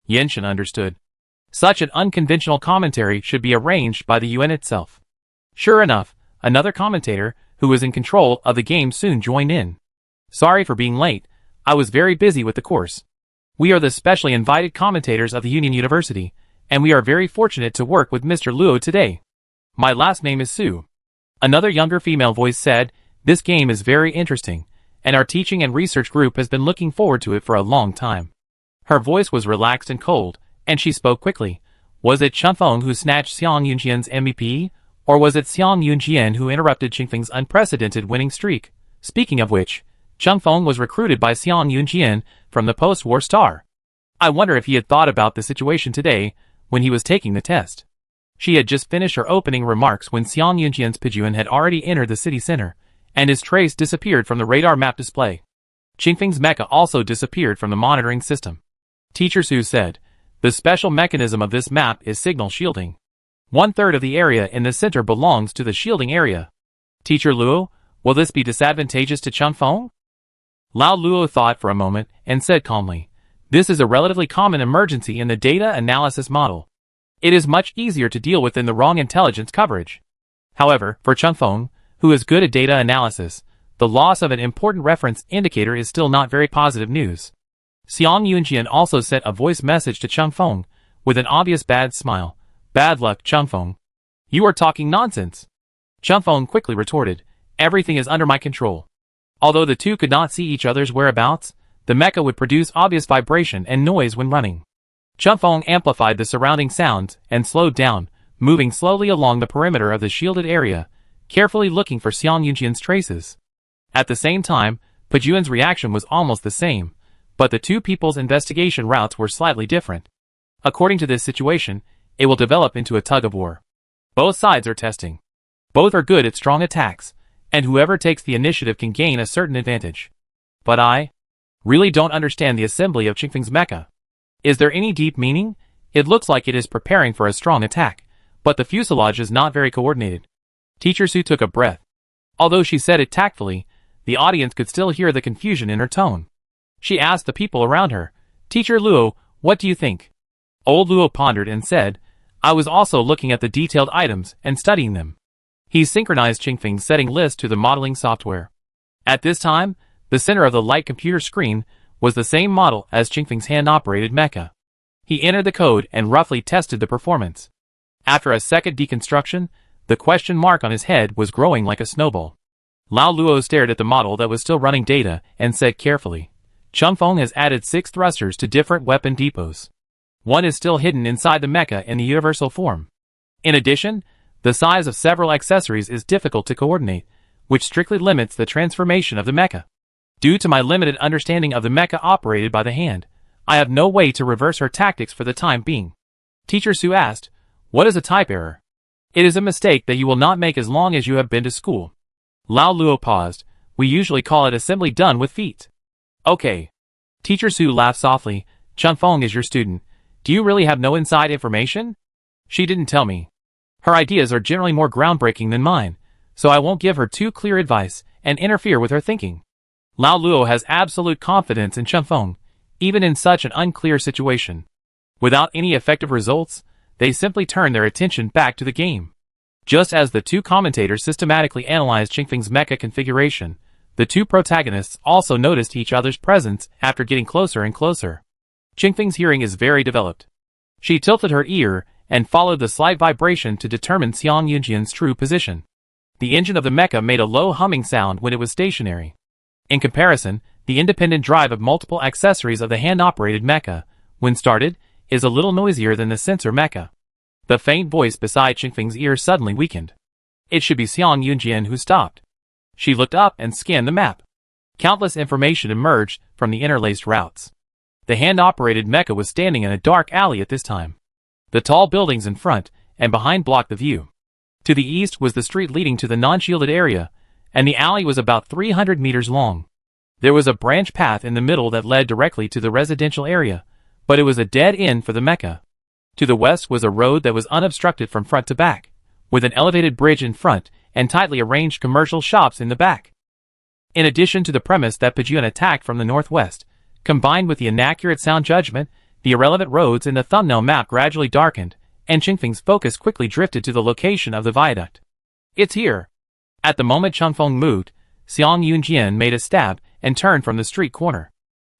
Yinshin understood. Such an unconventional commentary should be arranged by the UN itself. Sure enough, another commentator, who was in control of the game, soon joined in. Sorry for being late, I was very busy with the course. We are the specially invited commentators of the Union University, and we are very fortunate to work with Mr. Luo today. My last name is Su. Another younger female voice said, this game is very interesting, and our teaching and research group has been looking forward to it for a long time. Her voice was relaxed and cold, and she spoke quickly. Was it Chengfeng who snatched Xiang Yunjian's MVP, or was it Xiang Yunjian who interrupted Chengfeng's unprecedented winning streak? Speaking of which, Chengfeng was recruited by Xiang Yunjian from the post-war Star. I wonder if he had thought about the situation today when he was taking the test. She had just finished her opening remarks when Xiang Yunjian's Pijuan had already entered the city center, and his trace disappeared from the radar map display. Chengfeng's mecha also disappeared from the monitoring system. Teacher Su said, the special mechanism of this map is signal shielding. 1/3 of the area in the center belongs to the shielding area. Teacher Luo, will this be disadvantageous to Chengfeng? Lao Luo thought for a moment and said calmly, this is a relatively common emergency in the data analysis model. It is much easier to deal with than the wrong intelligence coverage. However, for Chengfeng, who is good at data analysis, the loss of an important reference indicator is still not very positive news. Xiang Yunjian also sent a voice message to Chengfeng, with an obvious bad smile. Bad luck, Chengfeng. You are talking nonsense. Chengfeng quickly retorted, everything is under my control. Although the two could not see each other's whereabouts, the mecha would produce obvious vibration and noise when running. Chengfeng amplified the surrounding sounds and slowed down, moving slowly along the perimeter of the shielded area, carefully looking for Xiang Yunjian's traces. At the same time, Pijuan's reaction was almost the same, but the two people's investigation routes were slightly different. According to this situation, it will develop into a tug-of-war. Both sides are testing. Both are good at strong attacks, and whoever takes the initiative can gain a certain advantage. But I really don't understand the assembly of Chengfeng's mecha. Is there any deep meaning? It looks like it is preparing for a strong attack, but the fuselage is not very coordinated. Teacher Su took a breath. Although she said it tactfully, the audience could still hear the confusion in her tone. She asked the people around her, Teacher Luo, what do you think? Old Luo pondered and said, I was also looking at the detailed items and studying them. He synchronized Chengfeng's setting list to the modeling software. At this time, the center of the light computer screen was the same model as Chengfeng's hand-operated mecha. He entered the code and roughly tested the performance. After a second deconstruction, the question mark on his head was growing like a snowball. Lao Luo stared at the model that was still running data and said carefully, Chengfeng has added 6 thrusters to different weapon depots. One is still hidden inside the mecha in the universal form. In addition, the size of several accessories is difficult to coordinate, which strictly limits the transformation of the mecha. Due to my limited understanding of the mecha operated by the hand, I have no way to reverse her tactics for the time being. Teacher Su asked, what is a type error? It is a mistake that you will not make as long as you have been to school. Lao Luo paused. We usually call it assembly done with feet. Okay. Teacher Su laughed softly. Chengfeng is your student. Do you really have no inside information? She didn't tell me. Her ideas are generally more groundbreaking than mine, so I won't give her too clear advice and interfere with her thinking. Lao Luo has absolute confidence in Chen Feng, even in such an unclear situation. Without any effective results, they simply turn their attention back to the game. Just as the two commentators systematically analyzed Qingfeng's mecha configuration, the two protagonists also noticed each other's presence after getting closer and closer. Qingfeng's hearing is very developed. She tilted her ear and followed the slight vibration to determine Xiang Yunjian's true position. The engine of the mecha made a low humming sound when it was stationary. In comparison, the independent drive of multiple accessories of the hand-operated mecha, when started, is a little noisier than the sensor mecha. The faint voice beside Qingfeng's ear suddenly weakened. It should be Xiang Yunjian who stopped. She looked up and scanned the map. Countless information emerged from the interlaced routes. The hand-operated mecha was standing in a dark alley at this time. The tall buildings in front and behind blocked the view. To the east was the street leading to the non-shielded area, and the alley was about 300 meters long. There was a branch path in the middle that led directly to the residential area, but it was a dead end for the mecha. To the west was a road that was unobstructed from front to back, with an elevated bridge in front and tightly arranged commercial shops in the back. In addition to the premise that Pejun attacked from the northwest, combined with the inaccurate sound judgment, the irrelevant roads in the thumbnail map gradually darkened, and Qingfeng's focus quickly drifted to the location of the viaduct. It's here. At the moment Chen Feng moved, Xiang Yunjian made a stab and turned from the street corner.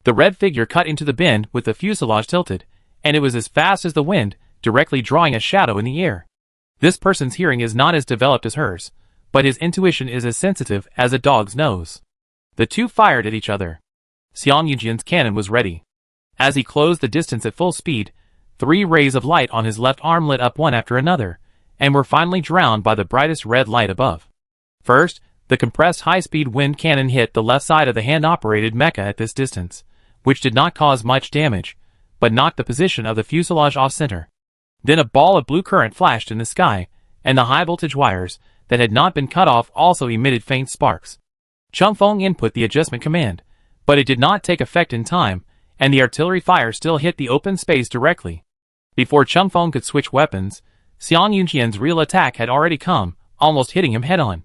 The red figure cut into the bend with the fuselage tilted, and it was as fast as the wind, directly drawing a shadow in the air. This person's hearing is not as developed as hers, but his intuition is as sensitive as a dog's nose. The two fired at each other. Xiang Yunjian's cannon was ready. As he closed the distance at full speed, 3 rays of light on his left arm lit up one after another, and were finally drowned by the brightest red light above. First, the compressed high-speed wind cannon hit the left side of the hand-operated mecha at this distance, which did not cause much damage, but knocked the position of the fuselage off-center. Then a ball of blue current flashed in the sky, and the high-voltage wires that had not been cut off also emitted faint sparks. Chen Feng input the adjustment command, but it did not take effect in time, and the artillery fire still hit the open space directly. Before Chen Feng could switch weapons, Xiang Yunjian's real attack had already come, almost hitting him head-on.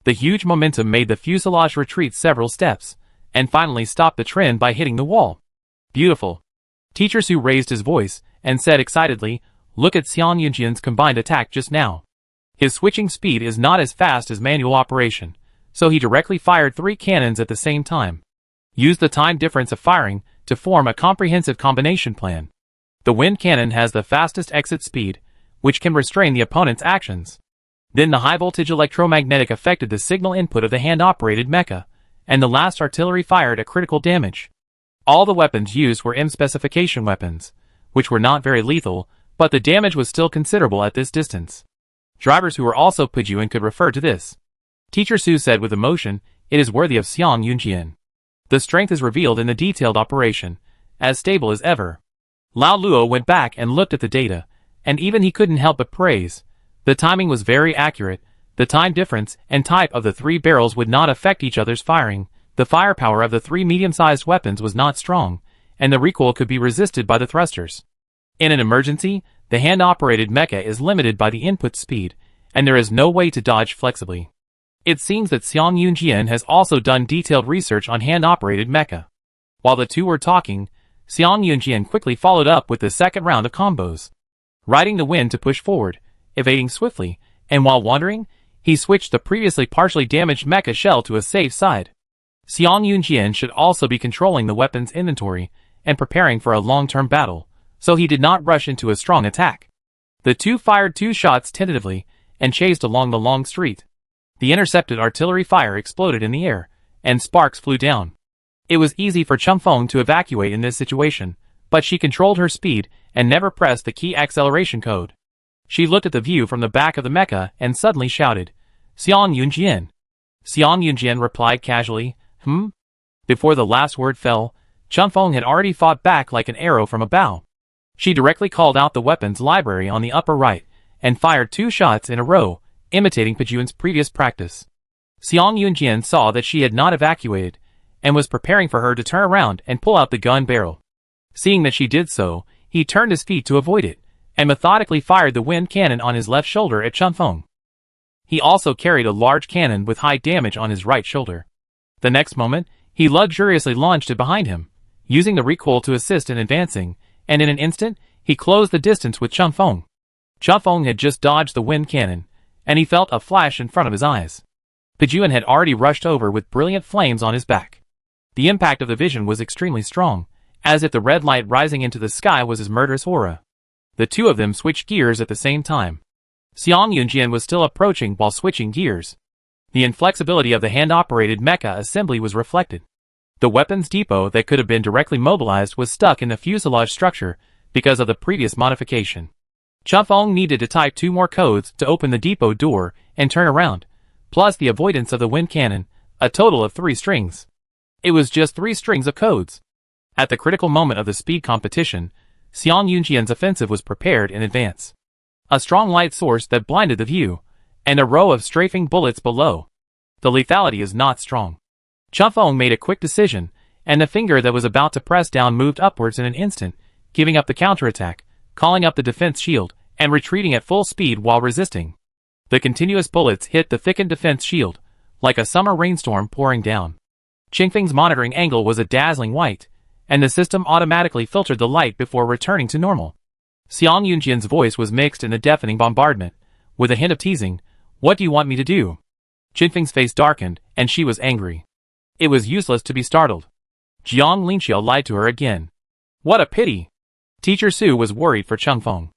The huge momentum made the fuselage retreat several steps, and finally stopped the trend by hitting the wall. Beautiful. Teacher Su raised his voice, and said excitedly, "Look at Xiang Yunjian's combined attack just now. His switching speed is not as fast as manual operation, so he directly fired 3 cannons at the same time. Use the time difference of firing to form a comprehensive combination plan. The wind cannon has the fastest exit speed, which can restrain the opponent's actions. Then the high-voltage electromagnetic affected the signal input of the hand-operated mecha, and the last artillery fired a critical damage. All the weapons used were M-specification weapons, which were not very lethal, but the damage was still considerable at this distance. Drivers who were also Pejun could refer to this." Teacher Su said with emotion, "It is worthy of Xiang Yunjian. The strength is revealed in the detailed operation, as stable as ever." Lao Luo went back and looked at the data, and even he couldn't help but praise. The timing was very accurate, the time difference and type of the 3 barrels would not affect each other's firing, the firepower of the 3 medium-sized weapons was not strong, and the recoil could be resisted by the thrusters. In an emergency, the hand-operated mecha is limited by the input speed, and there is no way to dodge flexibly. It seems that Xiang Yunjian has also done detailed research on hand-operated mecha. While the two were talking, Xiang Yunjian quickly followed up with the second round of combos. Riding the wind to push forward, evading swiftly, and while wandering, he switched the previously partially damaged mecha shell to a safe side. Xiang Yunjian should also be controlling the weapon's inventory and preparing for a long-term battle, so he did not rush into a strong attack. The two fired 2 shots tentatively and chased along the long street. The intercepted artillery fire exploded in the air, and sparks flew down. It was easy for Chen Feng to evacuate in this situation, but she controlled her speed and never pressed the key acceleration code. She looked at the view from the back of the mecha and suddenly shouted, "Xiang Yunjian." Xiang Yunjian replied casually, Before the last word fell, Chen Feng had already fought back like an arrow from a bow. She directly called out the weapons library on the upper right, and fired 2 shots in a row, imitating Pejun's previous practice. Xiang Yunjian saw that she had not evacuated, and was preparing for her to turn around and pull out the gun barrel. Seeing that she did so, he turned his feet to avoid it, and methodically fired the wind cannon on his left shoulder at Chun Feng. He also carried a large cannon with high damage on his right shoulder. The next moment, he luxuriously launched it behind him, using the recoil to assist in advancing, and in an instant, he closed the distance with Chun Feng. Chun Feng had just dodged the wind cannon, and he felt a flash in front of his eyes. Pijuan had already rushed over with brilliant flames on his back. The impact of the vision was extremely strong, as if the red light rising into the sky was his murderous aura. The two of them switched gears at the same time. Xiang Yunjian was still approaching while switching gears. The inflexibility of the hand-operated mecha assembly was reflected. The weapons depot that could have been directly mobilized was stuck in the fuselage structure because of the previous modification. Chun Feng needed to type 2 more codes to open the depot door and turn around, plus the avoidance of the wind cannon, a total of 3 strings. It was just 3 strings of codes. At the critical moment of the speed competition, Xiang Yunjian's offensive was prepared in advance. A strong light source that blinded the view, and a row of strafing bullets below. The lethality is not strong. Chun Feng made a quick decision, and the finger that was about to press down moved upwards in an instant, giving up the counterattack, calling up the defense shield, and retreating at full speed while resisting. The continuous bullets hit the thickened defense shield, like a summer rainstorm pouring down. Qingfeng's monitoring angle was a dazzling white, and the system automatically filtered the light before returning to normal. Xiang Yunjian's voice was mixed in the deafening bombardment, with a hint of teasing. "What do you want me to do?" Qingfeng's face darkened, and she was angry. It was useless to be startled. Jiang Linxiao lied to her again. What a pity! Teacher Su was worried for Chun Feng.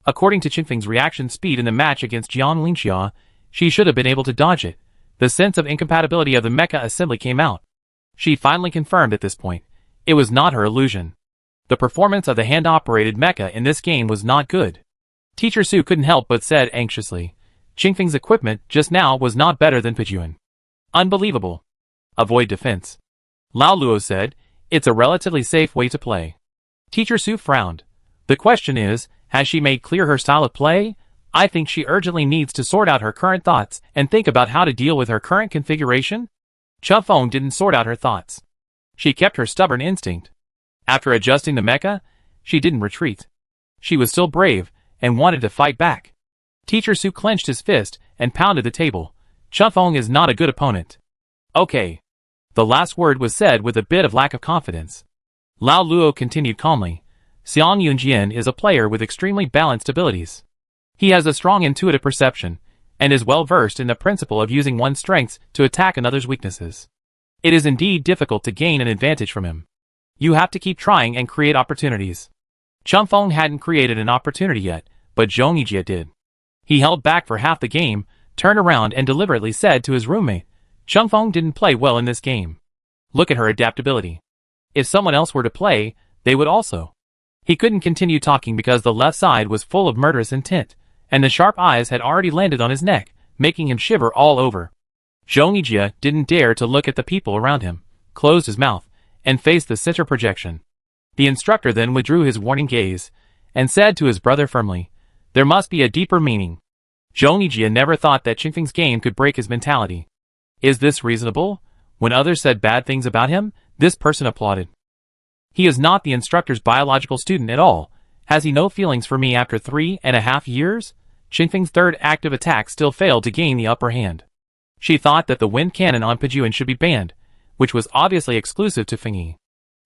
According to Qingfeng's reaction speed in the match against Jiang Linxiao, she should have been able to dodge it. The sense of incompatibility of the mecha assembly came out. She finally confirmed at this point. It was not her illusion. The performance of the hand-operated mecha in this game was not good. Teacher Su couldn't help but said anxiously, Qingfeng's equipment just now was not better than Pijuan. Unbelievable. Avoid defense. Lao Luo said, it's a relatively safe way to play. Teacher Su frowned. The question is, has she made clear her style of play? I think she urgently needs to sort out her current thoughts and think about how to deal with her current configuration. Chun Feng didn't sort out her thoughts. She kept her stubborn instinct. After adjusting the mecha, she didn't retreat. She was still brave and wanted to fight back. Teacher Su clenched his fist and pounded the table. Chun Feng is not a good opponent. Okay. The last word was said with a bit of lack of confidence. Lao Luo continued calmly. Xiang Yunjian is a player with extremely balanced abilities. He has a strong intuitive perception, and is well versed in the principle of using one's strengths to attack another's weaknesses. It is indeed difficult to gain an advantage from him. You have to keep trying and create opportunities. Chun Feng hadn't created an opportunity yet, but Zhong Yijie did. He held back for half the game, turned around and deliberately said to his roommate, Chun Feng didn't play well in this game. Look at her adaptability. If someone else were to play, they would also. He couldn't continue talking because the left side was full of murderous intent, and the sharp eyes had already landed on his neck, making him shiver all over. Zhong Yijie didn't dare to look at the people around him, closed his mouth, and faced the center projection. The instructor then withdrew his warning gaze, and said to his brother firmly, there must be a deeper meaning. Zhong Yijie never thought that Qingfeng's game could break his mentality. Is this reasonable? When others said bad things about him, this person applauded. He is not the instructor's biological student at all. Has he no feelings for me after 3.5 years? Qingfeng's third active attack still failed to gain the upper hand. She thought that the wind cannon on Pijuan should be banned, which was obviously exclusive to Fengyi.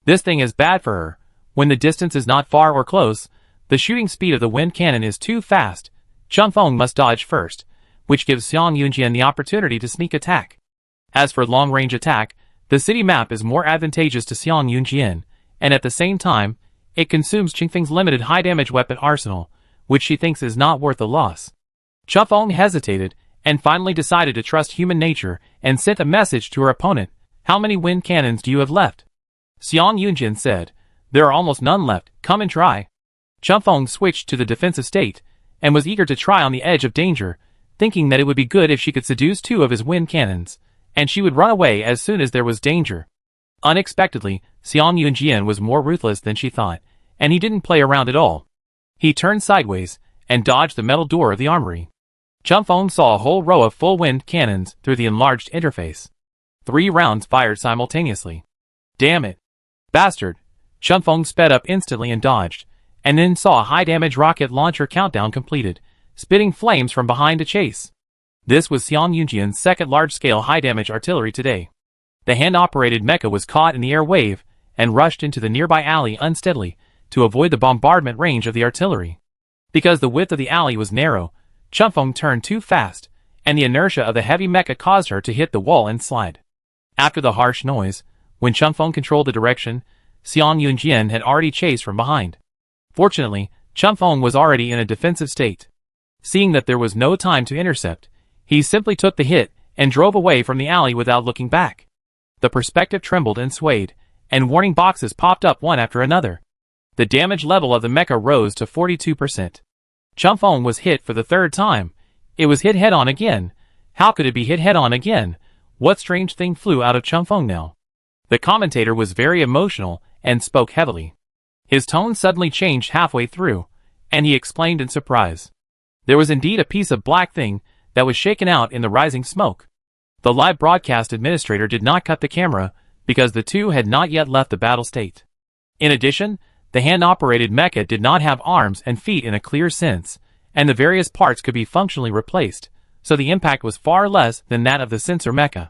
This thing is bad for her. When the distance is not far or close, the shooting speed of the wind cannon is too fast. Chun Feng must dodge first, which gives Xiang Yunjian the opportunity to sneak attack. As for long-range attack, the city map is more advantageous to Xiang Yunjian, and at the same time, it consumes Qingfeng's limited high-damage weapon arsenal, which she thinks is not worth the loss. Chun Feng hesitated, and finally decided to trust human nature, and sent a message to her opponent. How many wind cannons do you have left? Xiang Yunjian said, there are almost none left, come and try. Chun Feng switched to the defensive state, and was eager to try on the edge of danger, thinking that it would be good if she could seduce 2 of his wind cannons, and she would run away as soon as there was danger. Unexpectedly, Xiang Yunjian was more ruthless than she thought, and he didn't play around at all. He turned sideways, and dodged the metal door of the armory. Chun Feng saw a whole row of full wind cannons through the enlarged interface. 3 rounds fired simultaneously. Damn it. Bastard. Chun Feng sped up instantly and dodged, and then saw a high-damage rocket launcher countdown completed, spitting flames from behind to chase. This was Xiang Yunjian's second large-scale high-damage artillery today. The hand-operated mecha was caught in the air wave and rushed into the nearby alley unsteadily to avoid the bombardment range of the artillery. Because the width of the alley was narrow, Chunfeng turned too fast, and the inertia of the heavy mecha caused her to hit the wall and slide. After the harsh noise, when Chunfeng controlled the direction, Xiang Yunjian had already chased from behind. Fortunately, Chunfeng was already in a defensive state. Seeing that there was no time to intercept, he simply took the hit and drove away from the alley without looking back. The perspective trembled and swayed, and warning boxes popped up one after another. The damage level of the mecha rose to 42%. Chunfeng was hit for the third time. It was hit head-on again. How could it be hit head-on again? What strange thing flew out of Chunfeng now? The commentator was very emotional and spoke heavily. His tone suddenly changed halfway through, and he explained in surprise. There was indeed a piece of black thing that was shaken out in the rising smoke. The live broadcast administrator did not cut the camera because the two had not yet left the battle state. In addition, the hand-operated mecha did not have arms and feet in a clear sense, and the various parts could be functionally replaced, so the impact was far less than that of the sensor mecha.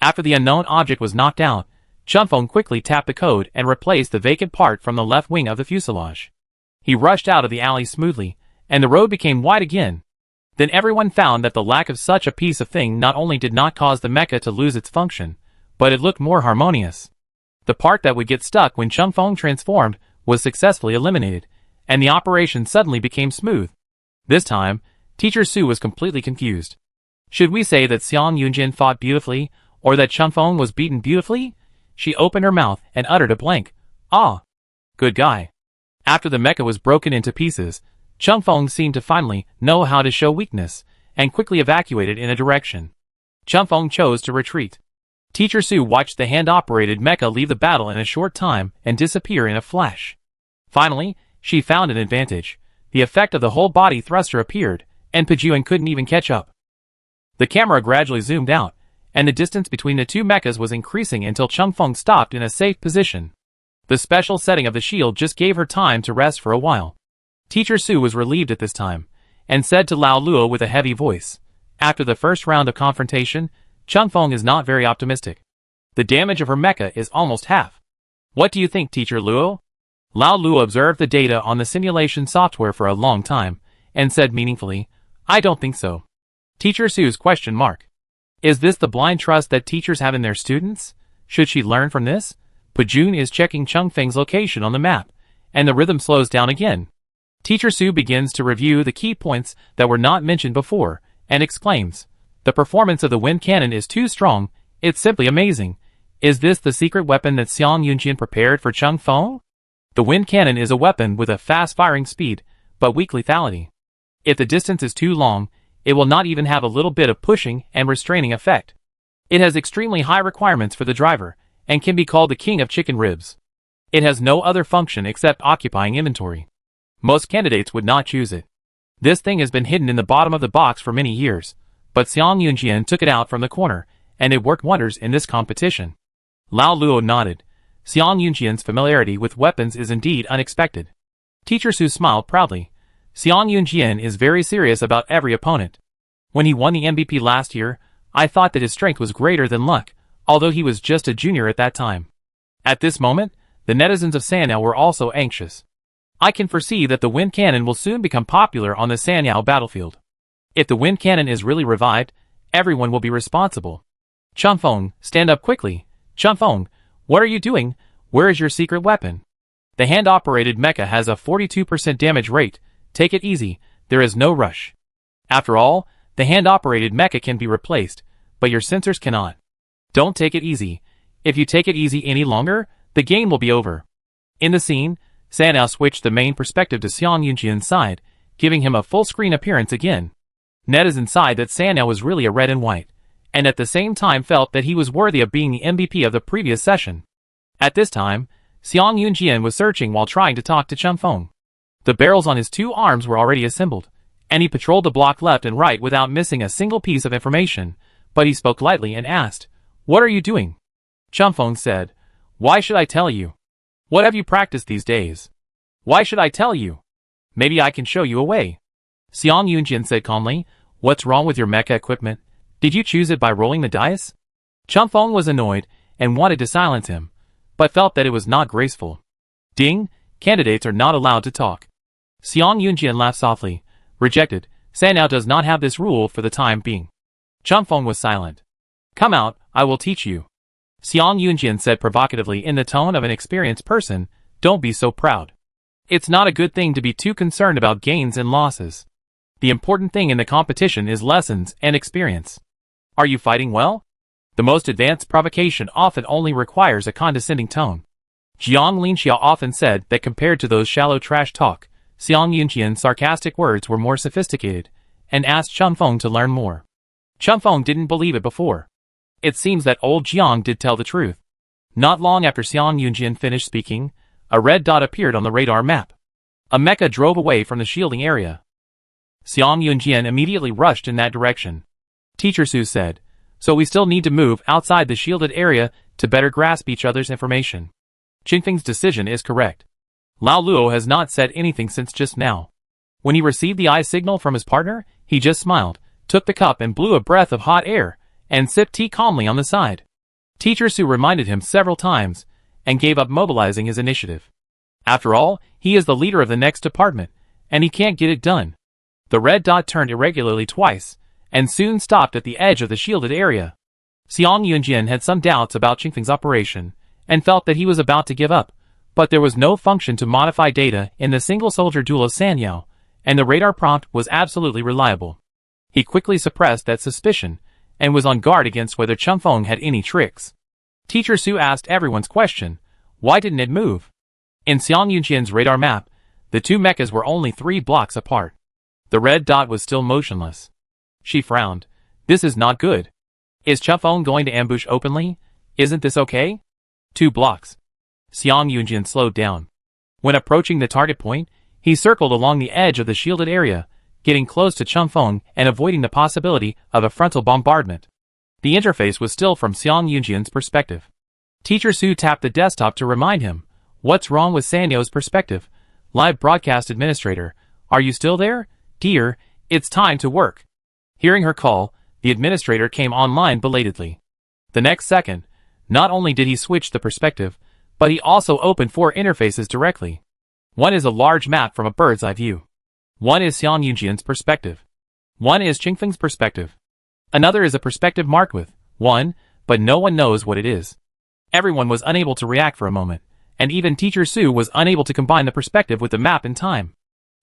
After the unknown object was knocked out, Chunfeng quickly tapped the code and replaced the vacant part from the left wing of the fuselage. He rushed out of the alley smoothly, and the road became wide again. Then everyone found that the lack of such a piece of thing not only did not cause the mecha to lose its function, but it looked more harmonious. The part that would get stuck when Chunfeng transformed was successfully eliminated, and the operation suddenly became smooth. This time, Teacher Su was completely confused. Should we say that Xiang Yunjian fought beautifully, or that Chunfeng was beaten beautifully? She opened her mouth and uttered a blank, "Ah! Good guy." After the mecha was broken into pieces, Chunfeng seemed to finally know how to show weakness, and quickly evacuated in a direction. Chunfeng chose to retreat. Teacher Su watched the hand-operated mecha leave the battle in a short time and disappear in a flash. Finally, she found an advantage. The effect of the whole body thruster appeared, and Pijuan couldn't even catch up. The camera gradually zoomed out, and the distance between the two mechas was increasing until Chunfeng stopped in a safe position. The special setting of the shield just gave her time to rest for a while. Teacher Su was relieved at this time, and said to Lao Luo with a heavy voice, "After the first round of confrontation, Chunfeng is not very optimistic. The damage of her mecha is almost half. What do you think, Teacher Luo?" Lao Luo observed the data on the simulation software for a long time, and said meaningfully, "I don't think so." Teacher Su's question mark. Is this the blind trust that teachers have in their students? Should she learn from this? Pajun is checking Chunfeng's location on the map, and the rhythm slows down again. Teacher Su begins to review the key points that were not mentioned before, and exclaims, "The performance of the wind cannon is too strong, it's simply amazing. Is this the secret weapon that Xiang Yunjian prepared for Chunfeng? The wind cannon is a weapon with a fast firing speed, but weak lethality. If the distance is too long, it will not even have a little bit of pushing and restraining effect. It has extremely high requirements for the driver, and can be called the king of chicken ribs. It has no other function except occupying inventory. Most candidates would not choose it. This thing has been hidden in the bottom of the box for many years, but Xiang Yunjian took it out from the corner, and it worked wonders in this competition." Lao Luo nodded. Xiang Yunjian's familiarity with weapons is indeed unexpected. Teacher Su smiled proudly. Xiang Yunjian is very serious about every opponent. When he won the MVP last year, I thought that his strength was greater than luck, although he was just a junior at that time. At this moment, the netizens of Sanyao were also anxious. I can foresee that the wind cannon will soon become popular on the Sanyao battlefield. If the wind cannon is really revived, everyone will be responsible. Chunfeng, stand up quickly. Chunfeng, what are you doing? Where is your secret weapon? The hand-operated mecha has a 42% damage rate. Take it easy, there is no rush. After all, the hand-operated mecha can be replaced, but your sensors cannot. Don't take it easy. If you take it easy any longer, the game will be over. In the scene, Sanyao switched the main perspective to Xiang Yunjian's side, giving him a full-screen appearance again. Netizens sighed that Sanyao was really a red and white, and at the same time felt that he was worthy of being the MVP of the previous session. At this time, Xiang Yunjian was searching while trying to talk to Chunfeng. The barrels on his two arms were already assembled, and he patrolled the block left and right without missing a single piece of information, but he spoke lightly and asked, "What are you doing?" Chunfeng said, "Why should I tell you? What have you practiced these days?" Why should I tell you? Maybe I can show you a way. Xiang Yunjian said calmly. What's wrong with your mecha equipment? Did you choose it by rolling the dice? Chun Feng was annoyed and wanted to silence him, but felt that it was not graceful. Ding, candidates are not allowed to talk. Xiang Yunjian laughed softly. Rejected. Sanao does not have this rule for the time being. Chun Feng was silent. Come out, I will teach you. Xiang Yunjian said provocatively in the tone of an experienced person, don't be so proud. It's not a good thing to be too concerned about gains and losses. The important thing in the competition is lessons and experience. Are you fighting well? The most advanced provocation often only requires a condescending tone. Jiang Linxiao often said that compared to those shallow trash talk, Xiang Yunjian's sarcastic words were more sophisticated, and asked Chun Feng to learn more. Chun Feng didn't believe it before. It seems that old Jiang did tell the truth. Not long after Xiang Yunjian finished speaking, a red dot appeared on the radar map. A mecha drove away from the shielding area. Xiang Yunjian immediately rushed in that direction. Teacher Su said, so we still need to move outside the shielded area to better grasp each other's information. Qingfeng's decision is correct. Lao Luo has not said anything since just now. When he received the eye signal from his partner, he just smiled, took the cup and blew a breath of hot air, and sipped tea calmly on the side. Teacher Su reminded him several times, and gave up mobilizing his initiative. After all, he is the leader of the next department, and he can't get it done. The red dot turned irregularly twice, and soon stopped at the edge of the shielded area. Xiang Yunjian had some doubts about Qingfeng's operation, and felt that he was about to give up, but there was no function to modify data in the single-soldier duel of Sanyao, and the radar prompt was absolutely reliable. He quickly suppressed that suspicion, and was on guard against whether Chun Feng had any tricks. Teacher Su asked everyone's question, why didn't it move? In Xiang Yunjian's radar map, the two mechas were only 3 blocks apart. The red dot was still motionless. She frowned. This is not good. Is Chun Feng going to ambush openly? Isn't this okay? 2 blocks. Xiang Yunjian slowed down. When approaching the target point, he circled along the edge of the shielded area, getting close to Chun Feng and avoiding the possibility of a frontal bombardment. The interface was still from Xiang Yunjian's perspective. Teacher Su tapped the desktop to remind him, what's wrong with Sanyo's perspective? Live broadcast administrator, are you still there? Dear, it's time to work. Hearing her call, the administrator came online belatedly. The next second, not only did he switch the perspective, but he also opened 4 interfaces directly. One is a large map from a bird's eye view. One is Xiang Yunjian's perspective. One is Qingfeng's perspective. Another is a perspective marked with 1, but no one knows what it is. Everyone was unable to react for a moment, and even Teacher Su was unable to combine the perspective with the map in time.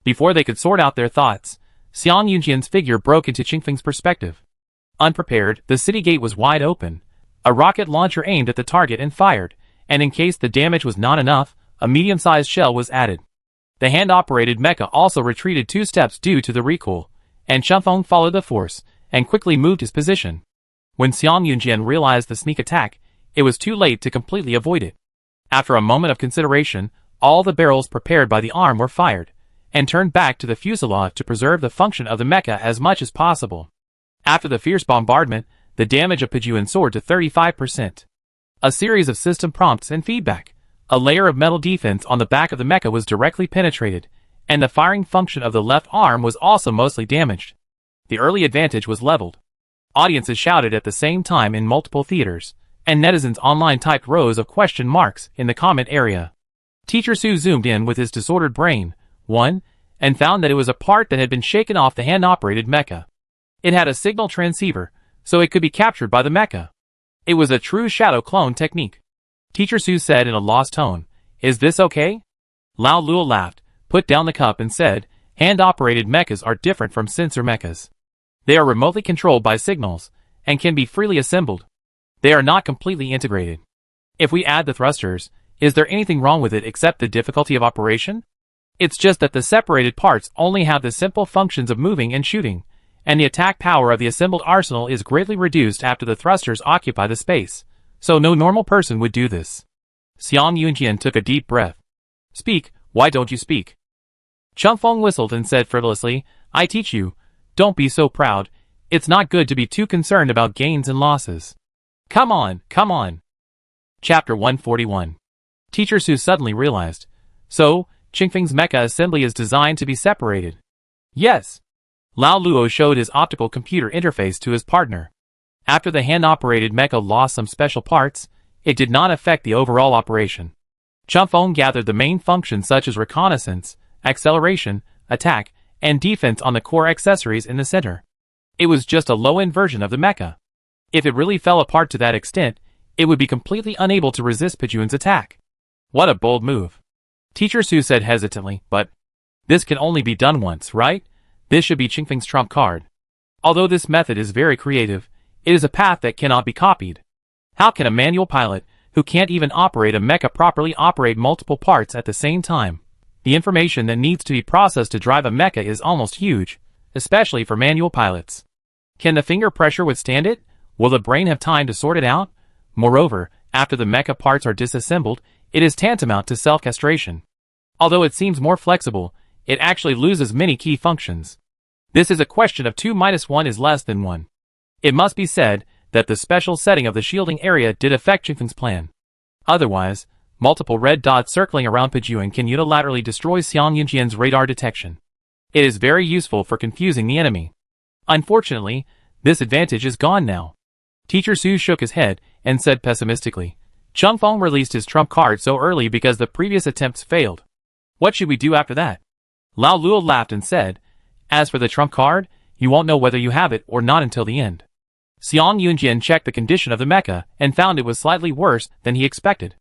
Before they could sort out their thoughts, Xiang Yunjian's figure broke into Qingfeng's perspective. Unprepared, the city gate was wide open. A rocket launcher aimed at the target and fired, and in case the damage was not enough, a medium-sized shell was added. The hand-operated mecha also retreated 2 steps due to the recoil, and Chun Feng followed the force, and quickly moved his position. When Xiang Yunjian realized the sneak attack, it was too late to completely avoid it. After a moment of consideration, all the barrels prepared by the arm were fired, and turned back to the fuselage to preserve the function of the mecha as much as possible. After the fierce bombardment, the damage of Pijuan soared to 35%. A series of system prompts and feedback. A layer of metal defense on the back of the mecha was directly penetrated, and the firing function of the left arm was also mostly damaged. The early advantage was leveled. Audiences shouted at the same time in multiple theaters, and netizens online typed rows of question marks in the comment area. Teacher Su zoomed in with his disordered brain, and found that it was a part that had been shaken off the hand-operated mecha. It had a signal transceiver, so it could be captured by the mecha. It was a true shadow clone technique. Teacher Su said in a lost tone, is this okay? Lao Luo laughed, put down the cup and said, hand-operated mechas are different from sensor mechas. They are remotely controlled by signals, and can be freely assembled. They are not completely integrated. If we add the thrusters, is there anything wrong with it except the difficulty of operation? It's just that the separated parts only have the simple functions of moving and shooting, and the attack power of the assembled arsenal is greatly reduced after the thrusters occupy the space, so no normal person would do this. Xiang Yunjian took a deep breath. Speak, why don't you speak? Chun Feng whistled and said frivolously, I teach you, don't be so proud, it's not good to be too concerned about gains and losses. Come on, come on. Chapter 141. Teacher Su suddenly realized. So, Qingfeng's mecha assembly is designed to be separated. Yes. Lao Luo showed his optical computer interface to his partner. After the hand-operated mecha lost some special parts, it did not affect the overall operation. Qingfeng gathered the main functions such as reconnaissance, acceleration, attack, and defense on the core accessories in the center. It was just a low-end version of the mecha. If it really fell apart to that extent, it would be completely unable to resist Pijun's attack. What a bold move. Teacher Su said hesitantly, but this can only be done once, right? This should be Qingfeng's trump card. Although this method is very creative, it is a path that cannot be copied. How can a manual pilot, who can't even operate a mecha properly, operate multiple parts at the same time? The information that needs to be processed to drive a mecha is almost huge, especially for manual pilots. Can the finger pressure withstand it? Will the brain have time to sort it out? Moreover, after the mecha parts are disassembled, it is tantamount to self-castration. Although it seems more flexible, it actually loses many key functions. This is a question of 2 minus 1 is less than 1. It must be said that the special setting of the shielding area did affect Qingfeng's plan. Otherwise, multiple red dots circling around Pijun can unilaterally destroy Xiang Yunjian's radar detection. It is very useful for confusing the enemy. Unfortunately, this advantage is gone now. Teacher Su shook his head and said pessimistically, Qingfeng released his trump card so early because the previous attempts failed. What should we do after that? Lao Luo laughed and said, as for the trump card, you won't know whether you have it or not until the end. Xiang Yunjian checked the condition of the mecha and found it was slightly worse than he expected.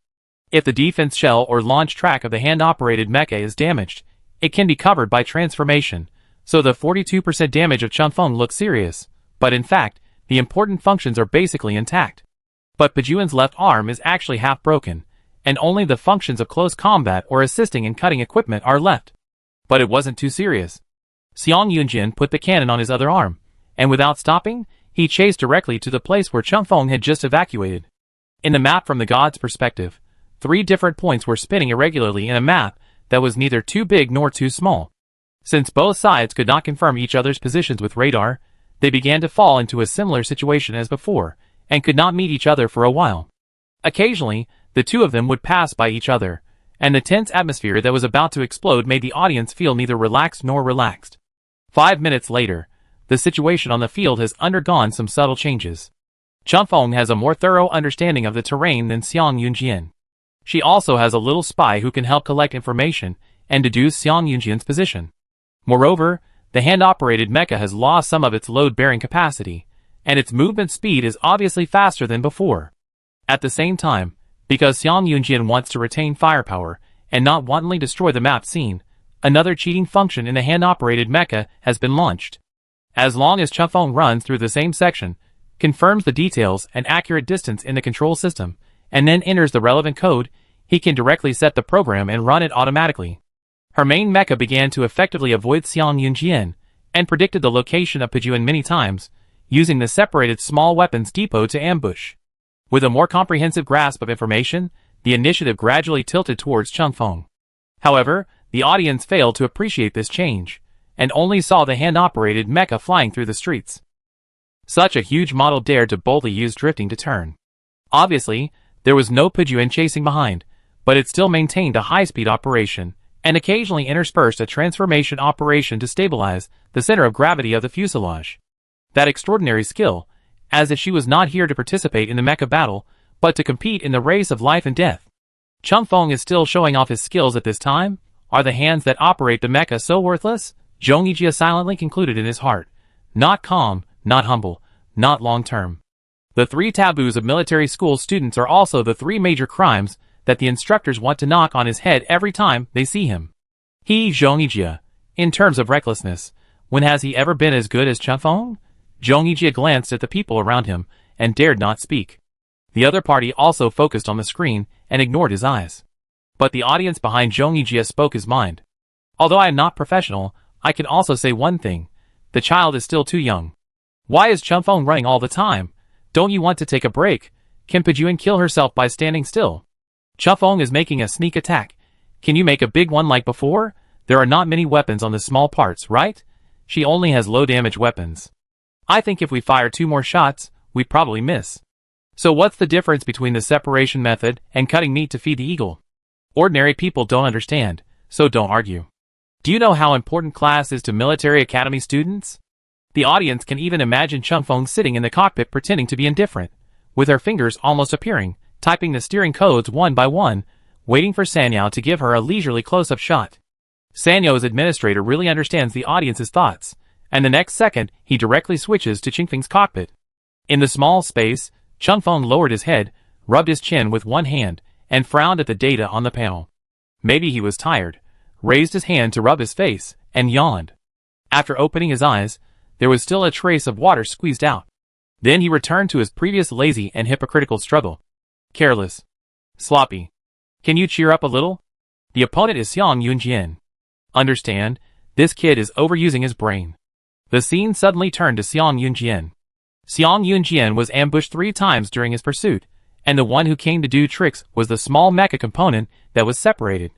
If the defense shell or launch track of the hand-operated mecha is damaged, it can be covered by transformation, so the 42% damage of Qingfeng looks serious, but in fact, the important functions are basically intact. But Pijun's left arm is actually half broken, and only the functions of close combat or assisting in cutting equipment are left. But it wasn't too serious. Xiang Yunjian put the cannon on his other arm, and without stopping, he chased directly to the place where Qingfeng had just evacuated. In the map from the god's perspective, 3 different points were spinning irregularly in a map that was neither too big nor too small. Since both sides could not confirm each other's positions with radar, they began to fall into a similar situation as before, and could not meet each other for a while. Occasionally, the two of them would pass by each other, and the tense atmosphere that was about to explode made the audience feel neither relaxed nor relaxed. 5 minutes later, the situation on the field has undergone some subtle changes. Qingfeng has a more thorough understanding of the terrain than Xiang Yunjian. She also has a little spy who can help collect information and deduce Xiang Yunjian's position. Moreover, the hand-operated mecha has lost some of its load-bearing capacity, and its movement speed is obviously faster than before. At the same time, because Xiang Yunjian wants to retain firepower and not wantonly destroy the map scene, another cheating function in the hand-operated mecha has been launched. As long as Qingfeng runs through the same section, confirms the details and accurate distance in the control system, and then enters the relevant code, he can directly set the program and run it automatically. Her main mecha began to effectively avoid Xiang Yunjian, and predicted the location of Pijun many times, using the separated small weapons depot to ambush. With a more comprehensive grasp of information, the initiative gradually tilted towards Qingfeng. However, the audience failed to appreciate this change, and only saw the hand-operated mecha flying through the streets. Such a huge model dared to boldly use drifting to turn. Obviously, there was no Pijun chasing behind, but it still maintained a high-speed operation, and occasionally interspersed a transformation operation to stabilize the center of gravity of the fuselage. That extraordinary skill, as if she was not here to participate in the mecha battle, but to compete in the race of life and death. Qingfeng is still showing off his skills at this time? Are the hands that operate the mecha so worthless? Zhong Yijia silently concluded in his heart. Not calm, not humble, not long-term. The 3 taboos of military school students are also the 3 major crimes that the instructors want to knock on his head every time they see him. He, Zhong Yijia, in terms of recklessness, when has he ever been as good as Qingfeng? Zhong Yijia glanced at the people around him and dared not speak. The other party also focused on the screen and ignored his eyes. But the audience behind Zhong Yijia spoke his mind. Although I am not professional, I can also say one thing. The child is still too young. Why is Qingfeng running all the time? Don't you want to take a break? Can Pijun kill herself by standing still? Qingfeng is making a sneak attack. Can you make a big one like before? There are not many weapons on the small parts, right? She only has low-damage weapons. I think if we fire 2 more shots, we'd probably miss. So what's the difference between the separation method and cutting meat to feed the eagle? Ordinary people don't understand, so don't argue. Do you know how important class is to military academy students? The audience can even imagine Changfeng sitting in the cockpit pretending to be indifferent, with her fingers almost appearing, typing the steering codes one by one, waiting for Sanyao to give her a leisurely close-up shot. Sanyao's administrator really understands the audience's thoughts, and the next second, he directly switches to Changfeng's cockpit. In the small space, Changfeng lowered his head, rubbed his chin with one hand, and frowned at the data on the panel. Maybe he was tired, raised his hand to rub his face, and yawned. After opening his eyes, there was still a trace of water squeezed out. Then he returned to his previous lazy and hypocritical struggle. Careless. Sloppy. Can you cheer up a little? The opponent is Xiang Yunjian. Understand, this kid is overusing his brain. The scene suddenly turned to Xiang Yunjian. Xiang Yunjian was ambushed 3 times during his pursuit, and the one who came to do tricks was the small mecha component that was separated.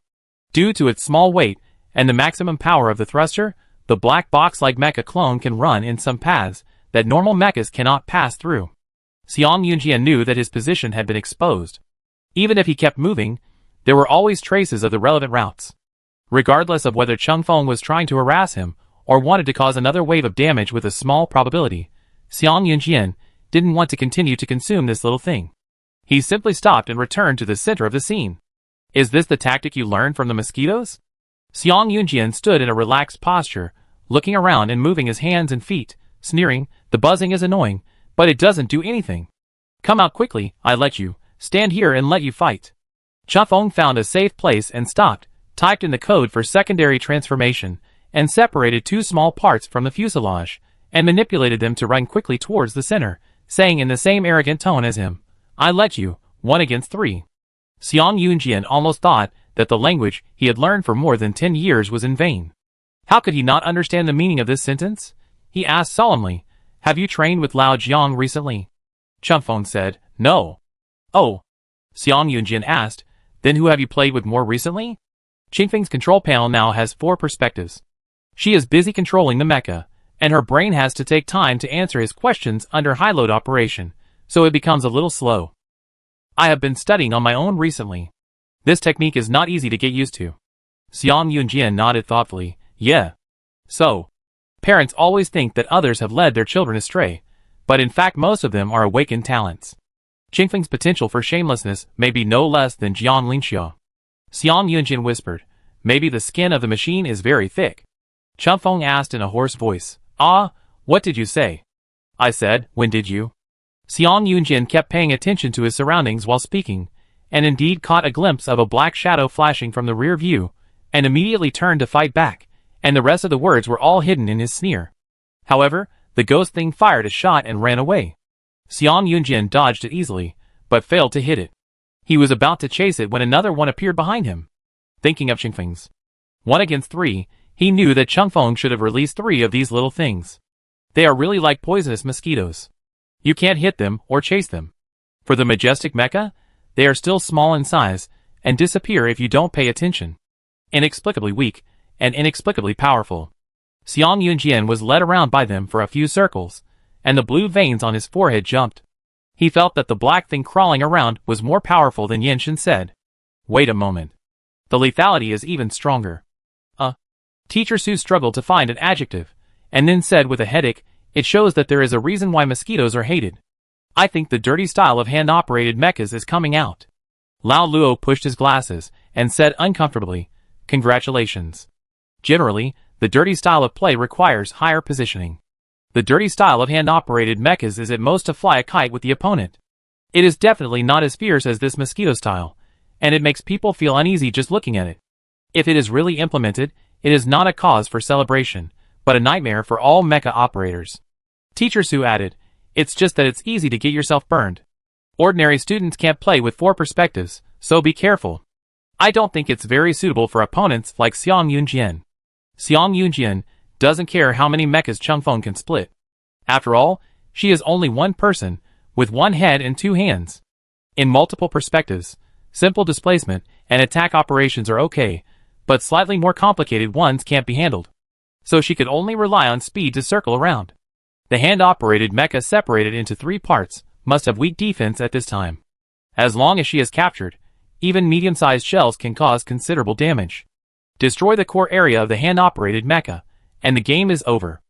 Due to its small weight and the maximum power of the thruster, the black box-like mecha clone can run in some paths that normal mechas cannot pass through. Xiang Yunjian knew that his position had been exposed. Even if he kept moving, there were always traces of the relevant routes. Regardless of whether Changfeng was trying to harass him or wanted to cause another wave of damage with a small probability, Xiang Yunjian didn't want to continue to consume this little thing. He simply stopped and returned to the center of the scene. Is this the tactic you learned from the mosquitoes? Xiang Yunjian stood in a relaxed posture, looking around and moving his hands and feet, sneering, the buzzing is annoying, but it doesn't do anything. Come out quickly, I let you, stand here and let you fight. Changfeng found a safe place and stopped, typed in the code for secondary transformation, and separated 2 small parts from the fuselage, and manipulated them to run quickly towards the center, saying in the same arrogant tone as him, I let you, 1 against 3. Xiang Yunjian almost thought that the language he had learned for more than 10 years was in vain. How could he not understand the meaning of this sentence? He asked solemnly, have you trained with Lao Jiang recently? Changfeng said, no. Oh. Xiang Yunjian asked, then who have you played with more recently? Changfeng's control panel now has 4 perspectives. She is busy controlling the mecha, and her brain has to take time to answer his questions under high-load operation, so it becomes a little slow. I have been studying on my own recently. This technique is not easy to get used to. Xiang Yunjian nodded thoughtfully, yeah. So, parents always think that others have led their children astray, but in fact most of them are awakened talents. Changfeng's potential for shamelessness may be no less than Jiang Linxiao. Xiang Yunjian whispered, maybe the skin of the machine is very thick. Changfeng asked in a hoarse voice, what did you say? I said, when did you? Xiang Yunjian kept paying attention to his surroundings while speaking, and indeed caught a glimpse of a black shadow flashing from the rear view, and immediately turned to fight back, and the rest of the words were all hidden in his sneer. However, the ghost thing fired a shot and ran away. Xiang Yunjian dodged it easily, but failed to hit it. He was about to chase it when another one appeared behind him. Thinking of Changfeng's 1 against 3, he knew that Changfeng should have released 3 of these little things. They are really like poisonous mosquitoes. You can't hit them or chase them. For the majestic mecha, they are still small in size, and disappear if you don't pay attention. Inexplicably weak, and inexplicably powerful. Xiang Yunjian was led around by them for a few circles, and the blue veins on his forehead jumped. He felt that the black thing crawling around was more powerful than Yenshin said. Wait a moment. The lethality is even stronger. Teacher Su struggled to find an adjective, and then said with a headache, it shows that there is a reason why mosquitoes are hated. I think the dirty style of hand-operated mechas is coming out. Lao Luo pushed his glasses, and said uncomfortably, congratulations. Generally, the dirty style of play requires higher positioning. The dirty style of hand-operated mechas is at most to fly a kite with the opponent. It is definitely not as fierce as this mosquito style, and it makes people feel uneasy just looking at it. If it is really implemented, it is not a cause for celebration, but a nightmare for all mecha operators. Teacher Su added, it's just that it's easy to get yourself burned. Ordinary students can't play with 4 perspectives, so be careful. I don't think it's very suitable for opponents like Xiang Yunjian. Xiang Yunjian doesn't care how many mechas Changfeng can split. After all, she is only one person, with 1 head and 2 hands. In multiple perspectives, simple displacement and attack operations are okay, but slightly more complicated ones can't be handled. So she could only rely on speed to circle around. The hand-operated mecha separated into 3 parts must have weak defense at this time. As long as she is captured, even medium-sized shells can cause considerable damage. Destroy the core area of the hand-operated mecha, and the game is over.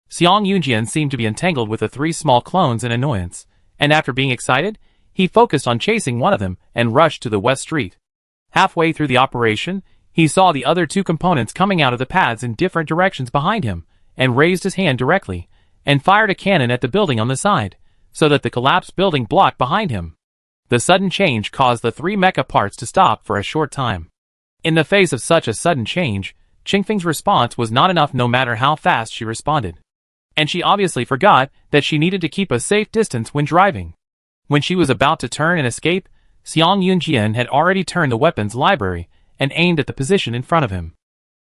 Xiang Yunjian seemed to be entangled with the three small clones in annoyance, and after being excited, he focused on chasing one of them and rushed to the west street. Halfway through the operation, he saw the other two components coming out of the pads in different directions behind him, and raised his hand directly, and fired a cannon at the building on the side, so that the collapsed building blocked behind him. The sudden change caused the three mecha parts to stop for a short time. In the face of such a sudden change, Qingfeng's response was not enough no matter how fast she responded. And she obviously forgot that she needed to keep a safe distance when driving. When she was about to turn and escape, Xiang Yunjian had already turned the weapons library and aimed at the position in front of him.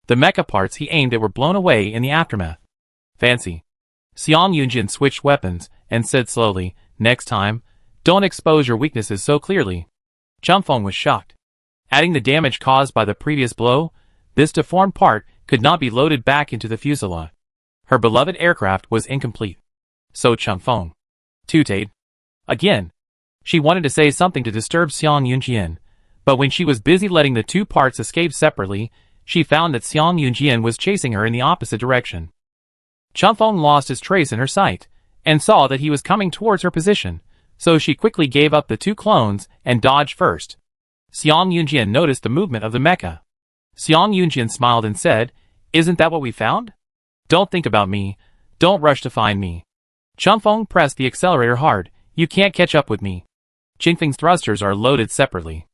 The mecha parts he aimed at were blown away in the aftermath. Fancy. Xiang Yunjian switched weapons and said slowly, "Next time, don't expose your weaknesses so clearly." Qingfeng was shocked. Adding the damage caused by the previous blow, this deformed part could not be loaded back into the fuselage. Her beloved aircraft was incomplete. So Qingfeng tooted. Again. She wanted to say something to disturb Xiang Yunjian, but when she was busy letting the two parts escape separately, she found that Xiang Yunjian was chasing her in the opposite direction. Qingfeng lost his trace in her sight, and saw that he was coming towards her position, so she quickly gave up the two clones and dodged first. Xiang Yunjian noticed the movement of the mecha. Xiang Yunjian smiled and said, "Isn't that what we found? Don't think about me. Don't rush to find me." Qingfeng pressed the accelerator hard. "You can't catch up with me." Qingfeng's thrusters are loaded separately.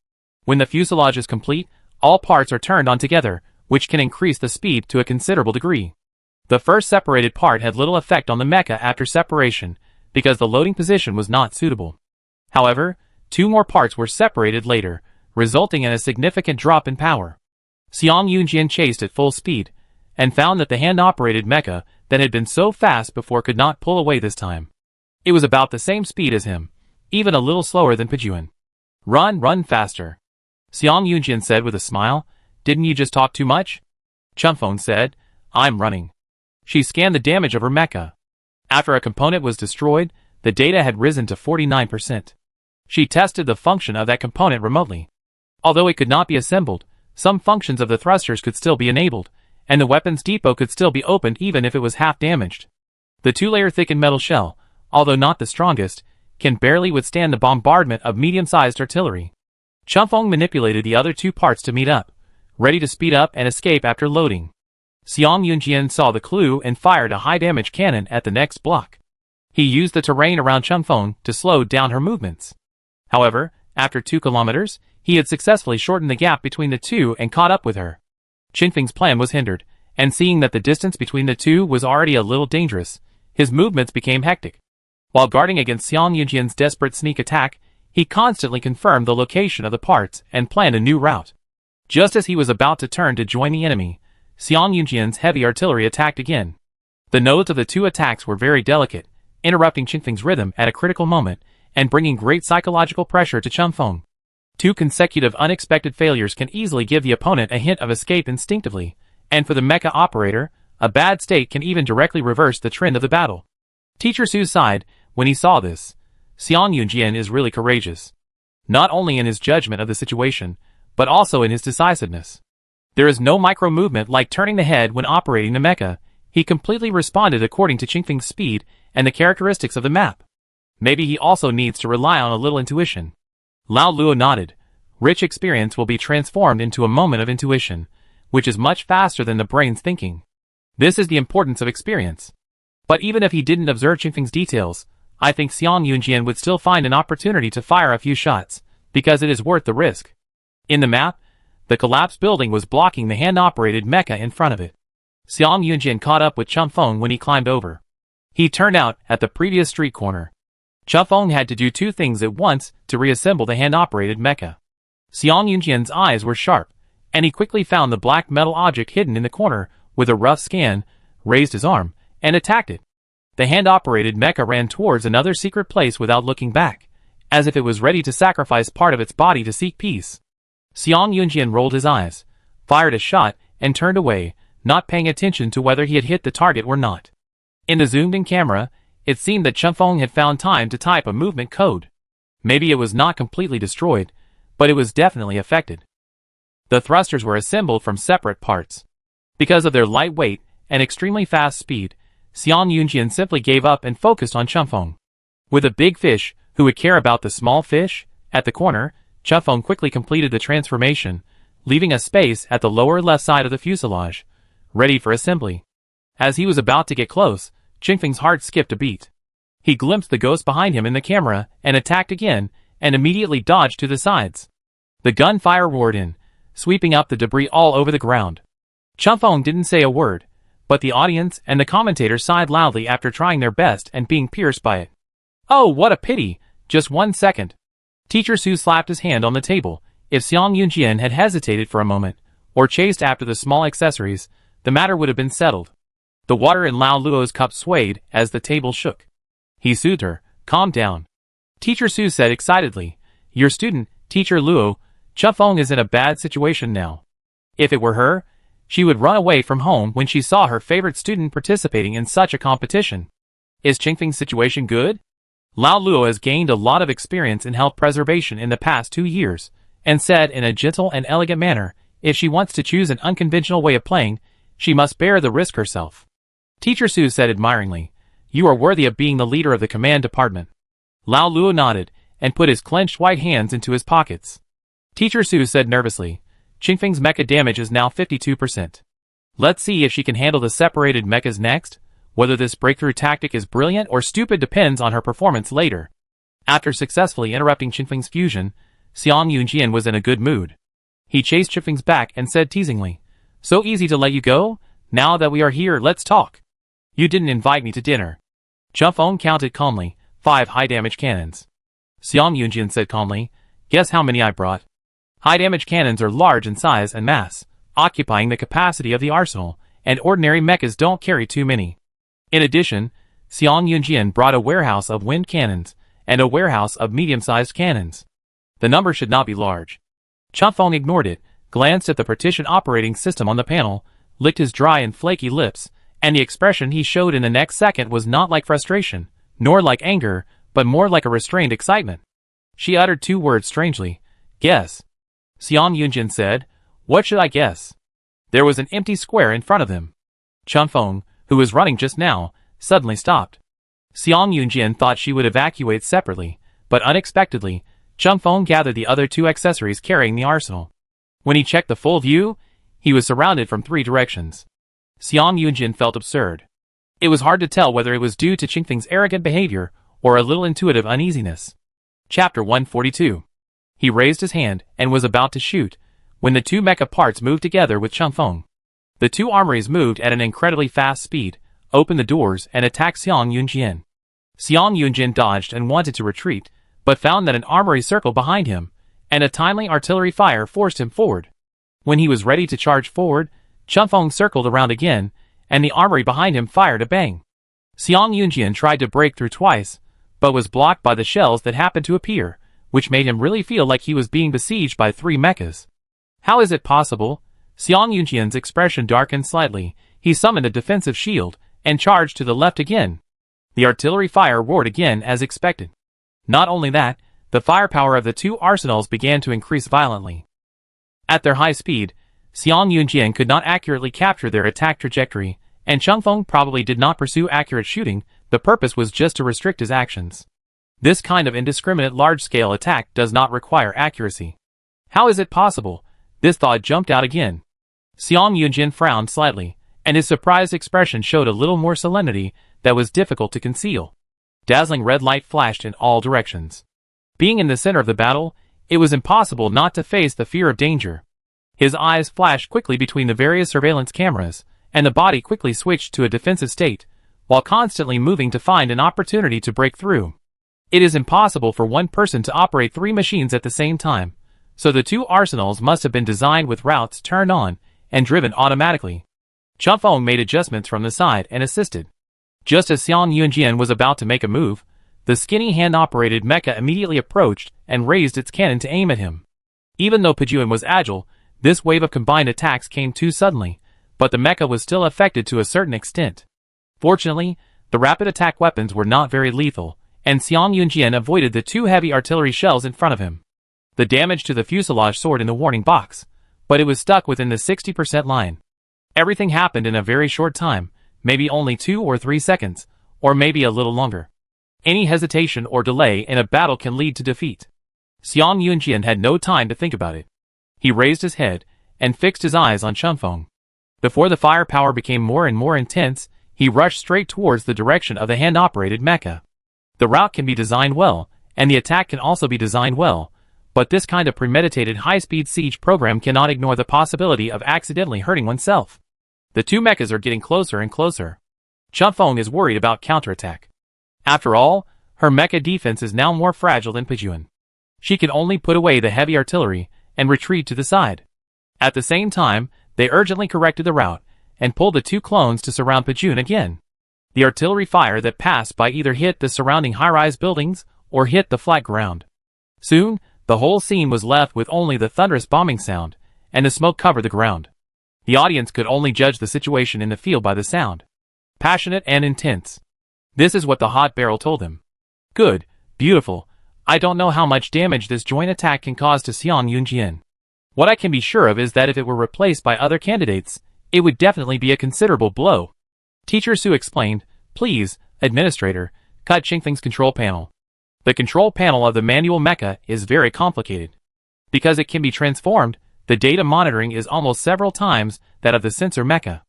When the fuselage is complete, all parts are turned on together, which can increase the speed to a considerable degree. The first separated part had little effect on the mecha after separation, because the loading position was not suitable. However, two more parts were separated later, resulting in a significant drop in power. Xiang Yunjian chased at full speed, and found that the hand-operated mecha that had been so fast before could not pull away this time. It was about the same speed as him, even a little slower than Pijuan. Run faster. Xiang Yunjian said with a smile. "Didn't you just talk too much?" Qingfeng said, "I'm running." She scanned the damage of her mecha. After a component was destroyed, the data had risen to 49%. She tested the function of that component remotely. Although it could not be assembled, some functions of the thrusters could still be enabled, and the weapons depot could still be opened even if it was half damaged. The two-layer thickened metal shell, although not the strongest, can barely withstand the bombardment of medium-sized artillery. Qingfeng manipulated the other two parts to meet up, ready to speed up and escape after loading. Xiang Yunjian saw the clue and fired a high-damage cannon at the next block. He used the terrain around Qingfeng to slow down her movements. However, after 2 kilometers, he had successfully shortened the gap between the two and caught up with her. Qingfeng's plan was hindered, and seeing that the distance between the two was already a little dangerous, his movements became hectic. While guarding against Xiang Yunjian's desperate sneak attack, he constantly confirmed the location of the parts and planned a new route. Just as he was about to turn to join the enemy, Xiang Yunjian's heavy artillery attacked again. The nodes of the two attacks were very delicate, interrupting Qingfeng's rhythm at a critical moment and bringing great psychological pressure to Qingfeng. 2 consecutive unexpected failures can easily give the opponent a hint of escape instinctively, and for the mecha operator, a bad state can even directly reverse the trend of the battle. Teacher Su sighed when he saw this. Xiang Yunjian is really courageous. Not only in his judgment of the situation, but also in his decisiveness. There is no micro-movement like turning the head when operating the mecha. He completely responded according to Qingfeng's speed and the characteristics of the map. Maybe he also needs to rely on a little intuition. Lao Luo nodded. Rich experience will be transformed into a moment of intuition, which is much faster than the brain's thinking. This is the importance of experience. But even if he didn't observe Qingfeng's details, I think Xiang Yunjian would still find an opportunity to fire a few shots, because it is worth the risk. In the map, the collapsed building was blocking the hand-operated mecha in front of it. Xiang Yunjian caught up with Qingfeng when he climbed over. He turned out at the previous street corner. Qingfeng had to do 2 things at once to reassemble the hand-operated mecha. Xiang Yunjian's eyes were sharp, and he quickly found the black metal object hidden in the corner with a rough scan, raised his arm, and attacked it. The hand-operated mecha ran towards another secret place without looking back, as if it was ready to sacrifice part of its body to seek peace. Xiang Yunjian rolled his eyes, fired a shot, and turned away, not paying attention to whether he had hit the target or not. In the zoomed-in camera, it seemed that Qingfeng had found time to type a movement code. Maybe it was not completely destroyed, but it was definitely affected. The thrusters were assembled from separate parts. Because of their light weight and extremely fast speed, Xiang Yunjian simply gave up and focused on Chunfeng. With a big fish, who would care about the small fish? At the corner, Chunfeng quickly completed the transformation, leaving a space at the lower left side of the fuselage, ready for assembly. As he was about to get close, Chunfeng's heart skipped a beat. He glimpsed the ghost behind him in the camera and attacked again, and immediately dodged to the sides. The gunfire roared in, sweeping up the debris all over the ground. Chunfeng didn't say a word, but the audience and the commentators sighed loudly after trying their best and being pierced by it. Oh, what a pity! Just 1 second. Teacher Su slapped his hand on the table. If Xiang Yunjian had hesitated for a moment, or chased after the small accessories, the matter would have been settled. The water in Lao Luo's cup swayed as the table shook. He soothed her. Calm down. Teacher Su said excitedly. Your student, Teacher Luo, Chunfeng is in a bad situation now. If it were her, she would run away from home when she saw her favorite student participating in such a competition. Is Chunfeng's situation good? Lao Luo has gained a lot of experience in health preservation in the past 2 years, and said in a gentle and elegant manner, if she wants to choose an unconventional way of playing, she must bear the risk herself. Teacher Su said admiringly, you are worthy of being the leader of the command department. Lao Luo nodded, and put his clenched white hands into his pockets. Teacher Su said nervously, Chunfeng's mecha damage is now 52%. Let's see if she can handle the separated mechas next. Whether this breakthrough tactic is brilliant or stupid depends on her performance later. After successfully interrupting Chunfeng's fusion, Xiang Yunjian was in a good mood. He chased Chunfeng's back and said teasingly, so easy to let you go? Now that we are here, let's talk. You didn't invite me to dinner. Chunfeng counted calmly, 5 high-damage cannons. Xiang Yunjian said calmly, guess how many I brought? High-damage cannons are large in size and mass, occupying the capacity of the arsenal, and ordinary mechas don't carry too many. In addition, Xiang Yunjian brought a warehouse of wind cannons, and a warehouse of medium-sized cannons. The number should not be large. Chunfeng ignored it, glanced at the partition operating system on the panel, licked his dry and flaky lips, and the expression he showed in the next second was not like frustration, nor like anger, but more like a restrained excitement. She uttered 2 words strangely. Guess. Xiang Yunjian said, what should I guess? There was an empty square in front of them. Chunfeng, who was running just now, suddenly stopped. Xiang Yunjian thought she would evacuate separately, but unexpectedly, Chunfeng gathered the other 2 accessories carrying the arsenal. When he checked the full view, he was surrounded from 3 directions. Xiang Yunjian felt absurd. It was hard to tell whether it was due to Chunfeng's arrogant behavior or a little intuitive uneasiness. Chapter 142. He raised his hand and was about to shoot, when the 2 mecha parts moved together with Chunfeng. The 2 armories moved at an incredibly fast speed, opened the doors and attacked Xiang Yunjian. Xiang Yunjian dodged and wanted to retreat, but found that an armory circled behind him, and a timely artillery fire forced him forward. When he was ready to charge forward, Chunfeng circled around again, and the armory behind him fired a bang. Xiang Yunjian tried to break through twice, but was blocked by the shells that happened to appear, which made him really feel like he was being besieged by 3 mechas. How is it possible? Xiang Yunjian's expression darkened slightly. He summoned a defensive shield, and charged to the left again. The artillery fire roared again as expected. Not only that, the firepower of the 2 arsenals began to increase violently. At their high speed, Xiang Yunjian could not accurately capture their attack trajectory, and Chunfeng probably did not pursue accurate shooting. The purpose was just to restrict his actions. This kind of indiscriminate large-scale attack does not require accuracy. How is it possible? This thought jumped out again. Xiang Yunjian frowned slightly, and his surprised expression showed a little more solemnity that was difficult to conceal. Dazzling red light flashed in all directions. Being in the center of the battle, it was impossible not to face the fear of danger. His eyes flashed quickly between the various surveillance cameras, and the body quickly switched to a defensive state, while constantly moving to find an opportunity to break through. It is impossible for one person to operate 3 machines at the same time, so the 2 arsenals must have been designed with routes turned on and driven automatically. Chunfeng made adjustments from the side and assisted. Just as Xiang Yunjian was about to make a move, the skinny hand-operated mecha immediately approached and raised its cannon to aim at him. Even though Pejuan was agile, this wave of combined attacks came too suddenly, but the mecha was still affected to a certain extent. Fortunately, the rapid attack weapons were not very lethal, and Xiang Yunjian avoided the 2 heavy artillery shells in front of him. The damage to the fuselage soared in the warning box, but it was stuck within the 60% line. Everything happened in a very short time, maybe only 2 or 3 seconds, or maybe a little longer. Any hesitation or delay in a battle can lead to defeat. Xiang Yunjian had no time to think about it. He raised his head and fixed his eyes on Chunfeng. Before the firepower became more and more intense, he rushed straight towards the direction of the hand-operated mecha. The route can be designed well, and the attack can also be designed well, but this kind of premeditated high-speed siege program cannot ignore the possibility of accidentally hurting oneself. The two mechas are getting closer and closer. Chunfeng is worried about counterattack. After all, her mecha defense is now more fragile than Pejuan. She can only put away the heavy artillery and retreat to the side. At the same time, they urgently corrected the route and pulled the two clones to surround Pejuan again. The artillery fire that passed by either hit the surrounding high-rise buildings or hit the flat ground. Soon, the whole scene was left with only the thunderous bombing sound, and the smoke covered the ground. The audience could only judge the situation in the field by the sound. Passionate and intense. This is what the hot barrel told him. Good, beautiful. I don't know how much damage this joint attack can cause to Xiang Yunjian. What I can be sure of is that if it were replaced by other candidates, it would definitely be a considerable blow. Teacher Su explained, please, Administrator, cut Qingfeng's control panel. The control panel of the manual mecha is very complicated. Because it can be transformed, the data monitoring is almost several times that of the sensor mecha.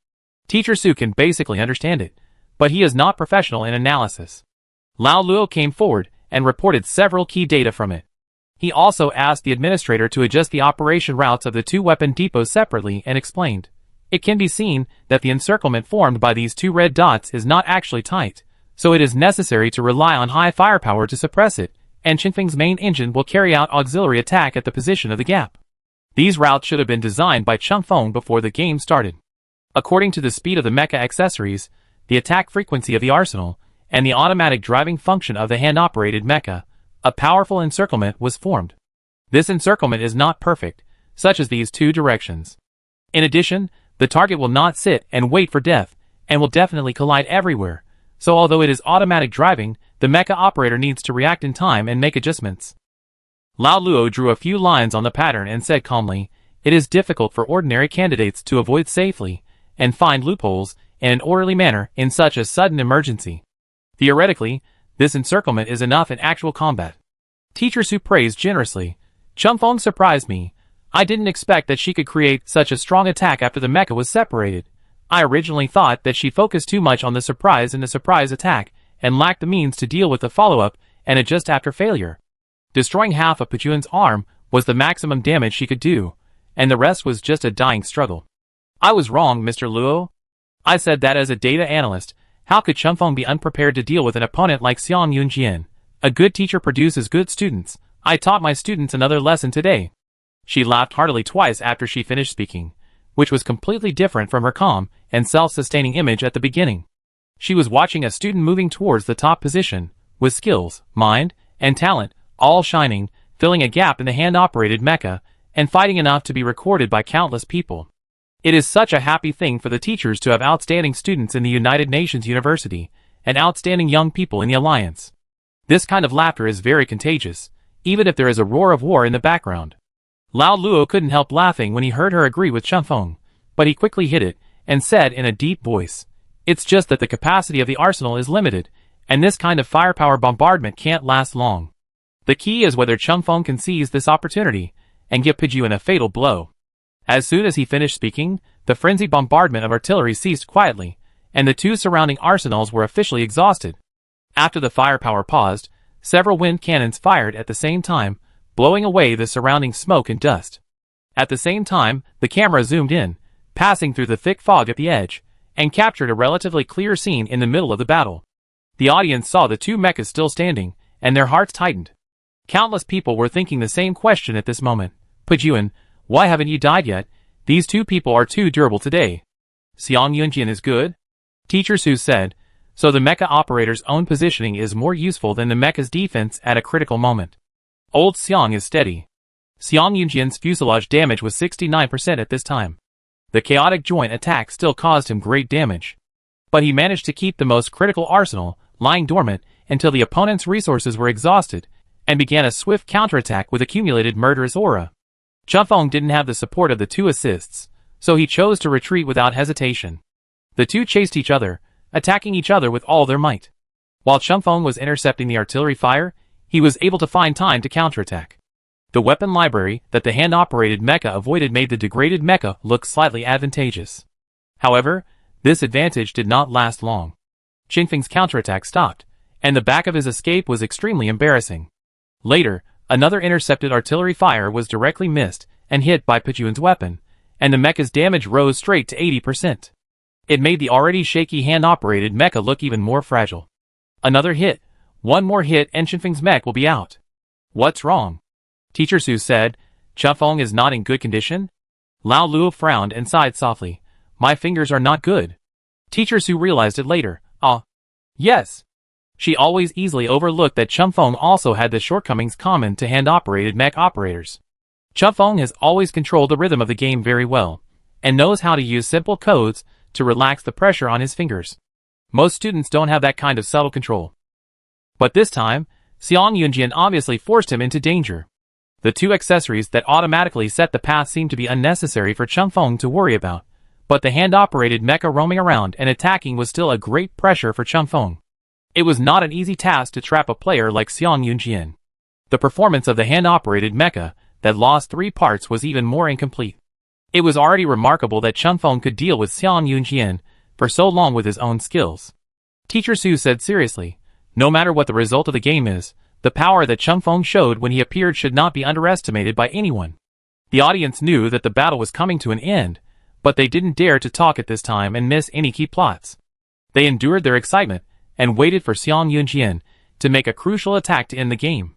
Teacher Su can basically understand it, but he is not professional in analysis. Lao Luo came forward and reported several key data from it. He also asked the administrator to adjust the operation routes of the two weapon depots separately and explained, it can be seen that the encirclement formed by these two red dots is not actually tight, so it is necessary to rely on high firepower to suppress it, and Qingfeng's main engine will carry out auxiliary attack at the position of the gap. These routes should have been designed by Chunfeng before the game started. According to the speed of the mecha accessories, the attack frequency of the arsenal, and the automatic driving function of the hand-operated mecha, a powerful encirclement was formed. This encirclement is not perfect, such as these two directions. In addition, the target will not sit and wait for death, and will definitely collide everywhere, so although it is automatic driving, the mecha operator needs to react in time and make adjustments. Lao Luo drew a few lines on the pattern and said calmly, it is difficult for ordinary candidates to avoid safely, and find loopholes, in an orderly manner in such a sudden emergency. Theoretically, this encirclement is enough in actual combat. Teacher Su praised generously. Chunfeng surprised me. I didn't expect that she could create such a strong attack after the mecha was separated. I originally thought that she focused too much on the surprise in the surprise attack, and lacked the means to deal with the follow-up and adjust after failure. Destroying half of Pejuan's arm was the maximum damage she could do, and the rest was just a dying struggle. I was wrong, Mr. Luo. I said that as a data analyst. How could Chunfeng be unprepared to deal with an opponent like Xiang Yunjian? A good teacher produces good students. I taught my students another lesson today. She laughed heartily twice after she finished speaking, which was completely different from her calm and self-sustaining image at the beginning. She was watching a student moving towards the top position, with skills, mind, and talent, all shining, filling a gap in the hand-operated mecha, and fighting enough to be recorded by countless people. It is such a happy thing for the teachers to have outstanding students in the United Nations University, and outstanding young people in the Alliance. This kind of laughter is very contagious, even if there is a roar of war in the background. Lao Luo couldn't help laughing when he heard her agree with Chunfeng, but he quickly hid it, and said in a deep voice, it's just that the capacity of the arsenal is limited, and this kind of firepower bombardment can't last long. The key is whether Chunfeng can seize this opportunity, and give Pejuan a fatal blow. As soon as he finished speaking, the frenzied bombardment of artillery ceased quietly, and the two surrounding arsenals were officially exhausted. After the firepower paused, several wind cannons fired at the same time, blowing away the surrounding smoke and dust. At the same time, the camera zoomed in, passing through the thick fog at the edge, and captured a relatively clear scene in the middle of the battle. The audience saw the two mechas still standing, and their hearts tightened. Countless people were thinking the same question at this moment. Pejuan, why haven't you died yet? These two people are too durable today. Xiang Yunjian is good? Teacher Su said, so the mecha operator's own positioning is more useful than the mecha's defense at a critical moment. Old Xiang is steady. Xiang Yunjian's fuselage damage was 69% at this time. The chaotic joint attack still caused him great damage. But he managed to keep the most critical arsenal lying dormant until the opponent's resources were exhausted, and began a swift counterattack with accumulated murderous aura. Chunfeng didn't have the support of the two assists, so he chose to retreat without hesitation. The two chased each other, attacking each other with all their might. While Chunfeng was intercepting the artillery fire, he was able to find time to counterattack. The weapon library that the hand-operated mecha avoided made the degraded mecha look slightly advantageous. However, this advantage did not last long. Chunfeng's counterattack stopped, and the back of his escape was extremely embarrassing. Later, another intercepted artillery fire was directly missed and hit by Pejuan's weapon, and the mecha's damage rose straight to 80%. It made the already shaky hand-operated mecha look even more fragile. Another hit, one more hit and Chunfeng's mech will be out. What's wrong? Teacher Su said. Chunfeng is not in good condition? Lao Luo frowned and sighed softly. My fingers are not good. Teacher Su realized it later. Yes. She always easily overlooked that Chunfeng also had the shortcomings common to hand-operated mech operators. Chunfeng has always controlled the rhythm of the game very well, and knows how to use simple codes to relax the pressure on his fingers. Most students don't have that kind of subtle control. But this time, Xiang Yunjian obviously forced him into danger. The two accessories that automatically set the path seemed to be unnecessary for Chunfeng to worry about, but the hand-operated mecha roaming around and attacking was still a great pressure for Chunfeng. It was not an easy task to trap a player like Xiang Yunjian. The performance of the hand-operated mecha that lost 3 parts was even more incomplete. It was already remarkable that Chunfeng could deal with Xiang Yunjian for so long with his own skills. Teacher Su said seriously, no matter what the result of the game is, the power that Chunfeng showed when he appeared should not be underestimated by anyone. The audience knew that the battle was coming to an end, but they didn't dare to talk at this time and miss any key plots. They endured their excitement and waited for Xiang Yunjian to make a crucial attack to end the game.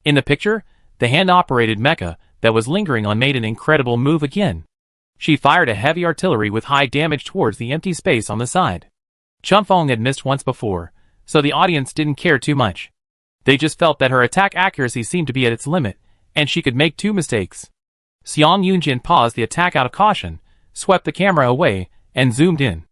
In the picture, the hand-operated mecha that was lingering on made an incredible move again. She fired a heavy artillery with high damage towards the empty space on the side. Chunfeng had missed once before, so the audience didn't care too much. They just felt that her attack accuracy seemed to be at its limit, and she could make 2 mistakes. Xiang Yunjian paused the attack out of caution, swept the camera away, and zoomed in.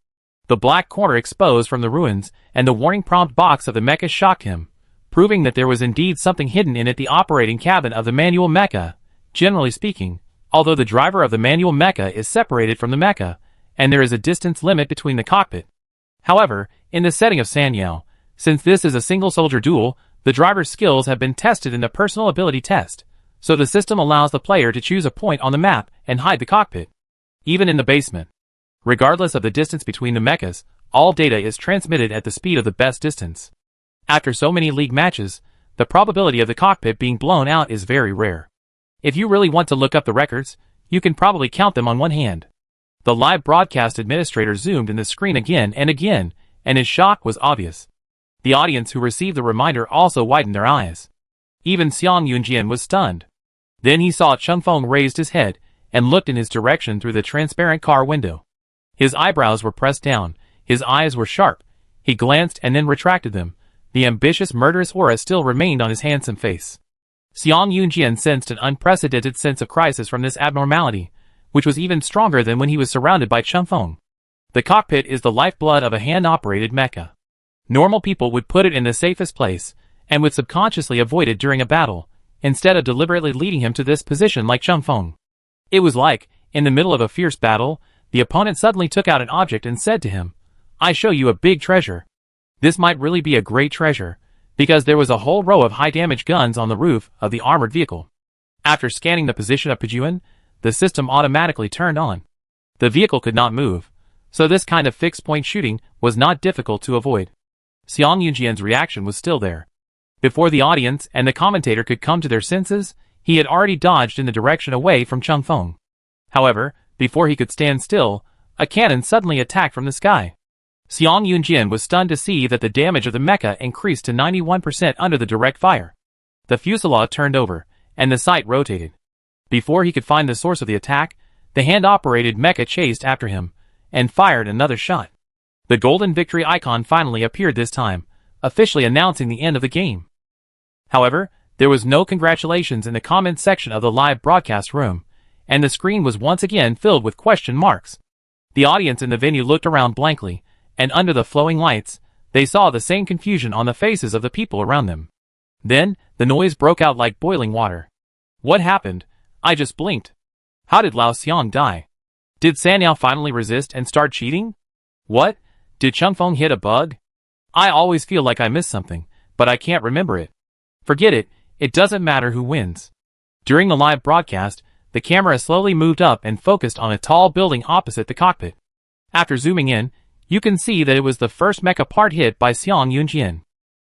The black corner exposed from the ruins, and the warning prompt box of the mecha shocked him, proving that there was indeed something hidden in it. The operating cabin of the manual mecha. Generally speaking, although the driver of the manual mecha is separated from the mecha, and there is a distance limit between the cockpit. However, in the setting of Sanyao, since this is a single-soldier duel, the driver's skills have been tested in the personal ability test, so the system allows the player to choose a point on the map and hide the cockpit. Even in the basement. Regardless of the distance between the mechas, all data is transmitted at the speed of the best distance. After so many league matches, the probability of the cockpit being blown out is very rare. If you really want to look up the records, you can probably count them on one hand. The live broadcast administrator zoomed in the screen again, and his shock was obvious. The audience who received the reminder also widened their eyes. Even Xiang Yunjian was stunned. Then he saw Chunfeng raised his head and looked in his direction through the transparent car window. His eyebrows were pressed down, his eyes were sharp. He glanced and then retracted them. The ambitious murderous aura still remained on his handsome face. Xiang Yunjian sensed an unprecedented sense of crisis from this abnormality, which was even stronger than when he was surrounded by Chunfeng. The cockpit is the lifeblood of a hand-operated mecha. Normal people would put it in the safest place, and would subconsciously avoid it during a battle, instead of deliberately leading him to this position like Chunfeng. It was like, in the middle of a fierce battle, the opponent suddenly took out an object and said to him, "I show you a big treasure." This might really be a great treasure, because there was a whole row of high-damage guns on the roof of the armored vehicle. After scanning the position of Pejuan, the system automatically turned on. The vehicle could not move, so this kind of fixed-point shooting was not difficult to avoid. Xiang Yunjian's reaction was still there. Before the audience and the commentator could come to their senses, he had already dodged in the direction away from Chunfeng. However, before he could stand still, a cannon suddenly attacked from the sky. Xiang Yunjian was stunned to see that the damage of the mecha increased to 91% under the direct fire. The fuselage turned over, and the sight rotated. Before he could find the source of the attack, the hand-operated mecha chased after him, and fired another shot. The golden victory icon finally appeared this time, officially announcing the end of the game. However, there was no congratulations in the comments section of the live broadcast room, and the screen was once again filled with question marks. The audience in the venue looked around blankly, and under the flowing lights, they saw the same confusion on the faces of the people around them. Then, the noise broke out like boiling water. What happened? I just blinked. How did Lao Xiang die? Did Sanyao finally resist and start cheating? What? Did Changfeng hit a bug? I always feel like I missed something, but I can't remember it. Forget it, it doesn't matter who wins. During the live broadcast, the camera slowly moved up and focused on a tall building opposite the cockpit. After zooming in, you can see that it was the first mecha part hit by Xiang Yunjian.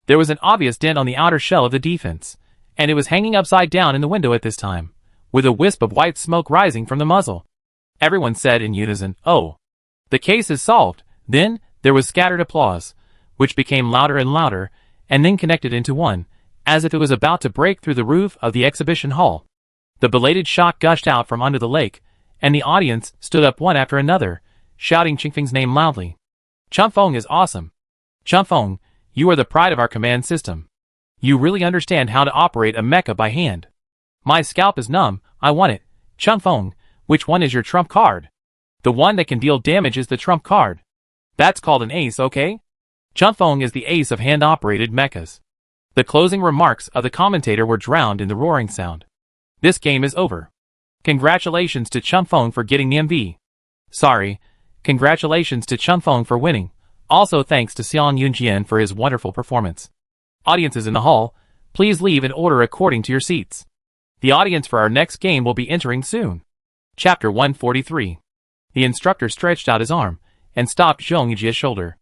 There was an obvious dent on the outer shell of the defense, and it was hanging upside down in the window at this time, with a wisp of white smoke rising from the muzzle. Everyone said in unison, "Oh, the case is solved." Then, there was scattered applause, which became louder and louder, and then connected into one, as if it was about to break through the roof of the exhibition hall. The belated shock gushed out from under the lake, and the audience stood up one after another, shouting Changfeng's name loudly. Changfeng is awesome. Changfeng, you are the pride of our command system. You really understand how to operate a mecha by hand. My scalp is numb, I want it. Changfeng, which one is your trump card? The one that can deal damage is the trump card. That's called an ace, okay? Changfeng is the ace of hand-operated mechas. The closing remarks of the commentator were drowned in the roaring sound. This game is over. Congratulations to Changfeng for getting the MV. Sorry. Congratulations to Changfeng for winning. Also thanks to Xiang Yunjian for his wonderful performance. Audiences in the hall, please leave in order according to your seats. The audience for our next game will be entering soon. Chapter 143. The instructor stretched out his arm and stopped Zhong Yijia's shoulder.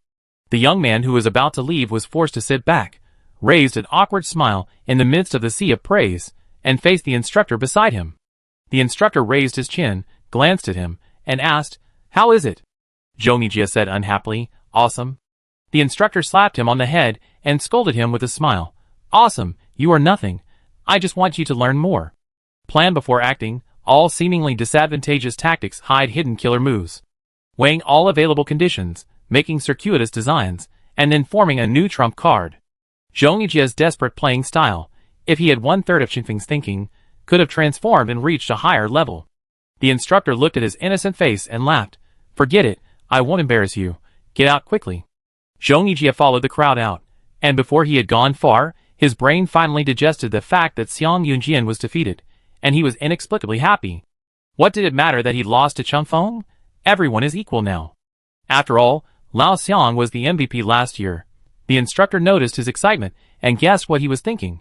The young man who was about to leave was forced to sit back, raised an awkward smile in the midst of the sea of praise, and faced the instructor beside him. The instructor raised his chin, glanced at him, and asked, "How is it?" Zhong Yijia said unhappily, "Awesome." The instructor slapped him on the head and scolded him with a smile. "Awesome, you are nothing. I just want you to learn more. Plan before acting, all seemingly disadvantageous tactics hide hidden killer moves. Weighing all available conditions, making circuitous designs, and then forming a new trump card." Zhong Yijia's desperate playing style, if he had 1/3 of Changfeng's thinking, could have transformed and reached a higher level. The instructor looked at his innocent face and laughed. "Forget it, I won't embarrass you. Get out quickly." Zhong Yijia followed the crowd out, and before he had gone far, his brain finally digested the fact that Xiang Yunjian was defeated, and he was inexplicably happy. What did it matter that he lost to Changfeng? Everyone is equal now. After all, Lao Xiang was the MVP last year. The instructor noticed his excitement and guessed what he was thinking.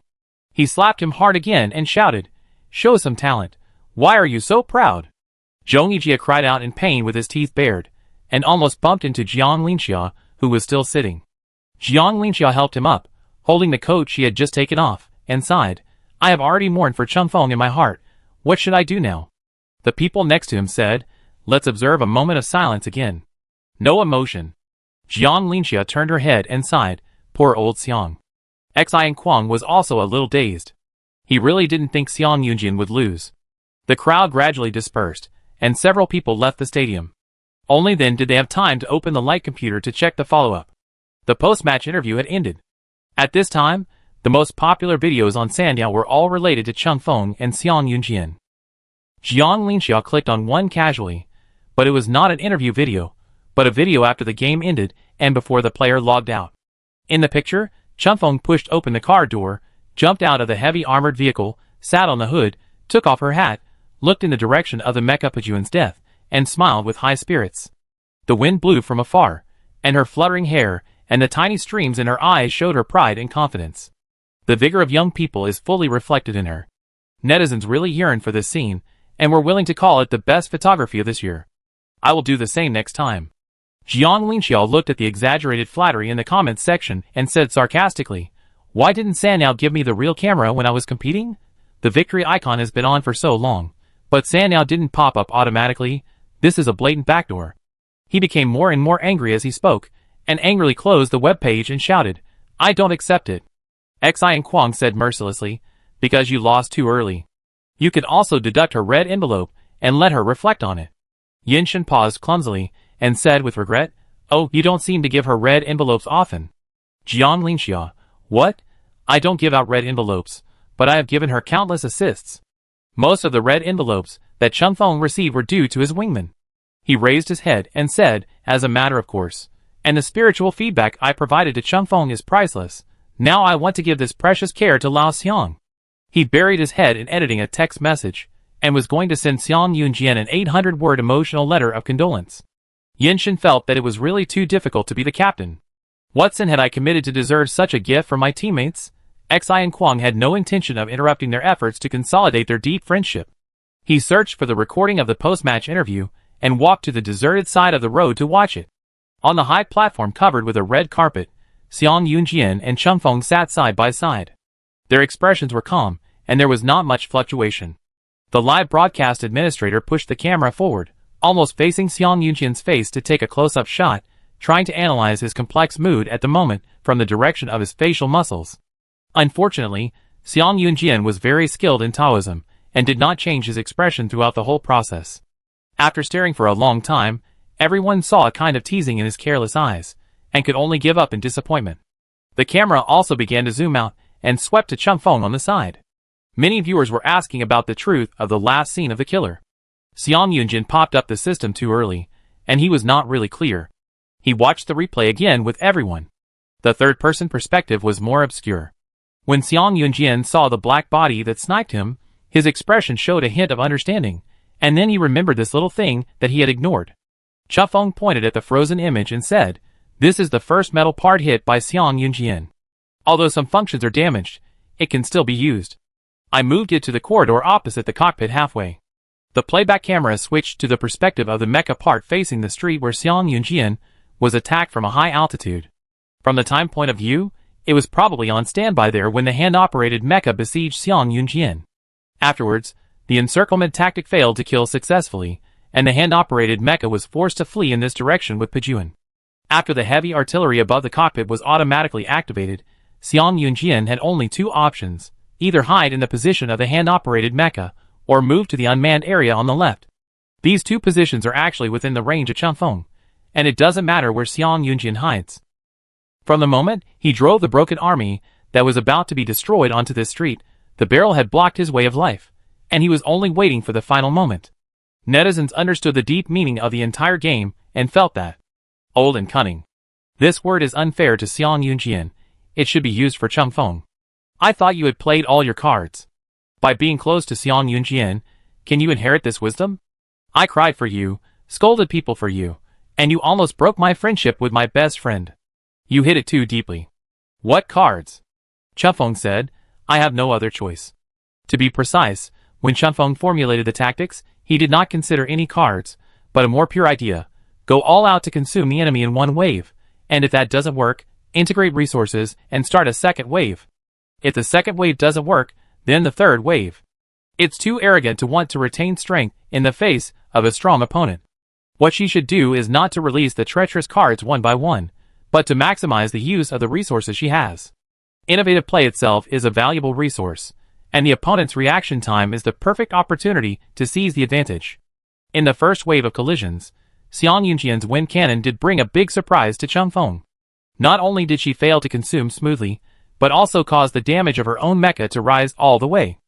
He slapped him hard again and shouted, "Show some talent. Why are you so proud?" Zhong Yijia cried out in pain with his teeth bared, and almost bumped into Jiang Linxia, who was still sitting. Jiang Linxia helped him up, holding the coat she had just taken off, and sighed, "I have already mourned for Changfeng in my heart. What should I do now?" The people next to him said, "Let's observe a moment of silence again." No emotion. Jiang Linxia turned her head and sighed, "Poor old Xiang." Xian Kuang was also a little dazed. He really didn't think Xiang Yunjian would lose. The crowd gradually dispersed, and several people left the stadium. Only then did they have time to open the light computer to check the follow-up. The post-match interview had ended. At this time, the most popular videos on Sanyao were all related to Changfeng and Xiang Yunjian. Jiang Linxia clicked on one casually, but it was not an interview video, but a video after the game ended and before the player logged out. In the picture, Changfeng pushed open the car door, jumped out of the heavy armored vehicle, sat on the hood, took off her hat, looked in the direction of the mecha Pajuan's death, and smiled with high spirits. The wind blew from afar, and her fluttering hair and the tiny streams in her eyes showed her pride and confidence. The vigor of young people is fully reflected in her. Netizens really yearned for this scene, and were willing to call it the best photography of this year. I will do the same next time. Jiang Linxiao looked at the exaggerated flattery in the comments section and said sarcastically, "Why didn't Sanyao give me the real camera when I was competing? The victory icon has been on for so long, but Sanyao didn't pop up automatically. This is a blatant backdoor." He became more and more angry as he spoke, and angrily closed the web page and shouted, "I don't accept it." Xian Kuang said mercilessly, "Because you lost too early. You could also deduct her red envelope and let her reflect on it." Yinshan paused clumsily and said with regret, "Oh, you don't seem to give her red envelopes often." Jiang Linxia, "What? I don't give out red envelopes, but I have given her countless assists. Most of the red envelopes that Changfeng received were due to his wingman." He raised his head and said, as a matter of course, "And the spiritual feedback I provided to Changfeng is priceless. Now I want to give this precious care to Lao Xiang." He buried his head in editing a text message, and was going to send Xiang Yunjian an 800-word emotional letter of condolence. Yinshin felt that it was really too difficult to be the captain. What sin had I committed to deserve such a gift from my teammates? Xi and Kwang had no intention of interrupting their efforts to consolidate their deep friendship. He searched for the recording of the post-match interview and walked to the deserted side of the road to watch it. On the high platform covered with a red carpet, Xiang Yunjian and Cheng Feng sat side by side. Their expressions were calm, and there was not much fluctuation. The live broadcast administrator pushed the camera forward, almost facing Xiang Yunjian's face to take a close-up shot, trying to analyze his complex mood at the moment from the direction of his facial muscles. Unfortunately, Xiang Yunjian was very skilled in Taoism, and did not change his expression throughout the whole process. After staring for a long time, everyone saw a kind of teasing in his careless eyes, and could only give up in disappointment. The camera also began to zoom out, and swept to Cheng Feng on the side. Many viewers were asking about the truth of the last scene of the killer. Xiang Yunjian popped up the system too early, and he was not really clear. He watched the replay again with everyone. The third-person perspective was more obscure. When Xiang Yunjian saw the black body that sniped him, his expression showed a hint of understanding, and then he remembered this little thing that he had ignored. Cheng Feng pointed at the frozen image and said, "This is the first metal part hit by Xiang Yunjian. Although some functions are damaged, it can still be used." I moved it to the corridor opposite the cockpit halfway. The playback camera switched to the perspective of the mecha part facing the street where Xiang Yunjian was attacked from a high altitude. From the time point of view, it was probably on standby there when the hand-operated mecha besieged Xiang Yunjian. Afterwards, the encirclement tactic failed to kill successfully, and the hand-operated mecha was forced to flee in this direction with Pejuan. After the heavy artillery above the cockpit was automatically activated, Xiang Yunjian had only two options: either hide in the position of the hand-operated mecha, or move to the unmanned area on the left. These two positions are actually within the range of Cheng Feng, and it doesn't matter where Xiang Yunjian hides. From the moment he drove the broken army that was about to be destroyed onto this street, the barrel had blocked his way of life, and he was only waiting for the final moment. Netizens understood the deep meaning of the entire game and felt that. Old and cunning. This word is unfair to Xiang Yunjian. It should be used for Cheng Feng. I thought you had played all your cards. By being close to Xiang Yunjian, can you inherit this wisdom? I cried for you, scolded people for you, and you almost broke my friendship with my best friend. You hit it too deeply. What cards? Cheng Feng said, I have no other choice. To be precise, when Cheng Feng formulated the tactics, he did not consider any cards, but a more pure idea: go all out to consume the enemy in one wave, and if that doesn't work, integrate resources and start a second wave. If the second wave doesn't work, then the third wave. It's too arrogant to want to retain strength in the face of a strong opponent. What she should do is not to release the treacherous cards one by one, but to maximize the use of the resources she has. Innovative play itself is a valuable resource, and the opponent's reaction time is the perfect opportunity to seize the advantage. In the first wave of collisions, Xiang Yunjian's wind cannon did bring a big surprise to Cheng Feng. Not only did she fail to consume smoothly, but also caused the damage of her own mecha to rise all the way.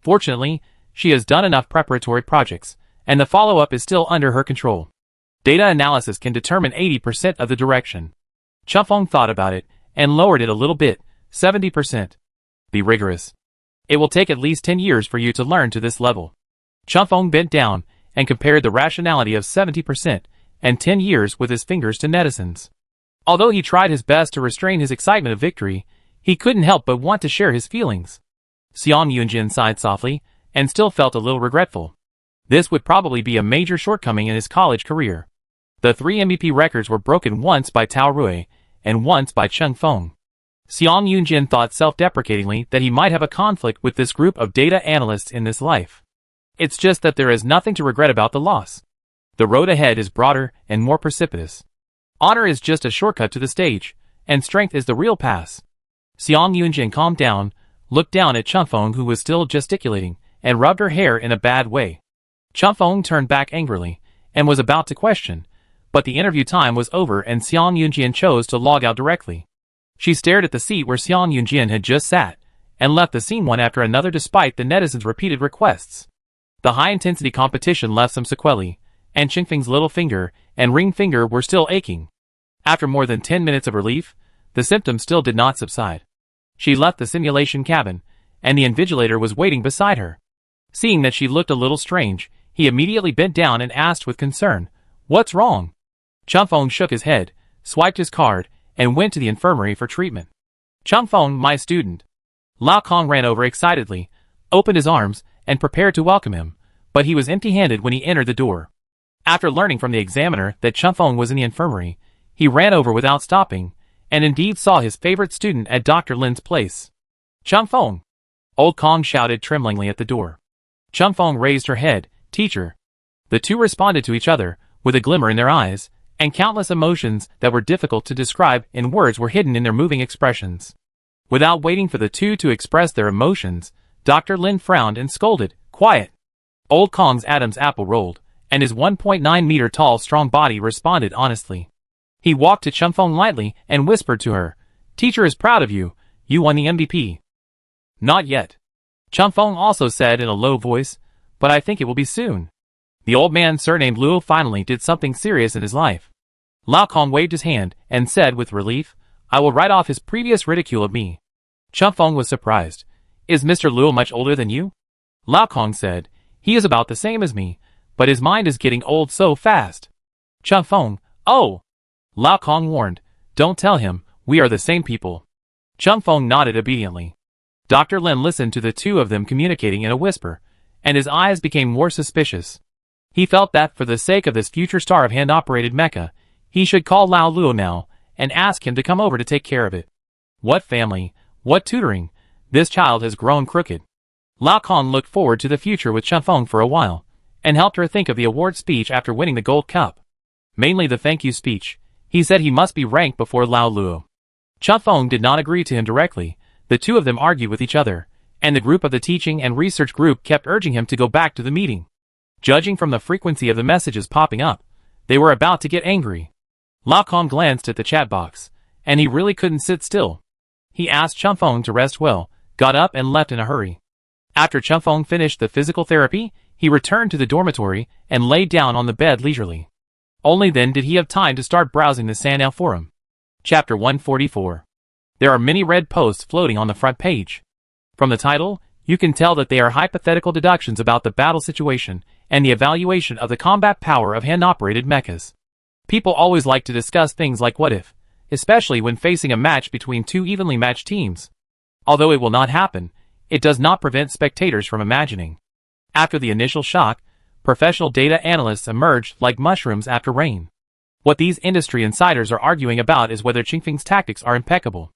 Fortunately, she has done enough preparatory projects, and the follow-up is still under her control. Data analysis can determine 80% of the direction. Cheng Feng thought about it, and lowered it a little bit, 70%. Be rigorous. It will take at least 10 years for you to learn to this level. Cheng Feng bent down, and compared the rationality of 70% and 10 years with his fingers to netizens. Although he tried his best to restrain his excitement of victory, he couldn't help but want to share his feelings. Xiang Yunjian sighed softly, and still felt a little regretful. This would probably be a major shortcoming in his college career. The 3 MVP records were broken once by Tao Rui, and once by Cheng Feng. Xiang Yunjian thought self-deprecatingly that he might have a conflict with this group of data analysts in this life. It's just that there is nothing to regret about the loss. The road ahead is broader and more precipitous. Honor is just a shortcut to the stage, and strength is the real pass. Xiang Yunjian calmed down, looked down at Cheng Feng, who was still gesticulating, and rubbed her hair in a bad way. Cheng Feng turned back angrily, and was about to question, but the interview time was over and Xiang Yunjian chose to log out directly. She stared at the seat where Xiang Yunjian had just sat, and left the scene one after another despite the netizens' repeated requests. The high-intensity competition left some sequelae, and Chengfeng's little finger and ring finger were still aching. After more than 10 minutes of relief, the symptoms still did not subside. She left the simulation cabin, and the invigilator was waiting beside her. Seeing that she looked a little strange, he immediately bent down and asked with concern, "What's wrong?" Chunfeng shook his head, swiped his card, and went to the infirmary for treatment. "Chunfeng, my student." Lao Kong ran over excitedly, opened his arms, and prepared to welcome him, but he was empty-handed when he entered the door. After learning from the examiner that Chunfeng was in the infirmary, he ran over without stopping, and indeed saw his favorite student at Dr. Lin's place. "Chunfeng!" Old Kong shouted tremblingly at the door. Chunfeng raised her head. "Teacher." The two responded to each other, with a glimmer in their eyes, and countless emotions that were difficult to describe in words were hidden in their moving expressions. Without waiting for the two to express their emotions, Dr. Lin frowned and scolded, "Quiet!" Old Kong's Adam's apple rolled, and his 1.9-meter tall strong body responded honestly. He walked to Chunfeng lightly and whispered to her, "Teacher is proud of you, you won the MVP." "Not yet." Chunfeng also said in a low voice, "But I think it will be soon." The old man surnamed Luo finally did something serious in his life. Lao Kong waved his hand and said with relief, "I will write off his previous ridicule of me." Chunfeng was surprised. "Is Mr. Luo much older than you?" Lao Kong said, "He is about the same as me, but his mind is getting old so fast." Chunfeng, "Oh!" Lao Kong warned, "Don't tell him, we are the same people." Chunfeng nodded obediently. Dr. Lin listened to the two of them communicating in a whisper, and his eyes became more suspicious. He felt that for the sake of this future star of hand-operated mecha, he should call Lao Luo now, and ask him to come over to take care of it. What family, what tutoring, this child has grown crooked. Lao Kong looked forward to the future with Chunfeng for a while, and helped her think of the award speech after winning the gold cup. Mainly the thank you speech. He said he must be ranked before Lao Luo. Chunfeng did not agree to him directly. The two of them argued with each other, and the group of the teaching and research group kept urging him to go back to the meeting. Judging from the frequency of the messages popping up, they were about to get angry. Lao Kong glanced at the chat box, and he really couldn't sit still. He asked Chunfeng to rest well, got up and left in a hurry. After Chunfeng finished the physical therapy, he returned to the dormitory and lay down on the bed leisurely. Only then did he have time to start browsing the Sanao forum. Chapter 144. There are many red posts floating on the front page. From the title, you can tell that they are hypothetical deductions about the battle situation and the evaluation of the combat power of hand-operated mechas. People always like to discuss things like what if, especially when facing a match between two evenly matched teams. Although it will not happen, it does not prevent spectators from imagining. After the initial shock, professional data analysts emerged like mushrooms after rain. What these industry insiders are arguing about is whether Qingfeng's tactics are impeccable.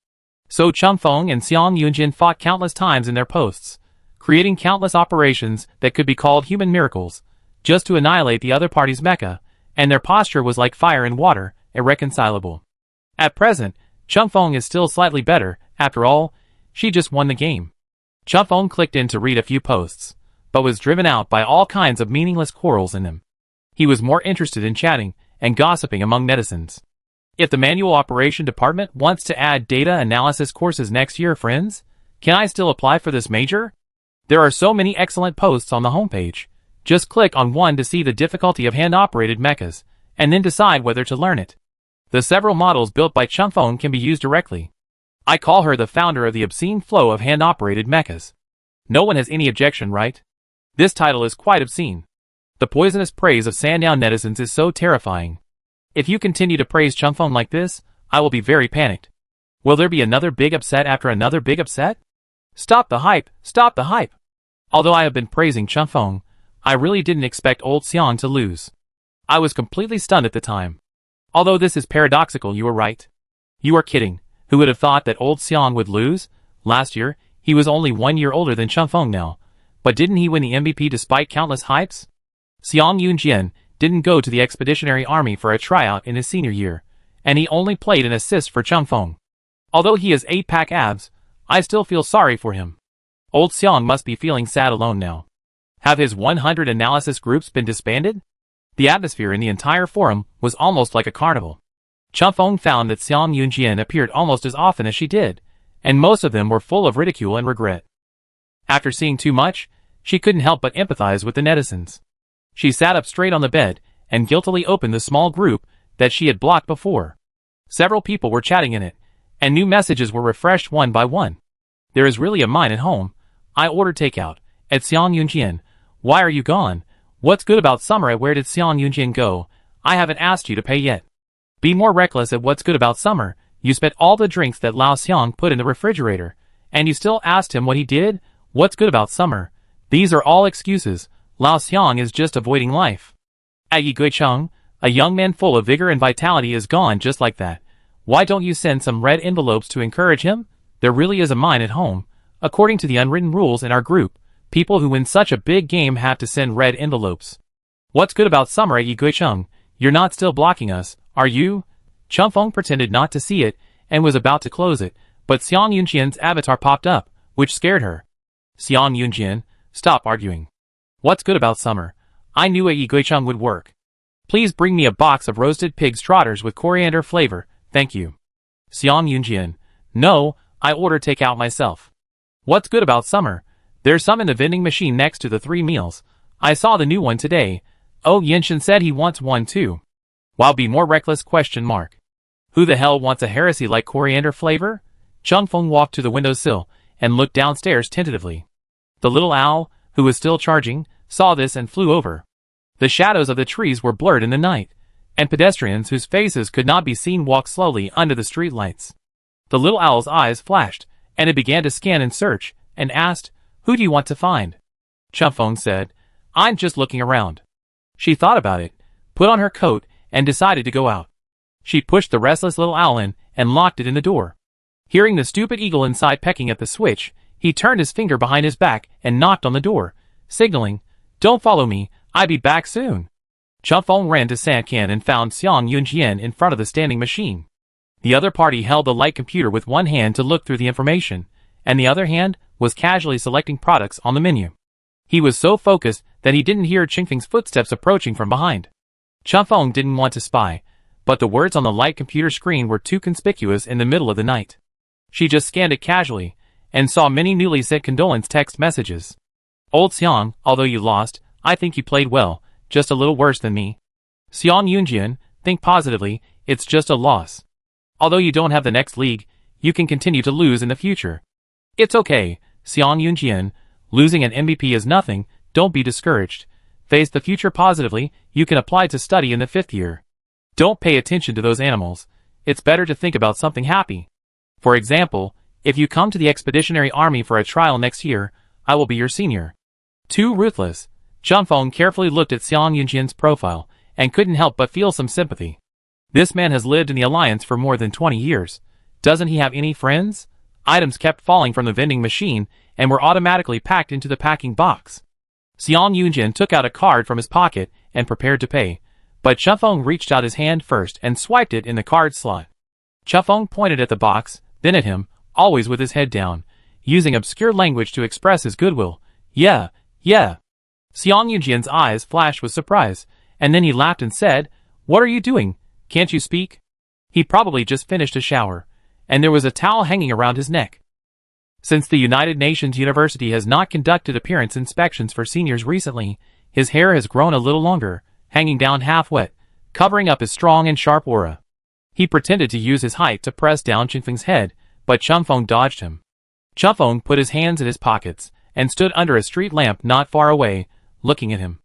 So Chunfeng and Xiang Yunjin fought countless times in their posts, creating countless operations that could be called human miracles, just to annihilate the other party's mecha, and their posture was like fire and water, irreconcilable. At present, Chunfeng is still slightly better. After all, she just won the game. Chunfeng clicked in to read a few posts, but was driven out by all kinds of meaningless quarrels in them. He was more interested in chatting and gossiping among netizens. If the manual operation department wants to add data analysis courses next year, friends, can I still apply for this major? There are so many excellent posts on the homepage. Just click on one to see the difficulty of hand-operated mechas, and then decide whether to learn it. The several models built by Chunfeng can be used directly. I call her the founder of the obscene flow of hand-operated mechas. No one has any objection, right? This title is quite obscene. The poisonous praise of Sandown netizens is so terrifying. If you continue to praise Chunfeng like this, I will be very panicked. Will there be another big upset after another big upset? Stop the hype, stop the hype. Although I have been praising Chunfeng, I really didn't expect old Xiang to lose. I was completely stunned at the time. Although this is paradoxical, you are right. You are kidding. Who would have thought that old Xiang would lose? Last year, he was only 1 year older than Chunfeng now. But didn't he win the MVP despite countless hypes? Xiang Yunjian didn't go to the Expeditionary Army for a tryout in his senior year, and he only played an assist for Chunfeng. Although he has 8-pack abs, I still feel sorry for him. Old Xiang must be feeling sad alone now. Have his 100 analysis groups been disbanded? The atmosphere in the entire forum was almost like a carnival. Chunfeng found that Xiang Yunjian appeared almost as often as she did, and most of them were full of ridicule and regret. After seeing too much, she couldn't help but empathize with the netizens. She sat up straight on the bed and guiltily opened the small group that she had blocked before. Several people were chatting in it, and new messages were refreshed one by one. There is really a mine at home. I ordered takeout. At Xiang Yunjian, Why are you gone? What's good about summer? Where did Xiang Yunjian go? I haven't asked you to pay yet. Be more reckless at what's good about summer. You spent all the drinks that Lao Xiang put in the refrigerator, and you still asked him what he did? What's good about summer? These are all excuses. Lao Xiang is just avoiding life. At Yi Guicheng, a young man full of vigor and vitality is gone just like that. Why don't you send some red envelopes to encourage him? There really is a mine at home. According to the unwritten rules in our group, people who win such a big game have to send red envelopes. What's good about summer at Yi Guicheng? You're not still blocking us, are you? Cheng Feng pretended not to see it and was about to close it, but Xiang Yunjian's avatar popped up, which scared her. Xiang Yunjian, stop arguing. What's good about summer? I knew at Yi Guicheng would work. Please bring me a box of roasted pig's trotters with coriander flavor, thank you. Xiang Yunjian, no, I order takeout myself. What's good about summer? There's some in the vending machine next to the 3 meals. I saw the new one today. Oh, Yinshin said he wants one too. Wow, be more reckless ? Who the hell wants a heresy like coriander flavor? Cheng Feng walked to the windowsill and looked downstairs tentatively. The little owl, who was still charging, saw this and flew over. The shadows of the trees were blurred in the night, and pedestrians whose faces could not be seen walked slowly under the street lights. The little owl's eyes flashed, and it began to scan and search, and asked, "Who do you want to find?" Cheng Feng said, "I'm just looking around." She thought about it, put on her coat, and decided to go out. She pushed the restless little owl in and locked it in the door. Hearing the stupid eagle inside pecking at the switch, he turned his finger behind his back and knocked on the door, signaling, "Don't follow me, I'll be back soon." Cheng Feng ran to Sankan and found Xiang Yunjian in front of the standing machine. The other party held the light computer with one hand to look through the information, and the other hand was casually selecting products on the menu. He was so focused that he didn't hear Qingfeng's footsteps approaching from behind. Cheng Feng didn't want to spy, but the words on the light computer screen were too conspicuous in the middle of the night. She just scanned it casually, and saw many newly sent condolence text messages. "Old Xiang, although you lost, I think you played well, just a little worse than me. Xiang Yunjian, think positively, it's just a loss. Although you don't have the next league, you can continue to lose in the future. It's okay, Xiang Yunjian, losing an MVP is nothing, don't be discouraged. Face the future positively, you can apply to study in the 5th year. Don't pay attention to those animals, it's better to think about something happy. For example, if you come to the Expeditionary Army for a trial next year, I will be your senior." Too ruthless. Cheng Feng carefully looked at Xiang Yunjian's profile, and couldn't help but feel some sympathy. This man has lived in the Alliance for more than 20 years. Doesn't he have any friends? Items kept falling from the vending machine, and were automatically packed into the packing box. Xiang Yunjian took out a card from his pocket, and prepared to pay, but Cheng Feng reached out his hand first and swiped it in the card slot. Cheng Feng pointed at the box, then at him, always with his head down, using obscure language to express his goodwill. Yeah. Xiang Yunjian's eyes flashed with surprise, and then he laughed and said, "What are you doing? Can't you speak?" He probably just finished a shower, and there was a towel hanging around his neck. Since the United Nations University has not conducted appearance inspections for seniors recently, his hair has grown a little longer, hanging down half wet, covering up his strong and sharp aura. He pretended to use his height to press down Qingfeng's head, but Cheng Feng dodged him. Cheng Feng put his hands in his pockets, and stood under a street lamp not far away, looking at him.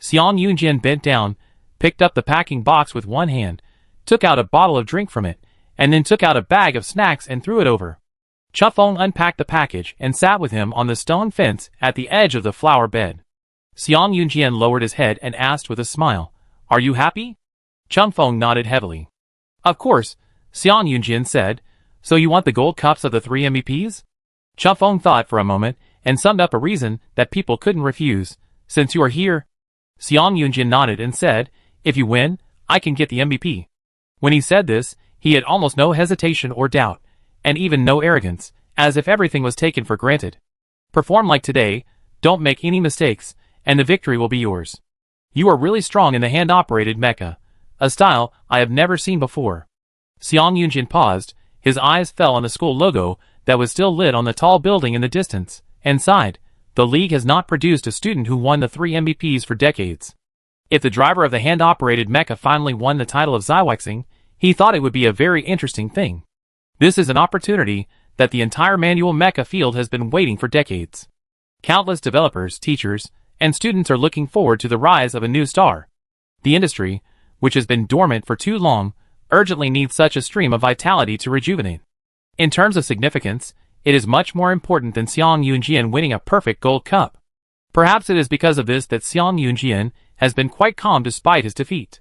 Xiang Yunjian bent down, picked up the packing box with one hand, took out a bottle of drink from it, and then took out a bag of snacks and threw it over. Cheng Feng unpacked the package and sat with him on the stone fence at the edge of the flower bed. Xiang Yunjian lowered his head and asked with a smile, "Are you happy?" Cheng Feng nodded heavily. "Of course," Xiang Yunjian said, "so you want the gold cups of the 3 MVPs? Cheng Feng thought for a moment, and summed up a reason that people couldn't refuse. "Since you are here?" Xiang Yunjian nodded and said, "If you win, I can get the MVP." When he said this, he had almost no hesitation or doubt, and even no arrogance, as if everything was taken for granted. "Perform like today, don't make any mistakes, and the victory will be yours. You are really strong in the hand-operated mecha, a style I have never seen before." Xiang Yunjian paused, his eyes fell on the school logo that was still lit on the tall building in the distance, and sighed. The league has not produced a student who won the 3 MVPs for decades. If the driver of the hand-operated mecha finally won the title of Xiwexing, he thought it would be a very interesting thing. This is an opportunity that the entire manual mecha field has been waiting for decades. Countless developers, teachers, and students are looking forward to the rise of a new star. The industry, which has been dormant for too long, urgently needs such a stream of vitality to rejuvenate. In terms of significance, it is much more important than Xiang Yunjian winning a perfect gold cup. Perhaps it is because of this that Xiang Yunjian has been quite calm despite his defeat.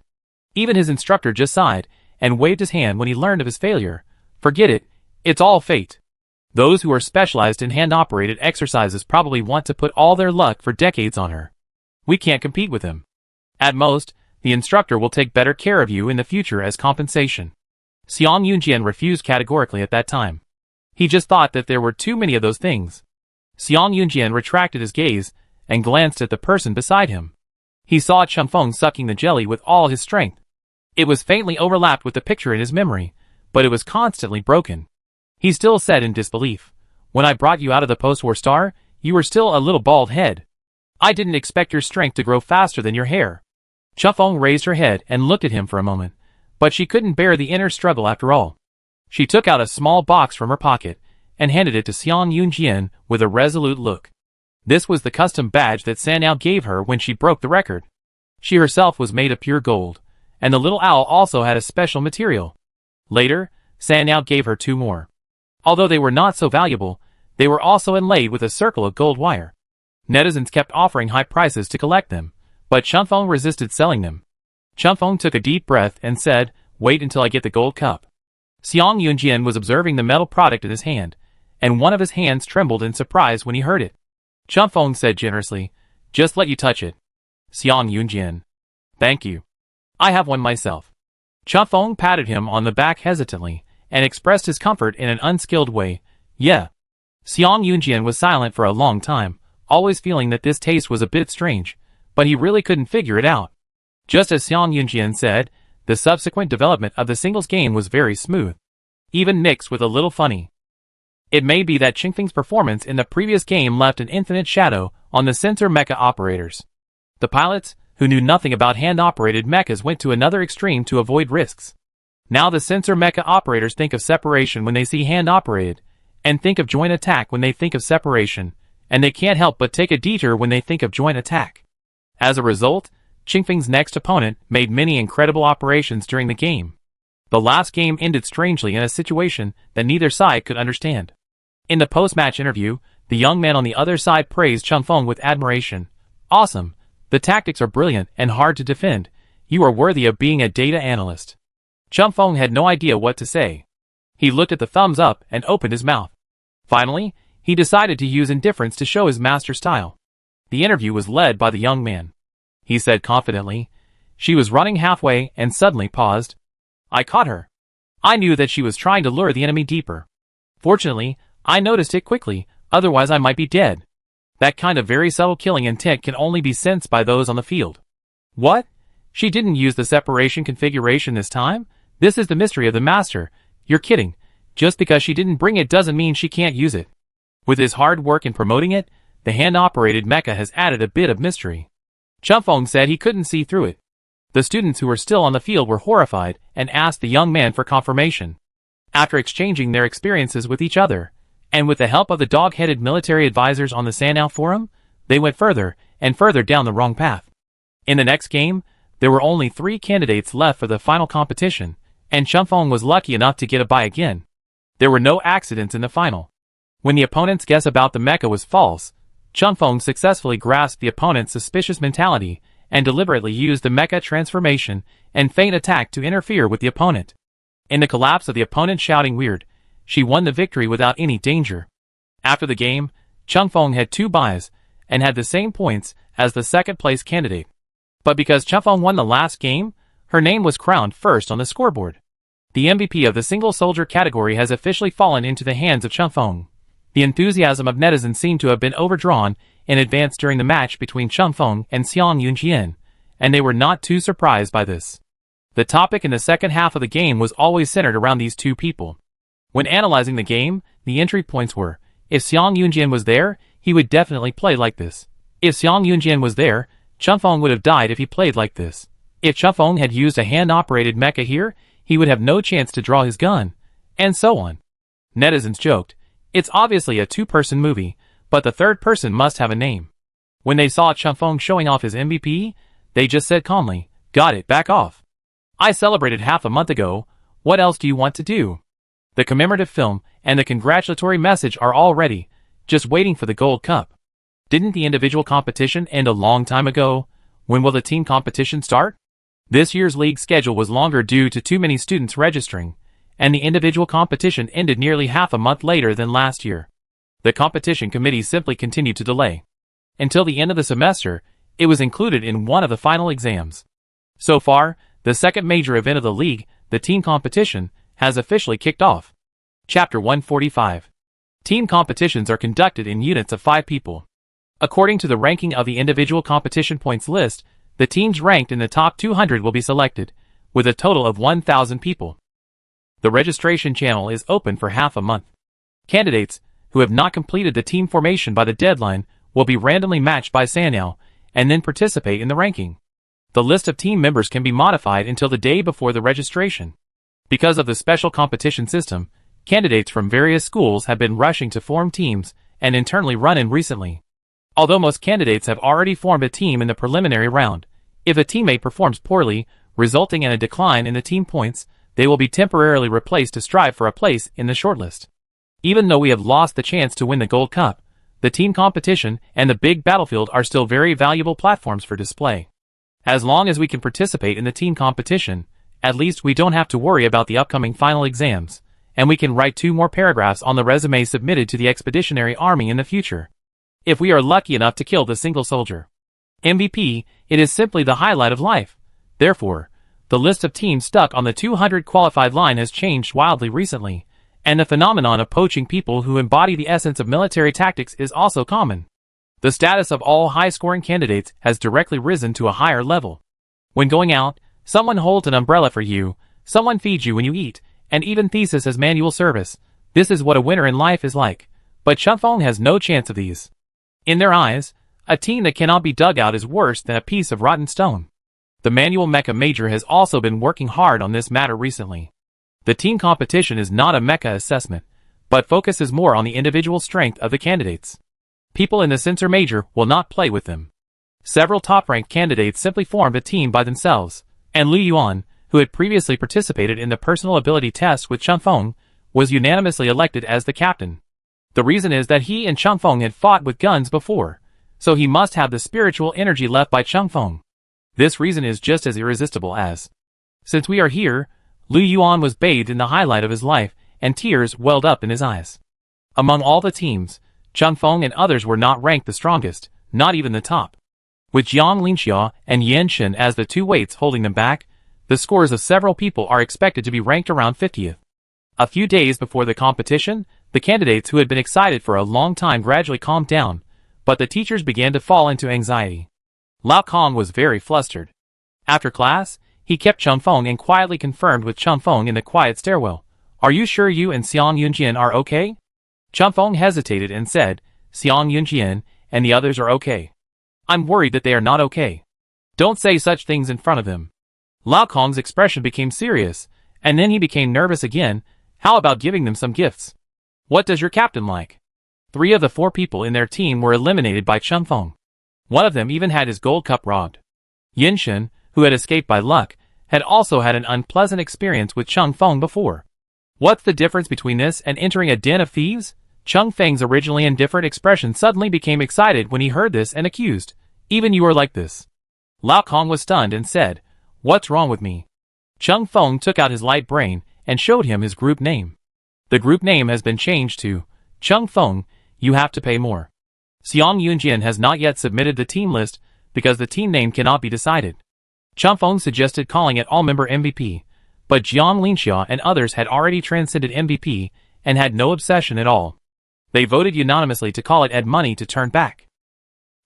Even his instructor just sighed and waved his hand when he learned of his failure. Forget it, it's all fate. Those who are specialized in hand-operated exercises probably want to put all their luck for decades on her. We can't compete with him. At most, the instructor will take better care of you in the future as compensation. Xiang Yunjian refused categorically at that time. He just thought that there were too many of those things. Xiang Yunjian retracted his gaze and glanced at the person beside him. He saw Cheng Feng sucking the jelly with all his strength. It was faintly overlapped with the picture in his memory, but it was constantly broken. He still said in disbelief, "When I brought you out of the post-war star, you were still a little bald head. I didn't expect your strength to grow faster than your hair." Cheng Feng raised her head and looked at him for a moment, but she couldn't bear the inner struggle after all. She took out a small box from her pocket and handed it to Xiang Yunjian with a resolute look. This was the custom badge that Sanao gave her when she broke the record. She herself was made of pure gold, and the little owl also had a special material. Later, Sanao gave her 2 more. Although they were not so valuable, they were also inlaid with a circle of gold wire. Netizens kept offering high prices to collect them, but Cheng Feng resisted selling them. Cheng Feng took a deep breath and said, "Wait until I get the gold cup." Xiang Yunjian was observing the metal product in his hand, and one of his hands trembled in surprise when he heard it. Cheng Feng said generously, "Just let you touch it." Xiang Yunjian, "Thank you. I have one myself." Cheng Feng patted him on the back hesitantly, and expressed his comfort in an unskilled way. "Yeah." Xiang Yunjian was silent for a long time, always feeling that this taste was a bit strange, but he really couldn't figure it out. Just as Xiang Yunjian said, the subsequent development of the singles game was very smooth, even mixed with a little funny. It may be that Chingfeng's performance in the previous game left an infinite shadow on the sensor mecha operators. The pilots, who knew nothing about hand-operated mechas, went to another extreme to avoid risks. Now the sensor mecha operators think of separation when they see hand-operated, and think of joint attack when they think of separation, and they can't help but take a detour when they think of joint attack. As a result, Chingfeng's next opponent made many incredible operations during the game. The last game ended strangely in a situation that neither side could understand. In the post-match interview, the young man on the other side praised Cheng Feng with admiration. "Awesome. The tactics are brilliant and hard to defend. You are worthy of being a data analyst." Cheng Feng had no idea what to say. He looked at the thumbs up and opened his mouth. Finally, he decided to use indifference to show his master style. The interview was led by the young man. He said confidently. She was running halfway and suddenly paused. "I caught her. I knew that she was trying to lure the enemy deeper. Fortunately, I noticed it quickly, otherwise I might be dead. That kind of very subtle killing intent can only be sensed by those on the field." "What? She didn't use the separation configuration this time? This is the mystery of the master. You're kidding. Just because she didn't bring it doesn't mean she can't use it." With his hard work in promoting it, the hand-operated mecha has added a bit of mystery. Cheng Feng said he couldn't see through it. The students who were still on the field were horrified and asked the young man for confirmation. After exchanging their experiences with each other, and with the help of the dog-headed military advisors on the Sanao forum, they went further and further down the wrong path. In the next game, there were only 3 candidates left for the final competition, and Cheng Feng was lucky enough to get a bye again. There were no accidents in the final. When the opponent's guess about the mecha was false, Cheng Feng successfully grasped the opponent's suspicious mentality and deliberately used the mecha transformation and feint attack to interfere with the opponent. In the collapse of the opponent shouting weird, she won the victory without any danger. After the game, Cheng Feng had 2 byes and had the same points as the second-place candidate. But because Cheng Feng won the last game, her name was crowned first on the scoreboard. The MVP of the single soldier category has officially fallen into the hands of Cheng Feng. The enthusiasm of netizens seemed to have been overdrawn in advance during the match between Cheng Feng and Xiang Yunjian, and they were not too surprised by this. The topic in the second half of the game was always centered around these 2 people. When analyzing the game, the entry points were, if Xiang Yunjian was there, he would definitely play like this. If Xiang Yunjian was there, Cheng Feng would have died if he played like this. If Cheng Feng had used a hand-operated mecha here, he would have no chance to draw his gun, and so on. Netizens joked, "It's obviously a 2-person movie, but the third person must have a name." When they saw Chunfeng showing off his MVP, they just said calmly, "Got it, back off. I celebrated half a month ago, what else do you want to do?" The commemorative film and the congratulatory message are all ready, just waiting for the Gold Cup. Didn't the individual competition end a long time ago? When will the team competition start? This year's league schedule was longer due to too many students registering, and the individual competition ended nearly half a month later than last year. The competition committee simply continued to delay. Until the end of the semester, it was included in one of the final exams. So far, the second major event of the league, the team competition, has officially kicked off. Chapter 145. Team competitions are conducted in units of 5 people. According to the ranking of the individual competition points list, the teams ranked in the top 200 will be selected, with a total of 1,000 people. The registration channel is open for half a month. Candidates who have not completed the team formation by the deadline will be randomly matched by Sanyo, and then participate in the ranking. The list of team members can be modified until the day before the registration. Because of the special competition system, candidates from various schools have been rushing to form teams and internally run in recently. Although most candidates have already formed a team in the preliminary round, if a teammate performs poorly, resulting in a decline in the team points, they will be temporarily replaced to strive for a place in the shortlist. Even though we have lost the chance to win the Gold Cup, the team competition and the big battlefield are still very valuable platforms for display. As long as we can participate in the team competition, at least we don't have to worry about the upcoming final exams, and we can write 2 more paragraphs on the resume submitted to the Expeditionary Army in the future. If we are lucky enough to kill the single soldier. MVP, it is simply the highlight of life. Therefore, the list of teams stuck on the 200 qualified line has changed wildly recently, and the phenomenon of poaching people who embody the essence of military tactics is also common. The status of all high-scoring candidates has directly risen to a higher level. When going out, someone holds an umbrella for you, someone feeds you when you eat, and even thesis as manual service. This is what a winner in life is like. But Chunfeng has no chance of these. In their eyes, a team that cannot be dug out is worse than a piece of rotten stone. The manual mecha major has also been working hard on this matter recently. The team competition is not a mecha assessment, but focuses more on the individual strength of the candidates. People in the sensor major will not play with them. Several top-ranked candidates simply formed a team by themselves, and Liu Yuan, who had previously participated in the personal ability test with Chunfeng, was unanimously elected as the captain. The reason is that he and Chunfeng had fought with guns before, so he must have the spiritual energy left by Chunfeng. This reason is just as irresistible as, since we are here, Liu Yuan was bathed in the highlight of his life, and tears welled up in his eyes. Among all the teams, Chunfeng and others were not ranked the strongest, not even the top. With Jiang Linxia and Yan Shen as the 2 weights holding them back, the scores of several people are expected to be ranked around 50th. A few days before the competition, the candidates who had been excited for a long time gradually calmed down, but the teachers began to fall into anxiety. Lao Kong was very flustered. After class, he kept Chunfeng and quietly confirmed with Chunfeng in the quiet stairwell, "Are you sure you and Xiang Yunjian are okay?" Chunfeng hesitated and said, "Xiang Yunjian and the others are okay. I'm worried that they are not okay." "Don't say such things in front of them." Lao Kong's expression became serious, and then he became nervous again. "How about giving them some gifts? What does your captain like?" 3 of the 4 people in their team were eliminated by Chunfeng. One of them even had his gold cup robbed. Yan Shen, who had escaped by luck, had also had an unpleasant experience with Chunfeng before. What's the difference between this and entering a den of thieves? Chunfeng's originally indifferent expression suddenly became excited when he heard this and accused, "Even you are like this." Lao Kong was stunned and said, "What's wrong with me?" Chunfeng took out his light brain and showed him his group name. The group name has been changed to Chunfeng, you have to pay more. Xiang Yunjian has not yet submitted the team list because the team name cannot be decided. Chunfeng suggested calling it All-Member MVP, but Jiang Linxia and others had already transcended MVP and had no obsession at all. They voted unanimously to call it Ed Money to turn back.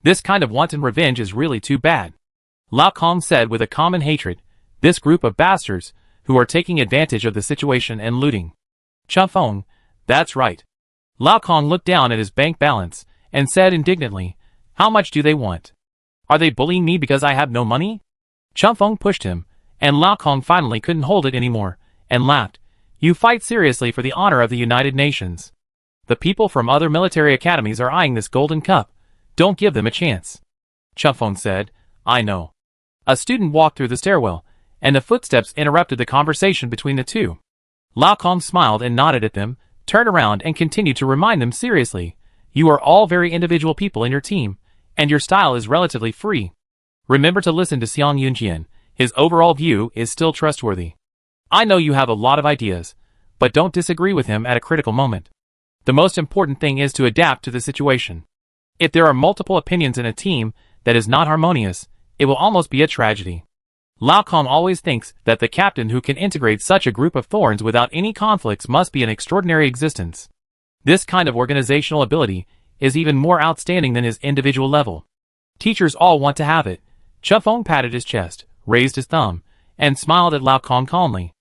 This kind of wanton revenge is really too bad. Lao Kong said with a common hatred, "This group of bastards, who are taking advantage of the situation and looting." Chunfeng, "That's right." Lao Kong looked down at his bank balance and said indignantly, "How much do they want? Are they bullying me because I have no money?" Chunfeng pushed him, and Lao Kong finally couldn't hold it anymore, and laughed. "You fight seriously for the honor of the United Nations. The people from other military academies are eyeing this golden cup. Don't give them a chance." Chunfeng said. I know. A student walked through the stairwell, and the footsteps interrupted the conversation between the two. Lao Kong smiled and nodded at them, turned around and continued to remind them seriously. You are all very individual people in your team, and your style is relatively free. Remember to listen to Xiang Yunjian. His overall view is still trustworthy. I know you have a lot of ideas, but don't disagree with him at a critical moment. The most important thing is to adapt to the situation. If there are multiple opinions in a team that is not harmonious, it will almost be a tragedy. Lao Kong always thinks that the captain who can integrate such a group of thorns without any conflicts must be an extraordinary existence. This kind of organizational ability is even more outstanding than his individual level. Teachers all want to have it. Chunfeng patted his chest, raised his thumb, and smiled at Lao Kong calmly.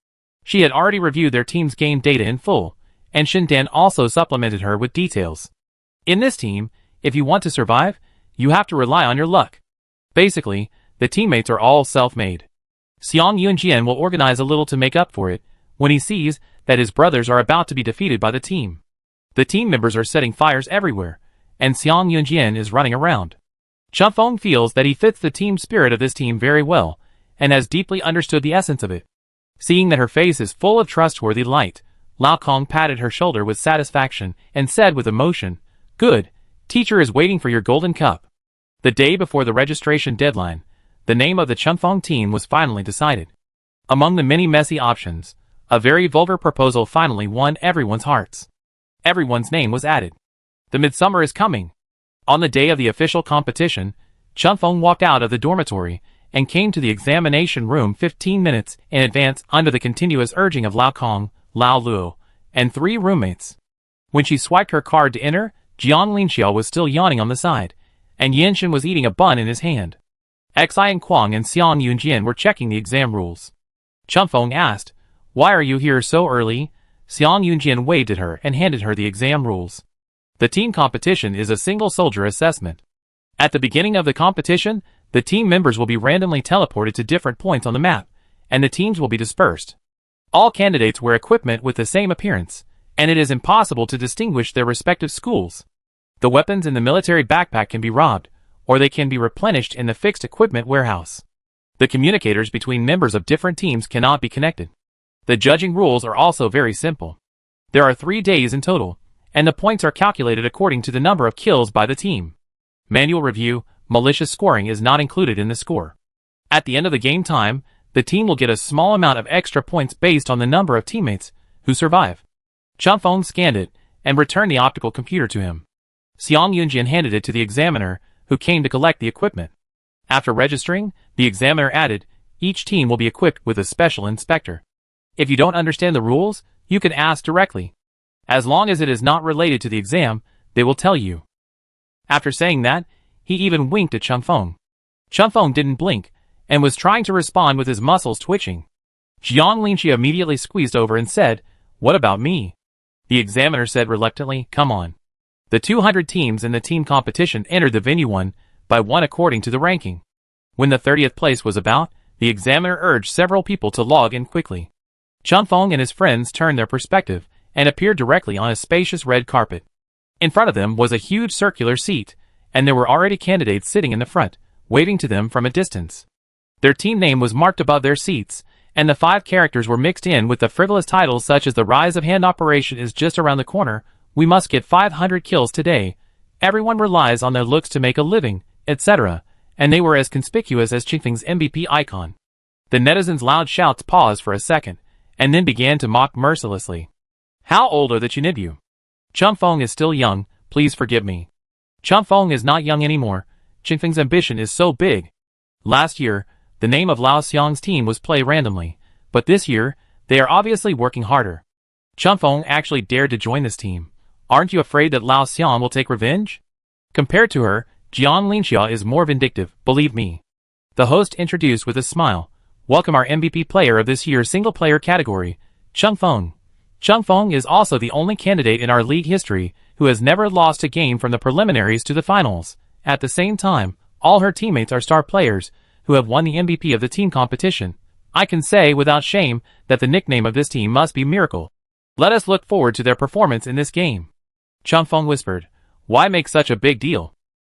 She had already reviewed their team's game data in full, and Shindan also supplemented her with details. In this team, if you want to survive, you have to rely on your luck. Basically, the teammates are all self-made. Xiang Yunjian will organize a little to make up for it when he sees that his brothers are about to be defeated by the team. The team members are setting fires everywhere, and Xiang Yunjian is running around. Chunfeng feels that he fits the team spirit of this team very well, and has deeply understood the essence of it. Seeing that her face is full of trustworthy light, Lao Kong patted her shoulder with satisfaction and said with emotion, Good, teacher is waiting for your golden cup. The day before the registration deadline, the name of the Chunfeng team was finally decided. Among the many messy options, a very vulgar proposal finally won everyone's hearts. Everyone's name was added. The midsummer is coming. On the day of the official competition, Chunfeng walked out of the dormitory and came to the examination room 15 minutes in advance under the continuous urging of Lao Kong, Lao Luo, and 3 roommates. When she swiped her card to enter, Jiang Linxiao was still yawning on the side, and Yanshin was eating a bun in his hand. Xian Kuang and Xiang Yunjian were checking the exam rules. Chunfeng asked, Why are you here so early? Xiang Yunjian waved at her and handed her the exam rules. The team competition is a single soldier assessment. At the beginning of the competition, the team members will be randomly teleported to different points on the map, and the teams will be dispersed. All candidates wear equipment with the same appearance, and it is impossible to distinguish their respective schools. The weapons in the military backpack can be robbed, or they can be replenished in the fixed equipment warehouse. The communicators between members of different teams cannot be connected. The judging rules are also very simple. There are 3 days in total, and the points are calculated according to the number of kills by the team. Manual review, malicious scoring is not included in the score. At the end of the game time, the team will get a small amount of extra points based on the number of teammates who survive. Chunfeng scanned it and returned the optical computer to him. Xiang Yunjian handed it to the examiner, who came to collect the equipment. After registering, the examiner added, Each team will be equipped with a special inspector. If you don't understand the rules, you can ask directly. As long as it is not related to the exam, they will tell you. After saying that, he even winked at Chunfeng. Chunfeng didn't blink, and was trying to respond with his muscles twitching. Jiang Linxia immediately squeezed over and said, What about me? The examiner said reluctantly, Come on. The 200 teams in the team competition entered the venue one by one according to the ranking. When the 30th place was about, the examiner urged several people to log in quickly. Chunfeng and his friends turned their perspective and appeared directly on a spacious red carpet. In front of them was a huge circular seat, and there were already candidates sitting in the front, waving to them from a distance. Their team name was marked above their seats, and the 5 characters were mixed in with the frivolous titles such as The Rise of Hand Operation is just around the corner, We must get 500 kills today, Everyone relies on their looks to make a living, etc., and they were as conspicuous as Chunfeng's MVP icon. The netizens' loud shouts paused for a second, and then began to mock mercilessly. How old are the Chunibyu? Chunfeng is still young, please forgive me. Chunfeng is not young anymore, Chunfeng's ambition is so big. Last year, the name of Lao Xiang's team was played randomly, but this year, they are obviously working harder. Chunfeng actually dared to join this team. Aren't you afraid that Lao Xiang will take revenge? Compared to her, Jiang Linxia is more vindictive, believe me. The host introduced with a smile. Welcome our MVP player of this year's single-player category, Chunfeng. Chunfeng is also the only candidate in our league history who has never lost a game from the preliminaries to the finals. At the same time, all her teammates are star players who have won the MVP of the team competition. I can say without shame that the nickname of this team must be Miracle. Let us look forward to their performance in this game. Chunfeng whispered, Why make such a big deal?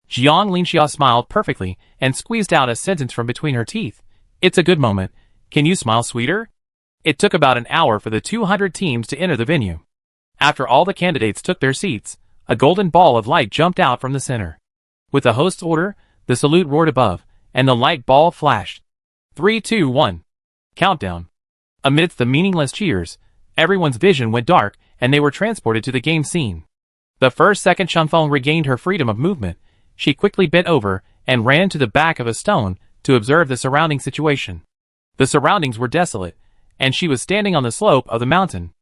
Jiang Linxia smiled perfectly and squeezed out a sentence from between her teeth. It's a good moment. Can you smile sweeter? It took about an hour for the 200 teams to enter the venue. After all the candidates took their seats, a golden ball of light jumped out from the center. With the host's order, the salute roared above, and the light ball flashed. 3, 2, 1. Countdown. Amidst the meaningless cheers, everyone's vision went dark and they were transported to the game scene. The first second Chunfeng regained her freedom of movement, she quickly bent over and ran to the back of a stone to observe the surrounding situation. The surroundings were desolate, and she was standing on the slope of the mountain.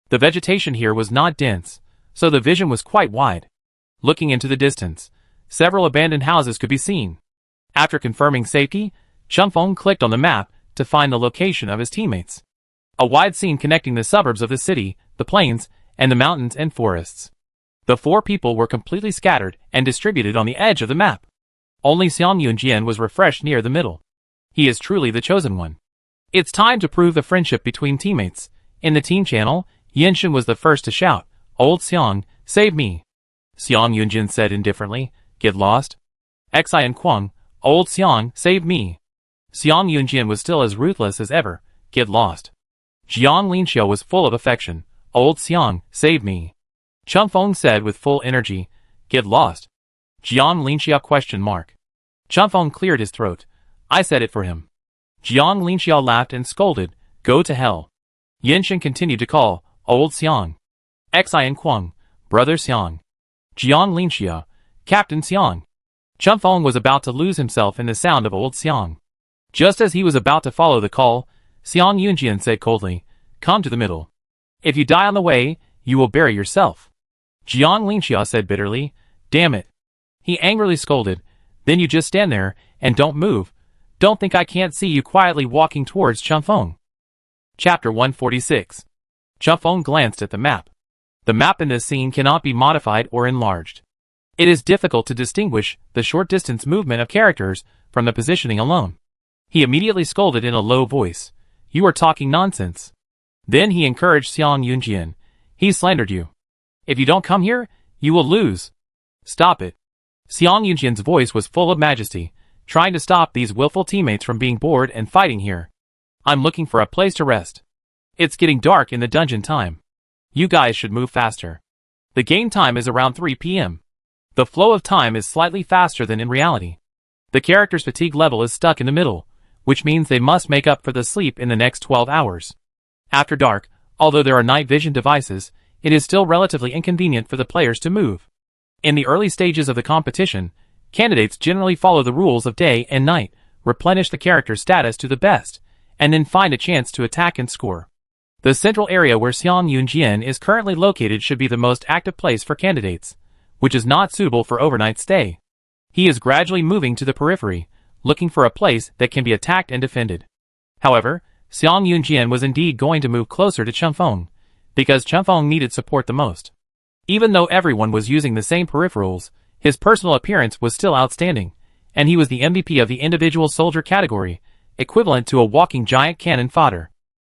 The vegetation here was not dense, so the vision was quite wide. Looking into the distance, several abandoned houses could be seen. After confirming safety, Chunfeng clicked on the map to find the location of his teammates. A wide scene connecting the suburbs of the city, the plains, and the mountains and forests. The four people were completely scattered and distributed on the edge of the map. Only Xiang Yunjian was refreshed near the middle. He is truly the chosen one. It's time to prove the friendship between teammates. In the team channel, Yenshin was the first to shout, "Old Xiang, save me." Xiang Yunjin said indifferently, "Get lost." Xi and Kuang, "Old Xiang, save me." Xiang Yunjian was still as ruthless as ever, "Get lost." Jiang Linxiao was full of affection, "Old Xiang, save me." Chunfeng said with full energy, "Get lost." Jiang Linxiao question mark. Chunfeng cleared his throat, "I said it for him." Jiang Linxiao laughed and scolded, "Go to hell." Yenshin continued to call, "Old Xiang." Xi and Kuang, "Brother Xiang." Jiang Linxiao, "Captain Xiang." Chunfeng was about to lose himself in the sound of Old Xiang. Just as he was about to follow the call, Xiang Yunjian said coldly, "Come to the middle. If you die on the way, you will bury yourself." Jiang Linxiao said bitterly, "Damn it." He angrily scolded, "Then you just stand there and don't move. Don't think I can't see you quietly walking towards Chunfeng." Chapter 146. Chunfeng glanced at the map. The map in this scene cannot be modified or enlarged. It is difficult to distinguish the short-distance movement of characters from the positioning alone. He immediately scolded in a low voice, "You are talking nonsense." Then he encouraged Xiang Yunjian, "He slandered you. If you don't come here, you will lose. Stop it." Xiang Yunjian's voice was full of majesty, trying to stop these willful teammates from being bored and fighting here. "I'm looking for a place to rest. It's getting dark in the dungeon time. You guys should move faster. The game time is around 3 p.m. The flow of time is slightly faster than in reality. The character's fatigue level is stuck in the middle, which means they must make up for the sleep in the next 12 hours. After dark, although there are night vision devices, it is still relatively inconvenient for the players to move. In the early stages of the competition, candidates generally follow the rules of day and night, replenish the character's status to the best, and then find a chance to attack and score. The central area where Xiang Yunjian is currently located should be the most active place for candidates, which is not suitable for overnight stay. He is gradually moving to the periphery, looking for a place that can be attacked and defended. However, Xiang Yunjian was indeed going to move closer to Chunfeng, because Chunfeng needed support the most. Even though everyone was using the same peripherals, his personal appearance was still outstanding, and he was the MVP of the individual soldier category, equivalent to a walking giant cannon fodder.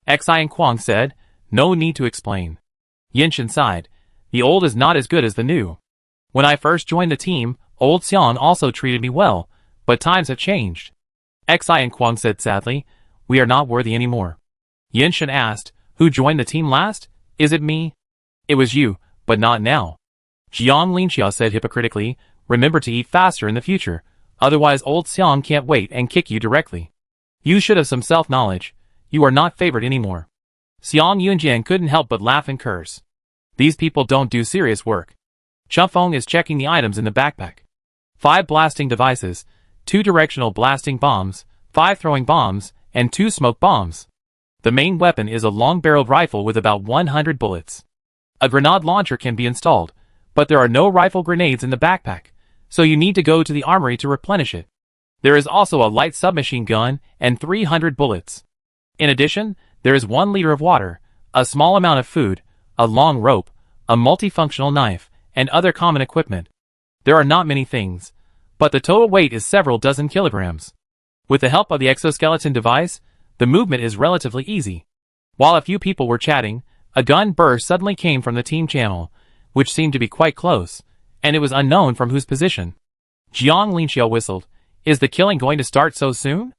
Xi and Kuang said, "No need to explain." Yenshin sighed, "The old is not as good as the new. When I first joined the team, Old Xiang also treated me well, but times have changed." Xi and Kuang said sadly, "We are not worthy anymore." Yenshin asked, "Who joined the team last? Is it me?" "It was you, but not now." Jiang Linxiao said hypocritically, "Remember to eat faster in the future, otherwise Old Xiang can't wait and kick you directly. You should have some self-knowledge. You are not favored anymore." Xiang Yunjian couldn't help but laugh and curse. These people don't do serious work. Chunfeng is checking the items in the backpack. 5 blasting devices, 2 directional blasting bombs, 5 throwing bombs, and 2 smoke bombs. The main weapon is a long-barreled rifle with about 100 bullets. A grenade launcher can be installed, but there are no rifle grenades in the backpack, so you need to go to the armory to replenish it. There is also a light submachine gun and 300 bullets. In addition, there is 1 liter of water, a small amount of food, a long rope, a multifunctional knife, and other common equipment. There are not many things, but the total weight is several dozen kilograms. With the help of the exoskeleton device, the movement is relatively easy. While a few people were chatting, a gun burst suddenly came from the team channel, which seemed to be quite close, and it was unknown from whose position. Jiang Linxiao whistled. Is the killing going to start so soon?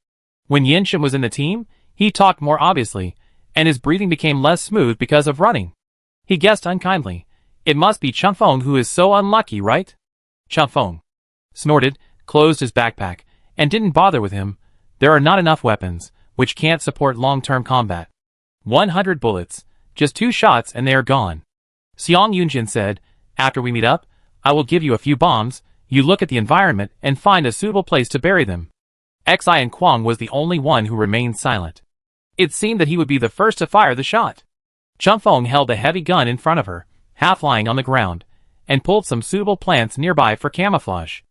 When Yinshin was in the team, he talked more obviously, and his breathing became less smooth because of running. He guessed unkindly. It must be Chunfeng who is so unlucky, right? Chunfeng snorted, closed his backpack, and didn't bother with him. There are not enough weapons, which can't support long-term combat. 100 bullets, just 2 shots and they are gone. Xiang Yunjin said, after we meet up, I will give you a few bombs, you look at the environment and find a suitable place to bury them. Xi and Kwang was the only one who remained silent. It seemed that he would be the first to fire the shot. Chunfeng held a heavy gun in front of her, half lying on the ground, and pulled some suitable plants nearby for camouflage.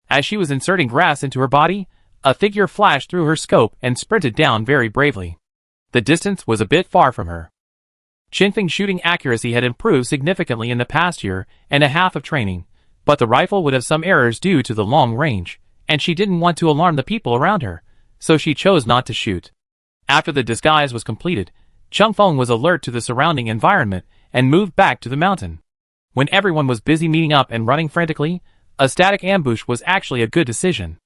As she was inserting grass into her body, a figure flashed through her scope and sprinted down very bravely. The distance was a bit far from her. Chinfeng's shooting accuracy had improved significantly in the past year and a half of training, but the rifle would have some errors due to the long range, and she didn't want to alarm the people around her, so she chose not to shoot. After the disguise was completed, Chunfeng was alert to the surrounding environment and moved back to the mountain. When everyone was busy meeting up and running frantically, a static ambush was actually a good decision.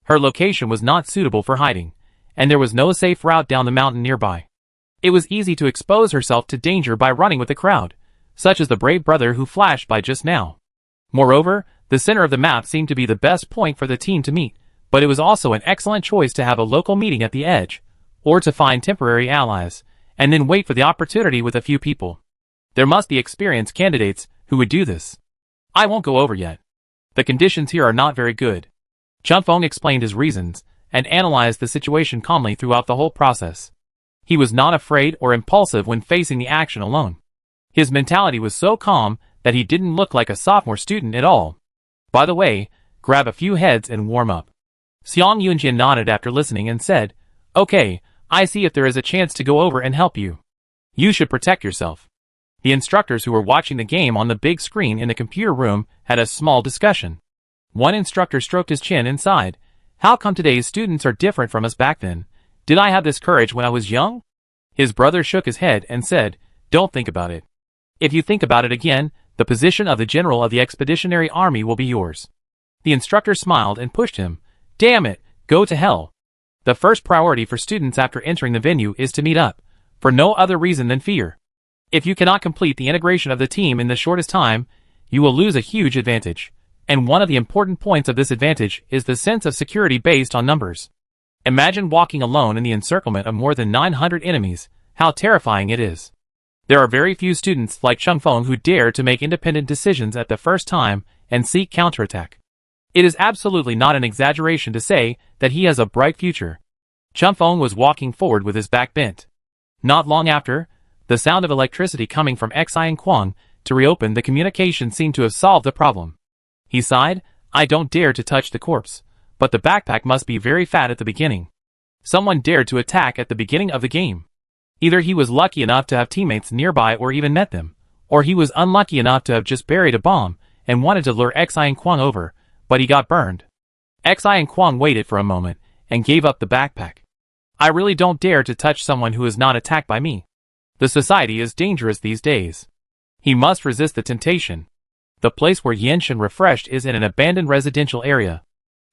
Her location was not suitable for hiding, and there was no safe route down the mountain nearby. It was easy to expose herself to danger by running with the crowd, such as the brave brother who flashed by just now. Moreover, the center of the map seemed to be the best point for the team to meet, but it was also an excellent choice to have a local meeting at the edge, or to find temporary allies, and then wait for the opportunity with a few people. There must be experienced candidates who would do this. I won't go over yet. The conditions here are not very good. Chunfeng explained his reasons, and analyzed the situation calmly throughout the whole process. He was not afraid or impulsive when facing the action alone. His mentality was so calm that he didn't look like a sophomore student at all. By the way, grab a few heads and warm up. Xiang Yunjin nodded after listening and said, Okay, I see if there is a chance to go over and help you. You should protect yourself. The instructors who were watching the game on the big screen in the computer room had a small discussion. One instructor stroked his chin and sighed. How come today's students are different from us back then? Did I have this courage when I was young? His brother shook his head and said, Don't think about it. If you think about it again, the position of the general of the expeditionary army will be yours. The instructor smiled and pushed him. Damn it, go to hell. The first priority for students after entering the venue is to meet up, for no other reason than fear. If you cannot complete the integration of the team in the shortest time, you will lose a huge advantage. And one of the important points of this advantage is the sense of security based on numbers. Imagine walking alone in the encirclement of more than 900 enemies, how terrifying it is. There are very few students like Chunfeng who dare to make independent decisions at the first time and seek counterattack. It is absolutely not an exaggeration to say that he has a bright future. Chunfeng was walking forward with his back bent. Not long after, the sound of electricity coming from Xi and Kwang to reopen the communication seemed to have solved the problem. He sighed, I don't dare to touch the corpse, but the backpack must be very fat at the beginning. Someone dared to attack at the beginning of the game. Either he was lucky enough to have teammates nearby or even met them, or he was unlucky enough to have just buried a bomb and wanted to lure Xi and Kwang over, but he got burned. Xi and Kwang waited for a moment and gave up the backpack. I really don't dare to touch someone who is not attacked by me. The society is dangerous these days. He must resist the temptation. The place where Yinshin refreshed is in an abandoned residential area.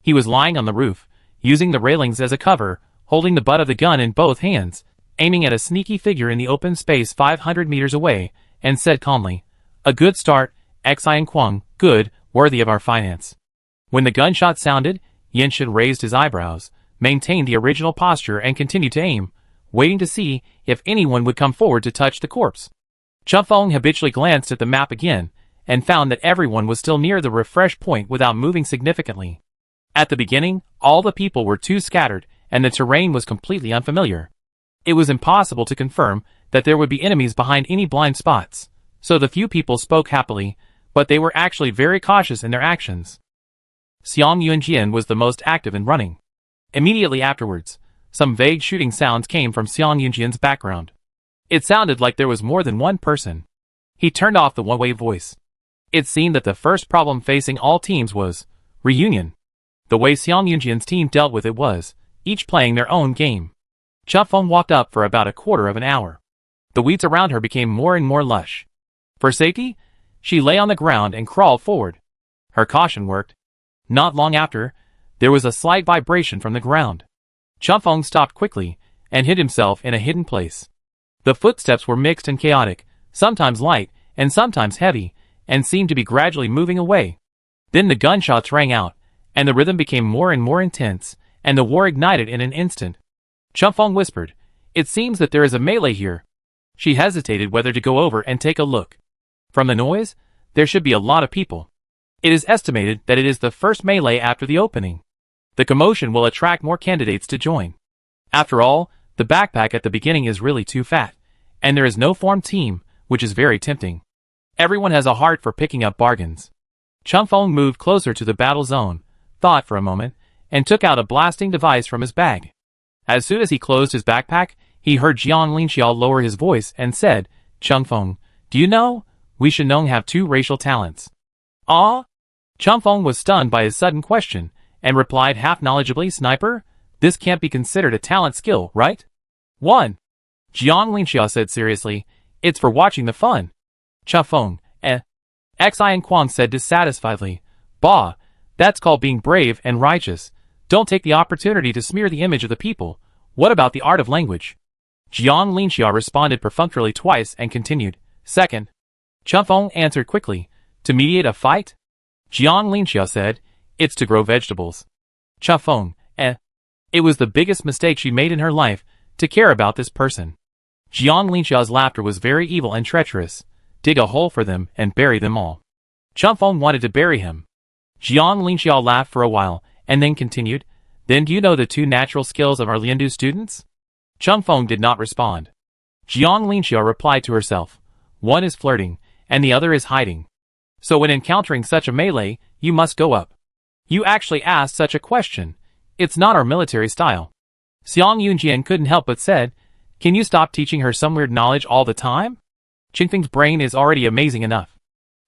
He was lying on the roof, using the railings as a cover, holding the butt of the gun in both hands, aiming at a sneaky figure in the open space 500 meters away, and said calmly, A good start, Xi and Kwang, good, worthy of our finance. When the gunshot sounded, Yinshin raised his eyebrows, maintained the original posture and continued to aim, waiting to see if anyone would come forward to touch the corpse. Chunfeng habitually glanced at the map again, and found that everyone was still near the refresh point without moving significantly. At the beginning, all the people were too scattered, and the terrain was completely unfamiliar. It was impossible to confirm that there would be enemies behind any blind spots, so the few people spoke happily, but they were actually very cautious in their actions. Xiang Yunjian was the most active in running. Immediately afterwards, some vague shooting sounds came from Xiang Yunjian's background. It sounded like there was more than one person. He turned off the one-way voice. It seemed that the first problem facing all teams was reunion. The way Xiang Yunjian's team dealt with it was each playing their own game. Chunfeng walked up for about a quarter of an hour. The weeds around her became more and more lush. For safety, she lay on the ground and crawled forward. Her caution worked. Not long after, there was a slight vibration from the ground. Chunfeng stopped quickly and hid himself in a hidden place. The footsteps were mixed and chaotic, sometimes light and sometimes heavy, and seemed to be gradually moving away. Then the gunshots rang out, and the rhythm became more and more intense, and the war ignited in an instant. Chunfeng whispered, "It seems that there is a melee here." She hesitated whether to go over and take a look. From the noise, there should be a lot of people. It is estimated that it is the first melee after the opening. The commotion will attract more candidates to join. After all, the backpack at the beginning is really too fat, and there is no formed team, which is very tempting. Everyone has a heart for picking up bargains. Chunfeng moved closer to the battle zone, thought for a moment, and took out a blasting device from his bag. As soon as he closed his backpack, he heard Jiang Linxiao lower his voice and said, "Chunfeng, do you know, we Shenong have 2 racial talents." "Ah?" Chunfeng was stunned by his sudden question, and replied half-knowledgeably, "Sniper? This can't be considered a talent skill, right?" "1. Jiang Linxiao said seriously, "It's for watching the fun." Chunfeng, Xian Kuang said dissatisfiedly, "Bah, that's called being brave and righteous. Don't take the opportunity to smear the image of the people. What about the art of language?" Jiang Linxiao responded perfunctorily twice and continued, "2nd. Chunfeng answered quickly, "To mediate a fight?" Jiang Linxiao said, "It's to grow vegetables." Chunfeng, It was the biggest mistake she made in her life, to care about this person. Jiang Linxiao's laughter was very evil and treacherous. Dig a hole for them and bury them all. Chunfeng wanted to bury him. Jiang Linxiao laughed for a while, and then continued, "Then do you know the 2 natural skills of our Liandu students?" Chunfeng did not respond. Jiang Linxiao replied to herself, "One is flirting, and the other is hiding. So when encountering such a melee, you must go up." "You actually asked such a question. It's not our military style." Xiang Yunjian couldn't help but said, "Can you stop teaching her some weird knowledge all the time? Qingfeng's brain is already amazing enough."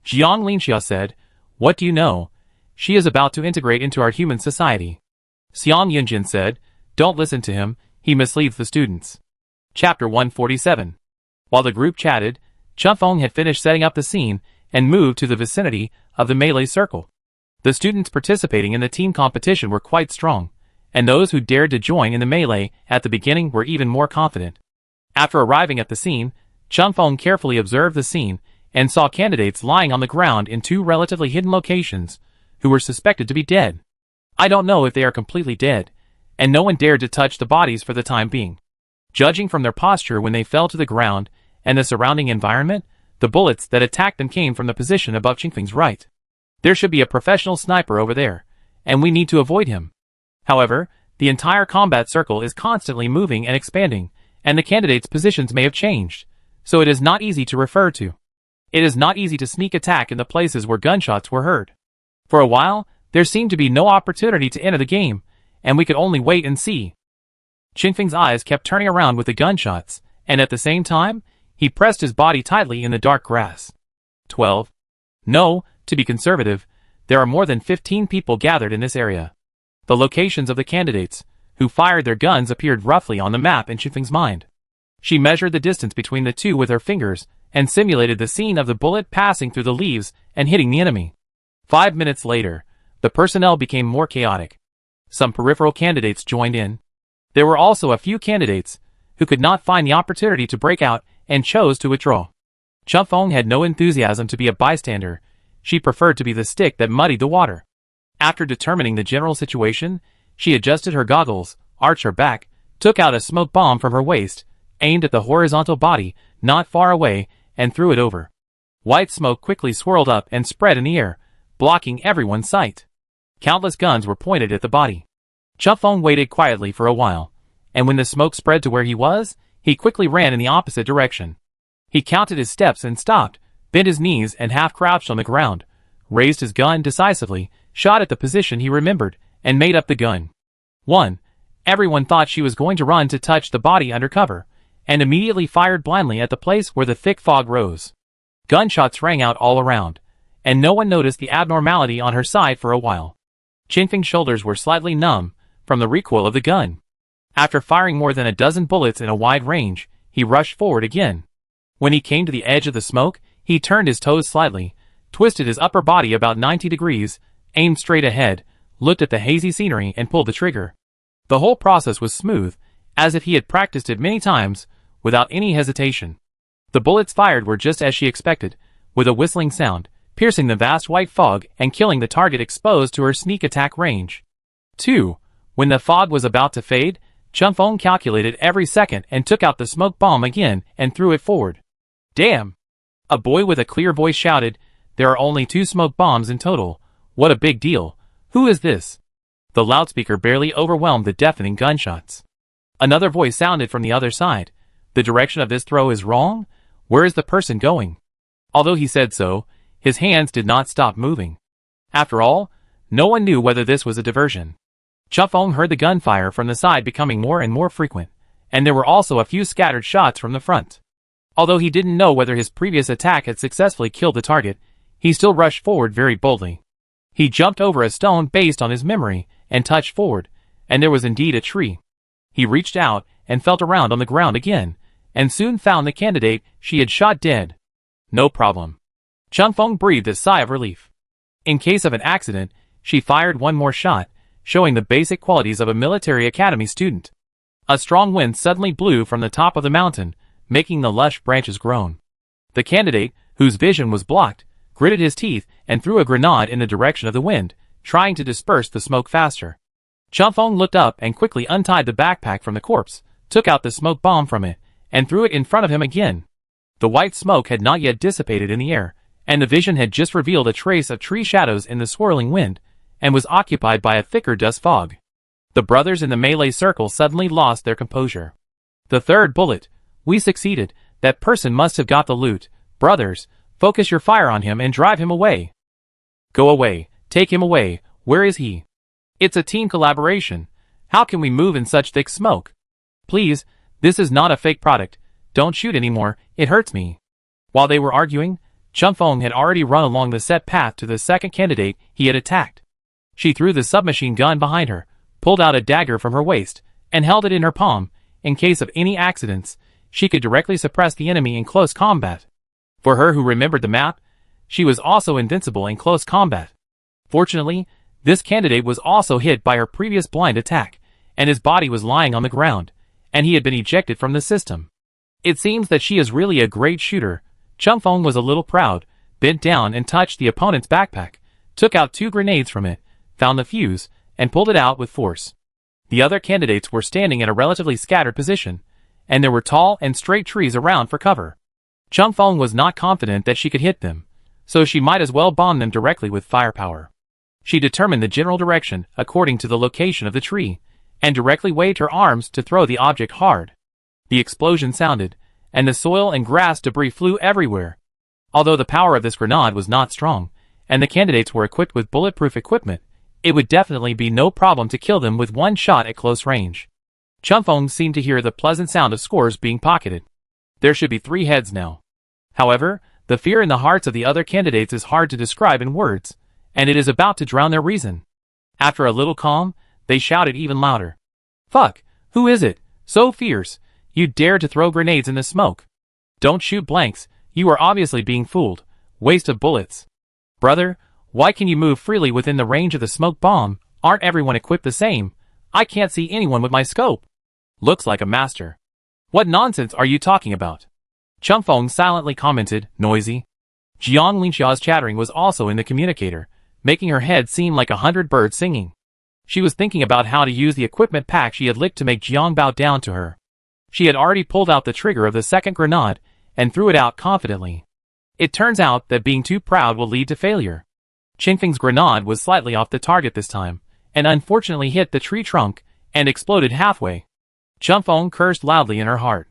Jiang Linxiao said, "What do you know? She is about to integrate into our human society." Xiang Yunjian said, "Don't listen to him, he misleads the students." Chapter 147. While the group chatted, Chunfeng had finished setting up the scene and moved to the vicinity of the melee circle. The students participating in the team competition were quite strong, and those who dared to join in the melee at the beginning were even more confident. After arriving at the scene, Chunfeng carefully observed the scene and saw candidates lying on the ground in 2 relatively hidden locations who were suspected to be dead. I don't know if they are completely dead, and no one dared to touch the bodies for the time being. Judging from their posture when they fell to the ground and the surrounding environment, the bullets that attacked them came from the position above Qingfeng's right. There should be a professional sniper over there, and we need to avoid him. However, the entire combat circle is constantly moving and expanding, and the candidates' positions may have changed, so it is not easy to refer to. It is not easy to sneak attack in the places where gunshots were heard. For a while, there seemed to be no opportunity to enter the game, and we could only wait and see. Qingfeng's eyes kept turning around with the gunshots, and at the same time, he pressed his body tightly in the dark grass. 12. No, to be conservative, there are more than 15 people gathered in this area. The locations of the candidates who fired their guns appeared roughly on the map in Qingfeng's mind. She measured the distance between the 2 with her fingers and simulated the scene of the bullet passing through the leaves and hitting the enemy. 5 minutes later, the personnel became more chaotic. Some peripheral candidates joined in. There were also a few candidates who could not find the opportunity to break out and chose to withdraw. Chunfeng had no enthusiasm to be a bystander. She preferred to be the stick that muddied the water. After determining the general situation, she adjusted her goggles, arched her back, took out a smoke bomb from her waist, aimed at the horizontal body not far away, and threw it over. White smoke quickly swirled up and spread in the air, blocking everyone's sight. Countless guns were pointed at the body. Chunfeng waited quietly for a while, and when the smoke spread to where he was, he quickly ran in the opposite direction. He counted his steps and stopped, bent his knees and half-crouched on the ground, raised his gun decisively, shot at the position he remembered, and made up the gun. 1. Everyone thought she was going to run to touch the body under cover, and immediately fired blindly at the place where the thick fog rose. Gunshots rang out all around, and no one noticed the abnormality on her side for a while. Qingfeng's shoulders were slightly numb from the recoil of the gun. After firing more than a dozen bullets in a wide range, he rushed forward again. When he came to the edge of the smoke, he turned his toes slightly, twisted his upper body about 90 degrees, aimed straight ahead, looked at the hazy scenery and pulled the trigger. The whole process was smooth, as if he had practiced it many times, without any hesitation. The bullets fired were just as she expected, with a whistling sound, piercing the vast white fog and killing the target exposed to her sneak attack range. 2. When the fog was about to fade, Chunfeng calculated every second and took out the smoke bomb again and threw it forward. Damn! A boy with a clear voice shouted, "There are only 2 smoke bombs in total. What a big deal. Who is this?" The loudspeaker barely overwhelmed the deafening gunshots. Another voice sounded from the other side. "The direction of this throw is wrong? Where is the person going?" Although he said so, his hands did not stop moving. After all, no one knew whether this was a diversion. Chunfeng heard the gunfire from the side becoming more and more frequent, and there were also a few scattered shots from the front. Although he didn't know whether his previous attack had successfully killed the target, he still rushed forward very boldly. He jumped over a stone based on his memory and touched forward, and there was indeed a tree. He reached out and felt around on the ground again, and soon found the candidate she had shot dead. No problem. Chunfeng breathed a sigh of relief. In case of an accident, she fired one more shot, showing the basic qualities of a military academy student. A strong wind suddenly blew from the top of the mountain, making the lush branches groan. The candidate, whose vision was blocked, gritted his teeth and threw a grenade in the direction of the wind, trying to disperse the smoke faster. Chunfeng looked up and quickly untied the backpack from the corpse, took out the smoke bomb from it, and threw it in front of him again. The white smoke had not yet dissipated in the air, and the vision had just revealed a trace of tree shadows in the swirling wind, and was occupied by a thicker dust fog. The brothers in the melee circle suddenly lost their composure. The third bullet. We succeeded. That person must have got the loot. Brothers, focus your fire on him and drive him away. Go away. Take him away. Where is he? It's a team collaboration. How can we move in such thick smoke? Please, this is not a fake product. Don't shoot anymore. It hurts me. While they were arguing, Chunfeng had already run along the set path to the second candidate he had attacked. She threw the submachine gun behind her, pulled out a dagger from her waist, and held it in her palm. In case of any accidents, she could directly suppress the enemy in close combat. For her who remembered the map, she was also invincible in close combat. Fortunately, this candidate was also hit by her previous blind attack, and his body was lying on the ground, and he had been ejected from the system. It seems that she is really a great shooter. Chunfeng was a little proud, bent down and touched the opponent's backpack, took out 2 grenades from it, found the fuse, and pulled it out with force. The other candidates were standing in a relatively scattered position, and there were tall and straight trees around for cover. Chunfeng was not confident that she could hit them, so she might as well bomb them directly with firepower. She determined the general direction according to the location of the tree, and directly waved her arms to throw the object hard. The explosion sounded, and the soil and grass debris flew everywhere. Although the power of this grenade was not strong, and the candidates were equipped with bulletproof equipment, it would definitely be no problem to kill them with one shot at close range. Chunfeng seemed to hear the pleasant sound of scores being pocketed. There should be 3 heads now. However, the fear in the hearts of the other candidates is hard to describe in words, and it is about to drown their reason. After a little calm, they shouted even louder. "Fuck! Who is it? So fierce! You dare to throw grenades in the smoke! Don't shoot blanks, you are obviously being fooled. Waste of bullets. Brother, why can you move freely within the range of the smoke bomb? Aren't everyone equipped the same? I can't see anyone with my scope. Looks like a master. What nonsense are you talking about?" Chunfeng silently commented, noisy. Jiang Linxia's chattering was also in the communicator, making her head seem like 100 birds singing. She was thinking about how to use the equipment pack she had licked to make Jiang bow down to her. She had already pulled out the trigger of the second grenade and threw it out confidently. It turns out that being too proud will lead to failure. Qingfeng's grenade was slightly off the target this time, and unfortunately hit the tree trunk and exploded halfway. Chunfeng cursed loudly in her heart.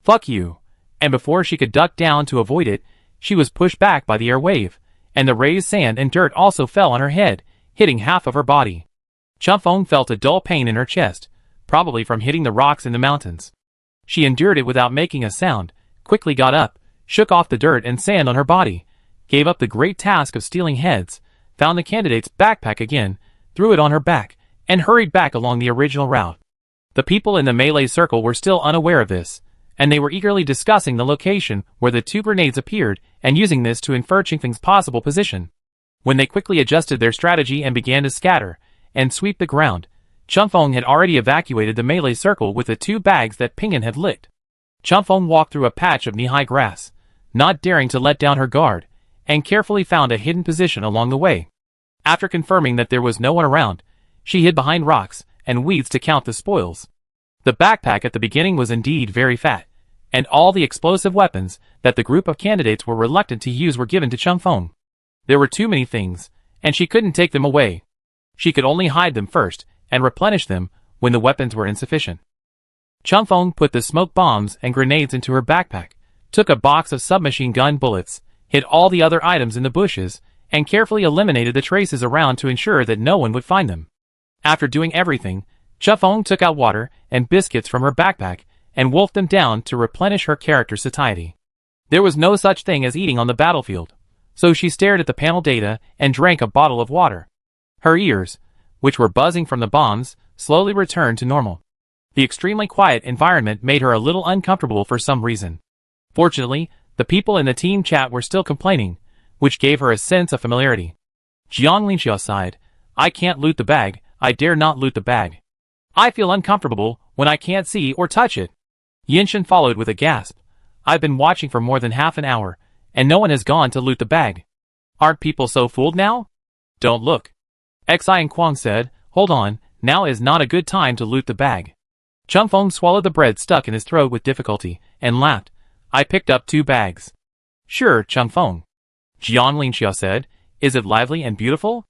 "Fuck you!" And before she could duck down to avoid it, she was pushed back by the air wave, and the raised sand and dirt also fell on her head, hitting half of her body. Chunfeng felt a dull pain in her chest, probably from hitting the rocks in the mountains. She endured it without making a sound, quickly got up, shook off the dirt and sand on her body, gave up the great task of stealing heads, found the candidate's backpack again, threw it on her back, and hurried back along the original route. The people in the melee circle were still unaware of this, and they were eagerly discussing the location where the 2 grenades appeared and using this to infer Qingfeng's possible position. When they quickly adjusted their strategy and began to scatter, and sweep the ground. Chunfeng had already evacuated the melee circle with the 2 bags that Ping'an had licked. Chunfeng walked through a patch of knee-high grass, not daring to let down her guard, and carefully found a hidden position along the way. After confirming that there was no one around, she hid behind rocks and weeds to count the spoils. The backpack at the beginning was indeed very fat, and all the explosive weapons that the group of candidates were reluctant to use were given to Chunfeng. There were too many things, and she couldn't take them away. She could only hide them first and replenish them when the weapons were insufficient. Chunfeng put the smoke bombs and grenades into her backpack, took a box of submachine gun bullets, hid all the other items in the bushes, and carefully eliminated the traces around to ensure that no one would find them. After doing everything, Chunfeng took out water and biscuits from her backpack and wolfed them down to replenish her character satiety. There was no such thing as eating on the battlefield, so she stared at the panel data and drank a bottle of water. Her ears, which were buzzing from the bombs, slowly returned to normal. The extremely quiet environment made her a little uncomfortable for some reason. Fortunately, the people in the team chat were still complaining, which gave her a sense of familiarity. Jiang Linxiao sighed, "I can't loot the bag, I dare not loot the bag. I feel uncomfortable when I can't see or touch it." Yinshan followed with a gasp, "I've been watching for more than half an hour, and no one has gone to loot the bag. Aren't people so fooled now? Don't look." Xi and Kwang said, "Hold on, now is not a good time to loot the bag." Chunfeng swallowed the bread stuck in his throat with difficulty, and laughed, "I picked up 2 bags. "Sure, Chunfeng." Jiang Linxiao said, "Is it lively and beautiful?"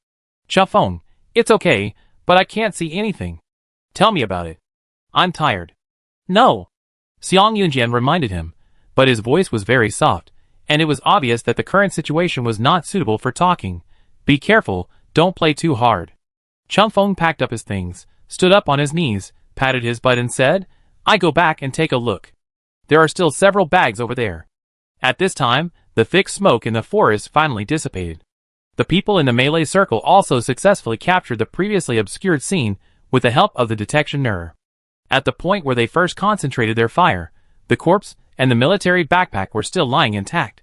Chunfeng, "It's okay, but I can't see anything. Tell me about it. I'm tired." "No." Xiang Yunjian reminded him, but his voice was very soft, and it was obvious that the current situation was not suitable for talking. "Be careful, don't play too hard." Chunfeng packed up his things, stood up on his knees, patted his butt and said, "I go back and take a look. There are still several bags over there." At this time, the thick smoke in the forest finally dissipated. The people in the melee circle also successfully captured the previously obscured scene with the help of the detection mirror. At the point where they first concentrated their fire, the corpse and the military backpack were still lying intact.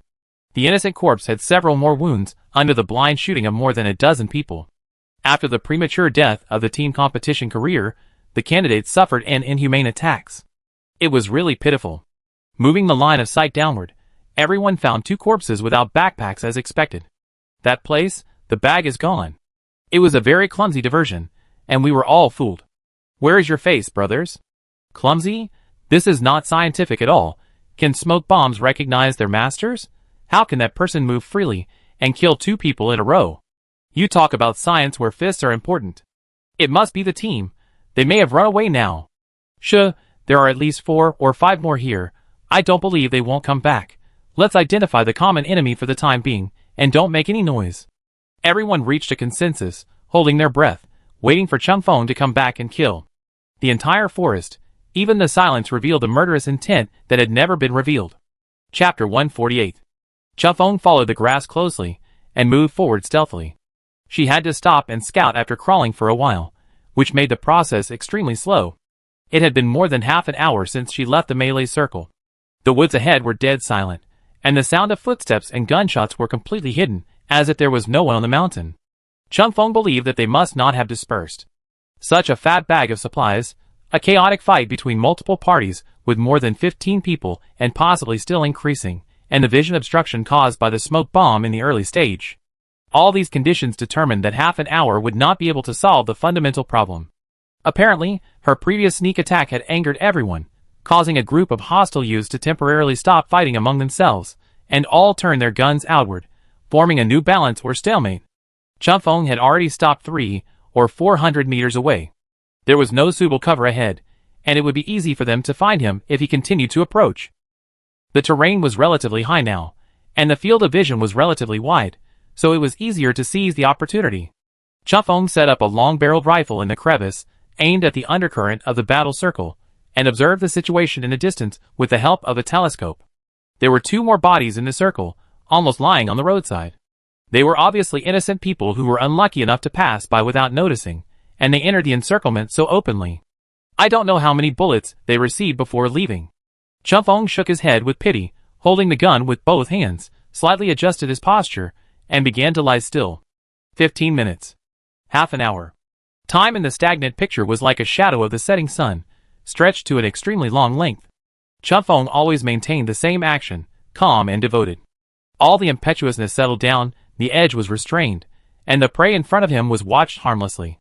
The innocent corpse had several more wounds under the blind shooting of more than a dozen people. After the premature death of the team competition career, the candidates suffered an inhumane attacks. It was really pitiful. Moving the line of sight downward, everyone found 2 corpses without backpacks as expected. That place, the bag is gone. It was a very clumsy diversion, and we were all fooled. Where is your face, brothers? Clumsy? This is not scientific at all. Can smoke bombs recognize their masters? How can that person move freely and kill 2 people in a row? You talk about science where fists are important. It must be the team. They may have run away now. There are at least 4 or 5 more here. I don't believe they won't come back. Let's identify the common enemy for the time being, and don't make any noise." Everyone reached a consensus, holding their breath, waiting for Chunfeng to come back and kill. The entire forest, even the silence, revealed a murderous intent that had never been revealed. Chapter 148. Chunfeng followed the grass closely, and moved forward stealthily. She had to stop and scout after crawling for a while, which made the process extremely slow. It had been more than half an hour since she left the melee circle. The woods ahead were dead silent, and the sound of footsteps and gunshots were completely hidden, as if there was no one on the mountain. Chunfeng believed that they must not have dispersed. Such a fat bag of supplies, a chaotic fight between multiple parties with more than 15 people and possibly still increasing, and the vision obstruction caused by the smoke bomb in the early stage. All these conditions determined that half an hour would not be able to solve the fundamental problem. Apparently, her previous sneak attack had angered everyone, causing a group of hostile youths to temporarily stop fighting among themselves, and all turn their guns outward, forming a new balance or stalemate. Chunfeng had already stopped 300 or 400 meters away. There was no suitable cover ahead, and it would be easy for them to find him if he continued to approach. The terrain was relatively high now, and the field of vision was relatively wide, so it was easier to seize the opportunity. Chunfeng set up a long-barreled rifle in the crevice, aimed at the undercurrent of the battle circle, and observed the situation in the distance with the help of a telescope. There were 2 more bodies in the circle, almost lying on the roadside. They were obviously innocent people who were unlucky enough to pass by without noticing, and they entered the encirclement so openly. I don't know how many bullets they received before leaving. Chunfeng shook his head with pity, holding the gun with both hands, slightly adjusted his posture, and began to lie still. 15 minutes. Half an hour. Time in the stagnant picture was like a shadow of the setting sun, stretched to an extremely long length. Chunfeng always maintained the same action, calm and devoted. All the impetuousness settled down, the edge was restrained, and the prey in front of him was watched harmlessly.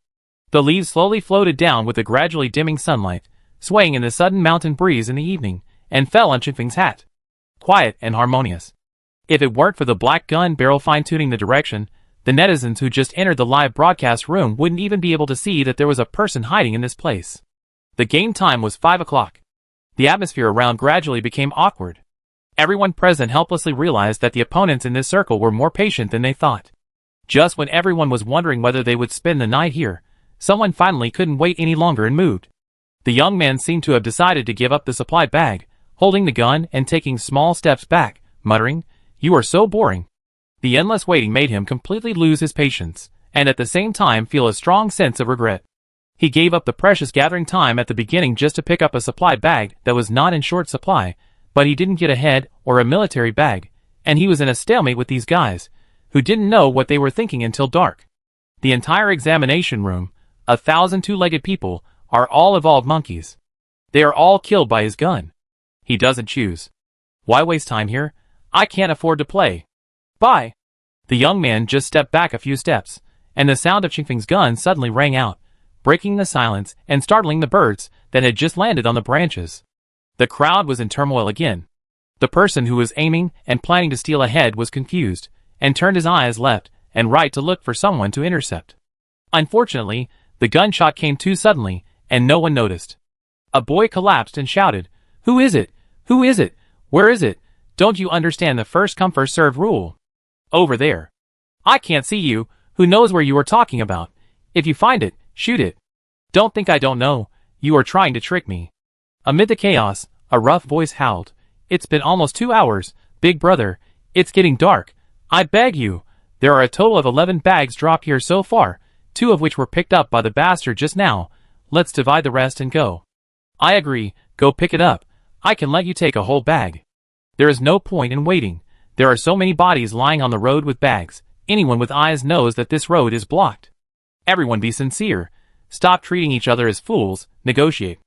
The leaves slowly floated down with the gradually dimming sunlight, swaying in the sudden mountain breeze in the evening, and fell on Chunfeng's hat. Quiet and harmonious. If it weren't for the black gun barrel fine-tuning the direction, the netizens who just entered the live broadcast room wouldn't even be able to see that there was a person hiding in this place. The game time was 5 o'clock. The atmosphere around gradually became awkward. Everyone present helplessly realized that the opponents in this circle were more patient than they thought. Just when everyone was wondering whether they would spend the night here, someone finally couldn't wait any longer and moved. The young man seemed to have decided to give up the supply bag, holding the gun and taking small steps back, muttering, "You are so boring." The endless waiting made him completely lose his patience, and at the same time feel a strong sense of regret. He gave up the precious gathering time at the beginning just to pick up a supply bag that was not in short supply, but he didn't get a head or a military bag, and he was in a stalemate with these guys, who didn't know what they were thinking until dark. The entire examination room, 1,000 two-legged people, are all evolved monkeys. They are all killed by his gun. He doesn't choose. Why waste time here? I can't afford to play. Bye. The young man just stepped back a few steps, and the sound of Chunfeng's gun suddenly rang out, breaking the silence and startling the birds that had just landed on the branches. The crowd was in turmoil again. The person who was aiming and planning to steal ahead was confused, and turned his eyes left and right to look for someone to intercept. Unfortunately, the gunshot came too suddenly, and no one noticed. A boy collapsed and shouted, "Who is it? Who is it? Where is it? Don't you understand the first come first serve rule? Over there. I can't see you. Who knows where you are talking about? If you find it, shoot it. Don't think I don't know. You are trying to trick me." Amid the chaos, a rough voice howled, "It's been almost 2 hours, big brother. It's getting dark. I beg you. There are a total of 11 bags dropped here so far, 2 of which were picked up by the bastard just now. Let's divide the rest and go." "I agree. Go pick it up. I can let you take a whole bag. There is no point in waiting. There are so many bodies lying on the road with bags. Anyone with eyes knows that this road is blocked. Everyone be sincere. Stop treating each other as fools. Negotiate."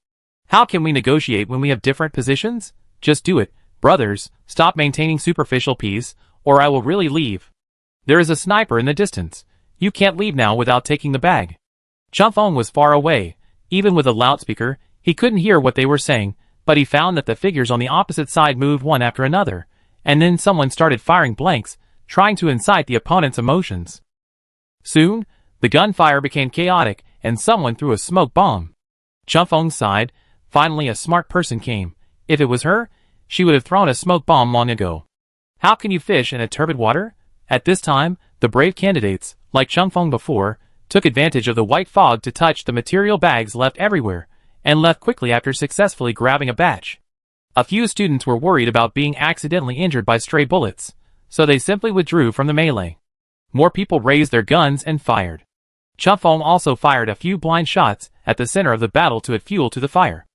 "How can we negotiate when we have different positions? Just do it, brothers. Stop maintaining superficial peace, or I will really leave. There is a sniper in the distance. You can't leave now without taking the bag." Chunfeng was far away. Even with a loudspeaker, he couldn't hear what they were saying, but he found that the figures on the opposite side moved one after another, and then someone started firing blanks, trying to incite the opponent's emotions. Soon, the gunfire became chaotic, and someone threw a smoke bomb. Chunfeng sighed. Finally a smart person came. If it was her, she would have thrown a smoke bomb long ago. How can you fish in a turbid water? At this time, the brave candidates, like Chunfeng before, took advantage of the white fog to touch the material bags left everywhere, and left quickly after successfully grabbing a batch. A few students were worried about being accidentally injured by stray bullets, so they simply withdrew from the melee. More people raised their guns and fired. Chunfeng also fired a few blind shots at the center of the battle to add fuel to the fire.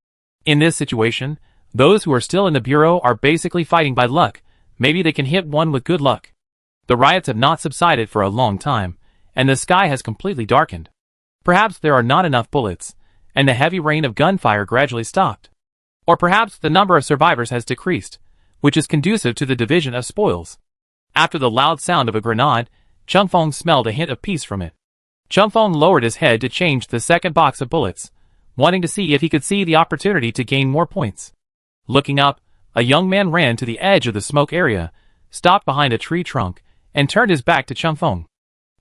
In this situation, those who are still in the bureau are basically fighting by luck. Maybe they can hit one with good luck. The riots have not subsided for a long time, and the sky has completely darkened. Perhaps there are not enough bullets, and the heavy rain of gunfire gradually stopped. Or perhaps the number of survivors has decreased, which is conducive to the division of spoils. After the loud sound of a grenade, Chunfeng smelled a hint of peace from it. Chunfeng lowered his head to change the second box of bullets, wanting to see if he could see the opportunity to gain more points. Looking up, a young man ran to the edge of the smoke area, stopped behind a tree trunk, and turned his back to Chunfeng.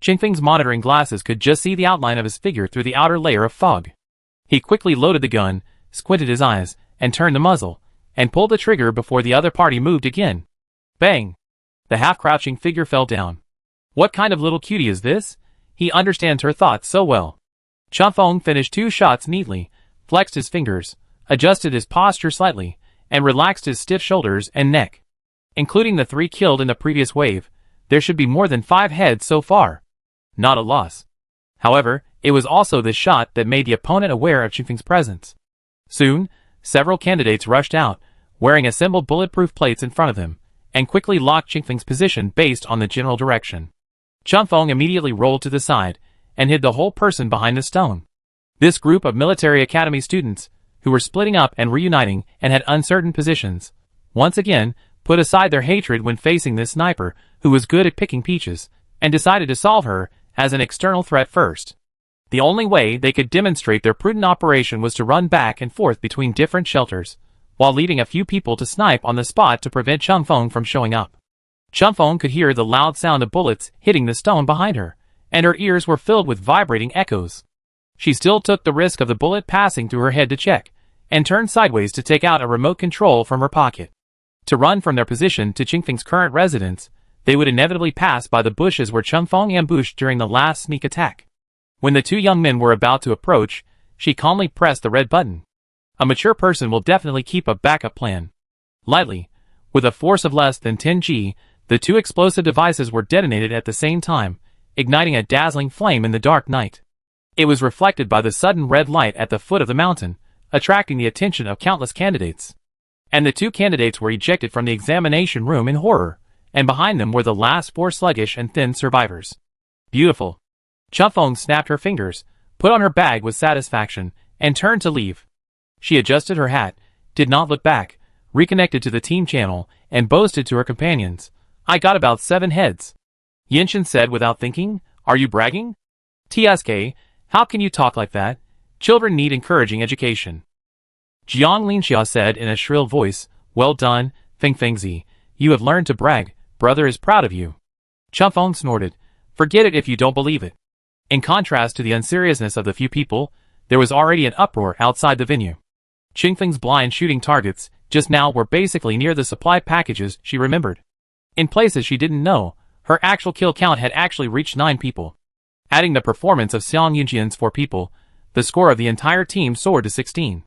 Chunfeng's monitoring glasses could just see the outline of his figure through the outer layer of fog. He quickly loaded the gun, squinted his eyes, and turned the muzzle, and pulled the trigger before the other party moved again. Bang! The half-crouching figure fell down. What kind of little cutie is this? He understands her thoughts so well. Chunfeng finished 2 shots neatly, flexed his fingers, adjusted his posture slightly, and relaxed his stiff shoulders and neck. Including the 3 killed in the previous wave, there should be more than 5 heads so far. Not a loss. However, it was also this shot that made the opponent aware of Chunfeng's presence. Soon, several candidates rushed out, wearing assembled bulletproof plates in front of them, and quickly locked Chunfeng's position based on the general direction. Chunfeng immediately rolled to the side, and hid the whole person behind the stone. This group of military academy students, who were splitting up and reuniting and had uncertain positions, once again put aside their hatred when facing this sniper who was good at picking peaches, and decided to solve her as an external threat first. The only way they could demonstrate their prudent operation was to run back and forth between different shelters, while leaving a few people to snipe on the spot to prevent Changfeng from showing up. Changfeng could hear the loud sound of bullets hitting the stone behind her, and her ears were filled with vibrating echoes. She still took the risk of the bullet passing through her head to check, and turned sideways to take out a remote control from her pocket. To run from their position to Changfeng's current residence, they would inevitably pass by the bushes where Changfeng ambushed during the last sneak attack. When the two young men were about to approach, she calmly pressed the red button. A mature person will definitely keep a backup plan. Lightly, with a force of less than 10 G, the two explosive devices were detonated at the same time, igniting a dazzling flame in the dark night. It was reflected by the sudden red light at the foot of the mountain, attracting the attention of countless candidates. And the two candidates were ejected from the examination room in horror, and behind them were the last 4 sluggish and thin survivors. Beautiful. Changfeng snapped her fingers, put on her bag with satisfaction, and turned to leave. She adjusted her hat, did not look back, reconnected to the team channel, and boasted to her companions, "I got about 7 heads." Yinshin said without thinking, "Are you bragging?" "TSK, how can you talk like that? Children need encouraging education." Jiang Linxia said in a shrill voice, "Well done, Feng Fengzi. You have learned to brag. Brother is proud of you." Changfeng snorted, "Forget it if you don't believe it." In contrast to the unseriousness of the few people, there was already an uproar outside the venue. Changfeng's blind shooting targets just now were basically near the supply packages she remembered. In places she didn't know, her actual kill count had actually reached 9 people. Adding the performance of Xiang Yunjian's 4 people, the score of the entire team soared to 16.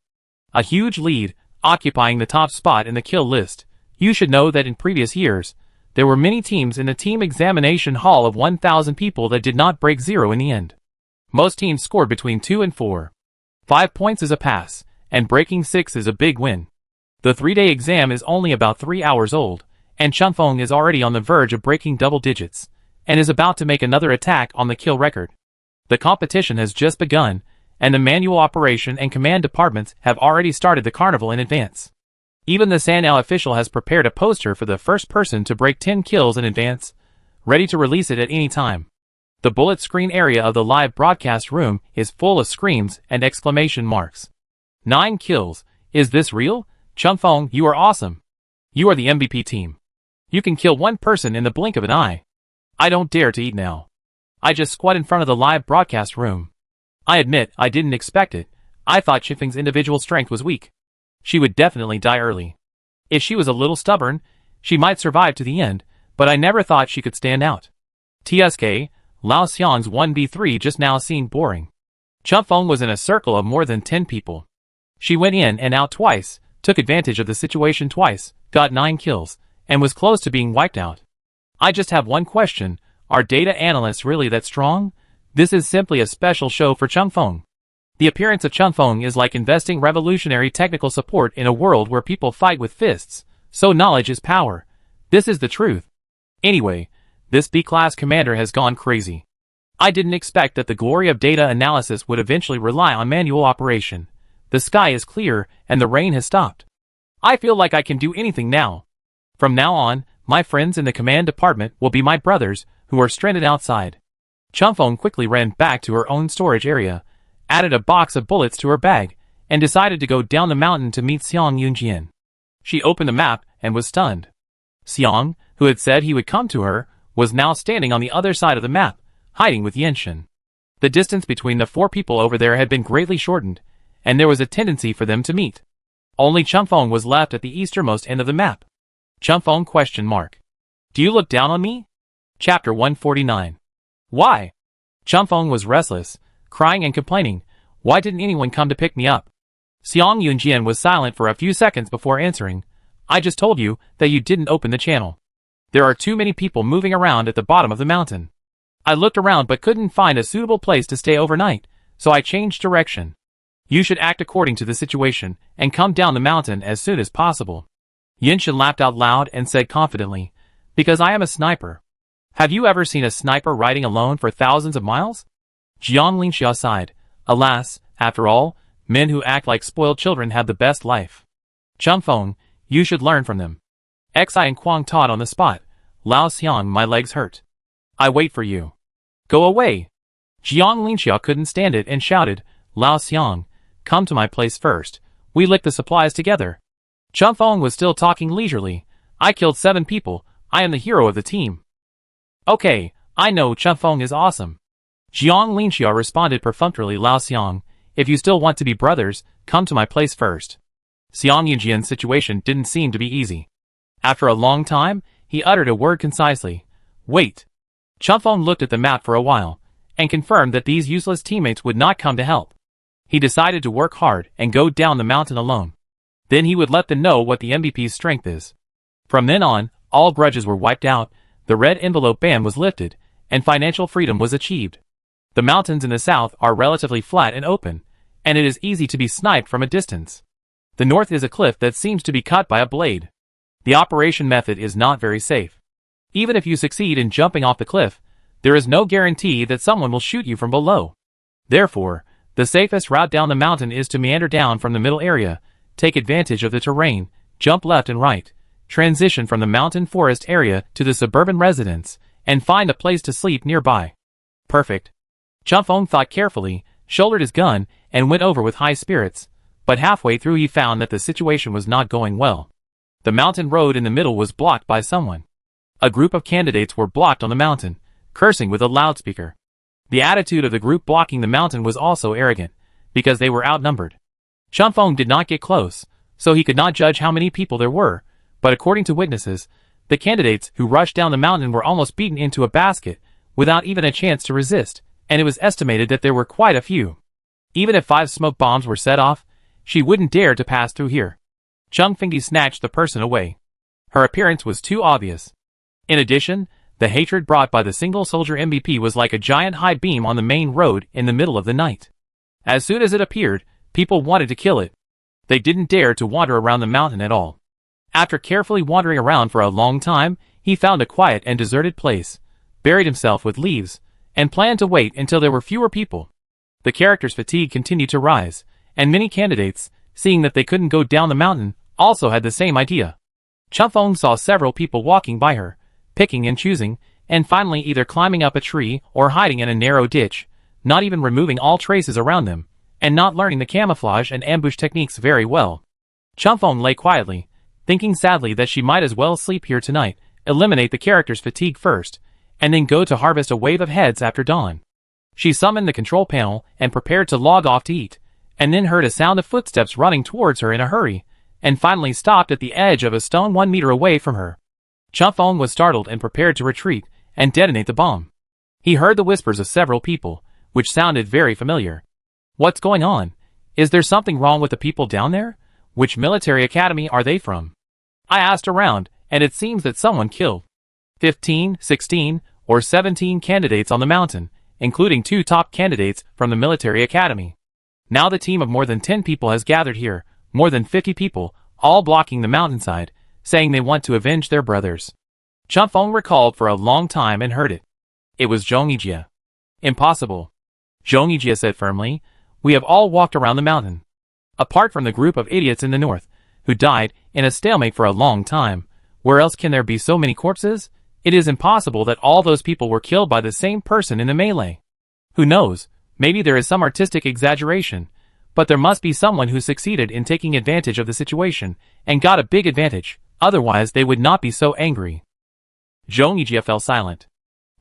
A huge lead, occupying the top spot in the kill list. You should know that in previous years, there were many teams in the team examination hall of 1,000 people that did not break 0 in the end. Most teams scored between 2 and 4. 5 points is a pass, and breaking 6 is a big win. The 3-day exam is only about 3 hours old, and Changfeng is already on the verge of breaking double digits, and is about to make another attack on the kill record. The competition has just begun, and the manual operation and command departments have already started the carnival in advance. Even the Sanao official has prepared a poster for the first person to break 10 kills in advance, ready to release it at any time. The bullet screen area of the live broadcast room is full of screams and exclamation marks. 9 kills, is this real? Changfeng, you are awesome. You are the MVP team. You can kill 1 person in the blink of an eye. I don't dare to eat now. I just squat in front of the live broadcast room. I admit I didn't expect it. I thought Changfeng's individual strength was weak. She would definitely die early. If she was a little stubborn, she might survive to the end, but I never thought she could stand out. TSK, Lao Xiang's 1v3 just now seemed boring. Changfeng was in a circle of more than 10 people. She went in and out twice, took advantage of the situation twice, got 9 kills, and was close to being wiped out. I just have one question, are data analysts really that strong? This is simply a special show for Changfeng. The appearance of Changfeng is like investing revolutionary technical support in a world where people fight with fists, so knowledge is power. This is the truth. Anyway, this B-class commander has gone crazy. I didn't expect that the glory of data analysis would eventually rely on manual operation. The sky is clear, and the rain has stopped. I feel like I can do anything now. From now on, my friends in the command department will be my brothers, who are stranded outside. Changfeng quickly ran back to her own storage area, added a box of bullets to her bag, and decided to go down the mountain to meet Xiang Yunjian. She opened the map and was stunned. Xiang, who had said he would come to her, was now standing on the other side of the map, hiding with Yinshin. The distance between the 4 people over there had been greatly shortened, and there was a tendency for them to meet. Only Changfeng was left at the easternmost end of the map. Changfeng ? Do you look down on me? Chapter 149. Why? Changfeng was restless, crying and complaining. Why didn't anyone come to pick me up? Xiang Yunjian was silent for a few seconds before answering. I just told you that you didn't open the channel. There are too many people moving around at the bottom of the mountain. I looked around but couldn't find a suitable place to stay overnight, so I changed direction. You should act according to the situation and come down the mountain as soon as possible. Yinshin laughed out loud and said confidently, because I am a sniper. Have you ever seen a sniper riding alone for thousands of miles? Jiang Linxia sighed. Alas, After all, men who act like spoiled children have the best life. Chun Feng, you should learn from them. Xi and Quang taught on the spot. Lao Xiang, my legs hurt. I wait for you. Go away. Jiang Linxia couldn't stand it and shouted, Lao Xiang, come to my place first. We lick the supplies together. Chun Feng was still talking leisurely. I killed 7 people. I am the hero of the team. Okay, I know Chun Feng is awesome. Jiang Linxia responded perfunctorily. Lao Xiang, if you still want to be brothers, come to my place first. Xiang Yunjian's situation didn't seem to be easy. After a long time, he uttered a word concisely. Wait. Chun Feng looked at the map for a while, and confirmed that these useless teammates would not come to help. He decided to work hard and go down the mountain alone. Then he would let them know what the MVP's strength is. From then on, all grudges were wiped out, the red envelope ban was lifted, and financial freedom was achieved. The mountains in the south are relatively flat and open, and it is easy to be sniped from a distance. The north is a cliff that seems to be cut by a blade. The operation method is not very safe. Even if you succeed in jumping off the cliff, there is no guarantee that someone will shoot you from below. Therefore, the safest route down the mountain is to meander down from the middle area, take advantage of the terrain, jump left and right, transition from the mountain forest area to the suburban residence, and find a place to sleep nearby. Perfect. Chun Feng thought carefully, shouldered his gun, and went over with high spirits, but halfway through he found that the situation was not going well. The mountain road in the middle was blocked by someone. A group of candidates were blocked on the mountain, cursing with a loudspeaker. The attitude of the group blocking the mountain was also arrogant, because they were outnumbered. Chun Feng did not get close, so he could not judge how many people there were, but according to witnesses, the candidates who rushed down the mountain were almost beaten into a basket, without even a chance to resist, and it was estimated that there were quite a few. Even if 5 smoke bombs were set off, she wouldn't dare to pass through here. Chung Fengdi snatched the person away. Her appearance was too obvious. In addition, the hatred brought by the single soldier MVP was like a giant high beam on the main road in the middle of the night. As soon as it appeared, people wanted to kill it. They didn't dare to wander around the mountain at all. After carefully wandering around for a long time, he found a quiet and deserted place, buried himself with leaves, and planned to wait until there were fewer people. The character's fatigue continued to rise, and many candidates, seeing that they couldn't go down the mountain, also had the same idea. Chun Feng saw several people walking by her, picking and choosing, and finally either climbing up a tree or hiding in a narrow ditch, not even removing all traces around them, and not learning the camouflage and ambush techniques very well. Chun Feng lay quietly, thinking sadly that she might as well sleep here tonight, eliminate the character's fatigue first, and then go to harvest a wave of heads after dawn. She summoned the control panel and prepared to log off to eat, and then heard a sound of footsteps running towards her in a hurry, and finally stopped at the edge of a stone 1 meter away from her. Chun Feng was startled and prepared to retreat and detonate the bomb. He heard the whispers of several people, which sounded very familiar. What's going on? Is there something wrong with the people down there? Which military academy are they from? I asked around, and it seems that someone killed 15, 16, or 17 candidates on the mountain, including 2 top candidates from the military academy. Now the team of more than 10 people has gathered here, more than 50 people, all blocking the mountainside, saying they want to avenge their brothers. Chun Feng recalled for a long time and heard it. It was Zhong Yijie. Impossible. Zhong Yijie said firmly, we have all walked around the mountain. Apart from the group of idiots in the north, who died in a stalemate for a long time, where else can there be so many corpses? It is impossible that all those people were killed by the same person in the melee. Who knows, maybe there is some artistic exaggeration, but there must be someone who succeeded in taking advantage of the situation, and got a big advantage, otherwise they would not be so angry. Zhong Yijie fell silent.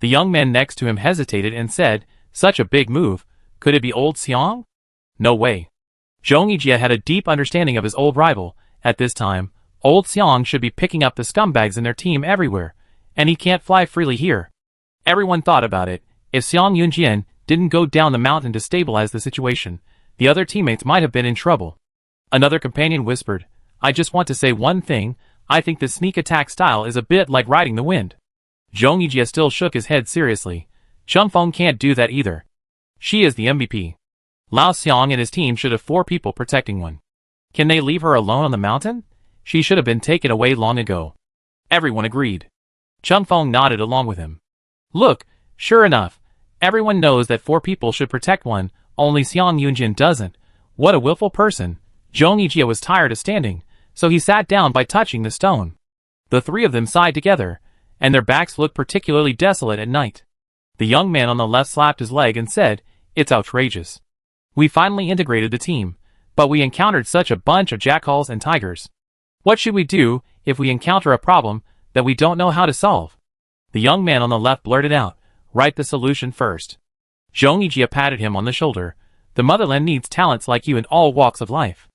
The young man next to him hesitated and said, such a big move, could it be old Xiang? No way. Zhong Yijie had a deep understanding of his old rival. At this time, old Xiang should be picking up the scumbags in their team everywhere, and he can't fly freely here. Everyone thought about it. If Xiang Yunjian didn't go down the mountain to stabilize the situation, the other teammates might have been in trouble. Another companion whispered, I just want to say one thing, I think the sneak attack style is a bit like riding the wind. Zhong Yijie still shook his head seriously. Chun Feng can't do that either. She is the MVP. Lao Xiang and his team should have 4 people protecting one. Can they leave her alone on the mountain? She should have been taken away long ago. Everyone agreed. Chun Feng nodded along with him. Look, sure enough, everyone knows that 4 people should protect one, only Xiang Yunjin doesn't. What a willful person. Zhong Yijie was tired of standing, so he sat down by touching the stone. The three of them sighed together, and their backs looked particularly desolate at night. The young man on the left slapped his leg and said, "It's outrageous. We finally integrated the team, but we encountered such a bunch of jackals and tigers. What should we do if we encounter a problem that we don't know how to solve?" The young man on the left blurted out, "Write the solution first." Zhong Yijie patted him on the shoulder. "The motherland needs talents like you in all walks of life."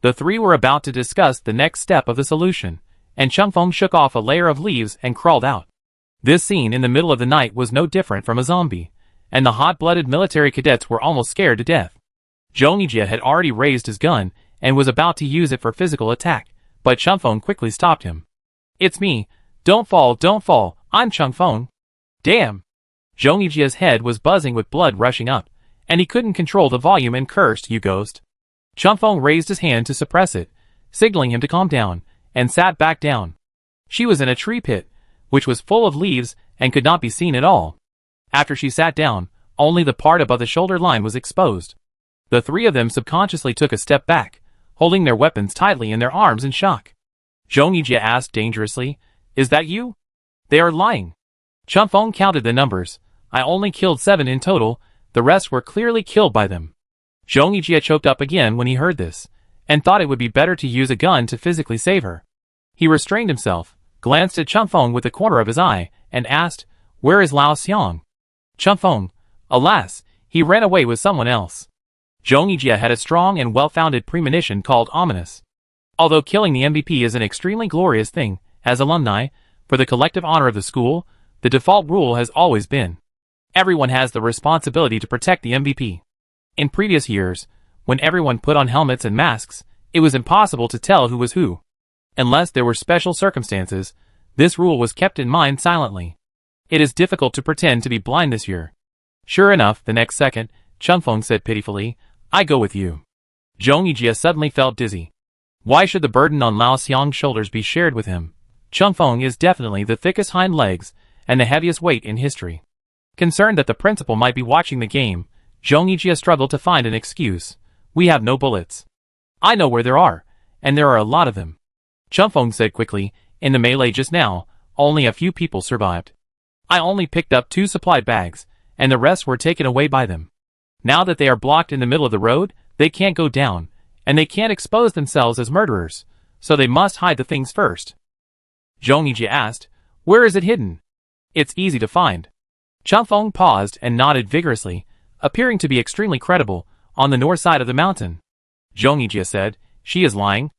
The three were about to discuss the next step of the solution, and Changfeng shook off a layer of leaves and crawled out. This scene in the middle of the night was no different from a zombie, and the hot-blooded military cadets were almost scared to death. Zhong Yijie had already raised his gun and was about to use it for physical attack, but Changfeng quickly stopped him. "It's me. Don't fall, don't fall. I'm Changfeng." "Damn!" Zhong Yijie's head was buzzing with blood rushing up, and he couldn't control the volume and cursed, "You ghost." Changfeng raised his hand to suppress it, signaling him to calm down, and sat back down. She was in a tree pit, which was full of leaves and could not be seen at all. After she sat down, only the part above the shoulder line was exposed. The three of them subconsciously took a step back, holding their weapons tightly in their arms in shock. Zhong Yijie asked dangerously, "Is that you?" "They are lying." Changfeng counted the numbers. "I only killed 7 in total, the rest were clearly killed by them." Zhong Yijie choked up again when he heard this, and thought it would be better to use a gun to physically save her. He restrained himself, glanced at Changfeng with the corner of his eye, and asked, "Where is Lao Xiang?" Changfeng, "Alas, he ran away with someone else." Zhong Yijie had a strong and well-founded premonition called ominous. Although killing the MVP is an extremely glorious thing, as alumni, for the collective honor of the school, the default rule has always been, everyone has the responsibility to protect the MVP. In previous years, when everyone put on helmets and masks, it was impossible to tell who was who. Unless there were special circumstances, this rule was kept in mind silently. It is difficult to pretend to be blind this year. Sure enough, the next second, Changfeng said pitifully, "I go with you." Zhong Yijie suddenly felt dizzy. Why should the burden on Lao Xiang's shoulders be shared with him? Changfeng is definitely the thickest hind legs and the heaviest weight in history. Concerned that the principal might be watching the game, Zhong Yijie struggled to find an excuse. "We have no bullets." "I know where there are, and there are a lot of them." Changfeng said quickly, "In the melee just now, only a few people survived. I only picked up 2 supply bags, and the rest were taken away by them. Now that they are blocked in the middle of the road, they can't go down, and they can't expose themselves as murderers, so they must hide the things first." Zhong Yijie asked, "Where is it hidden?" "It's easy to find." Changfeng paused and nodded vigorously, appearing to be extremely credible, "on the north side of the mountain." Zhong Yijie said, "She is lying."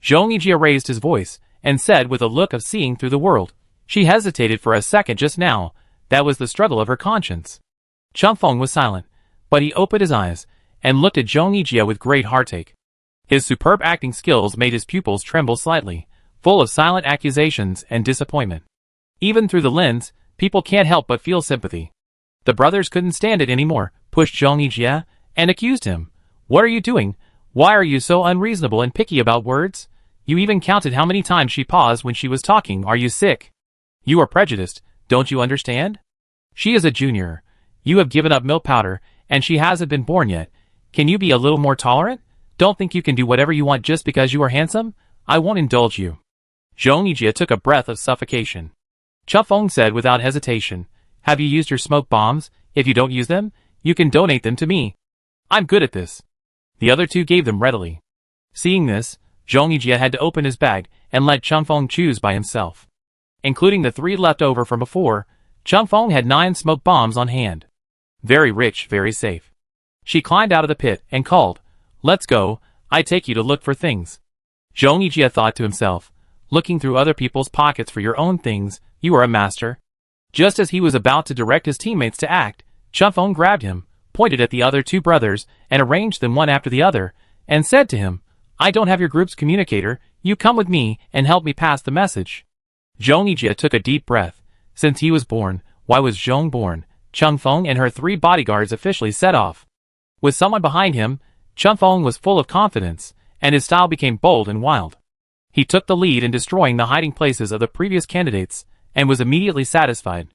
Zhong Yijie raised his voice, and said with a look of seeing through the world, "She hesitated for a second just now, that was the struggle of her conscience." Changfeng was silent, but he opened his eyes, and looked at Zhong Yijie with great heartache. His superb acting skills made his pupils tremble slightly, full of silent accusations and disappointment. Even through the lens, people can't help but feel sympathy. The brothers couldn't stand it anymore, pushed Zhong Yijie, and accused him. "What are you doing? Why are you so unreasonable and picky about words? You even counted how many times she paused when she was talking. Are you sick? You are prejudiced, don't you understand? She is a junior. You have given up milk powder, and she hasn't been born yet. Can you be a little more tolerant? Don't think you can do whatever you want just because you are handsome? I won't indulge you." Zhong Yijie took a breath of suffocation. Changfeng said without hesitation, "Have you used your smoke bombs? If you don't use them, you can donate them to me. I'm good at this." The other two gave them readily. Seeing this, Zhong Yijie had to open his bag and let Changfeng choose by himself. Including the 3 left over from before, Changfeng had 9 smoke bombs on hand. Very rich, very safe. She climbed out of the pit and called, "Let's go, I take you to look for things." Zhong Yijie thought to himself, "Looking through other people's pockets for your own things, you are a master." Just as he was about to direct his teammates to act, Changfeng grabbed him, pointed at the other 2 brothers, and arranged them one after the other, and said to him, "I don't have your group's communicator, you come with me and help me pass the message." Zhong Yijie took a deep breath. Since he was born, why was Zhong born? Changfeng and her 3 bodyguards officially set off. With someone behind him, Changfeng was full of confidence, and his style became bold and wild. He took the lead in destroying the hiding places of the previous candidates, and was immediately satisfied.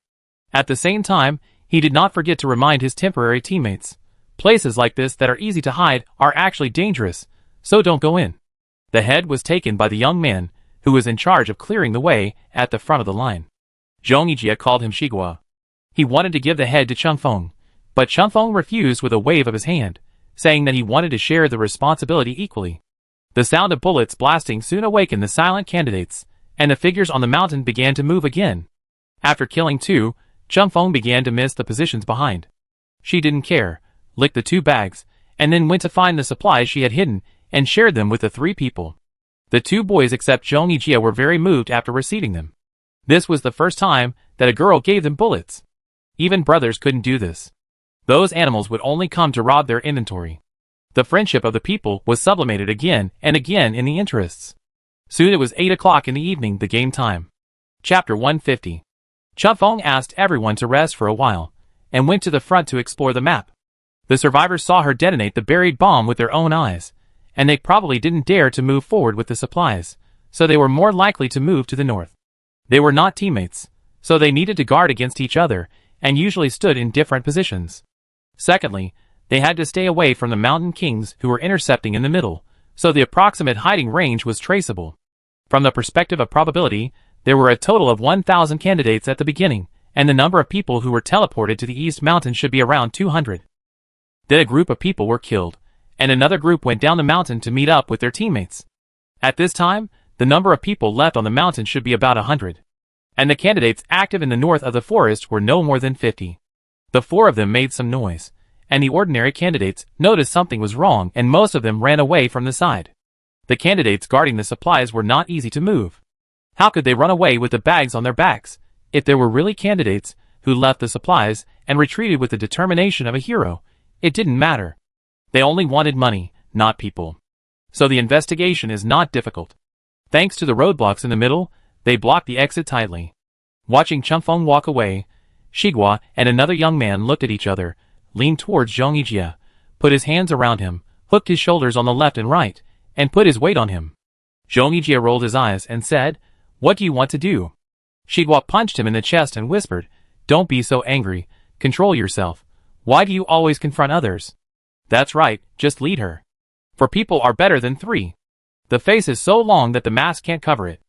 At the same time, he did not forget to remind his temporary teammates, Places like this that are easy to hide are actually dangerous, so don't go in. The head was taken by the young man, who was in charge of clearing the way at the front of the line. Zhong Yijie called him Shigua. He wanted to give the head to Changfeng, but Changfeng refused with a wave of his hand, saying that he wanted to share the responsibility equally. The sound of bullets blasting soon awakened the silent candidates, and the figures on the mountain began to move again. After killing two, Changfeng began to miss the positions behind. She didn't care, licked the 2 bags, and then went to find the supplies she had hidden and shared them with the 3 people. The 2 boys except Zhong Yijie were very moved after receiving them. This was the first time that a girl gave them bullets. Even brothers couldn't do this. Those animals would only come to rob their inventory. The friendship of the people was sublimated again and again in the interests. Soon it was 8 o'clock in the evening, the game time. Chapter 150. Changfeng asked everyone to rest for a while, and went to the front to explore the map. The survivors saw her detonate the buried bomb with their own eyes, and they probably didn't dare to move forward with the supplies, so they were more likely to move to the north. They were not teammates, so they needed to guard against each other, and usually stood in different positions. Secondly, they had to stay away from the mountain kings who were intercepting in the middle, so the approximate hiding range was traceable. From the perspective of probability, there were a total of 1,000 candidates at the beginning, and the number of people who were teleported to the East Mountain should be around 200. Then a group of people were killed, and another group went down the mountain to meet up with their teammates. At this time, the number of people left on the mountain should be about 100. And the candidates active in the north of the forest were no more than 50. The 4 of them made some noise, and the ordinary candidates noticed something was wrong, and most of them ran away from the side. The candidates guarding the supplies were not easy to move. How could they run away with the bags on their backs, if there were really candidates who left the supplies and retreated with the determination of a hero? It didn't matter. They only wanted money, not people. So the investigation is not difficult. Thanks to the roadblocks in the middle, they blocked the exit tightly. Watching Changfeng walk away, Shigua and another young man looked at each other, leaned towards Zhong Yijie, put his hands around him, hooked his shoulders on the left and right, and put his weight on him. Zhong Yijie rolled his eyes and said, "What do you want to do?" Shigua punched him in the chest and whispered, "Don't be so angry, control yourself. Why do you always confront others? That's right, just lead her. For people are better than 3. The face is so long that the mask can't cover it.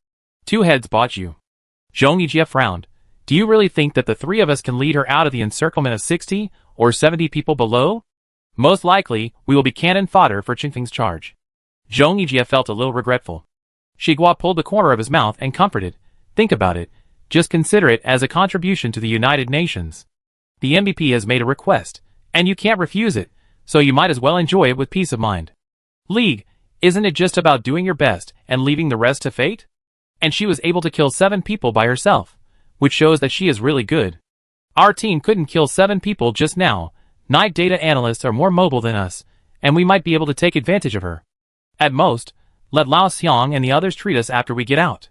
2 heads bought you." Zhong Yijie frowned. "Do you really think that the 3 of us can lead her out of the encirclement of 60 or 70 people below? Most likely, we will be cannon fodder for Changfeng's charge." Zhong Yijie felt a little regretful. Shigua pulled the corner of his mouth and comforted, "Think about it. Just consider it as a contribution to the United Nations. The MVP has made a request, and you can't refuse it, so you might as well enjoy it with peace of mind. League, isn't it just about doing your best and leaving the rest to fate?" And she was able to kill 7 people by herself, which shows that she is really good. Our team couldn't kill 7 people just now. Night data analysts are more mobile than us, and we might be able to take advantage of her. At most, let Lao Xiang and the others treat us after we get out.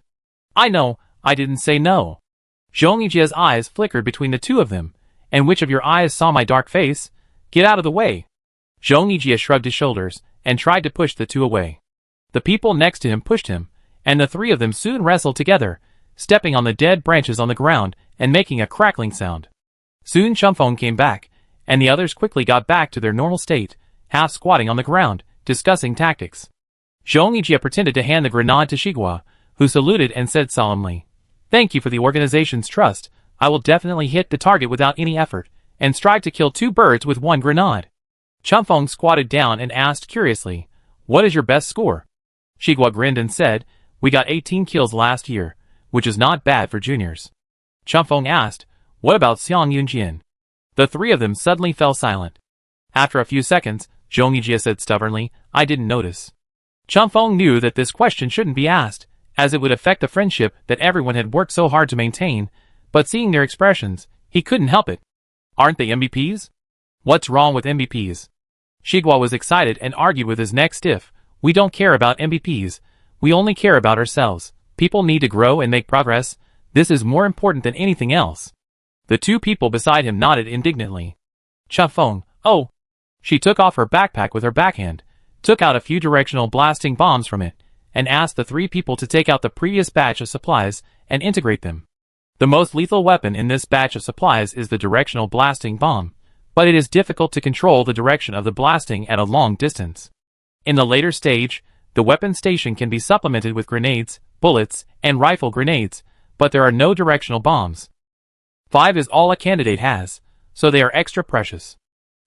I know, I didn't say no. Zhong Yijie's eyes flickered between the 2 of them. And which of your eyes saw my dark face? Get out of the way. Zhong Yijie shrugged his shoulders and tried to push the 2 away. The people next to him pushed him, and the 3 of them soon wrestled together, stepping on the dead branches on the ground and making a crackling sound. Soon Changfeng came back, and the others quickly got back to their normal state, half squatting on the ground, discussing tactics. Zhong Yijie pretended to hand the grenade to Shigua, who saluted and said solemnly, "Thank you for the organization's trust. I will definitely hit the target without any effort, and strive to kill 2 birds with 1 grenade." Changfeng squatted down and asked curiously, "What is your best score?" Shigua grinned and said, "We got 18 kills last year, which is not bad for juniors." Changfeng asked, "What about Xiang Yunjian?" The 3 of them suddenly fell silent. After a few seconds, Zhong Yijie said stubbornly, "I didn't notice." Changfeng knew that this question shouldn't be asked, as it would affect the friendship that everyone had worked so hard to maintain, but seeing their expressions, he couldn't help it. Aren't they MVPs? What's wrong with MVPs? Shigua was excited and argued with his neck stiff. "We don't care about MVPs. We only care about ourselves. People need to grow and make progress. This is more important than anything else." The 2 people beside him nodded indignantly. Changfeng, "Oh." She took off her backpack with her backhand, took out a few directional blasting bombs from it, and asked the 3 people to take out the previous batch of supplies and integrate them. The most lethal weapon in this batch of supplies is the directional blasting bomb, but it is difficult to control the direction of the blasting at a long distance. In the later stage, the weapon station can be supplemented with grenades, bullets, and rifle grenades, but there are no directional bombs. 5 is all a candidate has, so they are extra precious.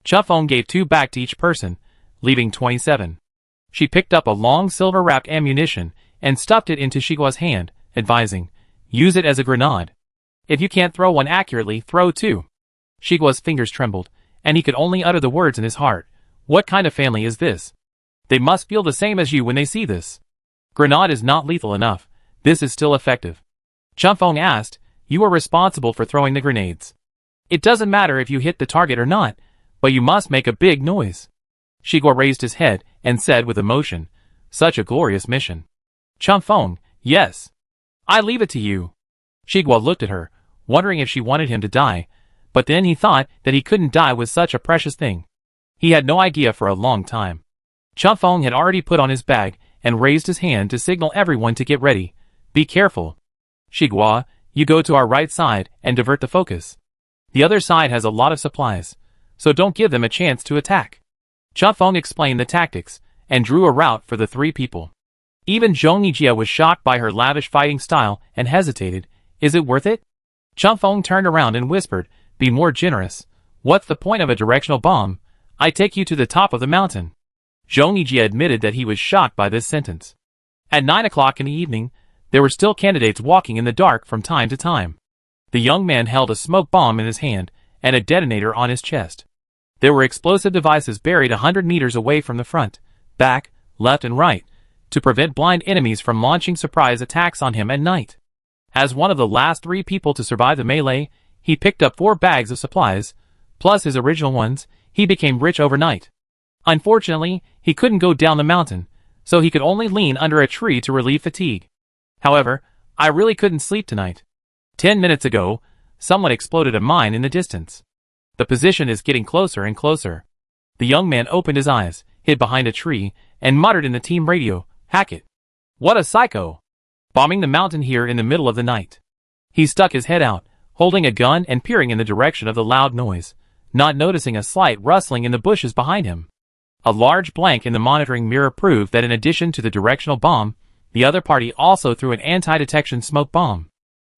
Chufeng gave 2 back to each person, leaving 27. She picked up a long silver-wrapped ammunition and stuffed it into Shigua's hand, advising, "Use it as a grenade. If you can't throw one accurately, throw 2. Shigua's fingers trembled, and he could only utter the words in his heart. What kind of family is this? They must feel the same as you when they see this. Grenade is not lethal enough. This is still effective. Chufeng asked, "You are responsible for throwing the grenades. It doesn't matter if you hit the target or not, but you must make a big noise." Shigua raised his head and said with emotion, "Such a glorious mission." Chufeng, "Yes. I leave it to you." Shigua looked at her, wondering if she wanted him to die, but then he thought that he couldn't die with such a precious thing. He had no idea for a long time. Chufeng had already put on his bag and raised his hand to signal everyone to get ready. "Be careful. Shigua, you go to our right side and divert the focus. The other side has a lot of supplies, so don't give them a chance to attack." Chufeng explained the tactics and drew a route for the 3 people. Even Zhong Yijie was shocked by her lavish fighting style and hesitated. "Is it worth it?" Chufeng turned around and whispered, "Be more generous. What's the point of a directional bomb? I take you to the top of the mountain." Zhong Yijie admitted that he was shocked by this sentence. At 9 o'clock in the evening, there were still candidates walking in the dark from time to time. The young man held a smoke bomb in his hand and a detonator on his chest. There were explosive devices buried 100 meters away from the front, back, left and right, to prevent blind enemies from launching surprise attacks on him at night. As one of the last 3 people to survive the melee, he picked up 4 bags of supplies, plus his original ones. He became rich overnight. Unfortunately, he couldn't go down the mountain, so he could only lean under a tree to relieve fatigue. However, "I really couldn't sleep tonight. 10 minutes ago, someone exploded a mine in the distance. The position is getting closer and closer." The young man opened his eyes, hid behind a tree, and muttered in the team radio, "Hackett. What a psycho. Bombing the mountain here in the middle of the night." He stuck his head out, holding a gun and peering in the direction of the loud noise, not noticing a slight rustling in the bushes behind him. A large blank in the monitoring mirror proved that in addition to the directional bomb, the other party also threw an anti-detection smoke bomb.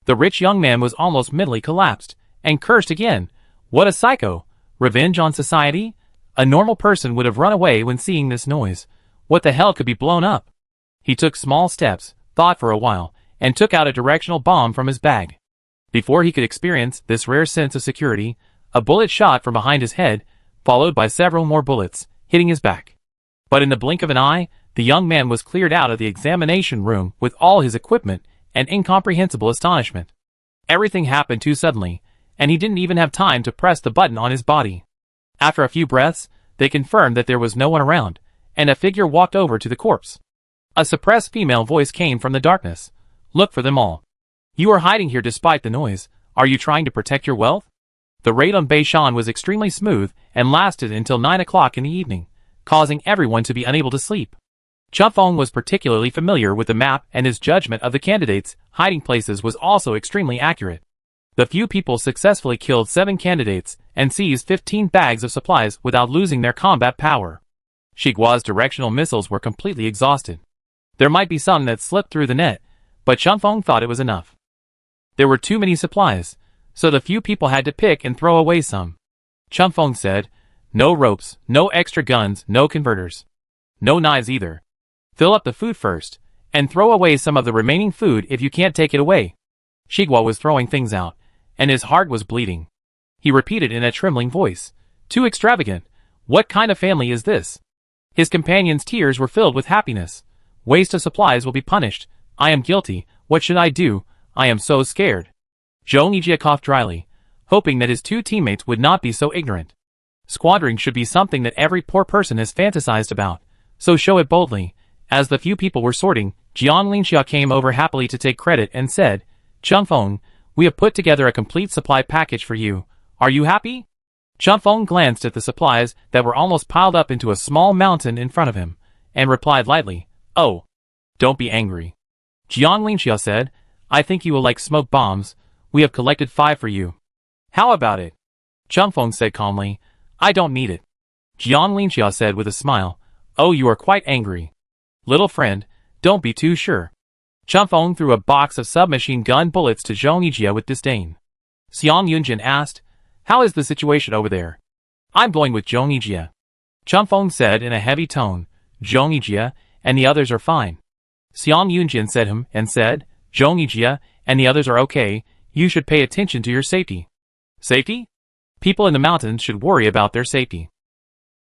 The rich young man was almost mentally collapsed, and cursed again. What a psycho! Revenge on society? A normal person would have run away when seeing this noise. What the hell could be blown up? He took small steps, thought for a while, and took out a directional bomb from his bag. Before he could experience this rare sense of security, a bullet shot from behind his head, followed by several more bullets, hitting his back. But in the blink of an eye, the young man was cleared out of the examination room with all his equipment and incomprehensible astonishment. Everything happened too suddenly, and he didn't even have time to press the button on his body. After a few breaths, they confirmed that there was no one around, and a figure walked over to the corpse. A suppressed female voice came from the darkness. "Look for them all. You are hiding here despite the noise. Are you trying to protect your wealth?" The raid on Beishan was extremely smooth and lasted until 9 o'clock in the evening, causing everyone to be unable to sleep. Chufeng was particularly familiar with the map, and his judgment of the candidates' hiding places was also extremely accurate. The few people successfully killed 7 candidates and seized 15 bags of supplies without losing their combat power. Shigua's directional missiles were completely exhausted. There might be some that slipped through the net, but Chufeng thought it was enough. There were too many supplies, so the few people had to pick and throw away some. Chufeng said, "No ropes, no extra guns, no converters. No knives either. Fill up the food first, and throw away some of the remaining food if you can't take it away." Shigua was throwing things out, and his heart was bleeding. He repeated in a trembling voice, "Too extravagant. What kind of family is this?" His companion's tears were filled with happiness. "Waste of supplies will be punished. I am guilty. What should I do? I am so scared." Zhong Yijie coughed dryly, hoping that his 2 teammates would not be so ignorant. Squandering should be something that every poor person has fantasized about, so show it boldly. As the few people were sorting, Jiang Linxia came over happily to take credit and said, "Chufeng, we have put together a complete supply package for you. Are you happy?" Chufeng glanced at the supplies that were almost piled up into a small mountain in front of him, and replied lightly, "Oh, don't be angry." Jiang Linxia said, "I think you will like smoke bombs. We have collected 5 for you. How about it?" Chufeng said calmly, I don't need it. Jiang Linxia said with a smile. Oh, you are quite angry. Little friend, don't be too sure. Chen Feng threw a box of submachine gun bullets to Zhong Yijie with disdain. Xiang Yunjin asked, how is the situation over there? I'm going with Zhong Yijie. Chen Feng said in a heavy tone, Zhong Yijie and the others are fine. Xiang Yunjin said Zhong Yijie and the others are okay, you should pay attention to your safety. Safety? People in the mountains should worry about their safety.